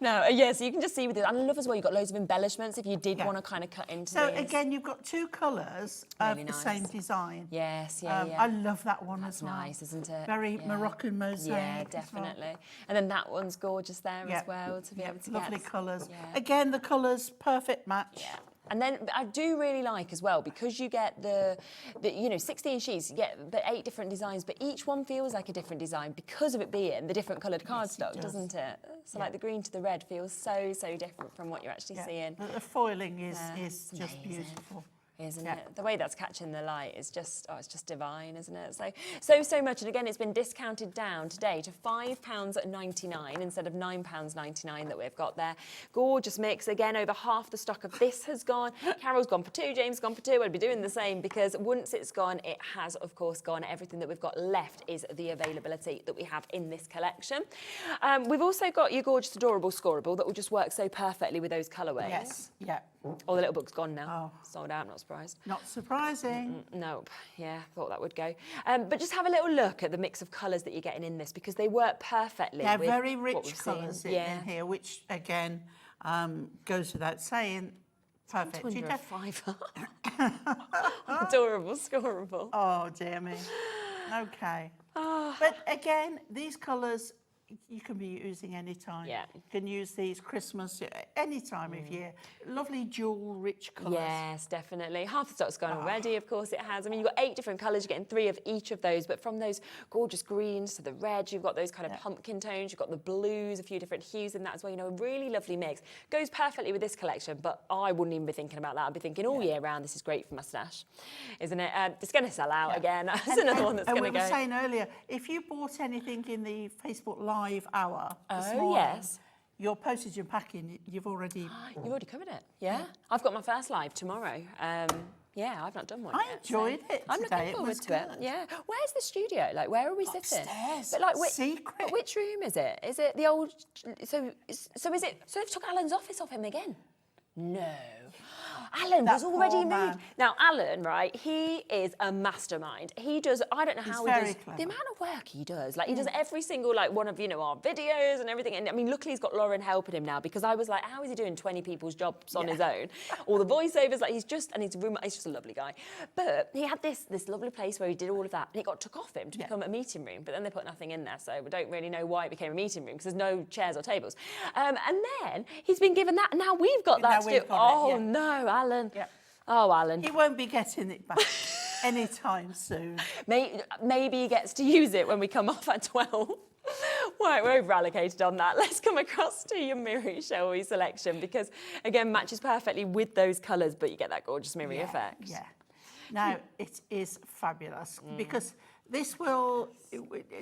No, so you can just see with it. And I love as well, you've got loads of embellishments if you did want to kind of cut into So these. again, you've got two colours of the same design. Yes, I love that one as well. Nice, isn't it? Very Moroccan mosaic. Yeah, definitely. And then that one's gorgeous there as well to be able to lovely get. colours. Yeah. Again, the colours, perfect match. Yeah. And then I do really like as well, because you get the 16 sheets, you get the 8 different designs, but each one feels like a different design because of it being the different coloured cardstock, doesn't it? So like the green to the red feels so different from what you're actually seeing. The foiling is just beautiful. Isn't it? The way that's catching the light is just, it's just divine, isn't it? So much. And again, it's been discounted down today to £5.99 instead of £9.99 that we've got there. Gorgeous mix. Again, over half the stock of this has gone. Carol's gone for 2, James gone for 2. I'd be doing the same because once it's gone, it has, of course, gone. Everything that we've got left is the availability that we have in this collection. We've also got your gorgeous, adorable scoreable that will just work so perfectly with those colourways. Yes, yeah. Oh, the little book's gone now. Sold out, not surprised. Not surprising. Nope. Yeah, thought that would go. But just have a little look at the mix of colours that you're getting in this because they work perfectly. They're with very what rich we've colours seen. in here, which again goes without saying. Perfect. Under a fiver. Adorable, scoreable. Oh dear me. Okay. But again, these colours you can be using any time. Yeah. You can use these Christmas any time of year. Lovely jewel rich colours. Yes, definitely. Half the stock's gone already, of course it has. I mean, you've got 8 different colours, you're getting 3 of each of those, but from those gorgeous greens to the red, you've got those kind of pumpkin tones, you've got the blues, a few different hues in that as well. You know, a really lovely mix. Goes perfectly with this collection, but I wouldn't even be thinking about that. I'd be thinking all year round, this is great for my stash, isn't it? It's going to sell out again. That's another one that's going to go. And we were saying earlier, if you bought anything in the Facebook Live hour this morning, yes. Your postage and packing, you've already covered it. Yeah. I've got my first live tomorrow. Yeah, I've not done one I yet. enjoyed it I'm today. looking forward to it. Yeah. Where's the studio? Like, where are we sitting? Upstairs. But like, Secret. But which room is it? Is it the old? So is it? So they've took Alan's office off him again? No. Alan was already moved. Now, Alan, right, he is a mastermind. He does, I don't know how he does, the amount of work he does. Like, he does every single, like, one of, you know, our videos and everything. And, I mean, luckily he's got Lauren helping him now because I was like, how is he doing 20 people's jobs on his own? All the voiceovers, like, he's just a lovely guy. But he had this lovely place where he did all of that and it got took off him to become a meeting room. But then they put nothing in there, so we don't really know why it became a meeting room because there's no chairs or tables. And then he's been given that and now we've got that to do. Oh, no, Alan. Yeah. Oh, Alan. He won't be getting it back anytime soon. Maybe he gets to use it when we come off at 12. Right, we're over-allocated on that. Let's come across to your Miri, shall we, selection, because, again, matches perfectly with those colours, but you get that gorgeous Miri effect. Yeah. Now, it is fabulous because this will,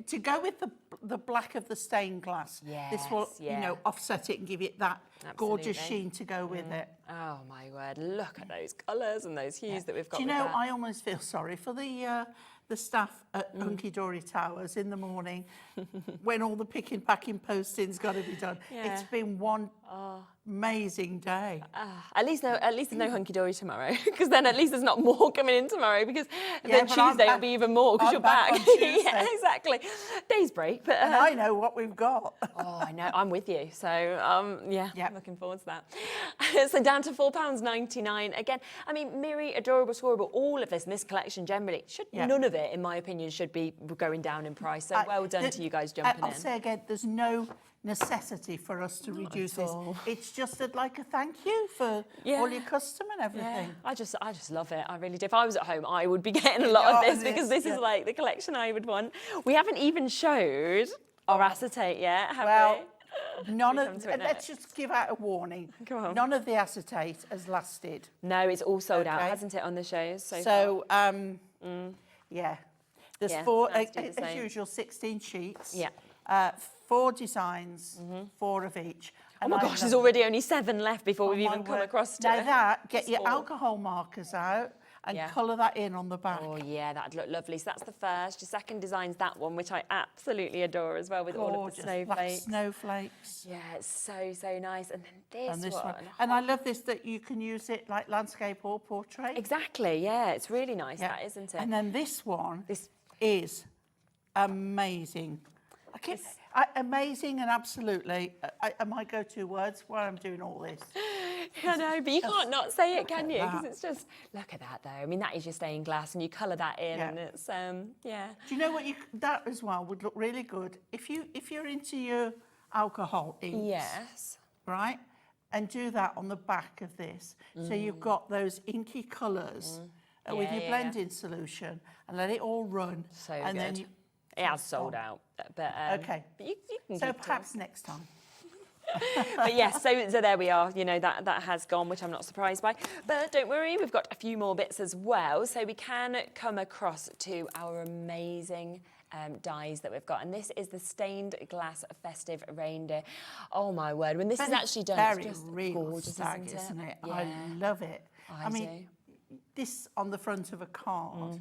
to go with the black of the stained glass, this will, you know, offset it and give it that gorgeous sheen to go with it. Oh, my word. Look at those colours and those hues that we've got. Do you know, I almost feel sorry for the staff at Hunkydory Towers in the morning when all the picking, packing, posting's got to be done. It's been one amazing day. At least there's no Hunkydory tomorrow, because then at least there's not more coming in tomorrow, because then Tuesday will be even more because you're back. Yeah, exactly. Day's break, but and I know what we've got. Oh, I know. I'm with you. So yeah, I'm looking forward to that. So down to £4.99 again. I mean, Miri, adorable, scoreable, all of this in this collection generally none of it, in my opinion, should be going down in price. So well done to you guys jumping in. I'll say again, there's no necessity for us to reduce this. It's just like a thank you for all your custom and everything. I just love it. I really do. If I was at home, I would be getting a lot of this because this is like the collection I would want. We haven't even showed our acetate yet, have we? None of. Let's just give out a warning. Go on. None of the acetate has lasted. No, it's all sold out, hasn't it, on the shows so far? Yeah. There's 4, as usual, 16 sheets. Yeah. 4 designs, 4 of each. Oh my gosh, there's already only 7 left before we've even come across to it. it. That, get your alcohol markers out and colour that in on the back. Oh yeah, that'd look lovely. So that's the first. Your second design's that one, which I absolutely adore as well, with all of the snowflakes. Snowflakes. Yeah, it's so nice. And then this one. And I love this, that you can use it like landscape or portrait. Exactly, yeah, it's really nice, that, isn't it? And then this one is amazing. Amazing and absolutely my go-to words while I'm doing all this. I know, but you can't not say it, can you? Because it's just, look at that though. I mean, that is your stained glass and you colour that in and it's, Do you know what, that as well would look really good if you're into your alcohol inks. Yes. Right? And do that on the back of this. So you've got those inky colours with your blending solution and let it all run. So and good. Then it has sold out, but okay. But you can so perhaps next time. But yes, so there we are. You know, that has gone, which I'm not surprised by. But don't worry, we've got a few more bits as well. So we can come across to our amazing dies that we've got, and this is the stained glass festive reindeer. Oh my word, when this is actually done, it's just gorgeous, isn't it? Yeah. I love it. I mean, this on the front of a card,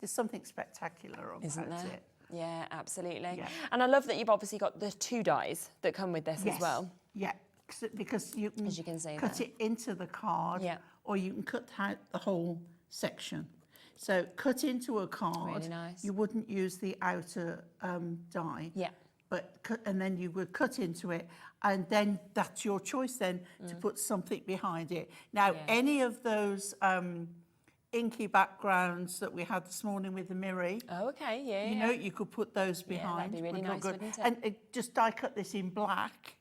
there's something spectacular about Isn't there? it. Yeah, absolutely. Yeah. And I love that you've obviously got the 2 dies that come with this as well. Yeah, because you can, As you can see cut there. it into the card, Yeah. or you can cut out the whole section. So cut into a card, Really nice. you wouldn't use the outer die. Yeah. But and then you would cut into it, and then that's your choice then to put something behind it. Now, any of those inky backgrounds that we had this morning with the mirror, Oh, okay, yeah. you know, you could put those behind. that'd be really would look nice, good. wouldn't it? And just die cut this in black,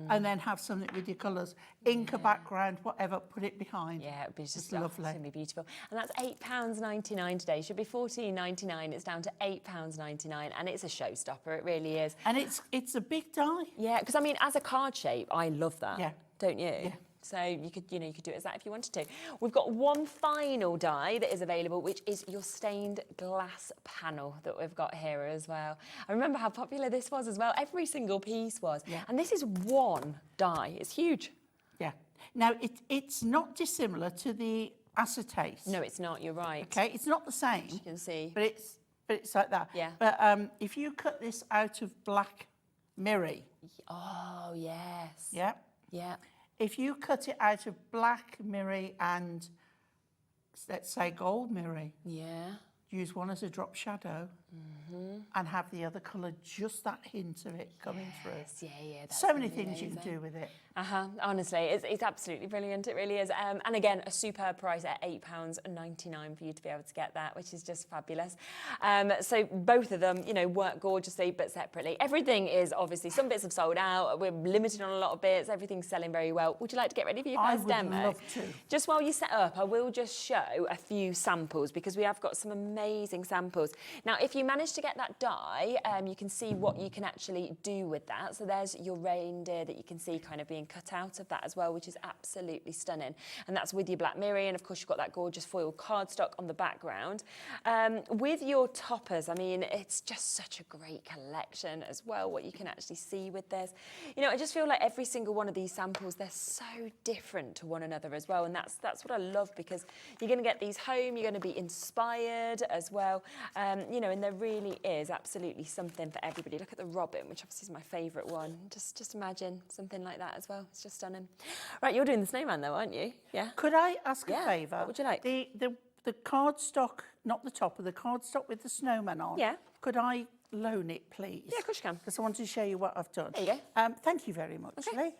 and then have something with your colours. Ink a background, whatever, put it behind. Yeah, it'd be just lovely. It's gonna be beautiful. And that's £8.99 today. Should be £14.99. It's down to £8.99, and it's a showstopper. It really is. And it's a big die. Yeah, because I mean, as a card shape, I love that. Yeah. Don't you? Yeah. So you could do it as that if you wanted to. We've got one final die that is available, which is your stained glass panel that we've got here as well. I remember how popular this was as well. Every single piece was. Yeah. And this is one die. It's huge. Yeah. Now, it's not dissimilar to the acetate. No, it's not. You're right. Okay, it's not the same. You can see. But it's like that. Yeah. But if you cut this out of black mirror, Oh, yes. yeah. Yeah. If you cut it out of black mirror and, let's say, gold mirror, Yeah. use one as a drop shadow and have the other colour, just that hint of it coming through. Yeah, yeah. That's So many gonna be things you can amazing. do with it. Honestly, it's absolutely brilliant. It really is. And again, a superb price at £8.99 for you to be able to get that, which is just fabulous. So both of them, you know, work gorgeously, but separately. Everything is obviously, some bits have sold out. We're limited on a lot of bits. Everything's selling very well. Would you like to get ready for your I first would demo? love to. Just while you set up, I will just show a few samples because we have got some amazing samples. Now, if you manage to get that die, you can see what you can actually do with that. So there's your reindeer that you can see kind of being cut out of that as well, which is absolutely stunning. And that's with your black mirror, and of course you've got that gorgeous foil cardstock on the background. With your toppers, I mean, it's just such a great collection as well, what you can actually see with this. You know, I just feel like every single one of these samples, they're so different to one another as well, and that's what I love, because you're going to get these home, you're going to be inspired as well, you know, and there really is absolutely something for everybody. Look at the robin, which obviously is my favourite one. Just imagine something like that as well. It's just stunning. Right, you're doing the snowman though, aren't you? Yeah. Could I ask a favour? What would you like? The cardstock, not the top of the cardstock with the snowman on. Yeah. Could I loan it, please? Yeah, of course you can. Because I want to show you what I've done. There you go. Thank you very much, Lee.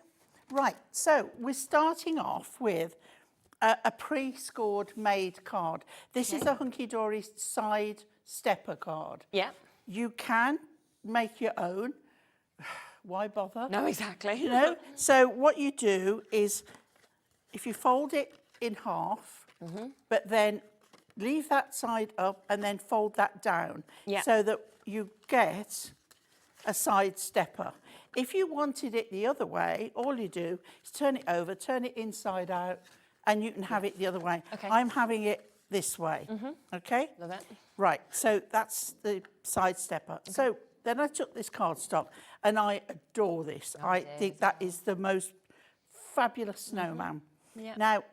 Right, so we're starting off with a pre-scored made card. This is a Hunkydory side stepper card. Yeah. You can make your own. Why bother? No, exactly. You know? So what you do is, if you fold it in half, but then leave that side up and then fold that down, so that you get a side stepper. If you wanted it the other way, all you do is turn it over, turn it inside out, and you can have it the other way. Okay. I'm having it this way. Okay? Love it. Right, so that's the side stepper. So then I took this cardstock, and I adore this. I think that is the most fabulous snowman. Yeah. Now,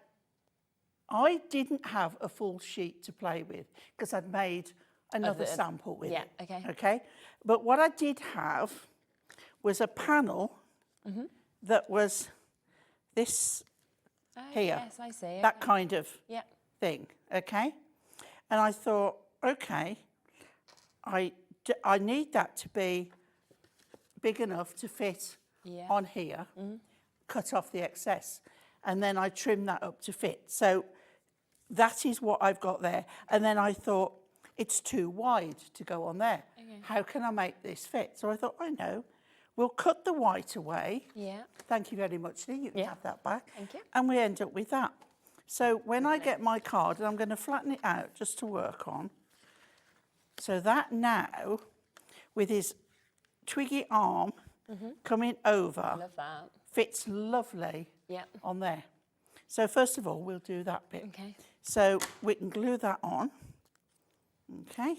I didn't have a full sheet to play with because I'd made another sample with it. Okay. But what I did have was a panel that was this here. Yes, I see. That kind of Yeah. thing, okay? And I thought, okay, I need that to be big enough to fit on here, cut off the excess, and then I trim that up to fit. So that is what I've got there. And then I thought, it's too wide to go on there. Okay. How can I make this fit? So I thought, I know, we'll cut the white away. Yeah. Thank you very much, Lee. You can have that back. Thank you. And we end up with that. So when I get my card, and I'm going to flatten it out just to work on. So that now, with his twiggy arm coming over. I love that. Fits lovely Yep. on there. So first of all, we'll do that bit. Okay. So we can glue that on. Okay.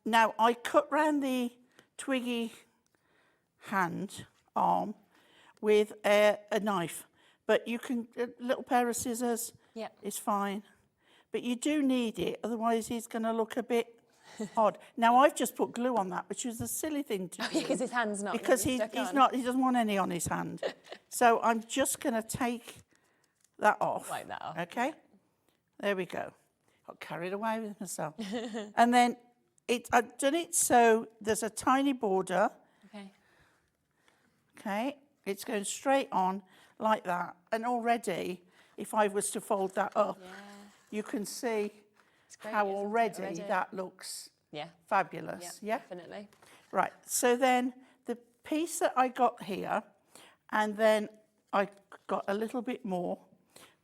Now I cut round the twiggy arm with a knife, but you can, a little pair of scissors is fine. But you do need it, otherwise he's going to look a bit odd. Now I've just put glue on that, which was a silly thing to do. Because his hand's not. Because really he's stuck on. not, he doesn't want any on his hand. So I'm just going to take that off. Wipe that off. Okay, there we go. Got carried away with myself. And then I've done it so there's a tiny border. Okay. Okay, it's going straight on like that. And already, if I was to fold that up, you can see great, how isn't it, already that looks fabulous. Yeah, definitely. Right, so then the piece that I got here, and then I got a little bit more.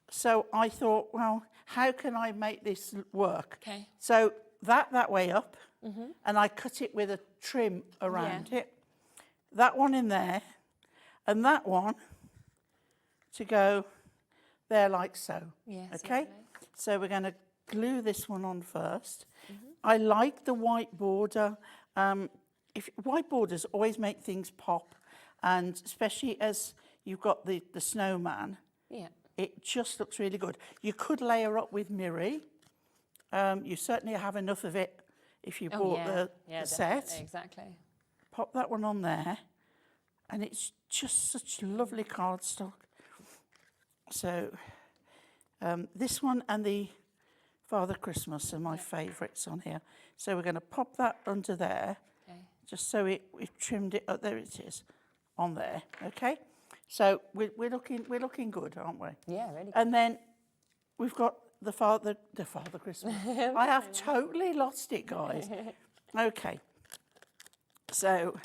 So I thought, well, how can I make this work? Okay. So that way up, and I cut it with a trim around it. That one in there, and that one to go there like so. Yes, okay? lovely. So we're going to glue this one on first. I like the white border. White borders always make things pop, and especially as you've got the snowman, it just looks really good. You could layer up with mirri. You certainly have enough of it if you bought the set. Exactly. Pop that one on there, and it's just such lovely cardstock. So this one and the Father Christmas are my favourites on here. So we're going to pop that under there, just so we've trimmed it up. There it is, on there. Okay. So we're looking good, aren't we? Yeah, really good. And then we've got the Father Christmas. I have totally lost it, guys. Okay. So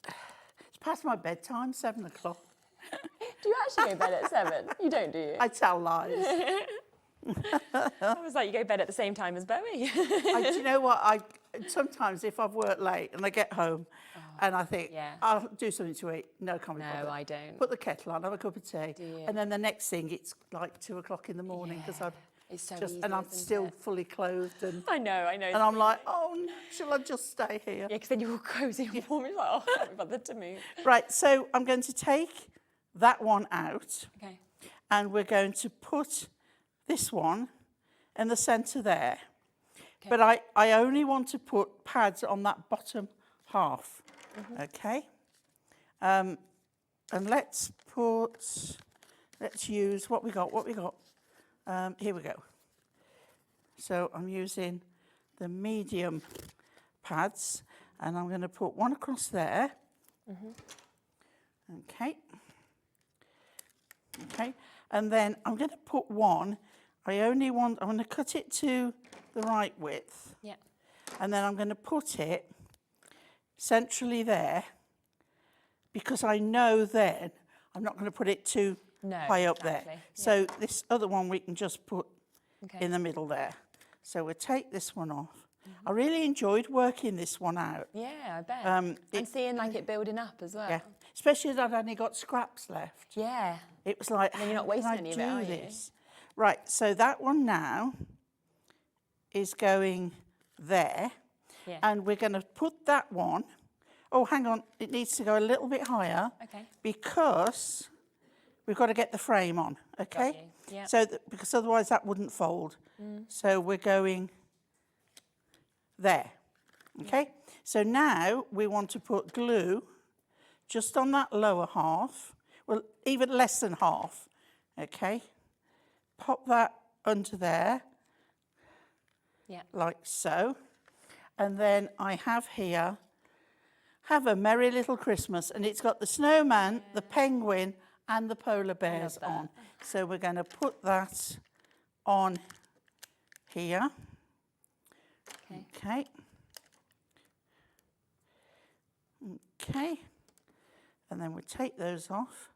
it's past my bedtime, 7 o'clock. Do you actually go to bed at 7? You don't, do you? I tell lies. I was like, you go to bed at the same time as Bowie. Do you know what? Sometimes if I've worked late and I get home and I think, I'll do something to eat. No, can't be bothered. No, I don't. Put the kettle on, have a cup of tea. Do you? And then the next thing, it's like 2 o'clock in the morning because I've It's so just, easy, and I'm isn't still it? fully clothed. And I know. And I'm like, oh, no, shall I just stay here? Yeah, because then you're all cosy and warm. You're like, oh, I can't be bothered to move. Right, so I'm going to take that one out. Okay. And we're going to put this one in the centre there. Okay. But I only want to put pads on that bottom half. Okay. And let's use what we got. Here we go. So I'm using the medium pads, and I'm going to put one across there. Okay. Okay. And then I'm going to put one. I'm going to cut it to the right width. Yeah. And then I'm going to put it centrally there, because I know then I'm not going to put it too high up there. Yeah. So this other one we can just put in the middle there. So we'll take this one off. I really enjoyed working this one out. Yeah, I bet. And seeing like it building up as well. Yeah, especially as I've only got scraps left. Yeah. It was like, And then you're not how can wasting any of it, I are do you? this? Right, so that one now is going there. Yeah. And we're going to put that one, oh, hang on, it needs to go a little bit higher. Okay. Because we've got to get the frame on, okay? Got you, yeah. So, because otherwise that wouldn't fold. So we're going there, okay? So now we want to put glue just on that lower half, well, even less than half, okay? Pop that under there, like so. And then I have here, have a Merry Little Christmas, and it's got the snowman, the penguin, and the polar bears on. So we're going to put that on here. Okay. Okay. And then we take those off.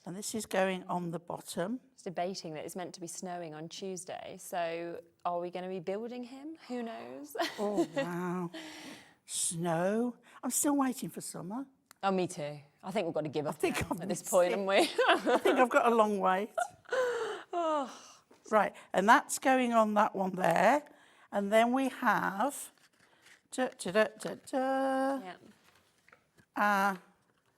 And this is going on the bottom. It's debating that it's meant to be snowing on Tuesday. So are we going to be building him? Who knows? Oh, wow. Snow. I'm still waiting for summer. Oh, me too. I think we've got to give up now at this missed point, it. haven't we? I think I've got a long wait. Oh. Right, and that's going on that one there. And then we have... Yeah.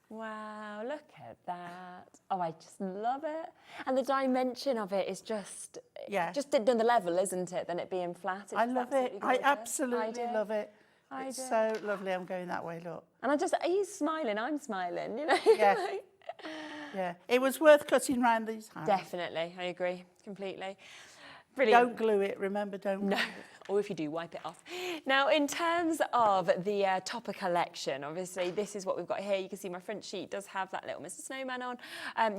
Wow, look at that. Oh, I just love it. And the dimension of it is just, just another level, isn't it, than it being flat. It's I love it. I absolutely love it. I It's do. so lovely. I'm going that way, look. And he's smiling, I'm smiling, you know? Yeah. Yeah. It was worth cutting round these hands. Definitely, I agree completely. Brilliant. Don't glue it, remember, don't glue it. Or if you do, wipe it off. Now, in terms of the topper collection, obviously, this is what we've got here. You can see my front sheet does have that little Mr. Snowman on.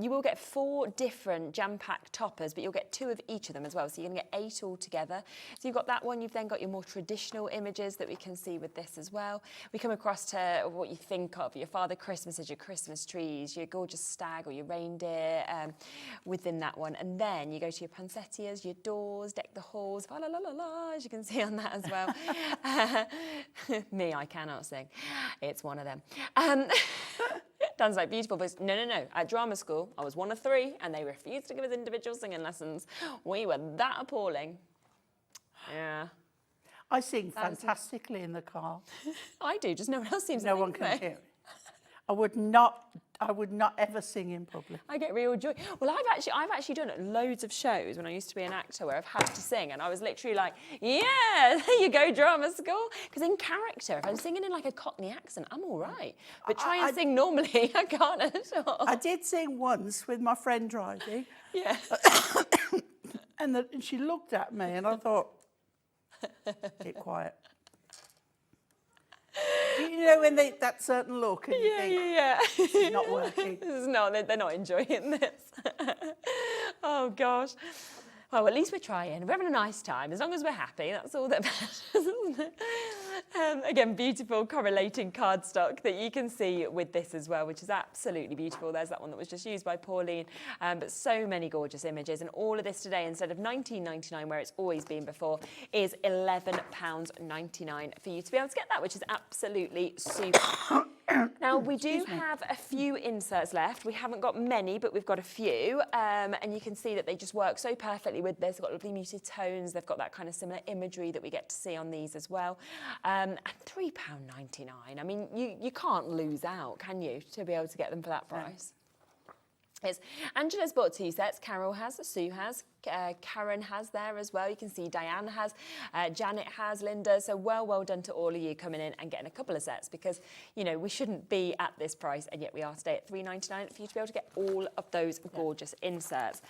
You will get 4 different jam-packed toppers, but you'll get 2 of each of them as well. So you're going to get 8 altogether. So you've got that one. You've then got your more traditional images that we can see with this as well. We come across to what you think of your Father Christmases, your Christmas trees, your gorgeous stag or your reindeer within that one. And then you go to your poinsettias, your doors, deck the halls, la la la la la, as you can see on that as well. Me, I cannot sing. It's one of them. Dan's like, beautiful voice. No. At drama school, I was one of 3 and they refused to give us individual singing lessons. We were that appalling. Yeah. I sing fantastically in the car. I do, just no one else seems to No one can hear it. I would not ever sing in public. I get real joy. Well, I've actually done loads of shows when I used to be an actor where I've had to sing, and I was literally like, yeah, there you go, drama school. Because in character, if I'm singing in like a Cockney accent, I'm all right. But try and sing normally, I can't at all. I did sing once with my friend driving. Yeah. and she looked at me, and I thought, get quiet. You know when that certain look and you think, this is not working. They're not enjoying this. Oh, gosh. Well, at least we're trying. We're having a nice time. As long as we're happy, that's all that matters, isn't it? Again, beautiful correlating cardstock that you can see with this as well, which is absolutely beautiful. There's that one that was just used by Pauline. But so many gorgeous images. And all of this today, instead of £19.99, where it's always been before, is £11.99 for you to be able to get that, which is absolutely super. Now, we do have a few inserts left. We haven't got many, but we've got a few. And you can see that they just work so perfectly with this. They've got lovely muted tones. They've got that kind of similar imagery that we get to see on these as well. And £3.99. I mean, you can't lose out, can you, to be able to get them for that price? It's Angela's bought 2 sets. Carol has, Sue has, Karen has there as well. You can see Diane has, Janet has, Linda. So well done to all of you coming in and getting a couple of sets, because, you know, we shouldn't be at this price, and yet we are today at £3.99 for you to be able to get all of those gorgeous inserts.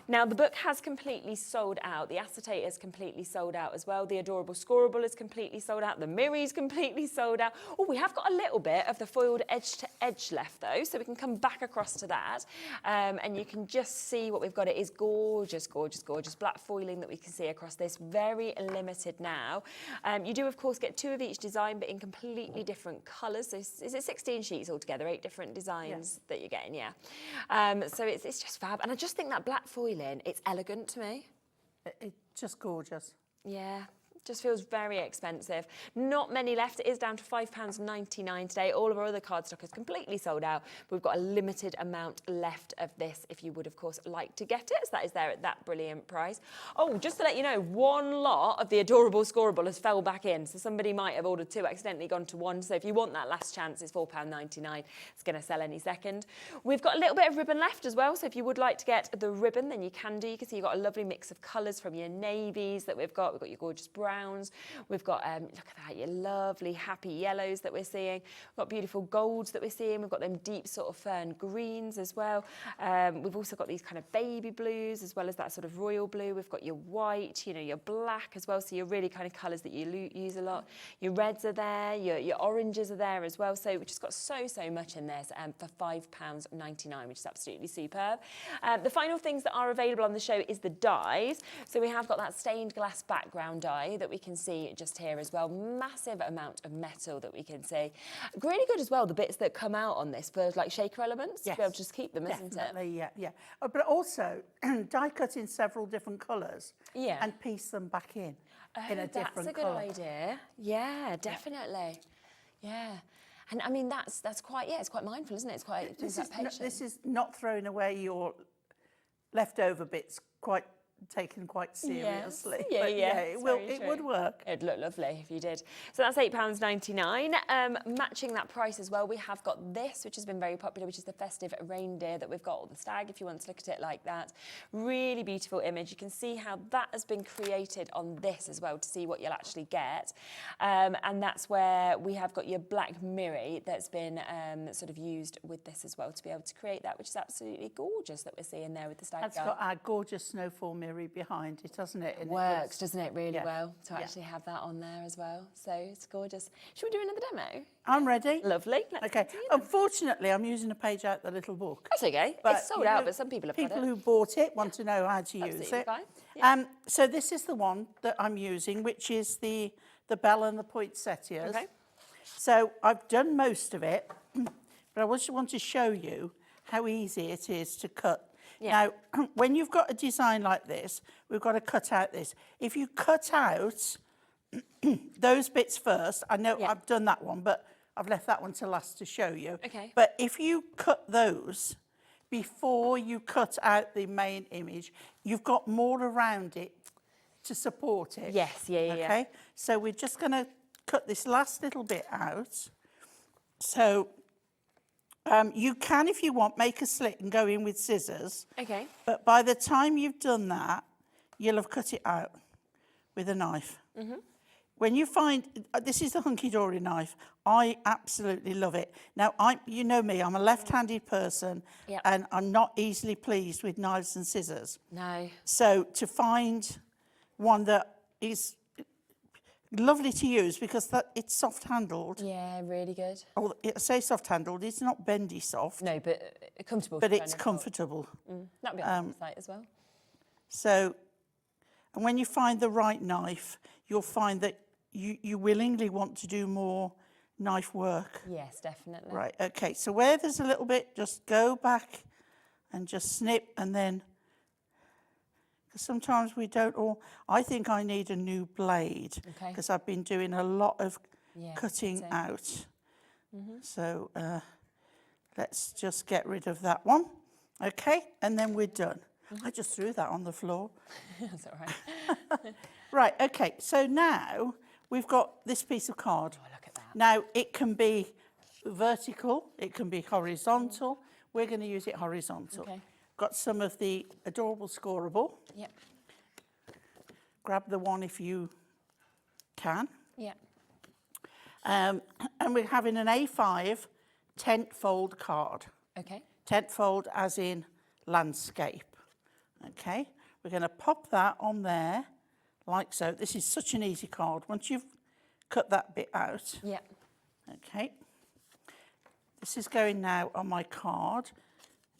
Now, the book has completely sold out. The acetate is completely sold out as well. The Adorable Scoreable is completely sold out. The Miri is completely sold out. Oh, we have got a little bit of the foiled edge to edge left though, so we can come back across to that. And you can just see what we've got. It is gorgeous, gorgeous, gorgeous black foiling that we can see across this. Very limited now. You do, of course, get 2 of each design, but in completely different colours. So is it 16 sheets altogether, 8 different designs that you're getting? Yeah. So it's just fab. And I just think that black foiling, it's elegant to me. It's just gorgeous. Yeah. Just feels very expensive. Not many left. It is down to £5.99 today. All of our other cardstock is completely sold out. We've got a limited amount left of this if you would, of course, like to get it. So that is there at that brilliant price. Oh, just to let you know, 1 lot of the Adorable Scoreable has fell back in. So somebody might have ordered 2, accidentally gone to 1. So if you want that last chance, it's £4.99. It's going to sell any second. We've got a little bit of ribbon left as well. So if you would like to get the ribbon, then you can do. You can see you've got a lovely mix of colours from your navies that we've got. We've got your gorgeous browns. We've got, look at that, your lovely happy yellows that we're seeing. We've got beautiful golds that we're seeing. We've got them deep sort of fern greens as well. We've also got these kind of baby blues as well as that sort of royal blue. We've got your white, you know, your black as well. So your really kind of colours that you use a lot. Your reds are there, your oranges are there as well. So we've just got so much in this for £5.99, which is absolutely superb. The final things that are available on the show is the dyes. So we have got that stained glass background dye that we can see just here as well. Massive amount of metal that we can see. Really good as well, the bits that come out on this for like shaker elements. Yes, to be able to just keep them, isn't it? Definitely, yeah. But also die cut in several different colours and piece them back in a different colour. That's a good idea. Yeah, definitely. Yeah. And I mean, that's quite, it's quite mindful, isn't it? It's quite, This is not throwing away your leftover bits taken quite seriously. Yeah, But yeah, it it's would work. It'd look lovely if you did. So that's £8.99. Matching that price as well, we have got this, which has been very popular, which is the festive reindeer that we've got, or the stag, if you want to look at it like that. Really beautiful image. You can see how that has been created on this as well, to see what you'll actually get. And that's where we have got your black mirror that's been sort of used with this as well, to be able to create that, which is absolutely gorgeous that we're seeing there with the stag. That's got our gorgeous snowfall mirror behind it, doesn't it? And Works, doesn't it, really well to Yeah. actually have that on there as well. So it's gorgeous. Should we do another demo? I'm ready. Lovely. Let's Okay. continue. Unfortunately, I'm using a page out the little book. That's okay. But It's sold out, but some people have got People it. who bought it want to know how to use Absolutely it. fine. Yeah. So this is the one that I'm using, which is the bell and the poinsettias. Okay. So I've done most of it, but I just want to show you how easy it is to cut. Yeah. Now, when you've got a design like this, we've got to cut out this. If you cut out those bits first, I know I've done that one, but I've left that one to last to show you. Okay. But if you cut those before you cut out the main image, you've got more around it to support it. Yes, yeah. Okay, so we're just going to cut this last little bit out. So you can, if you want, make a slit and go in with scissors. Okay. But by the time you've done that, you'll have cut it out with a knife. When you find, this is the Hunkydory knife, I absolutely love it. Now, you know me, I'm a left-handed person, Yep. and I'm not easily pleased with knives and scissors. No. So to find one that is lovely to use, because it's soft-handled. Yeah, really good. Oh, I say soft-handled, it's not bendy soft. No, but comfortable. But for it's trying to comfortable. That'll be on the website as well. So, and when you find the right knife, you'll find that you willingly want to do more knife work. Yes, definitely. Right, okay, so where there's a little bit, just go back and just snip, and then, because sometimes we don't all, I think I need a new blade, Okay. because I've been doing a lot of Yeah, cutting same. out. So let's just get rid of that one. Okay, and then we're done. I just threw that on the floor. That's all right. Right, okay, so now we've got this piece of card. Oh, look at that. Now, it can be vertical, it can be horizontal. We're going to use it horizontal. Okay. Got some of the adorable scoreable. Yep. Grab the one if you can. Yep. And we're having an A5 tent fold card. Okay. Tent fold as in landscape. Okay, we're going to pop that on there like so. This is such an easy card. Once you've cut that bit out. Yep. Okay. This is going now on my card.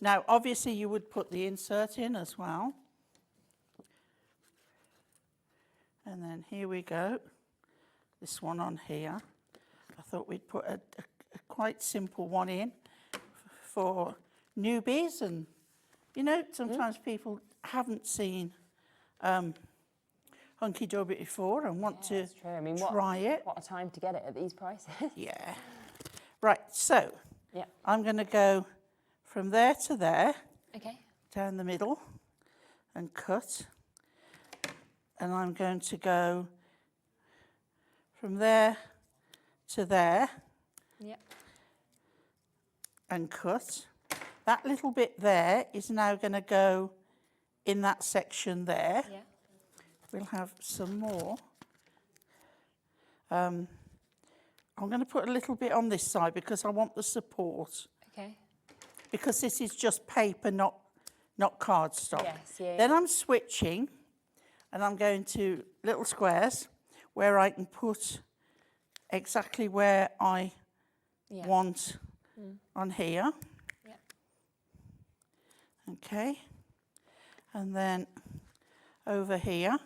Now, obviously, you would put the insert in as well. And then here we go. This one on here. I thought we'd put a quite simple one in for newbies. And, you know, sometimes people haven't seen Hunkydory before and want to That's true. I mean, try it. What a time to get it at these prices. Yeah. Right, so Yeah. I'm going to go from there to there, Okay. down the middle, and cut. And I'm going to go from there to there Yep. and cut. That little bit there is now going to go in that section there. Yeah. We'll have some more. I'm going to put a little bit on this side because I want the support. Okay. Because this is just paper, not cardstock. Yes, yeah. Then I'm switching, and I'm going to little squares where I can put exactly where I want on here. Yep. Okay. And then over here.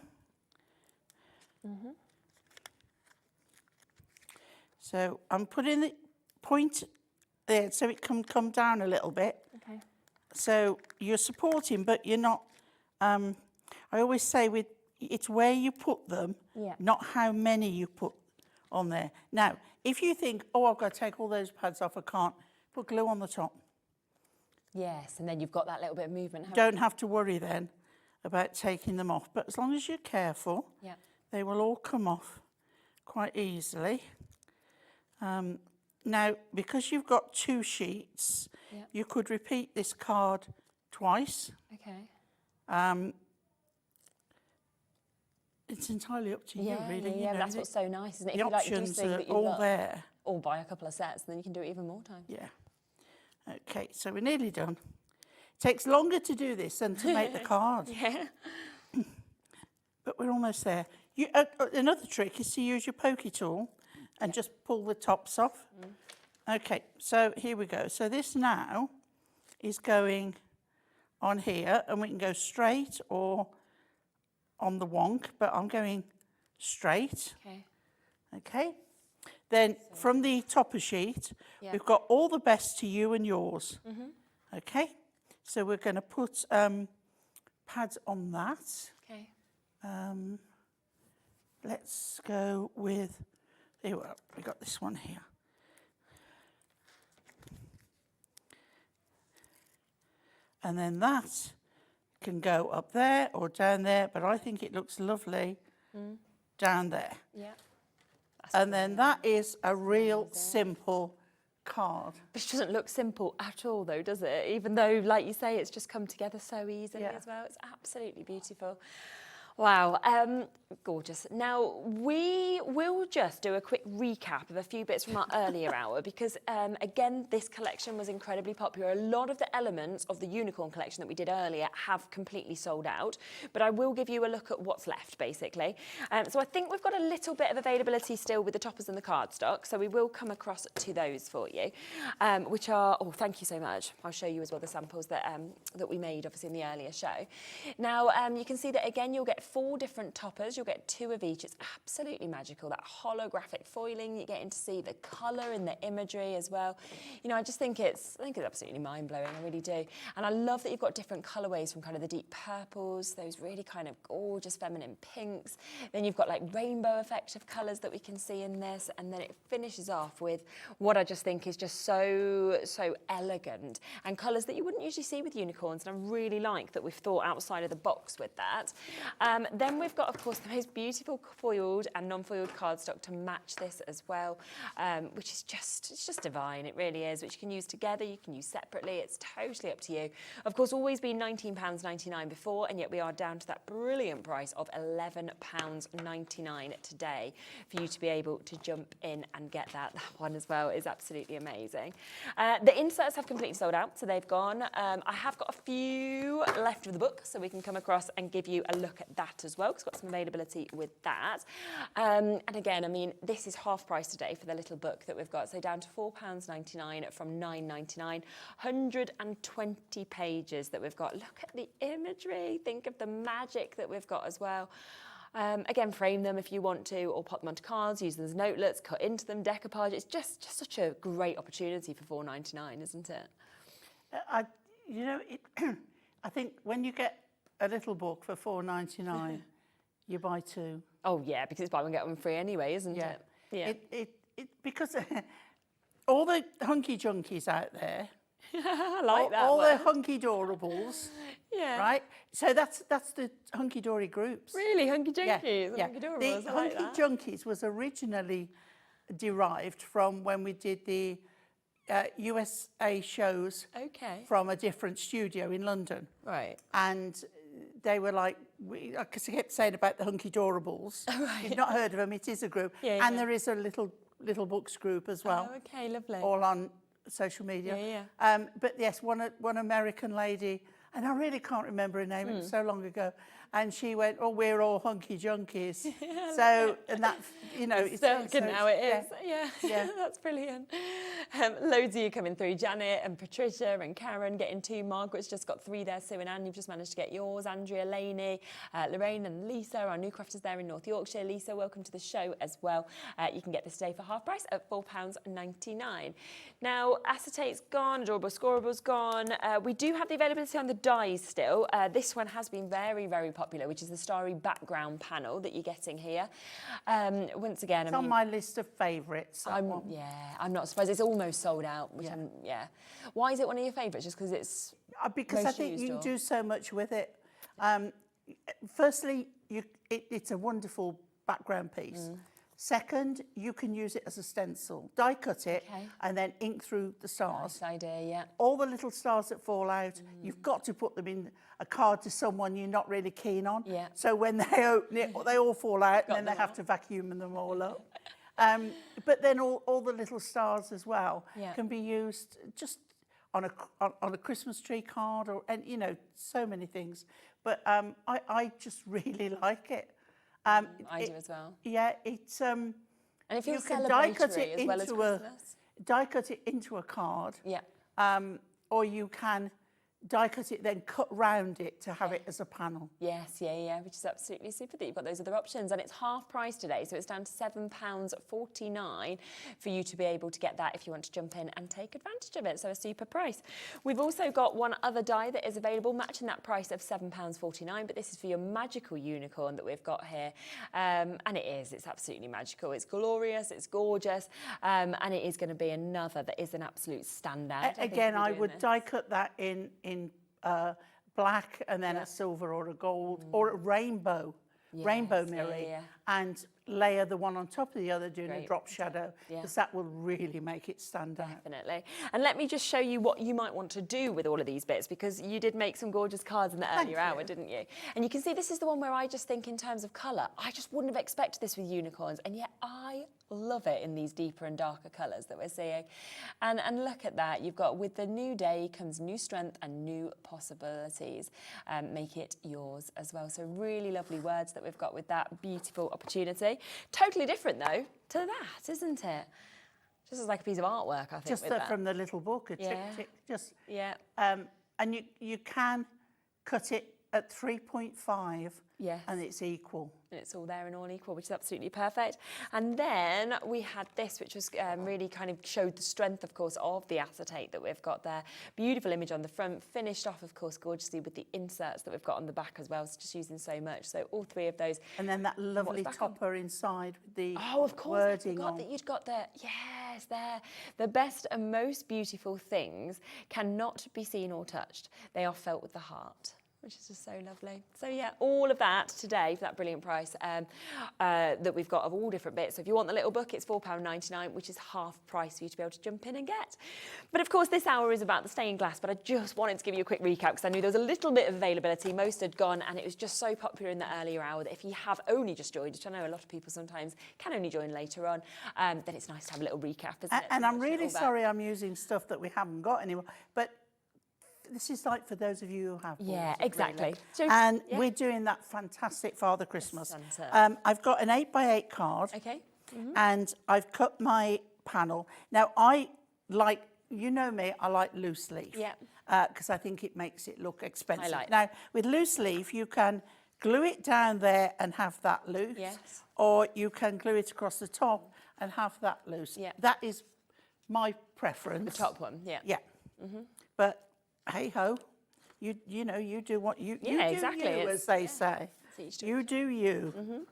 So I'm putting the point there so it can come down a little bit. Okay. So you're supporting, but you're not. I always say it's where you put them, Yeah. not how many you put on there. Now, if you think, oh, I've got to take all those pads off, I can't, put glue on the top. Yes, and then you've got that little bit of movement. Don't have to worry then about taking them off, but as long as you're careful, Yeah. they will all come off quite easily. Now, because you've got 2 sheets, Yeah. you could repeat this card twice. Okay. It's entirely up to you, really. Yeah, you know, that's what's so nice, isn't it? The If you like do options something are that you all love, there. or buy a couple of sets, then you can do it even more times. Yeah. Okay, so we're nearly done. It takes longer to do this than to make the card. Yeah. But we're almost there. Another trick is to use your pokey tool and just pull the tops off. Okay, so here we go. So this now is going on here, and we can go straight or on the wonk, but I'm going straight. Okay. Okay. Then from the topper sheet, we've got all the best to you and yours. Okay. So we're going to put pads on that. Okay. Let's go with, here we got this one here. And then that can go up there or down there, but I think it looks lovely down there. Yeah. And then that is a real simple card. Which doesn't look simple at all, though, does it? Even though, like you say, it's just come together so easily as well. It's absolutely beautiful. Wow, gorgeous. Now, we will just do a quick recap of a few bits from our earlier hour because, again, this collection was incredibly popular. A lot of the elements of the unicorn collection that we did earlier have completely sold out, but I will give you a look at what's left, basically. So I think we've got a little bit of availability still with the toppers and the cardstock, so we will come across to those for you, which are, oh, thank you so much. I'll show you as well the samples that, that we made, obviously, in the earlier show. Now, you can see that, again, you'll get 4 different toppers. You'll get 2 of each. It's absolutely magical, that holographic foiling. You're getting to see the colour and the imagery as well. You know, I think it's absolutely mind-blowing, I really do. And I love that you've got different colourways from kind of the deep purples, those really kind of gorgeous feminine pinks. Then you've got like rainbow effect of colours that we can see in this. And then it finishes off with what I just think is just so elegant and colours that you wouldn't usually see with unicorns. And I really like that we've thought outside of the box with that. Then we've got, of course, the most beautiful foiled and non-foiled cardstock to match this as well, which is it's just divine. It really is, which you can use together, you can use separately. It's totally up to you. Of course, always been £19.99 before, and yet we are down to that brilliant price of £11.99 today for you to be able to jump in and get that. That one as well is absolutely amazing. The inserts have completely sold out, so they've gone. I have got a few left of the book, so we can come across and give you a look at that as well, because we've got some availability with that. And again, I mean, this is half price today for the little book that we've got, so down to £4.99 from £9.99. 120 pages that we've got. Look at the imagery. Think of the magic that we've got as well. Again, frame them if you want to, or pop them onto cards, use them as notelets, cut into them, decoupage. It's just such a great opportunity for £4.99, isn't it? You know, I think when you get a little book for £4.99, you buy 2. Oh yeah, because it's buy one get one free anyway, isn't it? Yeah. Because all the hunky junkies out there, I like that. All one. the hunky-dorables. Yeah. Right. So that's the hunky-dory groups. Really, hunky junkies. Yeah. Hunky-dorables, The I like hunky that. junkies was originally derived from when we did the USA shows. Okay. From a different studio in London. Right. And they were like, because I kept saying about the hunky-dorables. Right. You've not heard of them, it is a group. Yeah, and there is a little books group as well. Oh, okay, lovely. All on social media. Yeah. But yes, one American lady, and I really can't remember her name, it was so long ago, and she went, oh, we're all hunky junkies. So, and that, you know, it's stuck, and now it is. Yeah. That's brilliant. Loads of you coming through. Janet and Patricia and Karen getting 2. Margaret's just got 3 there. Sue and Anne, you've just managed to get yours. Andrea, Lainey, Lorraine and Lisa, our new crafters there in North Yorkshire. Lisa, welcome to the show as well. You can get this today for half price at £4.99. Now, acetate's gone, adorable scorable's gone. We do have the availability on the dies still. This one has been very, very popular. popular, which is the starry background panel that you're getting here. Once again, It's on my list of favourites. I'm not surprised. It's almost sold out. Which Why is it one of your favourites? Just because it's because I think you can do so much with it. Firstly, it's a wonderful background piece. Second, you can use it as a stencil. Die cut it and then ink through the stars. Nice idea, yeah. All the little stars that fall out, you've got to put them in a card to someone you're not really keen on. Yeah. So when they open it, they all fall out and then they have to vacuum them all up. But then all the little stars as well can be used just on a Christmas tree card and so many things. But I just really like it. I do as well. Yeah, it's and it feels you can die cut it as well as into Christmas. Die cut it into a card. Yeah. Or you can die cut it, then cut round it to have it as a panel. Yes, which is absolutely super that you've got those other options. And it's half price today, so it's down to £7.49 for you to be able to get that if you want to jump in and take advantage of it. So a super price. We've also got one other die that is available, matching that price of £7.49, but this is for your magical unicorn that we've got here. And it's absolutely magical. It's glorious, it's gorgeous, and it is going to be another that is an absolute standout. Again, I would die cut that in black and then a silver or a gold or a rainbow mirror and layer the one on top of the other doing a drop shadow because that will really make it stand out. Definitely. And let me just show you what you might want to do with all of these bits because you did make some gorgeous cards in the earlier hour, didn't you? And you can see this is the one where I just think in terms of colour, I just wouldn't have expected this with unicorns, and yet I love it in these deeper and darker colours that we're seeing. And look at that. You've got with the new day comes new strength and new possibilities. Make it yours as well. So really lovely words that we've got with that beautiful opportunity. Totally different though to that, isn't it? Just as like a piece of artwork, I think. Just from the little book, a tick, tick, just. Yeah. And you can cut it at 3.5. Yes. And it's equal. And it's all there and all equal, which is absolutely perfect. And then we had this, which was really kind of showed the strength, of course, of the acetate that we've got there. Beautiful image on the front, finished off, of course, gorgeously with the inserts that we've got on the back as well. So just using so much. So all three of those. And then that lovely topper inside with the of course, wording I forgot that you'd got the, yes, there. The best and most beautiful things cannot be seen or touched. They are felt with the heart, which is just so lovely. So yeah, all of that today for that brilliant price that we've got of all different bits. So if you want the little book, it's £4.99, which is half price for you to be able to jump in and get. But of course, this hour is about the stained glass, but I just wanted to give you a quick recap because I knew there was a little bit of availability. Most had gone, and it was just so popular in the earlier hour that if you have only just joined, which I know a lot of people sometimes can only join later on, then it's nice to have a little recap, isn't it? And I'm really sorry I'm using stuff that we haven't got anymore, but this is like for those of you who have bought it, exactly. Really. So, and we're doing that fantastic Father Christmas. I've got an 8x8 card. Okay. And I've cut my panel. Now, I like, you know me, I like loose leaf. Yeah. Because I think it makes it look expensive. I like now, with loose leaf, you can glue it down there and have that loose. Yes. Or you can glue it across the top and have that loose. Yeah. That is my preference. The top one, yeah. Yeah. But hey ho, you know, you do what you do, exactly. you, as they say. You do you.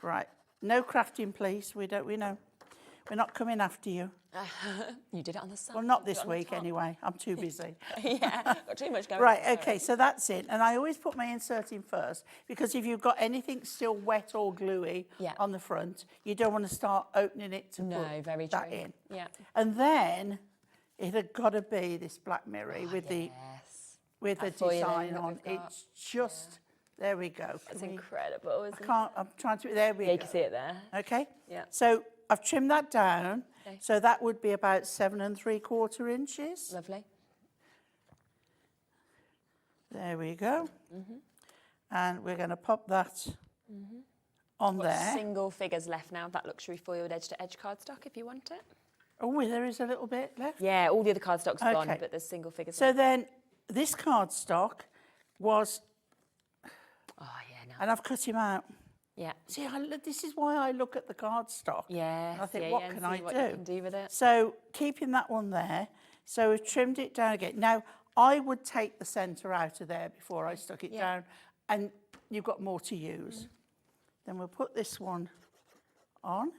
Right. No crafting, please. We know. We're not coming after you. You did it on the side. Well, not this week anyway. I'm too busy. Got too much going on. Right, okay, so that's it. And I always put my insert in first because if you've got anything still wet or gluey on the front, you don't want to start opening it to put that in. Yeah. And then it had got to be this black mirror with the design on. It's just, there we go. It's incredible, isn't it? I'm trying to, there we go. You can see it there. Okay. Yeah. So I've trimmed that down. Okay. So that would be about 7 3/4 inches. Lovely. There we go. And we're going to pop that on there. Single figures left now of that luxury foiled edge-to-edge cardstock if you want it. Oh, there is a little bit left? Yeah, all the other cardstock's gone, but there's single figures so left. then this cardstock was... Oh, yeah, no. And I've cut him out. Yeah. See, this is why I look at the cardstock. Yeah. And I think, what can I do? What you can do with it. So keeping that one there. So we've trimmed it down again. Now, I would take the centre out of there before I stuck it down. and you've got more to use. Then we'll put this one on.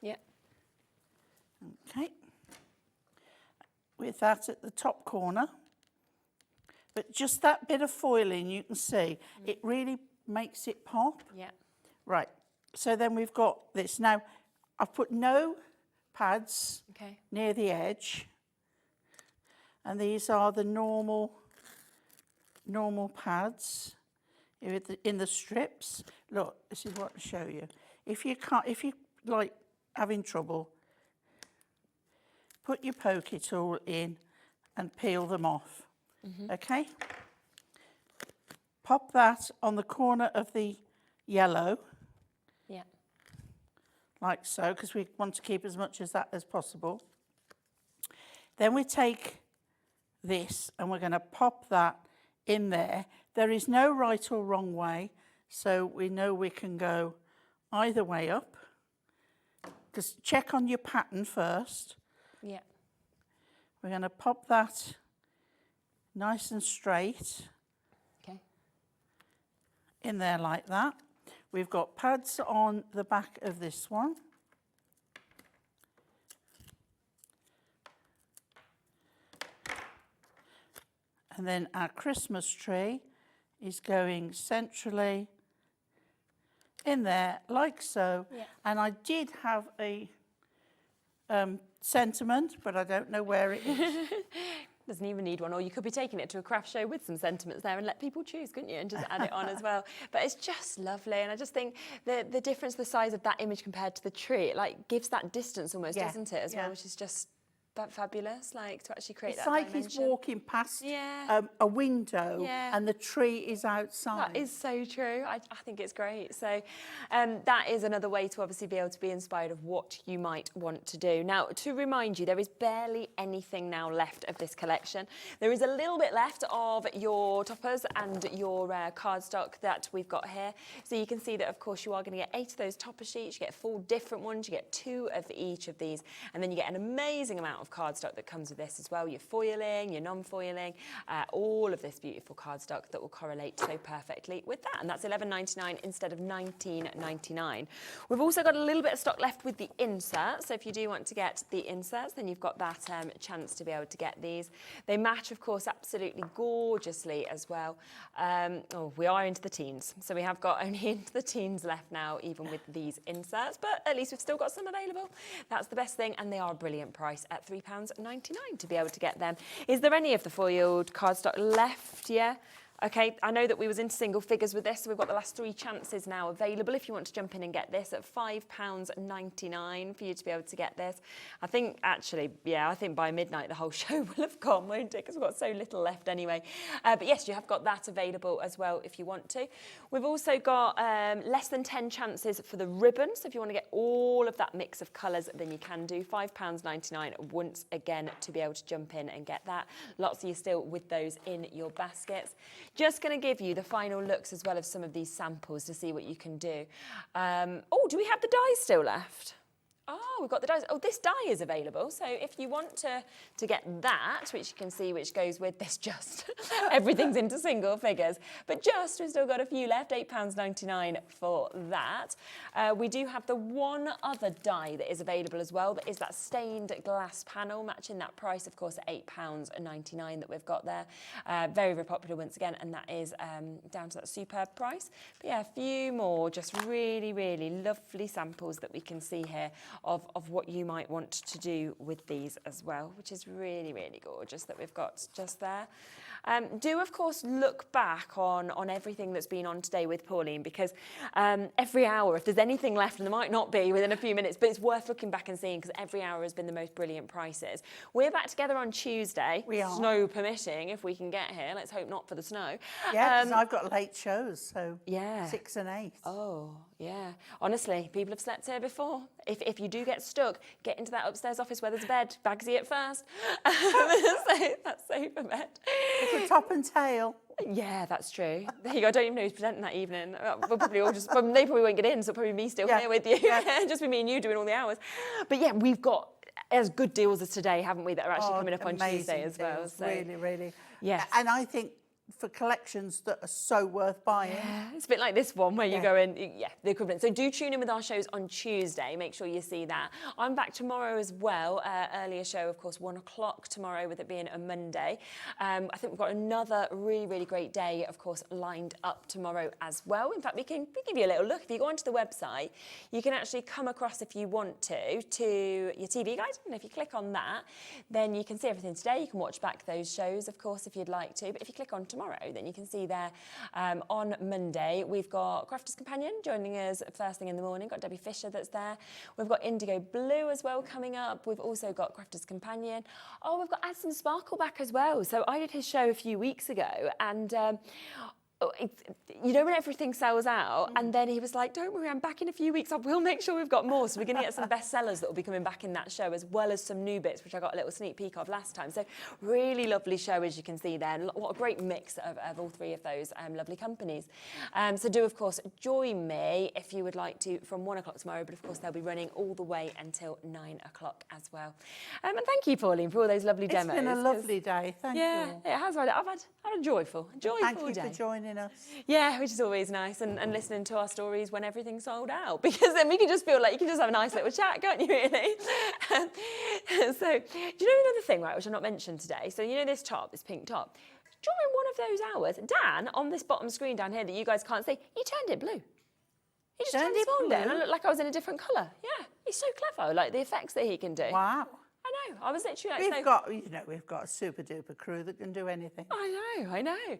Yeah. Okay. With that at the top corner. But just that bit of foiling, you can see, it really makes it pop. Yeah. Right. So then we've got this. Now, I've put no pads near the edge. And these are the normal pads in the strips. Look, this is what I'll show you. If you like having trouble, put your pokey tool in and peel them off. Okay? Pop that on the corner of the yellow. Yeah. Like so, because we want to keep as much as that as possible. Then we take this and we're going to pop that in there. There is no right or wrong way, so we know we can go either way up. Just check on your pattern first. Yeah. We're going to pop that nice and straight in there like that. We've got pads on the back of this one. And then our Christmas tree is going centrally in there, like so. Yeah. And I did have a sentiment, but I don't know where it is. Doesn't even need one, or you could be taking it to a craft show with some sentiments there and let people choose, couldn't you, and just add it on as well. But it's just lovely, and I just think the difference, the size of that image compared to the tree, it like gives that distance almost, doesn't it, as well, which is just fabulous, like to actually create it's that like dimension. he's walking past a window and the tree is outside. That is so true. I think it's great. So that is another way to obviously be able to be inspired of what you might want to do. Now, to remind you, there is barely anything now left of this collection. There is a little bit left of your toppers and your cardstock that we've got here. So you can see that, of course, you are going to get 8 of those topper sheets. You get 4 different ones. You get 2 of each of these. And then you get an amazing amount of cardstock that comes with this as well. Your foiling, your non-foiling, all of this beautiful cardstock that will correlate so perfectly with that. And that's $11.99 instead of $19.99. We've also got a little bit of stock left with the inserts. So if you do want to get the inserts, then you've got that chance to be able to get these. They match, of course, absolutely gorgeously as well. We are into the teens. So we have got only into the teens left now, even with these inserts, but at least we've still got some available. That's the best thing. And they are a brilliant price at £3.99 to be able to get them. Is there any of the foiled cardstock left? Yeah. Okay, I know that we was into single figures with this, so we've got the last 3 chances now available if you want to jump in and get this at £5.99 for you to be able to get this. I think actually, I think by midnight the whole show will have gone, won't it? Because we've got so little left anyway. But yes, you have got that available as well if you want to. We've also got less than 10 chances for the ribbon, so if you want to get all of that mix of colours, then you can do £5.99 once again to be able to jump in and get that. Lots of you still with those in your baskets. Just going to give you the final looks as well of some of these samples to see what you can do. Do we have the dies still left? Oh, we've got the dies. Oh, this die is available. So if you want to get that, which you can see, which goes with this just, everything's into single figures. But just, we've still got a few left, £8.99 for that. We do have the one other die that is available as well. That is that stained glass panel, matching that price, of course, at £8.99 that we've got there. Very, very popular once again, and that is down to that superb price. But yeah, a few more just really, really lovely samples that we can see here of what you might want to do with these as well, which is really, really gorgeous that we've got just there. Do, of course, look back on everything that's been on today with Pauline, because every hour, if there's anything left, and there might not be within a few minutes, but it's worth looking back and seeing, because every hour has been the most brilliant prices. We're back together on Tuesday, snow permitting, if we can get here. Let's hope not for the snow. Yeah, because I've got late shows, so 6 and 8. Oh, yeah. Honestly, people have slept here before. If you do get stuck, get into that upstairs office where there's a bed. Bagsy it first. That's safe for bed. It's a top and tail. Yeah, that's true. There you go. I don't even know who's presenting that evening. We'll probably all just, they probably won't get in, so it'll probably be me still here with you. Just be me and you doing all the hours. But yeah, we've got as good deals as today, haven't we, that are actually coming up on Tuesday as well. Deals, so. Really, really. Yes. And I think for collections that are so worth buying. Yeah, it's a bit like this one where you go in, yeah, the equivalent. So do tune in with our shows on Tuesday. Make sure you see that. I'm back tomorrow as well. Earlier show, of course, 1 o'clock tomorrow, with it being a Monday. I think we've got another really, really great day, of course, lined up tomorrow as well. In fact, we can give you a little look. If you go onto the website, you can actually come across, if you want to your TV guide. And if you click on that, then you can see everything today. You can watch back those shows, of course, if you'd like to. But if you click on tomorrow, then you can see there on Monday we've got Crafter's Companion joining us first thing in the morning. Got Debbie Fisher that's there. We've got Indigo Blue as well coming up. We've also got Crafter's Companion. Oh, we've got Add Some Sparkle back as well. So I did his show a few weeks ago, and you know when everything sells out, and then he was like, don't worry, I'm back in a few weeks, I will make sure we've got more. So we're going to get some bestsellers that will be coming back in that show, as well as some new bits, which I got a little sneak peek of last time. So really lovely show, as you can see there, and what a great mix of all three of those lovely companies. So do, of course, join me if you would like to from 1 o'clock tomorrow, but of course they'll be running all the way until 9 o'clock as well. And thank you, Pauline, for all those lovely demos. It's been a lovely day, thank you. Yeah, it has. I've had a joyful day. Thank you for joining us. Yeah, which is always nice, and listening to our stories when everything's sold out, because then we can just feel like you can just have a nice little chat, can't you, really? So, do you know another thing, right, which I've not mentioned today? So, you know this top, this pink top? During one of those hours, Dan, on this bottom screen down here that you guys can't see, he turned it blue. He just transformed it, and I looked like I was in a different colour. Yeah, he's so clever, like the effects that he can do. Wow. I know, I was literally like... We've got a super duper crew that can do anything. I know.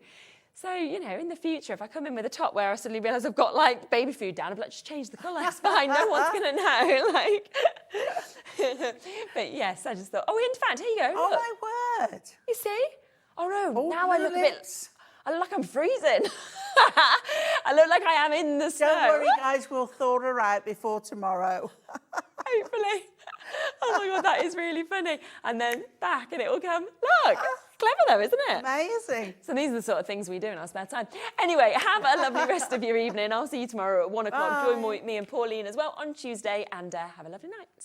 So, you know, in the future, if I come in with a top where I suddenly realise I've got, like, baby food down, I'll be like, just change the colour, it's fine, no one's going to know, like... But, yes, I just thought, oh, in fact, here you go, Oh, look. my word. You see? Oh, no, All now I look a bit... lips. I look like I'm freezing. I look like I am in the snow. Don't worry, guys, we'll thaw her out before tomorrow. Hopefully. Oh, my God, that is really funny. And then back, and it will come, look. Clever though, isn't it? Amazing. So these are the sort of things we do in our spare time. Anyway, have a lovely rest of your evening. I'll see you tomorrow at 1 o'clock. Join me and Pauline as well on Tuesday, and have a lovely night.